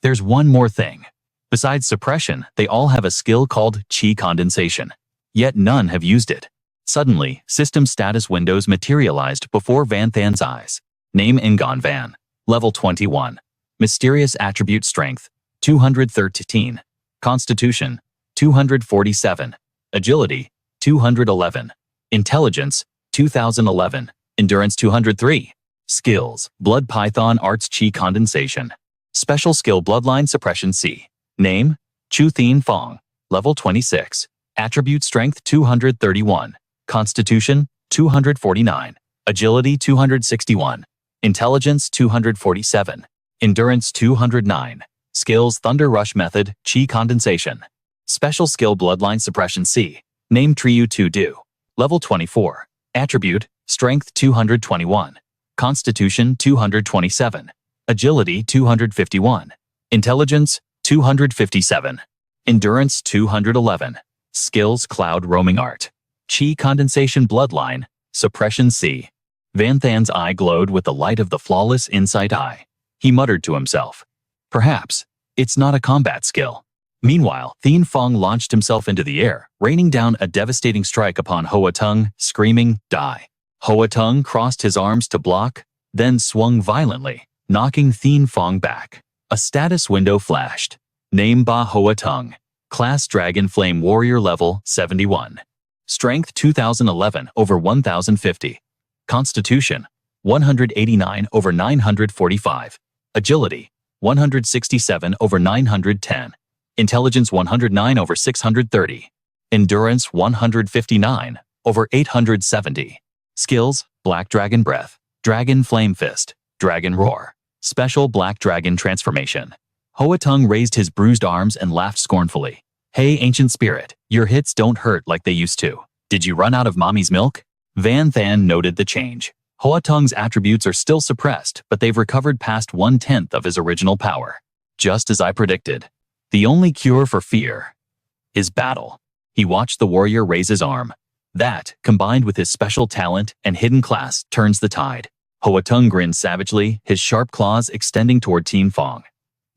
There's one more thing. Besides suppression, they all have a skill called chi condensation. Yet none have used it. Suddenly, system status windows materialized before Van Than's eyes. Name Ingon Van. Level 21. Mysterious attribute strength, 213. Constitution, 247. Agility, 211. Intelligence, 2011. Endurance, 203. Skills, Blood Python Arts Chi Condensation. Special skill Bloodline Suppression C. Name, Chu Thien Phong. Level 26. Attribute Strength, 231. Constitution, 249. Agility, 261. Intelligence, 247. Endurance, 209. Skills Thunder Rush Method, Chi Condensation. Special skill Bloodline Suppression C. Name Triu 2 Do. Level 24. Attribute, Strength 221. Constitution 227. Agility 251. Intelligence 257. Endurance 211. Skills Cloud Roaming Art. Chi Condensation Bloodline, Suppression C. Van Than's eye glowed with the light of the flawless insight eye. He muttered to himself, perhaps it's not a combat skill. Meanwhile, Thien Phong launched himself into the air, raining down a devastating strike upon Hoa Tung, screaming, die. Hoa Tung crossed his arms to block, then swung violently, knocking Thien Phong back. A status window flashed. Name Ba Hoa Tung. Class Dragon Flame Warrior Level 71. Strength 2011 over 1050. Constitution 189 over 945. Agility 167 over 910. Intelligence 109 over 630. Endurance 159 over 870. Skills Black Dragon Breath, Dragon Flame Fist, Dragon Roar. Special Black Dragon Transformation. Hoa Tung raised his bruised arms and laughed scornfully. Hey, ancient spirit, your hits don't hurt like they used to. Did you run out of mommy's milk? Van Than noted the change. Hoa Tung's attributes are still suppressed, but they've recovered past 1/10 of his original power. Just as I predicted. The only cure for fear is battle. He watched the warrior raise his arm. That, combined with his special talent and hidden class, turns the tide. Hoa Tung grinned savagely, his sharp claws extending toward Thien Phong.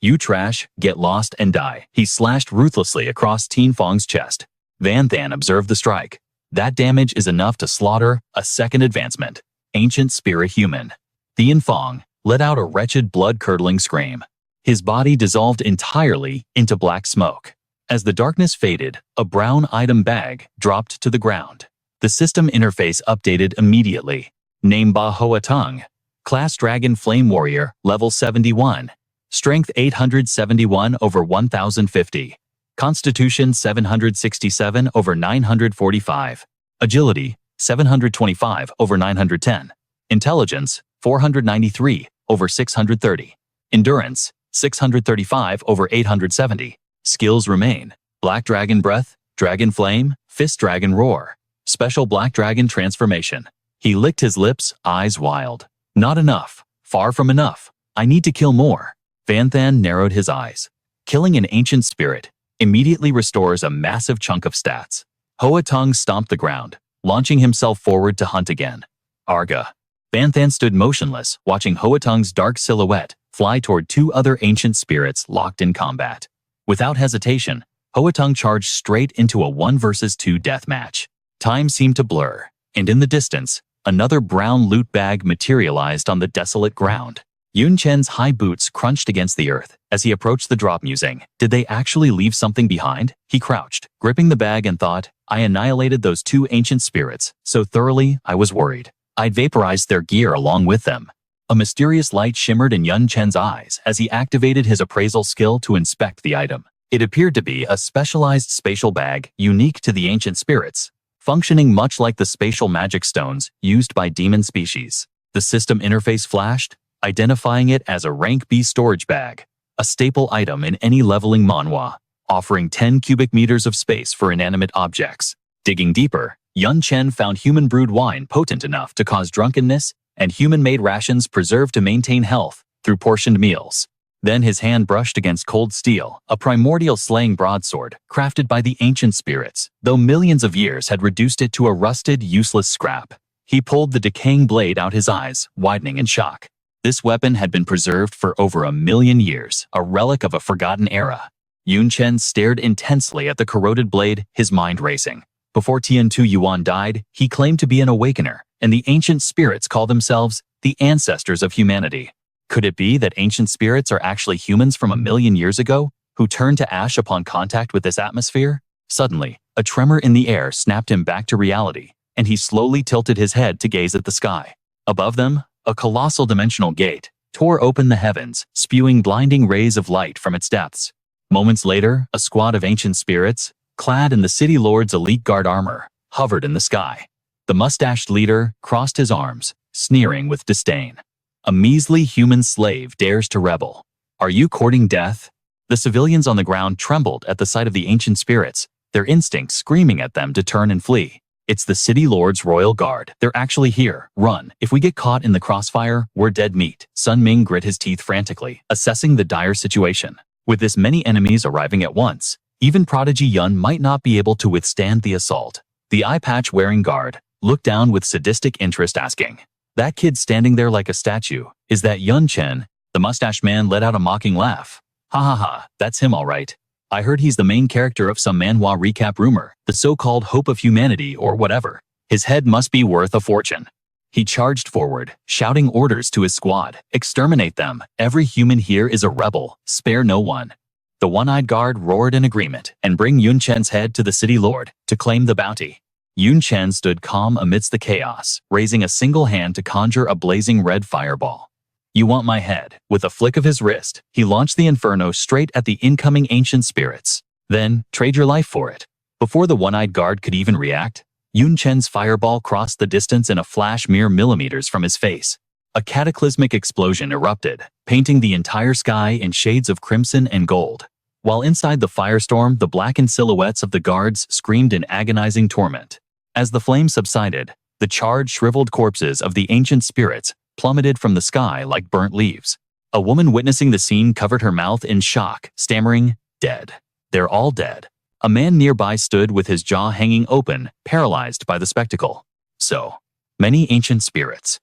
You trash, get lost, and die. He slashed ruthlessly across Tien Fong's chest. Van Than observed the strike. That damage is enough to slaughter a second advancement. Ancient spirit human. Tien Fong let out a wretched blood-curdling scream. His body dissolved entirely into black smoke. As the darkness faded, a brown item bag dropped to the ground. The system interface updated immediately. Name Ba Hoa Tung. Class Dragon Flame Warrior, level 71. Strength 871 over 1050. Constitution 767 over 945. Agility 725 over 910. Intelligence 493 over 630. Endurance 635 over 870. Skills remain: Black Dragon Breath, Dragon Flame, Fist Dragon Roar. Special Black Dragon Transformation. He licked his lips, eyes wild. Not enough. Far from enough. I need to kill more. Van Than narrowed his eyes. Killing an ancient spirit immediately restores a massive chunk of stats. Hoa Tung stomped the ground, launching himself forward to hunt again. Arga. Van Than stood motionless, watching Hoa Tung's dark silhouette fly toward two other ancient spirits locked in combat. Without hesitation, Hoa Tung charged straight into a 1 versus 2 death match. Time seemed to blur, and in the distance, another brown loot bag materialized on the desolate ground. Yun Chen's high boots crunched against the earth as he approached the drop, musing. Did they actually leave something behind? He crouched, gripping the bag, and thought, I annihilated those two ancient spirits so thoroughly I was worried I'd vaporized their gear along with them. A mysterious light shimmered in Yun Chen's eyes as he activated his appraisal skill to inspect the item. It appeared to be a specialized spatial bag unique to the ancient spirits, functioning much like the spatial magic stones used by demon species. The system interface flashed, identifying it as a rank B storage bag, a staple item in any leveling manhwa, offering 10 cubic meters of space for inanimate objects. Digging deeper, Yun Chen found human-brewed wine potent enough to cause drunkenness and human-made rations preserved to maintain health through portioned meals. Then his hand brushed against cold steel, a primordial slaying broadsword crafted by the ancient spirits, though millions of years had reduced it to a rusted, useless scrap. He pulled the decaying blade out, his eyes widening in shock. This weapon had been preserved for over 1,000,000 years, a relic of a forgotten era. Yun Chen stared intensely at the corroded blade, his mind racing. Before Tian Tu Yuan died, he claimed to be an awakener, and the ancient spirits call themselves the ancestors of humanity. Could it be that ancient spirits are actually humans from 1,000,000 years ago, who turned to ash upon contact with this atmosphere? Suddenly, a tremor in the air snapped him back to reality, and he slowly tilted his head to gaze at the sky. Above them, a colossal dimensional gate tore open the heavens, spewing blinding rays of light from its depths. Moments later, a squad of ancient spirits, clad in the city lord's elite guard armor, hovered in the sky. The mustached leader crossed his arms, sneering with disdain. A measly human slave dares to rebel. Are you courting death? The civilians on the ground trembled at the sight of the ancient spirits, their instincts screaming at them to turn and flee. It's the city lord's royal guard. They're actually here. Run. If we get caught in the crossfire, we're dead meat. Sun Ming grit his teeth frantically, assessing the dire situation. With this many enemies arriving at once, even Prodigy Yun might not be able to withstand the assault. The eye patch-wearing guard looked down with sadistic interest, asking, that kid standing there like a statue, is that Yun Chen? The mustache man let out a mocking laugh. Ha ha ha, that's him all right. I heard he's the main character of some manhwa recap rumor, the so-called hope of humanity or whatever. His head must be worth a fortune. He charged forward, shouting orders to his squad. Exterminate them. Every human here is a rebel. Spare no one. The one-eyed guard roared in agreement, and bring Yun Chen's head to the city lord to claim the bounty. Yun Chen stood calm amidst the chaos, raising a single hand to conjure a blazing red fireball. You want my head? With a flick of his wrist, he launched the inferno straight at the incoming ancient spirits. Then, trade your life for it. Before the one-eyed guard could even react, Yun Chen's fireball crossed the distance in a flash mere millimeters from his face. A cataclysmic explosion erupted, painting the entire sky in shades of crimson and gold. While inside the firestorm, the blackened silhouettes of the guards screamed in agonizing torment. As the flames subsided, the charred, shriveled corpses of the ancient spirits plummeted from the sky like burnt leaves. A woman witnessing the scene covered her mouth in shock, stammering, "Dead. They're all dead." A man nearby stood with his jaw hanging open, paralyzed by the spectacle. So many ancient spirits.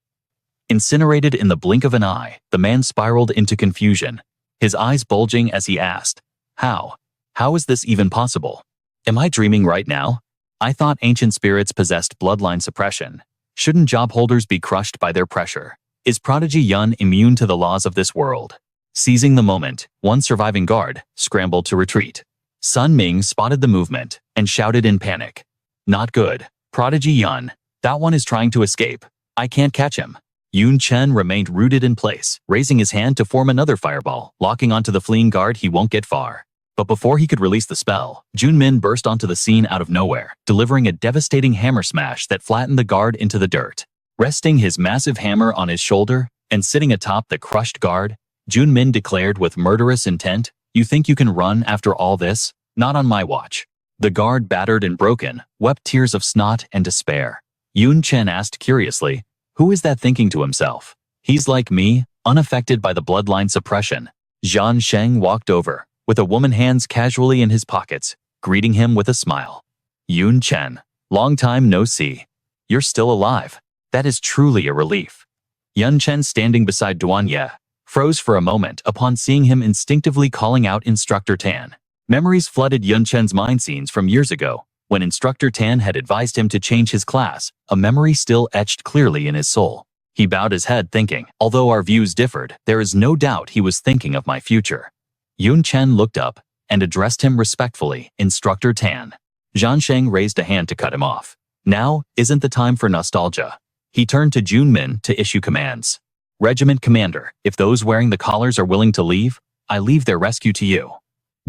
Incinerated in the blink of an eye, the man spiraled into confusion. his eyes bulging as he asked, How? How is this even possible? Am I dreaming right now? I thought ancient spirits possessed bloodline suppression. Shouldn't job holders be crushed by their pressure? Is Prodigy Yun immune to the laws of this world? Seizing the moment, one surviving guard scrambled to retreat. Sun Ming spotted the movement and shouted in panic. Not good. Prodigy Yun, that one is trying to escape. I can't catch him. Yun Chen remained rooted in place, raising his hand to form another fireball, locking onto the fleeing guard. He won't get far. But before he could release the spell, Junmin burst onto the scene out of nowhere, delivering a devastating hammer smash that flattened the guard into the dirt. Resting his massive hammer on his shoulder and sitting atop the crushed guard, Junmin declared with murderous intent, You think you can run after all this? Not on my watch. The guard, battered and broken, wept tears of snot and despair. Yun Chen asked curiously, Who is that thinking to himself? He's like me, unaffected by the bloodline suppression. Zhan Sheng walked over, with a woman's hands casually in his pockets, greeting him with a smile. Yun Chen, long time no see. You're still alive. That is truly a relief. Yun Chen, standing beside Duan Ye, froze for a moment upon seeing him instinctively calling out Instructor Tan. Memories flooded Yun Chen's mind scenes from years ago, when Instructor Tan had advised him to change his class, a memory still etched clearly in his soul. He bowed his head thinking, although our views differed, there is no doubt he was thinking of my future. Yun Chen looked up and addressed him respectfully, Instructor Tan. Zhan Sheng raised a hand to cut him off. Now isn't the time for nostalgia. He turned to Junmin to issue commands. Regiment Commander, if those wearing the collars are willing to leave, I leave their rescue to you.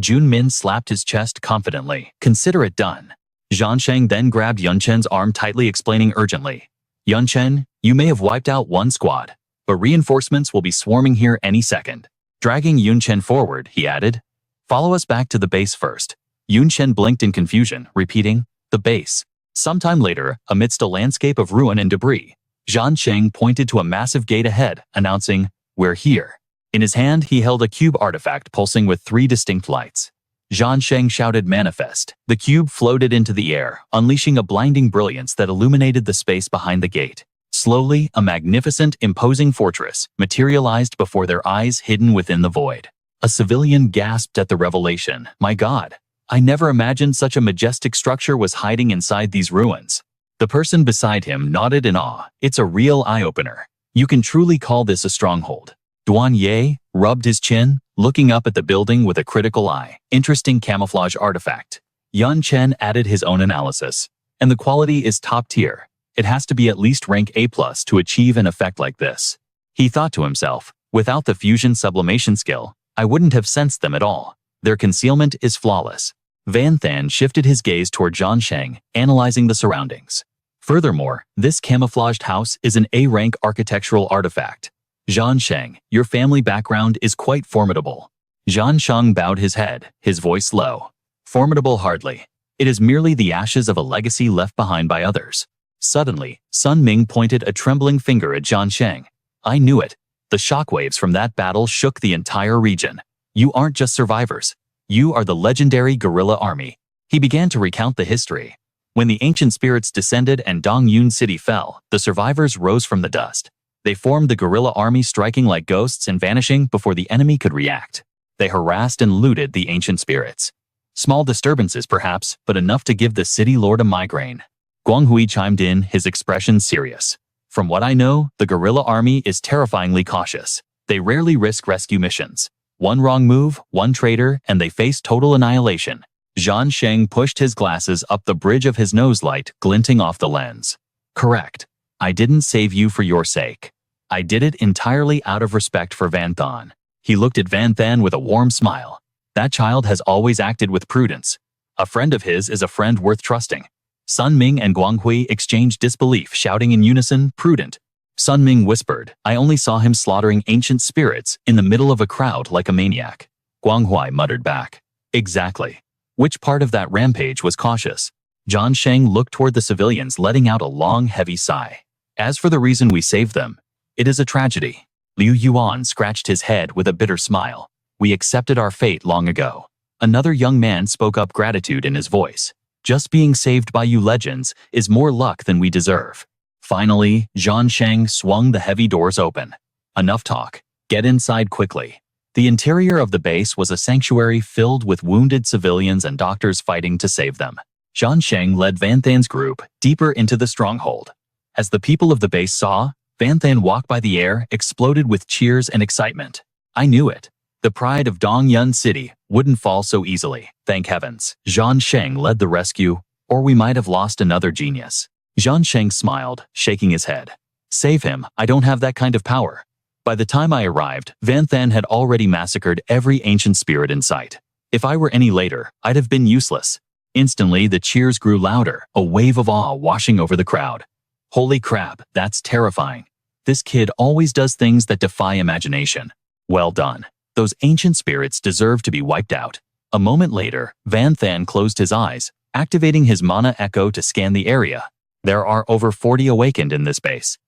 Junmin slapped his chest confidently. Consider it done. Zhan Sheng then grabbed Yun Chen's arm tightly, explaining urgently. Yun Chen, you may have wiped out one squad, but reinforcements will be swarming here any second. Dragging Yun Chen forward, he added, Follow us back to the base first. Yun Chen blinked in confusion, repeating, The base. Sometime later, amidst a landscape of ruin and debris, Zhan Sheng pointed to a massive gate ahead, announcing, We're here. In his hand, he held a cube artifact pulsing with 3 distinct lights. Zhan Sheng shouted, Manifest. The cube floated into the air, unleashing a blinding brilliance that illuminated the space behind the gate. Slowly, a magnificent, imposing fortress materialized before their eyes, hidden within the void. A civilian gasped at the revelation. My God, I never imagined such a majestic structure was hiding inside these ruins. The person beside him nodded in awe. It's a real eye-opener. You can truly call this a stronghold. Duan Ye rubbed his chin, looking up at the building with a critical eye. Interesting camouflage artifact. Yun Chen added his own analysis. And the quality is top tier. It has to be at least rank A+ to achieve an effect like this. He thought to himself, without the fusion sublimation skill, I wouldn't have sensed them at all. Their concealment is flawless. Van Than shifted his gaze toward Zhan Sheng, analyzing the surroundings. Furthermore, this camouflaged house is an A-rank architectural artifact. Zhan Sheng, your family background is quite formidable. Zhan Sheng bowed his head, his voice low. Formidable hardly. It is merely the ashes of a legacy left behind by others. Suddenly, Sun Ming pointed a trembling finger at Zhan Sheng. I knew it. The shockwaves from that battle shook the entire region. You aren't just survivors. You are the legendary guerrilla army. He began to recount the history. When the ancient spirits descended and Dongyun City fell, the survivors rose from the dust. They formed the guerrilla army, striking like ghosts and vanishing before the enemy could react. They harassed and looted the ancient spirits. Small disturbances perhaps, but enough to give the city lord a migraine. Guanghui chimed in, his expression serious. From what I know, the guerrilla army is terrifyingly cautious. They rarely risk rescue missions. One wrong move, one traitor, and they face total annihilation. Zhan Sheng pushed his glasses up the bridge of his noselight, glinting off the lens. Correct. I didn't save you for your sake. I did it entirely out of respect for Van Than. He looked at Van Than with a warm smile. That child has always acted with prudence. A friend of his is a friend worth trusting. Sun Ming and Guanghui exchanged disbelief, shouting in unison, prudent. Sun Ming whispered, I only saw him slaughtering ancient spirits in the middle of a crowd like a maniac. Guanghui muttered back. Exactly. Which part of that rampage was cautious? Zhan Sheng looked toward the civilians, letting out a long, heavy sigh. As for the reason we saved them, it is a tragedy. Liu Yuan scratched his head with a bitter smile. We accepted our fate long ago. Another young man spoke up, gratitude in his voice. Just being saved by you legends is more luck than we deserve. Finally, Zhan Sheng swung the heavy doors open. Enough talk. Get inside quickly. The interior of the base was a sanctuary filled with wounded civilians and doctors fighting to save them. Zhan Sheng led Van Than's group deeper into the stronghold. As the people of the base saw, Van Than walk by the air exploded with cheers and excitement. I knew it. The pride of Dongyun City wouldn't fall so easily. Thank heavens. Zhan Sheng led the rescue, or we might have lost another genius. Zhan Sheng smiled, shaking his head. Save him, I don't have that kind of power. By the time I arrived, Van Than had already massacred every ancient spirit in sight. If I were any later, I'd have been useless. Instantly, the cheers grew louder, a wave of awe washing over the crowd. Holy crap, that's terrifying. This kid always does things that defy imagination. Well done. Those ancient spirits deserve to be wiped out. A moment later, Van Than closed his eyes, activating his mana echo to scan the area. There are over 40 awakened in this base.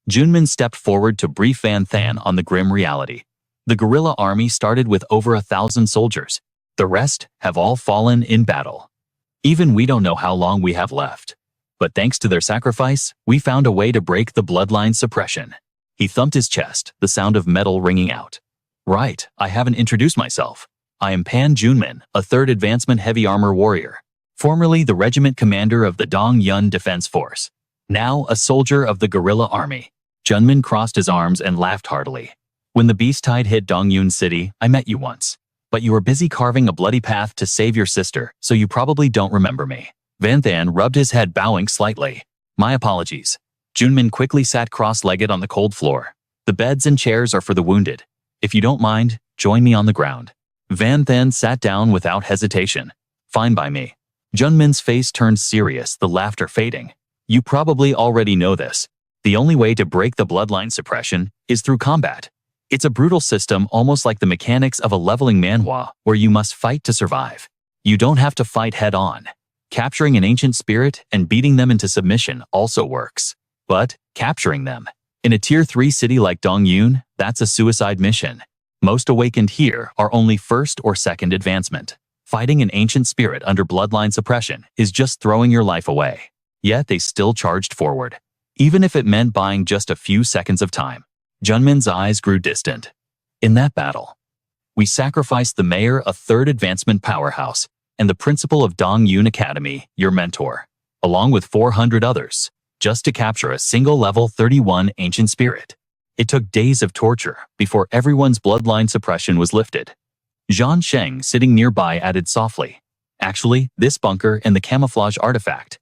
Junmin stepped forward to brief Van Than on the grim reality. The guerrilla army started with over 1,000 soldiers. The rest have all fallen in battle. Even we don't know how long we have left. But thanks to their sacrifice, we found a way to break the bloodline suppression. He thumped his chest, the sound of metal ringing out. Right, I haven't introduced myself. I am Pan Junmin, a 3rd Advancement Heavy Armor Warrior, formerly the regiment commander of the Dongyun Defense Force, now a soldier of the guerrilla army. Junmin crossed his arms and laughed heartily. When the beast tide hit Dongyun City, I met you once. But you were busy carving a bloody path to save your sister, so you probably don't remember me. Van Than rubbed his head, bowing slightly. My apologies. Junmin quickly sat cross-legged on the cold floor. The beds and chairs are for the wounded. If you don't mind, join me on the ground. Van Than sat down without hesitation. Fine by me. Junmin's face turned serious, the laughter fading. You probably already know this. The only way to break the bloodline suppression is through combat. It's a brutal system, almost like the mechanics of a leveling manhwa, where you must fight to survive. You don't have to fight head-on. Capturing an ancient spirit and beating them into submission also works. But capturing them in a Tier 3 city like Dongyun, that's a suicide mission. Most awakened here are only 1st or 2nd advancement. Fighting an ancient spirit under bloodline suppression is just throwing your life away. Yet they still charged forward. Even if it meant buying just a few seconds of time. Junmin's eyes grew distant. In that battle, we sacrificed the mayor, a 3rd advancement powerhouse, and the principal of Dongyun Academy, your mentor, along with 400 others, just to capture a single level 31 ancient spirit. It took days of torture before everyone's bloodline suppression was lifted. Zhan Sheng, sitting nearby, added softly, actually, this bunker and the camouflage artifact,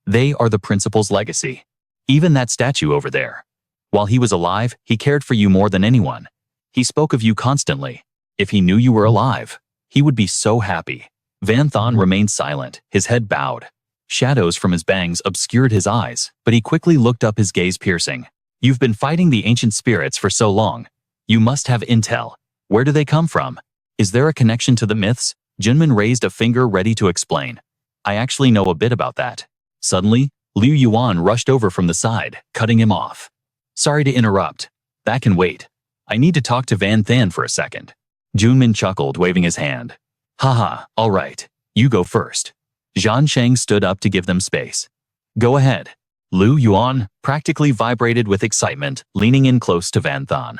they are the principal's legacy. Even that statue over there. While he was alive, he cared for you more than anyone. He spoke of you constantly. If he knew you were alive, he would be so happy. Van Than remained silent, his head bowed. Shadows from his bangs obscured his eyes, but he quickly looked up, his gaze piercing. You've been fighting the ancient spirits for so long. You must have intel. Where do they come from? Is there a connection to the myths? Junmin raised a finger, ready to explain. I actually know a bit about that. Suddenly, Liu Yuan rushed over from the side, cutting him off. Sorry to interrupt. That can wait. I need to talk to Van Than for a second. Junmin chuckled, waving his hand. Haha, all right. You go first. Zhan Sheng stood up to give them space. Go ahead. Liu Yuan practically vibrated with excitement, leaning in close to Van Than.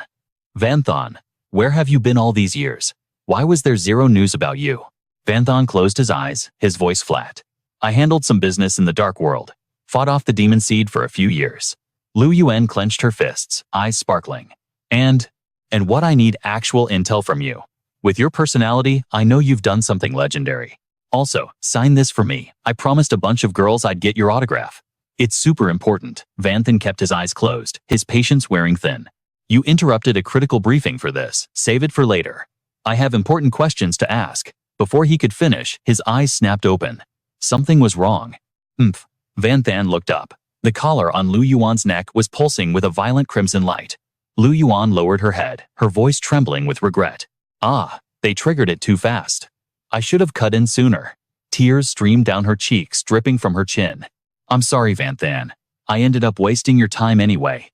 Van Than, where have you been all these years? Why was there zero news about you? Van Than closed his eyes, his voice flat. I handled some business in the dark world. Fought off the demon seed for a few years. Liu Yuan clenched her fists, eyes sparkling. And what I need actual intel from you. With your personality, I know you've done something legendary. Also, sign this for me. I promised a bunch of girls I'd get your autograph. It's super important. Van Than kept his eyes closed, his patience wearing thin. You interrupted a critical briefing for this. Save it for later. I have important questions to ask. Before he could finish, his eyes snapped open. Something was wrong. Van Than looked up. The collar on Liu Yuan's neck was pulsing with a violent crimson light. Liu Yuan lowered her head, her voice trembling with regret. They triggered it too fast. I should have cut in sooner. Tears streamed down her cheeks, dripping from her chin. I'm sorry, Van Than. I ended up wasting your time anyway.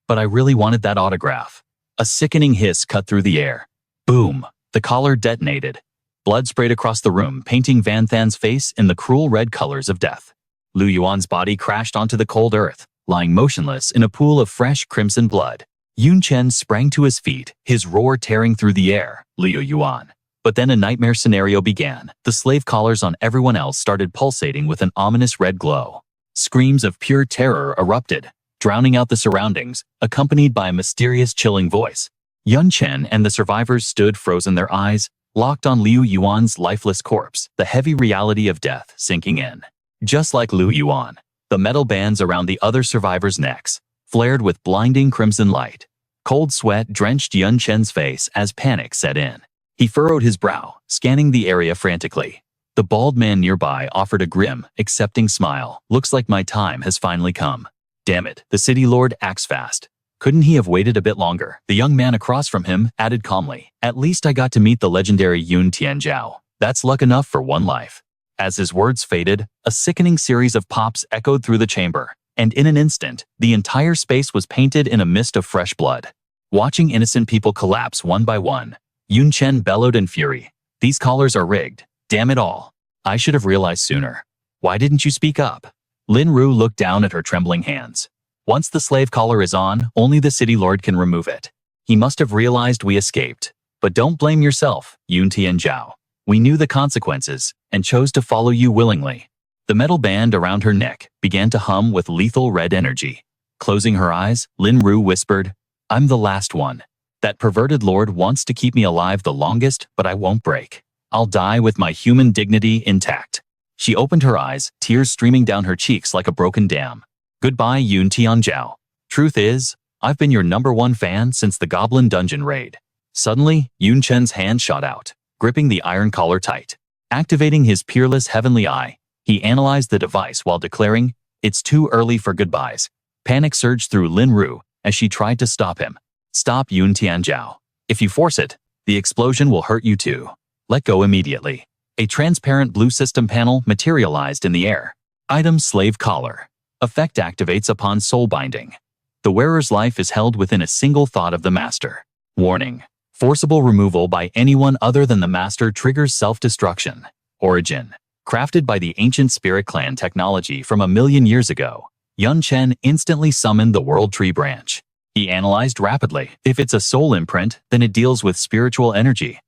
But I really wanted that autograph. A sickening hiss cut through the air. Boom! The collar detonated. Blood sprayed across the room, painting Van Than's face in the cruel red colors of death. Liu Yuan's body crashed onto the cold earth, lying motionless in a pool of fresh crimson blood. Yun Chen sprang to his feet, his roar tearing through the air. Liu Yuan. But then a nightmare scenario began. The slave collars on everyone else started pulsating with an ominous red glow. Screams of pure terror erupted, drowning out the surroundings, accompanied by a mysterious chilling voice. Yun Chen and the survivors stood frozen, their eyes locked on Liu Yuan's lifeless corpse, the heavy reality of death sinking in. Just like Liu Yuan, the metal bands around the other survivors' necks flared with blinding crimson light. Cold sweat drenched Yun Chen's face as panic set in. He furrowed his brow, scanning the area frantically. The bald man nearby offered a grim, accepting smile. Looks like my time has finally come. Damn it, the city lord acts fast. Couldn't he have waited a bit longer? The young man across from him added calmly. At least I got to meet the legendary Yun Tianzhao. That's luck enough for one life. As his words faded, a sickening series of pops echoed through the chamber, and in an instant, the entire space was painted in a mist of fresh blood. Watching innocent people collapse one by one, Yun Chen bellowed in fury. These collars are rigged. Damn it all. I should have realized sooner. Why didn't you speak up? Lin Ru looked down at her trembling hands. Once the slave collar is on, only the city lord can remove it. He must have realized we escaped. But don't blame yourself, Yun Tianzhao. We knew the consequences and chose to follow you willingly. The metal band around her neck began to hum with lethal red energy. Closing her eyes, Lin Ru whispered, I'm the last one. That perverted lord wants to keep me alive the longest, but I won't break. I'll die with my human dignity intact. She opened her eyes, tears streaming down her cheeks like a broken dam. Goodbye, Yun Tianzhao. Truth is, I've been your #1 fan since the Goblin Dungeon raid. Suddenly, Yun Chen's hand shot out, gripping the iron collar tight. Activating his peerless heavenly eye, he analyzed the device while declaring, it's too early for goodbyes. Panic surged through Lin Ru as she tried to stop him. Stop, Yun Tianzhao. If you force it, the explosion will hurt you too. Let go immediately. A transparent blue system panel materialized in the air. Item Slave Collar. Effect activates upon soul binding. The wearer's life is held within a single thought of the master. Warning. Forcible removal by anyone other than the master triggers self-destruction. Origin. Crafted by the ancient spirit clan technology from 1,000,000 years ago, Yun Chen instantly summoned the World Tree branch. He analyzed rapidly. If it's a soul imprint, then it deals with spiritual energy.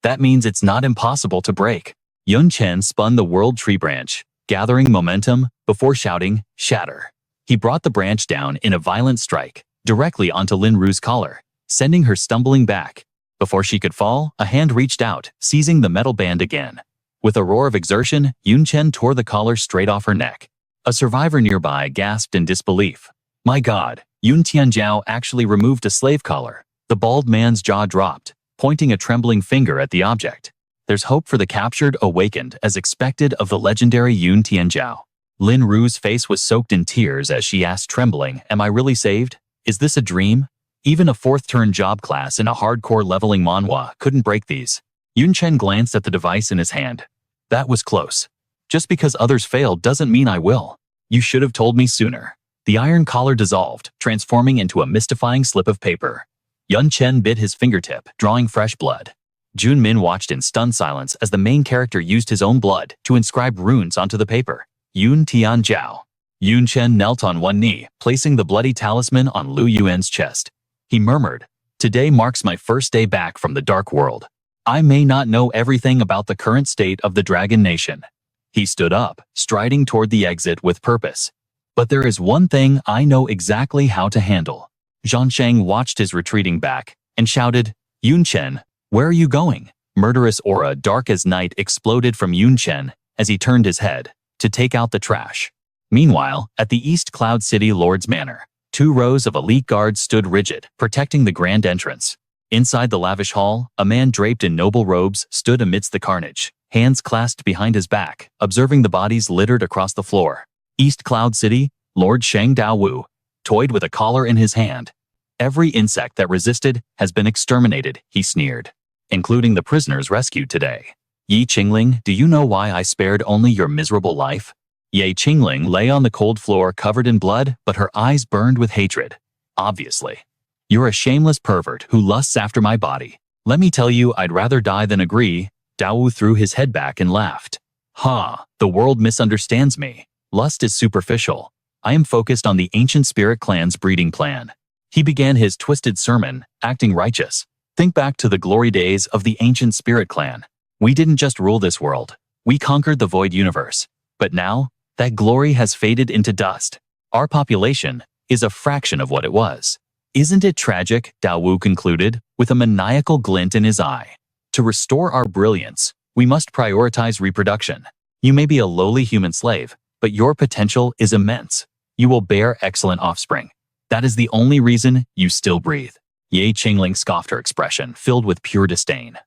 That means it's not impossible to break. Yun Chen spun the World Tree branch, gathering momentum before shouting, Shatter. He brought the branch down in a violent strike, directly onto Lin Ru's collar, sending her stumbling back. Before she could fall, a hand reached out, seizing the metal band again. With a roar of exertion, Yun Chen tore the collar straight off her neck. A survivor nearby gasped in disbelief. My God, Yun Tianzhao actually removed a slave collar. The bald man's jaw dropped, pointing a trembling finger at the object. There's hope for the captured awakened as expected of the legendary Yun Tianzhao. Lin Ru's face was soaked in tears as she asked trembling, am I really saved? Is this a dream? Even a 4th-turn job class in a hardcore leveling manhwa couldn't break these. Yun Chen glanced at the device in his hand. That was close. Just because others failed doesn't mean I will. You should have told me sooner. The iron collar dissolved, transforming into a mystifying slip of paper. Yun Chen bit his fingertip, drawing fresh blood. Jun Min watched in stunned silence as the main character used his own blood to inscribe runes onto the paper. Yun Tianzhao. Yun Chen knelt on one knee, placing the bloody talisman on Liu Yuan's chest. He murmured, Today marks my first day back from the Dark World. I may not know everything about the current state of the Dragon Nation. He stood up, striding toward the exit with purpose. But there is one thing I know exactly how to handle. Zhansheng watched his retreating back and shouted, Yun Chen, where are you going? Murderous aura dark as night exploded from Yun Chen as he turned his head to take out the trash. Meanwhile, at the East Cloud City Lord's Manor, 2 rows of elite guards stood rigid, protecting the grand entrance. Inside the lavish hall, a man draped in noble robes stood amidst the carnage, hands clasped behind his back, observing the bodies littered across the floor. East Cloud City, Lord Shang Daowu, toyed with a collar in his hand. Every insect that resisted has been exterminated, he sneered, including the prisoners rescued today. Yi Qingling, do you know why I spared only your miserable life? Ye Qingling lay on the cold floor covered in blood, but her eyes burned with hatred. Obviously. You're a shameless pervert who lusts after my body. Let me tell you, I'd rather die than agree. Daowu threw his head back and laughed. Ha, the world misunderstands me. Lust is superficial. I am focused on the ancient spirit clan's breeding plan. He began his twisted sermon, acting righteous. Think back to the glory days of the ancient spirit clan. We didn't just rule this world. We conquered the void universe. But now, that glory has faded into dust. Our population is a fraction of what it was. Isn't it tragic? Dao Wu concluded, with a maniacal glint in his eye. To restore our brilliance, we must prioritize reproduction. You may be a lowly human slave, but your potential is immense. You will bear excellent offspring. That is the only reason you still breathe. Ye Qingling scoffed, her expression filled with pure disdain.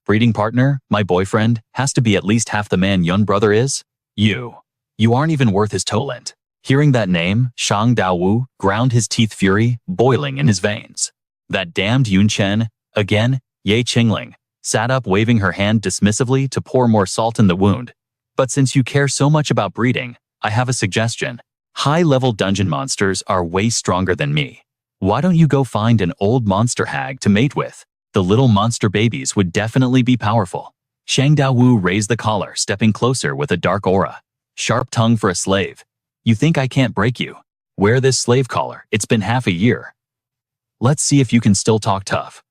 Breeding partner, my boyfriend, has to be at least half the man Yun brother is? You aren't even worth his talent. Hearing that name, Shang Daowu ground his teeth, fury boiling in his veins. That damned Yun Chen, again. Ye Qingling sat up, waving her hand dismissively to pour more salt in the wound. But since you care so much about breeding, I have a suggestion. High-level dungeon monsters are way stronger than me. Why don't you go find an old monster hag to mate with? The little monster babies would definitely be powerful. Shang Daowu raised the collar, stepping closer with a dark aura. Sharp tongue for a slave. You think I can't break you? Wear this slave collar. It's been half a year. Let's see if you can still talk tough.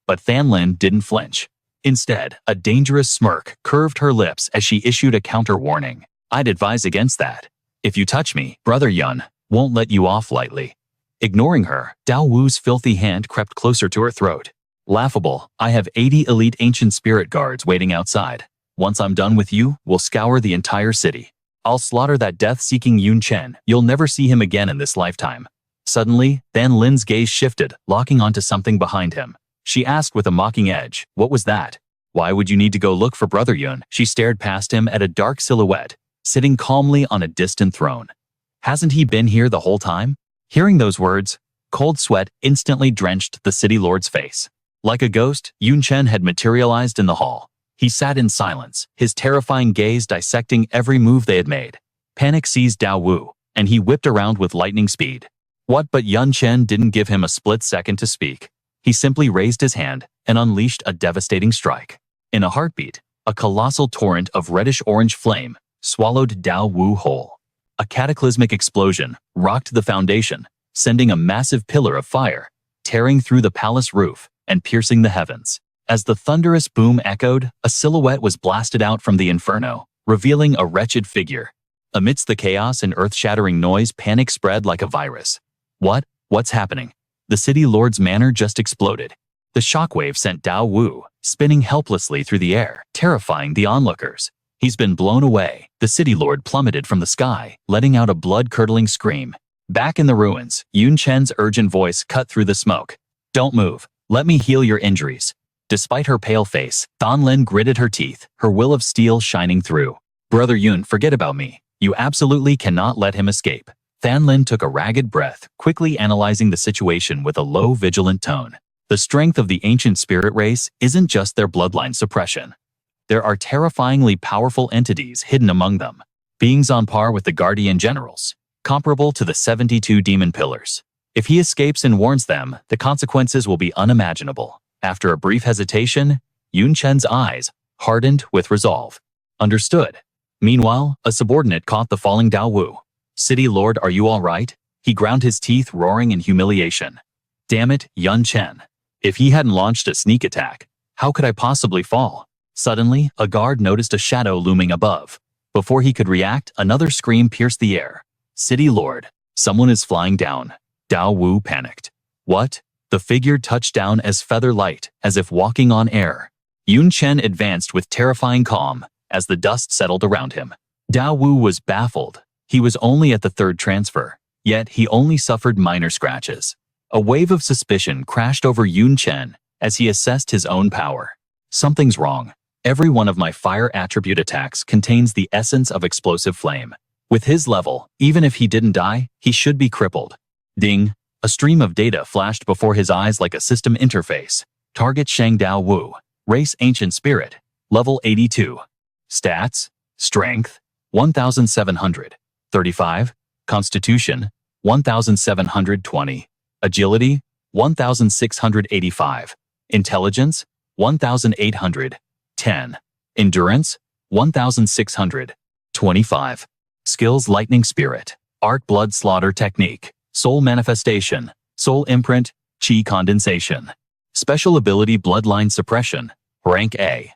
But Thanlin didn't flinch. Instead, a dangerous smirk curved her lips as she issued a counter warning. I'd advise against that. If you touch me, Brother Yun won't let you off lightly. Ignoring her, Dao Wu's filthy hand crept closer to her throat. Laughable, I have 80 elite ancient spirit guards waiting outside. Once I'm done with you, we'll scour the entire city. I'll slaughter that death-seeking Yun Chen. You'll never see him again in this lifetime. Suddenly, Than Lin's gaze shifted, locking onto something behind him. She asked with a mocking edge, what was that? Why would you need to go look for Brother Yun? She stared past him at a dark silhouette, sitting calmly on a distant throne. Hasn't he been here the whole time? Hearing those words, cold sweat instantly drenched the city lord's face. Like a ghost, Yun Chen had materialized in the hall. He sat in silence, his terrifying gaze dissecting every move they had made. Panic seized Dao Wu, and he whipped around with lightning speed. What? But Yun Chen didn't give him a split second to speak. He simply raised his hand and unleashed a devastating strike. In a heartbeat, a colossal torrent of reddish-orange flame swallowed Dao Wu whole. A cataclysmic explosion rocked the foundation, sending a massive pillar of fire tearing through the palace roof and piercing the heavens. As the thunderous boom echoed, a silhouette was blasted out from the inferno, revealing a wretched figure. Amidst the chaos and earth-shattering noise, panic spread like a virus. What's happening? The city lord's manor just exploded. The shockwave sent Dao Wu spinning helplessly through the air, terrifying the onlookers. He's been blown away. The city lord plummeted from the sky, letting out a blood-curdling scream. Back in the ruins, Yun Chen's urgent voice cut through the smoke. Don't move. Let me heal your injuries. Despite her pale face, Thanlin gritted her teeth, her will of steel shining through. Brother Yun, forget about me. You absolutely cannot let him escape. Thanlin took a ragged breath, quickly analyzing the situation with a low, vigilant tone. The strength of the ancient spirit race isn't just their bloodline suppression. There are terrifyingly powerful entities hidden among them, beings on par with the Guardian Generals, comparable to the 72 demon pillars. If he escapes and warns them, the consequences will be unimaginable. After a brief hesitation, Yun Chen's eyes hardened with resolve. Understood. Meanwhile, a subordinate caught the falling Dao Wu. City Lord, are you all right? He ground his teeth, roaring in humiliation. Damn it, Yun Chen. If he hadn't launched a sneak attack, how could I possibly fall? Suddenly, a guard noticed a shadow looming above. Before he could react, another scream pierced the air. City Lord, someone is flying down. Dao Wu panicked. What? The figure touched down as feather light, as if walking on air. Yun Chen advanced with terrifying calm as the dust settled around him. Dao Wu was baffled. He was only at the third transfer, yet he only suffered minor scratches. A wave of suspicion crashed over Yun Chen as he assessed his own power. Something's wrong. Every one of my fire attribute attacks contains the essence of explosive flame. With his level, even if he didn't die, he should be crippled. Ding! A stream of data flashed before his eyes like a system interface. Target Shang Dao Wu. Race Ancient Spirit. Level 82. Stats. Strength. 1,735. Constitution. 1,720. Agility. 1,685. Intelligence. 1,810. Endurance. 1,625. Skills Lightning Spirit. Arc Blood Slaughter Technique. Soul Manifestation. Soul Imprint, Qi Condensation. Special Ability Bloodline Suppression, Rank A.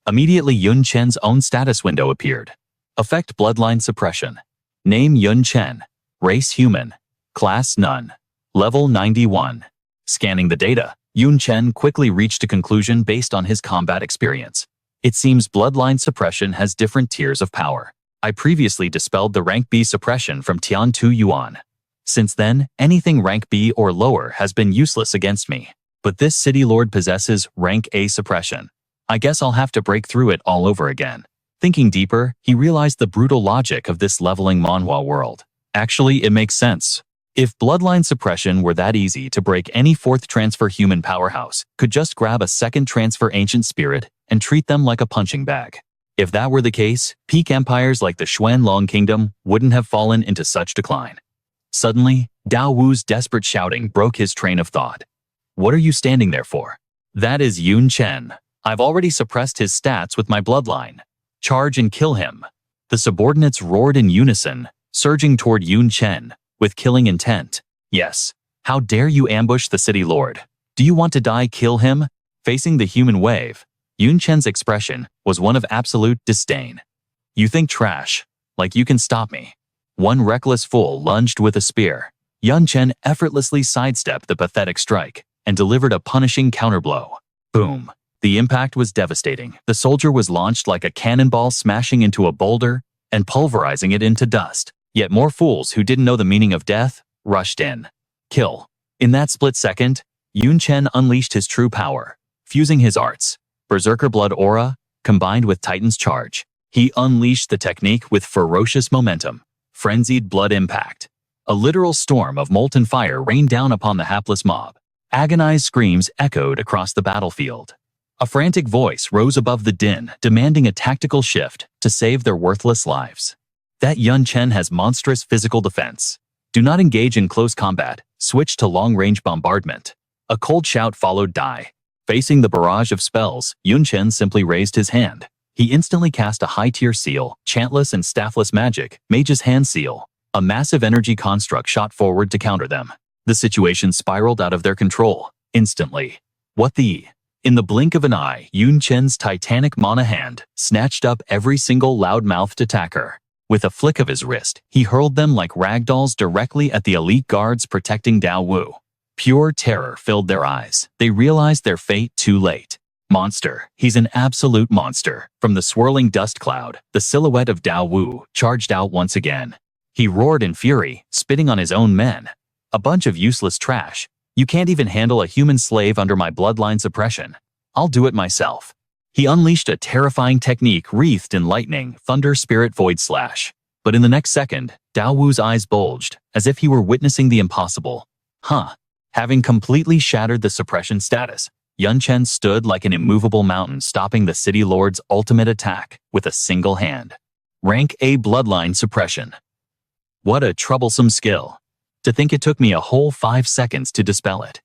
Immediately Yun Chen's own status window appeared. Effect Bloodline Suppression. Name Yun Chen. Race Human. Class None. Level 91. Scanning the data, Yun Chen quickly reached a conclusion based on his combat experience. It seems Bloodline Suppression has different tiers of power. I previously dispelled the Rank B suppression from Tian Tu Yuan. Since then, anything Rank B or lower has been useless against me. But this City Lord possesses Rank A suppression. I guess I'll have to break through it all over again. Thinking deeper, he realized the brutal logic of this leveling Manhwa world. Actually, it makes sense. If bloodline suppression were that easy to break, any fourth transfer human powerhouse could just grab a second transfer ancient spirit and treat them like a punching bag. If that were the case, peak empires like the Xuanlong Kingdom wouldn't have fallen into such decline. Suddenly, Dao Wu's desperate shouting broke his train of thought. What are you standing there for? That is Yun Chen. I've already suppressed his stats with my bloodline. Charge and kill him. The subordinates roared in unison, surging toward Yun Chen with killing intent. Yes. How dare you ambush the city lord? Do you want to die? Kill him? Facing the human wave, Yun Chen's expression was one of absolute disdain. You think trash, like you can stop me. One reckless fool lunged with a spear. Yun Chen effortlessly sidestepped the pathetic strike and delivered a punishing counterblow. Boom. The impact was devastating. The soldier was launched like a cannonball, smashing into a boulder and pulverizing it into dust. Yet more fools who didn't know the meaning of death rushed in. Kill. In that split second, Yun Chen unleashed his true power, fusing his arts, Berserker Blood Aura, combined with Titan's Charge. He unleashed the technique with ferocious momentum, frenzied blood impact. A literal storm of molten fire rained down upon the hapless mob. Agonized screams echoed across the battlefield. A frantic voice rose above the din, demanding a tactical shift to save their worthless lives. That Yun Chen has monstrous physical defense. Do not engage in close combat, switch to long-range bombardment. A cold shout followed die. Facing the barrage of spells, Yun Chen simply raised his hand. He instantly cast a high-tier seal, chantless and staffless magic, Mage's Hand Seal. A massive energy construct shot forward to counter them. The situation spiraled out of their control, instantly. What the? In the blink of an eye, Yun Chen's titanic mana hand snatched up every single loud-mouthed attacker. With a flick of his wrist, he hurled them like ragdolls directly at the elite guards protecting Dao Wu. Pure terror filled their eyes. They realized their fate too late. Monster. He's an absolute monster. From the swirling dust cloud, the silhouette of Dao Wu charged out once again. He roared in fury, spitting on his own men. A bunch of useless trash. You can't even handle a human slave under my bloodline suppression. I'll do it myself. He unleashed a terrifying technique wreathed in lightning, thunder, spirit, void slash. But in the next second, Dao Wu's eyes bulged, as if he were witnessing the impossible. Having completely shattered the suppression status, Yun Chen stood like an immovable mountain, stopping the city lord's ultimate attack with a single hand. Rank A bloodline suppression. What a troublesome skill. To think it took me a whole 5 seconds to dispel it.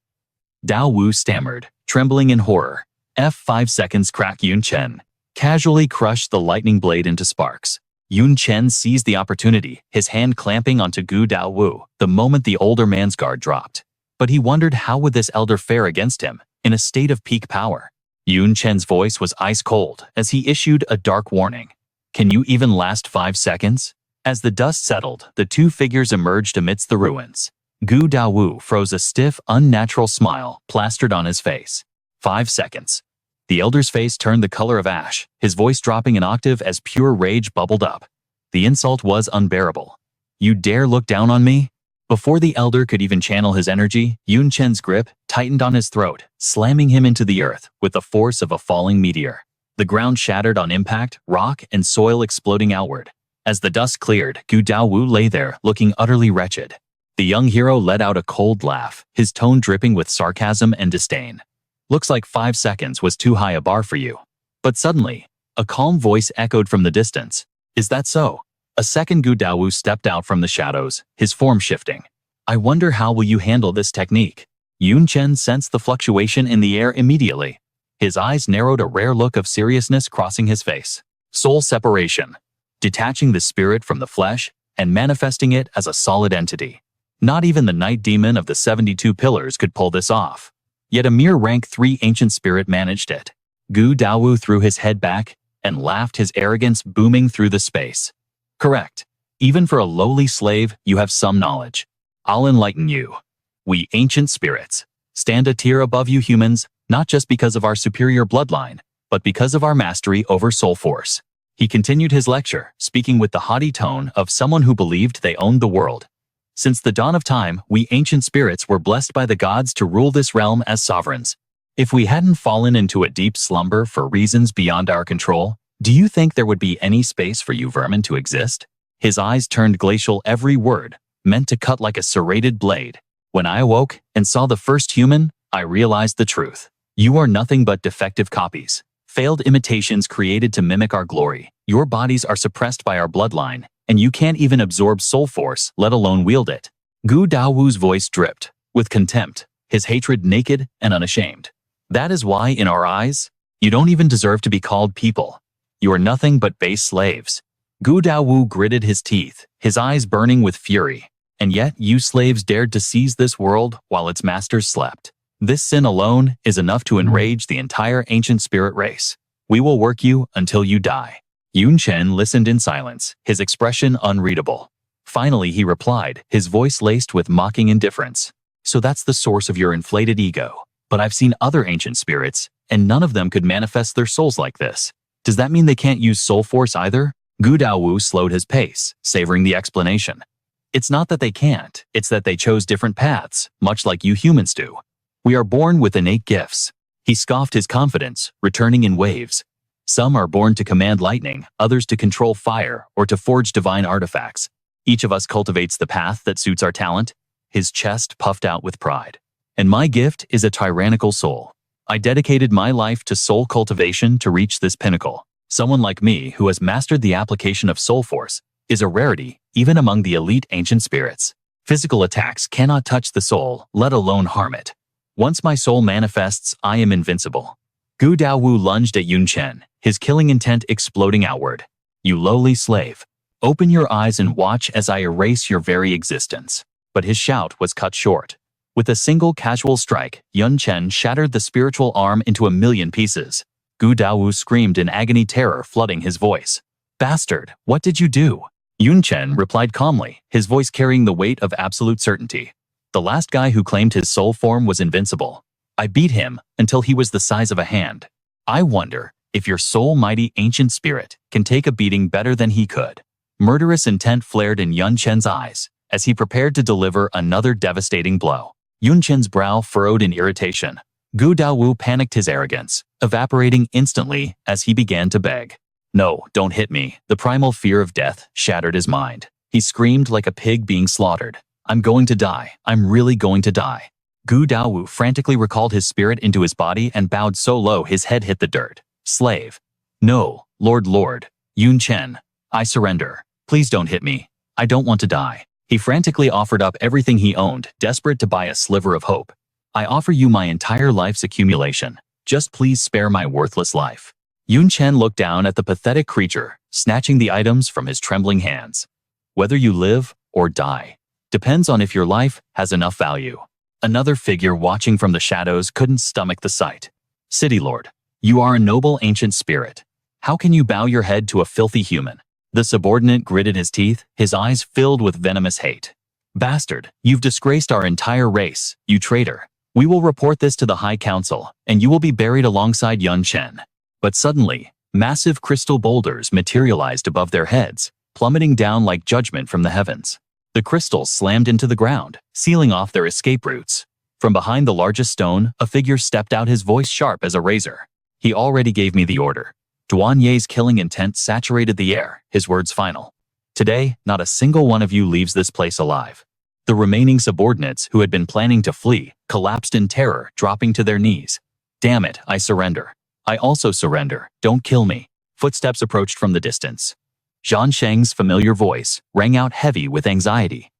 Dao Wu stammered, trembling in horror. 5 seconds. Crack. Yun Chen casually crushed the lightning blade into sparks. Yun Chen seized the opportunity, his hand clamping onto Gu Dao Wu the moment the older man's guard dropped. But he wondered how would this elder fare against him, in a state of peak power. Yun Chen's voice was ice cold as he issued a dark warning. Can you even last 5 seconds? As the dust settled, the two figures emerged amidst the ruins. Gu Dao Wu froze, a stiff, unnatural smile plastered on his face. 5 seconds. The elder's face turned the color of ash, his voice dropping an octave as pure rage bubbled up. The insult was unbearable. You dare look down on me? Before the elder could even channel his energy, Yun Chen's grip tightened on his throat, slamming him into the earth with the force of a falling meteor. The ground shattered on impact, rock and soil exploding outward. As the dust cleared, Gu Dao Wu lay there, looking utterly wretched. The young hero let out a cold laugh, his tone dripping with sarcasm and disdain. Looks like 5 seconds was too high a bar for you. But suddenly, a calm voice echoed from the distance. Is that so? A second. Gu Dao Wu stepped out from the shadows, his form shifting. I wonder how will you handle this technique? Yun Chen sensed the fluctuation in the air immediately. His eyes narrowed, a rare look of seriousness crossing his face. Soul separation. Detaching the spirit from the flesh and manifesting it as a solid entity. Not even the Night Demon of the 72 Pillars could pull this off. Yet a mere rank 3 ancient spirit managed it. Gu Daowu threw his head back and laughed, his arrogance booming through the space. Correct. Even for a lowly slave, you have some knowledge. I'll enlighten you. We ancient spirits stand a tier above you humans, not just because of our superior bloodline, but because of our mastery over soul force. He continued his lecture, speaking with the haughty tone of someone who believed they owned the world. Since the dawn of time, we ancient spirits were blessed by the gods to rule this realm as sovereigns. If we hadn't fallen into a deep slumber for reasons beyond our control, do you think there would be any space for you vermin to exist? His eyes turned glacial, every word meant to cut like a serrated blade. When I awoke and saw the first human, I realized the truth. You are nothing but defective copies, failed imitations created to mimic our glory. Your bodies are suppressed by our bloodline, and you can't even absorb soul force, let alone wield it. Gu Daowu's voice dripped with contempt, his hatred naked and unashamed. That is why, in our eyes, you don't even deserve to be called people. You are nothing but base slaves. Gu Daowu gritted his teeth, his eyes burning with fury. And yet, you slaves dared to seize this world while its masters slept. This sin alone is enough to enrage the entire ancient spirit race. We will work you until you die. Chen listened in silence, his expression unreadable. Finally, he replied, his voice laced with mocking indifference. So that's the source of your inflated ego. But I've seen other ancient spirits, and none of them could manifest their souls like this. Does that mean they can't use soul force either? Gu Daowu slowed his pace, savoring the explanation. It's not that they can't, it's that they chose different paths, much like you humans do. We are born with innate gifts. He scoffed his confidence, returning in waves. Some are born to command lightning, others to control fire, or to forge divine artifacts. Each of us cultivates the path that suits our talent. His chest puffed out with pride. And my gift is a tyrannical soul. I dedicated my life to soul cultivation to reach this pinnacle. Someone like me who has mastered the application of soul force is a rarity, even among the elite ancient spirits. Physical attacks cannot touch the soul, let alone harm it. Once my soul manifests, I am invincible. Gu Daowu lunged at Chen, his killing intent exploding outward. You lowly slave. Open your eyes and watch as I erase your very existence. But his shout was cut short. With a single casual strike, Chen shattered the spiritual arm into a million pieces. Gu Daowu screamed in agony, terror flooding his voice. Bastard, what did you do? Chen replied calmly, his voice carrying the weight of absolute certainty. The last guy who claimed his soul form was invincible. I beat him until he was the size of a hand. I wonder if your soul mighty ancient spirit can take a beating better than he could. Murderous intent flared in Chen's eyes as he prepared to deliver another devastating blow. Chen's brow furrowed in irritation. Gu Daowu panicked, his arrogance evaporating instantly as he began to beg. No, don't hit me. The primal fear of death shattered his mind. He screamed like a pig being slaughtered. I'm going to die. I'm really going to die. Gu Daowu frantically recalled his spirit into his body and bowed so low his head hit the dirt. Slave. No, Lord. Chen. I surrender. Please don't hit me. I don't want to die. He frantically offered up everything he owned, desperate to buy a sliver of hope. I offer you my entire life's accumulation. Just please spare my worthless life. Chen looked down at the pathetic creature, snatching the items from his trembling hands. Whether you live or die depends on if your life has enough value. Another figure watching from the shadows couldn't stomach the sight. City Lord, you are a noble ancient spirit. How can you bow your head to a filthy human? The subordinate gritted his teeth, his eyes filled with venomous hate. Bastard, you've disgraced our entire race, you traitor. We will report this to the High Council, and you will be buried alongside Chen. But suddenly, massive crystal boulders materialized above their heads, plummeting down like judgment from the heavens. The crystals slammed into the ground, sealing off their escape routes. From behind the largest stone, a figure stepped out, his voice sharp as a razor. He already gave me the order. Duanye's killing intent saturated the air, his words final. Today, not a single one of you leaves this place alive. The remaining subordinates who had been planning to flee collapsed in terror, dropping to their knees. Damn it, I surrender. I also surrender. Don't kill me. Footsteps approached from the distance. Zhan Sheng's familiar voice rang out heavy with anxiety.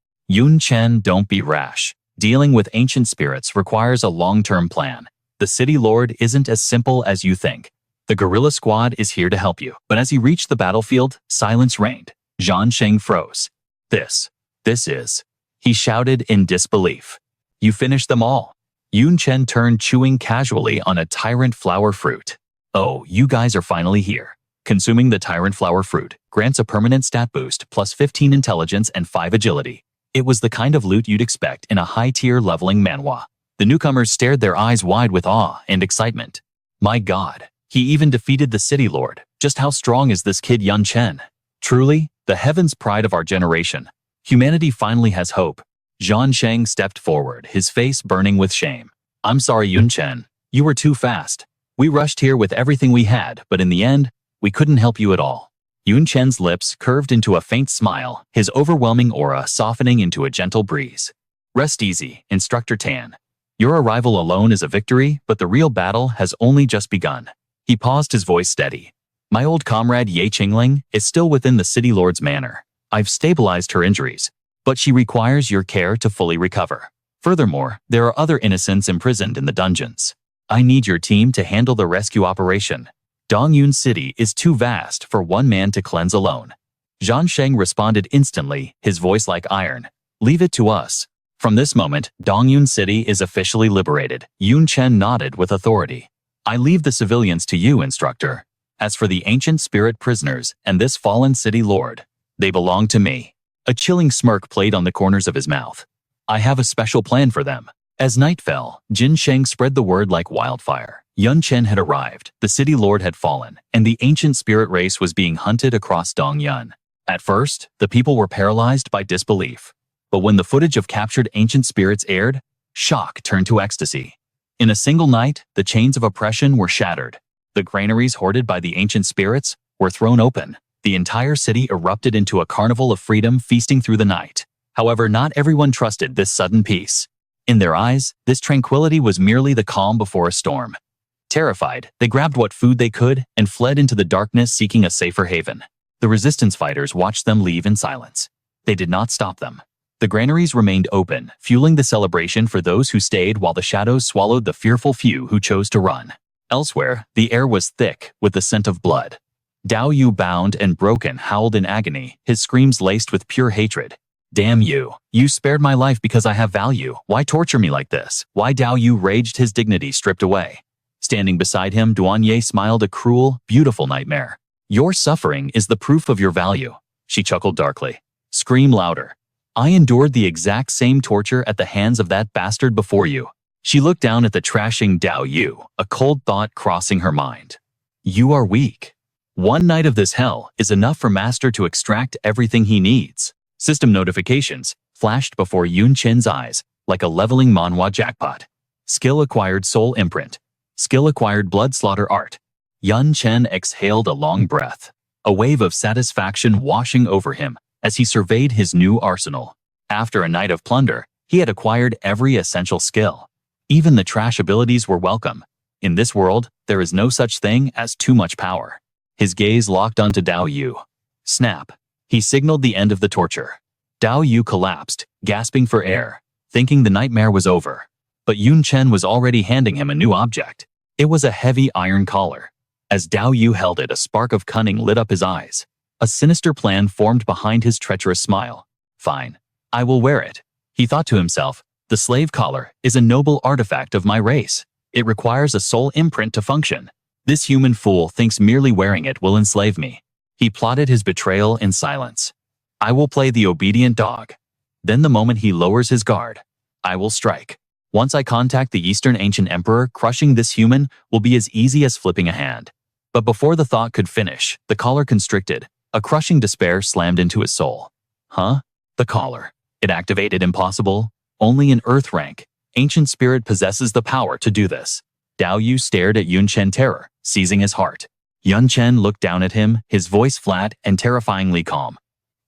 Chen, don't be rash. Dealing with ancient spirits requires a long-term plan. The City Lord isn't as simple as you think. The guerrilla squad is here to help you. But as he reached the battlefield, silence reigned. Zhan Sheng froze. This is... He shouted in disbelief. You finished them all. Yun Chen turned, chewing casually on a tyrant flower fruit. Oh, you guys are finally here. Consuming the tyrant flower fruit grants a permanent stat boost plus 15 intelligence and 5 agility. It was the kind of loot you'd expect in a high-tier leveling manhwa. The newcomers stared, their eyes wide with awe and excitement. My god, he even defeated the city lord. Just how strong is this kid Yun Chen? Truly, the heavens' pride of our generation. Humanity finally has hope. Zhan Sheng stepped forward, his face burning with shame. I'm sorry, Yun Chen. You were too fast. We rushed here with everything we had, but in the end, we couldn't help you at all. Yun Chen's lips curved into a faint smile, his overwhelming aura softening into a gentle breeze. Rest easy, Instructor Tan. Your arrival alone is a victory, but the real battle has only just begun. He paused, his voice steady. My old comrade Ye Qingling is still within the City Lord's manor. I've stabilized her injuries, but she requires your care to fully recover. Furthermore, there are other innocents imprisoned in the dungeons. I need your team to handle the rescue operation. Dongyun City is too vast for one man to cleanse alone. Zhan Sheng responded instantly, his voice like iron. Leave it to us. From this moment, Dongyun City is officially liberated. Yun Chen nodded with authority. I leave the civilians to you, Instructor. As for the ancient spirit prisoners and this fallen city lord, they belong to me. A chilling smirk played on the corners of his mouth. I have a special plan for them. As night fell, Jin Sheng spread the word like wildfire. Yun Chen had arrived, the city lord had fallen, and the ancient spirit race was being hunted across Dongyun. At first, the people were paralyzed by disbelief. But when the footage of captured ancient spirits aired, shock turned to ecstasy. In a single night, the chains of oppression were shattered. The granaries hoarded by the ancient spirits were thrown open. The entire city erupted into a carnival of freedom, feasting through the night. However, not everyone trusted this sudden peace. In their eyes, this tranquility was merely the calm before a storm. Terrified, they grabbed what food they could and fled into the darkness, seeking a safer haven. The resistance fighters watched them leave in silence. They did not stop them. The granaries remained open, fueling the celebration for those who stayed, while the shadows swallowed the fearful few who chose to run. Elsewhere, the air was thick with the scent of blood. Dao Yu, bound and broken, howled in agony, his screams laced with pure hatred. Damn you! You spared my life because I have value. Why torture me like this? Why? Dao Yu raged, his dignity stripped away. Standing beside him, Duanye smiled a cruel, beautiful nightmare. Your suffering is the proof of your value. She chuckled darkly. Scream louder. I endured the exact same torture at the hands of that bastard before you. She looked down at the trashing Dao Yu, a cold thought crossing her mind. You are weak. One night of this hell is enough for Master to extract everything he needs. System notifications flashed before Yun Chen's eyes like a leveling manhwa jackpot. Skill acquired soul imprint. Skill acquired blood slaughter art. Yun Chen exhaled a long breath, a wave of satisfaction washing over him as he surveyed his new arsenal. After a night of plunder, he had acquired every essential skill. Even the trash abilities were welcome. In this world, there is no such thing as too much power. His gaze locked onto Dao Yu. Snap. He signaled the end of the torture. Dao Yu collapsed, gasping for air, thinking the nightmare was over. But Yun Chen was already handing him a new object. It was a heavy iron collar. As Dao Yu held it, a spark of cunning lit up his eyes. A sinister plan formed behind his treacherous smile. Fine. I will wear it. He thought to himself, the slave collar is a noble artifact of my race. It requires a soul imprint to function. This human fool thinks merely wearing it will enslave me. He plotted his betrayal in silence. I will play the obedient dog. Then the moment he lowers his guard, I will strike. Once I contact the Eastern Ancient Emperor, crushing this human will be as easy as flipping a hand. But before the thought could finish, the collar constricted. A crushing despair slammed into his soul. Huh? The collar. It activated. Impossible. Only an Earth rank ancient spirit possesses the power to do this. Dao Yu stared at Yun Chen, terror seizing his heart. Yun Chen looked down at him, his voice flat and terrifyingly calm.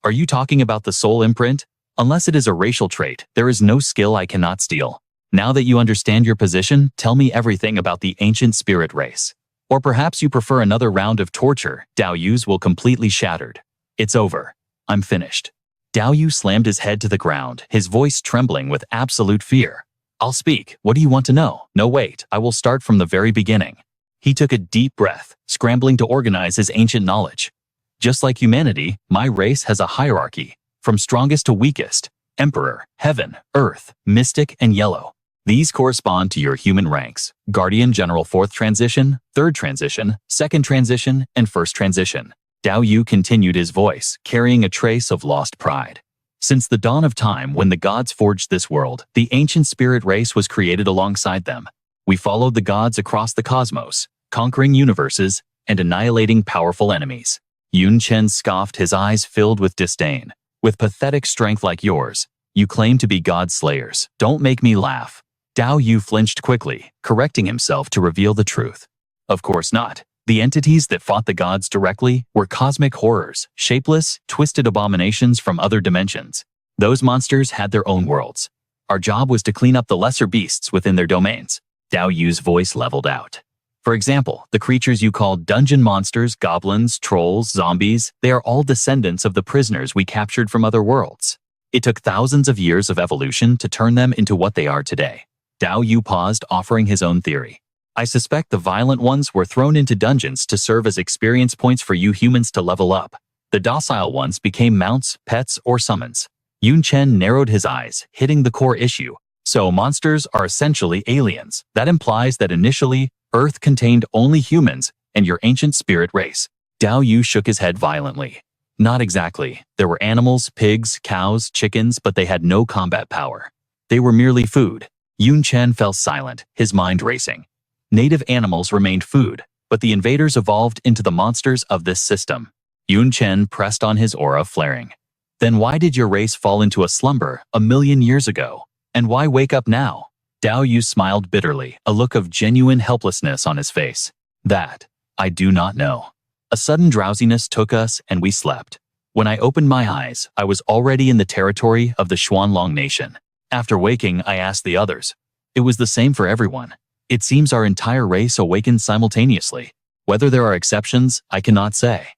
Are you talking about the soul imprint? Unless it is a racial trait, there is no skill I cannot steal. Now that you understand your position, tell me everything about the ancient spirit race. Or perhaps you prefer another round of torture. Dao Yu's will completely shattered. It's over. I'm finished. Dao Yu slammed his head to the ground, his voice trembling with absolute fear. I'll speak. What do you want to know? No, wait. I will start from the very beginning. He took a deep breath, scrambling to organize his ancient knowledge. Just like humanity, my race has a hierarchy, from strongest to weakest. Emperor, Heaven, Earth, Mystic, and Yellow. These correspond to your human ranks: Guardian General 4th Transition, 3rd Transition, 2nd Transition, and 1st Transition. Dao Yu continued his voice, carrying a trace of lost pride. Since the dawn of time when the gods forged this world, the ancient spirit race was created alongside them. We followed the gods across the cosmos, conquering universes and annihilating powerful enemies. Yun Chen scoffed, his eyes filled with disdain. With pathetic strength like yours, you claim to be god slayers. Don't make me laugh. Dao Yu flinched quickly, correcting himself to reveal the truth. Of course not. The entities that fought the gods directly were cosmic horrors, shapeless, twisted abominations from other dimensions. Those monsters had their own worlds. Our job was to clean up the lesser beasts within their domains. Dao Yu's voice leveled out. For example, the creatures you called dungeon monsters, goblins, trolls, zombies, they are all descendants of the prisoners we captured from other worlds. It took thousands of years of evolution to turn them into what they are today. Dao Yu paused, offering his own theory. I suspect the violent ones were thrown into dungeons to serve as experience points for you humans to level up. The docile ones became mounts, pets, or summons. Yun Chen narrowed his eyes, hitting the core issue. So monsters are essentially aliens. That implies that initially, Earth contained only humans and your ancient spirit race. Dao Yu shook his head violently. Not exactly. There were animals, pigs, cows, chickens, but they had no combat power. They were merely food. Yun Chen fell silent, his mind racing. Native animals remained food, but the invaders evolved into the monsters of this system. Yun Chen pressed on, his aura flaring. Then why did your race fall into a slumber 1,000,000 years ago? And why wake up now? Dao Yu smiled bitterly, a look of genuine helplessness on his face. That, I do not know. A sudden drowsiness took us and we slept. When I opened my eyes, I was already in the territory of the Xuanlong Nation. After waking, I asked the others. It was the same for everyone. It seems our entire race awakened simultaneously. Whether there are exceptions, I cannot say.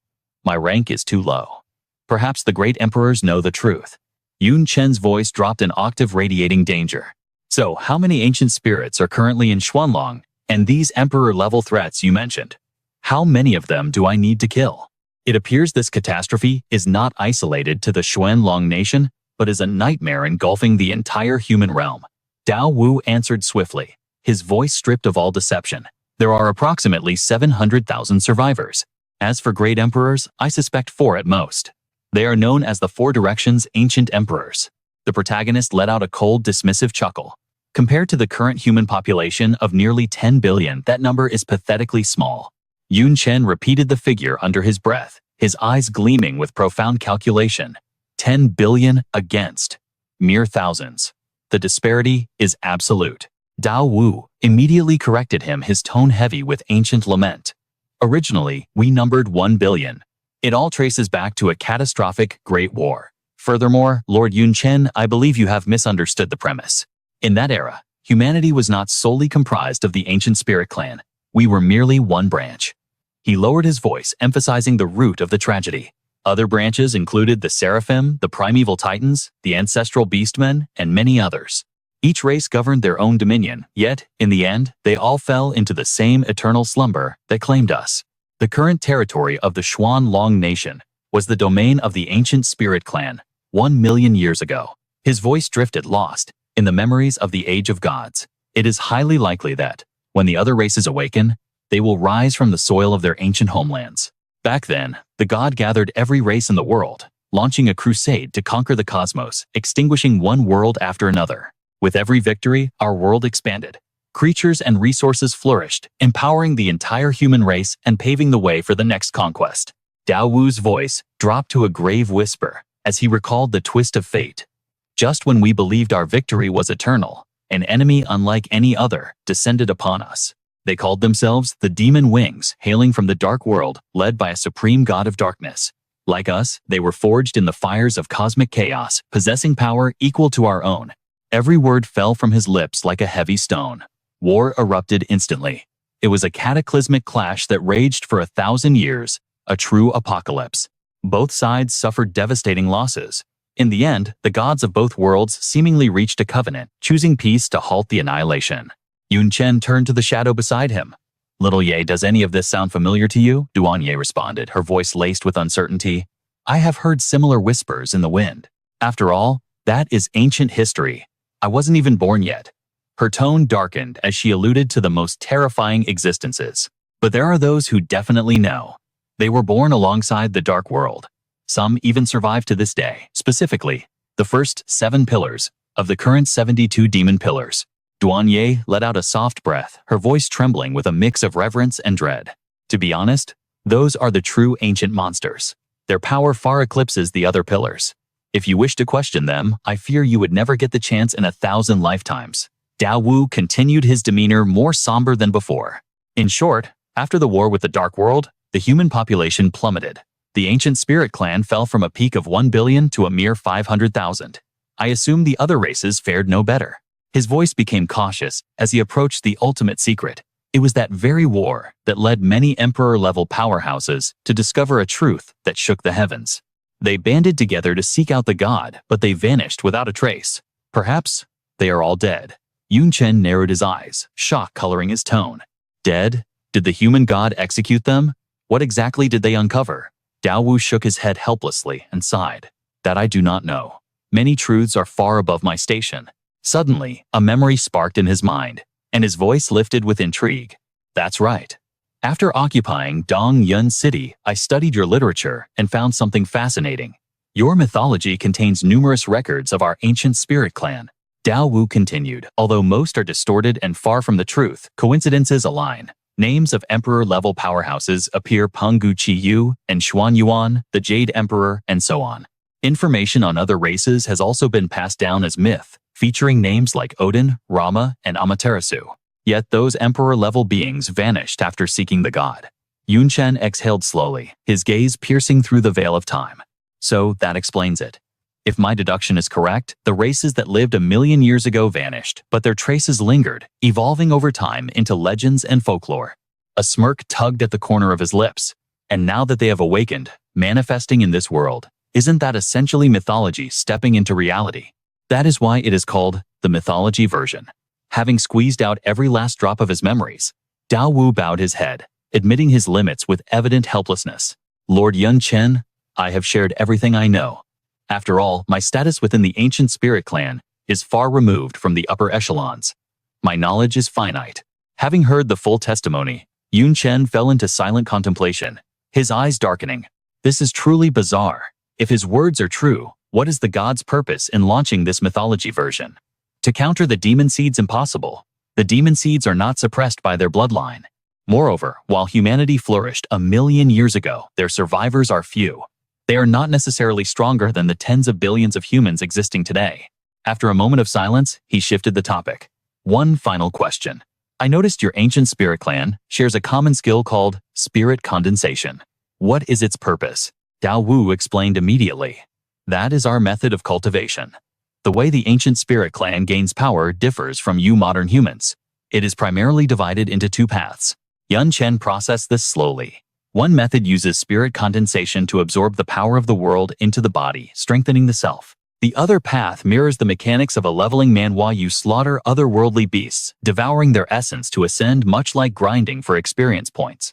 My rank is too low. Perhaps the great emperors know the truth. Yun Chen's voice dropped an octave, radiating danger. So, how many ancient spirits are currently in Xuanlong, and these emperor-level threats you mentioned? How many of them do I need to kill? It appears this catastrophe is not isolated to the Xuanlong Nation, but is a nightmare engulfing the entire human realm. Dao Wu answered swiftly, his voice stripped of all deception. There are approximately 700,000 survivors. As for great emperors, I suspect 4 at most. They are known as the 4 Directions Ancient Emperors. The protagonist let out a cold, dismissive chuckle. Compared to the current human population of nearly 10 billion, that number is pathetically small. Yun Chen repeated the figure under his breath, his eyes gleaming with profound calculation. 10 billion against mere thousands. The disparity is absolute. Dao Wu immediately corrected him, his tone heavy with ancient lament. Originally, we numbered 1 billion. It all traces back to a catastrophic Great War. Furthermore, Lord Yun Chen, I believe you have misunderstood the premise. In that era, humanity was not solely comprised of the ancient spirit clan. We were merely one branch. He lowered his voice, emphasizing the root of the tragedy. Other branches included the Seraphim, the Primeval Titans, the Ancestral Beastmen, and many others. Each race governed their own dominion, yet, in the end, they all fell into the same eternal slumber that claimed us. The current territory of the Xuanlong Nation was the domain of the ancient spirit clan, 1,000,000 years ago. His voice drifted, lost in the memories of the Age of Gods. It is highly likely that, when the other races awaken, they will rise from the soil of their ancient homelands. Back then, the god gathered every race in the world, launching a crusade to conquer the cosmos, extinguishing one world after another. With every victory, our world expanded. Creatures and resources flourished, empowering the entire human race and paving the way for the next conquest. Dao Wu's voice dropped to a grave whisper as he recalled the twist of fate. Just when we believed our victory was eternal, an enemy unlike any other descended upon us. They called themselves the Demon Wings, hailing from the dark world, led by a supreme god of darkness. Like us, they were forged in the fires of cosmic chaos, possessing power equal to our own. Every word fell from his lips like a heavy stone. War erupted instantly. It was a cataclysmic clash that raged for 1,000 years, a true apocalypse. Both sides suffered devastating losses. In the end, the gods of both worlds seemingly reached a covenant, choosing peace to halt the annihilation. Yun Chen turned to the shadow beside him. Little Ye, does any of this sound familiar to you? Duan Ye responded, her voice laced with uncertainty. I have heard similar whispers in the wind. After all, That is ancient history. I wasn't even born yet. Her tone darkened as she alluded to the most terrifying existences. But there are those who definitely know. They were born alongside the dark world. Some even survive to this day, specifically, the first 7 pillars of the current 72 demon pillars. Douanier let out a soft breath, her voice trembling with a mix of reverence and dread. To be honest, those are the true ancient monsters. Their power far eclipses the other pillars. If you wish to question them, I fear you would never get the chance in 1,000 lifetimes. Dao Wu continued, his demeanor more somber than before. In short, after the war with the Dark World, the human population plummeted. The ancient spirit clan fell from a peak of 1 billion to a mere 500,000. I assume the other races fared no better. His voice became cautious as he approached the ultimate secret. It was that very war that led many emperor-level powerhouses to discover a truth that shook the heavens. They banded together to seek out the god, but they vanished without a trace. Perhaps they are all dead. Chen narrowed his eyes, shock coloring his tone. Dead? Did the human god execute them? What exactly did they uncover? Dao Wu shook his head helplessly and sighed. That I do not know. Many truths are far above my station. Suddenly, a memory sparked in his mind, and his voice lifted with intrigue. That's right. After occupying Dongyun City, I studied your literature and found something fascinating. Your mythology contains numerous records of our ancient spirit clan. Dao Wu continued, although most are distorted and far from the truth, coincidences align. Names of emperor-level powerhouses appear: Penggu Qiyu and Xuanyuan, the Jade Emperor, and so on. Information on other races has also been passed down as myth, featuring names like Odin, Rama, and Amaterasu. Yet those emperor-level beings vanished after seeking the god. Chen exhaled slowly, his gaze piercing through the veil of time. So that explains it. If my deduction is correct, the races that lived 1,000,000 years ago vanished, but their traces lingered, evolving over time into legends and folklore. A smirk tugged at the corner of his lips. And now that they have awakened, manifesting in this world, isn't that essentially mythology stepping into reality? That is why it is called the mythology version. Having squeezed out every last drop of his memories, Dao Wu bowed his head, admitting his limits with evident helplessness. Lord Chen, I have shared everything I know. After all, my status within the ancient spirit clan is far removed from the upper echelons. My knowledge is finite. Having heard the full testimony, Chen fell into silent contemplation, his eyes darkening. This is truly bizarre. If his words are true, what is the god's purpose in launching this mythology version? To counter the demon seeds? Impossible. The demon seeds are not suppressed by their bloodline. Moreover, while humanity flourished 1,000,000 years ago, their survivors are few. They are not necessarily stronger than the tens of billions of humans existing today. After a moment of silence, he shifted the topic. One final question. I noticed your ancient spirit clan shares a common skill called spirit condensation. What is its purpose? Dao Wu explained immediately. That is our method of cultivation. The way the ancient spirit clan gains power differs from you modern humans. It is primarily divided into 2 paths. Chen processed this slowly. One method uses spirit condensation to absorb the power of the world into the body, strengthening the self. The other path mirrors the mechanics of a leveling manhwa. You slaughter otherworldly beasts, devouring their essence to ascend, much like grinding for experience points.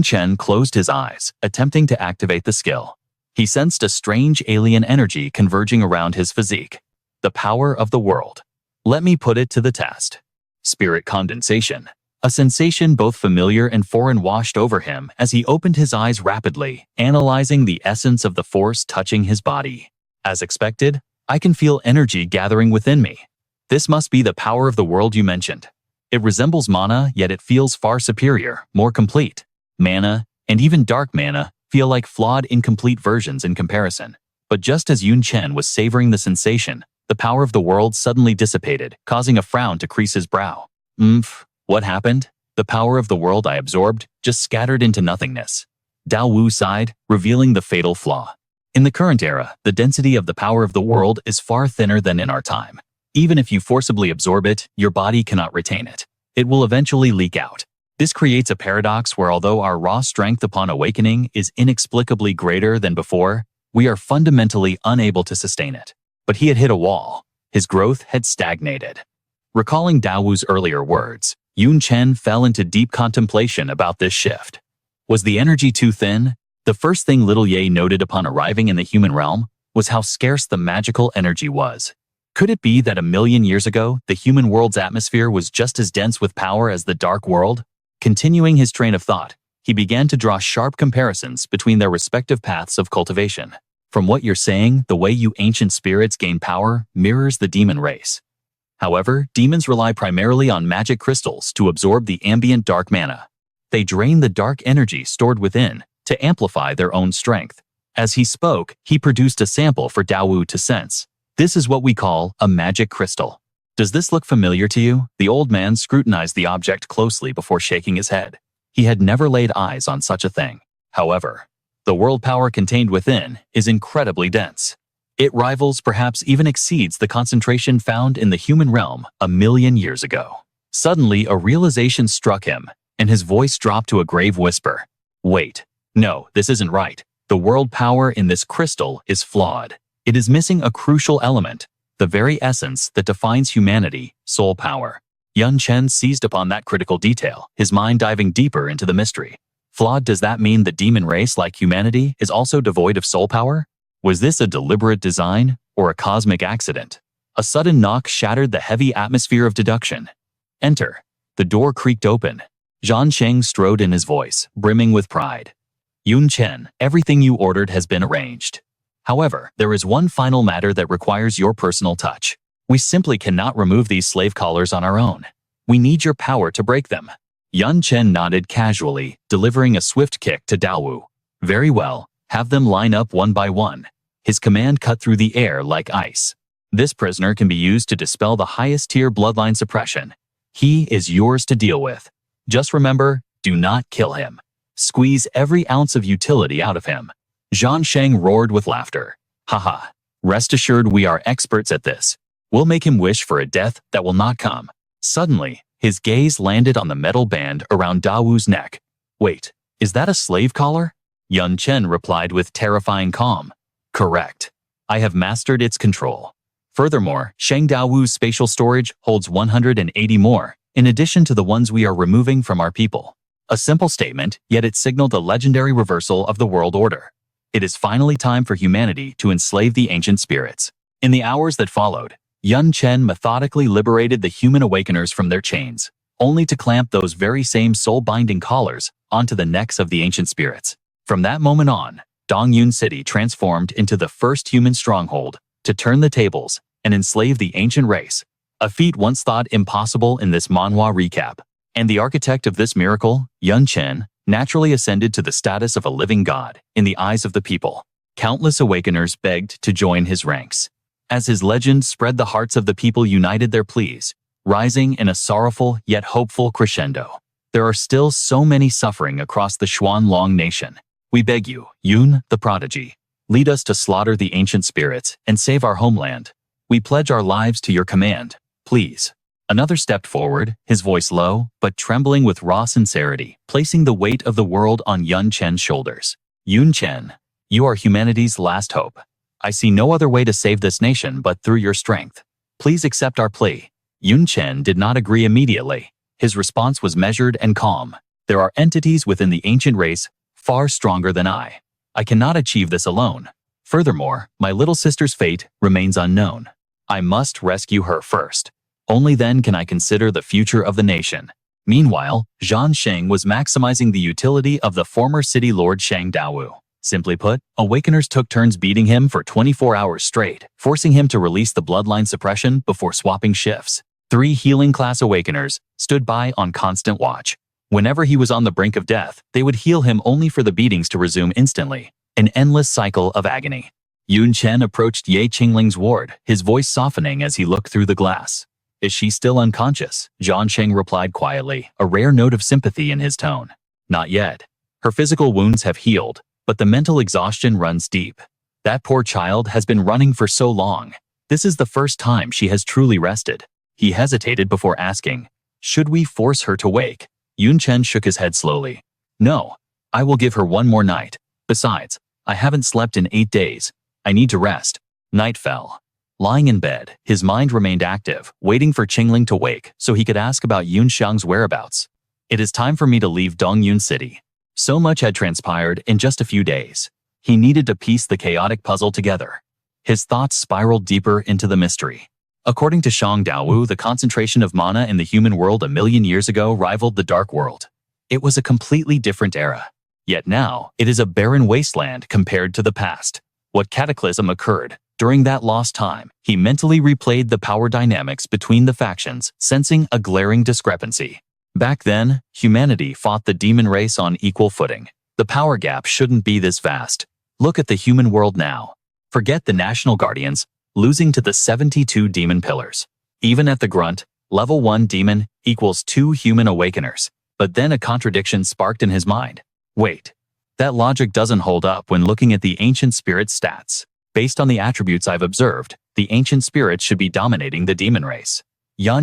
Chen closed his eyes, attempting to activate the skill. He sensed a strange alien energy converging around his physique. The power of the world. Let me put it to the test. Spirit condensation. A sensation both familiar and foreign washed over him as he opened his eyes rapidly, analyzing the essence of the force touching his body. As expected, I can feel energy gathering within me. This must be the power of the world you mentioned. It resembles mana, yet it feels far superior, more complete. Mana, and even dark mana, feel like flawed, incomplete versions in comparison. But just as Chen was savoring the sensation, the power of the world suddenly dissipated, causing a frown to crease his brow. What happened? The power of the world I absorbed just scattered into nothingness. Dao Wu sighed, revealing the fatal flaw. In the current era, the density of the power of the world is far thinner than in our time. Even if you forcibly absorb it, your body cannot retain it. It will eventually leak out. This creates a paradox where although our raw strength upon awakening is inexplicably greater than before, we are fundamentally unable to sustain it. But he had hit a wall. His growth had stagnated. Recalling Dao Wu's earlier words, Chen fell into deep contemplation about this shift. Was the energy too thin? The first thing Little Ye noted upon arriving in the human realm was how scarce the magical energy was. Could it be that 1,000,000 years ago, the human world's atmosphere was just as dense with power as the dark world? Continuing his train of thought, he began to draw sharp comparisons between their respective paths of cultivation. From what you're saying, the way you ancient spirits gain power mirrors the demon race. However, demons rely primarily on magic crystals to absorb the ambient dark mana. They drain the dark energy stored within to amplify their own strength. As he spoke, he produced a sample for Daowu to sense. This is what we call a magic crystal. Does this look familiar to you? The old man scrutinized the object closely before shaking his head. He had never laid eyes on such a thing. However, the world power contained within is incredibly dense. It rivals, perhaps even exceeds, the concentration found in the human realm 1,000,000 years ago. Suddenly, a realization struck him, and his voice dropped to a grave whisper. Wait, no, this isn't right. The world power in this crystal is flawed. It is missing a crucial element, the very essence that defines humanity, soul power. Chen seized upon that critical detail, his mind diving deeper into the mystery. Flawed? Does that mean the demon race, like humanity, is also devoid of soul power? Was this a deliberate design or a cosmic accident? A sudden knock shattered the heavy atmosphere of deduction. Enter. The door creaked open. Zhan Sheng strode in, his voice brimming with pride. Chen, everything you ordered has been arranged. However, there is one final matter that requires your personal touch. We simply cannot remove these slave collars on our own. We need your power to break them. Chen nodded casually, delivering a swift kick to Daowu. Very well, have them line up one by one. His command cut through the air like ice. This prisoner can be used to dispel the highest tier bloodline suppression. He is yours to deal with. Just remember, do not kill him. Squeeze every ounce of utility out of him. Zhan Sheng roared with laughter. Haha, rest assured we are experts at this. We'll make him wish for a death that will not come. Suddenly, his gaze landed on the metal band around Daowu's neck. Wait, is that a slave collar? Chen replied with terrifying calm. Correct. I have mastered its control. Furthermore, Sheng Daowu's spatial storage holds 180 more, in addition to the ones we are removing from our people. A simple statement, yet it signaled a legendary reversal of the world order. It is finally time for humanity to enslave the ancient spirits. In the hours that followed, Chen methodically liberated the human awakeners from their chains, only to clamp those very same soul-binding collars onto the necks of the ancient spirits. From that moment on, Dongyun City transformed into the first human stronghold to turn the tables and enslave the ancient race, a feat once thought impossible in this Manhwa recap. And the architect of this miracle, Chen, naturally ascended to the status of a living god in the eyes of the people. Countless awakeners begged to join his ranks. As his legend spread, the hearts of the people united their pleas, rising in a sorrowful yet hopeful crescendo. There are still so many suffering across the Xuanlong nation. We beg you, Yun, the prodigy, lead us to slaughter the ancient spirits and save our homeland. We pledge our lives to your command, please. Another stepped forward, his voice low, but trembling with raw sincerity, placing the weight of the world on Chen's shoulders. Chen, you are humanity's last hope. I see no other way to save this nation but through your strength. Please accept our plea. Chen did not agree immediately. His response was measured and calm. There are entities within the ancient race far stronger than I. I cannot achieve this alone. Furthermore, my little sister's fate remains unknown. I must rescue her first. Only then can I consider the future of the nation. Meanwhile, Zhan Sheng was maximizing the utility of the former city lord Shang Daowu. Simply put, awakeners took turns beating him for 24 hours straight, forcing him to release the bloodline suppression before swapping shifts. 3 healing class awakeners stood by on constant watch. Whenever he was on the brink of death, they would heal him only for the beatings to resume instantly, an endless cycle of agony. Chen approached Ye Qingling's ward, his voice softening as he looked through the glass. Is she still unconscious? Zhan Sheng replied quietly, a rare note of sympathy in his tone. Not yet. Her physical wounds have healed, but the mental exhaustion runs deep. That poor child has been running for so long. This is the first time she has truly rested. He hesitated before asking, should we force her to wake? Chen shook his head slowly. No, I will give her one more night. Besides, I haven't slept in 8 days. I need to rest. Night fell. Lying in bed, his mind remained active, waiting for Qingling to wake so he could ask about Yun Xiang's whereabouts. It is time for me to leave Dongyun City. So much had transpired in just a few days. He needed to piece the chaotic puzzle together. His thoughts spiraled deeper into the mystery. According to Shang Daowu, the concentration of mana in the human world a million years ago rivaled the dark world. It was a completely different era. Yet now, it is a barren wasteland compared to the past. What cataclysm occurred? During that lost time, he mentally replayed the power dynamics between the factions, sensing a glaring discrepancy. Back then, humanity fought the demon race on equal footing. The power gap shouldn't be this vast. Look at the human world now. Forget the national guardians, losing to the 72 demon pillars. Even at the grunt, level 1 demon equals 2 human awakeners. But then a contradiction sparked in his mind. Wait, that logic doesn't hold up when looking at the ancient spirit stats. Based on the attributes I've observed, the ancient spirits should be dominating the demon race.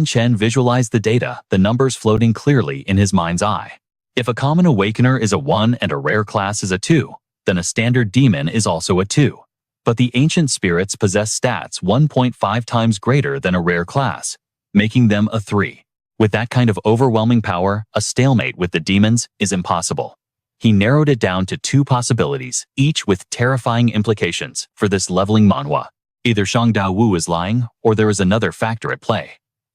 Chen visualized the data, the numbers floating clearly in his mind's eye. If a common awakener is a 1 and a rare class is a 2, then a standard demon is also a 2. But the ancient spirits possess stats 1.5 times greater than a rare class, making them a 3. With that kind of overwhelming power, a stalemate with the demons is impossible. He narrowed it down to 2 possibilities, each with terrifying implications for this leveling manhwa. Either Shang Daowu is lying, or there is another factor at play.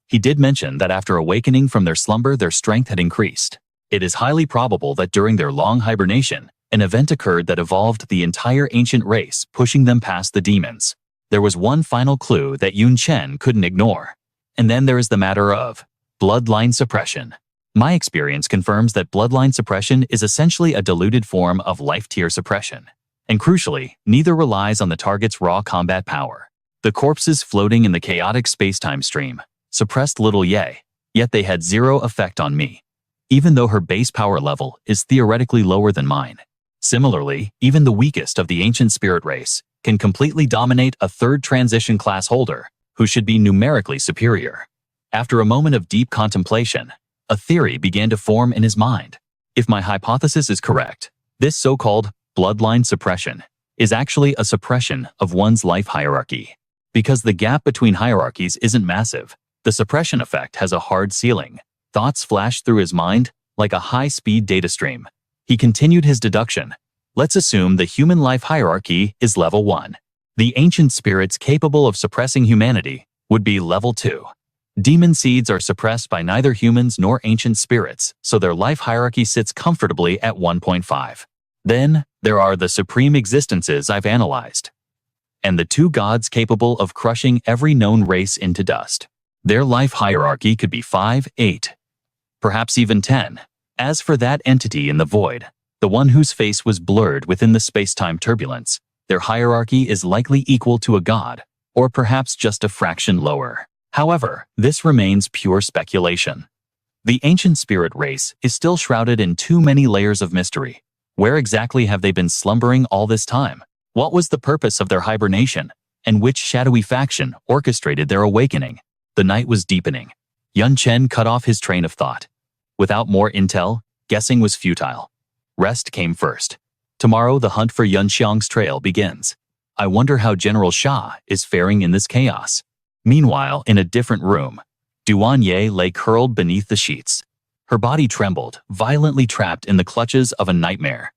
He did mention that after awakening from their slumber, their strength had increased. It is highly probable that during their long hibernation, an event occurred that evolved the entire ancient race, pushing them past the demons. There was one final clue that Chen couldn't ignore. And then there is the matter of bloodline suppression. My experience confirms that bloodline suppression is essentially a diluted form of life tier suppression. And crucially, neither relies on the target's raw combat power. The corpses floating in the chaotic space-time stream suppressed little yet they had zero effect on me, even though her base power level is theoretically lower than mine. Similarly, even the weakest of the ancient spirit race can completely dominate a 3rd transition class holder who should be numerically superior. After a moment of deep contemplation, a theory began to form in his mind. If my hypothesis is correct, this so-called bloodline suppression is actually a suppression of one's life hierarchy. Because the gap between hierarchies isn't massive, the suppression effect has a hard ceiling. Thoughts flashed through his mind like a high-speed data stream. He continued his deduction. Let's assume the human life hierarchy is level 1. The ancient spirits capable of suppressing humanity would be level 2. Demon seeds are suppressed by neither humans nor ancient spirits, so their life hierarchy sits comfortably at 1.5. Then, there are the supreme existences I've analyzed, and the 2 gods capable of crushing every known race into dust. Their life hierarchy could be 5, 8, perhaps even 10. As for that entity in the void, the one whose face was blurred within the space-time turbulence, their hierarchy is likely equal to a god, or perhaps just a fraction lower. However, this remains pure speculation. The ancient spirit race is still shrouded in too many layers of mystery. Where exactly have they been slumbering all this time? What was the purpose of their hibernation? And which shadowy faction orchestrated their awakening? The night was deepening. Chen cut off his train of thought. Without more intel, guessing was futile. Rest came first. Tomorrow the hunt for Yunxiang's trail begins. I wonder how General Sha is faring in this chaos. Meanwhile, in a different room, Duanye lay curled beneath the sheets. Her body trembled, violently trapped in the clutches of a nightmare.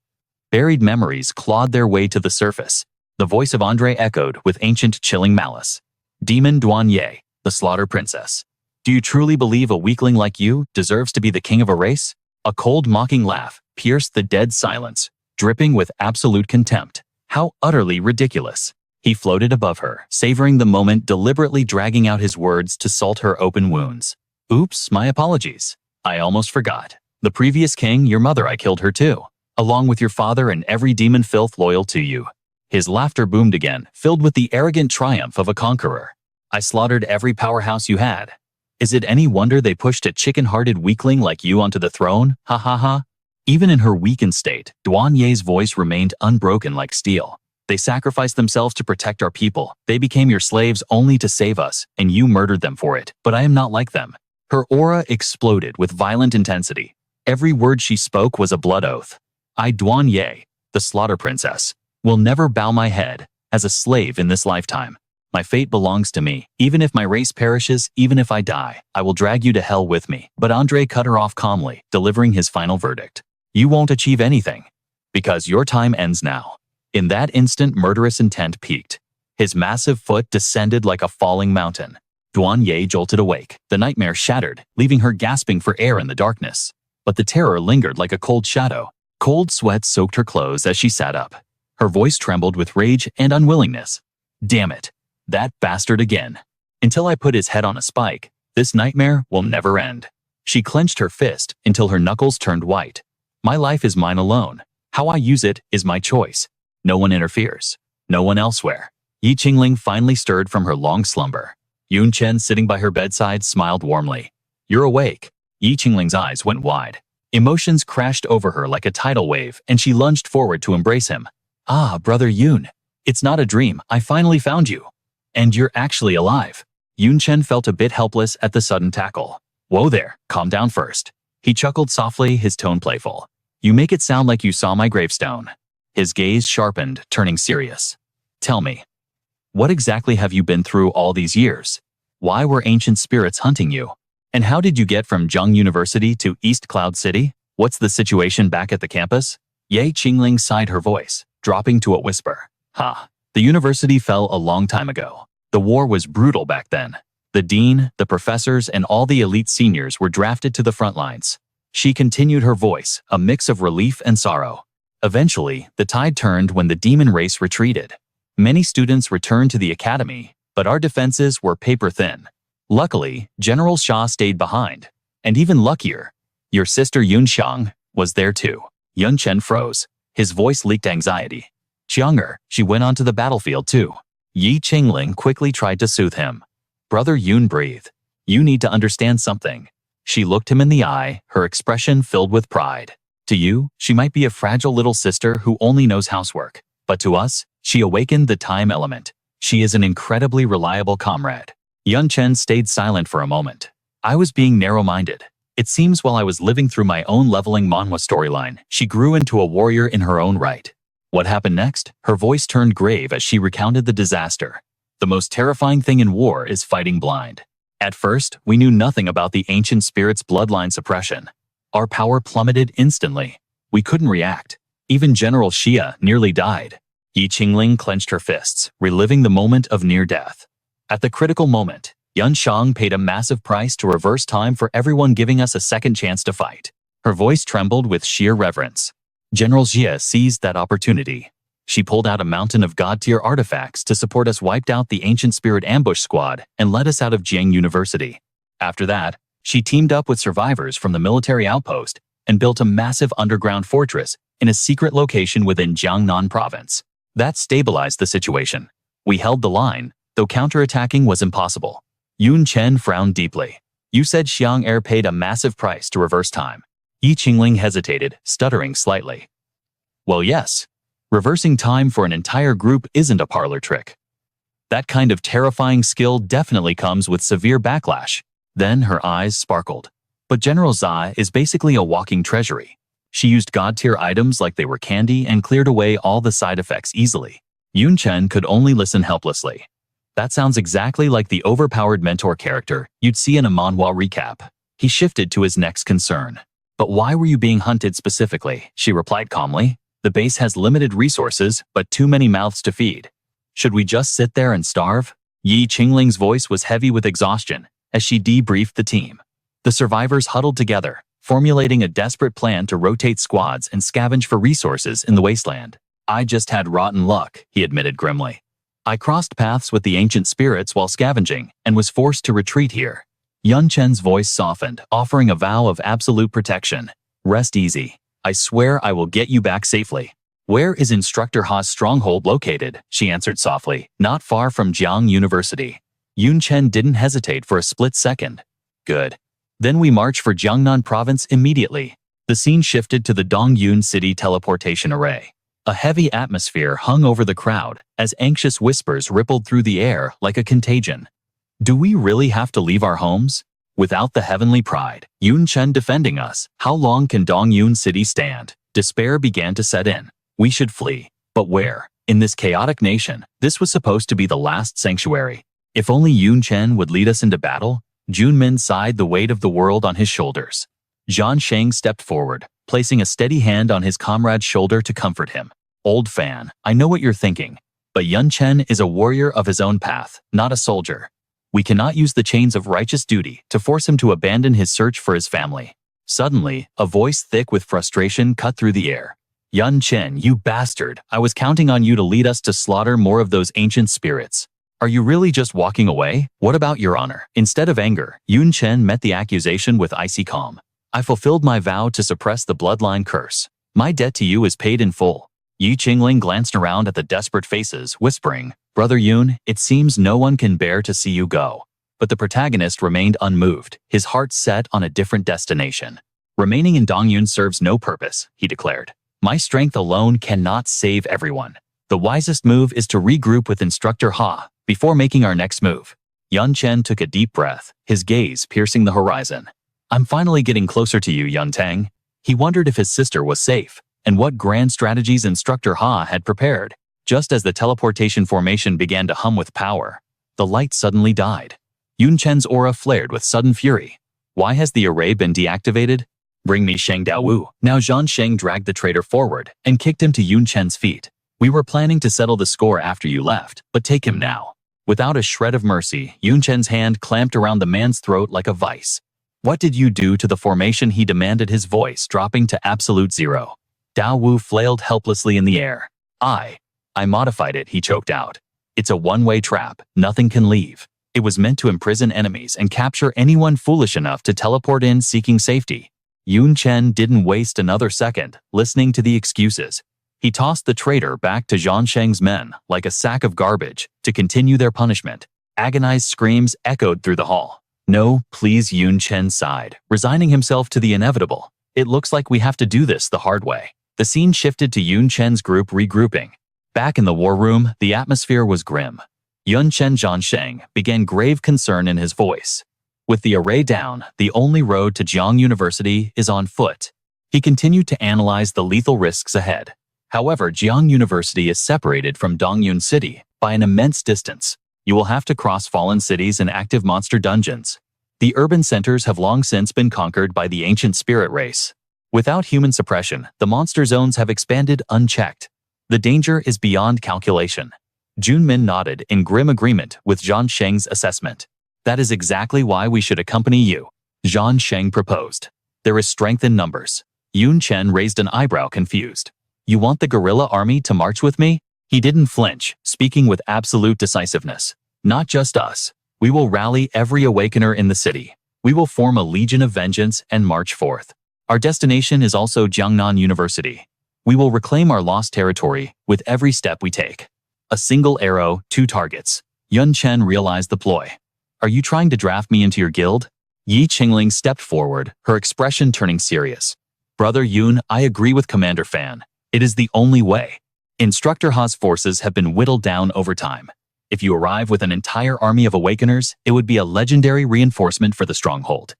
Buried memories clawed their way to the surface. The voice of Andre echoed with ancient chilling malice. Demon Duanye, the slaughter princess. Do you truly believe a weakling like you deserves to be the king of a race? A cold mocking laugh pierced the dead silence, dripping with absolute contempt. How utterly ridiculous. He floated above her, savoring the moment, deliberately dragging out his words to salt her open wounds. Oops, my apologies. I almost forgot. The previous king, your mother, I killed her too, along with your father and every demon filth loyal to you. His laughter boomed again, filled with the arrogant triumph of a conqueror. I slaughtered every powerhouse you had. Is it any wonder they pushed a chicken-hearted weakling like you onto the throne? Ha ha ha. Even in her weakened state, Duanye's voice remained unbroken like steel. They sacrificed themselves to protect our people. They became your slaves only to save us, and you murdered them for it. But I am not like them. Her aura exploded with violent intensity. Every word she spoke was a blood oath. I, Duanye, the slaughter princess, will never bow my head as a slave in this lifetime. My fate belongs to me. Even if my race perishes, even if I die, I will drag you to hell with me. But Andre cut her off calmly, delivering his final verdict. You won't achieve anything, because your time ends now. In that instant, murderous intent peaked. His massive foot descended like a falling mountain. Duan Ye jolted awake, the nightmare shattered, leaving her gasping for air in the darkness. But the terror lingered like a cold shadow. Cold sweat soaked her clothes as she sat up. Her voice trembled with rage and unwillingness. Damn it. That bastard again. Until I put his head on a spike, this nightmare will never end. She clenched her fist until her knuckles turned white. My life is mine alone. How I use it is my choice. No one interferes. No one elsewhere. Yi Qingling finally stirred from her long slumber. Yun Chen, sitting by her bedside, smiled warmly. You're awake. Yi Qingling's eyes went wide. Emotions crashed over her like a tidal wave, and she lunged forward to embrace him. Ah, brother Yun. It's not a dream. I finally found you. And you're actually alive. Yun Chen felt a bit helpless at the sudden tackle. Whoa there, calm down first. He chuckled softly, his tone playful. You make it sound like you saw my gravestone. His gaze sharpened, turning serious. Tell me, what exactly have you been through all these years? Why were ancient spirits hunting you? And how did you get from Zheng University to East Cloud City? What's the situation back at the campus? Yi Qingling sighed, her voice dropping to a whisper. The university fell a long time ago. The war was brutal back then. The dean, the professors, and all the elite seniors were drafted to the front lines. She continued, her voice a mix of relief and sorrow. Eventually, the tide turned when the demon race retreated. Many students returned to the academy, but our defenses were paper-thin. Luckily, General Xia stayed behind. And even luckier, your sister Yun Xiang was there too. Yun Chen froze. His voice leaked anxiety. Xianger, she went onto the battlefield too. Yi Qingling quickly tried to soothe him. Brother Yun, breathe. You need to understand something. She looked him in the eye, her expression filled with pride. To you, she might be a fragile little sister who only knows housework. But to us, she awakened the time element. She is an incredibly reliable comrade. Yun Chen stayed silent for a moment. I was being narrow-minded. It seems while I was living through my own leveling Manhwa storyline, she grew into a warrior in her own right. What happened next? Her voice turned grave as she recounted the disaster. The most terrifying thing in war is fighting blind. At first, we knew nothing about the ancient spirit's bloodline suppression. Our power plummeted instantly. We couldn't react. Even General Xia nearly died. Yi Qingling clenched her fists, reliving the moment of near death. At the critical moment, Yun Xiang paid a massive price to reverse time for everyone, giving us a second chance to fight. Her voice trembled with sheer reverence. General Xia seized that opportunity. She pulled out a mountain of god-tier artifacts to support us, wiped out the ancient spirit ambush squad, and led us out of Jiang University. After that, she teamed up with survivors from the military outpost and built a massive underground fortress in a secret location within Jiangnan province. That stabilized the situation. We held the line, though counterattacking was impossible. Yun Chen frowned deeply. You said Xiang Er paid a massive price to reverse time. Yi Qingling hesitated, stuttering slightly. Well, yes. Reversing time for an entire group isn't a parlor trick. That kind of terrifying skill definitely comes with severe backlash. Then her eyes sparkled. But General Zai is basically a walking treasury. She used god-tier items like they were candy and cleared away all the side effects easily. Yun Chen could only listen helplessly. That sounds exactly like the overpowered mentor character you'd see in a manhwa recap. He shifted to his next concern. But why were you being hunted specifically? She replied calmly. The base has limited resources, but too many mouths to feed. Should we just sit there and starve? Yi Qingling's voice was heavy with exhaustion as she debriefed the team. The survivors huddled together, formulating a desperate plan to rotate squads and scavenge for resources in the wasteland. I just had rotten luck, he admitted grimly. I crossed paths with the ancient spirits while scavenging and was forced to retreat here. Yun Chen's voice softened, offering a vow of absolute protection. Rest easy. I swear I will get you back safely. Where is Instructor Ha's stronghold located? She answered softly. Not far from Jiang University. Yun Chen didn't hesitate for a split second. Good. Then we march for Jiangnan province immediately. The scene shifted to the Dongyun City teleportation array. A heavy atmosphere hung over the crowd as anxious whispers rippled through the air like a contagion. Do we really have to leave our homes? Without the heavenly pride, Yun Chen defending us, how long can Dongyun City stand? Despair began to set in. We should flee. But where? In this chaotic nation, this was supposed to be the last sanctuary. If only Yun Chen would lead us into battle. Junmin sighed, the weight of the world on his shoulders. Zhan Sheng stepped forward, placing a steady hand on his comrade's shoulder to comfort him. Old fan, I know what you're thinking. But Chen is a warrior of his own path, not a soldier. We cannot use the chains of righteous duty to force him to abandon his search for his family. Suddenly, a voice thick with frustration cut through the air. Chen, you bastard, I was counting on you to lead us to slaughter more of those ancient spirits. Are you really just walking away? What about your honor? Instead of anger, Chen met the accusation with icy calm. I fulfilled my vow to suppress the bloodline curse. My debt to you is paid in full. Yi Qingling glanced around at the desperate faces, whispering, Brother Yun, it seems no one can bear to see you go. But the protagonist remained unmoved, his heart set on a different destination. Remaining in Dongyun serves no purpose, he declared. My strength alone cannot save everyone. The wisest move is to regroup with Instructor Ha before making our next move. Chen took a deep breath, his gaze piercing the horizon. I'm finally getting closer to you, Yun Tang. He wondered if his sister was safe, and what grand strategies Instructor Ha had prepared. Just as the teleportation formation began to hum with power, the light suddenly died. Chen's aura flared with sudden fury. Why has the array been deactivated? Bring me Sheng Daowu. Now Zhan Sheng dragged the traitor forward and kicked him to Chen's feet. We were planning to settle the score after you left, but take him now. Without a shred of mercy, Chen's hand clamped around the man's throat like a vice. What did you do to the formation? He demanded, his voice dropping to absolute zero. Daowu flailed helplessly in the air. I modified it, he choked out. It's a one-way trap, nothing can leave. It was meant to imprison enemies and capture anyone foolish enough to teleport in seeking safety. Chen didn't waste another second, listening to the excuses. He tossed the traitor back to Zhan Sheng's men like a sack of garbage to continue their punishment. Agonized screams echoed through the hall. No, please, Chen sighed, resigning himself to the inevitable. It looks like we have to do this the hard way. The scene shifted to Chen's group regrouping. Back in the war room, the atmosphere was grim. Zhan Sheng began grave concern in his voice. With the array down, the only road to Jiang University is on foot. He continued to analyze the lethal risks ahead. However, Jiang University is separated from Dongyun City by an immense distance. You will have to cross fallen cities and active monster dungeons. The urban centers have long since been conquered by the ancient spirit race. Without human suppression, the monster zones have expanded unchecked. The danger is beyond calculation. Junmin nodded in grim agreement with Zhan Sheng's assessment. That is exactly why we should accompany you, Zhan Sheng proposed. There is strength in numbers. Chen raised an eyebrow, confused. You want the guerrilla army to march with me? He didn't flinch, speaking with absolute decisiveness. Not just us. We will rally every awakener in the city. We will form a legion of vengeance and march forth. Our destination is also Jiangnan University. We will reclaim our lost territory with every step we take. A single arrow, 2 targets. Chen realized the ploy. Are you trying to draft me into your guild? Yi Qingling stepped forward, her expression turning serious. Brother Yun, I agree with Commander Fan. It is the only way. Instructor Ha's forces have been whittled down over time. If you arrive with an entire army of awakeners, it would be a legendary reinforcement for the stronghold.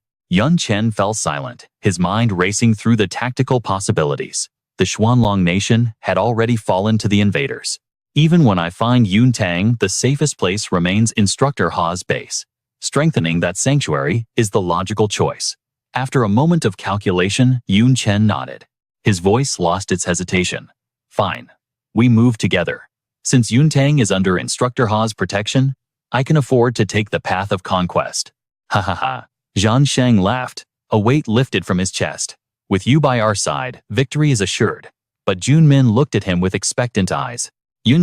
Chen fell silent, his mind racing through the tactical possibilities. The Xuanlong nation had already fallen to the invaders. Even when I find Yun Tang, the safest place remains Instructor Ha's base. Strengthening that sanctuary is the logical choice. After a moment of calculation, Chen nodded. His voice lost its hesitation. Fine. We move together. Since Yun Tang is under Instructor Ha's protection, I can afford to take the path of conquest. Ha ha ha. Zhan Sheng laughed. A weight lifted from his chest. With you by our side, victory is assured. But Junmin looked at him with expectant eyes.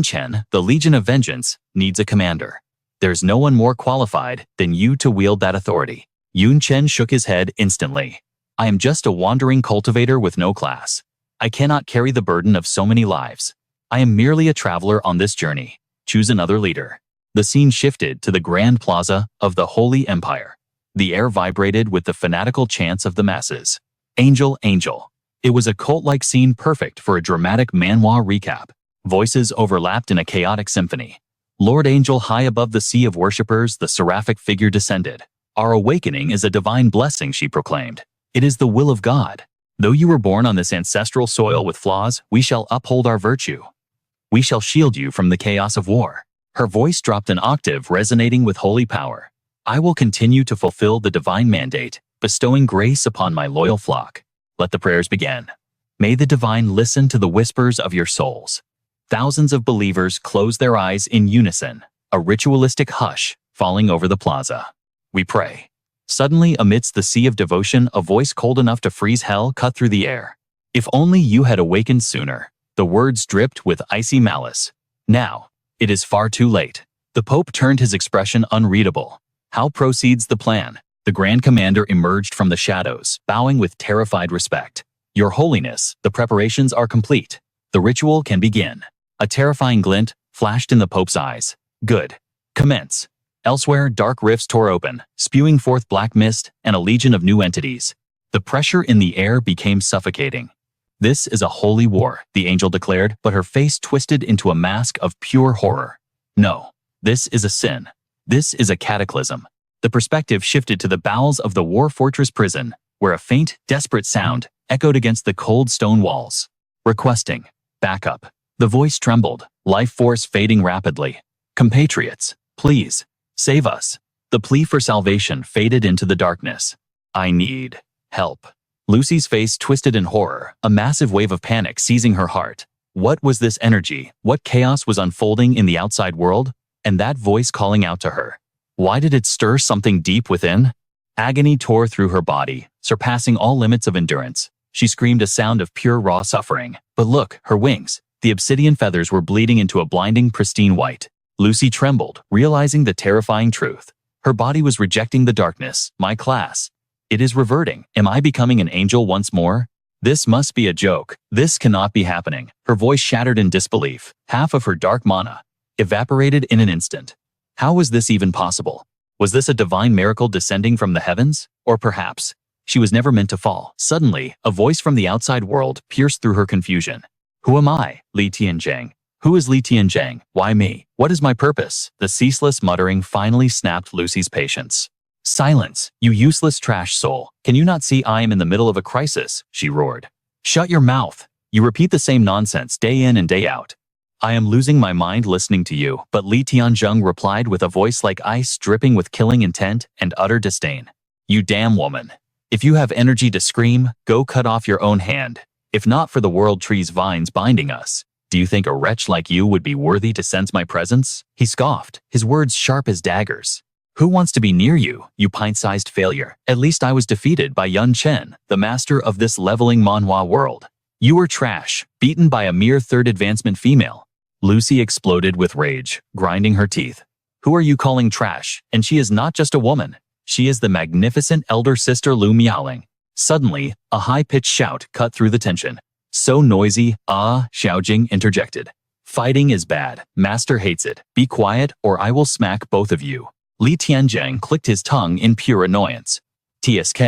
Chen, the Legion of Vengeance, needs a commander. There's no one more qualified than you to wield that authority. Chen shook his head instantly. I am just a wandering cultivator with no class. I cannot carry the burden of so many lives. I am merely a traveler on this journey. Choose another leader. The scene shifted to the Grand Plaza of the Holy Empire. The air vibrated with the fanatical chants of the masses. Angel, angel. It was a cult-like scene perfect for a dramatic manhwa recap. Voices overlapped in a chaotic symphony. Lord Angel, high above the sea of worshippers, the seraphic figure descended. Our awakening is a divine blessing, she proclaimed. It is the will of God. Though you were born on this ancestral soil with flaws, we shall uphold our virtue. We shall shield you from the chaos of war. Her voice dropped an octave, resonating with holy power. I will continue to fulfill the divine mandate, bestowing grace upon my loyal flock. Let the prayers begin. May the divine listen to the whispers of your souls. Thousands of believers closed their eyes in unison, a ritualistic hush falling over the plaza. We pray. Suddenly, amidst the sea of devotion, a voice cold enough to freeze hell cut through the air. If only you had awakened sooner. The words dripped with icy malice. Now, it is far too late. The Pope turned his expression unreadable. How proceeds the plan? The Grand Commander emerged from the shadows, bowing with terrified respect. Your Holiness, the preparations are complete. The ritual can begin. A terrifying glint flashed in the Pope's eyes. Good. Commence. Elsewhere, dark rifts tore open, spewing forth black mist and a legion of new entities. The pressure in the air became suffocating. This is a holy war, the angel declared, but her face twisted into a mask of pure horror. No, this is a sin. This is a cataclysm. The perspective shifted to the bowels of the war fortress prison, where a faint, desperate sound echoed against the cold stone walls. Requesting backup. The voice trembled, life force fading rapidly. Compatriots, please, save us. The plea for salvation faded into the darkness. I need help. Lucy's face twisted in horror, a massive wave of panic seizing her heart. What was this energy? What chaos was unfolding in the outside world? And that voice calling out to her. Why did it stir something deep within? Agony tore through her body, surpassing all limits of endurance. She screamed a sound of pure raw suffering. But look, her wings. The obsidian feathers were bleeding into a blinding, pristine white. Lucy trembled, realizing the terrifying truth. Her body was rejecting the darkness. My class. It is reverting. Am I becoming an angel once more? This must be a joke. This cannot be happening. Her voice shattered in disbelief. Half of her dark mana evaporated in an instant. How was this even possible? Was this a divine miracle descending from the heavens? Or perhaps she was never meant to fall. Suddenly, a voice from the outside world pierced through her confusion. Who am I? Li Tianzhang. Who is Li Tianzhang? Why me? What is my purpose? The ceaseless muttering finally snapped Lucy's patience. Silence, you useless trash soul. Can you not see I am in the middle of a crisis? She roared. Shut your mouth. You repeat the same nonsense day in and day out. I am losing my mind listening to you, but Li Tianzhang replied with a voice like ice dripping with killing intent and utter disdain. You damn woman. If you have energy to scream, go cut off your own hand. If not for the world tree's vines binding us, do you think a wretch like you would be worthy to sense my presence? He scoffed, his words sharp as daggers. Who wants to be near you, you pint-sized failure? At least I was defeated by young Chen, the master of this leveling Manhwa world. You were trash, beaten by a mere third advancement female. Lucy exploded with rage, grinding her teeth. Who are you calling trash? And she is not just a woman. She is the magnificent elder sister Lu Miaoling. Suddenly, a high-pitched shout cut through the tension. So noisy, Xiaojing interjected. Fighting is bad. Master hates it. Be quiet or I will smack both of you. Li Tianzhang clicked his tongue in pure annoyance. TSK.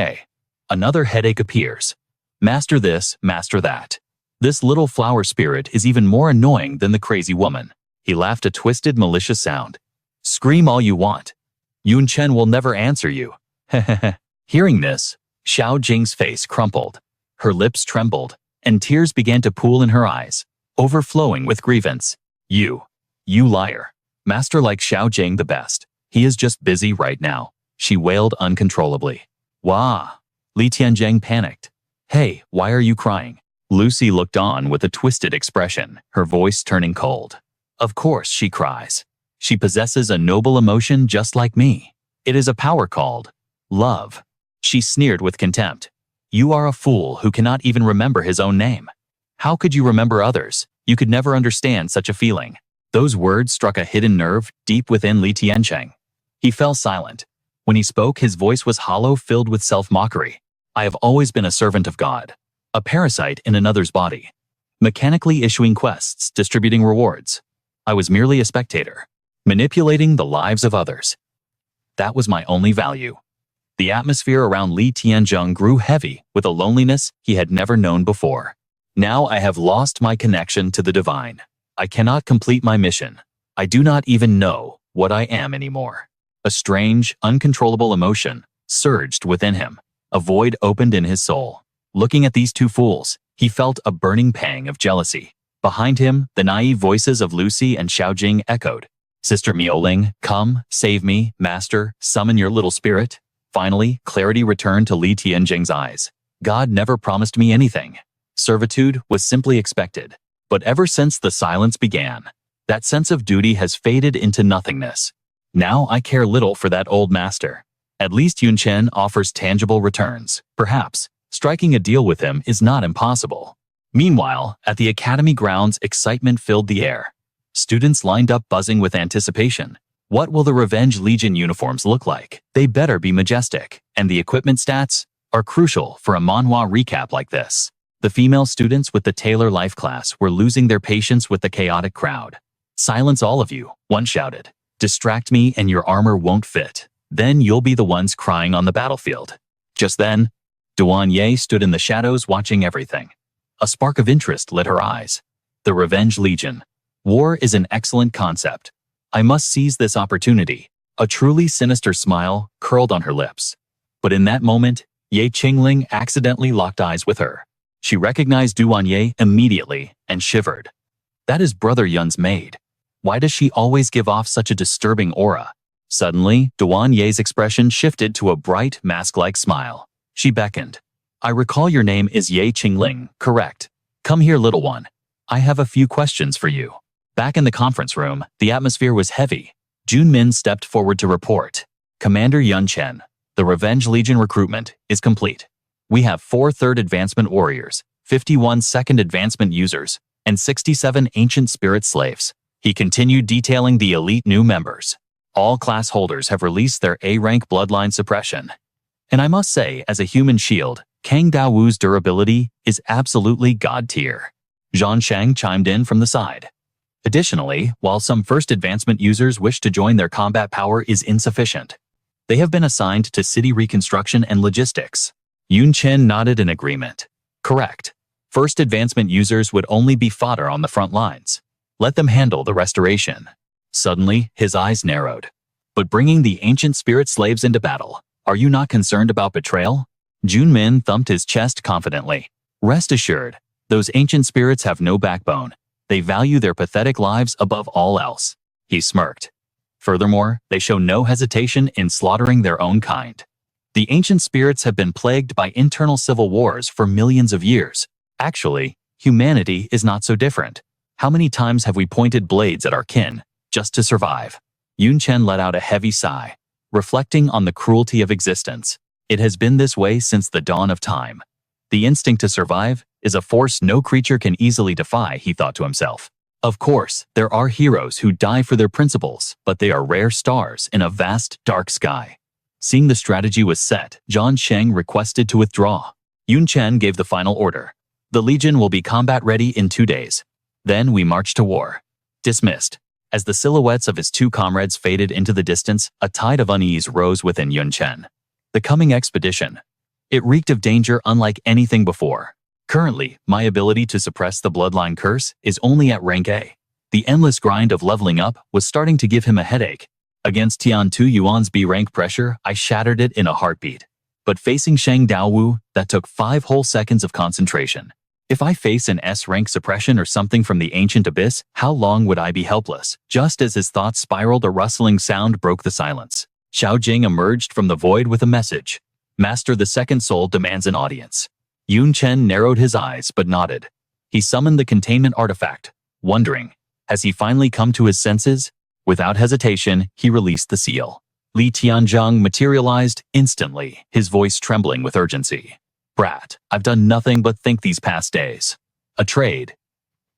Another headache appears. Master this, master that. This little flower spirit is even more annoying than the crazy woman. He laughed a twisted, malicious sound. Scream all you want. Yun Chen will never answer you. Hearing this, Xiao Jing's face crumpled. Her lips trembled, and tears began to pool in her eyes, overflowing with grievance. You liar. Master likes Xiao Jing the best. He is just busy right now. She wailed uncontrollably. Wah! Li Tianzhang panicked. Hey, why are you crying? Lucy looked on with a twisted expression, her voice turning cold. Of course she cries. She possesses a noble emotion just like me. It is a power called love. She sneered with contempt. You are a fool who cannot even remember his own name. How could you remember others? You could never understand such a feeling. Those words struck a hidden nerve deep within Li Tianzhang. He fell silent. When he spoke, his voice was hollow, filled with self-mockery. I have always been a servant of God, a parasite in another's body, mechanically issuing quests, distributing rewards. I was merely a spectator, manipulating the lives of others. That was my only value. The atmosphere around Li Tianzhang grew heavy with a loneliness he had never known before. Now I have lost my connection to the divine. I cannot complete my mission. I do not even know what I am anymore. A strange, uncontrollable emotion surged within him. A void opened in his soul. Looking at these two fools, he felt a burning pang of jealousy. Behind him, the naive voices of Lucy and Xiaojing echoed. Sister Miaoling, come, save me, master, summon your little spirit. Finally, clarity returned to Li Tianzhang's eyes. God never promised me anything. Servitude was simply expected. But ever since the silence began, that sense of duty has faded into nothingness. Now I care little for that old master. At least Yun Chen offers tangible returns. Perhaps, striking a deal with him is not impossible. Meanwhile, at the academy grounds, excitement filled the air. Students lined up buzzing with anticipation. What will the Revenge Legion uniforms look like? They better be majestic, and the equipment stats are crucial for a manhwa recap like this. The female students with the Taylor Life class were losing their patience with the chaotic crowd. "Silence all of you," one shouted. "Distract me and your armor won't fit. Then you'll be the ones crying on the battlefield." Just then, Duan Ye stood in the shadows watching everything. A spark of interest lit her eyes. The Revenge Legion. War is an excellent concept. I must seize this opportunity. A truly sinister smile curled on her lips. But in that moment, Ye Qingling accidentally locked eyes with her. She recognized Duan Ye immediately and shivered. That is Brother Yun's maid. Why does she always give off such a disturbing aura? Suddenly, Duan Ye's expression shifted to a bright, mask-like smile. She beckoned. "I recall your name is Ye Qingling, correct? Come here, little one. I have a few questions for you." Back in the conference room, the atmosphere was heavy. Jun Min stepped forward to report. "Commander Yun Chen, the Revenge Legion recruitment is complete. We have 4 third advancement warriors, 51 second advancement users, and 67 ancient spirit slaves." He continued detailing the elite new members. "All class holders have released their A-rank bloodline suppression. And I must say, as a human shield, Kang Daowu's durability is absolutely god tier." Zhang Shang chimed in from the side. Additionally, while some first advancement users wish to join, their combat power is insufficient. They have been assigned to city reconstruction and logistics. Yun Chen nodded in agreement. "Correct. First advancement users would only be fodder on the front lines. Let them handle the restoration." Suddenly, his eyes narrowed. "But bringing the ancient spirit slaves into battle, are you not concerned about betrayal?" Jun Min thumped his chest confidently. "Rest assured, those ancient spirits have no backbone. They value their pathetic lives above all else." He smirked. "Furthermore, they show no hesitation in slaughtering their own kind. The ancient spirits have been plagued by internal civil wars for millions of years. Actually, humanity is not so different. How many times have we pointed blades at our kin just to survive?" Yun Chen let out a heavy sigh, reflecting on the cruelty of existence. It has been this way since the dawn of time. The instinct to survive is a force no creature can easily defy, he thought to himself. Of course, there are heroes who die for their principles, but they are rare stars in a vast, dark sky. Seeing the strategy was set, Zhang Sheng requested to withdraw. Yun Chen gave the final order. "The Legion will be combat ready in 2 days. Then we march to war." Dismissed. As the silhouettes of his 2 comrades faded into the distance, a tide of unease rose within Yun Chen. The coming expedition. It reeked of danger unlike anything before. Currently, my ability to suppress the bloodline curse is only at rank A. The endless grind of leveling up was starting to give him a headache. Against Tian Tu Yuan's B-rank pressure, I shattered it in a heartbeat. But facing Shang Daowu, that took 5 whole seconds of concentration. If I face an S-rank suppression or something from the ancient abyss, how long would I be helpless? Just as his thoughts spiraled, a rustling sound broke the silence. Xiao Jing emerged from the void with a message. "Master, the second soul demands an audience." Yun Chen narrowed his eyes but nodded. He summoned the containment artifact, wondering, has he finally come to his senses? Without hesitation, he released the seal. Li Tianzhang materialized instantly, his voice trembling with urgency. "Brat, I've done nothing but think these past days. A trade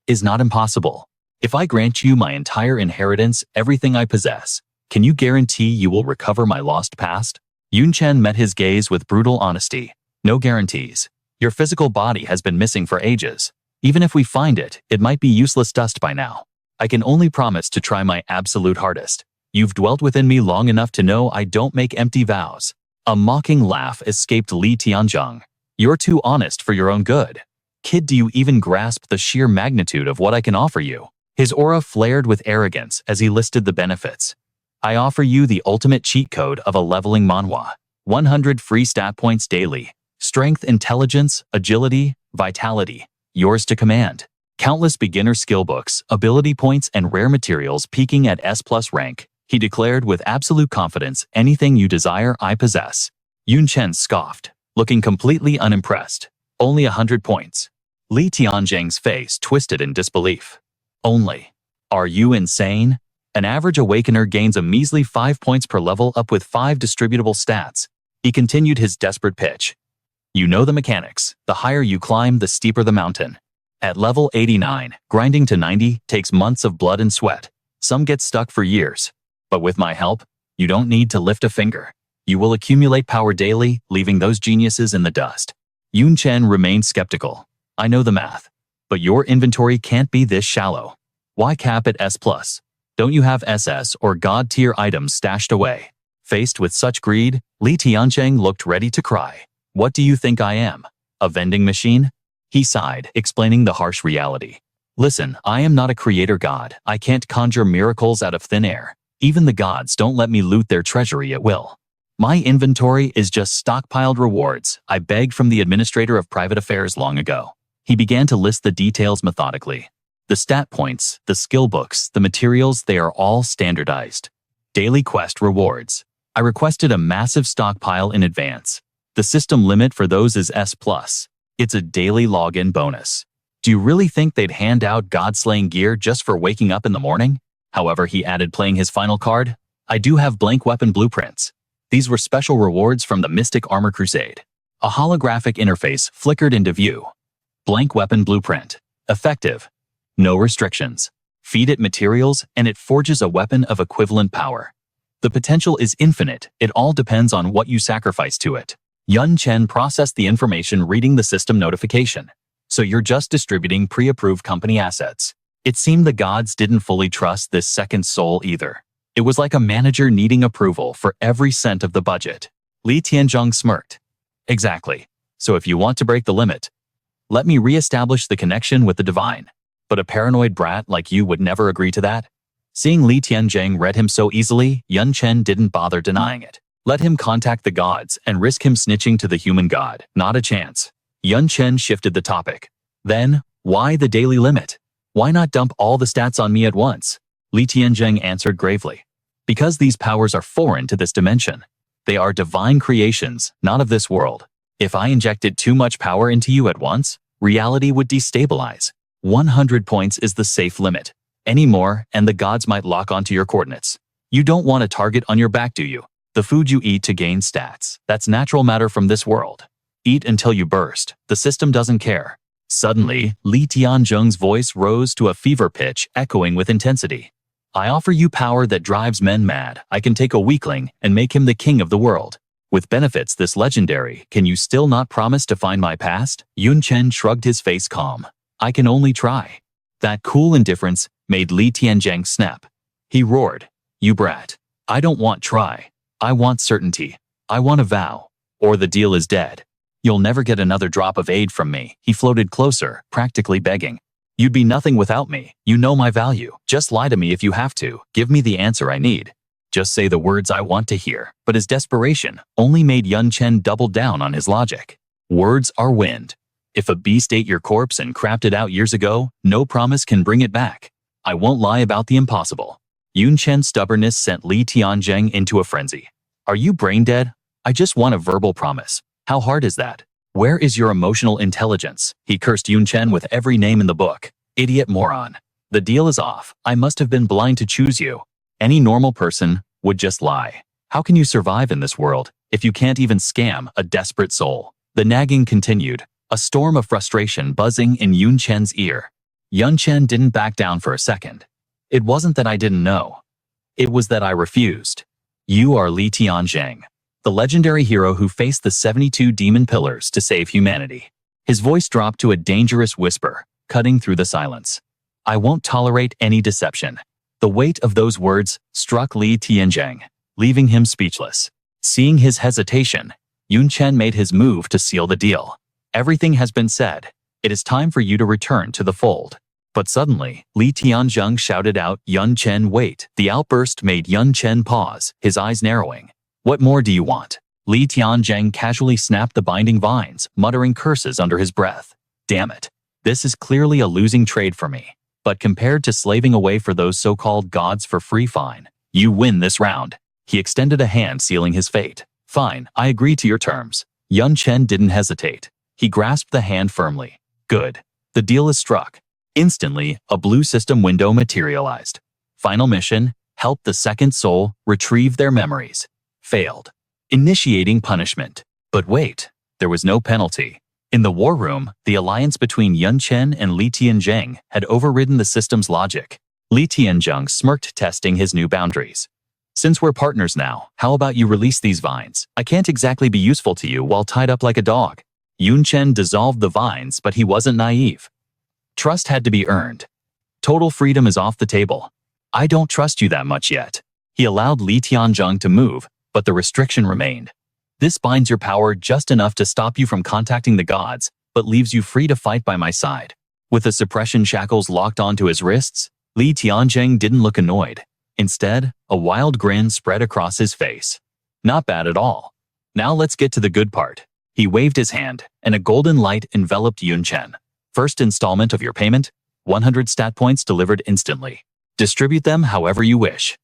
is not impossible. If I grant you my entire inheritance, everything I possess, can you guarantee you will recover my lost past?" Yun Chen met his gaze with brutal honesty. "No guarantees. Your physical body has been missing for ages. Even if we find it, it might be useless dust by now. I can only promise to try my absolute hardest. You've dwelt within me long enough to know I don't make empty vows." A mocking laugh escaped Li Tianzhang. "You're too honest for your own good. Kid, do you even grasp the sheer magnitude of what I can offer you?" His aura flared with arrogance as he listed the benefits. "I offer you the ultimate cheat code of a leveling manhwa. 100 free stat points daily. Strength, intelligence, agility, vitality. Yours to command. Countless beginner skill books, ability points, and rare materials peaking at S+ rank." He declared with absolute confidence, "Anything you desire, I possess." Yun Chen scoffed, looking completely unimpressed. "Only 100 points. Li Tianzhang's face twisted in disbelief. Only. Are you insane? An average awakener gains a measly 5 points per level up with 5 distributable stats. He continued his desperate pitch. You know the mechanics. The higher you climb, the steeper the mountain. At level 89, grinding to 90 takes months of blood and sweat. Some get stuck for years. But with my help, you don't need to lift a finger. You will accumulate power daily, leaving those geniuses in the dust. Yun Chen remained skeptical. I know the math. But your inventory can't be this shallow. Why cap at S+? Don't you have SS or God-tier items stashed away? Faced with such greed, Li Tianzhang looked ready to cry. What do you think I am? A vending machine? He sighed, explaining the harsh reality. Listen, I am not a creator god. I can't conjure miracles out of thin air. Even the gods don't let me loot their treasury at will. My inventory is just stockpiled rewards I begged from the administrator of private affairs long ago. He began to list the details methodically. The stat points, the skill books, the materials, they are all standardized. Daily quest rewards. I requested a massive stockpile in advance. The system limit for those is S+. It's a daily login bonus. Do you really think they'd hand out godslaying gear just for waking up in the morning? However, he added, playing his final card, I do have blank weapon blueprints. These were special rewards from the Mystic Armor Crusade. A holographic interface flickered into view. Blank weapon blueprint. Effective. No restrictions. Feed it materials and it forges a weapon of equivalent power. The potential is infinite. It all depends on what you sacrifice to it. Yun Chen processed the information, reading the system notification. So you're just distributing pre-approved company assets. It seemed the gods didn't fully trust this second soul either. It was like a manager needing approval for every cent of the budget. Li Tianzhang smirked. Exactly. So if you want to break the limit, let me re-establish the connection with the divine. But a paranoid brat like you would never agree to that. Seeing Li Tianzhang read him so easily, Yun Chen didn't bother denying it. Let him contact the gods and risk him snitching to the human god. Not a chance. Yun Chen shifted the topic. Then, why the daily limit? Why not dump all the stats on me at once? Li Tianzhang answered gravely. Because these powers are foreign to this dimension. They are divine creations, not of this world. If I injected too much power into you at once, reality would destabilize. 100 points is the safe limit. Any more, and the gods might lock onto your coordinates. You don't want a target on your back, do you? The food you eat to gain stats. That's natural matter from this world. Eat until you burst. The system doesn't care. Suddenly, Li Tianzhang's voice rose to a fever pitch, echoing with intensity. I offer you power that drives men mad. I can take a weakling and make him the king of the world. With benefits this legendary, can you still not promise to find my past? Yun Chen shrugged, his face calm. I can only try. That cool indifference made Li Tianzhang snap. He roared. You brat. I don't want try. I want certainty. I want a vow. Or the deal is dead. You'll never get another drop of aid from me. He floated closer, practically begging. You'd be nothing without me. You know my value. Just lie to me if you have to. Give me the answer I need. Just say the words I want to hear. But his desperation only made Yun Chen double down on his logic. Words are wind. If a beast ate your corpse and crapped it out years ago, no promise can bring it back. I won't lie about the impossible. Yun Chen's stubbornness sent Li Tianzhang into a frenzy. Are you brain dead? I just want a verbal promise. How hard is that? Where is your emotional intelligence? He cursed Yun Chen with every name in the book. Idiot moron. The deal is off. I must have been blind to choose you. Any normal person would just lie. How can you survive in this world if you can't even scam a desperate soul? The nagging continued, a storm of frustration buzzing in Yun Chen's ear. Yun Chen didn't back down for a second. It wasn't that I didn't know. It was that I refused. You are Li Tianzhang, the legendary hero who faced the 72 demon pillars to save humanity. His voice dropped to a dangerous whisper, cutting through the silence. I won't tolerate any deception. The weight of those words struck Li Tianzhang, leaving him speechless. Seeing his hesitation, Yun Chen made his move to seal the deal. Everything has been said. It is time for you to return to the fold. But suddenly, Li Tianzhang shouted out, Yun Chen, wait. The outburst made Yun Chen pause, his eyes narrowing. What more do you want? Li Tianzhang casually snapped the binding vines, muttering curses under his breath. Damn it. This is clearly a losing trade for me. But compared to slaving away for those so-called gods for free, fine. You win this round. He extended a hand, sealing his fate. Fine, I agree to your terms. Yun Chen didn't hesitate. He grasped the hand firmly. Good. The deal is struck. Instantly, a blue system window materialized. Final mission, help the second soul retrieve their memories. Failed. Initiating punishment. But wait, there was no penalty. In the war room, the alliance between Chen and Li Tianzheng had overridden the system's logic. Li Tianzheng smirked, testing his new boundaries. Since we're partners now, how about you release these vines? I can't exactly be useful to you while tied up like a dog. Chen dissolved the vines, but he wasn't naive. Trust had to be earned. Total freedom is off the table. I don't trust you that much yet. He allowed Li Tianzheng to move, but the restriction remained. This binds your power just enough to stop you from contacting the gods, but leaves you free to fight by my side. With the suppression shackles locked onto his wrists, Li Tianzheng didn't look annoyed. Instead, a wild grin spread across his face. Not bad at all. Now let's get to the good part. He waved his hand, and a golden light enveloped Chen. First installment of your payment, 100 stat points delivered instantly. Distribute them however you wish.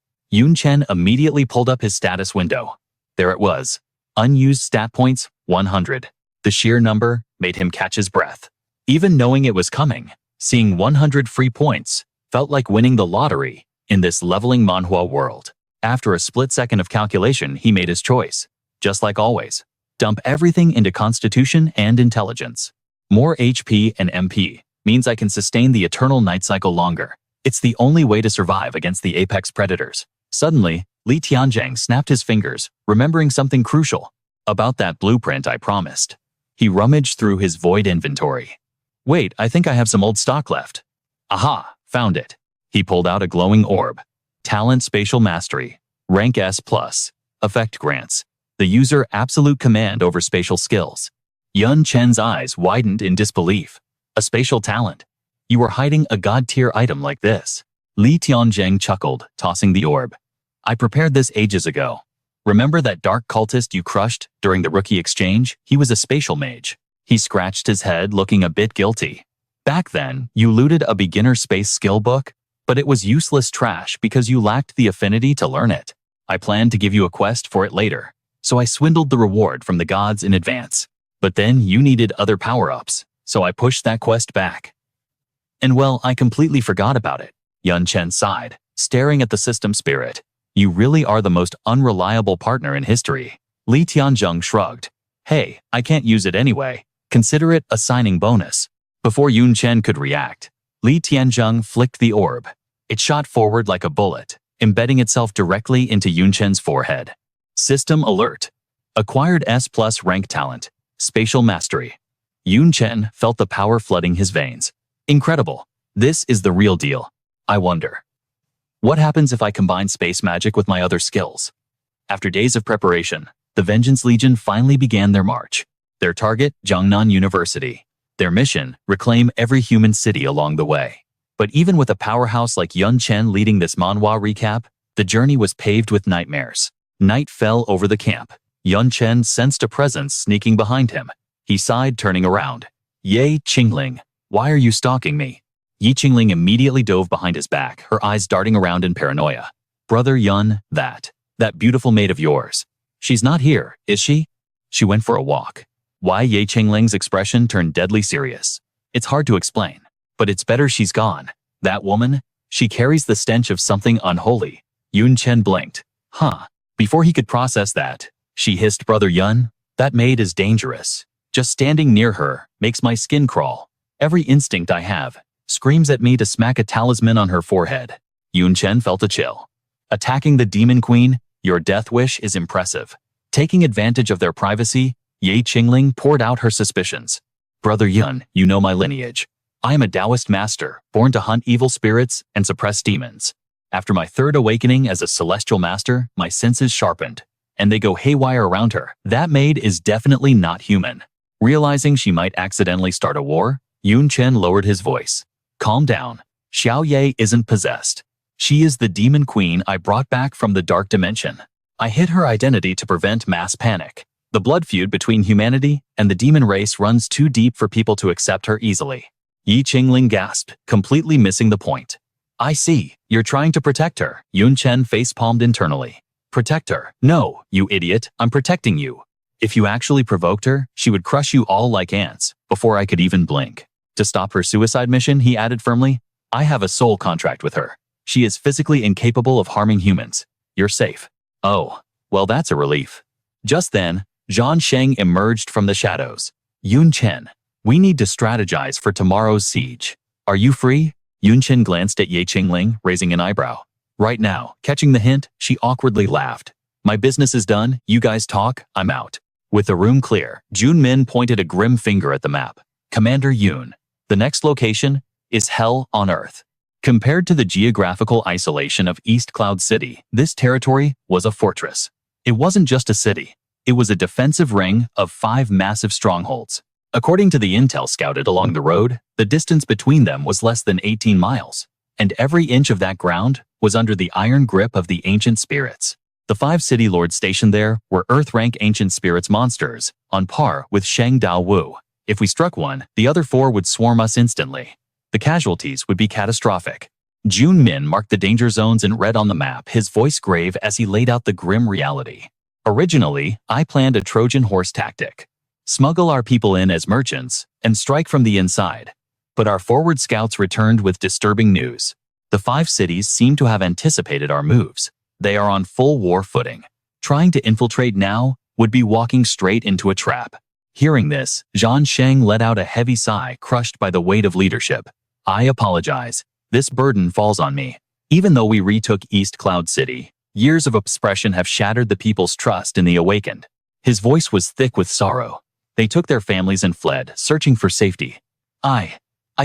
Chen immediately pulled up his status window. There it was. Unused stat points, 100. The sheer number made him catch his breath. Even knowing it was coming, seeing 100 free points felt like winning the lottery in this leveling Manhwa world. After a split second of calculation, he made his choice. Just like always, dump everything into Constitution and Intelligence. More HP and MP means I can sustain the eternal night cycle longer. It's the only way to survive against the apex predators. Suddenly, Li Tianzheng snapped his fingers, remembering something crucial. About that blueprint I promised. He rummaged through his void inventory. Wait, I think I have some old stock left. Aha, found it. He pulled out a glowing orb. Talent Spatial Mastery. Rank S+. Effect grants the user absolute command over spatial skills. Chen's eyes widened in disbelief. A spatial talent? You were hiding a god-tier item like this. Li Tianzheng chuckled, tossing the orb. I prepared this ages ago. Remember that dark cultist you crushed during the rookie exchange? He was a spatial mage. He scratched his head, looking a bit guilty. Back then, you looted a beginner space skill book, but it was useless trash because you lacked the affinity to learn it. I planned to give you a quest for it later, so I swindled the reward from the gods in advance. But then you needed other power-ups, so I pushed that quest back. And well, I completely forgot about it. Chen sighed, staring at the system spirit. You really are the most unreliable partner in history. Li Tianzheng shrugged. Hey, I can't use it anyway. Consider it a signing bonus. Before Chen could react, Li Tianzheng flicked the orb. It shot forward like a bullet, embedding itself directly into Chen's forehead. System alert. Acquired S+ rank talent. Spatial Mastery. Chen felt the power flooding his veins. Incredible. This is the real deal. I wonder. What happens if I combine space magic with my other skills? After days of preparation, the Vengeance Legion finally began their march. Their target, Jiangnan University. Their mission, reclaim every human city along the way. But even with a powerhouse like Chen leading this Manhwa recap, the journey was paved with nightmares. Night fell over the camp. Chen sensed a presence sneaking behind him. He sighed, turning around. Ye Qingling, why are you stalking me? Yi Qingling immediately dove behind his back, her eyes darting around in paranoia. Brother Yun, that beautiful maid of yours. She's not here, is she? She went for a walk. Why Ye Qingling's expression turned deadly serious. It's hard to explain, but it's better she's gone. That woman, she carries the stench of something unholy. Chen blinked. Huh. Before he could process that, she hissed, Brother Yun, that maid is dangerous. Just standing near her makes my skin crawl. Every instinct I have screams at me to smack a talisman on her forehead. Chen felt a chill. Attacking the Demon Queen, your death wish is impressive. Taking advantage of their privacy, Ye Qingling poured out her suspicions. Brother Yun, you know my lineage. I am a Taoist master, born to hunt evil spirits and suppress demons. After my third awakening as a celestial master, my senses sharpened, and they go haywire around her. That maid is definitely not human. Realizing she might accidentally start a war, Chen lowered his voice. Calm down. Xiao Ye isn't possessed. She is the demon queen I brought back from the dark dimension. I hid her identity to prevent mass panic. The blood feud between humanity and the demon race runs too deep for people to accept her easily. Yi Qingling gasped, completely missing the point. I see. You're trying to protect her. Chen face-palmed internally. Protect her? No, you idiot. I'm protecting you. If you actually provoked her, she would crush you all like ants before I could even blink. To stop her suicide mission, he added firmly, I have a soul contract with her. She is physically incapable of harming humans. You're safe. Oh, well, that's a relief. Just then, Zhan Sheng emerged from the shadows. Yun Chen, we need to strategize for tomorrow's siege. Are you free? Yun Chen glanced at Ye Qingling, raising an eyebrow. Right now, catching the hint, she awkwardly laughed. My business is done, you guys talk, I'm out. With the room clear, Jun Min pointed a grim finger at the map. Commander Yun, the next location is Hell on Earth. Compared to the geographical isolation of East Cloud City, this territory was a fortress. It wasn't just a city. It was a defensive ring of 5 massive strongholds. According to the intel scouted along the road, the distance between them was less than 18 miles, and every inch of that ground was under the iron grip of the ancient spirits. The 5 city lords stationed there were Earth-rank ancient spirits monsters, on par with Sheng Dao Wu. If we struck one, the other 4 would swarm us instantly. The casualties would be catastrophic. Jun Min marked the danger zones in red on the map, his voice grave as he laid out the grim reality. Originally, I planned a Trojan horse tactic. Smuggle our people in as merchants and strike from the inside. But our forward scouts returned with disturbing news. The 5 cities seem to have anticipated our moves. They are on full war footing. Trying to infiltrate now would be walking straight into a trap. Hearing this, Zhan Sheng let out a heavy sigh, crushed by the weight of leadership. I apologize. This burden falls on me. Even though we retook East Cloud City, years of oppression have shattered the people's trust in the Awakened. His voice was thick with sorrow. They took their families and fled, searching for safety. I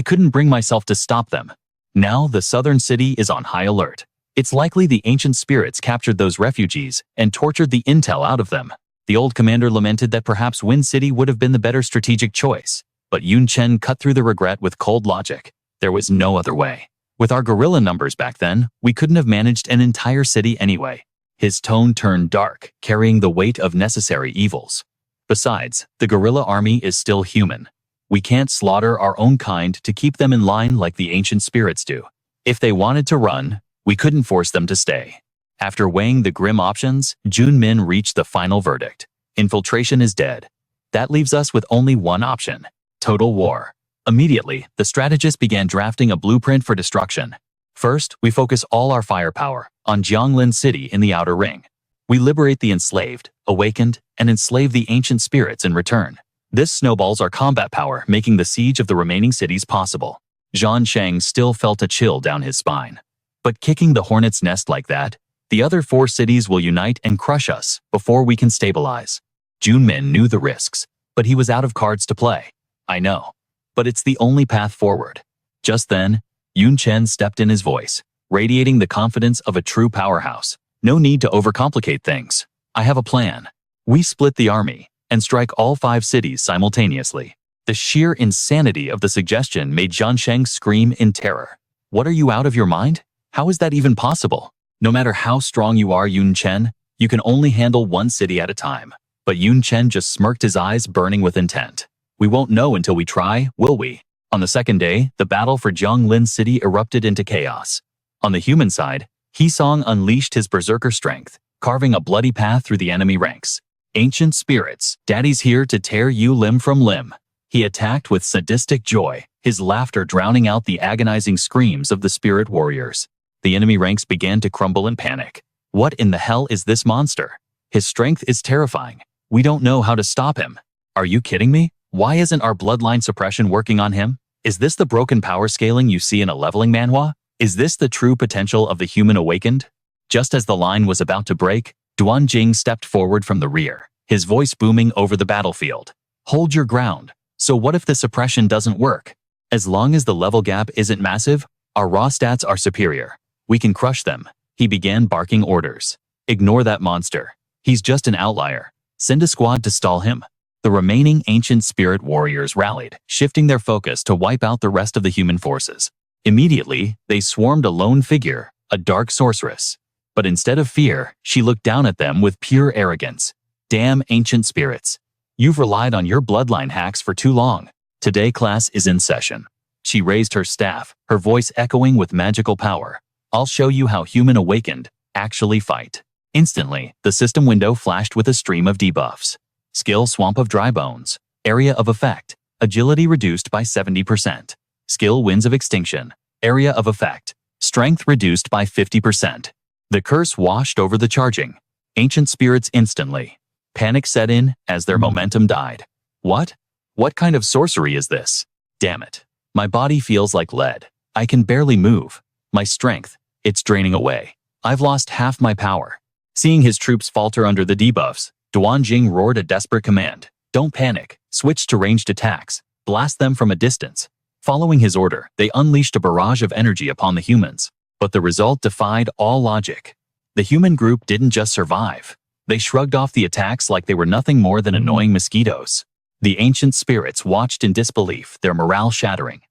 couldn't bring myself to stop them. Now the southern city is on high alert. It's likely the ancient spirits captured those refugees and tortured the intel out of them. The old commander lamented that perhaps Wind City would have been the better strategic choice, but Yun Chen cut through the regret with cold logic. There was no other way. With our guerrilla numbers back then, we couldn't have managed an entire city anyway. His tone turned dark, carrying the weight of necessary evils. Besides, the guerrilla army is still human. We can't slaughter our own kind to keep them in line like the ancient spirits do. If they wanted to run, we couldn't force them to stay. After weighing the grim options, Jun Min reached the final verdict. Infiltration is dead. That leaves us with only one option: total war. Immediately, the strategist began drafting a blueprint for destruction. First, we focus all our firepower on Jianglin City in the Outer Ring. We liberate the enslaved, awakened, and enslave the ancient spirits in return. This snowballs our combat power, making the siege of the remaining cities possible. Zhan Sheng still felt a chill down his spine. But kicking the hornet's nest like that, the other 4 cities will unite and crush us before we can stabilize. Jun Min knew the risks, but he was out of cards to play. I know. But it's the only path forward. Just then, Yun Chen stepped in, his voice radiating the confidence of a true powerhouse. No need to overcomplicate things. I have a plan. We split the army and strike all 5 cities simultaneously. The sheer insanity of the suggestion made Zhan Sheng scream in terror. What, are you out of your mind? How is that even possible? No matter how strong you are, Yun Chen, you can only handle 1 city at a time. But Yun Chen just smirked, his eyes burning with intent. We won't know until we try, will we? On the second day, the battle for Jianglin City erupted into chaos. On the human side, Hisong unleashed his berserker strength, carving a bloody path through the enemy ranks. Ancient spirits, daddy's here to tear you limb from limb. He attacked with sadistic joy, his laughter drowning out the agonizing screams of the spirit warriors. The enemy ranks began to crumble in panic. What in the hell is this monster? His strength is terrifying. We don't know how to stop him. Are you kidding me? Why isn't our bloodline suppression working on him? Is this the broken power scaling you see in a leveling manhwa? Is this the true potential of the human awakened? Just as the line was about to break, Duan Jing stepped forward from the rear, his voice booming over the battlefield. Hold your ground. So what if the suppression doesn't work? As long as the level gap isn't massive, our raw stats are superior. We can crush them. He began barking orders. Ignore that monster. He's just an outlier. Send a squad to stall him. The remaining ancient spirit warriors rallied, shifting their focus to wipe out the rest of the human forces. Immediately, they swarmed a lone figure, a dark sorceress. But instead of fear, she looked down at them with pure arrogance. Damn ancient spirits. You've relied on your bloodline hacks for too long. Today class is in session. She raised her staff, her voice echoing with magical power. I'll show you how human awakened actually fight. Instantly, the system window flashed with a stream of debuffs. Skill Swamp of Dry Bones. Area of Effect. agility reduced by 70%, skill winds of extinction, area of effect, strength reduced by 50%. The curse washed over the charging ancient spirits instantly. Panic set in as their momentum died. What? What kind of sorcery is this? Damn it. My body feels like lead. I can barely move. My strength, it's draining away. I've lost half my power. Seeing his troops falter under the debuffs, Duanjing roared a desperate command. Don't panic. Switch to ranged attacks. Blast them from a distance. Following his order, they unleashed a barrage of energy upon the humans. But the result defied all logic. The human group didn't just survive. They shrugged off the attacks like they were nothing more than annoying mosquitoes. The ancient spirits watched in disbelief, their morale shattering.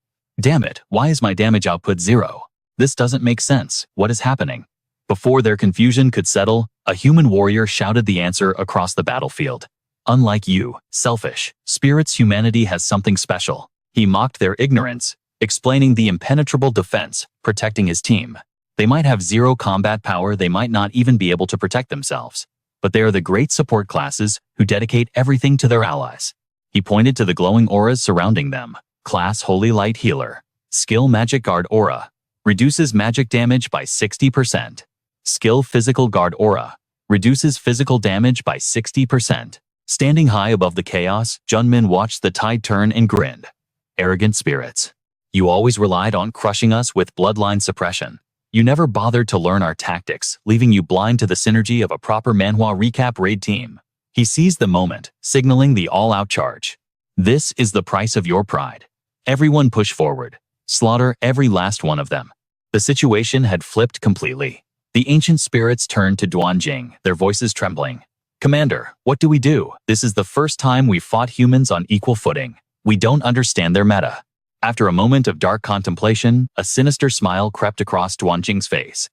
Damn it, why is my damage output 0? This doesn't make sense. What is happening? Before their confusion could settle, a human warrior shouted the answer across the battlefield. Unlike you, selfish spirits, humanity has something special. He mocked their ignorance, explaining the impenetrable defense, protecting his team. They might have 0 combat power, they might not even be able to protect themselves. But they are the great support classes who dedicate everything to their allies. He pointed to the glowing auras surrounding them. Class Holy Light Healer. Skill Magic Guard Aura. Reduces magic damage by 60%. Skill Physical Guard Aura. Reduces physical damage by 60%. Standing high above the chaos, Junmin watched the tide turn and grinned. Arrogant spirits. You always relied on crushing us with bloodline suppression. You never bothered to learn our tactics, leaving you blind to the synergy of a proper Manhwa recap raid team. He seized the moment, signaling the all-out charge. This is the price of your pride. Everyone push forward. Slaughter every last one of them. The situation had flipped completely. The ancient spirits turned to Duanjing, their voices trembling. Commander, what do we do? This is the first time we've fought humans on equal footing. We don't understand their meta. After a moment of dark contemplation, a sinister smile crept across Duanjing's face.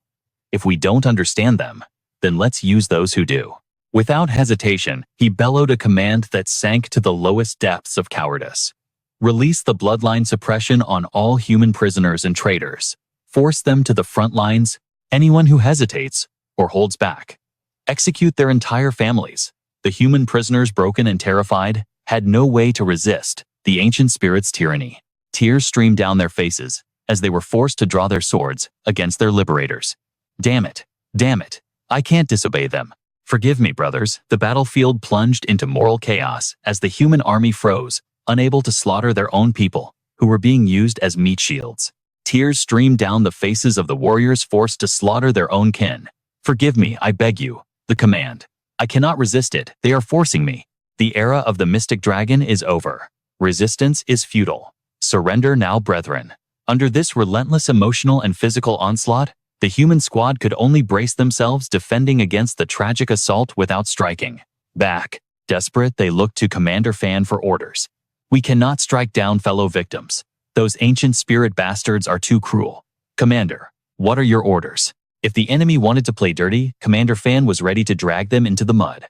If we don't understand them, then let's use those who do. Without hesitation, he bellowed a command that sank to the lowest depths of cowardice. Release the bloodline suppression on all human prisoners and traitors. Force them to the front lines. Anyone who hesitates or holds back. Execute their entire families. The human prisoners, broken and terrified, had no way to resist the ancient spirit's tyranny. Tears streamed down their faces as they were forced to draw their swords against their liberators. Damn it. Damn it. I can't disobey them. Forgive me, brothers. The battlefield plunged into moral chaos as the human army froze, unable to slaughter their own people, who were being used as meat shields. Tears streamed down the faces of the warriors forced to slaughter their own kin. Forgive me, I beg you. The command. I cannot resist it. They are forcing me. The era of the mystic dragon is over. Resistance is futile. Surrender now, brethren. Under this relentless emotional and physical onslaught, the human squad could only brace themselves, defending against the tragic assault without striking back. Desperate, they looked to Commander Fan for orders. We cannot strike down fellow victims. Those ancient spirit bastards are too cruel. Commander, what are your orders? If the enemy wanted to play dirty, Commander Fan was ready to drag them into the mud.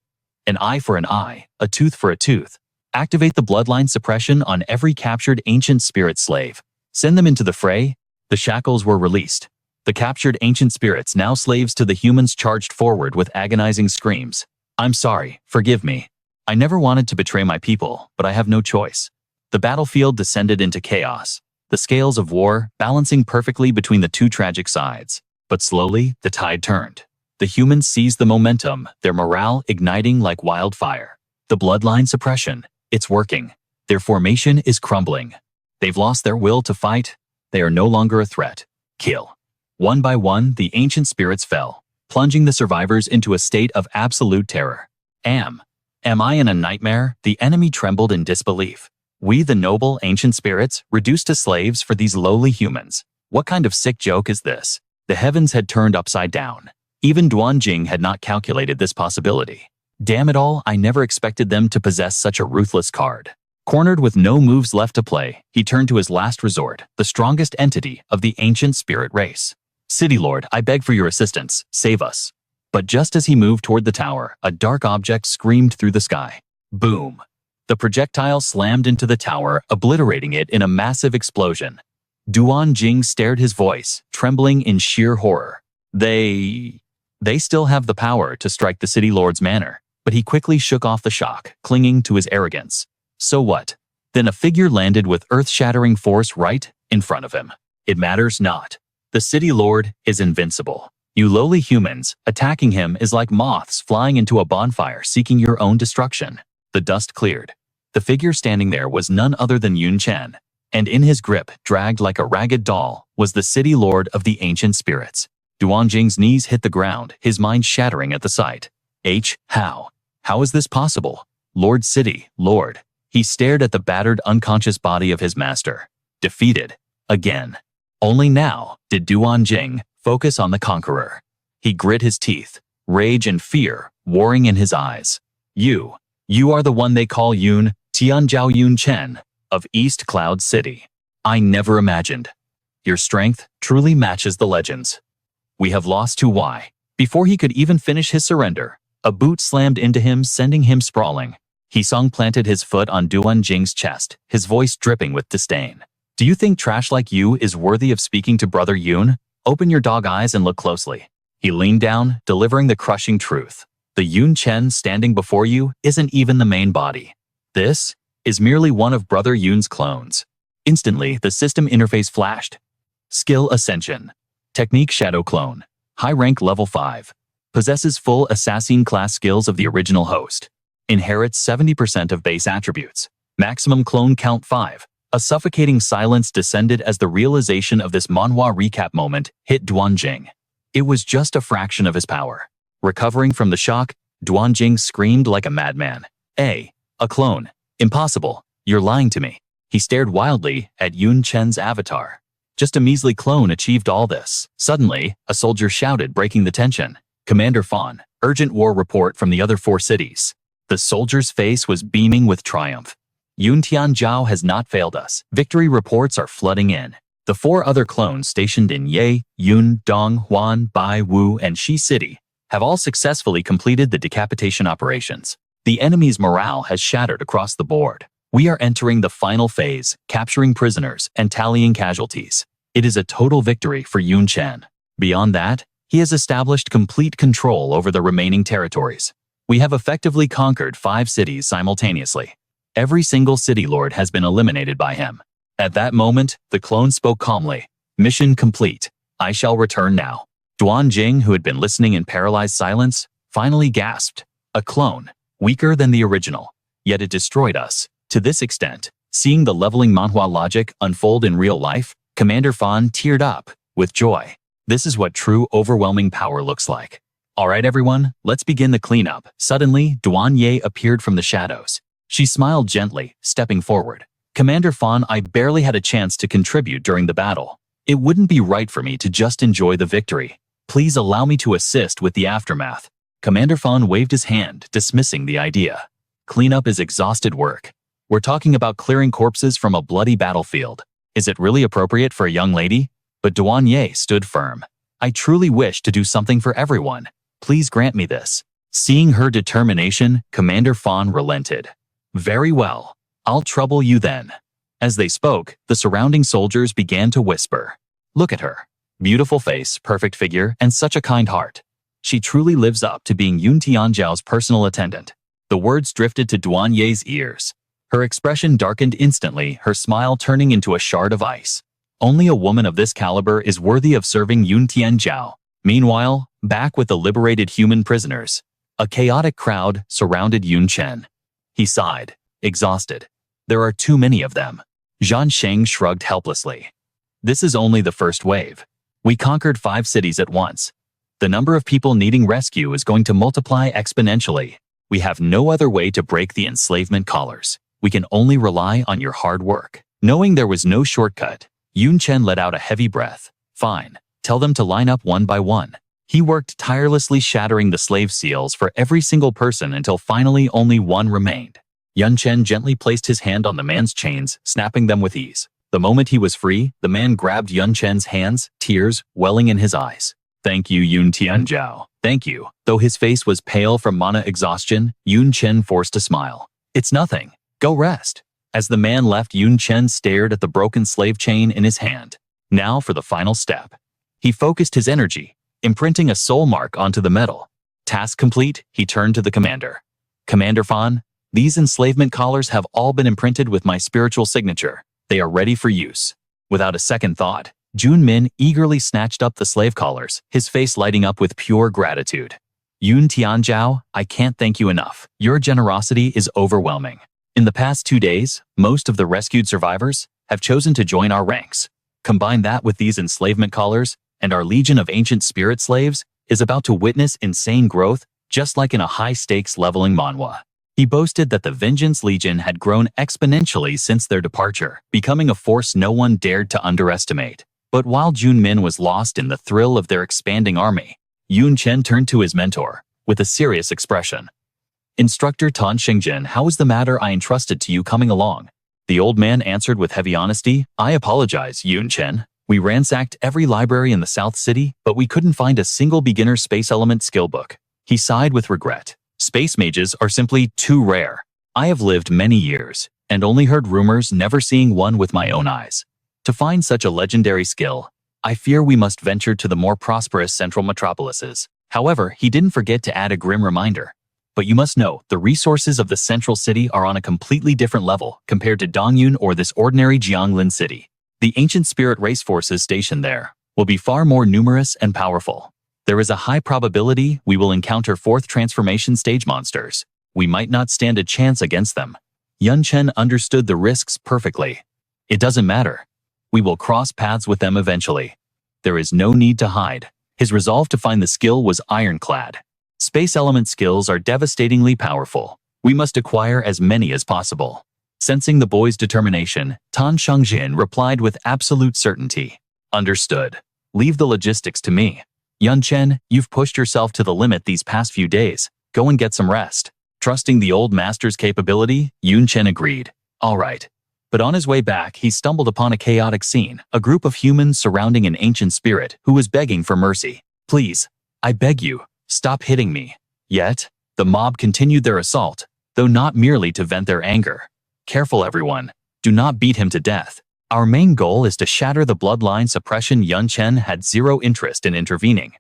An eye for an eye, a tooth for a tooth. Activate the bloodline suppression on every captured ancient spirit slave. Send them into the fray. The shackles were released. The captured ancient spirits, now slaves to the humans, charged forward with agonizing screams. I'm sorry, forgive me. I never wanted to betray my people, but I have no choice. The battlefield descended into chaos, the scales of war balancing perfectly between the two tragic sides. But slowly, the tide turned. The humans seized the momentum, their morale igniting like wildfire. The bloodline suppression, it's working. Their formation is crumbling. They've lost their will to fight. They are no longer a threat. Kill. One by one, the ancient spirits fell, plunging the survivors into a state of absolute terror. Am I in a nightmare? The enemy trembled in disbelief. We, the noble ancient spirits, reduced to slaves for these lowly humans. What kind of sick joke is this? The heavens had turned upside down. Even Duanjing had not calculated this possibility. Damn it all, I never expected them to possess such a ruthless card. Cornered with no moves left to play, he turned to his last resort, the strongest entity of the ancient spirit race. City Lord, I beg for your assistance, save us. But just as he moved toward the tower, a dark object screamed through the sky. Boom. The projectile slammed into the tower, obliterating it in a massive explosion. Duanjing stared, his voice trembling in sheer horror. They still have the power to strike the City Lord's manor, but he quickly shook off the shock, clinging to his arrogance. So what? Then a figure landed with earth-shattering force right in front of him. It matters not. The city lord is invincible. You lowly humans, attacking him is like moths flying into a bonfire seeking your own destruction. The dust cleared. The figure standing there was none other than Chen, and in his grip, dragged like a ragged doll, was the city lord of the ancient spirits. Duanjing's knees hit the ground, his mind shattering at the sight. How? How is this possible? Lord City, Lord. He stared at the battered, unconscious body of his master. Defeated. Again. Only now did Duanjing focus on the conqueror. He grit his teeth, rage and fear warring in his eyes. You are the one they call Tianjiao Chen of East Cloud City. I never imagined. Your strength truly matches the legends. We have lost to Y. Before he could even finish his surrender, a boot slammed into him, sending him sprawling. Hisong planted his foot on Duanjing's chest, his voice dripping with disdain. Do you think trash like you is worthy of speaking to Brother Yun? Open your dog eyes and look closely. He leaned down, delivering the crushing truth. The Chen standing before you isn't even the main body. This is merely one of Brother Yun's clones. Instantly, the system interface flashed. Skill Ascension. Technique Shadow Clone. High rank level 5. Possesses full assassin class skills of the original host. Inherits 70% of base attributes. Maximum clone count 5. A suffocating silence descended as the realization of this Manhwa recap moment hit Duanjing. It was just a fraction of his power. Recovering from the shock, Duanjing screamed like a madman. A clone. Impossible. You're lying to me. He stared wildly at Chen's avatar. Just a measly clone achieved all this. Suddenly, a soldier shouted, breaking the tension. Commander Fawn, urgent war report from the other 4 cities. The soldier's face was beaming with triumph. Tianjiao has not failed us. Victory reports are flooding in. The 4 other clones stationed in Ye, Yun, Dong, Huan, Bai, Wu, and Shi City have all successfully completed the decapitation operations. The enemy's morale has shattered across the board. We are entering the final phase, capturing prisoners and tallying casualties. It is a total victory for Chen. Beyond that, he has established complete control over the remaining territories. We have effectively conquered 5 cities simultaneously. Every single city lord has been eliminated by him. At that moment, the clone spoke calmly. Mission complete. I shall return now. Duanjing, who had been listening in paralyzed silence, finally gasped. A clone, weaker than the original. Yet it destroyed us. To this extent, seeing the leveling Manhwa logic unfold in real life, Commander Fawn teared up with joy. This is what true overwhelming power looks like. Alright everyone, let's begin the cleanup. Suddenly, Duanye appeared from the shadows. She smiled gently, stepping forward. Commander Fawn, I barely had a chance to contribute during the battle. It wouldn't be right for me to just enjoy the victory. Please allow me to assist with the aftermath. Commander Fawn waved his hand, dismissing the idea. Cleanup is exhausted work. We're talking about clearing corpses from a bloody battlefield. Is it really appropriate for a young lady? But Duanye stood firm. I truly wish to do something for everyone. Please grant me this. Seeing her determination, Commander Fawn relented. Very well. I'll trouble you then. As they spoke, the surrounding soldiers began to whisper. Look at her. Beautiful face, perfect figure, and such a kind heart. She truly lives up to being Yun Tianjiao's personal attendant. The words drifted to Duanye's ears. Her expression darkened instantly, her smile turning into a shard of ice. Only a woman of this caliber is worthy of serving Yun Tianjiao. Meanwhile, back with the liberated human prisoners, a chaotic crowd surrounded Chen. He sighed, exhausted. There are too many of them. Zhan Sheng shrugged helplessly. This is only the first wave. We conquered 5 cities at once. The number of people needing rescue is going to multiply exponentially. We have no other way to break the enslavement collars. We can only rely on your hard work. Knowing there was no shortcut, Chen let out a heavy breath. Fine, tell them to line up one by one. He worked tirelessly, shattering the slave seals for every single person until finally only one remained. Chen gently placed his hand on the man's chains, snapping them with ease. The moment he was free, the man grabbed Chen's hands, tears welling in his eyes. Thank you, Yun Tianjiao. Thank you. Though his face was pale from mana exhaustion, Chen forced a smile. It's nothing. Go rest. As the man left, Chen stared at the broken slave chain in his hand. Now for the final step. He focused his energy, imprinting a soul mark onto the metal. Task complete, he turned to the commander. Commander Fawn, These enslavement collars have all been imprinted with my spiritual signature. They are ready for use. Without a second thought, Jun Min eagerly snatched up the slave collars, his face lighting up with pure gratitude. Yun Tianzhao, I can't thank you enough. Your generosity is overwhelming. In the past 2 days, most of the rescued survivors have chosen to join our ranks. Combine that with these enslavement collars, and our legion of ancient spirit slaves is about to witness insane growth, just like in a high-stakes leveling manhwa. He boasted that the Vengeance Legion had grown exponentially since their departure, becoming a force no one dared to underestimate. But while Jun Min was lost in the thrill of their expanding army, Yun Chen turned to his mentor with a serious expression. Instructor Tan Xingjin, how is the matter I entrusted to you coming along? The old man answered with heavy honesty, I apologize, Yun Chen. We ransacked every library in the South City, but we couldn't find a single beginner space element skill book. He sighed with regret. Space mages are simply too rare. I have lived many years, and only heard rumors, never seeing one with my own eyes. To find such a legendary skill, I fear we must venture to the more prosperous central metropolises. However, he didn't forget to add a grim reminder. But you must know, the resources of the central city are on a completely different level compared to Dongyun or this ordinary Jianglin city. The ancient spirit race forces stationed there will be far more numerous and powerful. There is a high probability we will encounter fourth transformation stage monsters. We might not stand a chance against them. Yun Chen understood the risks perfectly. It doesn't matter. We will cross paths with them eventually. There is no need to hide. His resolve to find the skill was ironclad. Space element skills are devastatingly powerful. We must acquire as many as possible. Sensing the boy's determination, Tan Shangjin replied with absolute certainty. Understood. Leave the logistics to me. Yun Chen, you've pushed yourself to the limit these past few days. Go and get some rest. Trusting the old master's capability, Yun Chen agreed. All right. But on his way back, he stumbled upon a chaotic scene, a group of humans surrounding an ancient spirit who was begging for mercy. Please, I beg you, stop hitting me. Yet, the mob continued their assault, though not merely to vent their anger. Careful everyone, do not beat him to death. Our main goal is to shatter the bloodline suppression. Yun Chen had zero interest in intervening.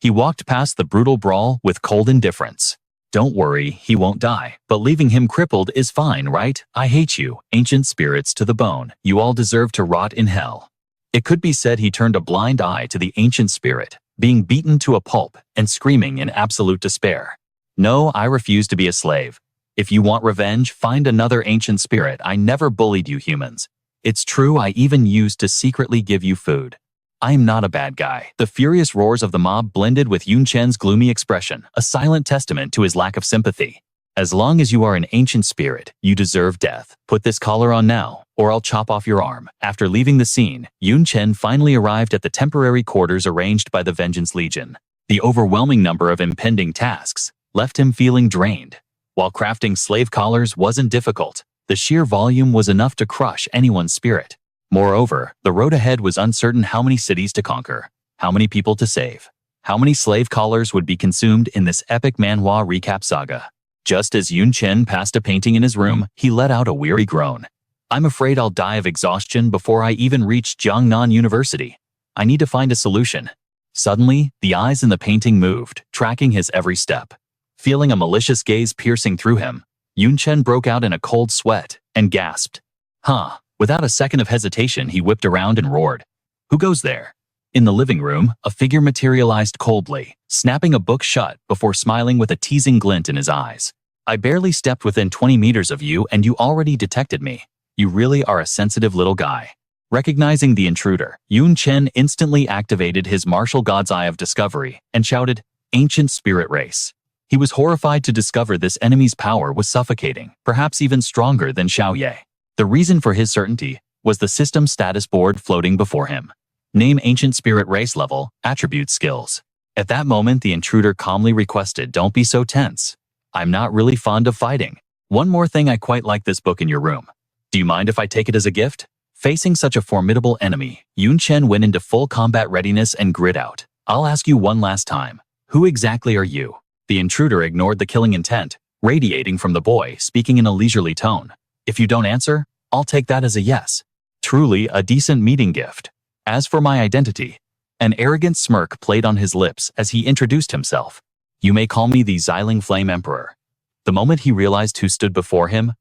He walked past the brutal brawl with cold indifference. Don't worry, he won't die, but leaving him crippled is fine, right? I hate you, ancient spirits to the bone. You all deserve to rot in hell. It could be said he turned a blind eye to the ancient spirit, being beaten to a pulp and screaming in absolute despair. No, I refuse to be a slave. If you want revenge, find another ancient spirit. I never bullied you humans. It's true, I even used to secretly give you food. I am not a bad guy. The furious roars of the mob blended with Yun Chen's gloomy expression, a silent testament to his lack of sympathy. As long as you are an ancient spirit, you deserve death. Put this collar on now, or I'll chop off your arm. After leaving the scene, Yun Chen finally arrived at the temporary quarters arranged by the Vengeance Legion. The overwhelming number of impending tasks left him feeling drained. While crafting slave collars wasn't difficult, the sheer volume was enough to crush anyone's spirit. Moreover, the road ahead was uncertain. How many cities to conquer, how many people to save, how many slave collars would be consumed in this epic manhwa recap saga. Just as Yun Chen passed a painting in his room, he let out a weary groan. I'm afraid I'll die of exhaustion before I even reach Jiangnan University. I need to find a solution. Suddenly, the eyes in the painting moved, tracking his every step. Feeling a malicious gaze piercing through him, Yun Chen broke out in a cold sweat and gasped. Huh. Without a second of hesitation, he whipped around and roared. Who goes there? In the living room, a figure materialized coldly, snapping a book shut before smiling with a teasing glint in his eyes. I barely stepped within 20 meters of you and you already detected me. You really are a sensitive little guy. Recognizing the intruder, Yun Chen instantly activated his martial god's eye of discovery and shouted, Ancient Spirit Race. He was horrified to discover this enemy's power was suffocating, perhaps even stronger than Xiaoye. The reason for his certainty was the system status board floating before him. Name Ancient Spirit Race level, attribute skills. At that moment, the intruder calmly requested, don't be so tense. I'm not really fond of fighting. One more thing, I quite like this book in your room. Do you mind if I take it as a gift? Facing such a formidable enemy, Yun Chen went into full combat readiness and grit out. I'll ask you one last time. Who exactly are you? The intruder ignored the killing intent, radiating from the boy, speaking in a leisurely tone. If you don't answer, I'll take that as a yes. Truly a decent meeting gift. As for my identity, an arrogant smirk played on his lips as he introduced himself. You may call me the Xiling Flame Emperor. The moment he realized who stood before him,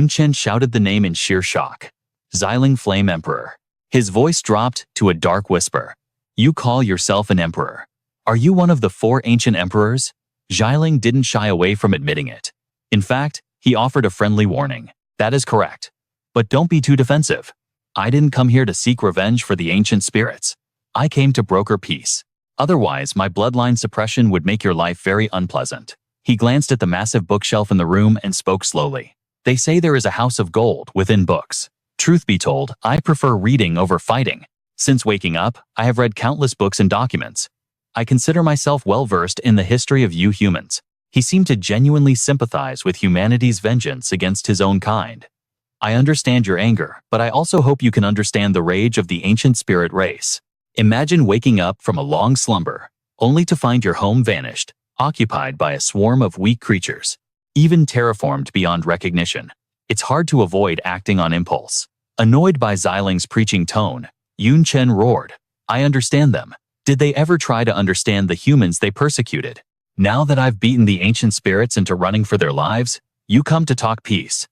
Chen shouted the name in sheer shock. Xiling Flame Emperor. His voice dropped to a dark whisper. You call yourself an emperor? Are you one of the 4 ancient emperors? Xiling didn't shy away from admitting it. In fact, he offered a friendly warning. That is correct. But don't be too defensive. I didn't come here to seek revenge for the ancient spirits. I came to broker peace. Otherwise, my bloodline suppression would make your life very unpleasant. He glanced at the massive bookshelf in the room and spoke slowly. They say there is a house of gold within books. Truth be told, I prefer reading over fighting. Since waking up, I have read countless books and documents. I consider myself well-versed in the history of you humans. He seemed to genuinely sympathize with humanity's vengeance against his own kind. I understand your anger, but I also hope you can understand the rage of the ancient spirit race. Imagine waking up from a long slumber, only to find your home vanished, occupied by a swarm of weak creatures, even terraformed beyond recognition. It's hard to avoid acting on impulse. Annoyed by Xiling's preaching tone, Chen roared. I understand them. Did they ever try to understand the humans they persecuted? Now that I've beaten the ancient spirits into running for their lives, you come to talk peace.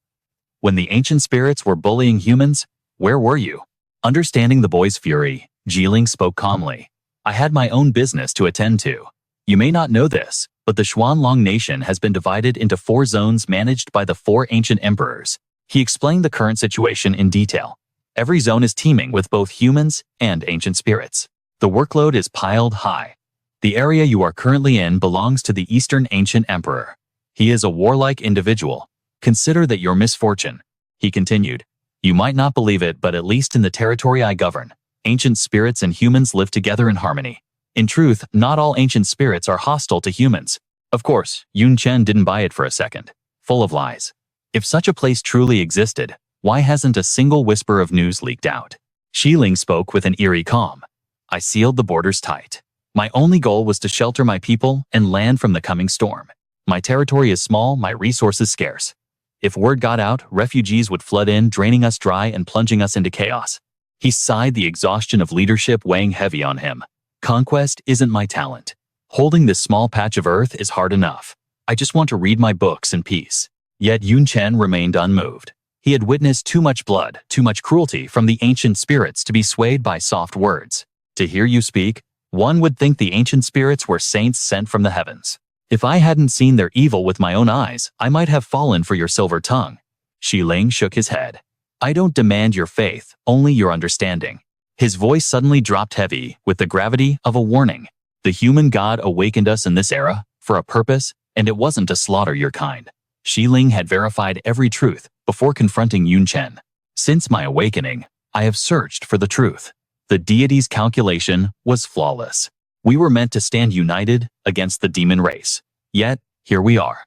When the ancient spirits were bullying humans, where were you? Understanding the boy's fury, Xiling spoke calmly. I had my own business to attend to. You may not know this, but the Xuanlong nation has been divided into 4 zones managed by the 4 ancient emperors. He explained the current situation in detail. Every zone is teeming with both humans and ancient spirits. The workload is piled high. The area you are currently in belongs to the Eastern Ancient Emperor. He is a warlike individual. Consider that your misfortune. He continued. You might not believe it, but at least in the territory I govern, ancient spirits and humans live together in harmony. In truth, not all ancient spirits are hostile to humans. Of course, Chen didn't buy it for a second. Full of lies. If such a place truly existed, why hasn't a single whisper of news leaked out? Xiling spoke with an eerie calm. I sealed the borders tight. My only goal was to shelter my people and land from the coming storm. My territory is small, my resources scarce. If word got out, refugees would flood in, draining us dry and plunging us into chaos. He sighed, the exhaustion of leadership weighing heavy on him. Conquest isn't my talent. Holding this small patch of earth is hard enough. I just want to read my books in peace. Yet Chen remained unmoved. He had witnessed too much blood, too much cruelty from the ancient spirits to be swayed by soft words. To hear you speak, one would think the ancient spirits were saints sent from the heavens. If I hadn't seen their evil with my own eyes, I might have fallen for your silver tongue. Xiling shook his head. I don't demand your faith, only your understanding. His voice suddenly dropped heavy with the gravity of a warning. The human god awakened us in this era for a purpose, and it wasn't to slaughter your kind. Xiling had verified every truth before confronting Chen. Since my awakening, I have searched for the truth. The deity's calculation was flawless. We were meant to stand united against the demon race. Yet, here we are.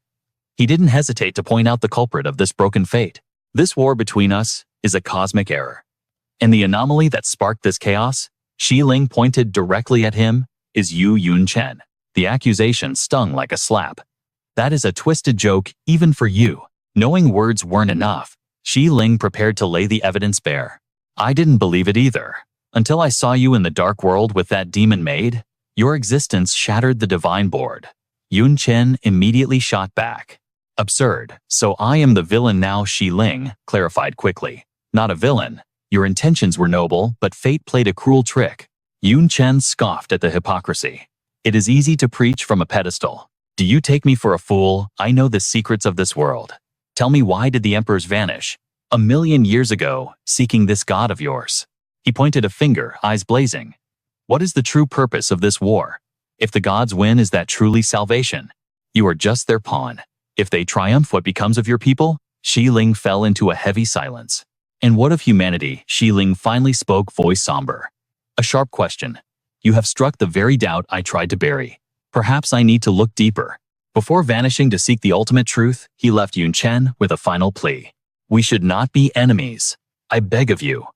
He didn't hesitate to point out the culprit of this broken fate. This war between us is a cosmic error. And the anomaly that sparked this chaos, Xiling pointed directly at him, is Chen. The accusation stung like a slap. That is a twisted joke, even for you. Knowing words weren't enough, Xiling prepared to lay the evidence bare. I didn't believe it either. Until I saw you in the dark world with that demon maid, your existence shattered the divine board. Chen immediately shot back. Absurd. So I am the villain now, Xiling clarified quickly. Not a villain. Your intentions were noble, but fate played a cruel trick. Chen scoffed at the hypocrisy. It is easy to preach from a pedestal. Do you take me for a fool? I know the secrets of this world. Tell me, why did the emperors vanish? 1,000,000 years ago, seeking this god of yours. He pointed a finger, eyes blazing. What is the true purpose of this war? If the gods win, is that truly salvation? You are just their pawn. If they triumph, what becomes of your people? Xiling fell into a heavy silence. And what of humanity? Xiling finally spoke, voice somber. A sharp question. You have struck the very doubt I tried to bury. Perhaps I need to look deeper. Before vanishing to seek the ultimate truth, he left Chen with a final plea. We should not be enemies. I beg of you.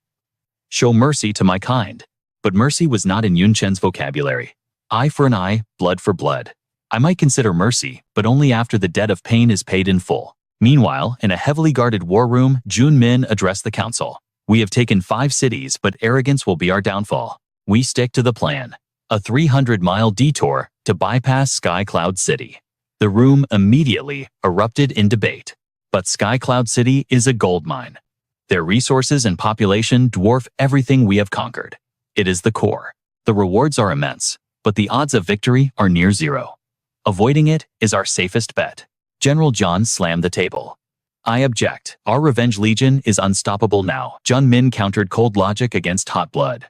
Show mercy to my kind. But mercy was not in Chen's vocabulary. Eye for an eye, blood for blood. I might consider mercy, but only after the debt of pain is paid in full. Meanwhile, in a heavily guarded war room, Min addressed the council. We have taken 5 cities, but arrogance will be our downfall. We stick to the plan. A 300-mile detour to bypass Sky Cloud City. The room immediately erupted in debate. But Sky Cloud City is a goldmine. Their resources and population dwarf everything we have conquered. It is the core. The rewards are immense, but the odds of victory are near zero. Avoiding it is our safest bet. General John slammed the table. I object. Our Revenge Legion is unstoppable now. Jun Min countered cold logic against hot blood.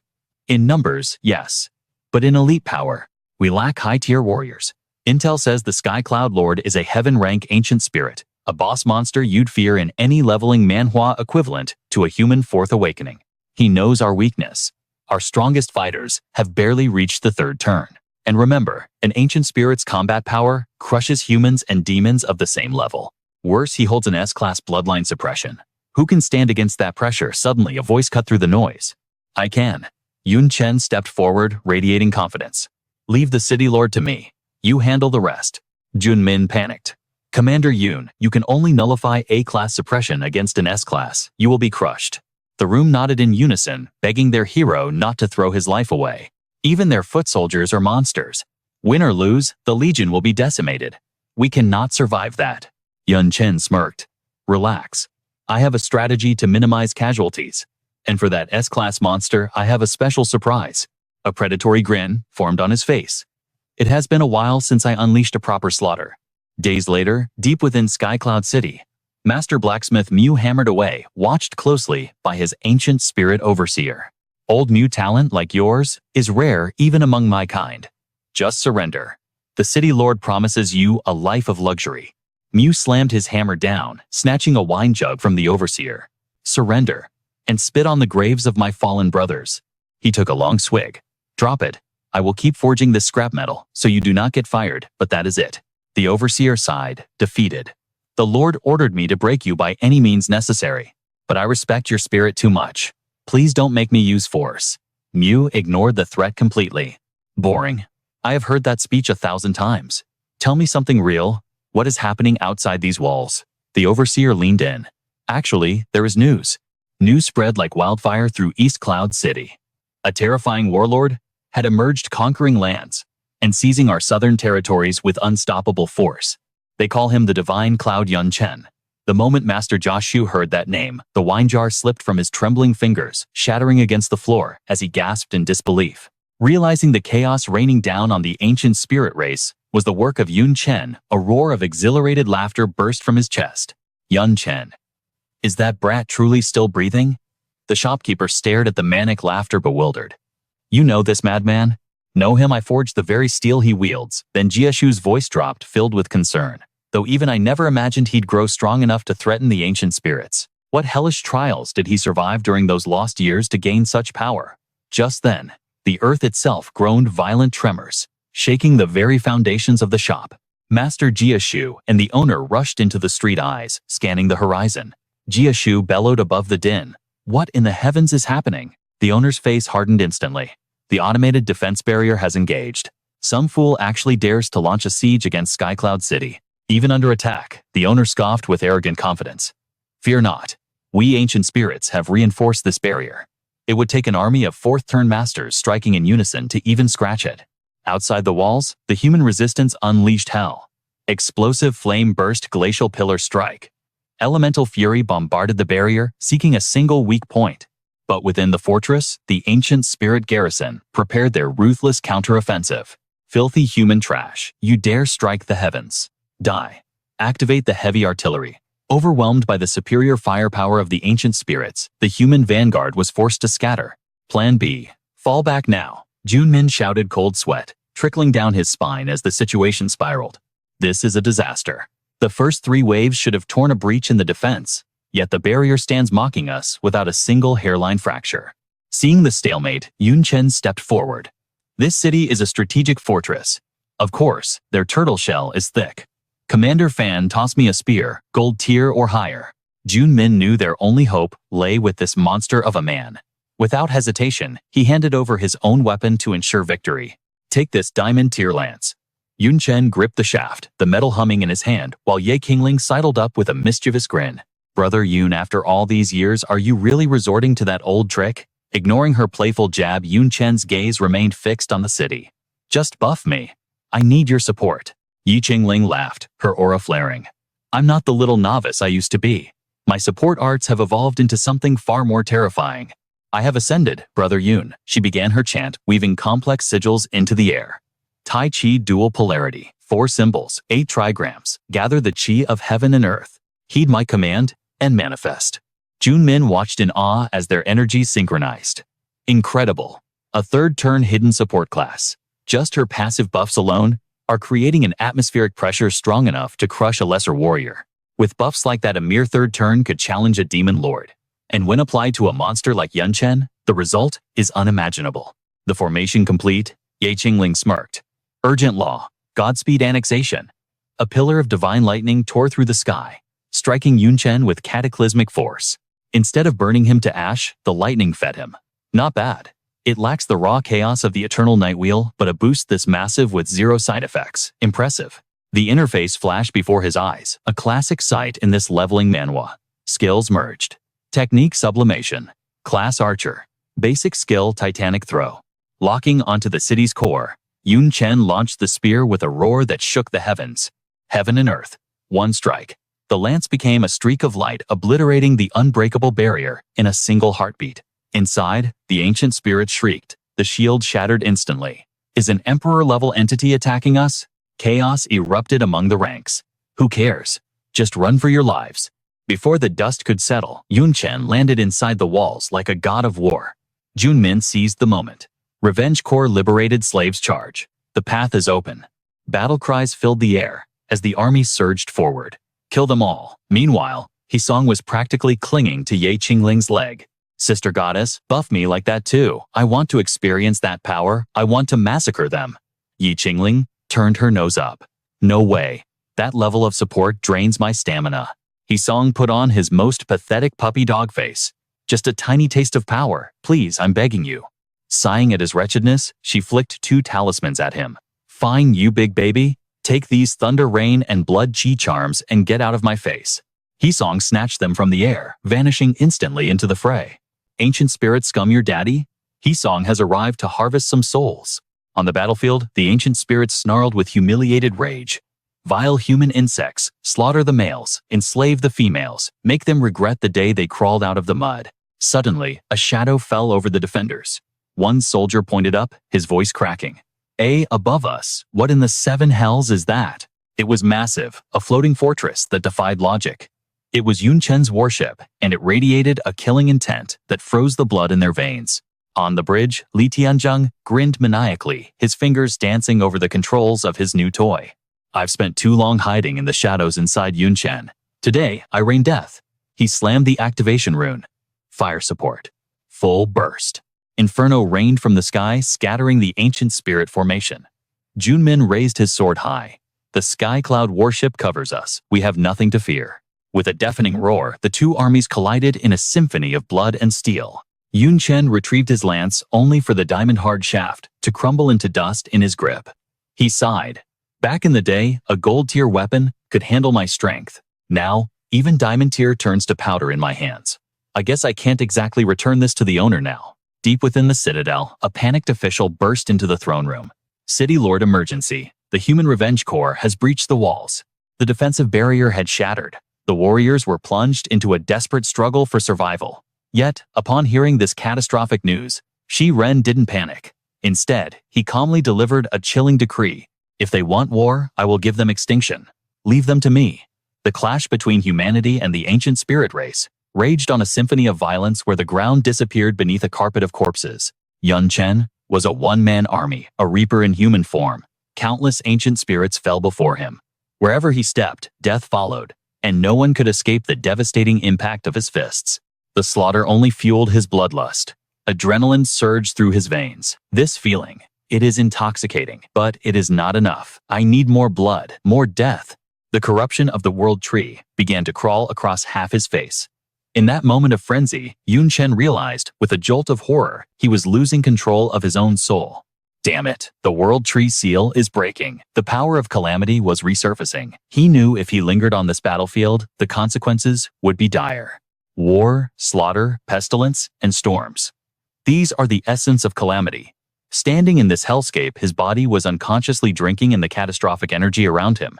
In numbers, yes. But in elite power, we lack high-tier warriors. Intel says the Sky Cloud Lord is a heaven-rank ancient spirit, a boss monster you'd fear in any leveling Manhwa equivalent to a human fourth awakening. He knows our weakness. Our strongest fighters have barely reached the third turn. And remember, an ancient spirit's combat power crushes humans and demons of the same level. Worse, he holds an S-class bloodline suppression. Who can stand against that pressure? Suddenly, a voice cut through the noise. I can. Chen stepped forward, radiating confidence. Leave the city lord to me. You handle the rest. Jun Min panicked. Commander Yoon, you can only nullify A-class suppression against an S-class. You will be crushed. The room nodded in unison, begging their hero not to throw his life away. Even their foot soldiers are monsters. Win or lose, the Legion will be decimated. We cannot survive that. Chen smirked. Relax. I have a strategy to minimize casualties. And for that S-class monster, I have a special surprise. A predatory grin formed on his face. It has been a while since I unleashed a proper slaughter. Days later, deep within Sky Cloud City, Master Blacksmith Mew hammered away, watched closely by his ancient spirit overseer. Old Mew talent like yours is rare even among my kind. Just surrender. The city lord promises you a life of luxury. Mew slammed his hammer down, snatching a wine jug from the overseer. Surrender, and spit on the graves of my fallen brothers. He took a long swig. Drop it. I will keep forging this scrap metal, so you do not get fired, but that is it. The overseer sighed, defeated. The Lord ordered me to break you by any means necessary, but I respect your spirit too much. Please don't make me use force. Mew ignored the threat completely. Boring. I have heard that speech 1,000 times. Tell me something real. What is happening outside these walls? The overseer leaned in. Actually, there is news. News spread like wildfire through East Cloud City. A terrifying warlord had emerged, conquering lands and seizing our southern territories with unstoppable force. They call him the Divine Cloud Chen. The moment Master Joshu heard that name, the wine jar slipped from his trembling fingers, shattering against the floor as he gasped in disbelief. Realizing the chaos raining down on the ancient spirit race was the work of Chen, a roar of exhilarated laughter burst from his chest. Chen. Is that brat truly still breathing? The shopkeeper stared at the manic laughter, bewildered. You know this madman? Know him? I forged the very steel he wields. Then Jiashu's voice dropped, filled with concern. Though even I never imagined he'd grow strong enough to threaten the ancient spirits. What hellish trials did he survive during those lost years to gain such power? Just then, the earth itself groaned violent tremors, shaking the very foundations of the shop. Master Jiashu and the owner rushed into the street, eyes scanning the horizon. Jiashu bellowed above the din. What in the heavens is happening? The owner's face hardened instantly. The automated defense barrier has engaged. Some fool actually dares to launch a siege against Sky Cloud City. Even under attack, the owner scoffed with arrogant confidence. Fear not. We ancient spirits have reinforced this barrier. It would take an army of fourth-turn masters striking in unison to even scratch it. Outside the walls, the human resistance unleashed hell. Explosive flame burst, glacial pillar strike. Elemental fury bombarded the barrier, seeking a single weak point. But within the fortress, the ancient spirit garrison prepared their ruthless counteroffensive. Filthy human trash, you dare strike the heavens. Die. Activate the heavy artillery. Overwhelmed by the superior firepower of the ancient spirits, the human vanguard was forced to scatter. Plan B. Fall back now. Jun Min shouted, cold sweat trickling down his spine as the situation spiraled. This is a disaster. The first 3 waves should have torn a breach in the defense, yet the barrier stands mocking us without a single hairline fracture. Seeing the stalemate, Chen stepped forward. This city is a strategic fortress. Of course, their turtle shell is thick. Commander Fan, toss me a spear, gold tier or higher. Jun Min knew their only hope lay with this monster of a man. Without hesitation, he handed over his own weapon to ensure victory. Take this diamond tier lance. Chen gripped the shaft, the metal humming in his hand, while Ye Qingling sidled up with a mischievous grin. Brother Yoon, after all these years, are you really resorting to that old trick? Ignoring her playful jab, Chen's gaze remained fixed on the city. Just buff me. I need your support. Yi Qingling laughed, her aura flaring. I'm not the little novice I used to be. My support arts have evolved into something far more terrifying. I have ascended, Brother Yun. She began her chant, weaving complex sigils into the air. Tai Chi dual polarity, 4 symbols, 8 trigrams. Gather the chi of heaven and earth. Heed my command and manifest. Junmin watched in awe as their energies synchronized. Incredible. A third turn hidden support class. Just her passive buffs alone are creating an atmospheric pressure strong enough to crush a lesser warrior. With buffs like that, a mere third turn could challenge a demon lord. And when applied to a monster like Yun Chen, the result is unimaginable. The formation complete, Ye Qingling smirked. Urgent law, Godspeed annexation. A pillar of divine lightning tore through the sky, striking Yun Chen with cataclysmic force. Instead of burning him to ash, the lightning fed him. Not bad. It lacks the raw chaos of the eternal night wheel, but a boost this massive with 0 side effects. Impressive. The interface flashed before his eyes, a classic sight in this leveling manhwa. Skills merged. Technique sublimation. Class archer. Basic skill titanic throw. Locking onto the city's core, Yun Chen launched the spear with a roar that shook the heavens. Heaven and earth. One strike. The lance became a streak of light, obliterating the unbreakable barrier in a single heartbeat. Inside, the ancient spirit shrieked. The shield shattered instantly. Is an emperor-level entity attacking us? Chaos erupted among the ranks. Who cares? Just run for your lives. Before the dust could settle, Yun Chen landed inside the walls like a god of war. Junmin seized the moment. Revenge Corps liberated slaves charge. The path is open. Battle cries filled the air as the army surged forward. Kill them all. Meanwhile, Hisong was practically clinging to Ye Qingling's leg. Sister goddess, buff me like that too. I want to experience that power. I want to massacre them. Yi Qingling turned her nose up. No way. That level of support drains my stamina. Hisong put on his most pathetic puppy dog face. Just a tiny taste of power, please, I'm begging you. Sighing at his wretchedness, she flicked 2 talismans at him. Fine, you big baby. Take these thunder rain and blood chi charms and get out of my face. Hisong snatched them from the air, vanishing instantly into the fray. Ancient spirit scum your daddy? Hisong has arrived to harvest some souls. On the battlefield, the ancient spirits snarled with humiliated rage. Vile human insects, slaughter the males, enslave the females, make them regret the day they crawled out of the mud. Suddenly, a shadow fell over the defenders. One soldier pointed up, his voice cracking. Above us, what in the 7 hells is that? It was massive, a floating fortress that defied logic. It was Yun Chen's warship, and it radiated a killing intent that froze the blood in their veins. On the bridge, Li Tianzheng grinned maniacally, his fingers dancing over the controls of his new toy. I've spent too long hiding in the shadows inside Yun Chen. Today, I rain death. He slammed the activation rune. Fire support. Full burst. Inferno rained from the sky, scattering the ancient spirit formation. Junmin raised his sword high. The Sky Cloud warship covers us. We have nothing to fear. With a deafening roar, the 2 armies collided in a symphony of blood and steel. Yun Chen retrieved his lance only for the diamond-hard shaft to crumble into dust in his grip. He sighed. Back in the day, a gold-tier weapon could handle my strength. Now, even diamond tier turns to powder in my hands. I guess I can't exactly return this to the owner now. Deep within the citadel, a panicked official burst into the throne room. City Lord emergency. The human revenge corps has breached the walls. The defensive barrier had shattered. The warriors were plunged into a desperate struggle for survival. Yet, upon hearing this catastrophic news, Shi Ren didn't panic. Instead, he calmly delivered a chilling decree. If they want war, I will give them extinction. Leave them to me. The clash between humanity and the ancient spirit race raged on a symphony of violence where the ground disappeared beneath a carpet of corpses. Yun Chen was a one-man army, a reaper in human form. Countless ancient spirits fell before him. Wherever he stepped, death followed, and no one could escape the devastating impact of his fists. The slaughter only fueled his bloodlust. Adrenaline surged through his veins. This feeling, it is intoxicating, but it is not enough. I need more blood, more death. The corruption of the world tree began to crawl across half his face. In that moment of frenzy, Yun Chen realized, with a jolt of horror, he was losing control of his own soul. Damn it, the world tree seal is breaking. The power of calamity was resurfacing. He knew if he lingered on this battlefield, the consequences would be dire. War, slaughter, pestilence, and storms. These are the essence of calamity. Standing in this hellscape, his body was unconsciously drinking in the catastrophic energy around him.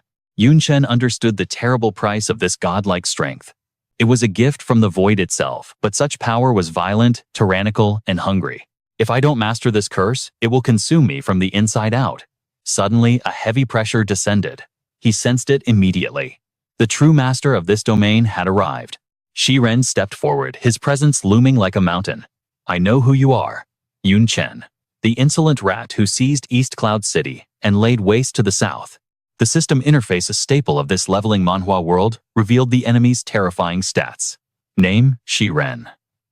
Chen understood the terrible price of this godlike strength. It was a gift from the void itself, but such power was violent, tyrannical, and hungry. If I don't master this curse, it will consume me from the inside out. Suddenly, a heavy pressure descended. He sensed it immediately. The true master of this domain had arrived. Ren stepped forward, his presence looming like a mountain. I know who you are. Chen, the insolent rat who seized East Cloud City and laid waste to the south. The system interface, a staple of this leveling manhwa world, revealed the enemy's terrifying stats. Name, Ren.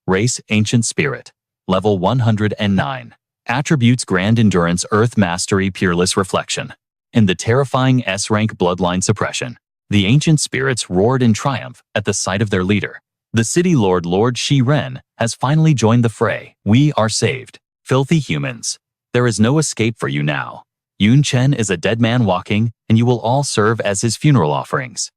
Race, Ancient Spirit. Level 109. Attributes, Grand Endurance, Earth Mastery, Peerless Reflection. In the terrifying S-rank Bloodline Suppression, the Ancient Spirits roared in triumph at the sight of their leader. The city lord, Lord Ren, has finally joined the fray. We are saved. Filthy humans. There is no escape for you now. Chen is a dead man walking, and you will all serve as his funeral offerings.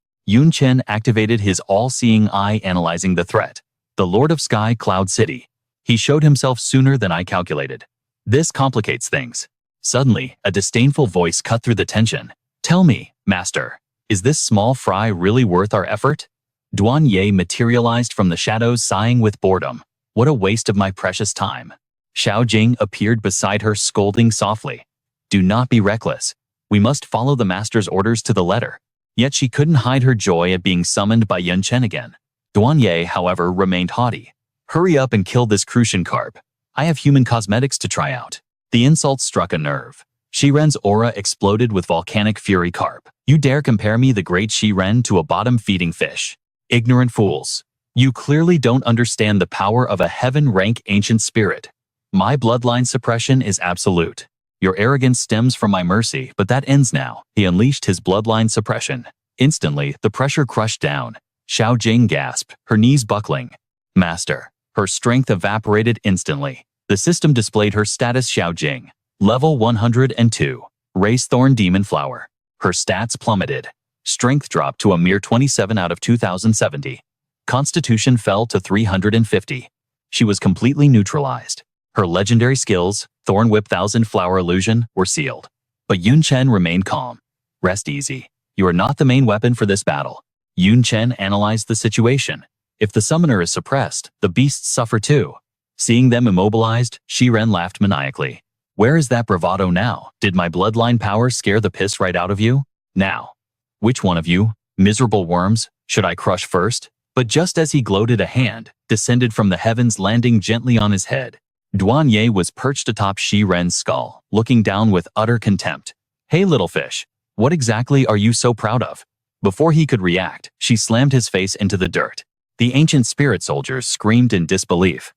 Chen activated his all-seeing eye, analyzing the threat. The Lord of Sky Cloud City. He showed himself sooner than I calculated. This complicates things. Suddenly, a disdainful voice cut through the tension. Tell me, Master, is this small fry really worth our effort? Duan Ye materialized from the shadows, sighing with boredom. What a waste of my precious time. Xiao Jing appeared beside her, scolding softly. Do not be reckless. We must follow the master's orders to the letter. Yet she couldn't hide her joy at being summoned by Chen again. Duan Ye, however, remained haughty. Hurry up and kill this crucian carp. I have human cosmetics to try out. The insult struck a nerve. Ren's aura exploded with volcanic fury. Carp. You dare compare me, the great Ren, to a bottom-feeding fish? Ignorant fools. You clearly don't understand the power of a heaven-rank ancient spirit. My bloodline suppression is absolute. Your arrogance stems from my mercy, but that ends now. He unleashed his bloodline suppression. Instantly, the pressure crushed down. Xiao Jing gasped, her knees buckling. Master. Her strength evaporated instantly. The system displayed her status: Xiao Jing. Level 102. Race Thorn Demon Flower. Her stats plummeted. Strength dropped to a mere 27 out of 2070. Constitution fell to 350. She was completely neutralized. Her legendary skills, Thorn Whip, Thousand Flower Illusion, were sealed. But Chen remained calm. Rest easy. You are not the main weapon for this battle. Chen analyzed the situation. If the summoner is suppressed, the beasts suffer too. Seeing them immobilized, Ren laughed maniacally. Where is that bravado now? Did my bloodline power scare the piss right out of you? Now. Which one of you, miserable worms, should I crush first? But just as he gloated, a hand descended from the heavens, landing gently on his head. Duan Ye was perched atop Ren's skull, looking down with utter contempt. Hey little fish, what exactly are you so proud of? Before he could react, she slammed his face into the dirt. The ancient spirit soldiers screamed in disbelief.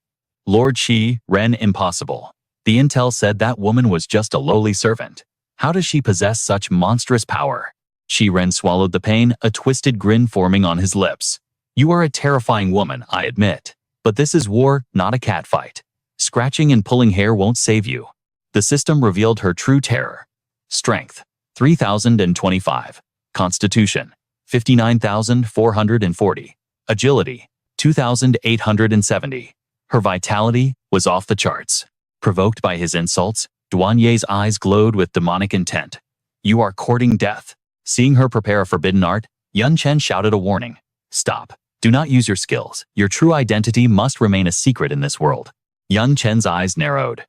Lord Ren, impossible. The intel said that woman was just a lowly servant. How does she possess such monstrous power? Ren swallowed the pain, a twisted grin forming on his lips. You are a terrifying woman, I admit. But this is war, not a catfight. Scratching and pulling hair won't save you. The system revealed her true terror. Strength, 3025. Constitution, 59,440. Agility, 2,870. Her vitality was off the charts. Provoked by his insults, Duan Ye's eyes glowed with demonic intent. You are courting death. Seeing her prepare a forbidden art, Chen shouted a warning. Stop. Do not use your skills. Your true identity must remain a secret in this world. Chen's eyes narrowed.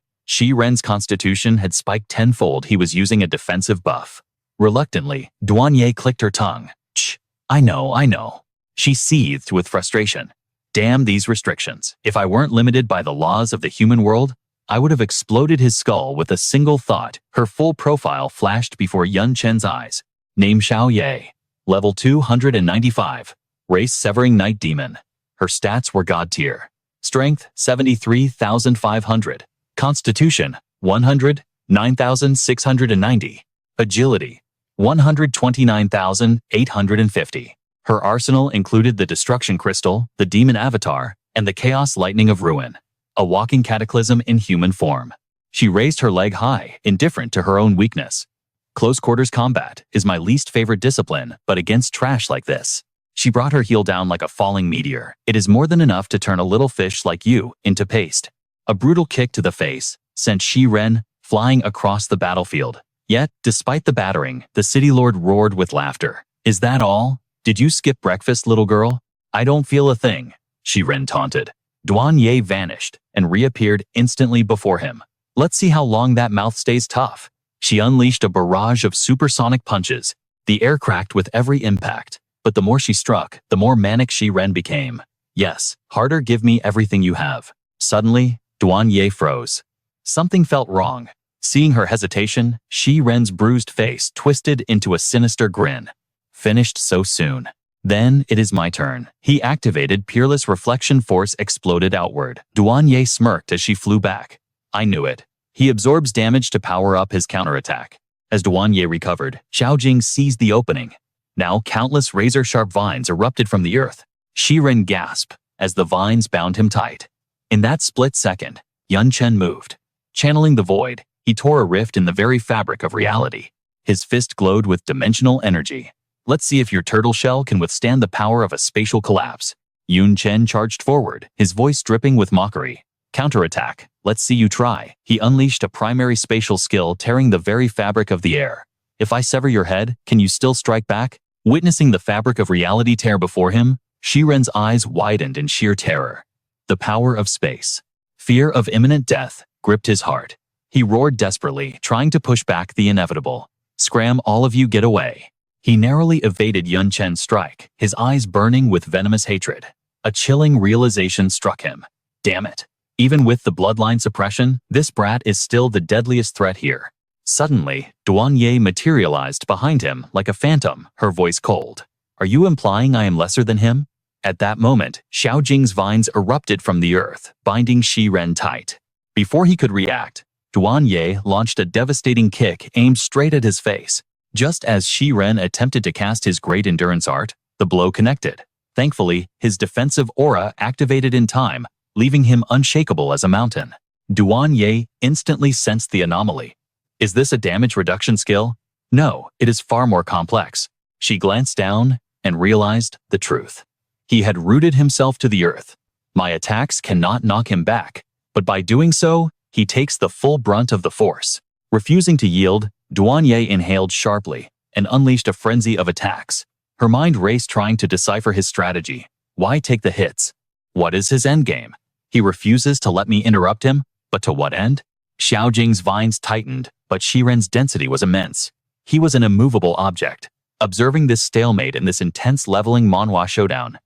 Ren's constitution had spiked tenfold. He was using a defensive buff. Reluctantly, Duan Ye clicked her tongue. Shh. I know. She seethed with frustration. Damn these restrictions. If I weren't limited by the laws of the human world, I would have exploded his skull with a single thought. Her full profile flashed before Chen's eyes. Name Xiao Ye. Level 295. Race Severing Night Demon. Her stats were god tier. Strength, 73,500. Constitution, 100, 9,690. Agility, 129,850. Her arsenal included the Destruction Crystal, the Demon Avatar, and the Chaos Lightning of Ruin. A walking cataclysm in human form. She raised her leg high, indifferent to her own weakness. Close quarters combat is my least favorite discipline, but against trash like this. She brought her heel down like a falling meteor. It is more than enough to turn a little fish like you into paste. A brutal kick to the face sent Ren flying across the battlefield. Yet, despite the battering, the city lord roared with laughter. Is that all? Did you skip breakfast, little girl? I don't feel a thing, Shi-Ren taunted. Duan Ye vanished and reappeared instantly before him. Let's see how long that mouth stays tough. She unleashed a barrage of supersonic punches. The air cracked with every impact, but the more she struck, the more manic Shi-Ren became. Yes, harder, give me everything you have. Suddenly, Duan Ye froze. Something felt wrong. Seeing her hesitation, Shi-Ren's bruised face twisted into a sinister grin. Finished so soon. Then it is my turn. He activated Peerless Reflection Force exploded outward. Duan Ye smirked as she flew back. I knew it. He absorbs damage to power up his counterattack. As Duan Ye recovered, Xiaojing seized the opening. Now countless razor-sharp vines erupted from the earth. Shi-Ren gasped as the vines bound him tight. In that split second, Chen moved. Channeling the void, he tore a rift in the very fabric of reality. His fist glowed with dimensional energy. Let's see if your turtle shell can withstand the power of a spatial collapse. Chen charged forward, his voice dripping with mockery. Counterattack. Let's see you try. He unleashed a primary spatial skill tearing the very fabric of the air. If I sever your head, can you still strike back? Witnessing the fabric of reality tear before him, Shi-Ren's eyes widened in sheer terror. The power of space. Fear of imminent death gripped his heart. He roared desperately, trying to push back the inevitable. Scram, all of you, get away. He narrowly evaded Chen's strike, his eyes burning with venomous hatred. A chilling realization struck him. Damn it. Even with the bloodline suppression, this brat is still the deadliest threat here. Suddenly, Duan Ye materialized behind him like a phantom, her voice cold. Are you implying I am lesser than him? At that moment, Xiaojing's vines erupted from the earth, binding Shi-Ren tight. Before he could react, Duan Ye launched a devastating kick aimed straight at his face. Just as Shi-Ren attempted to cast his great endurance art, the blow connected. Thankfully, his defensive aura activated in time, leaving him unshakable as a mountain. Duan Ye instantly sensed the anomaly. Is this a damage reduction skill? No, it is far more complex. She glanced down and realized the truth. He had rooted himself to the earth. My attacks cannot knock him back, but by doing so, he takes the full brunt of the force. Refusing to yield, Duan Ye inhaled sharply and unleashed a frenzy of attacks. Her mind raced trying to decipher his strategy. Why take the hits? What is his endgame? He refuses to let me interrupt him, but to what end? Xiaojing's vines tightened, but Shi-Ren's density was immense. He was an immovable object. Observing this stalemate in this intense leveling Manhwa showdown,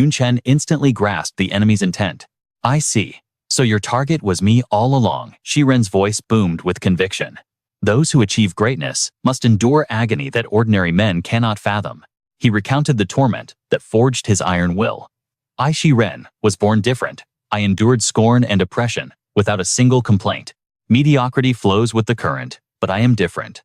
Chen instantly grasped the enemy's intent. I see. So your target was me all along. Shi-Ren's voice boomed with conviction. Those who achieve greatness must endure agony that ordinary men cannot fathom. He recounted the torment that forged his iron will. I, Shi-Ren, was born different. I endured scorn and oppression without a single complaint. Mediocrity flows with the current, but I am different.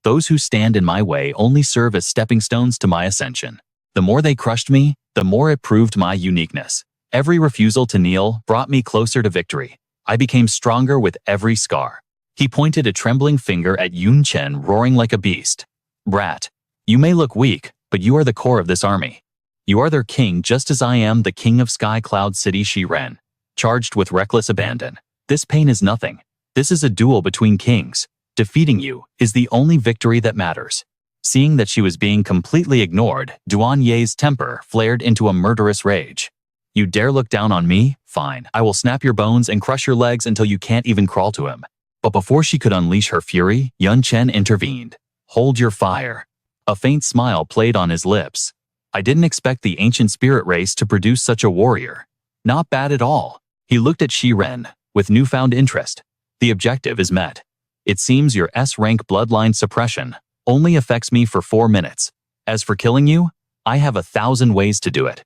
Those who stand in my way only serve as stepping stones to my ascension. The more they crushed me, the more it proved my uniqueness. Every refusal to kneel brought me closer to victory. I became stronger with every scar. He pointed a trembling finger at Chen, roaring like a beast. Brat, you may look weak, but you are the core of this army. You are their king just as I am the king of Sky Cloud City Shi-Ren. Charged with reckless abandon. This pain is nothing. This is a duel between kings. Defeating you is the only victory that matters. Seeing that she was being completely ignored, Duan Ye's temper flared into a murderous rage. You dare look down on me? Fine. I will snap your bones and crush your legs until you can't even crawl to him. But before she could unleash her fury, Chen intervened. Hold your fire. A faint smile played on his lips. I didn't expect the ancient spirit race to produce such a warrior. Not bad at all. He looked at Shi-Ren with newfound interest. The objective is met. It seems your S-rank bloodline suppression only affects me for 4 minutes. As for killing you, I have 1,000 ways to do it.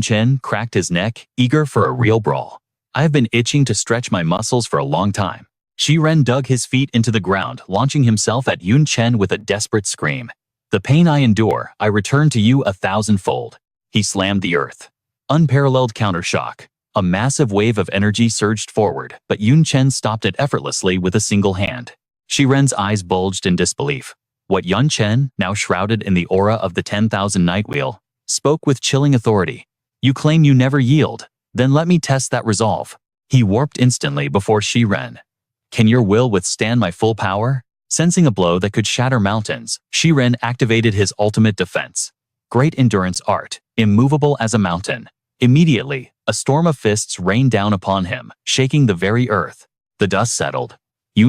Chen cracked his neck, eager for a real brawl. I have been itching to stretch my muscles for a long time. Shi-Ren dug his feet into the ground, launching himself at Chen with a desperate scream. The pain I endure, I return to you 1,000-fold. He slammed the earth. Unparalleled countershock. A massive wave of energy surged forward, but Chen stopped it effortlessly with a single hand. Shi-Ren's eyes bulged in disbelief. What Chen, now shrouded in the aura of the 10,000 Night Wheel, spoke with chilling authority. You claim you never yield. Then let me test that resolve. He warped instantly before Shi-Ren. Can your will withstand my full power? Sensing a blow that could shatter mountains, Shiren activated his ultimate defense. Great endurance art, immovable as a mountain. Immediately, a storm of fists rained down upon him, shaking the very earth. The dust settled.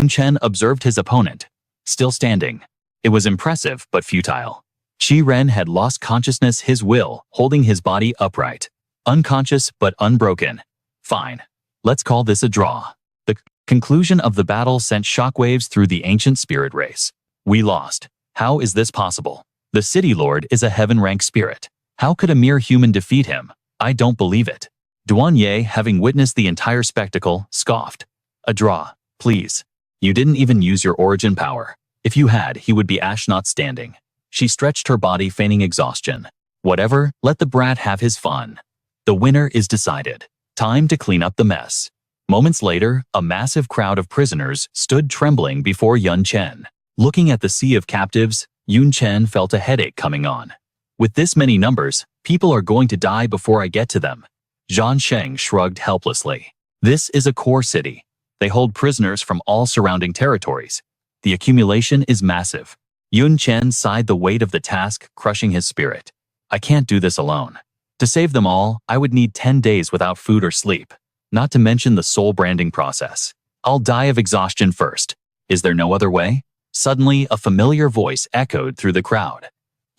Chen observed his opponent, still standing. It was impressive but futile. Shiren had lost consciousness, his will, holding his body upright. Unconscious but unbroken. Fine. Let's call this a draw. The conclusion of the battle sent shockwaves through the ancient spirit race. We lost. How is this possible? The city lord is a heaven-rank spirit. How could a mere human defeat him? I don't believe it. Duanye, having witnessed the entire spectacle, scoffed. A draw, please. You didn't even use your origin power. If you had, he would be ash not standing. She stretched her body, feigning exhaustion. Whatever, let the brat have his fun. The winner is decided. Time to clean up the mess. Moments later, a massive crowd of prisoners stood trembling before Chen. Looking at the sea of captives, Chen felt a headache coming on. With this many numbers, people are going to die before I get to them. Zhan Sheng shrugged helplessly. This is a core city. They hold prisoners from all surrounding territories. The accumulation is massive. Chen sighed, the weight of the task crushing his spirit. I can't do this alone. To save them all, I would need 10 days without food or sleep. Not to mention the soul branding process. I'll die of exhaustion first. Is there no other way? Suddenly, a familiar voice echoed through the crowd.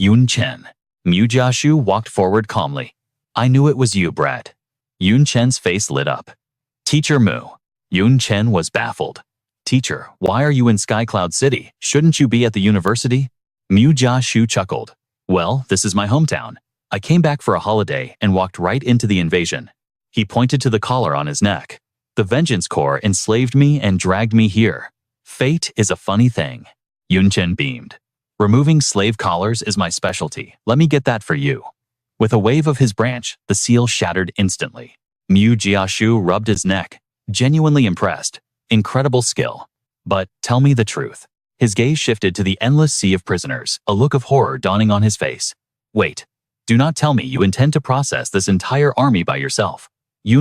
Chen. Mu Jiashu walked forward calmly. I knew it was you, Brad. Chen's face lit up. Teacher Mu. Chen was baffled. Teacher, why are you in Sky Cloud City? Shouldn't you be at the university? Mu Jiashu chuckled. Well, this is my hometown. I came back for a holiday and walked right into the invasion. He pointed to the collar on his neck. The Vengeance Corps enslaved me and dragged me here. Fate is a funny thing. Chen beamed. Removing slave collars is my specialty. Let me get that for you. With a wave of his branch, the seal shattered instantly. Mu Jiashu rubbed his neck, genuinely impressed. Incredible skill. But tell me the truth. His gaze shifted to the endless sea of prisoners, a look of horror dawning on his face. Wait. Do not tell me you intend to process this entire army by yourself.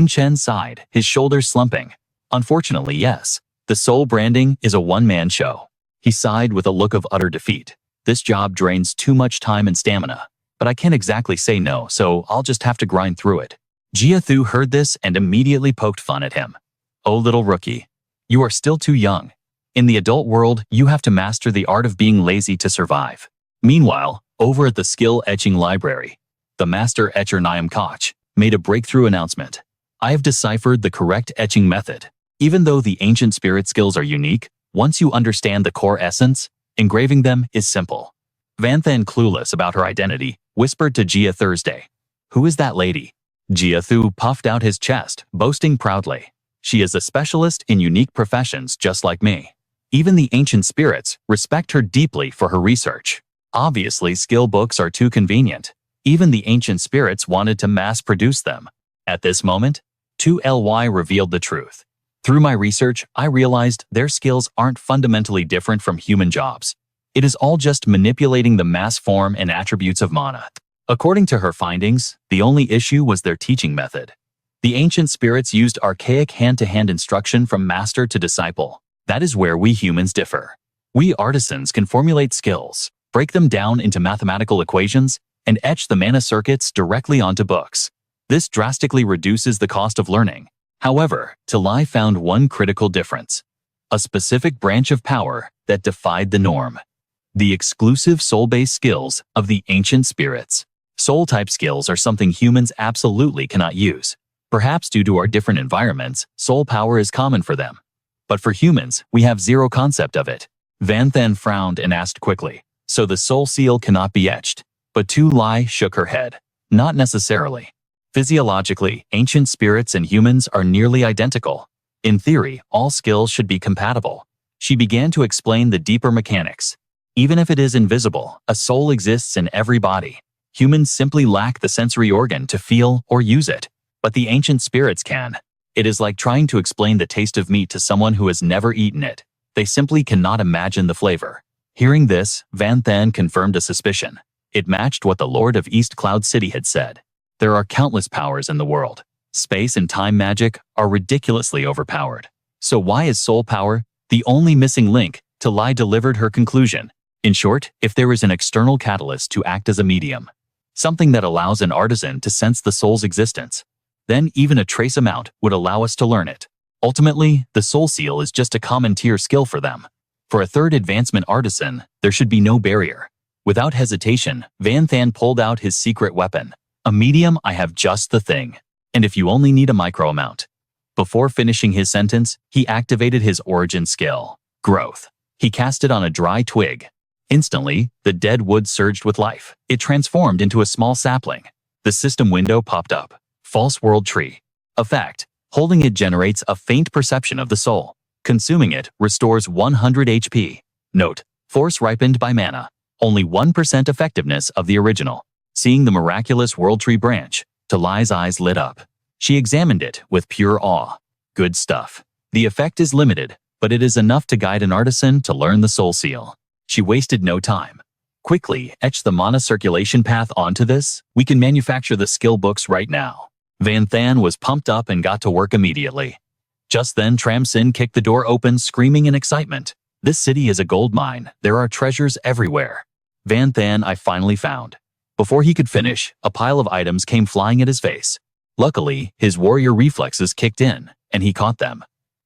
Chen sighed, his shoulders slumping. Unfortunately, yes. The soul branding is a one-man show. He sighed with a look of utter defeat. This job drains too much time and stamina. But I can't exactly say no, so I'll just have to grind through it. Jiathu heard this and immediately poked fun at him. Oh, little rookie. You are still too young. In the adult world, you have to master the art of being lazy to survive. Meanwhile, over at the skill etching library, the master etcher Niam Koch made a breakthrough announcement. I have deciphered the correct etching method. Even though the ancient spirit skills are unique, once you understand the core essence, engraving them is simple. Vanthan, clueless about her identity, whispered to Jia Thursday. Who is that lady? Jiathu puffed out his chest, boasting proudly. She is a specialist in unique professions just like me. Even the ancient spirits respect her deeply for her research. Obviously, skill books are too convenient. Even the ancient spirits wanted to mass-produce them. At this moment, 2LY revealed the truth. Through my research, I realized their skills aren't fundamentally different from human jobs. It is all just manipulating the mass form and attributes of mana. According to her findings, the only issue was their teaching method. The ancient spirits used archaic hand-to-hand instruction from master to disciple. That is where we humans differ. We artisans can formulate skills, break them down into mathematical equations, and etch the mana circuits directly onto books. This drastically reduces the cost of learning. However, Talai found one critical difference. A specific branch of power that defied the norm. The exclusive soul-based skills of the ancient spirits. Soul-type skills are something humans absolutely cannot use. Perhaps due to our different environments, soul power is common for them. But for humans, we have zero concept of it. Vanthan frowned and asked quickly, so the soul seal cannot be etched? But Tu Lai shook her head. Not necessarily. Physiologically, ancient spirits and humans are nearly identical. In theory, all skills should be compatible. She began to explain the deeper mechanics. Even if it is invisible, a soul exists in every body. Humans simply lack the sensory organ to feel or use it. But the ancient spirits can. It is like trying to explain the taste of meat to someone who has never eaten it. They simply cannot imagine the flavor. Hearing this, Vanthan confirmed a suspicion. It matched what the Lord of East Cloud City had said. There are countless powers in the world. Space and time magic are ridiculously overpowered. So why is soul power the only missing link to lie? Delivered her conclusion. In short, if there is an external catalyst to act as a medium, something that allows an artisan to sense the soul's existence, then even a trace amount would allow us to learn it. Ultimately, the soul seal is just a common tier skill for them. For a third advancement artisan, there should be no barrier. Without hesitation, Van Than pulled out his secret weapon. A medium, I have just the thing. And if you only need a micro amount. Before finishing his sentence, he activated his origin skill, growth. He cast it on a dry twig. Instantly, the dead wood surged with life. It transformed into a small sapling. The system window popped up. False world tree. Effect. Holding it generates a faint perception of the soul. Consuming it restores 100 HP. Note, force ripened by mana. Only 1% effectiveness of the original. Seeing the miraculous world tree branch, Talai's eyes lit up. She examined it with pure awe. Good stuff. The effect is limited, but it is enough to guide an artisan to learn the soul seal. She wasted no time. Quickly etch the mana circulation path onto this. We can manufacture the skill books right now. Van Than was pumped up and got to work immediately. Just then Tram Sin kicked the door open, screaming in excitement. This city is a gold mine. There are treasures everywhere. Van Than, I finally found. Before he could finish, a pile of items came flying at his face. Luckily, his warrior reflexes kicked in, and he caught them.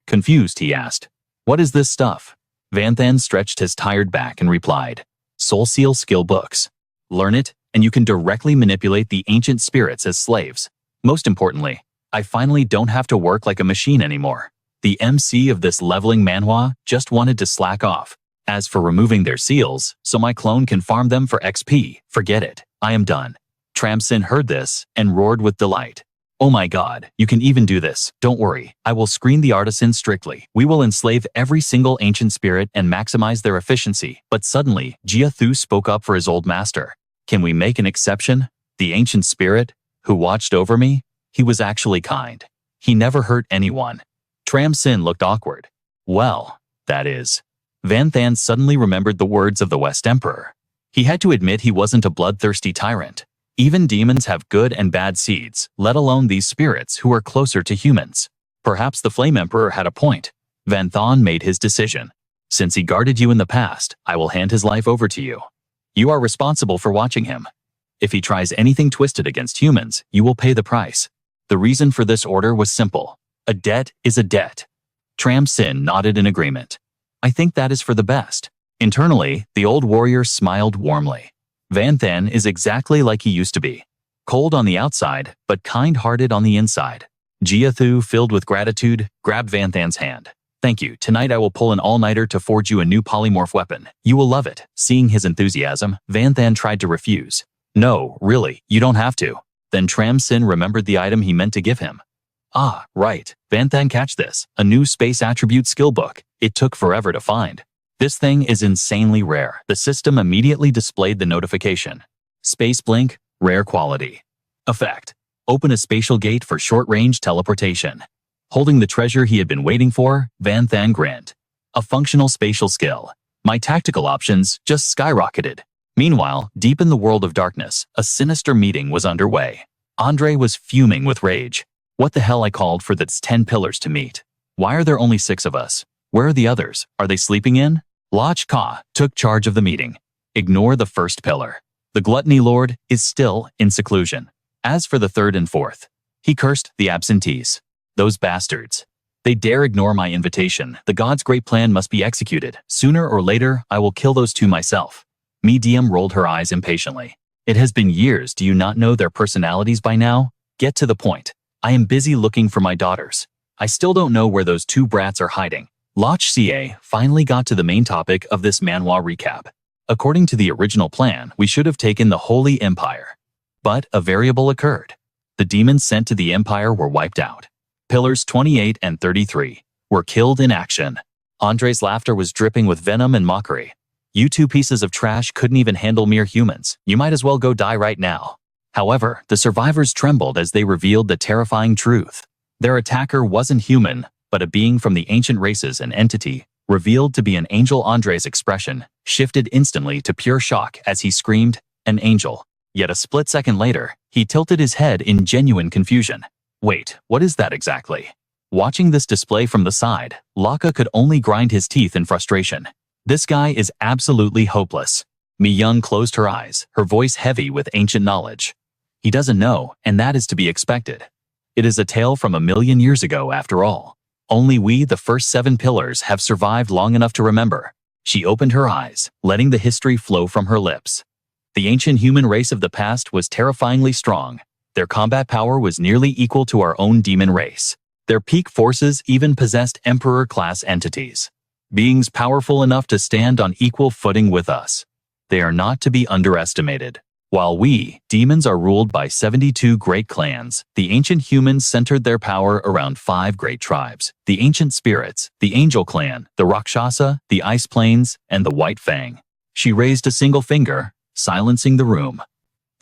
Confused, he asked, "What is this stuff?" Van Than stretched his tired back and replied, "Soul Seal skill books. Learn it, and you can directly manipulate the ancient spirits as slaves. Most importantly, I finally don't have to work like a machine anymore." The MC of this leveling manhwa just wanted to slack off. As for removing their seals, so my clone can farm them for XP, forget it. I am done. Tram Sin heard this and roared with delight. "Oh my god, you can even do this. Don't worry, I will screen the artisans strictly. We will enslave every single ancient spirit and maximize their efficiency." But suddenly, Jia Thu spoke up for his old master. "Can we make an exception? The ancient spirit, who watched over me? He was actually kind. He never hurt anyone." Tram Sin looked awkward. "Well, that is." Van Than suddenly remembered the words of the West Emperor. He had to admit he wasn't a bloodthirsty tyrant. Even demons have good and bad seeds, let alone these spirits who are closer to humans. Perhaps the Flame Emperor had a point. Van Than made his decision. "Since he guarded you in the past, I will hand his life over to you. You are responsible for watching him. If he tries anything twisted against humans, you will pay the price." The reason for this order was simple. A debt is a debt. Tram Sin nodded in agreement. "I think that is for the best." Internally, the old warrior smiled warmly. Van Than is exactly like he used to be. Cold on the outside, but kind-hearted on the inside. Jia Thu, filled with gratitude, grabbed Van Than's hand. "Thank you. Tonight I will pull an all-nighter to forge you a new polymorph weapon. You will love it." Seeing his enthusiasm, Van Than tried to refuse. "No, really, you don't have to." Then Tram Sin remembered the item he meant to give him. Ah, right. Van Than, catch this. A new space attribute skill book. It took forever to find. This thing is insanely rare. The system immediately displayed the notification. Space blink, rare quality. Effect. Open a spatial gate for short-range teleportation. Holding the treasure he had been waiting for, Van Than grinned. A functional spatial skill. My tactical options just skyrocketed. Meanwhile, deep in the world of darkness, a sinister meeting was underway. Andre was fuming with rage. What the hell, I called for that's 10 pillars to meet. Why are there only 6 of us? Where are the others? Are they sleeping in? Loch Ka took charge of the meeting. Ignore the first pillar. The Gluttony Lord is still in seclusion. As for the third and fourth, he cursed the absentees. Those bastards. They dare ignore my invitation. The god's great plan must be executed. Sooner or later, I will kill those 2 myself. Medium rolled her eyes impatiently. It has been years. Do you not know their personalities by now? Get to the point. I am busy looking for my daughters. I still don't know where those 2 brats are hiding. Loch Ca finally got to the main topic of this manhwa recap. According to the original plan, we should have taken the Holy Empire. But a variable occurred. The demons sent to the Empire were wiped out. Pillars 28 and 33 were killed in action. Andre's laughter was dripping with venom and mockery. You 2 pieces of trash couldn't even handle mere humans. You might as well go die right now. However, the survivors trembled as they revealed the terrifying truth. Their attacker wasn't human, but a being from the ancient races, an entity, revealed to be an angel. Andre's expression shifted instantly to pure shock as he screamed, "An angel." Yet a split second later, he tilted his head in genuine confusion. Wait, what is that exactly? Watching this display from the side, Laka could only grind his teeth in frustration. This guy is absolutely hopeless. Mi-Yun closed her eyes, her voice heavy with ancient knowledge. He doesn't know, and that is to be expected. It is a tale from 1,000,000 years ago after all. Only we, the first 7 pillars, have survived long enough to remember. She opened her eyes, letting the history flow from her lips. The ancient human race of the past was terrifyingly strong. Their combat power was nearly equal to our own demon race. Their peak forces even possessed emperor-class entities. Beings powerful enough to stand on equal footing with us. They are not to be underestimated. While we, demons, are ruled by 72 great clans, the ancient humans centered their power around 5 great tribes: the ancient spirits, the angel clan, the Rakshasa, the ice plains, and the White Fang. She raised a single finger, silencing the room.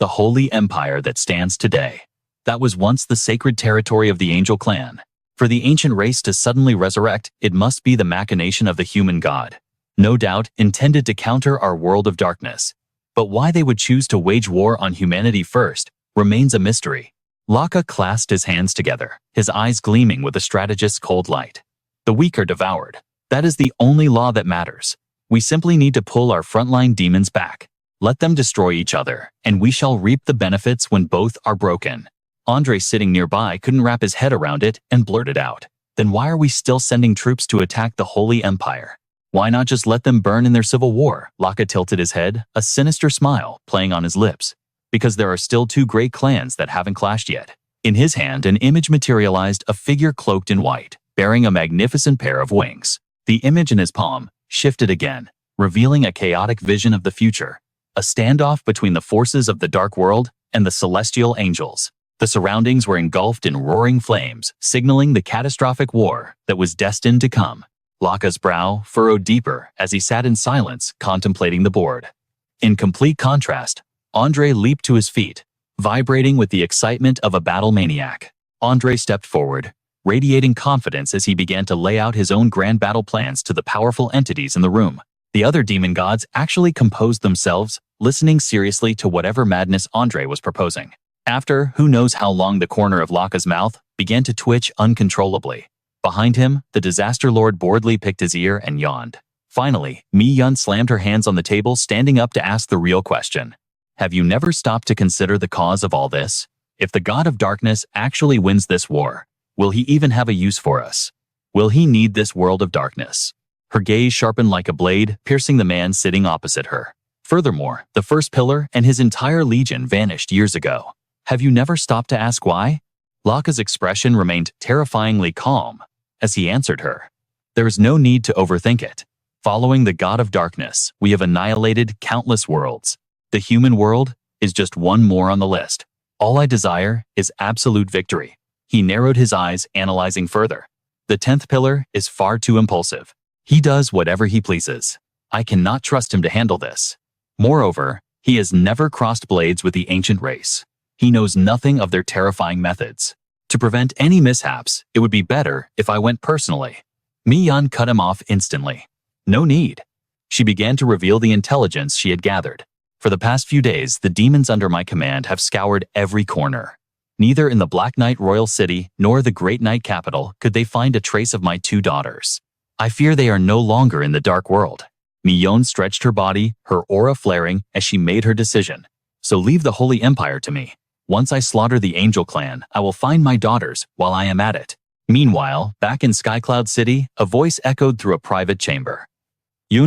The holy empire that stands today. That was once the sacred territory of the angel clan. For the ancient race to suddenly resurrect, it must be the machination of the human god. No doubt, intended to counter our world of darkness. But why they would choose to wage war on humanity first remains a mystery. Laka clasped his hands together, his eyes gleaming with a strategist's cold light. The weak are devoured. That is the only law that matters. We simply need to pull our frontline demons back. Let them destroy each other, and we shall reap the benefits when both are broken. Andre, sitting nearby, couldn't wrap his head around it and blurted out, "Then why are we still sending troops to attack the Holy Empire? Why not just let them burn in their civil war?" Laka tilted his head, a sinister smile playing on his lips. "Because there are still 2 great clans that haven't clashed yet." In his hand, an image materialized, a figure cloaked in white, bearing a magnificent pair of wings. The image in his palm shifted again, revealing a chaotic vision of the future. A standoff between the forces of the dark world and the celestial angels. The surroundings were engulfed in roaring flames, signaling the catastrophic war that was destined to come. Laka's brow furrowed deeper as he sat in silence, contemplating the board. In complete contrast, Andre leaped to his feet, vibrating with the excitement of a battle maniac. Andre stepped forward, radiating confidence as he began to lay out his own grand battle plans to the powerful entities in the room. The other demon gods actually composed themselves, listening seriously to whatever madness Andre was proposing. After who knows how long, the corner of Laka's mouth began to twitch uncontrollably. Behind him, the Disaster Lord boredly picked his ear and yawned. Finally, Mi-Yun slammed her hands on the table, standing up to ask the real question. "Have you never stopped to consider the cause of all this? If the god of darkness actually wins this war, will he even have a use for us? Will he need this world of darkness?" Her gaze sharpened like a blade, piercing the man sitting opposite her. Furthermore, the first pillar and his entire legion vanished years ago. Have you never stopped to ask why? Laka's expression remained terrifyingly calm as he answered her. There is no need to overthink it. Following the god of darkness, we have annihilated countless worlds. The human world is just one more on the list. All I desire is absolute victory. He narrowed his eyes, analyzing further. The 10th pillar is far too impulsive. He does whatever he pleases. I cannot trust him to handle this. Moreover, he has never crossed blades with the ancient race. He knows nothing of their terrifying methods. To prevent any mishaps, it would be better if I went personally. Mi-Yun cut him off instantly. No need. She began to reveal the intelligence she had gathered. For the past few days, the demons under my command have scoured every corner. Neither in the Black Knight Royal City nor the Great Knight capital could they find a trace of my 2 daughters. I fear they are no longer in the dark world. Mi-Yun stretched her body, her aura flaring as she made her decision. So leave the Holy Empire to me. Once I slaughter the Angel Clan, I will find my daughters while I am at it. Meanwhile, back in Skycloud City, a voice echoed through a private chamber.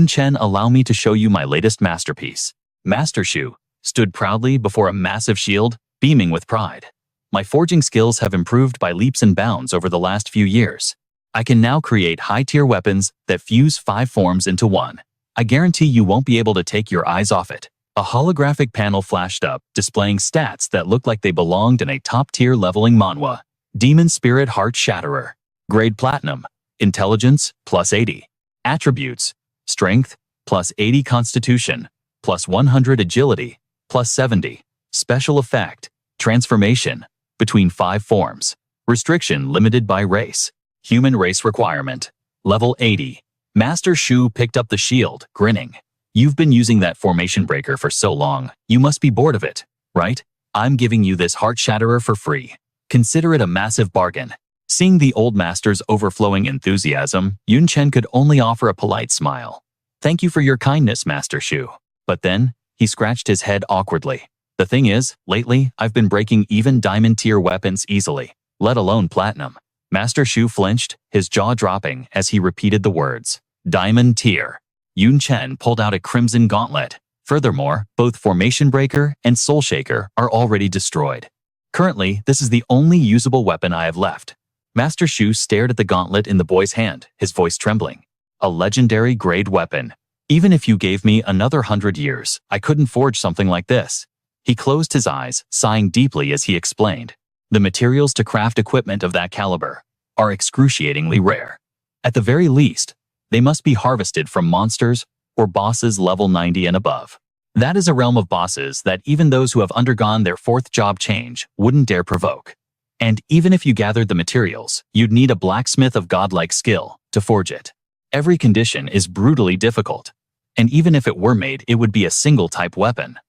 Chen, allow me to show you my latest masterpiece. Master Shu stood proudly before a massive shield, beaming with pride. My forging skills have improved by leaps and bounds over the last few years. I can now create high-tier weapons that fuse 5 forms into one. I guarantee you won't be able to take your eyes off it. A holographic panel flashed up, displaying stats that looked like they belonged in a top-tier leveling manhwa. Demon Spirit Heart Shatterer. Grade Platinum. Intelligence, plus 80. Attributes. Strength, plus 80 Constitution, plus 100 Agility, plus 70. Special Effect. Transformation. Between 5 forms. Restriction limited by race. Human race requirement. Level 80. Master Shu picked up the shield, grinning. You've been using that formation breaker for so long, you must be bored of it, right? I'm giving you this heart shatterer for free. Consider it a massive bargain. Seeing the old master's overflowing enthusiasm, Yun Chen could only offer a polite smile. "Thank you for your kindness, Master Shu." But then, he scratched his head awkwardly. "The thing is, lately, I've been breaking even diamond-tier weapons easily, let alone platinum." Master Shu flinched, his jaw dropping as he repeated the words, "Diamond tier." Yun Chen pulled out a crimson gauntlet. Furthermore, both Formation Breaker and Soul Shaker are already destroyed. Currently, this is the only usable weapon I have left. Master Shu stared at the gauntlet in the boy's hand, his voice trembling. "A legendary grade weapon. Even if you gave me another 100 years, I couldn't forge something like this." He closed his eyes, sighing deeply as he explained. "The materials to craft equipment of that caliber are excruciatingly rare. At the very least, they must be harvested from monsters or bosses level 90 and above. That is a realm of bosses that even those who have undergone their 4th job change wouldn't dare provoke. And even if you gathered the materials, you'd need a blacksmith of godlike skill to forge it. Every condition is brutally difficult. And even if it were made, it would be a single-type weapon.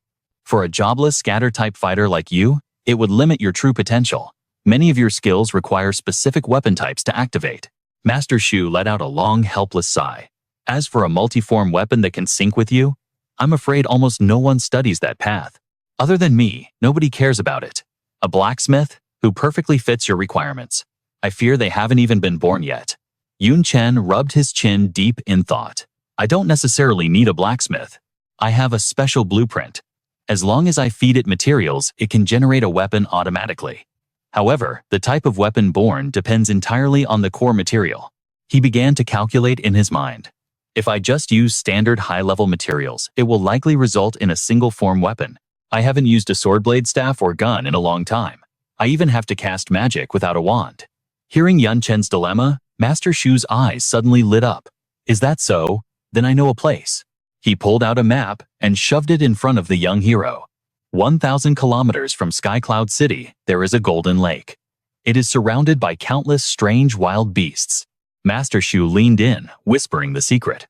For a jobless scatter-type fighter like you, it would limit your true potential. Many of your skills require specific weapon types to activate." Master Shu let out a long, helpless sigh. "As for a multiform weapon that can sync with you, I'm afraid almost no one studies that path. Other than me, nobody cares about it. A blacksmith who perfectly fits your requirements. I fear they haven't even been born yet." Yun Chen rubbed his chin deep in thought. "I don't necessarily need a blacksmith. I have a special blueprint. As long as I feed it materials, it can generate a weapon automatically. However, the type of weapon born depends entirely on the core material." He began to calculate in his mind. "If I just use standard high-level materials, it will likely result in a single-form weapon. I haven't used a swordblade staff or gun in a long time. I even have to cast magic without a wand." Hearing Yun Chen's dilemma, Master Shu's eyes suddenly lit up. "Is that so? Then I know a place." He pulled out a map and shoved it in front of the young hero. 1,000 kilometers from Skycloud City, there is a golden lake. It is surrounded by countless strange wild beasts. Master Shu leaned in, whispering the secret.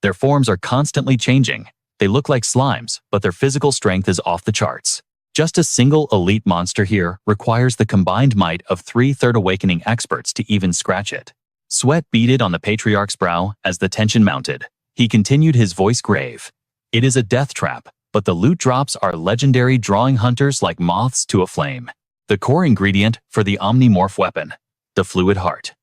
"Their forms are constantly changing. They look like slimes, but their physical strength is off the charts. Just a single elite monster here requires the combined might of 3 Third Awakening experts to even scratch it." Sweat beaded on the patriarch's brow as the tension mounted. He continued, his voice grave. "It is a death trap, but the loot drops are legendary, drawing hunters like moths to a flame. The core ingredient for the omnimorph weapon, the fluid heart,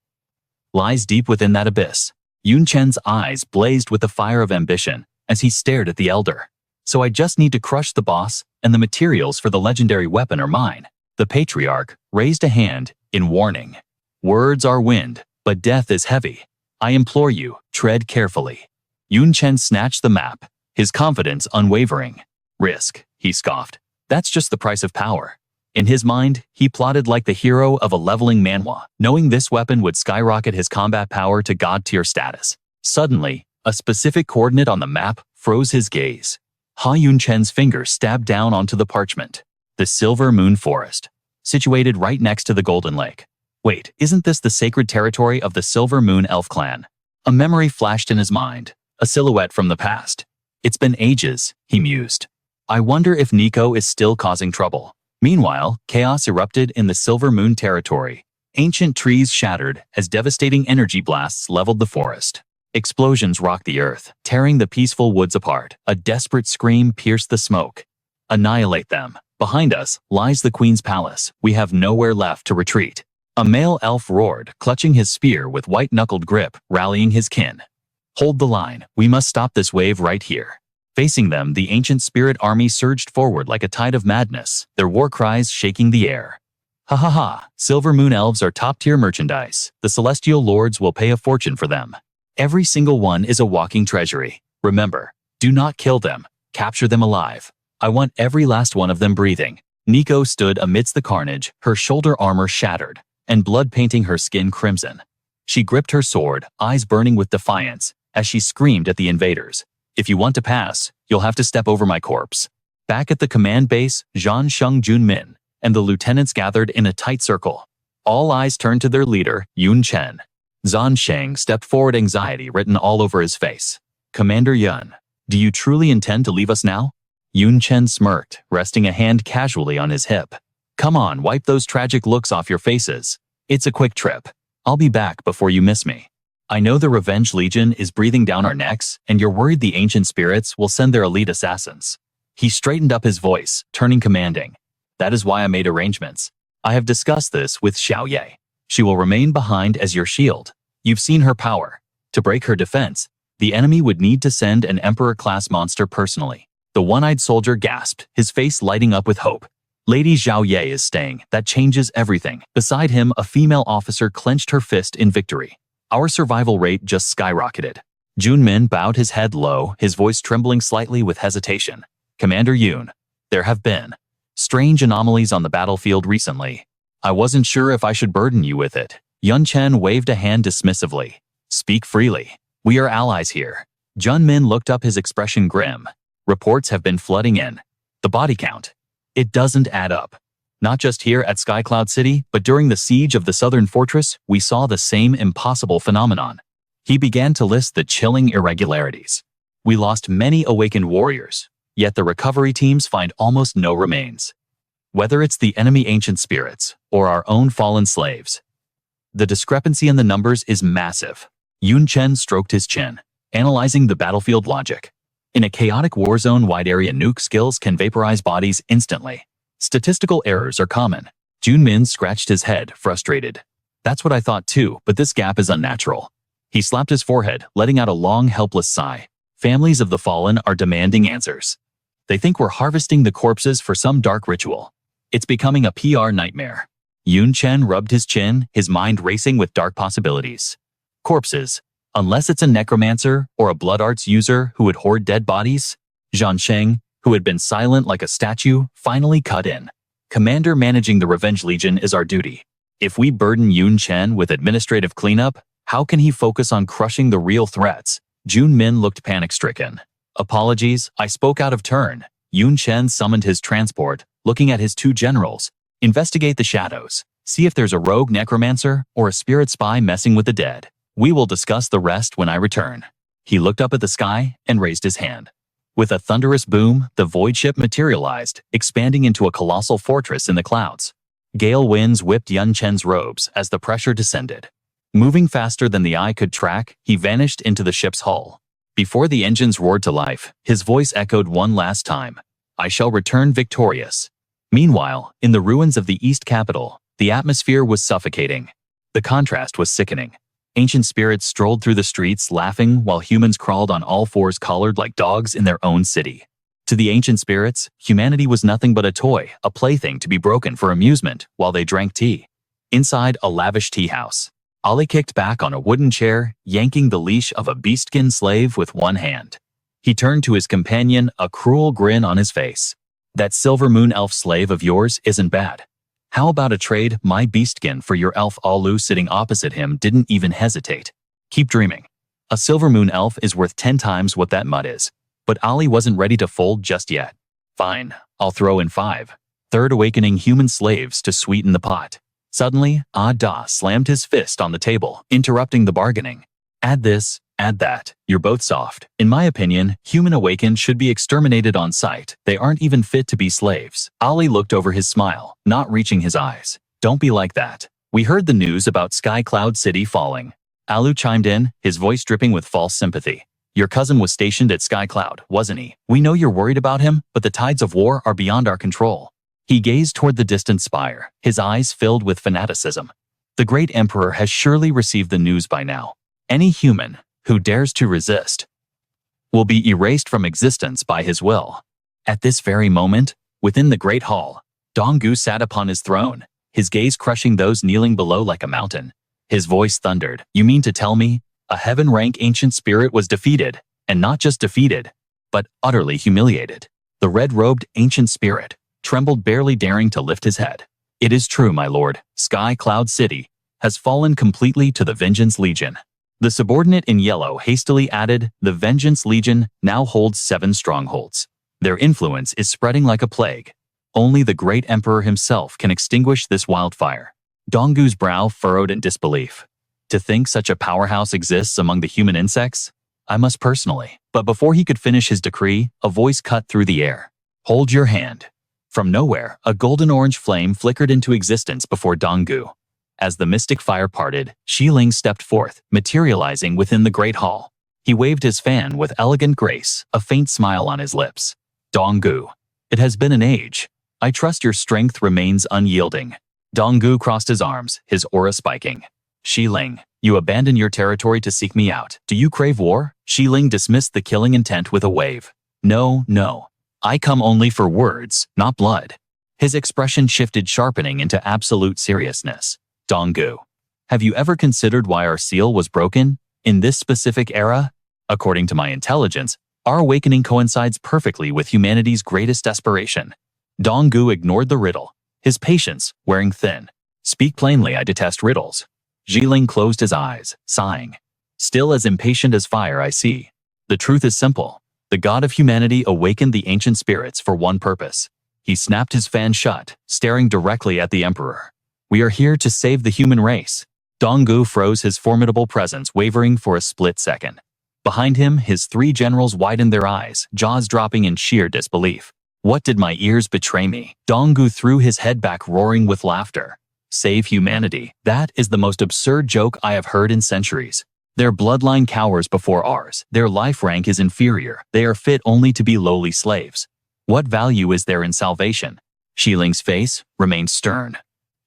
lies deep within that abyss." Yun Chen's eyes blazed with the fire of ambition as he stared at the elder. "So I just need to crush the boss, and the materials for the legendary weapon are mine." The patriarch raised a hand in warning. "Words are wind, but death is heavy. I implore you, tread carefully." Yun Chen snatched the map, his confidence unwavering. "Risk," he scoffed. "That's just the price of power." In his mind, he plotted like the hero of a leveling manhwa, knowing this weapon would skyrocket his combat power to god-tier status. Suddenly, a specific coordinate on the map froze his gaze. Yun Chen's finger stabbed down onto the parchment. The Silver Moon Forest, situated right next to the Golden Lake. Wait, isn't this the sacred territory of the Silver Moon Elf clan? A memory flashed in his mind, a silhouette from the past. It's been ages, he mused. I wonder if Nico is still causing trouble. Meanwhile, chaos erupted in the Silver Moon territory. Ancient trees shattered as devastating energy blasts leveled the forest. Explosions rocked the earth, tearing the peaceful woods apart. A desperate scream pierced the smoke. Annihilate them. Behind us lies the Queen's palace. We have nowhere left to retreat. A male elf roared, clutching his spear with white-knuckled grip, rallying his kin. Hold the line. We must stop this wave right here. Facing them, the ancient spirit army surged forward like a tide of madness, their war cries shaking the air. Ha ha ha, Silver Moon elves are top-tier merchandise. The celestial lords will pay a fortune for them. Every single one is a walking treasury. Remember, do not kill them. Capture them alive. I want every last one of them breathing. Nico stood amidst the carnage, her shoulder armor shattered, and blood painting her skin crimson. She gripped her sword, eyes burning with defiance, as she screamed at the invaders. If you want to pass, you'll have to step over my corpse. Back at the command base, Zhan Sheng Junmin and the lieutenants gathered in a tight circle. All eyes turned to their leader, Yun Chen. Zhan Sheng stepped forward, anxiety written all over his face. Commander Yun, do you truly intend to leave us now? Yun Chen smirked, resting a hand casually on his hip. Come on, wipe those tragic looks off your faces. It's a quick trip. I'll be back before you miss me. I know the Revenge Legion is breathing down our necks, and you're worried the ancient spirits will send their elite assassins. He straightened up his voice, turning commanding. That is why I made arrangements. I have discussed this with Xiaoye. She will remain behind as your shield. You've seen her power. To break her defense, the enemy would need to send an Emperor-class monster personally. The one-eyed soldier gasped, his face lighting up with hope. Lady Xiaoye is staying. That changes everything. Beside him, a female officer clenched her fist in victory. Our survival rate just skyrocketed. Junmin bowed his head low, his voice trembling slightly with hesitation. Commander Yoon, there have been strange anomalies on the battlefield recently. I wasn't sure if I should burden you with it. Yun Chen waved a hand dismissively. Speak freely. We are allies here. Junmin looked up, his expression grim. Reports have been flooding in. The body count. It doesn't add up. Not just here at Skycloud City, but during the siege of the southern fortress, we saw the same impossible phenomenon. He began to list the chilling irregularities. We lost many awakened warriors, yet the recovery teams find almost no remains. Whether it's the enemy ancient spirits or our own fallen slaves, the discrepancy in the numbers is massive. Yun Chen stroked his chin, analyzing the battlefield logic. In a chaotic war zone, wide area nuke skills can vaporize bodies instantly. Statistical errors are common. Junmin scratched his head, frustrated. That's what I thought too, but this gap is unnatural. He slapped his forehead, letting out a long, helpless sigh. Families of the fallen are demanding answers. They think we're harvesting the corpses for some dark ritual. It's becoming a PR nightmare. Yun Chen rubbed his chin, his mind racing with dark possibilities. Corpses. Unless it's a necromancer or a blood arts user who would hoard dead bodies. Zhan Sheng, who had been silent like a statue, finally cut in. Commander, managing the Revenge Legion is our duty. If we burden Yun Chen with administrative cleanup, how can he focus on crushing the real threats? Junmin looked panic-stricken. Apologies, I spoke out of turn. Yun Chen summoned his transport, looking at his two generals. Investigate the shadows. See if there's a rogue necromancer or a spirit spy messing with the dead. We will discuss the rest when I return. He looked up at the sky and raised his hand. With a thunderous boom, the void ship materialized, expanding into a colossal fortress in the clouds. Gale winds whipped Yun Chen's robes as the pressure descended. Moving faster than the eye could track, he vanished into the ship's hull. Before the engines roared to life, his voice echoed one last time. I shall return victorious. Meanwhile, in the ruins of the East Capital, the atmosphere was suffocating. The contrast was sickening. Ancient spirits strolled through the streets laughing while humans crawled on all fours, collared like dogs in their own city. To the ancient spirits, humanity was nothing but a toy, a plaything to be broken for amusement while they drank tea. Inside a lavish tea house, Ali kicked back on a wooden chair, yanking the leash of a beastskin slave with one hand. He turned to his companion, a cruel grin on his face. That silver moon elf slave of yours isn't bad. How about a trade? My beastskin for your elf? Alu, sitting opposite him, didn't even hesitate. Keep dreaming. A silver moon elf is worth 10 times what that mud is. But Ali wasn't ready to fold just yet. Fine, I'll throw in 5 third awakening human slaves to sweeten the pot. Suddenly, Da slammed his fist on the table, interrupting the bargaining. Add this, add that. You're both soft. In my opinion, human awakened should be exterminated on sight. They aren't even fit to be slaves. Ali looked over his smile, not reaching his eyes. Don't be like that. We heard the news about Sky Cloud City falling. Alu chimed in, his voice dripping with false sympathy. Your cousin was stationed at Sky Cloud, wasn't he? We know you're worried about him, but the tides of war are beyond our control. He gazed toward the distant spire, his eyes filled with fanaticism. The great emperor has surely received the news by now. Any human who dares to resist will be erased from existence by his will. At this very moment, within the great hall, Donggu sat upon his throne, his gaze crushing those kneeling below like a mountain. His voice thundered. You mean to tell me a heaven-rank ancient spirit was defeated, and not just defeated, but utterly humiliated? The red-robed ancient spirit trembled, barely daring to lift his head. It is true, my lord. Sky Cloud City has fallen completely to the Vengeance Legion. The subordinate in yellow hastily added, the Vengeance Legion now holds 7 strongholds. Their influence is spreading like a plague. Only the great emperor himself can extinguish this wildfire. Donggu's brow furrowed in disbelief. To think such a powerhouse exists among the human insects? I must personally. But before he could finish his decree, a voice cut through the air. Hold your hand. From nowhere, a golden-orange flame flickered into existence before Donggu. As the mystic fire parted, Xiling stepped forth, materializing within the great hall. He waved his fan with elegant grace, a faint smile on his lips. Donggu, it has been an age. I trust your strength remains unyielding. Donggu crossed his arms, his aura spiking. Xiling, you abandon your territory to seek me out. Do you crave war? Xiling dismissed the killing intent with a wave. No, no. I come only for words, not blood. His expression shifted, sharpening into absolute seriousness. Donggu, have you ever considered why our seal was broken? In this specific era? According to my intelligence, our awakening coincides perfectly with humanity's greatest aspiration. Donggu ignored the riddle, his patience wearing thin. Speak plainly, I detest riddles. Xiling closed his eyes, sighing. Still as impatient as fire, I see. The truth is simple. The god of humanity awakened the ancient spirits for one purpose. He snapped his fan shut, staring directly at the emperor. We are here to save the human race. Donggu froze, his formidable presence wavering for a split second. Behind him, his three generals widened their eyes, jaws dropping in sheer disbelief. What did my ears betray me? Donggu threw his head back, roaring with laughter. Save humanity. That is the most absurd joke I have heard in centuries. Their bloodline cowers before ours. Their life rank is inferior. They are fit only to be lowly slaves. What value is there in salvation? Xiling's face remained stern.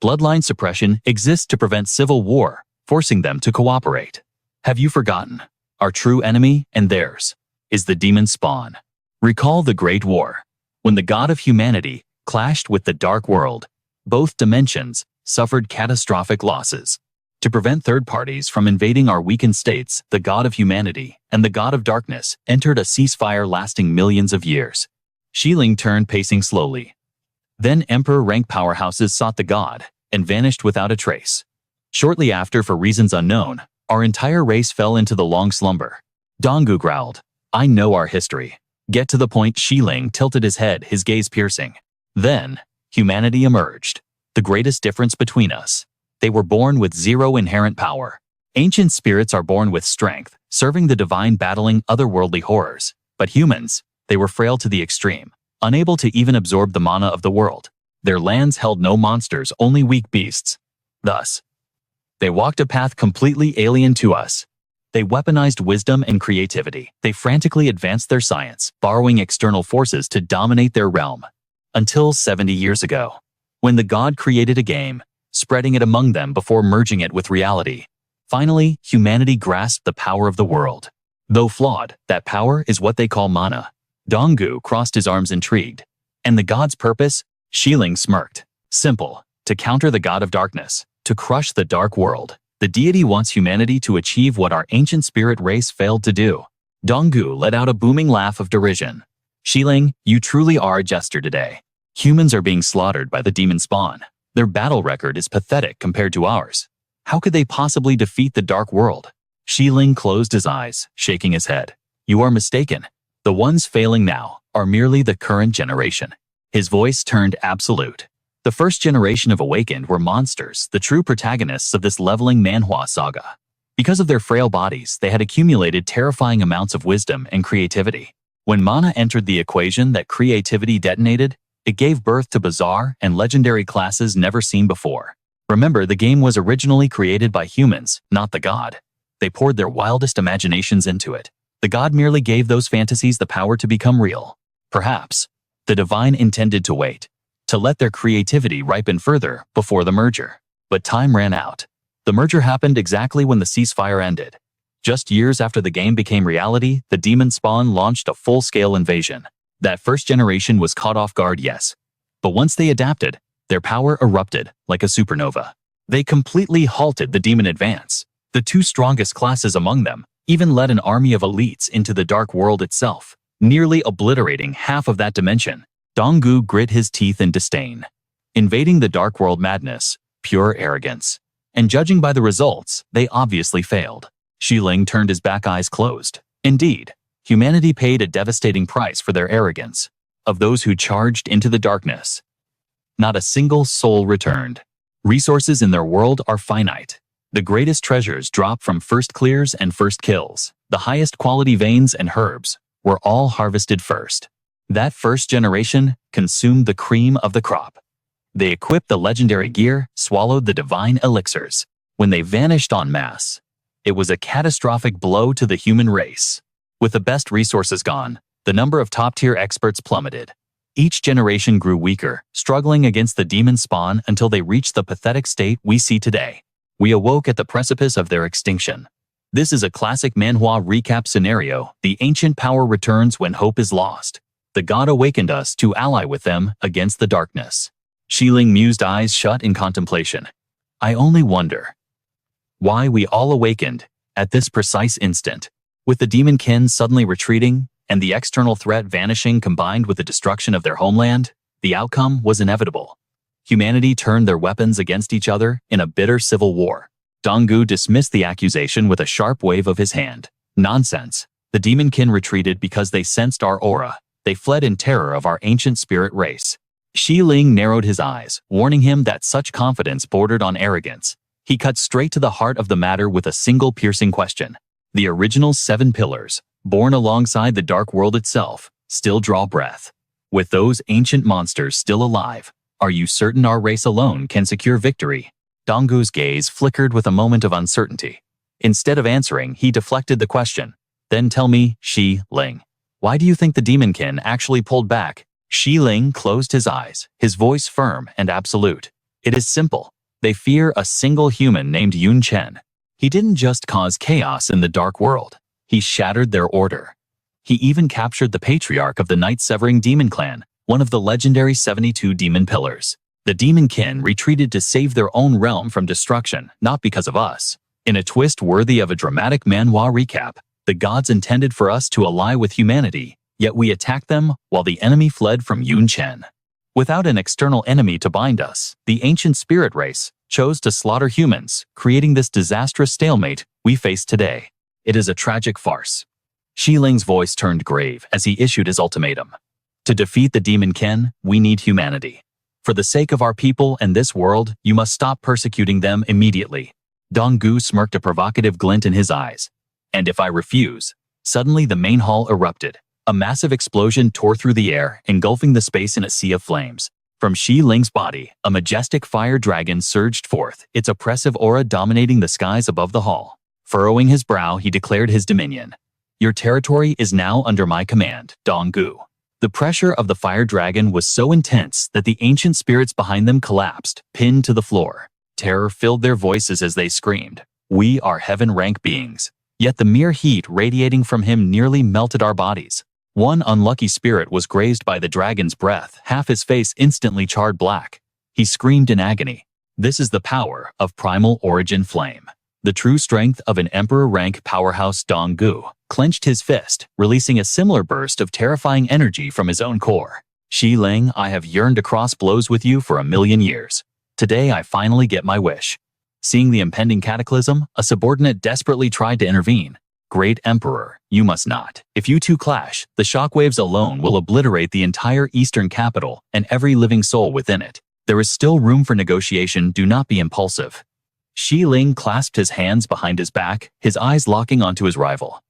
Bloodline suppression exists to prevent civil war, forcing them to cooperate. Have you forgotten? Our true enemy, and theirs, is the demon spawn. Recall the Great War. When the god of humanity clashed with the dark world, both dimensions suffered catastrophic losses. To prevent third parties from invading our weakened states, the god of humanity and the god of darkness entered a ceasefire lasting millions of years. Xiling turned, pacing slowly. Then emperor-rank powerhouses sought the god and vanished without a trace. Shortly after, for reasons unknown, our entire race fell into the long slumber. Donggu growled, I know our history. Get to the point. Xiling tilted his head, his gaze piercing. Then, humanity emerged. The greatest difference between us. They were born with zero inherent power. Ancient spirits are born with strength, serving the divine, battling otherworldly horrors. But humans, they were frail to the extreme, unable to even absorb the mana of the world. Their lands held no monsters, only weak beasts. Thus, they walked a path completely alien to us. They weaponized wisdom and creativity. They frantically advanced their science, borrowing external forces to dominate their realm. Until 70 years ago, when the god created a game, spreading it among them before merging it with reality. Finally, humanity grasped the power of the world. Though flawed, that power is what they call mana. Donggu crossed his arms, intrigued. And the god's purpose? Xiling smirked. Simple. To counter the god of darkness. To crush the dark world. The deity wants humanity to achieve what our ancient spirit race failed to do. Donggu let out a booming laugh of derision. Xiling, you truly are a jester today. Humans are being slaughtered by the demon spawn. Their battle record is pathetic compared to ours. How could they possibly defeat the dark world? Xiling closed his eyes, shaking his head. You are mistaken. The ones failing now are merely the current generation. His voice turned absolute. The first generation of Awakened were monsters, the true protagonists of this leveling Manhwa saga. Because of their frail bodies, they had accumulated terrifying amounts of wisdom and creativity. When mana entered the equation, that creativity detonated, it gave birth to bizarre and legendary classes never seen before. Remember, the game was originally created by humans, not the god. They poured their wildest imaginations into it. The god merely gave those fantasies the power to become real. Perhaps, the divine intended to wait, to let their creativity ripen further before the merger. But time ran out. The merger happened exactly when the ceasefire ended. Just years after the game became reality, the demon spawn launched a full-scale invasion. That first generation was caught off guard, yes. But once they adapted, their power erupted like a supernova. They completely halted the demon advance. The two strongest classes among them even led an army of elites into the dark world itself, nearly obliterating half of that dimension. Donggu grit his teeth in disdain. Invading the dark world madness, pure arrogance. And judging by the results, they obviously failed. Xiling turned his back, eyes closed. Indeed, humanity paid a devastating price for their arrogance. Of those who charged into the darkness, not a single soul returned. Resources in their world are finite. The greatest treasures drop from first clears and first kills. The highest quality veins and herbs were all harvested first. That first generation consumed the cream of the crop. They equipped the legendary gear, swallowed the divine elixirs. When they vanished en masse, it was a catastrophic blow to the human race. With the best resources gone, the number of top-tier experts plummeted. Each generation grew weaker, struggling against the demon spawn until they reached the pathetic state we see today. We awoke at the precipice of their extinction. This is a classic manhwa recap scenario. The ancient power returns when hope is lost. The god awakened us to ally with them against the darkness. Xiling mused, eyes shut in contemplation. I only wonder why we all awakened at this precise instant. With the demon kin suddenly retreating and the external threat vanishing combined with the destruction of their homeland, the outcome was inevitable. Humanity turned their weapons against each other in a bitter civil war. Donggu dismissed the accusation with a sharp wave of his hand. Nonsense. The demon kin retreated because they sensed our aura. They fled in terror of our ancient spirit race. Xiling narrowed his eyes, warning him that such confidence bordered on arrogance. He cut straight to the heart of the matter with a single piercing question. The original 7 pillars, born alongside the dark world itself, still draw breath. With those ancient monsters still alive, are you certain our race alone can secure victory? Donggu's gaze flickered with a moment of uncertainty. Instead of answering, he deflected the question. Then tell me, Xiling, why do you think the demonkin actually pulled back? Xiling closed his eyes, his voice firm and absolute. It is simple. They fear a single human named Chen. He didn't just cause chaos in the dark world. He shattered their order. He even captured the patriarch of the night-severing demon clan, one of the legendary 72 demon pillars. The demon kin retreated to save their own realm from destruction, not because of us. In a twist worthy of a dramatic manhwa recap, the gods intended for us to ally with humanity, yet we attacked them while the enemy fled from Chen. Without an external enemy to bind us, the ancient spirit race chose to slaughter humans, creating this disastrous stalemate we face today. It is a tragic farce. Xiling's voice turned grave as he issued his ultimatum. To defeat the demon kin, we need humanity. For the sake of our people and this world, you must stop persecuting them immediately. Donggu smirked, a provocative glint in his eyes. And if I refuse? Suddenly the main hall erupted. A massive explosion tore through the air, engulfing the space in a sea of flames. From Xiling's body, a majestic fire dragon surged forth, its oppressive aura dominating the skies above the hall. Furrowing his brow, he declared his dominion. Your territory is now under my command, Donggu. The pressure of the fire dragon was so intense that the ancient spirits behind them collapsed, pinned to the floor. Terror filled their voices as they screamed. We are heaven-rank beings. Yet the mere heat radiating from him nearly melted our bodies. One unlucky spirit was grazed by the dragon's breath, half his face instantly charred black. He screamed in agony. This is the power of primal origin flame. The true strength of an emperor-rank powerhouse. Donggu clenched his fist, releasing a similar burst of terrifying energy from his own core. Xiling, I have yearned to cross blows with you for 1,000,000 years. Today I finally get my wish. Seeing the impending cataclysm, a subordinate desperately tried to intervene. Great Emperor, you must not. If you two clash, the shockwaves alone will obliterate the entire eastern capital and every living soul within it. There is still room for negotiation. Do not be impulsive. Xiling clasped his hands behind his back, his eyes locking onto his rival.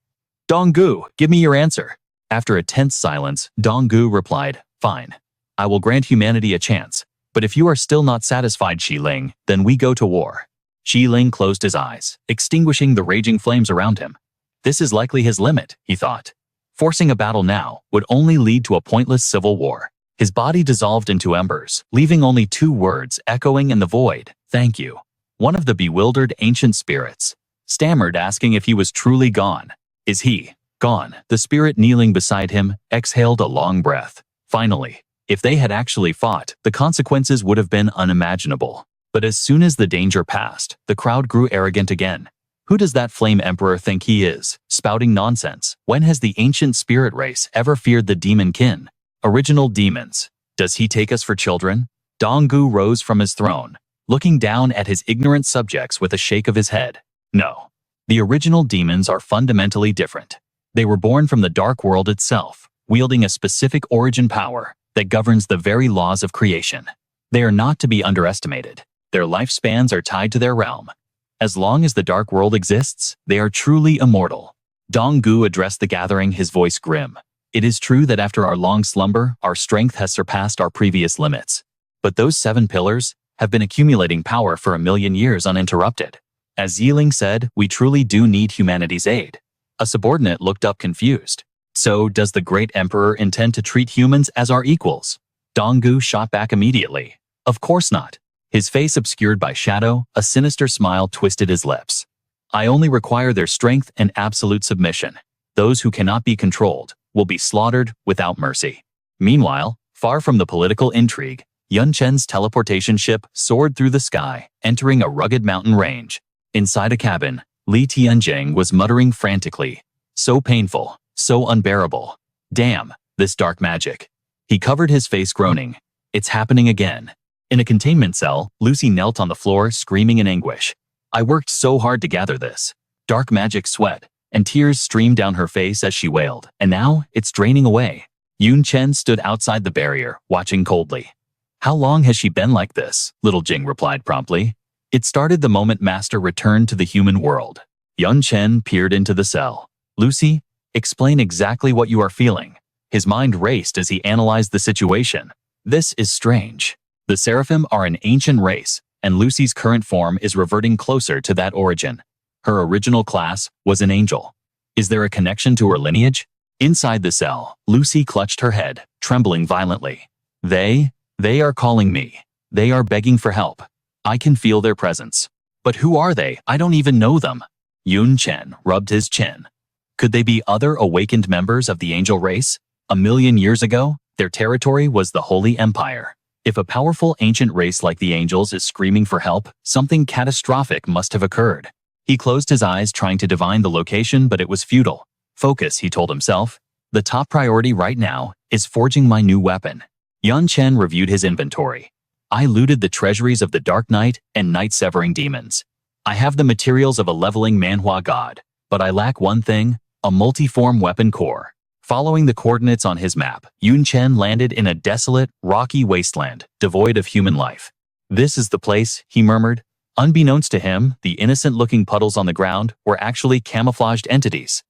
Donggu, give me your answer. After a tense silence, Donggu replied, Fine. I will grant humanity a chance. But if you are still not satisfied, Xiling, then we go to war. Xiling closed his eyes, extinguishing the raging flames around him. This is likely his limit, he thought. Forcing a battle now would only lead to a pointless civil war. His body dissolved into embers, leaving only 2 words echoing in the void, thank you. One of the bewildered ancient spirits stammered, asking if he was truly gone. Is he gone? The spirit kneeling beside him exhaled a long breath. Finally, if they had actually fought, the consequences would have been unimaginable. But as soon as the danger passed, the crowd grew arrogant again. Who does that flame emperor think he is, spouting nonsense? When has the ancient spirit race ever feared the demon kin? Original demons. Does he take us for children? Donggu rose from his throne, looking down at his ignorant subjects with a shake of his head. No. The original demons are fundamentally different. They were born from the dark world itself, wielding a specific origin power that governs the very laws of creation. They are not to be underestimated. Their lifespans are tied to their realm. As long as the dark world exists, they are truly immortal. Donggu addressed the gathering, his voice grim. It is true that after our long slumber, our strength has surpassed our previous limits. But those 7 pillars have been accumulating power for 1,000,000 years uninterrupted. As Yiling said, we truly do need humanity's aid. A subordinate looked up confused. So, does the great emperor intend to treat humans as our equals? Donggu shot back immediately. Of course not. His face obscured by shadow, a sinister smile twisted his lips. I only require their strength and absolute submission. Those who cannot be controlled will be slaughtered without mercy. Meanwhile, far from the political intrigue, Yun Chen's teleportation ship soared through the sky, entering a rugged mountain range. Inside a cabin, Li Tianjing was muttering frantically. So painful, so unbearable. Damn, this dark magic. He covered his face groaning. It's happening again. In a containment cell, Lucy knelt on the floor screaming in anguish. I worked so hard to gather this. Dark magic sweat, and tears streamed down her face as she wailed, and now it's draining away. Yun Chen stood outside the barrier, watching coldly. How long has she been like this? Little Jing replied promptly. It started the moment Master returned to the human world. Yun Chen peered into the cell. Lucy, explain exactly what you are feeling. His mind raced as he analyzed the situation. This is strange. The Seraphim are an ancient race, and Lucy's current form is reverting closer to that origin. Her original class was an angel. Is there a connection to her lineage? Inside the cell, Lucy clutched her head, trembling violently. They are calling me. They are begging for help. I can feel their presence. But who are they? I don't even know them. Yun Chen rubbed his chin. Could they be other awakened members of the angel race? 1,000,000 years ago, their territory was the Holy Empire. If a powerful ancient race like the angels is screaming for help, something catastrophic must have occurred. He closed his eyes trying to divine the location, but it was futile. Focus, he told himself. The top priority right now is forging my new weapon. Yun Chen reviewed his inventory. I looted the treasuries of the Dark Knight and Night-Severing demons. I have the materials of a leveling Manhwa god, but I lack one thing, a multi-form weapon core. Following the coordinates on his map, Yun Chen landed in a desolate, rocky wasteland, devoid of human life. This is the place, he murmured. Unbeknownst to him, the innocent-looking puddles on the ground were actually camouflaged entities.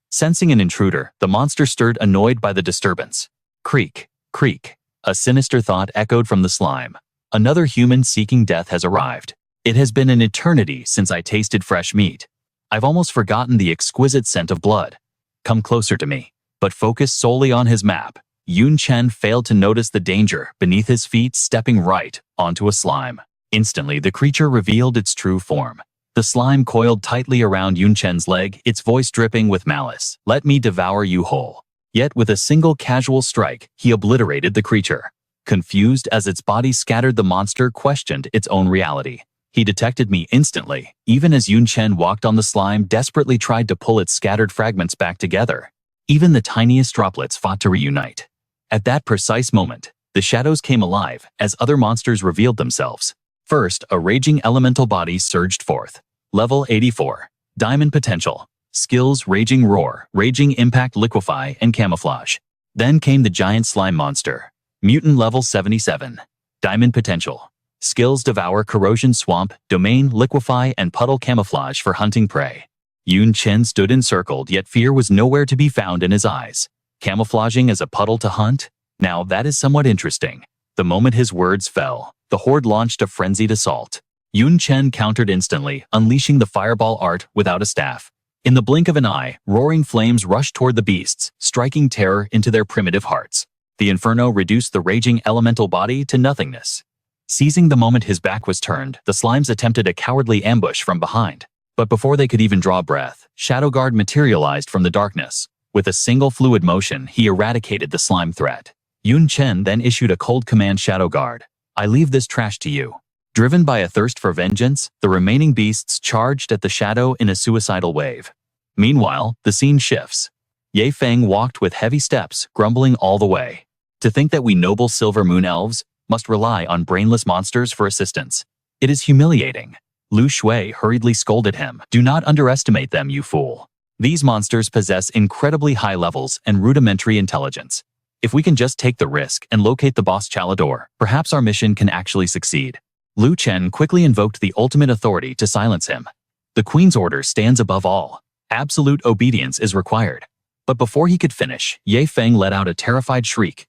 Sensing an intruder, the monster stirred, annoyed by the disturbance. Creak, creak. A sinister thought echoed from the slime. Another human seeking death has arrived. It has been an eternity since I tasted fresh meat. I've almost forgotten the exquisite scent of blood. Come closer to me. But focused solely on his map, Yun Chen failed to notice the danger beneath his feet, stepping right onto a slime. Instantly, the creature revealed its true form. The slime coiled tightly around Yun Chen's leg, its voice dripping with malice. Let me devour you whole. Yet with a single casual strike, he obliterated the creature. Confused as its body scattered, the monster questioned its own reality. He detected me instantly, even as Yun Chen walked on the slime, desperately tried to pull its scattered fragments back together. Even the tiniest droplets fought to reunite. At that precise moment, the shadows came alive as other monsters revealed themselves. First, a raging elemental body surged forth. Level 84. Diamond potential. Skills Raging Roar, Raging Impact, Liquefy, and Camouflage. Then came the giant slime monster. Mutant level 77. Diamond potential. Skills Devour, Corrosion, Swamp, Domain, Liquefy, and Puddle Camouflage for hunting prey. Yun Chen stood encircled, yet fear was nowhere to be found in his eyes. Camouflaging as a puddle to hunt? Now that is somewhat interesting. The moment his words fell, the horde launched a frenzied assault. Yun Chen countered instantly, unleashing the fireball art without a staff. In the blink of an eye, roaring flames rushed toward the beasts, striking terror into their primitive hearts. The inferno reduced the raging elemental body to nothingness. Seizing the moment his back was turned, the slimes attempted a cowardly ambush from behind. But before they could even draw breath, Shadowguard materialized from the darkness. With a single fluid motion, he eradicated the slime threat. Yun Chen then issued a cold command: Shadowguard, I leave this trash to you. Driven by a thirst for vengeance, the remaining beasts charged at the shadow in a suicidal wave. Meanwhile, the scene shifts. Ye Feng walked with heavy steps, grumbling all the way. To think that we noble Silver Moon elves must rely on brainless monsters for assistance. It is humiliating. Lu Shui hurriedly scolded him. Do not underestimate them, you fool. These monsters possess incredibly high levels and rudimentary intelligence. If we can just take the risk and locate the boss Chalador, perhaps our mission can actually succeed. Lu Chen quickly invoked the ultimate authority to silence him. The Queen's order stands above all. Absolute obedience is required. But before he could finish, Ye Feng let out a terrified shriek.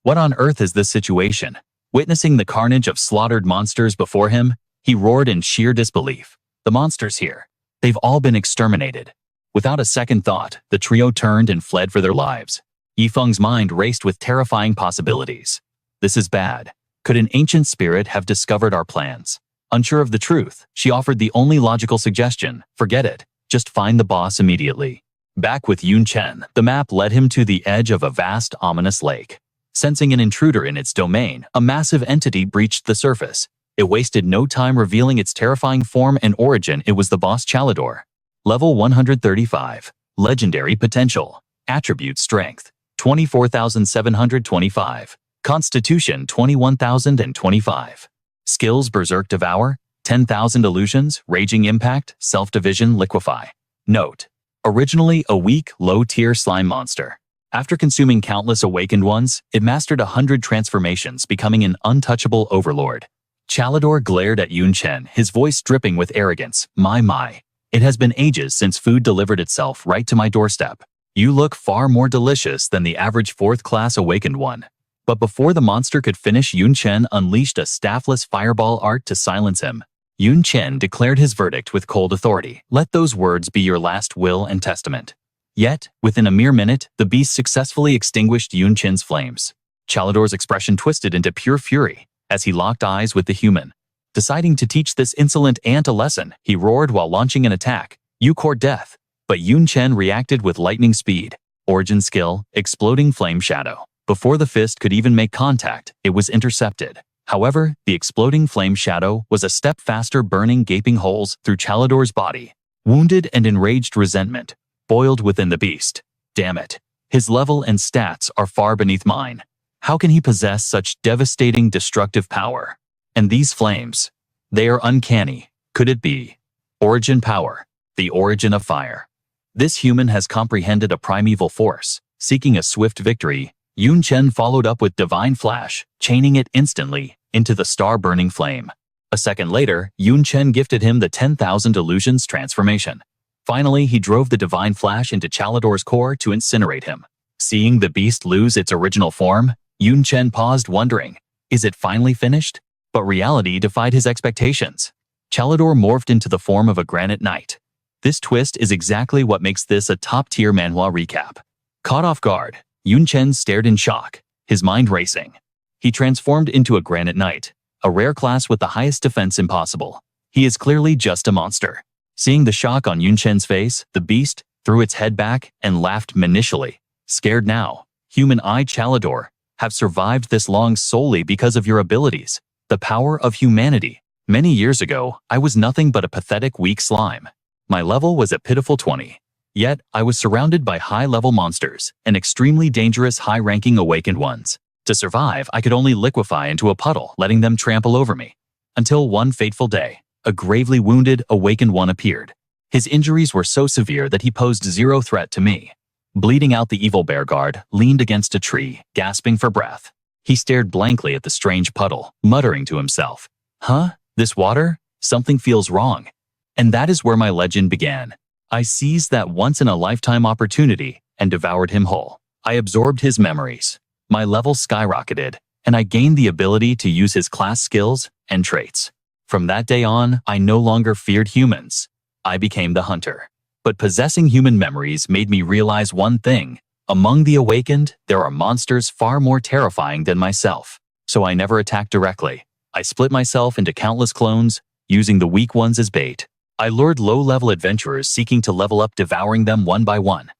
What on earth is this situation? Witnessing the carnage of slaughtered monsters before him, he roared in sheer disbelief. The monsters here. They've all been exterminated. Without a second thought, the trio turned and fled for their lives. Yifeng's mind raced with terrifying possibilities. This is bad. Could an ancient spirit have discovered our plans? Unsure of the truth, she offered the only logical suggestion. Forget it. Just find the boss immediately. Back with Yun Chen, the map led him to the edge of a vast, ominous lake. Sensing an intruder in its domain, a massive entity breached the surface. It wasted no time revealing its terrifying form and origin. It was the boss Chalador. Level 135. Legendary potential. Attribute strength. 24,725. Constitution 21,025. Skills Berserk Devour. 10,000 illusions, raging impact, self-division, liquefy. Note: originally a weak, low-tier slime monster. After consuming countless awakened ones, it mastered 100 transformations, becoming an untouchable overlord. Chalador glared at Yun Chen, his voice dripping with arrogance. My. It has been ages since food delivered itself right to my doorstep. You look far more delicious than the average 4th-class awakened one. But before the monster could finish, Yun Chen unleashed a staffless fireball art to silence him. Yun Chen declared his verdict with cold authority. Let those words be your last will and testament. Yet, within a mere minute, the beast successfully extinguished Yun Chen's flames. Chalador's expression twisted into pure fury as he locked eyes with the human. Deciding to teach this insolent ant a lesson, he roared while launching an attack. You court death. But Yun Chen reacted with lightning speed. Origin skill, exploding flame shadow. Before the fist could even make contact, it was intercepted. However, the exploding flame shadow was a step faster, burning gaping holes through Chalador's body. Wounded and enraged resentment boiled within the beast. Damn it. His level and stats are far beneath mine. How can he possess such devastating, destructive power? And these flames, they are uncanny. Could it be? Origin power, the origin of fire. This human has comprehended a primeval force. Seeking a swift victory, Yun Chen followed up with Divine Flash, chaining it instantly into the star-burning flame. A second later, Yun Chen gifted him the 10,000 illusions transformation. Finally, he drove the Divine Flash into Chalador's core to incinerate him. Seeing the beast lose its original form, Yun Chen paused, wondering, is it finally finished? But reality defied his expectations. Chalador morphed into the form of a granite knight. This twist is exactly what makes this a top-tier manhwa recap. Caught off guard, Yun Chen stared in shock, his mind racing. He transformed into a granite knight, a rare class with the highest defense impossible. He is clearly just a monster. Seeing the shock on Yun Chen's face, the beast threw its head back and laughed menacingly. Scared now? Human eye Chalador, have survived this long solely because of your abilities. The power of humanity. Many years ago, I was nothing but a pathetic weak slime. My level was a pitiful 20. Yet, I was surrounded by high-level monsters and extremely dangerous high-ranking awakened ones. To survive, I could only liquefy into a puddle, letting them trample over me. Until one fateful day, a gravely wounded, awakened one appeared. His injuries were so severe that he posed zero threat to me. Bleeding out, the evil bear guard leaned against a tree, gasping for breath. He stared blankly at the strange puddle, muttering to himself, "Huh? This water? Something feels wrong." And that is where my legend began. I seized that once-in-a-lifetime opportunity and devoured him whole. I absorbed his memories. My level skyrocketed, and I gained the ability to use his class skills and traits. From that day on, I no longer feared humans. I became the hunter. But possessing human memories made me realize one thing. Among the awakened, there are monsters far more terrifying than myself. So I never attacked directly. I split myself into countless clones, using the weak ones as bait. I lured low-level adventurers seeking to level up, devouring them one by one.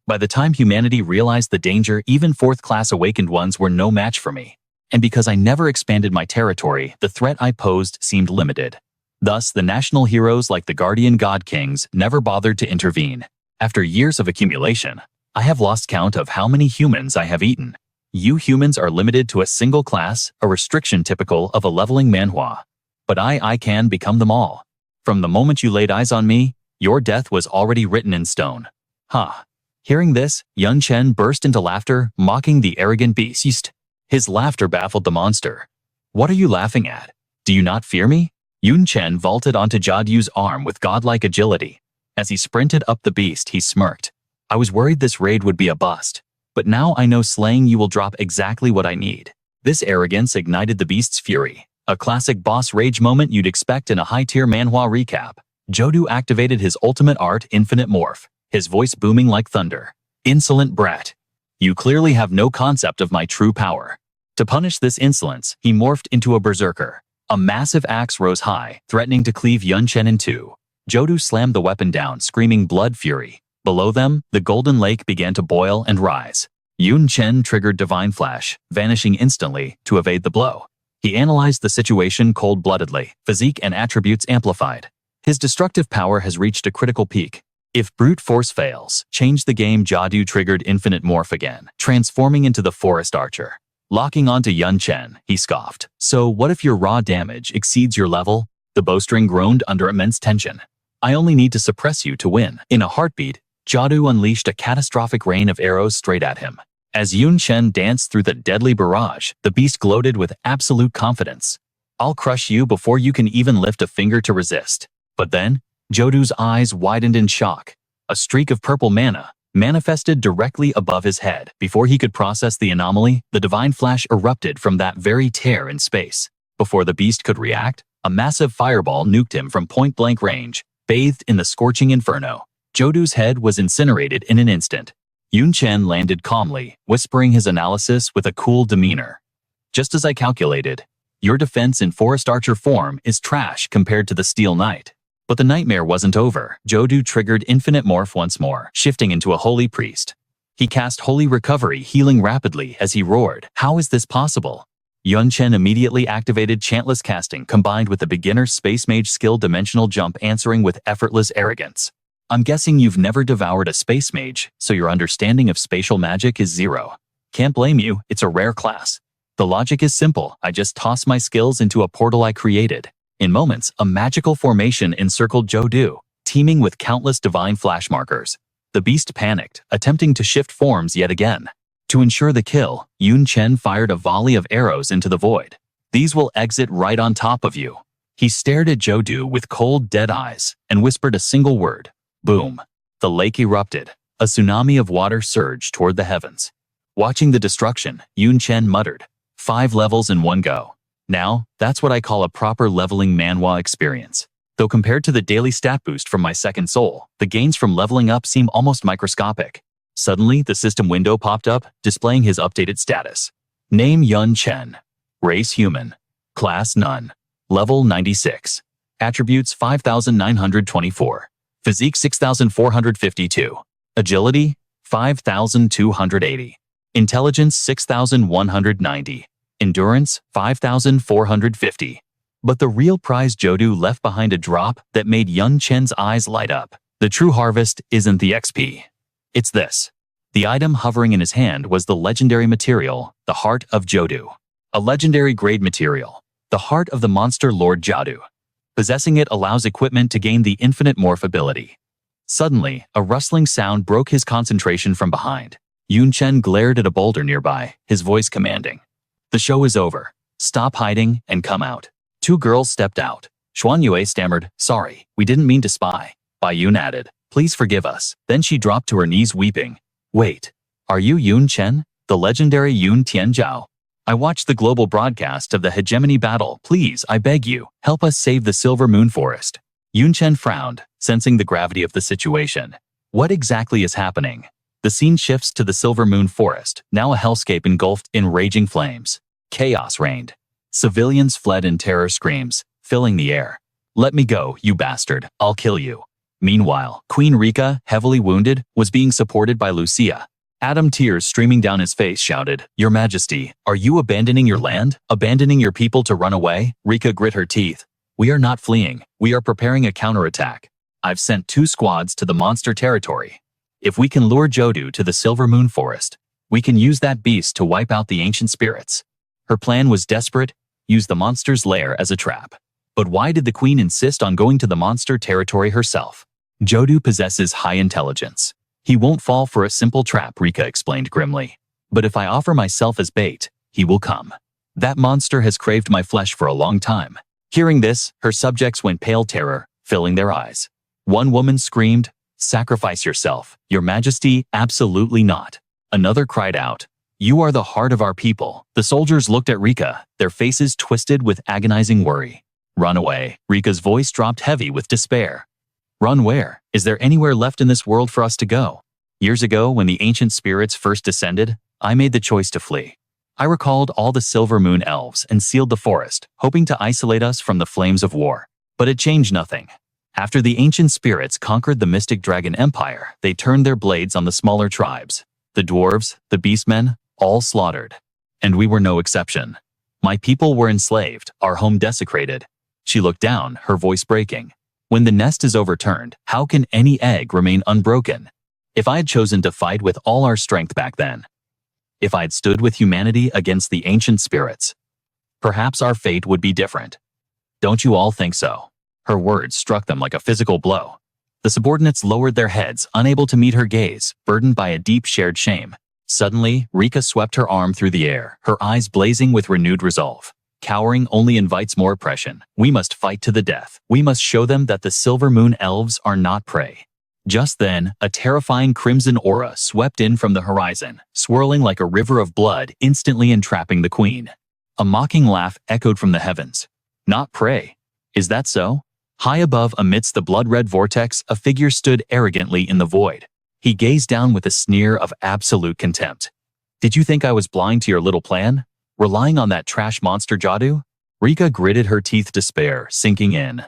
By the time humanity realized the danger, even 4th-class awakened ones were no match for me. And because I never expanded my territory, the threat I posed seemed limited. Thus, the national heroes like the Guardian God Kings never bothered to intervene. After years of accumulation, I have lost count of how many humans I have eaten. You humans are limited to a single class, a restriction typical of a leveling manhwa. But I can become them all. From the moment you laid eyes on me, your death was already written in stone. Ha! Hearing this, Yun Chen burst into laughter, mocking the arrogant beast. His laughter baffled the monster. What are you laughing at? Do you not fear me? Yun Chen vaulted onto Jadyu's arm with godlike agility. As he sprinted up the beast, he smirked. I was worried this raid would be a bust. But now I know slaying you will drop exactly what I need. This arrogance ignited the beast's fury, a classic boss rage moment you'd expect in a high-tier manhwa recap. Jodu activated his ultimate art, Infinite Morph, his voice booming like thunder. Insolent brat. You clearly have no concept of my true power. To punish this insolence, he morphed into a Berserker. A massive axe rose high, threatening to cleave Yun Chen in two. Jodu slammed the weapon down, screaming blood fury. Below them, the golden lake began to boil and rise. Yun Chen triggered Divine Flash, vanishing instantly to evade the blow. He analyzed the situation cold-bloodedly, physique and attributes amplified. His destructive power has reached a critical peak. If brute force fails, change the game. Jodu triggered Infinite Morph again, transforming into the Forest Archer. Locking onto Yun Chen, he scoffed. So what if your raw damage exceeds your level? The bowstring groaned under immense tension. I only need to suppress you to win. In a heartbeat, Jodu unleashed a catastrophic rain of arrows straight at him. As Yun Chen danced through the deadly barrage, the beast gloated with absolute confidence. I'll crush you before you can even lift a finger to resist. But then, Jodu's eyes widened in shock. A streak of purple mana manifested directly above his head. Before he could process the anomaly, the Divine Flash erupted from that very tear in space. Before the beast could react, a massive fireball nuked him from point-blank range, bathed in the scorching inferno. Jodu's head was incinerated in an instant. Yun Chen landed calmly, whispering his analysis with a cool demeanor. Just as I calculated, your defense in Forest Archer form is trash compared to the Steel Knight. But the nightmare wasn't over. Jodu triggered Infinite Morph once more, shifting into a Holy Priest. He cast Holy Recovery, healing rapidly as he roared. How is this possible? Yun Chen immediately activated Chantless Casting combined with the beginner's Space Mage skill Dimensional Jump, answering with effortless arrogance. I'm guessing you've never devoured a Space Mage, so your understanding of spatial magic is zero. Can't blame you, it's a rare class. The logic is simple. I just toss my skills into a portal I created. In moments, a magical formation encircled Jodu, teeming with countless divine flash markers. The beast panicked, attempting to shift forms yet again. To ensure the kill, Yun Chen fired a volley of arrows into the void. These will exit right on top of you. He stared at Jodu with cold, dead eyes and whispered a single word. Boom. The lake erupted. A tsunami of water surged toward the heavens. Watching the destruction, Yun Chen muttered, 5 levels in one go. Now, that's what I call a proper leveling manhwa experience. Though compared to the daily stat boost from my second soul, the gains from leveling up seem almost microscopic. Suddenly, the system window popped up, displaying his updated status. Name Yun Chen. Race human. Class none. Level 96. Attributes 5,924. Physique 6,452. Agility 5,280. Intelligence 6,190. Endurance 5,450. But the real prize Jodu left behind a drop that made Yun Chen's eyes light up. The true harvest isn't the XP. It's this. The item hovering in his hand was the legendary material, the Heart of Jodu. A legendary grade material, the Heart of the Monster Lord Jodu. Possessing it allows equipment to gain the Infinite Morph ability. Suddenly, a rustling sound broke his concentration from behind. Yun Chen glared at a boulder nearby, his voice commanding. The show is over. Stop hiding and come out. 2 girls stepped out. Xuan Yue stammered, sorry, we didn't mean to spy. Bai Yun added, please forgive us. Then she dropped to her knees weeping. Wait, are you Yun Chen, the legendary Yun Tianzhao? I watched the global broadcast of the hegemony battle. Please, I beg you, help us save the Silver Moon Forest. Yun Chen frowned, sensing the gravity of the situation. What exactly is happening? The scene shifts to the Silver Moon Forest, now a hellscape engulfed in raging flames. Chaos reigned. Civilians fled in terror screams, filling the air. Let me go, you bastard, I'll kill you. Meanwhile, Queen Rika, heavily wounded, was being supported by Lucia. Adam, tears streaming down his face, shouted, Your Majesty, are you abandoning your land? Abandoning your people to run away? Rika grit her teeth. We are not fleeing, we are preparing a counterattack. I've sent 2 squads to the monster territory. If we can lure Jodu to the Silver Moon Forest, we can use that beast to wipe out the ancient spirits. Her plan was desperate, use the monster's lair as a trap. But why did the queen insist on going to the monster territory herself? Jodu possesses high intelligence. He won't fall for a simple trap, Rika explained grimly. But if I offer myself as bait, he will come. That monster has craved my flesh for a long time. Hearing this, her subjects went pale terror, filling their eyes. One woman screamed, Sacrifice yourself, Your Majesty, absolutely not. Another cried out, You are the heart of our people. The soldiers looked at Rika, their faces twisted with agonizing worry. Run away. Rika's voice dropped heavy with despair. Run where? Is there anywhere left in this world for us to go? Years ago, when the ancient spirits first descended, I made the choice to flee. I recalled all the Silver Moon elves and sealed the forest, hoping to isolate us from the flames of war. But it changed nothing. After the ancient spirits conquered the Mystic Dragon Empire, they turned their blades on the smaller tribes. The dwarves, the beastmen, all slaughtered. And we were no exception. My people were enslaved, our home desecrated. She looked down, her voice breaking. When the nest is overturned, how can any egg remain unbroken? If I had chosen to fight with all our strength back then, if I had stood with humanity against the ancient spirits, perhaps our fate would be different. Don't you all think so? Her words struck them like a physical blow. The subordinates lowered their heads, unable to meet her gaze, burdened by a deep shared shame. Suddenly, Rika swept her arm through the air, her eyes blazing with renewed resolve. Cowering only invites more oppression. We must fight to the death. We must show them that the Silver Moon elves are not prey. Just then, a terrifying crimson aura swept in from the horizon, swirling like a river of blood, instantly entrapping the queen. A mocking laugh echoed from the heavens. Not prey. Is that so? High above, amidst the blood-red vortex, a figure stood arrogantly in the void. He gazed down with a sneer of absolute contempt. Did you think I was blind to your little plan? Relying on that trash monster Jadu? Rika gritted her teeth, despair sinking in.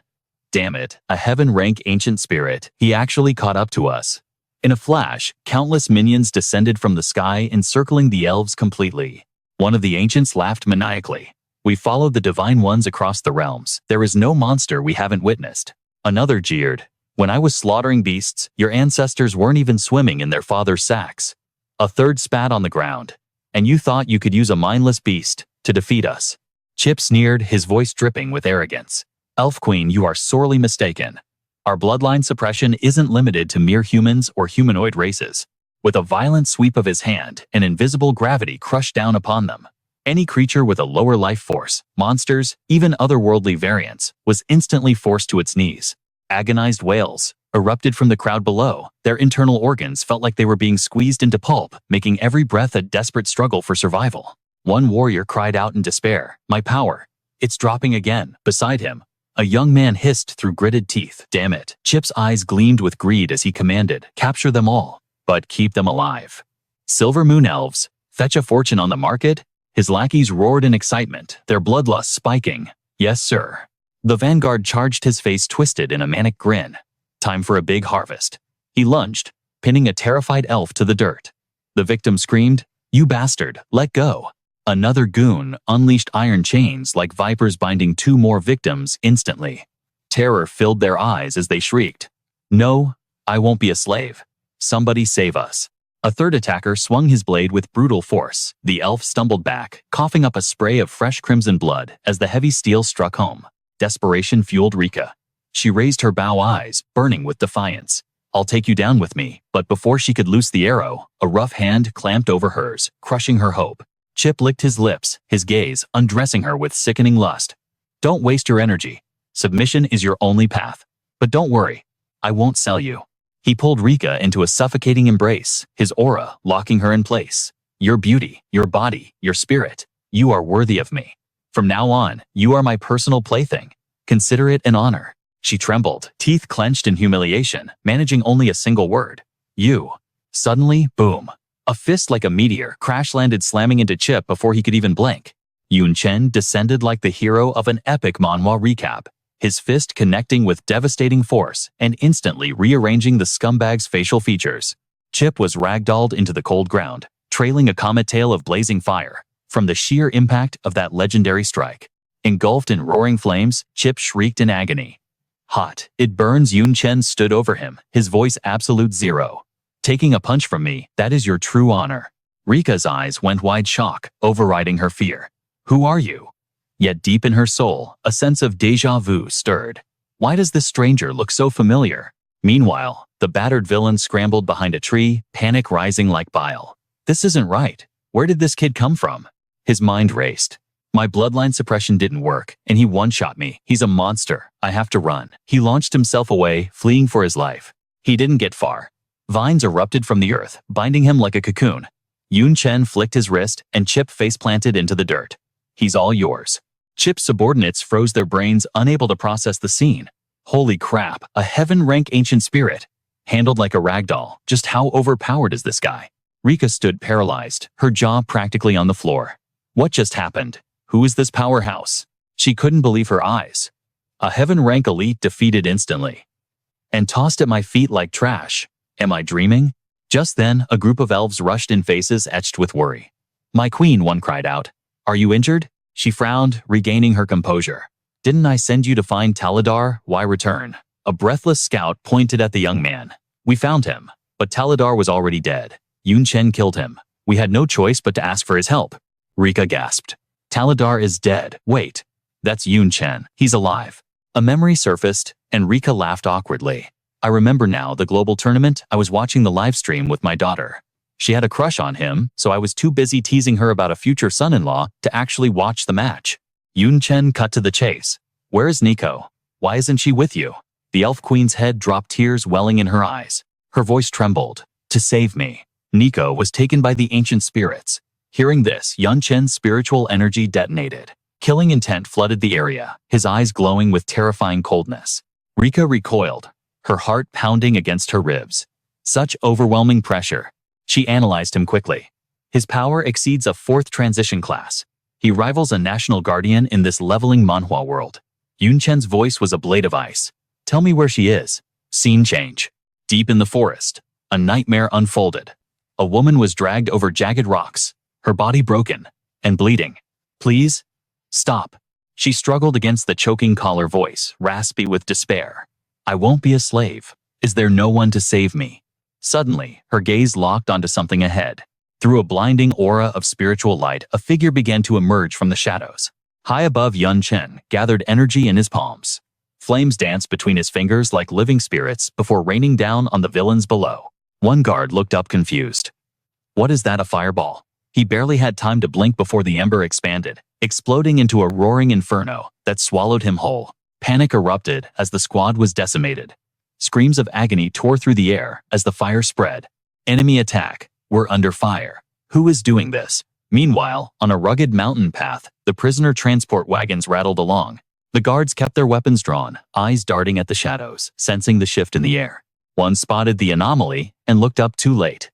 Damn it, a heaven-rank ancient spirit. He actually caught up to us. In a flash, countless minions descended from the sky, encircling the elves completely. One of the ancients laughed maniacally. We followed the divine ones across the realms. There is no monster we haven't witnessed. Another jeered. When I was slaughtering beasts, your ancestors weren't even swimming in their father's sacks. A third spat on the ground. And you thought you could use a mindless beast to defeat us. Chip sneered, his voice dripping with arrogance. Elf Queen, you are sorely mistaken. Our bloodline suppression isn't limited to mere humans or humanoid races. With a violent sweep of his hand, an invisible gravity crushed down upon them. Any creature with a lower life force, monsters, even otherworldly variants, was instantly forced to its knees. Agonized wails erupted from the crowd below. Their internal organs felt like they were being squeezed into pulp, making every breath a desperate struggle for survival. One warrior cried out in despair, "My power! It's dropping again." Beside him, a young man hissed through gritted teeth, "Damn it." Chip's eyes gleamed with greed as he commanded, "Capture them all, but keep them alive." Silver Moon elves, fetch a fortune on the market? His lackeys roared in excitement, their bloodlust spiking. "Yes, sir." The vanguard charged, his face twisted in a manic grin. Time for a big harvest. He lunged, pinning a terrified elf to the dirt. The victim screamed, "You bastard, let go." Another goon unleashed iron chains like vipers, binding two more victims instantly. Terror filled their eyes as they shrieked, "No, I won't be a slave. Somebody save us." A third attacker swung his blade with brutal force. The elf stumbled back, coughing up a spray of fresh crimson blood as the heavy steel struck home. Desperation fueled Rika. She raised her bow eyes, burning with defiance. "I'll take you down with me." But before she could loose the arrow, a rough hand clamped over hers, crushing her hope. Chip licked his lips, his gaze undressing her with sickening lust. "Don't waste your energy. Submission is your only path. But don't worry, I won't sell you." He pulled Rika into a suffocating embrace, his aura locking her in place. "Your beauty, your body, your spirit, you are worthy of me. From now on, you are my personal plaything. Consider it an honor." She trembled, teeth clenched in humiliation, managing only a single word. "You." Suddenly, boom. A fist like a meteor crash-landed, slamming into Chip before he could even blink. Chen descended like the hero of an epic manhwa recap, his fist connecting with devastating force and instantly rearranging the scumbag's facial features. Chip was ragdolled into the cold ground, trailing a comet tail of blazing fire from the sheer impact of that legendary strike. Engulfed in roaring flames, Chip shrieked in agony. "Hot, it burns." Chen stood over him, his voice absolute zero. "Taking a punch from me, that is your true honor." Rika's eyes went wide, shock overriding her fear. "Who are you?" Yet deep in her soul, a sense of déjà vu stirred. Why does this stranger look so familiar? Meanwhile, the battered villain scrambled behind a tree, panic rising like bile. "This isn't right. Where did this kid come from?" His mind raced. "My bloodline suppression didn't work, and he one-shot me. He's a monster. I have to run." He launched himself away, fleeing for his life. He didn't get far. Vines erupted from the earth, binding him like a cocoon. Chen flicked his wrist and Chip face-planted into the dirt. He's all yours. Chip's subordinates froze their brains, unable to process the scene. Holy crap, a heaven-rank ancient spirit. Handled like a ragdoll, just how overpowered is this guy? Rika stood paralyzed, her jaw practically on the floor. What just happened? Who is this powerhouse? She couldn't believe her eyes. A heaven-rank elite defeated instantly. And tossed at my feet like trash. Am I dreaming? Just then, a group of elves rushed in, faces etched with worry. My queen, one cried out. Are you injured? She frowned, regaining her composure. Didn't I send you to find Taladar? Why return? A breathless scout pointed at the young man. We found him, but Taladar was already dead. Chen killed him. We had no choice but to ask for his help. Rika gasped. Taladar is dead. Wait. That's Chen. He's alive. A memory surfaced, and Rika laughed awkwardly. I remember now, the global tournament. I was watching the live stream with my daughter. She had a crush on him, so I was too busy teasing her about a future son-in-law to actually watch the match. Chen cut to the chase. Where is Nico? Why isn't she with you? The elf queen's head dropped, tears welling in her eyes. Her voice trembled. To save me. Nico was taken by the ancient spirits. Hearing this, Chen's spiritual energy detonated. Killing intent flooded the area, his eyes glowing with terrifying coldness. Rika recoiled, her heart pounding against her ribs. Such overwhelming pressure. She analyzed him quickly. His power exceeds a 4th transition class. He rivals a national guardian in this leveling Manhwa world. Chen's voice was a blade of ice. Tell me where she is. Scene change. Deep in the forest, a nightmare unfolded. A woman was dragged over jagged rocks, her body broken and bleeding. Please? Stop. She struggled against the choking caller voice, raspy with despair. I won't be a slave. Is there no one to save me? Suddenly, her gaze locked onto something ahead. Through a blinding aura of spiritual light, a figure began to emerge from the shadows. High above, Chen gathered energy in his palms. Flames danced between his fingers like living spirits before raining down on the villains below. One guard looked up confused. What is that, a fireball? He barely had time to blink before the ember expanded, exploding into a roaring inferno that swallowed him whole. Panic erupted as the squad was decimated. Screams of agony tore through the air as the fire spread. Enemy attack. We're under fire. Who is doing this? Meanwhile, on a rugged mountain path, the prisoner transport wagons rattled along. The guards kept their weapons drawn, eyes darting at the shadows, sensing the shift in the air. One spotted the anomaly and looked up too late.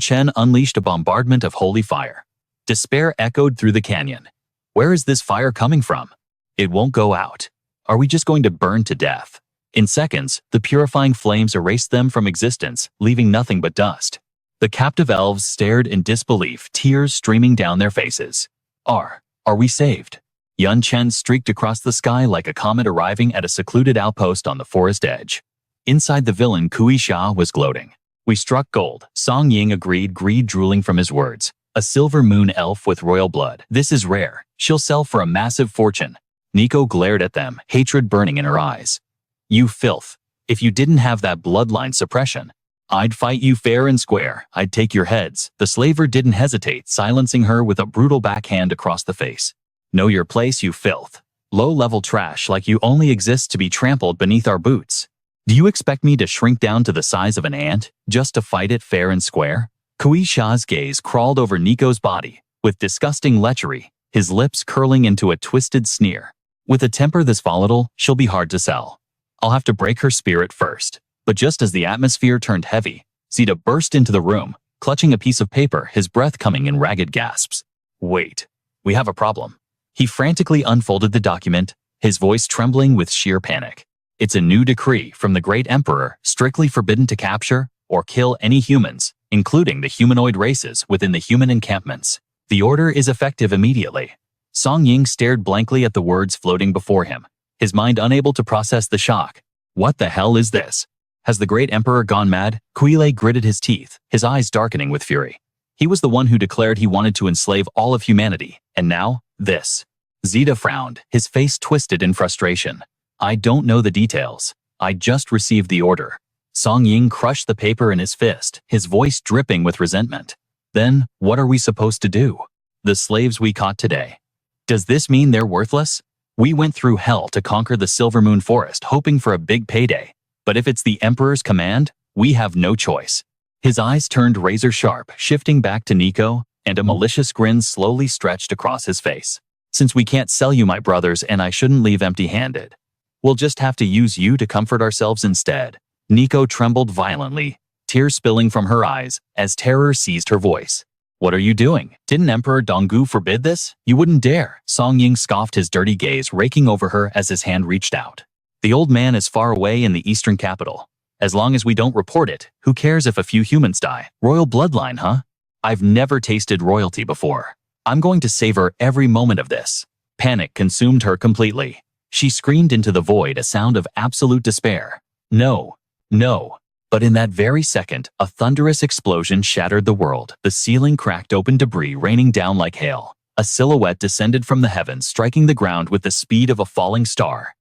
Chen unleashed a bombardment of holy fire. Despair echoed through the canyon. Where is this fire coming from? It won't go out. Are we just going to burn to death? In seconds, the purifying flames erased them from existence, leaving nothing but dust. The captive elves stared in disbelief, tears streaming down their faces. Are we saved? Chen streaked across the sky like a comet arriving at a secluded outpost on the forest edge. Inside, the villain Kui Sha was gloating. We struck gold. Song Ying agreed, greed drooling from his words. A silver moon elf with royal blood. This is rare. She'll sell for a massive fortune. Nico glared at them, hatred burning in her eyes. You filth. If you didn't have that bloodline suppression, I'd fight you fair and square. I'd take your heads. The slaver didn't hesitate, silencing her with a brutal backhand across the face. Know your place, you filth. Low-level trash like you only exist to be trampled beneath our boots. Do you expect me to shrink down to the size of an ant, just to fight it fair and square? Kui Sha's gaze crawled over Nico's body, with disgusting lechery, his lips curling into a twisted sneer. With a temper this volatile, she'll be hard to sell. I'll have to break her spirit first. But just as the atmosphere turned heavy, Zeta burst into the room, clutching a piece of paper, his breath coming in ragged gasps. Wait, we have a problem. He frantically unfolded the document, his voice trembling with sheer panic. It's a new decree from the Great Emperor, strictly forbidden to capture or kill any humans, including the humanoid races within the human encampments. The order is effective immediately. Song Ying stared blankly at the words floating before him, his mind unable to process the shock. What the hell is this? Has the Great Emperor gone mad? Kuile gritted his teeth, his eyes darkening with fury. He was the one who declared he wanted to enslave all of humanity, and now, this. Zeta frowned, his face twisted in frustration. I don't know the details. I just received the order. Song Ying crushed the paper in his fist, his voice dripping with resentment. Then, what are we supposed to do? The slaves we caught today. Does this mean they're worthless? We went through hell to conquer the Silver Moon Forest, hoping for a big payday. But if it's the Emperor's command, we have no choice. His eyes turned razor-sharp, shifting back to Nico, and a malicious grin slowly stretched across his face. Since we can't sell you my brothers and I shouldn't leave empty-handed, we'll just have to use you to comfort ourselves instead. Nico trembled violently, tears spilling from her eyes as terror seized her voice. What are you doing? Didn't Emperor Donggu forbid this? You wouldn't dare. Song Ying scoffed, his dirty gaze raking over her as his hand reached out. The old man is far away in the eastern capital. As long as we don't report it, who cares if a few humans die? Royal bloodline, huh? I've never tasted royalty before. I'm going to savor every moment of this. Panic consumed her completely. She screamed into the void, a sound of absolute despair. No, no. But in that very second, a thunderous explosion shattered the world. The ceiling cracked open, debris raining down like hail. A silhouette descended from the heavens, striking the ground with the speed of a falling star.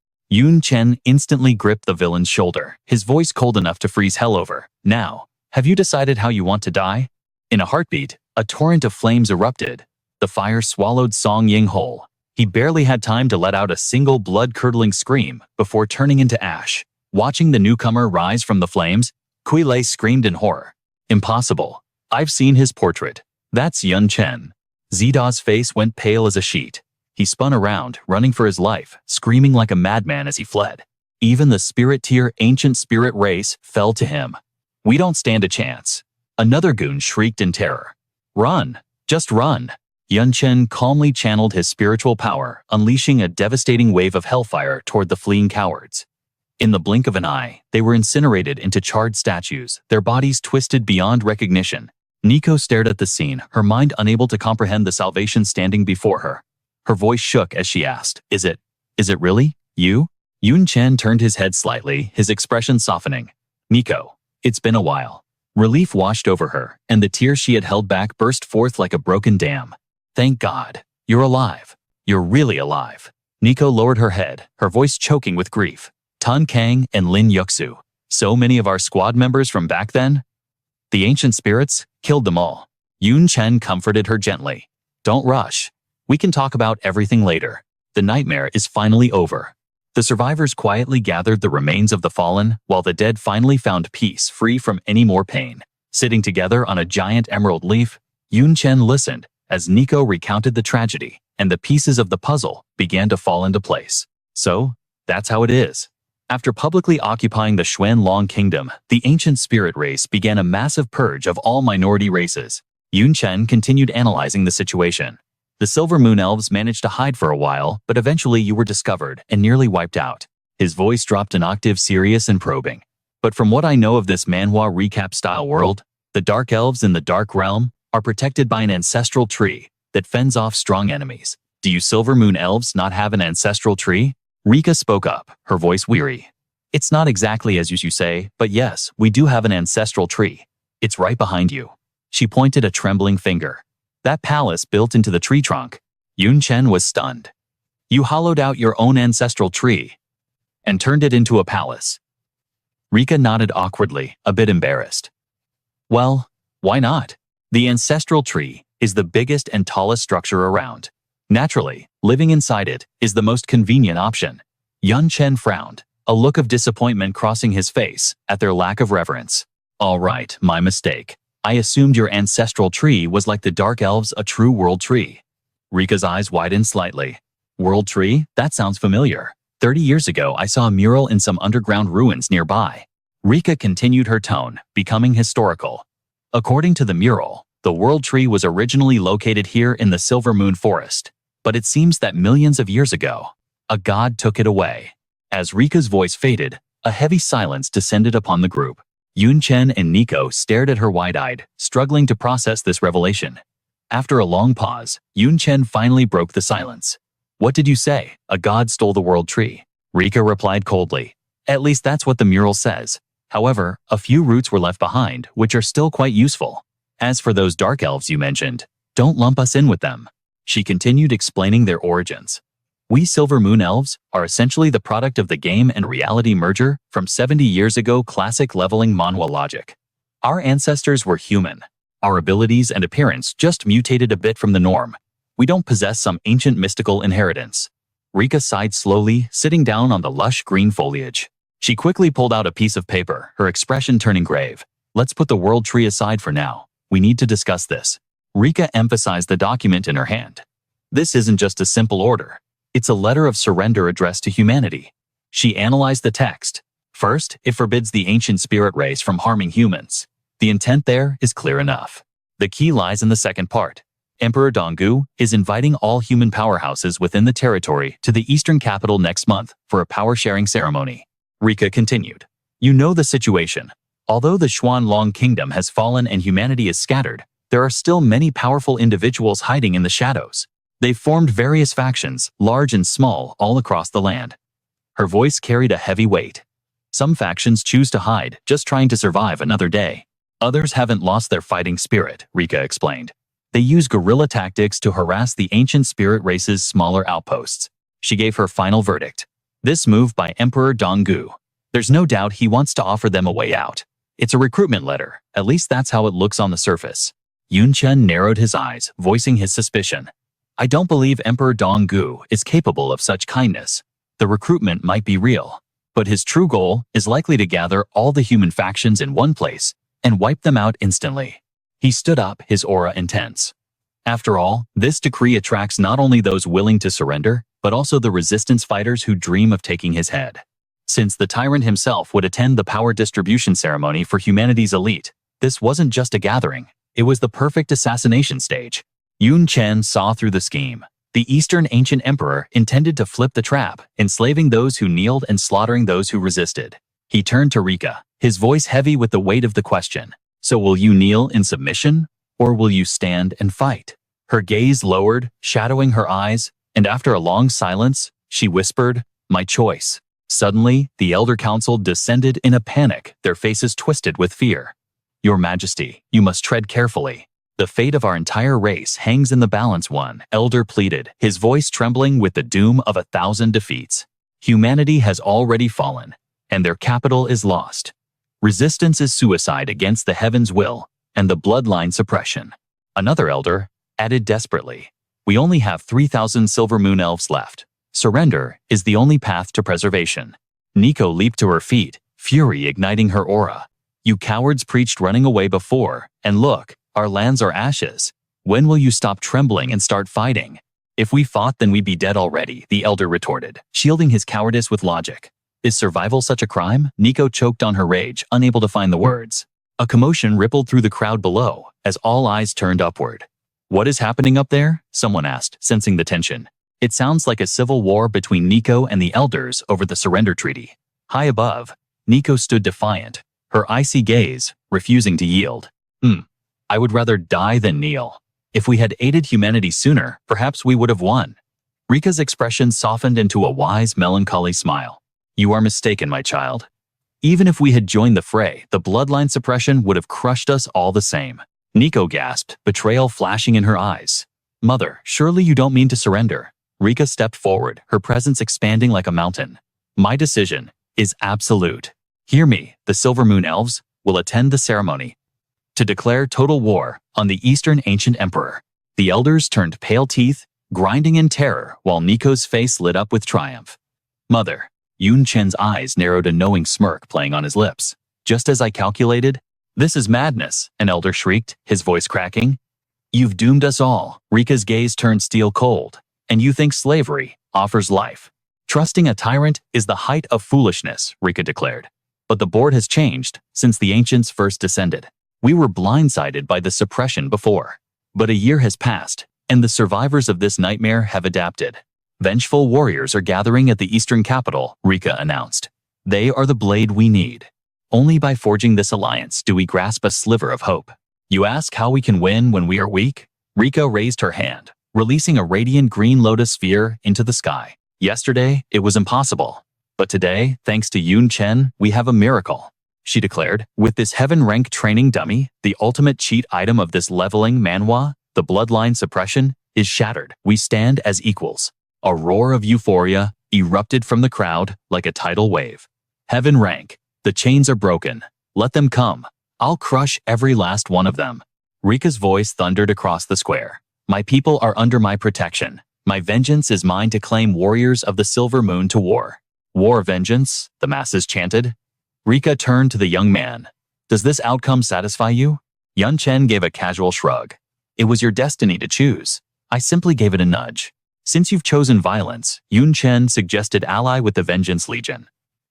Chen instantly gripped the villain's shoulder, his voice cold enough to freeze hell over. Now, have you decided how you want to die? In a heartbeat, a torrent of flames erupted. The fire swallowed Song Ying whole. He barely had time to let out a single blood-curdling scream before turning into ash. Watching the newcomer rise from the flames, Kui Lei screamed in horror. Impossible. I've seen his portrait. That's Chen. Zida's face went pale as a sheet. He spun around, running for his life, screaming like a madman as he fled. Even the spirit-tier ancient spirit race fell to him. We don't stand a chance. Another goon shrieked in terror. Run! Just run! Chen calmly channeled his spiritual power, unleashing a devastating wave of hellfire toward the fleeing cowards. In the blink of an eye, they were incinerated into charred statues, their bodies twisted beyond recognition. Nico stared at the scene, her mind unable to comprehend the salvation standing before her. Her voice shook as she asked, Is it really you? Chen turned his head slightly, his expression softening. Nico, it's been a while. Relief washed over her, and the tears she had held back burst forth like a broken dam. Thank God. You're alive. You're really alive. Nico lowered her head, her voice choking with grief. Tan Kang and Lin Yuxu. So many of our squad members from back then? The ancient spirits killed them all. Chen comforted her gently. Don't rush. We can talk about everything later. The nightmare is finally over. The survivors quietly gathered the remains of the fallen, while the dead finally found peace, free from any more pain. Sitting together on a giant emerald leaf, Chen listened as Nico recounted the tragedy, and the pieces of the puzzle began to fall into place. So, that's how it is. After publicly occupying the Xuanlong Kingdom, the ancient spirit race began a massive purge of all minority races. Chen continued analyzing the situation. The Silver Moon Elves managed to hide for a while, but eventually you were discovered and nearly wiped out. His voice dropped an octave, serious and probing. But from what I know of this Manhwa recap-style world, the Dark Elves in the Dark Realm are protected by an ancestral tree that fends off strong enemies. Do you Silver Moon Elves not have an ancestral tree? Rika spoke up, her voice weary. It's not exactly as you say, but yes, we do have an ancestral tree. It's right behind you. She pointed a trembling finger. That palace built into the tree trunk. Chen was stunned. You hollowed out your own ancestral tree and turned it into a palace. Rika nodded awkwardly, a bit embarrassed. Well, why not? The ancestral tree is the biggest and tallest structure around. Naturally, living inside it is the most convenient option. Chen frowned, a look of disappointment crossing his face at their lack of reverence. All right, my mistake. I assumed your ancestral tree was like the Dark Elves, a true world tree. Rika's eyes widened slightly. World tree? That sounds familiar. 30 years ago, I saw a mural in some underground ruins nearby. Rika continued her tone, becoming historical. According to the mural, the world tree was originally located here in the Silver Moon Forest, but it seems that millions of years ago, a god took it away. As Rika's voice faded, a heavy silence descended upon the group. Chen and Nico stared at her wide-eyed, struggling to process this revelation. After a long pause, Chen finally broke the silence. What did you say? A god stole the world tree. Rika replied coldly. At least that's what the mural says. However, a few roots were left behind, which are still quite useful. As for those dark elves you mentioned, don't lump us in with them. She continued explaining their origins. We Silver Moon Elves are essentially the product of the game and reality merger from 70 years ago, classic leveling manhwa logic. Our ancestors were human. Our abilities and appearance just mutated a bit from the norm. We don't possess some ancient mystical inheritance. Rika sighed slowly, sitting down on the lush green foliage. She quickly pulled out a piece of paper, her expression turning grave. Let's put the world tree aside for now. We need to discuss this. Rika emphasized the document in her hand. This isn't just a simple order. It's a letter of surrender addressed to humanity. She analyzed the text. First, it forbids the ancient spirit race from harming humans. The intent there is clear enough. The key lies in the second part. Emperor Donggu is inviting all human powerhouses within the territory to the eastern capital next month for a power-sharing ceremony. Rika continued. You know the situation. Although the Xuanlong kingdom has fallen and humanity is scattered, there are still many powerful individuals hiding in the shadows. They've formed various factions, large and small, all across the land. Her voice carried a heavy weight. Some factions choose to hide, just trying to survive another day. Others haven't lost their fighting spirit, Rika explained. They use guerrilla tactics to harass the ancient spirit race's smaller outposts. She gave her final verdict. This move by Emperor Donggu. There's no doubt he wants to offer them a way out. It's a recruitment letter, at least that's how it looks on the surface. Yun Chen narrowed his eyes, voicing his suspicion. I don't believe Emperor Donggu is capable of such kindness. The recruitment might be real, but his true goal is likely to gather all the human factions in one place and wipe them out instantly. He stood up, his aura intense. After all, this decree attracts not only those willing to surrender, but also the resistance fighters who dream of taking his head. Since the tyrant himself would attend the power distribution ceremony for humanity's elite, this wasn't just a gathering, it was the perfect assassination stage. Yun Chen saw through the scheme. The Eastern Ancient Emperor intended to flip the trap, enslaving those who kneeled and slaughtering those who resisted. He turned to Rika, his voice heavy with the weight of the question. So will you kneel in submission, or will you stand and fight? Her gaze lowered, shadowing her eyes, and after a long silence, she whispered, my choice. Suddenly, the Elder Council descended in a panic, their faces twisted with fear. Your Majesty, you must tread carefully. The fate of our entire race hangs in the balance, one elder pleaded, his voice trembling with the doom of 1,000 defeats. Humanity has already fallen, and their capital is lost. Resistance is suicide against the heaven's will, and the bloodline suppression. Another elder added desperately, we only have 3,000 silver moon elves left. Surrender is the only path to preservation. Nico leaped to her feet, fury igniting her aura. You cowards preached running away before, and look, our lands are ashes. When will you stop trembling and start fighting? If we fought, then we'd be dead already, the elder retorted, shielding his cowardice with logic. Is survival such a crime? Nico choked on her rage, unable to find the words. A commotion rippled through the crowd below, as all eyes turned upward. What is happening up there? Someone asked, sensing the tension. It sounds like a civil war between Nico and the elders over the surrender treaty. High above, Nico stood defiant, her icy gaze refusing to yield. I would rather die than kneel. If we had aided humanity sooner, perhaps we would have won. Rika's expression softened into a wise, melancholy smile. You are mistaken, my child. Even if we had joined the fray, the bloodline suppression would have crushed us all the same. Nico gasped, betrayal flashing in her eyes. Mother, surely you don't mean to surrender. Rika stepped forward, her presence expanding like a mountain. My decision is absolute. Hear me, the Silver Moon Elves will attend the ceremony to declare total war on the Eastern Ancient Emperor. The elders turned pale teeth, grinding in terror, while Nico's face lit up with triumph. Mother, Yun Chen's eyes narrowed, a knowing smirk playing on his lips. Just as I calculated, this is madness, an elder shrieked, his voice cracking. You've doomed us all. Rika's gaze turned steel cold. And you think slavery offers life? Trusting a tyrant is the height of foolishness, Rika declared. But the board has changed since the ancients first descended. We were blindsided by the suppression before. But a year has passed, and the survivors of this nightmare have adapted. Vengeful warriors are gathering at the eastern capital, Rika announced. They are the blade we need. Only by forging this alliance do we grasp a sliver of hope. You ask how we can win when we are weak? Rika raised her hand, releasing a radiant green lotus sphere into the sky. Yesterday, it was impossible. But today, thanks to Yun Chen, we have a miracle, she declared. With this heaven-rank training dummy, the ultimate cheat item of this leveling manhwa, the bloodline suppression, is shattered. We stand as equals. A roar of euphoria erupted from the crowd like a tidal wave. Heaven rank. The chains are broken. Let them come. I'll crush every last one of them. Rika's voice thundered across the square. My people are under my protection. My vengeance is mine to claim warriors of the Silver Moon to war. War vengeance, the masses chanted. Rika turned to the young man. Does this outcome satisfy you? Yun Chen gave a casual shrug. It was your destiny to choose. I simply gave it a nudge. Since you've chosen violence, Yun Chen suggested ally with the Vengeance Legion.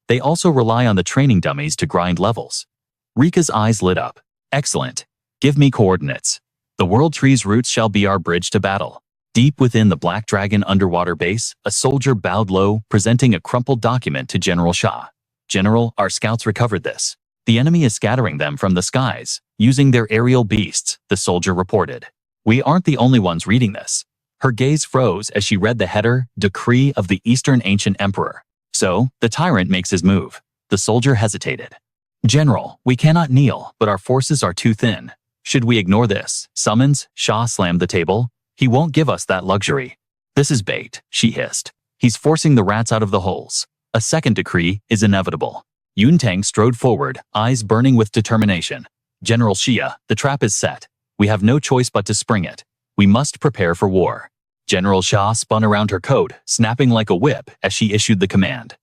They also rely on the training dummies to grind levels. Rika's eyes lit up. Excellent. Give me coordinates. The World Tree's roots shall be our bridge to battle. Deep within the Black Dragon underwater base, a soldier bowed low, presenting a crumpled document to General Shah. General, our scouts recovered this. The enemy is scattering them from the skies, using their aerial beasts, the soldier reported. We aren't the only ones reading this. Her gaze froze as she read the header, Decree of the Eastern Ancient Emperor. So, the tyrant makes his move. The soldier hesitated. General, we cannot kneel, but our forces are too thin. Should we ignore this? Summons, Shah slammed the table. He won't give us that luxury. This is bait, she hissed. He's forcing the rats out of the holes. A second decree is inevitable. Yun Tang strode forward, eyes burning with determination. General Xia, the trap is set. We have no choice but to spring it. We must prepare for war. General Shah spun around her coat, snapping like a whip as she issued the command.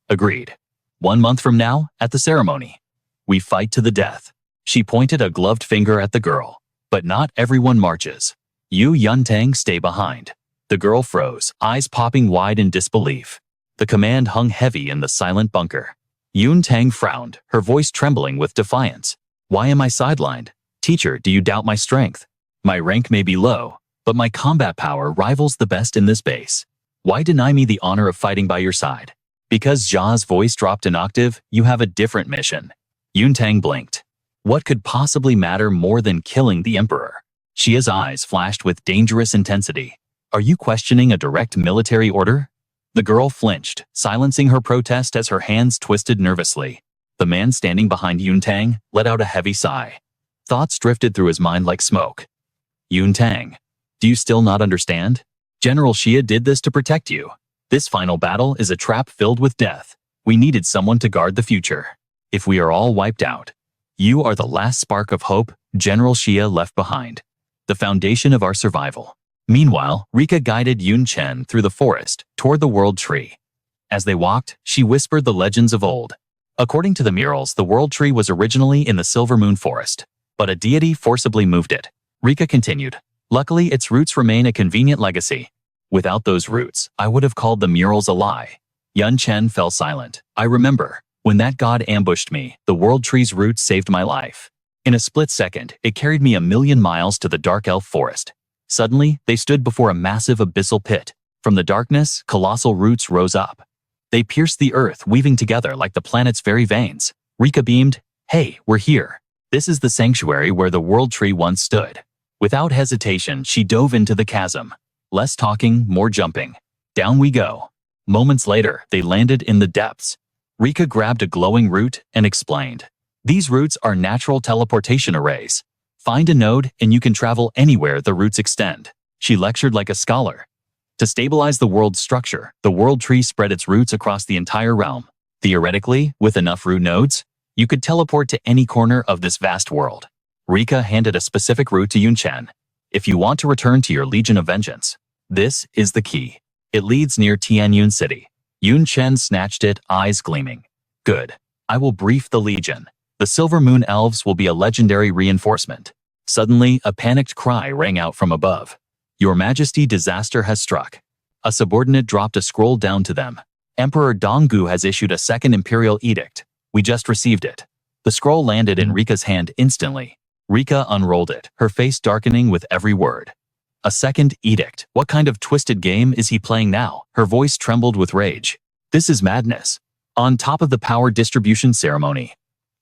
Agreed. 1 month from now, at the ceremony. We fight to the death. She pointed a gloved finger at the girl. But not everyone marches. You, Yun Tang, stay behind. The girl froze, eyes popping wide in disbelief. The command hung heavy in the silent bunker. Yun Tang frowned, her voice trembling with defiance. Why am I sidelined? Teacher, do you doubt my strength? My rank may be low, but my combat power rivals the best in this base. Why deny me the honor of fighting by your side? Because Jia's voice dropped an octave, you have a different mission. Yun Tang blinked. What could possibly matter more than killing the emperor? Xia's eyes flashed with dangerous intensity. Are you questioning a direct military order? The girl flinched, silencing her protest as her hands twisted nervously. The man standing behind Yun Tang let out a heavy sigh. Thoughts drifted through his mind like smoke. Yun Tang, do you still not understand? General Xia did this to protect you. This final battle is a trap filled with death. We needed someone to guard the future. If we are all wiped out, you are the last spark of hope General Xia left behind. The foundation of our survival. Meanwhile, Rika guided Yun Chen through the forest toward the World Tree. As they walked, she whispered the legends of old. According to the murals, the World Tree was originally in the Silver Moon Forest, but a deity forcibly moved it. Rika continued. Luckily, its roots remain a convenient legacy. Without those roots, I would have called the murals a lie. Yun Chen fell silent. I remember. When that god ambushed me, the World Tree's roots saved my life. In a split second, it carried me 1,000,000 miles to the Dark Elf Forest. Suddenly, they stood before a massive abyssal pit. From the darkness, colossal roots rose up. They pierced the earth, weaving together like the planet's very veins. Rika beamed. Hey, we're here. This is the sanctuary where the World Tree once stood. Without hesitation, she dove into the chasm. Less talking, more jumping. Down we go. Moments later, they landed in the depths. Rika grabbed a glowing root and explained. These roots are natural teleportation arrays. Find a node and you can travel anywhere the roots extend. She lectured like a scholar. To stabilize the world's structure, the World Tree spread its roots across the entire realm. Theoretically, with enough root nodes, you could teleport to any corner of this vast world. Rika handed a specific route to Yun Chen. If you want to return to your Legion of Vengeance, this is the key. It leads near Tianyun City. Yun Chen snatched it, eyes gleaming. Good. I will brief the Legion. The Silver Moon Elves will be a legendary reinforcement. Suddenly, a panicked cry rang out from above. Your Majesty, disaster has struck. A subordinate dropped a scroll down to them. Emperor Donggu has issued a second imperial edict. We just received it. The scroll landed in Rika's hand instantly. Rika unrolled it, her face darkening with every word. A second edict. What kind of twisted game is he playing now? Her voice trembled with rage. This is madness. On top of the power distribution ceremony,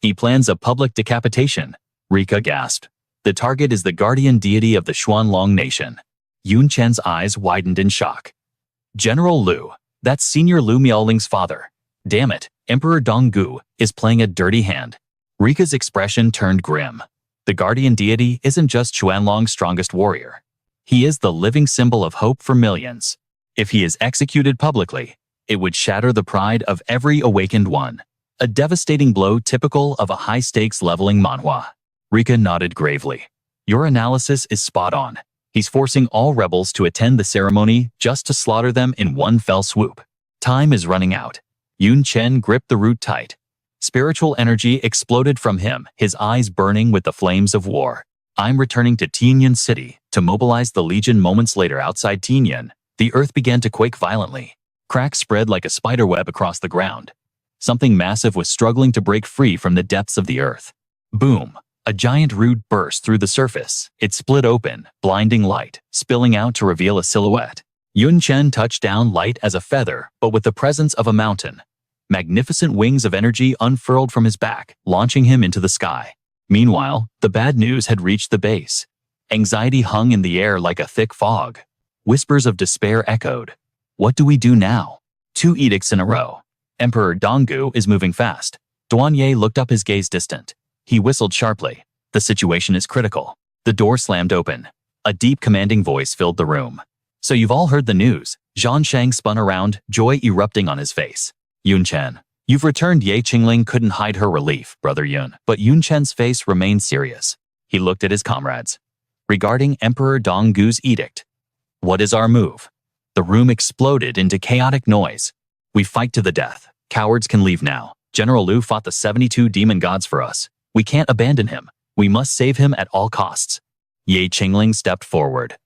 he plans a public decapitation. Rika gasped. The target is the guardian deity of the Xuanlong nation. Yun Chen's eyes widened in shock. General Liu, that's Senior Liu Miaoling's father. Damn it, Emperor Donggu is playing a dirty hand. Rika's expression turned grim. The guardian deity isn't just Xuanlong's strongest warrior. He is the living symbol of hope for millions. If he is executed publicly, it would shatter the pride of every awakened one. A devastating blow typical of a high-stakes leveling manhwa. Rika nodded gravely. Your analysis is spot on. He's forcing all rebels to attend the ceremony just to slaughter them in one fell swoop. Time is running out. Yun Chen gripped the root tight. Spiritual energy exploded from him, his eyes burning with the flames of war. I'm returning to Tianyan City to mobilize the Legion. Moments later outside Tianyan, the earth began to quake violently. Cracks spread like a spiderweb across the ground. Something massive was struggling to break free from the depths of the earth. Boom! A giant root burst through the surface. It split open, blinding light, spilling out to reveal a silhouette. Yun Chen touched down light as a feather, but with the presence of a mountain. Magnificent wings of energy unfurled from his back, launching him into the sky. Meanwhile, the bad news had reached the base. Anxiety hung in the air like a thick fog. Whispers of despair echoed. What do we do now? 2 edicts in a row. Emperor Donggu is moving fast. Duanye looked up, his gaze distant. He whistled sharply. The situation is critical. The door slammed open. A deep, commanding voice filled the room. So you've all heard the news. Zhang Shang spun around, joy erupting on his face. Yun Chen, you've returned. Ye Qingling couldn't hide her relief, Brother Yun. But Yun Chen's face remained serious. He looked at his comrades. Regarding Emperor Donggu's edict. What is our move? The room exploded into chaotic noise. We fight to the death. Cowards can leave now. General Liu fought the 72 demon gods for us. We can't abandon him. We must save him at all costs. Ye Qingling stepped forward.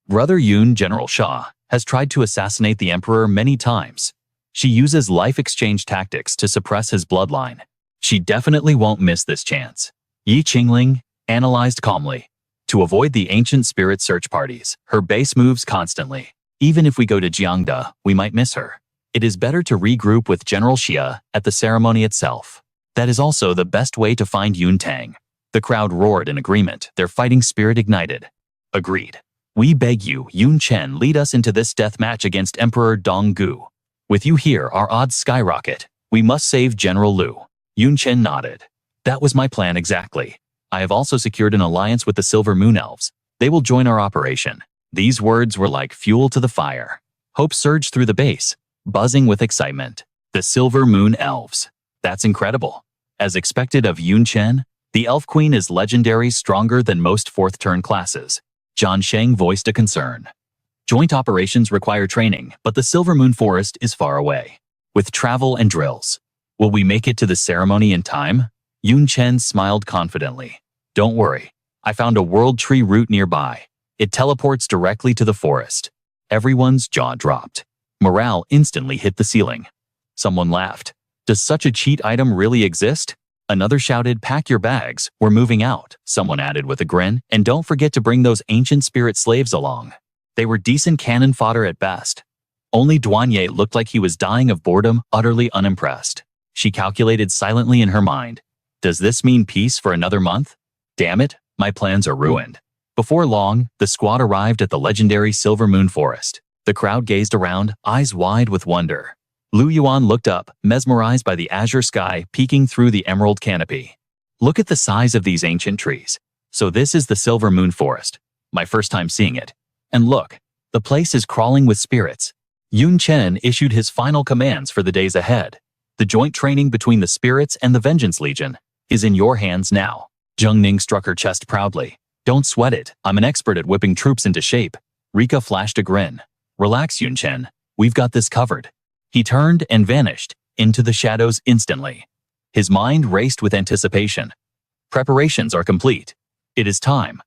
Brother Yun, General Shah, has tried to assassinate the emperor many times. She uses life exchange tactics to suppress his bloodline. She definitely won't miss this chance. Ye Qingling analyzed calmly. To avoid the ancient spirit search parties, her base moves constantly. Even if we go to Jiangda, we might miss her. It is better to regroup with General Xia at the ceremony itself. That is also the best way to find Yun Tang. The crowd roared in agreement, their fighting spirit ignited. Agreed. We beg you, Yun Chen, lead us into this death match against Emperor Donggu. With you here, our odds skyrocket. We must save General Liu. Yun Chen nodded. That was my plan exactly. I have also secured an alliance with the Silver Moon Elves. They will join our operation. These words were like fuel to the fire. Hope surged through the base, buzzing with excitement. The Silver Moon Elves. That's incredible. As expected of Yun Chen, the Elf Queen is legendary, stronger than most 4th turn classes. Zhang Sheng voiced a concern. Joint operations require training, but the Silver Moon Forest is far away. With travel and drills. Will we make it to the ceremony in time? Yun Chen smiled confidently. Don't worry. I found a world tree route nearby. It teleports directly to the forest. Everyone's jaw dropped. Morale instantly hit the ceiling. Someone laughed. Does such a cheat item really exist? Another shouted, pack your bags, we're moving out. Someone added with a grin, and don't forget to bring those ancient spirit slaves along. They were decent cannon fodder at best. Only Duanye looked like he was dying of boredom, utterly unimpressed. She calculated silently in her mind. Does this mean peace for another month? Damn it, my plans are ruined. Before long, the squad arrived at the legendary Silver Moon Forest. The crowd gazed around, eyes wide with wonder. Lu Yuan looked up, mesmerized by the azure sky peeking through the emerald canopy. Look at the size of these ancient trees. So this is the Silver Moon Forest. My first time seeing it. And look, the place is crawling with spirits. Yun Chen issued his final commands for the days ahead. The joint training between the spirits and the Vengeance Legion is in your hands now. Zheng Ning struck her chest proudly. Don't sweat it, I'm an expert at whipping troops into shape. Rika flashed a grin. Relax, Yun Chen, we've got this covered. He turned and vanished into the shadows instantly. His mind raced with anticipation. Preparations are complete. It is time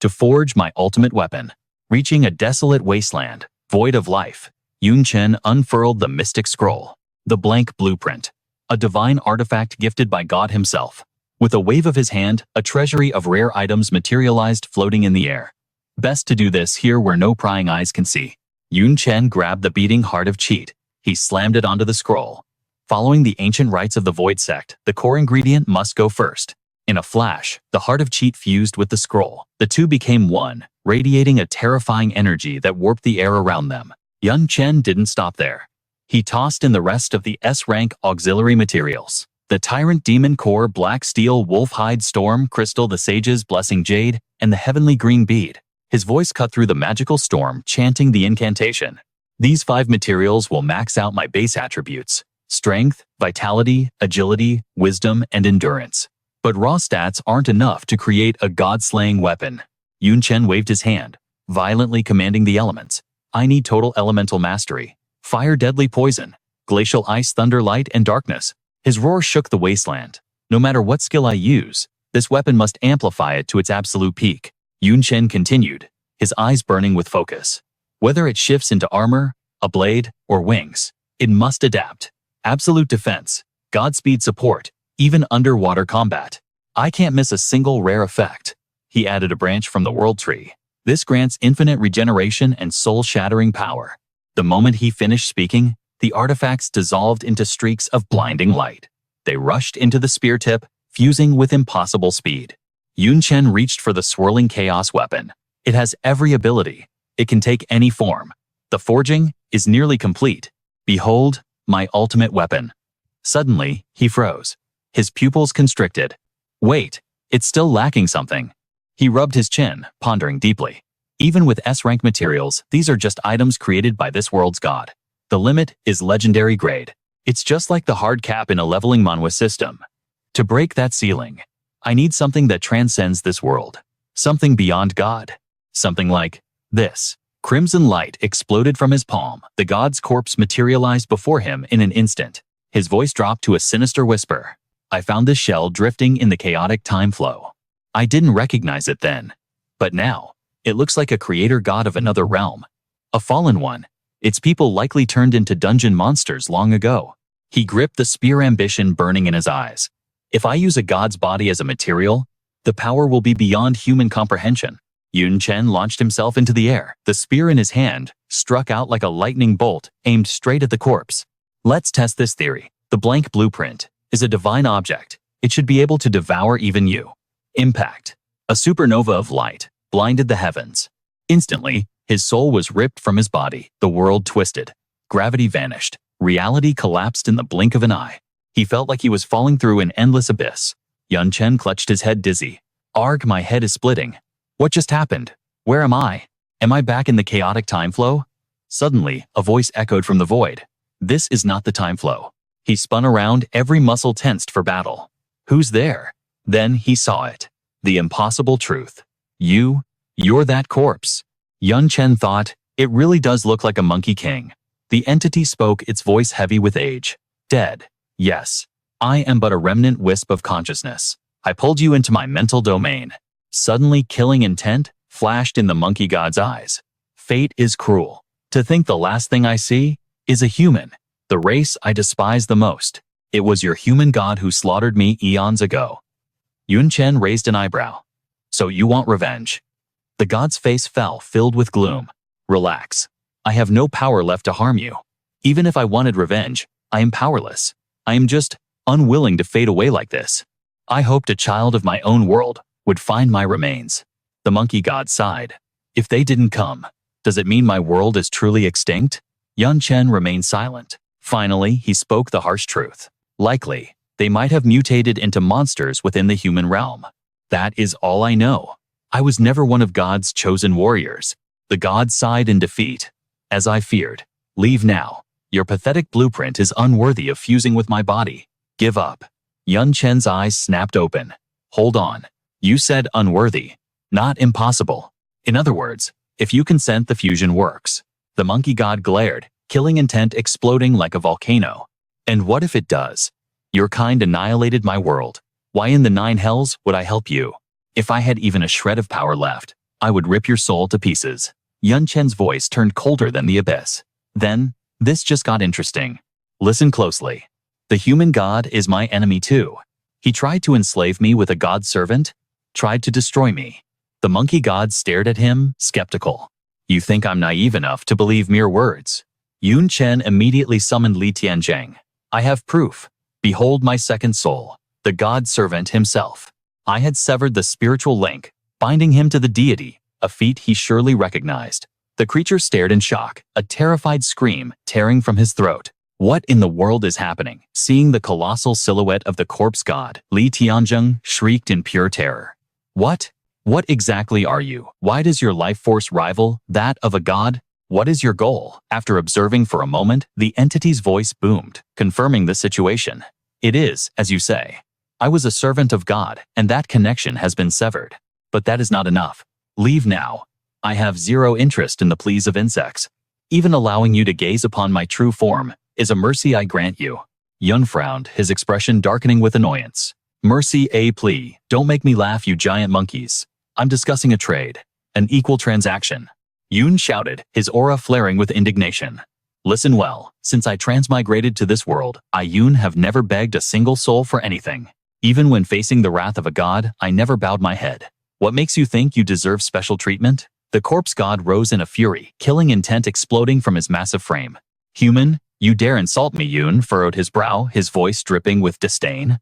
to forge my ultimate weapon. Reaching a desolate wasteland, void of life, Yun Chen unfurled the mystic scroll, the blank blueprint, a divine artifact gifted by God himself. With a wave of his hand, a treasury of rare items materialized floating in the air. Best to do this here where no prying eyes can see. Yun Chen grabbed the beating heart of Cheat. He slammed it onto the scroll. Following the ancient rites of the Void Sect, the core ingredient must go first. In a flash, the heart of Cheat fused with the scroll. The two became one, radiating a terrifying energy that warped the air around them. Yun Chen didn't stop there. He tossed in the rest of the S-rank auxiliary materials. The Tyrant Demon Core, Black Steel, Wolfhide Storm, Crystal, the Sage's Blessing Jade, and the Heavenly Green Bead. His voice cut through the magical storm, chanting the incantation. These 5 materials will max out my base attributes: strength, vitality, agility, wisdom, and endurance. But raw stats aren't enough to create a godslaying weapon. Yun Chen waved his hand, violently commanding the elements. I need total elemental mastery. Fire, deadly poison, glacial ice, thunder, light, and darkness. His roar shook the wasteland. No matter what skill I use, this weapon must amplify it to its absolute peak. Chen continued, his eyes burning with focus. Whether it shifts into armor, a blade, or wings, it must adapt. Absolute defense, Godspeed support, even underwater combat. I can't miss a single rare effect. He added a branch from the world tree. This grants infinite regeneration and soul-shattering power. The moment he finished speaking, the artifacts dissolved into streaks of blinding light. They rushed into the spear tip, fusing with impossible speed. Chen reached for the swirling chaos weapon. It has every ability. It can take any form. The forging is nearly complete. Behold, my ultimate weapon. Suddenly, he froze. His pupils constricted. Wait, it's still lacking something. He rubbed his chin, pondering deeply. Even with S-rank materials, these are just items created by this world's god. The limit is legendary grade. It's just like the hard cap in a leveling Manhwa system. To break that ceiling, I need something that transcends this world. Something beyond God. Something like this. Crimson light exploded from his palm. The god's corpse materialized before him in an instant. His voice dropped to a sinister whisper. I found this shell drifting in the chaotic time flow. I didn't recognize it then. But now, it looks like a creator god of another realm. A fallen one. Its people likely turned into dungeon monsters long ago. He gripped the spear, ambition burning in his eyes. If I use a god's body as a material, the power will be beyond human comprehension. Chen launched himself into the air. The spear in his hand struck out like a lightning bolt, aimed straight at the corpse. Let's test this theory. The blank blueprint is a divine object. It should be able to devour even you. Impact. A supernova of light blinded the heavens. Instantly, his soul was ripped from his body. The world twisted. Gravity vanished. Reality collapsed in the blink of an eye. He felt like he was falling through an endless abyss. Chen clutched his head dizzy. Arg, my head is splitting. What just happened? Where am I? Am I back in the chaotic time flow? Suddenly, a voice echoed from the void. This is not the time flow. He spun around, every muscle tensed for battle. Who's there? Then he saw it. The impossible truth. You're that corpse. Chen thought, it really does look like a monkey king. The entity spoke, its voice heavy with age. Dead. Yes. I am but a remnant wisp of consciousness. I pulled you into my mental domain. Suddenly, killing intent flashed in the monkey god's eyes. Fate is cruel. To think the last thing I see is a human, the race I despise the most. It was your human god who slaughtered me eons ago. Chen raised an eyebrow. So you want revenge? The god's face fell, filled with gloom. Relax. I have no power left to harm you. Even if I wanted revenge, I am powerless. I am just unwilling to fade away like this. I hoped a child of my own world would find my remains. The monkey god sighed. If they didn't come, does it mean my world is truly extinct? Chen remained silent. Finally, he spoke the harsh truth. Likely, they might have mutated into monsters within the human realm. That is all I know. I was never one of God's chosen warriors. The god sighed in defeat. As I feared. Leave now. Your pathetic blueprint is unworthy of fusing with my body. Give up. Chen's eyes snapped open. Hold on. You said unworthy, not impossible. In other words, if you consent, the fusion works. The monkey god glared, killing intent exploding like a volcano. And what if it does? Your kind annihilated my world. Why in the nine hells would I help you? If I had even a shred of power left, I would rip your soul to pieces. Chen's voice turned colder than the abyss. Then, this just got interesting. Listen closely. The human god is my enemy too. He tried to enslave me with a god servant, tried to destroy me. The monkey god stared at him, skeptical. You think I'm naive enough to believe mere words? Chen immediately summoned Li Tianzheng. I have proof. Behold my second soul, the god servant himself. I had severed the spiritual link, binding him to the deity, a feat he surely recognized. The creature stared in shock, a terrified scream tearing from his throat. What in the world is happening? Seeing the colossal silhouette of the corpse god, Li Tianzheng shrieked in pure terror. What? What exactly are you? Why does your life force rival that of a god? What is your goal? After observing for a moment, the entity's voice boomed, confirming the situation. It is, as you say. I was a servant of God, and that connection has been severed. But that is not enough. Leave now. I have zero interest in the pleas of insects. Even allowing you to gaze upon my true form is a mercy I grant you. Yun frowned, his expression darkening with annoyance. Mercy, a plea. Don't make me laugh, you giant monkeys. I'm discussing a trade. An equal transaction. Yun shouted, his aura flaring with indignation. Listen well, since I transmigrated to this world, I Yun have never begged a single soul for anything. Even when facing the wrath of a god, I never bowed my head. What makes you think you deserve special treatment? The corpse god rose in a fury, killing intent exploding from his massive frame. Human, you dare insult me? Yun furrowed his brow, his voice dripping with disdain.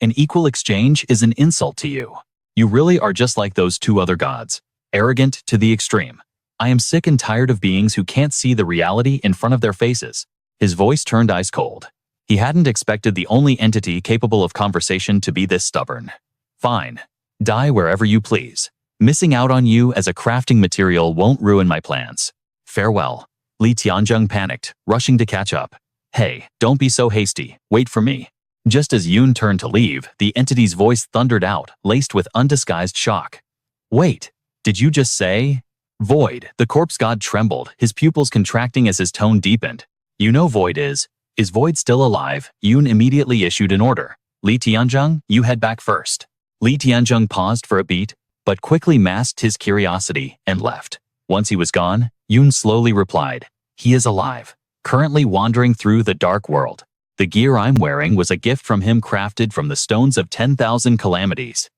An equal exchange is an insult to you. You really are just like those two other gods, arrogant to the extreme. I am sick and tired of beings who can't see the reality in front of their faces. His voice turned ice cold. He hadn't expected the only entity capable of conversation to be this stubborn. Fine. Die wherever you please. Missing out on you as a crafting material won't ruin my plans. Farewell. Li Tianzheng panicked, rushing to catch up. Hey, don't be so hasty. Wait for me. Just as Yun turned to leave, the entity's voice thundered out, laced with undisguised shock. Wait, did you just say? Void. The corpse god trembled, his pupils contracting as his tone deepened. You know Void is. Is Void still alive? Yun immediately issued an order. Li Tianzheng, you head back first. Li Tianzheng paused for a beat, but quickly masked his curiosity and left. Once he was gone, Yun slowly replied, he is alive, currently wandering through the dark world. The gear I'm wearing was a gift from him crafted from the stones of 10,000 calamities.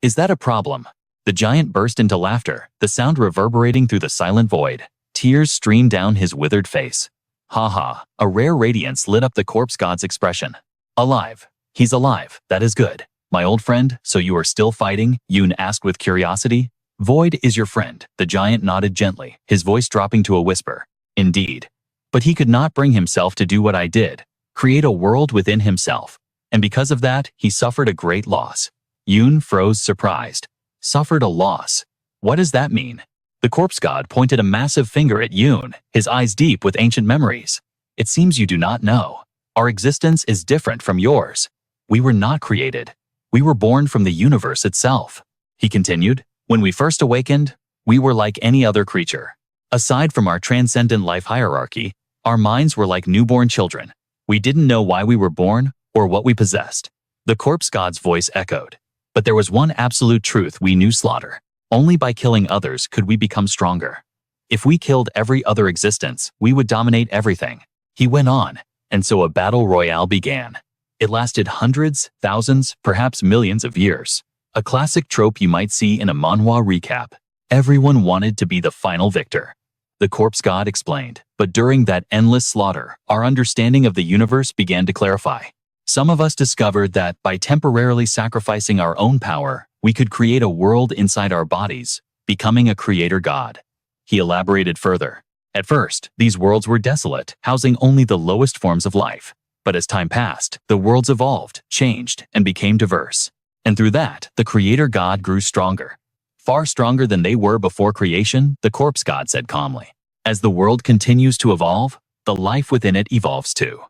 Is that a problem? The giant burst into laughter, the sound reverberating through the silent void. Tears streamed down his withered face. Ha ha, a rare radiance lit up the corpse god's expression. Alive. He's alive, that is good. My old friend, so you are still fighting? Yun asked with curiosity. Void is your friend, the giant nodded gently, his voice dropping to a whisper. Indeed. But he could not bring himself to do what I did, create a world within himself. And because of that, he suffered a great loss. Yun froze surprised. Suffered a loss? What does that mean? The corpse god pointed a massive finger at Yun, his eyes deep with ancient memories. It seems you do not know. Our existence is different from yours. We were not created. We were born from the universe itself. He continued, when we first awakened, we were like any other creature. Aside from our transcendent life hierarchy, our minds were like newborn children. We didn't know why we were born or what we possessed. The corpse god's voice echoed. But there was one absolute truth we knew: slaughter. Only by killing others could we become stronger. If we killed every other existence, we would dominate everything. He went on, and so a battle royale began. It lasted hundreds, thousands, perhaps millions of years. A classic trope you might see in a manhwa recap. Everyone wanted to be the final victor. The corpse god explained, but during that endless slaughter, our understanding of the universe began to clarify. Some of us discovered that by temporarily sacrificing our own power, we could create a world inside our bodies, becoming a creator god. He elaborated further. At first, these worlds were desolate, housing only the lowest forms of life. But as time passed, the worlds evolved, changed, and became diverse. And through that, the creator god grew stronger. Far stronger than they were before creation, the corpse god said calmly. As the world continues to evolve, the life within it evolves too.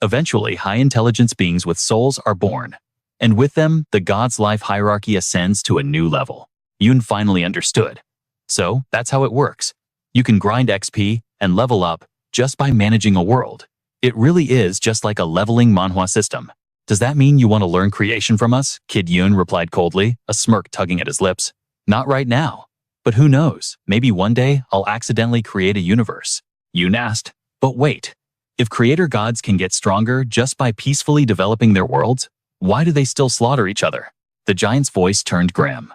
Eventually, high-intelligence beings with souls are born. And with them, the god's life hierarchy ascends to a new level. Yun finally understood. So, that's how it works. You can grind XP and level up just by managing a world. It really is just like a leveling manhwa system. Does that mean you want to learn creation from us? Kid Yun replied coldly, a smirk tugging at his lips. Not right now. But who knows, maybe one day I'll accidentally create a universe. Yun asked, but wait. If creator gods can get stronger just by peacefully developing their worlds, why do they still slaughter each other? The giant's voice turned grim.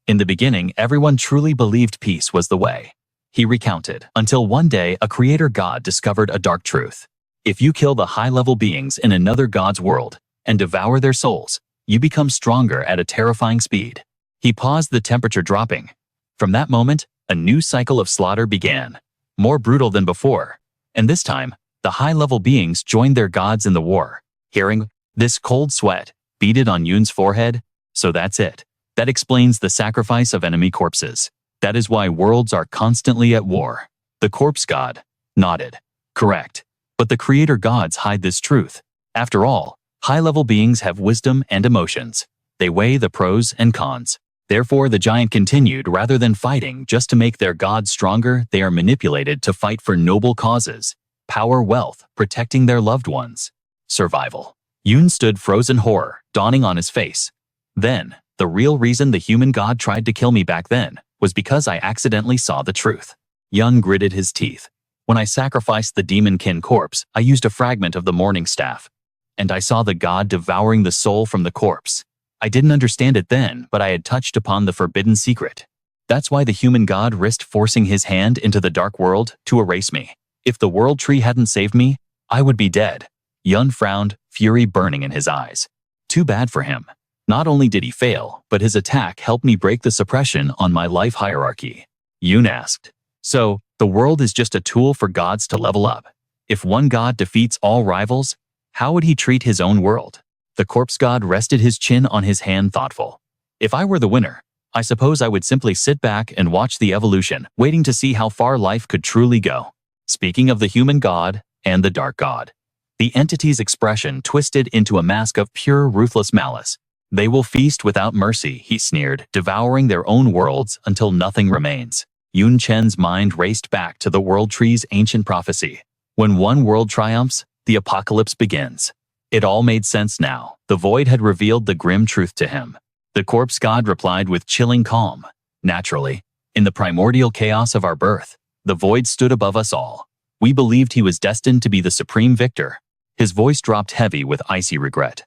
In the beginning, everyone truly believed peace was the way. He recounted, until one day a creator god discovered a dark truth. If you kill the high-level beings in another god's world and devour their souls, you become stronger at a terrifying speed. He paused, the temperature dropping. From that moment, a new cycle of slaughter began, more brutal than before. And this time, the high-level beings joined their gods in the war. Hearing this, cold sweat beaded on Yun's forehead. So that's it. That explains the sacrifice of enemy corpses. That is why worlds are constantly at war. The corpse god nodded. Correct. But the creator gods hide this truth. After all, high-level beings have wisdom and emotions. They weigh the pros and cons. Therefore, the giant continued, rather than fighting just to make their gods stronger, they are manipulated to fight for noble causes. Power, wealth, protecting their loved ones. Survival. Yoon stood frozen horror, dawning on his face. Then, the real reason the human god tried to kill me back then was because I accidentally saw the truth. Yoon gritted his teeth. When I sacrificed the demon-kin corpse, I used a fragment of the morning staff. And I saw the god devouring the soul from the corpse. I didn't understand it then, but I had touched upon the forbidden secret. That's why the human god risked forcing his hand into the dark world to erase me. If the world tree hadn't saved me, I would be dead. Yoon frowned, fury burning in his eyes. Too bad for him. Not only did he fail, but his attack helped me break the suppression on my life hierarchy. Yoon asked, "So, the world is just a tool for gods to level up. If one god defeats all rivals, how would he treat his own world?" The corpse god rested his chin on his hand, thoughtful. "If I were the winner, I suppose I would simply sit back and watch the evolution, waiting to see how far life could truly go." Speaking of the human god and the dark god, the entity's expression twisted into a mask of pure ruthless malice. "They will feast without mercy," he sneered, "devouring their own worlds until nothing remains." Yoon Chen's mind raced back to the world tree's ancient prophecy. When one world triumphs, the apocalypse begins. It all made sense now. The void had revealed the grim truth to him. The corpse god replied with chilling calm. "Naturally, in the primordial chaos of our birth, the void stood above us all. We believed he was destined to be the supreme victor." His voice dropped heavy with icy regret.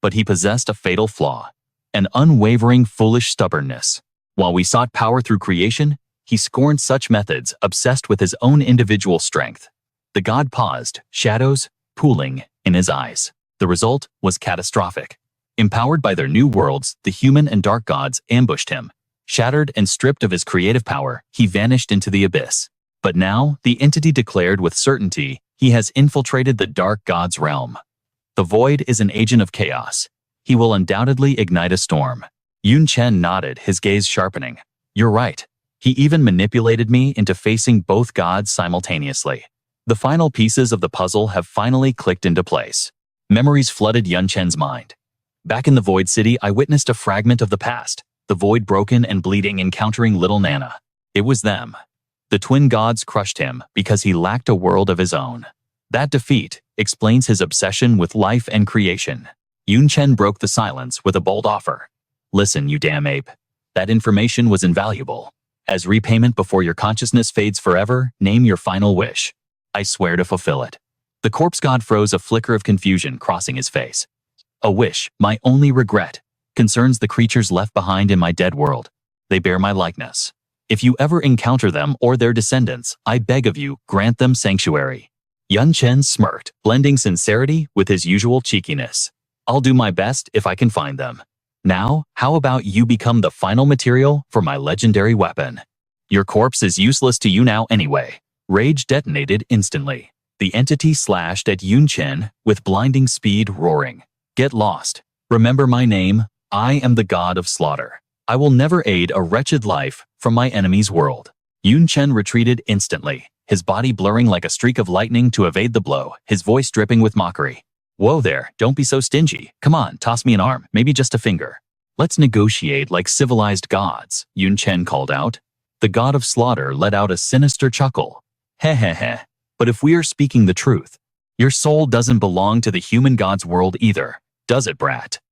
But he possessed a fatal flaw, an unwavering, foolish stubbornness. While we sought power through creation, he scorned such methods, obsessed with his own individual strength. The god paused, shadows pooling in his eyes. The result was catastrophic. Empowered by their new worlds, the human and dark gods ambushed him. Shattered and stripped of his creative power, he vanished into the abyss. But now, the entity declared with certainty, he has infiltrated the dark god's realm. The void is an agent of chaos. He will undoubtedly ignite a storm. Yoon Chen nodded, his gaze sharpening. "You're right. He even manipulated me into facing both gods simultaneously." The final pieces of the puzzle have finally clicked into place. Memories flooded Yoon Chen's mind. Back in the Void City, I witnessed a fragment of the past, the void broken and bleeding, encountering little Nana. It was them. The twin gods crushed him because he lacked a world of his own. That defeat explains his obsession with life and creation. Yoon Chen broke the silence with a bold offer. "Listen, you damn ape. That information was invaluable. As repayment before your consciousness fades forever, name your final wish. I swear to fulfill it." The corpse god froze, a flicker of confusion crossing his face. "A wish, my only regret, concerns the creatures left behind in my dead world. They bear my likeness. If you ever encounter them or their descendants, I beg of you, grant them sanctuary." Yoon Chen smirked, blending sincerity with his usual cheekiness. "I'll do my best if I can find them. Now, how about you become the final material for my legendary weapon? Your corpse is useless to you now anyway." Rage detonated instantly. The entity slashed at Yoon Chen with blinding speed, roaring. "Get lost. Remember my name. I am the god of slaughter. I will never aid a wretched life from my enemy's world." Yoon Chen retreated instantly, his body blurring like a streak of lightning to evade the blow, his voice dripping with mockery. "Whoa there, don't be so stingy. Come on, toss me an arm, maybe just a finger. Let's negotiate like civilized gods," Yoon Chen called out. The god of slaughter let out a sinister chuckle. "Heh. But if we are speaking the truth, your soul doesn't belong to the human god's world either, does it, brat?"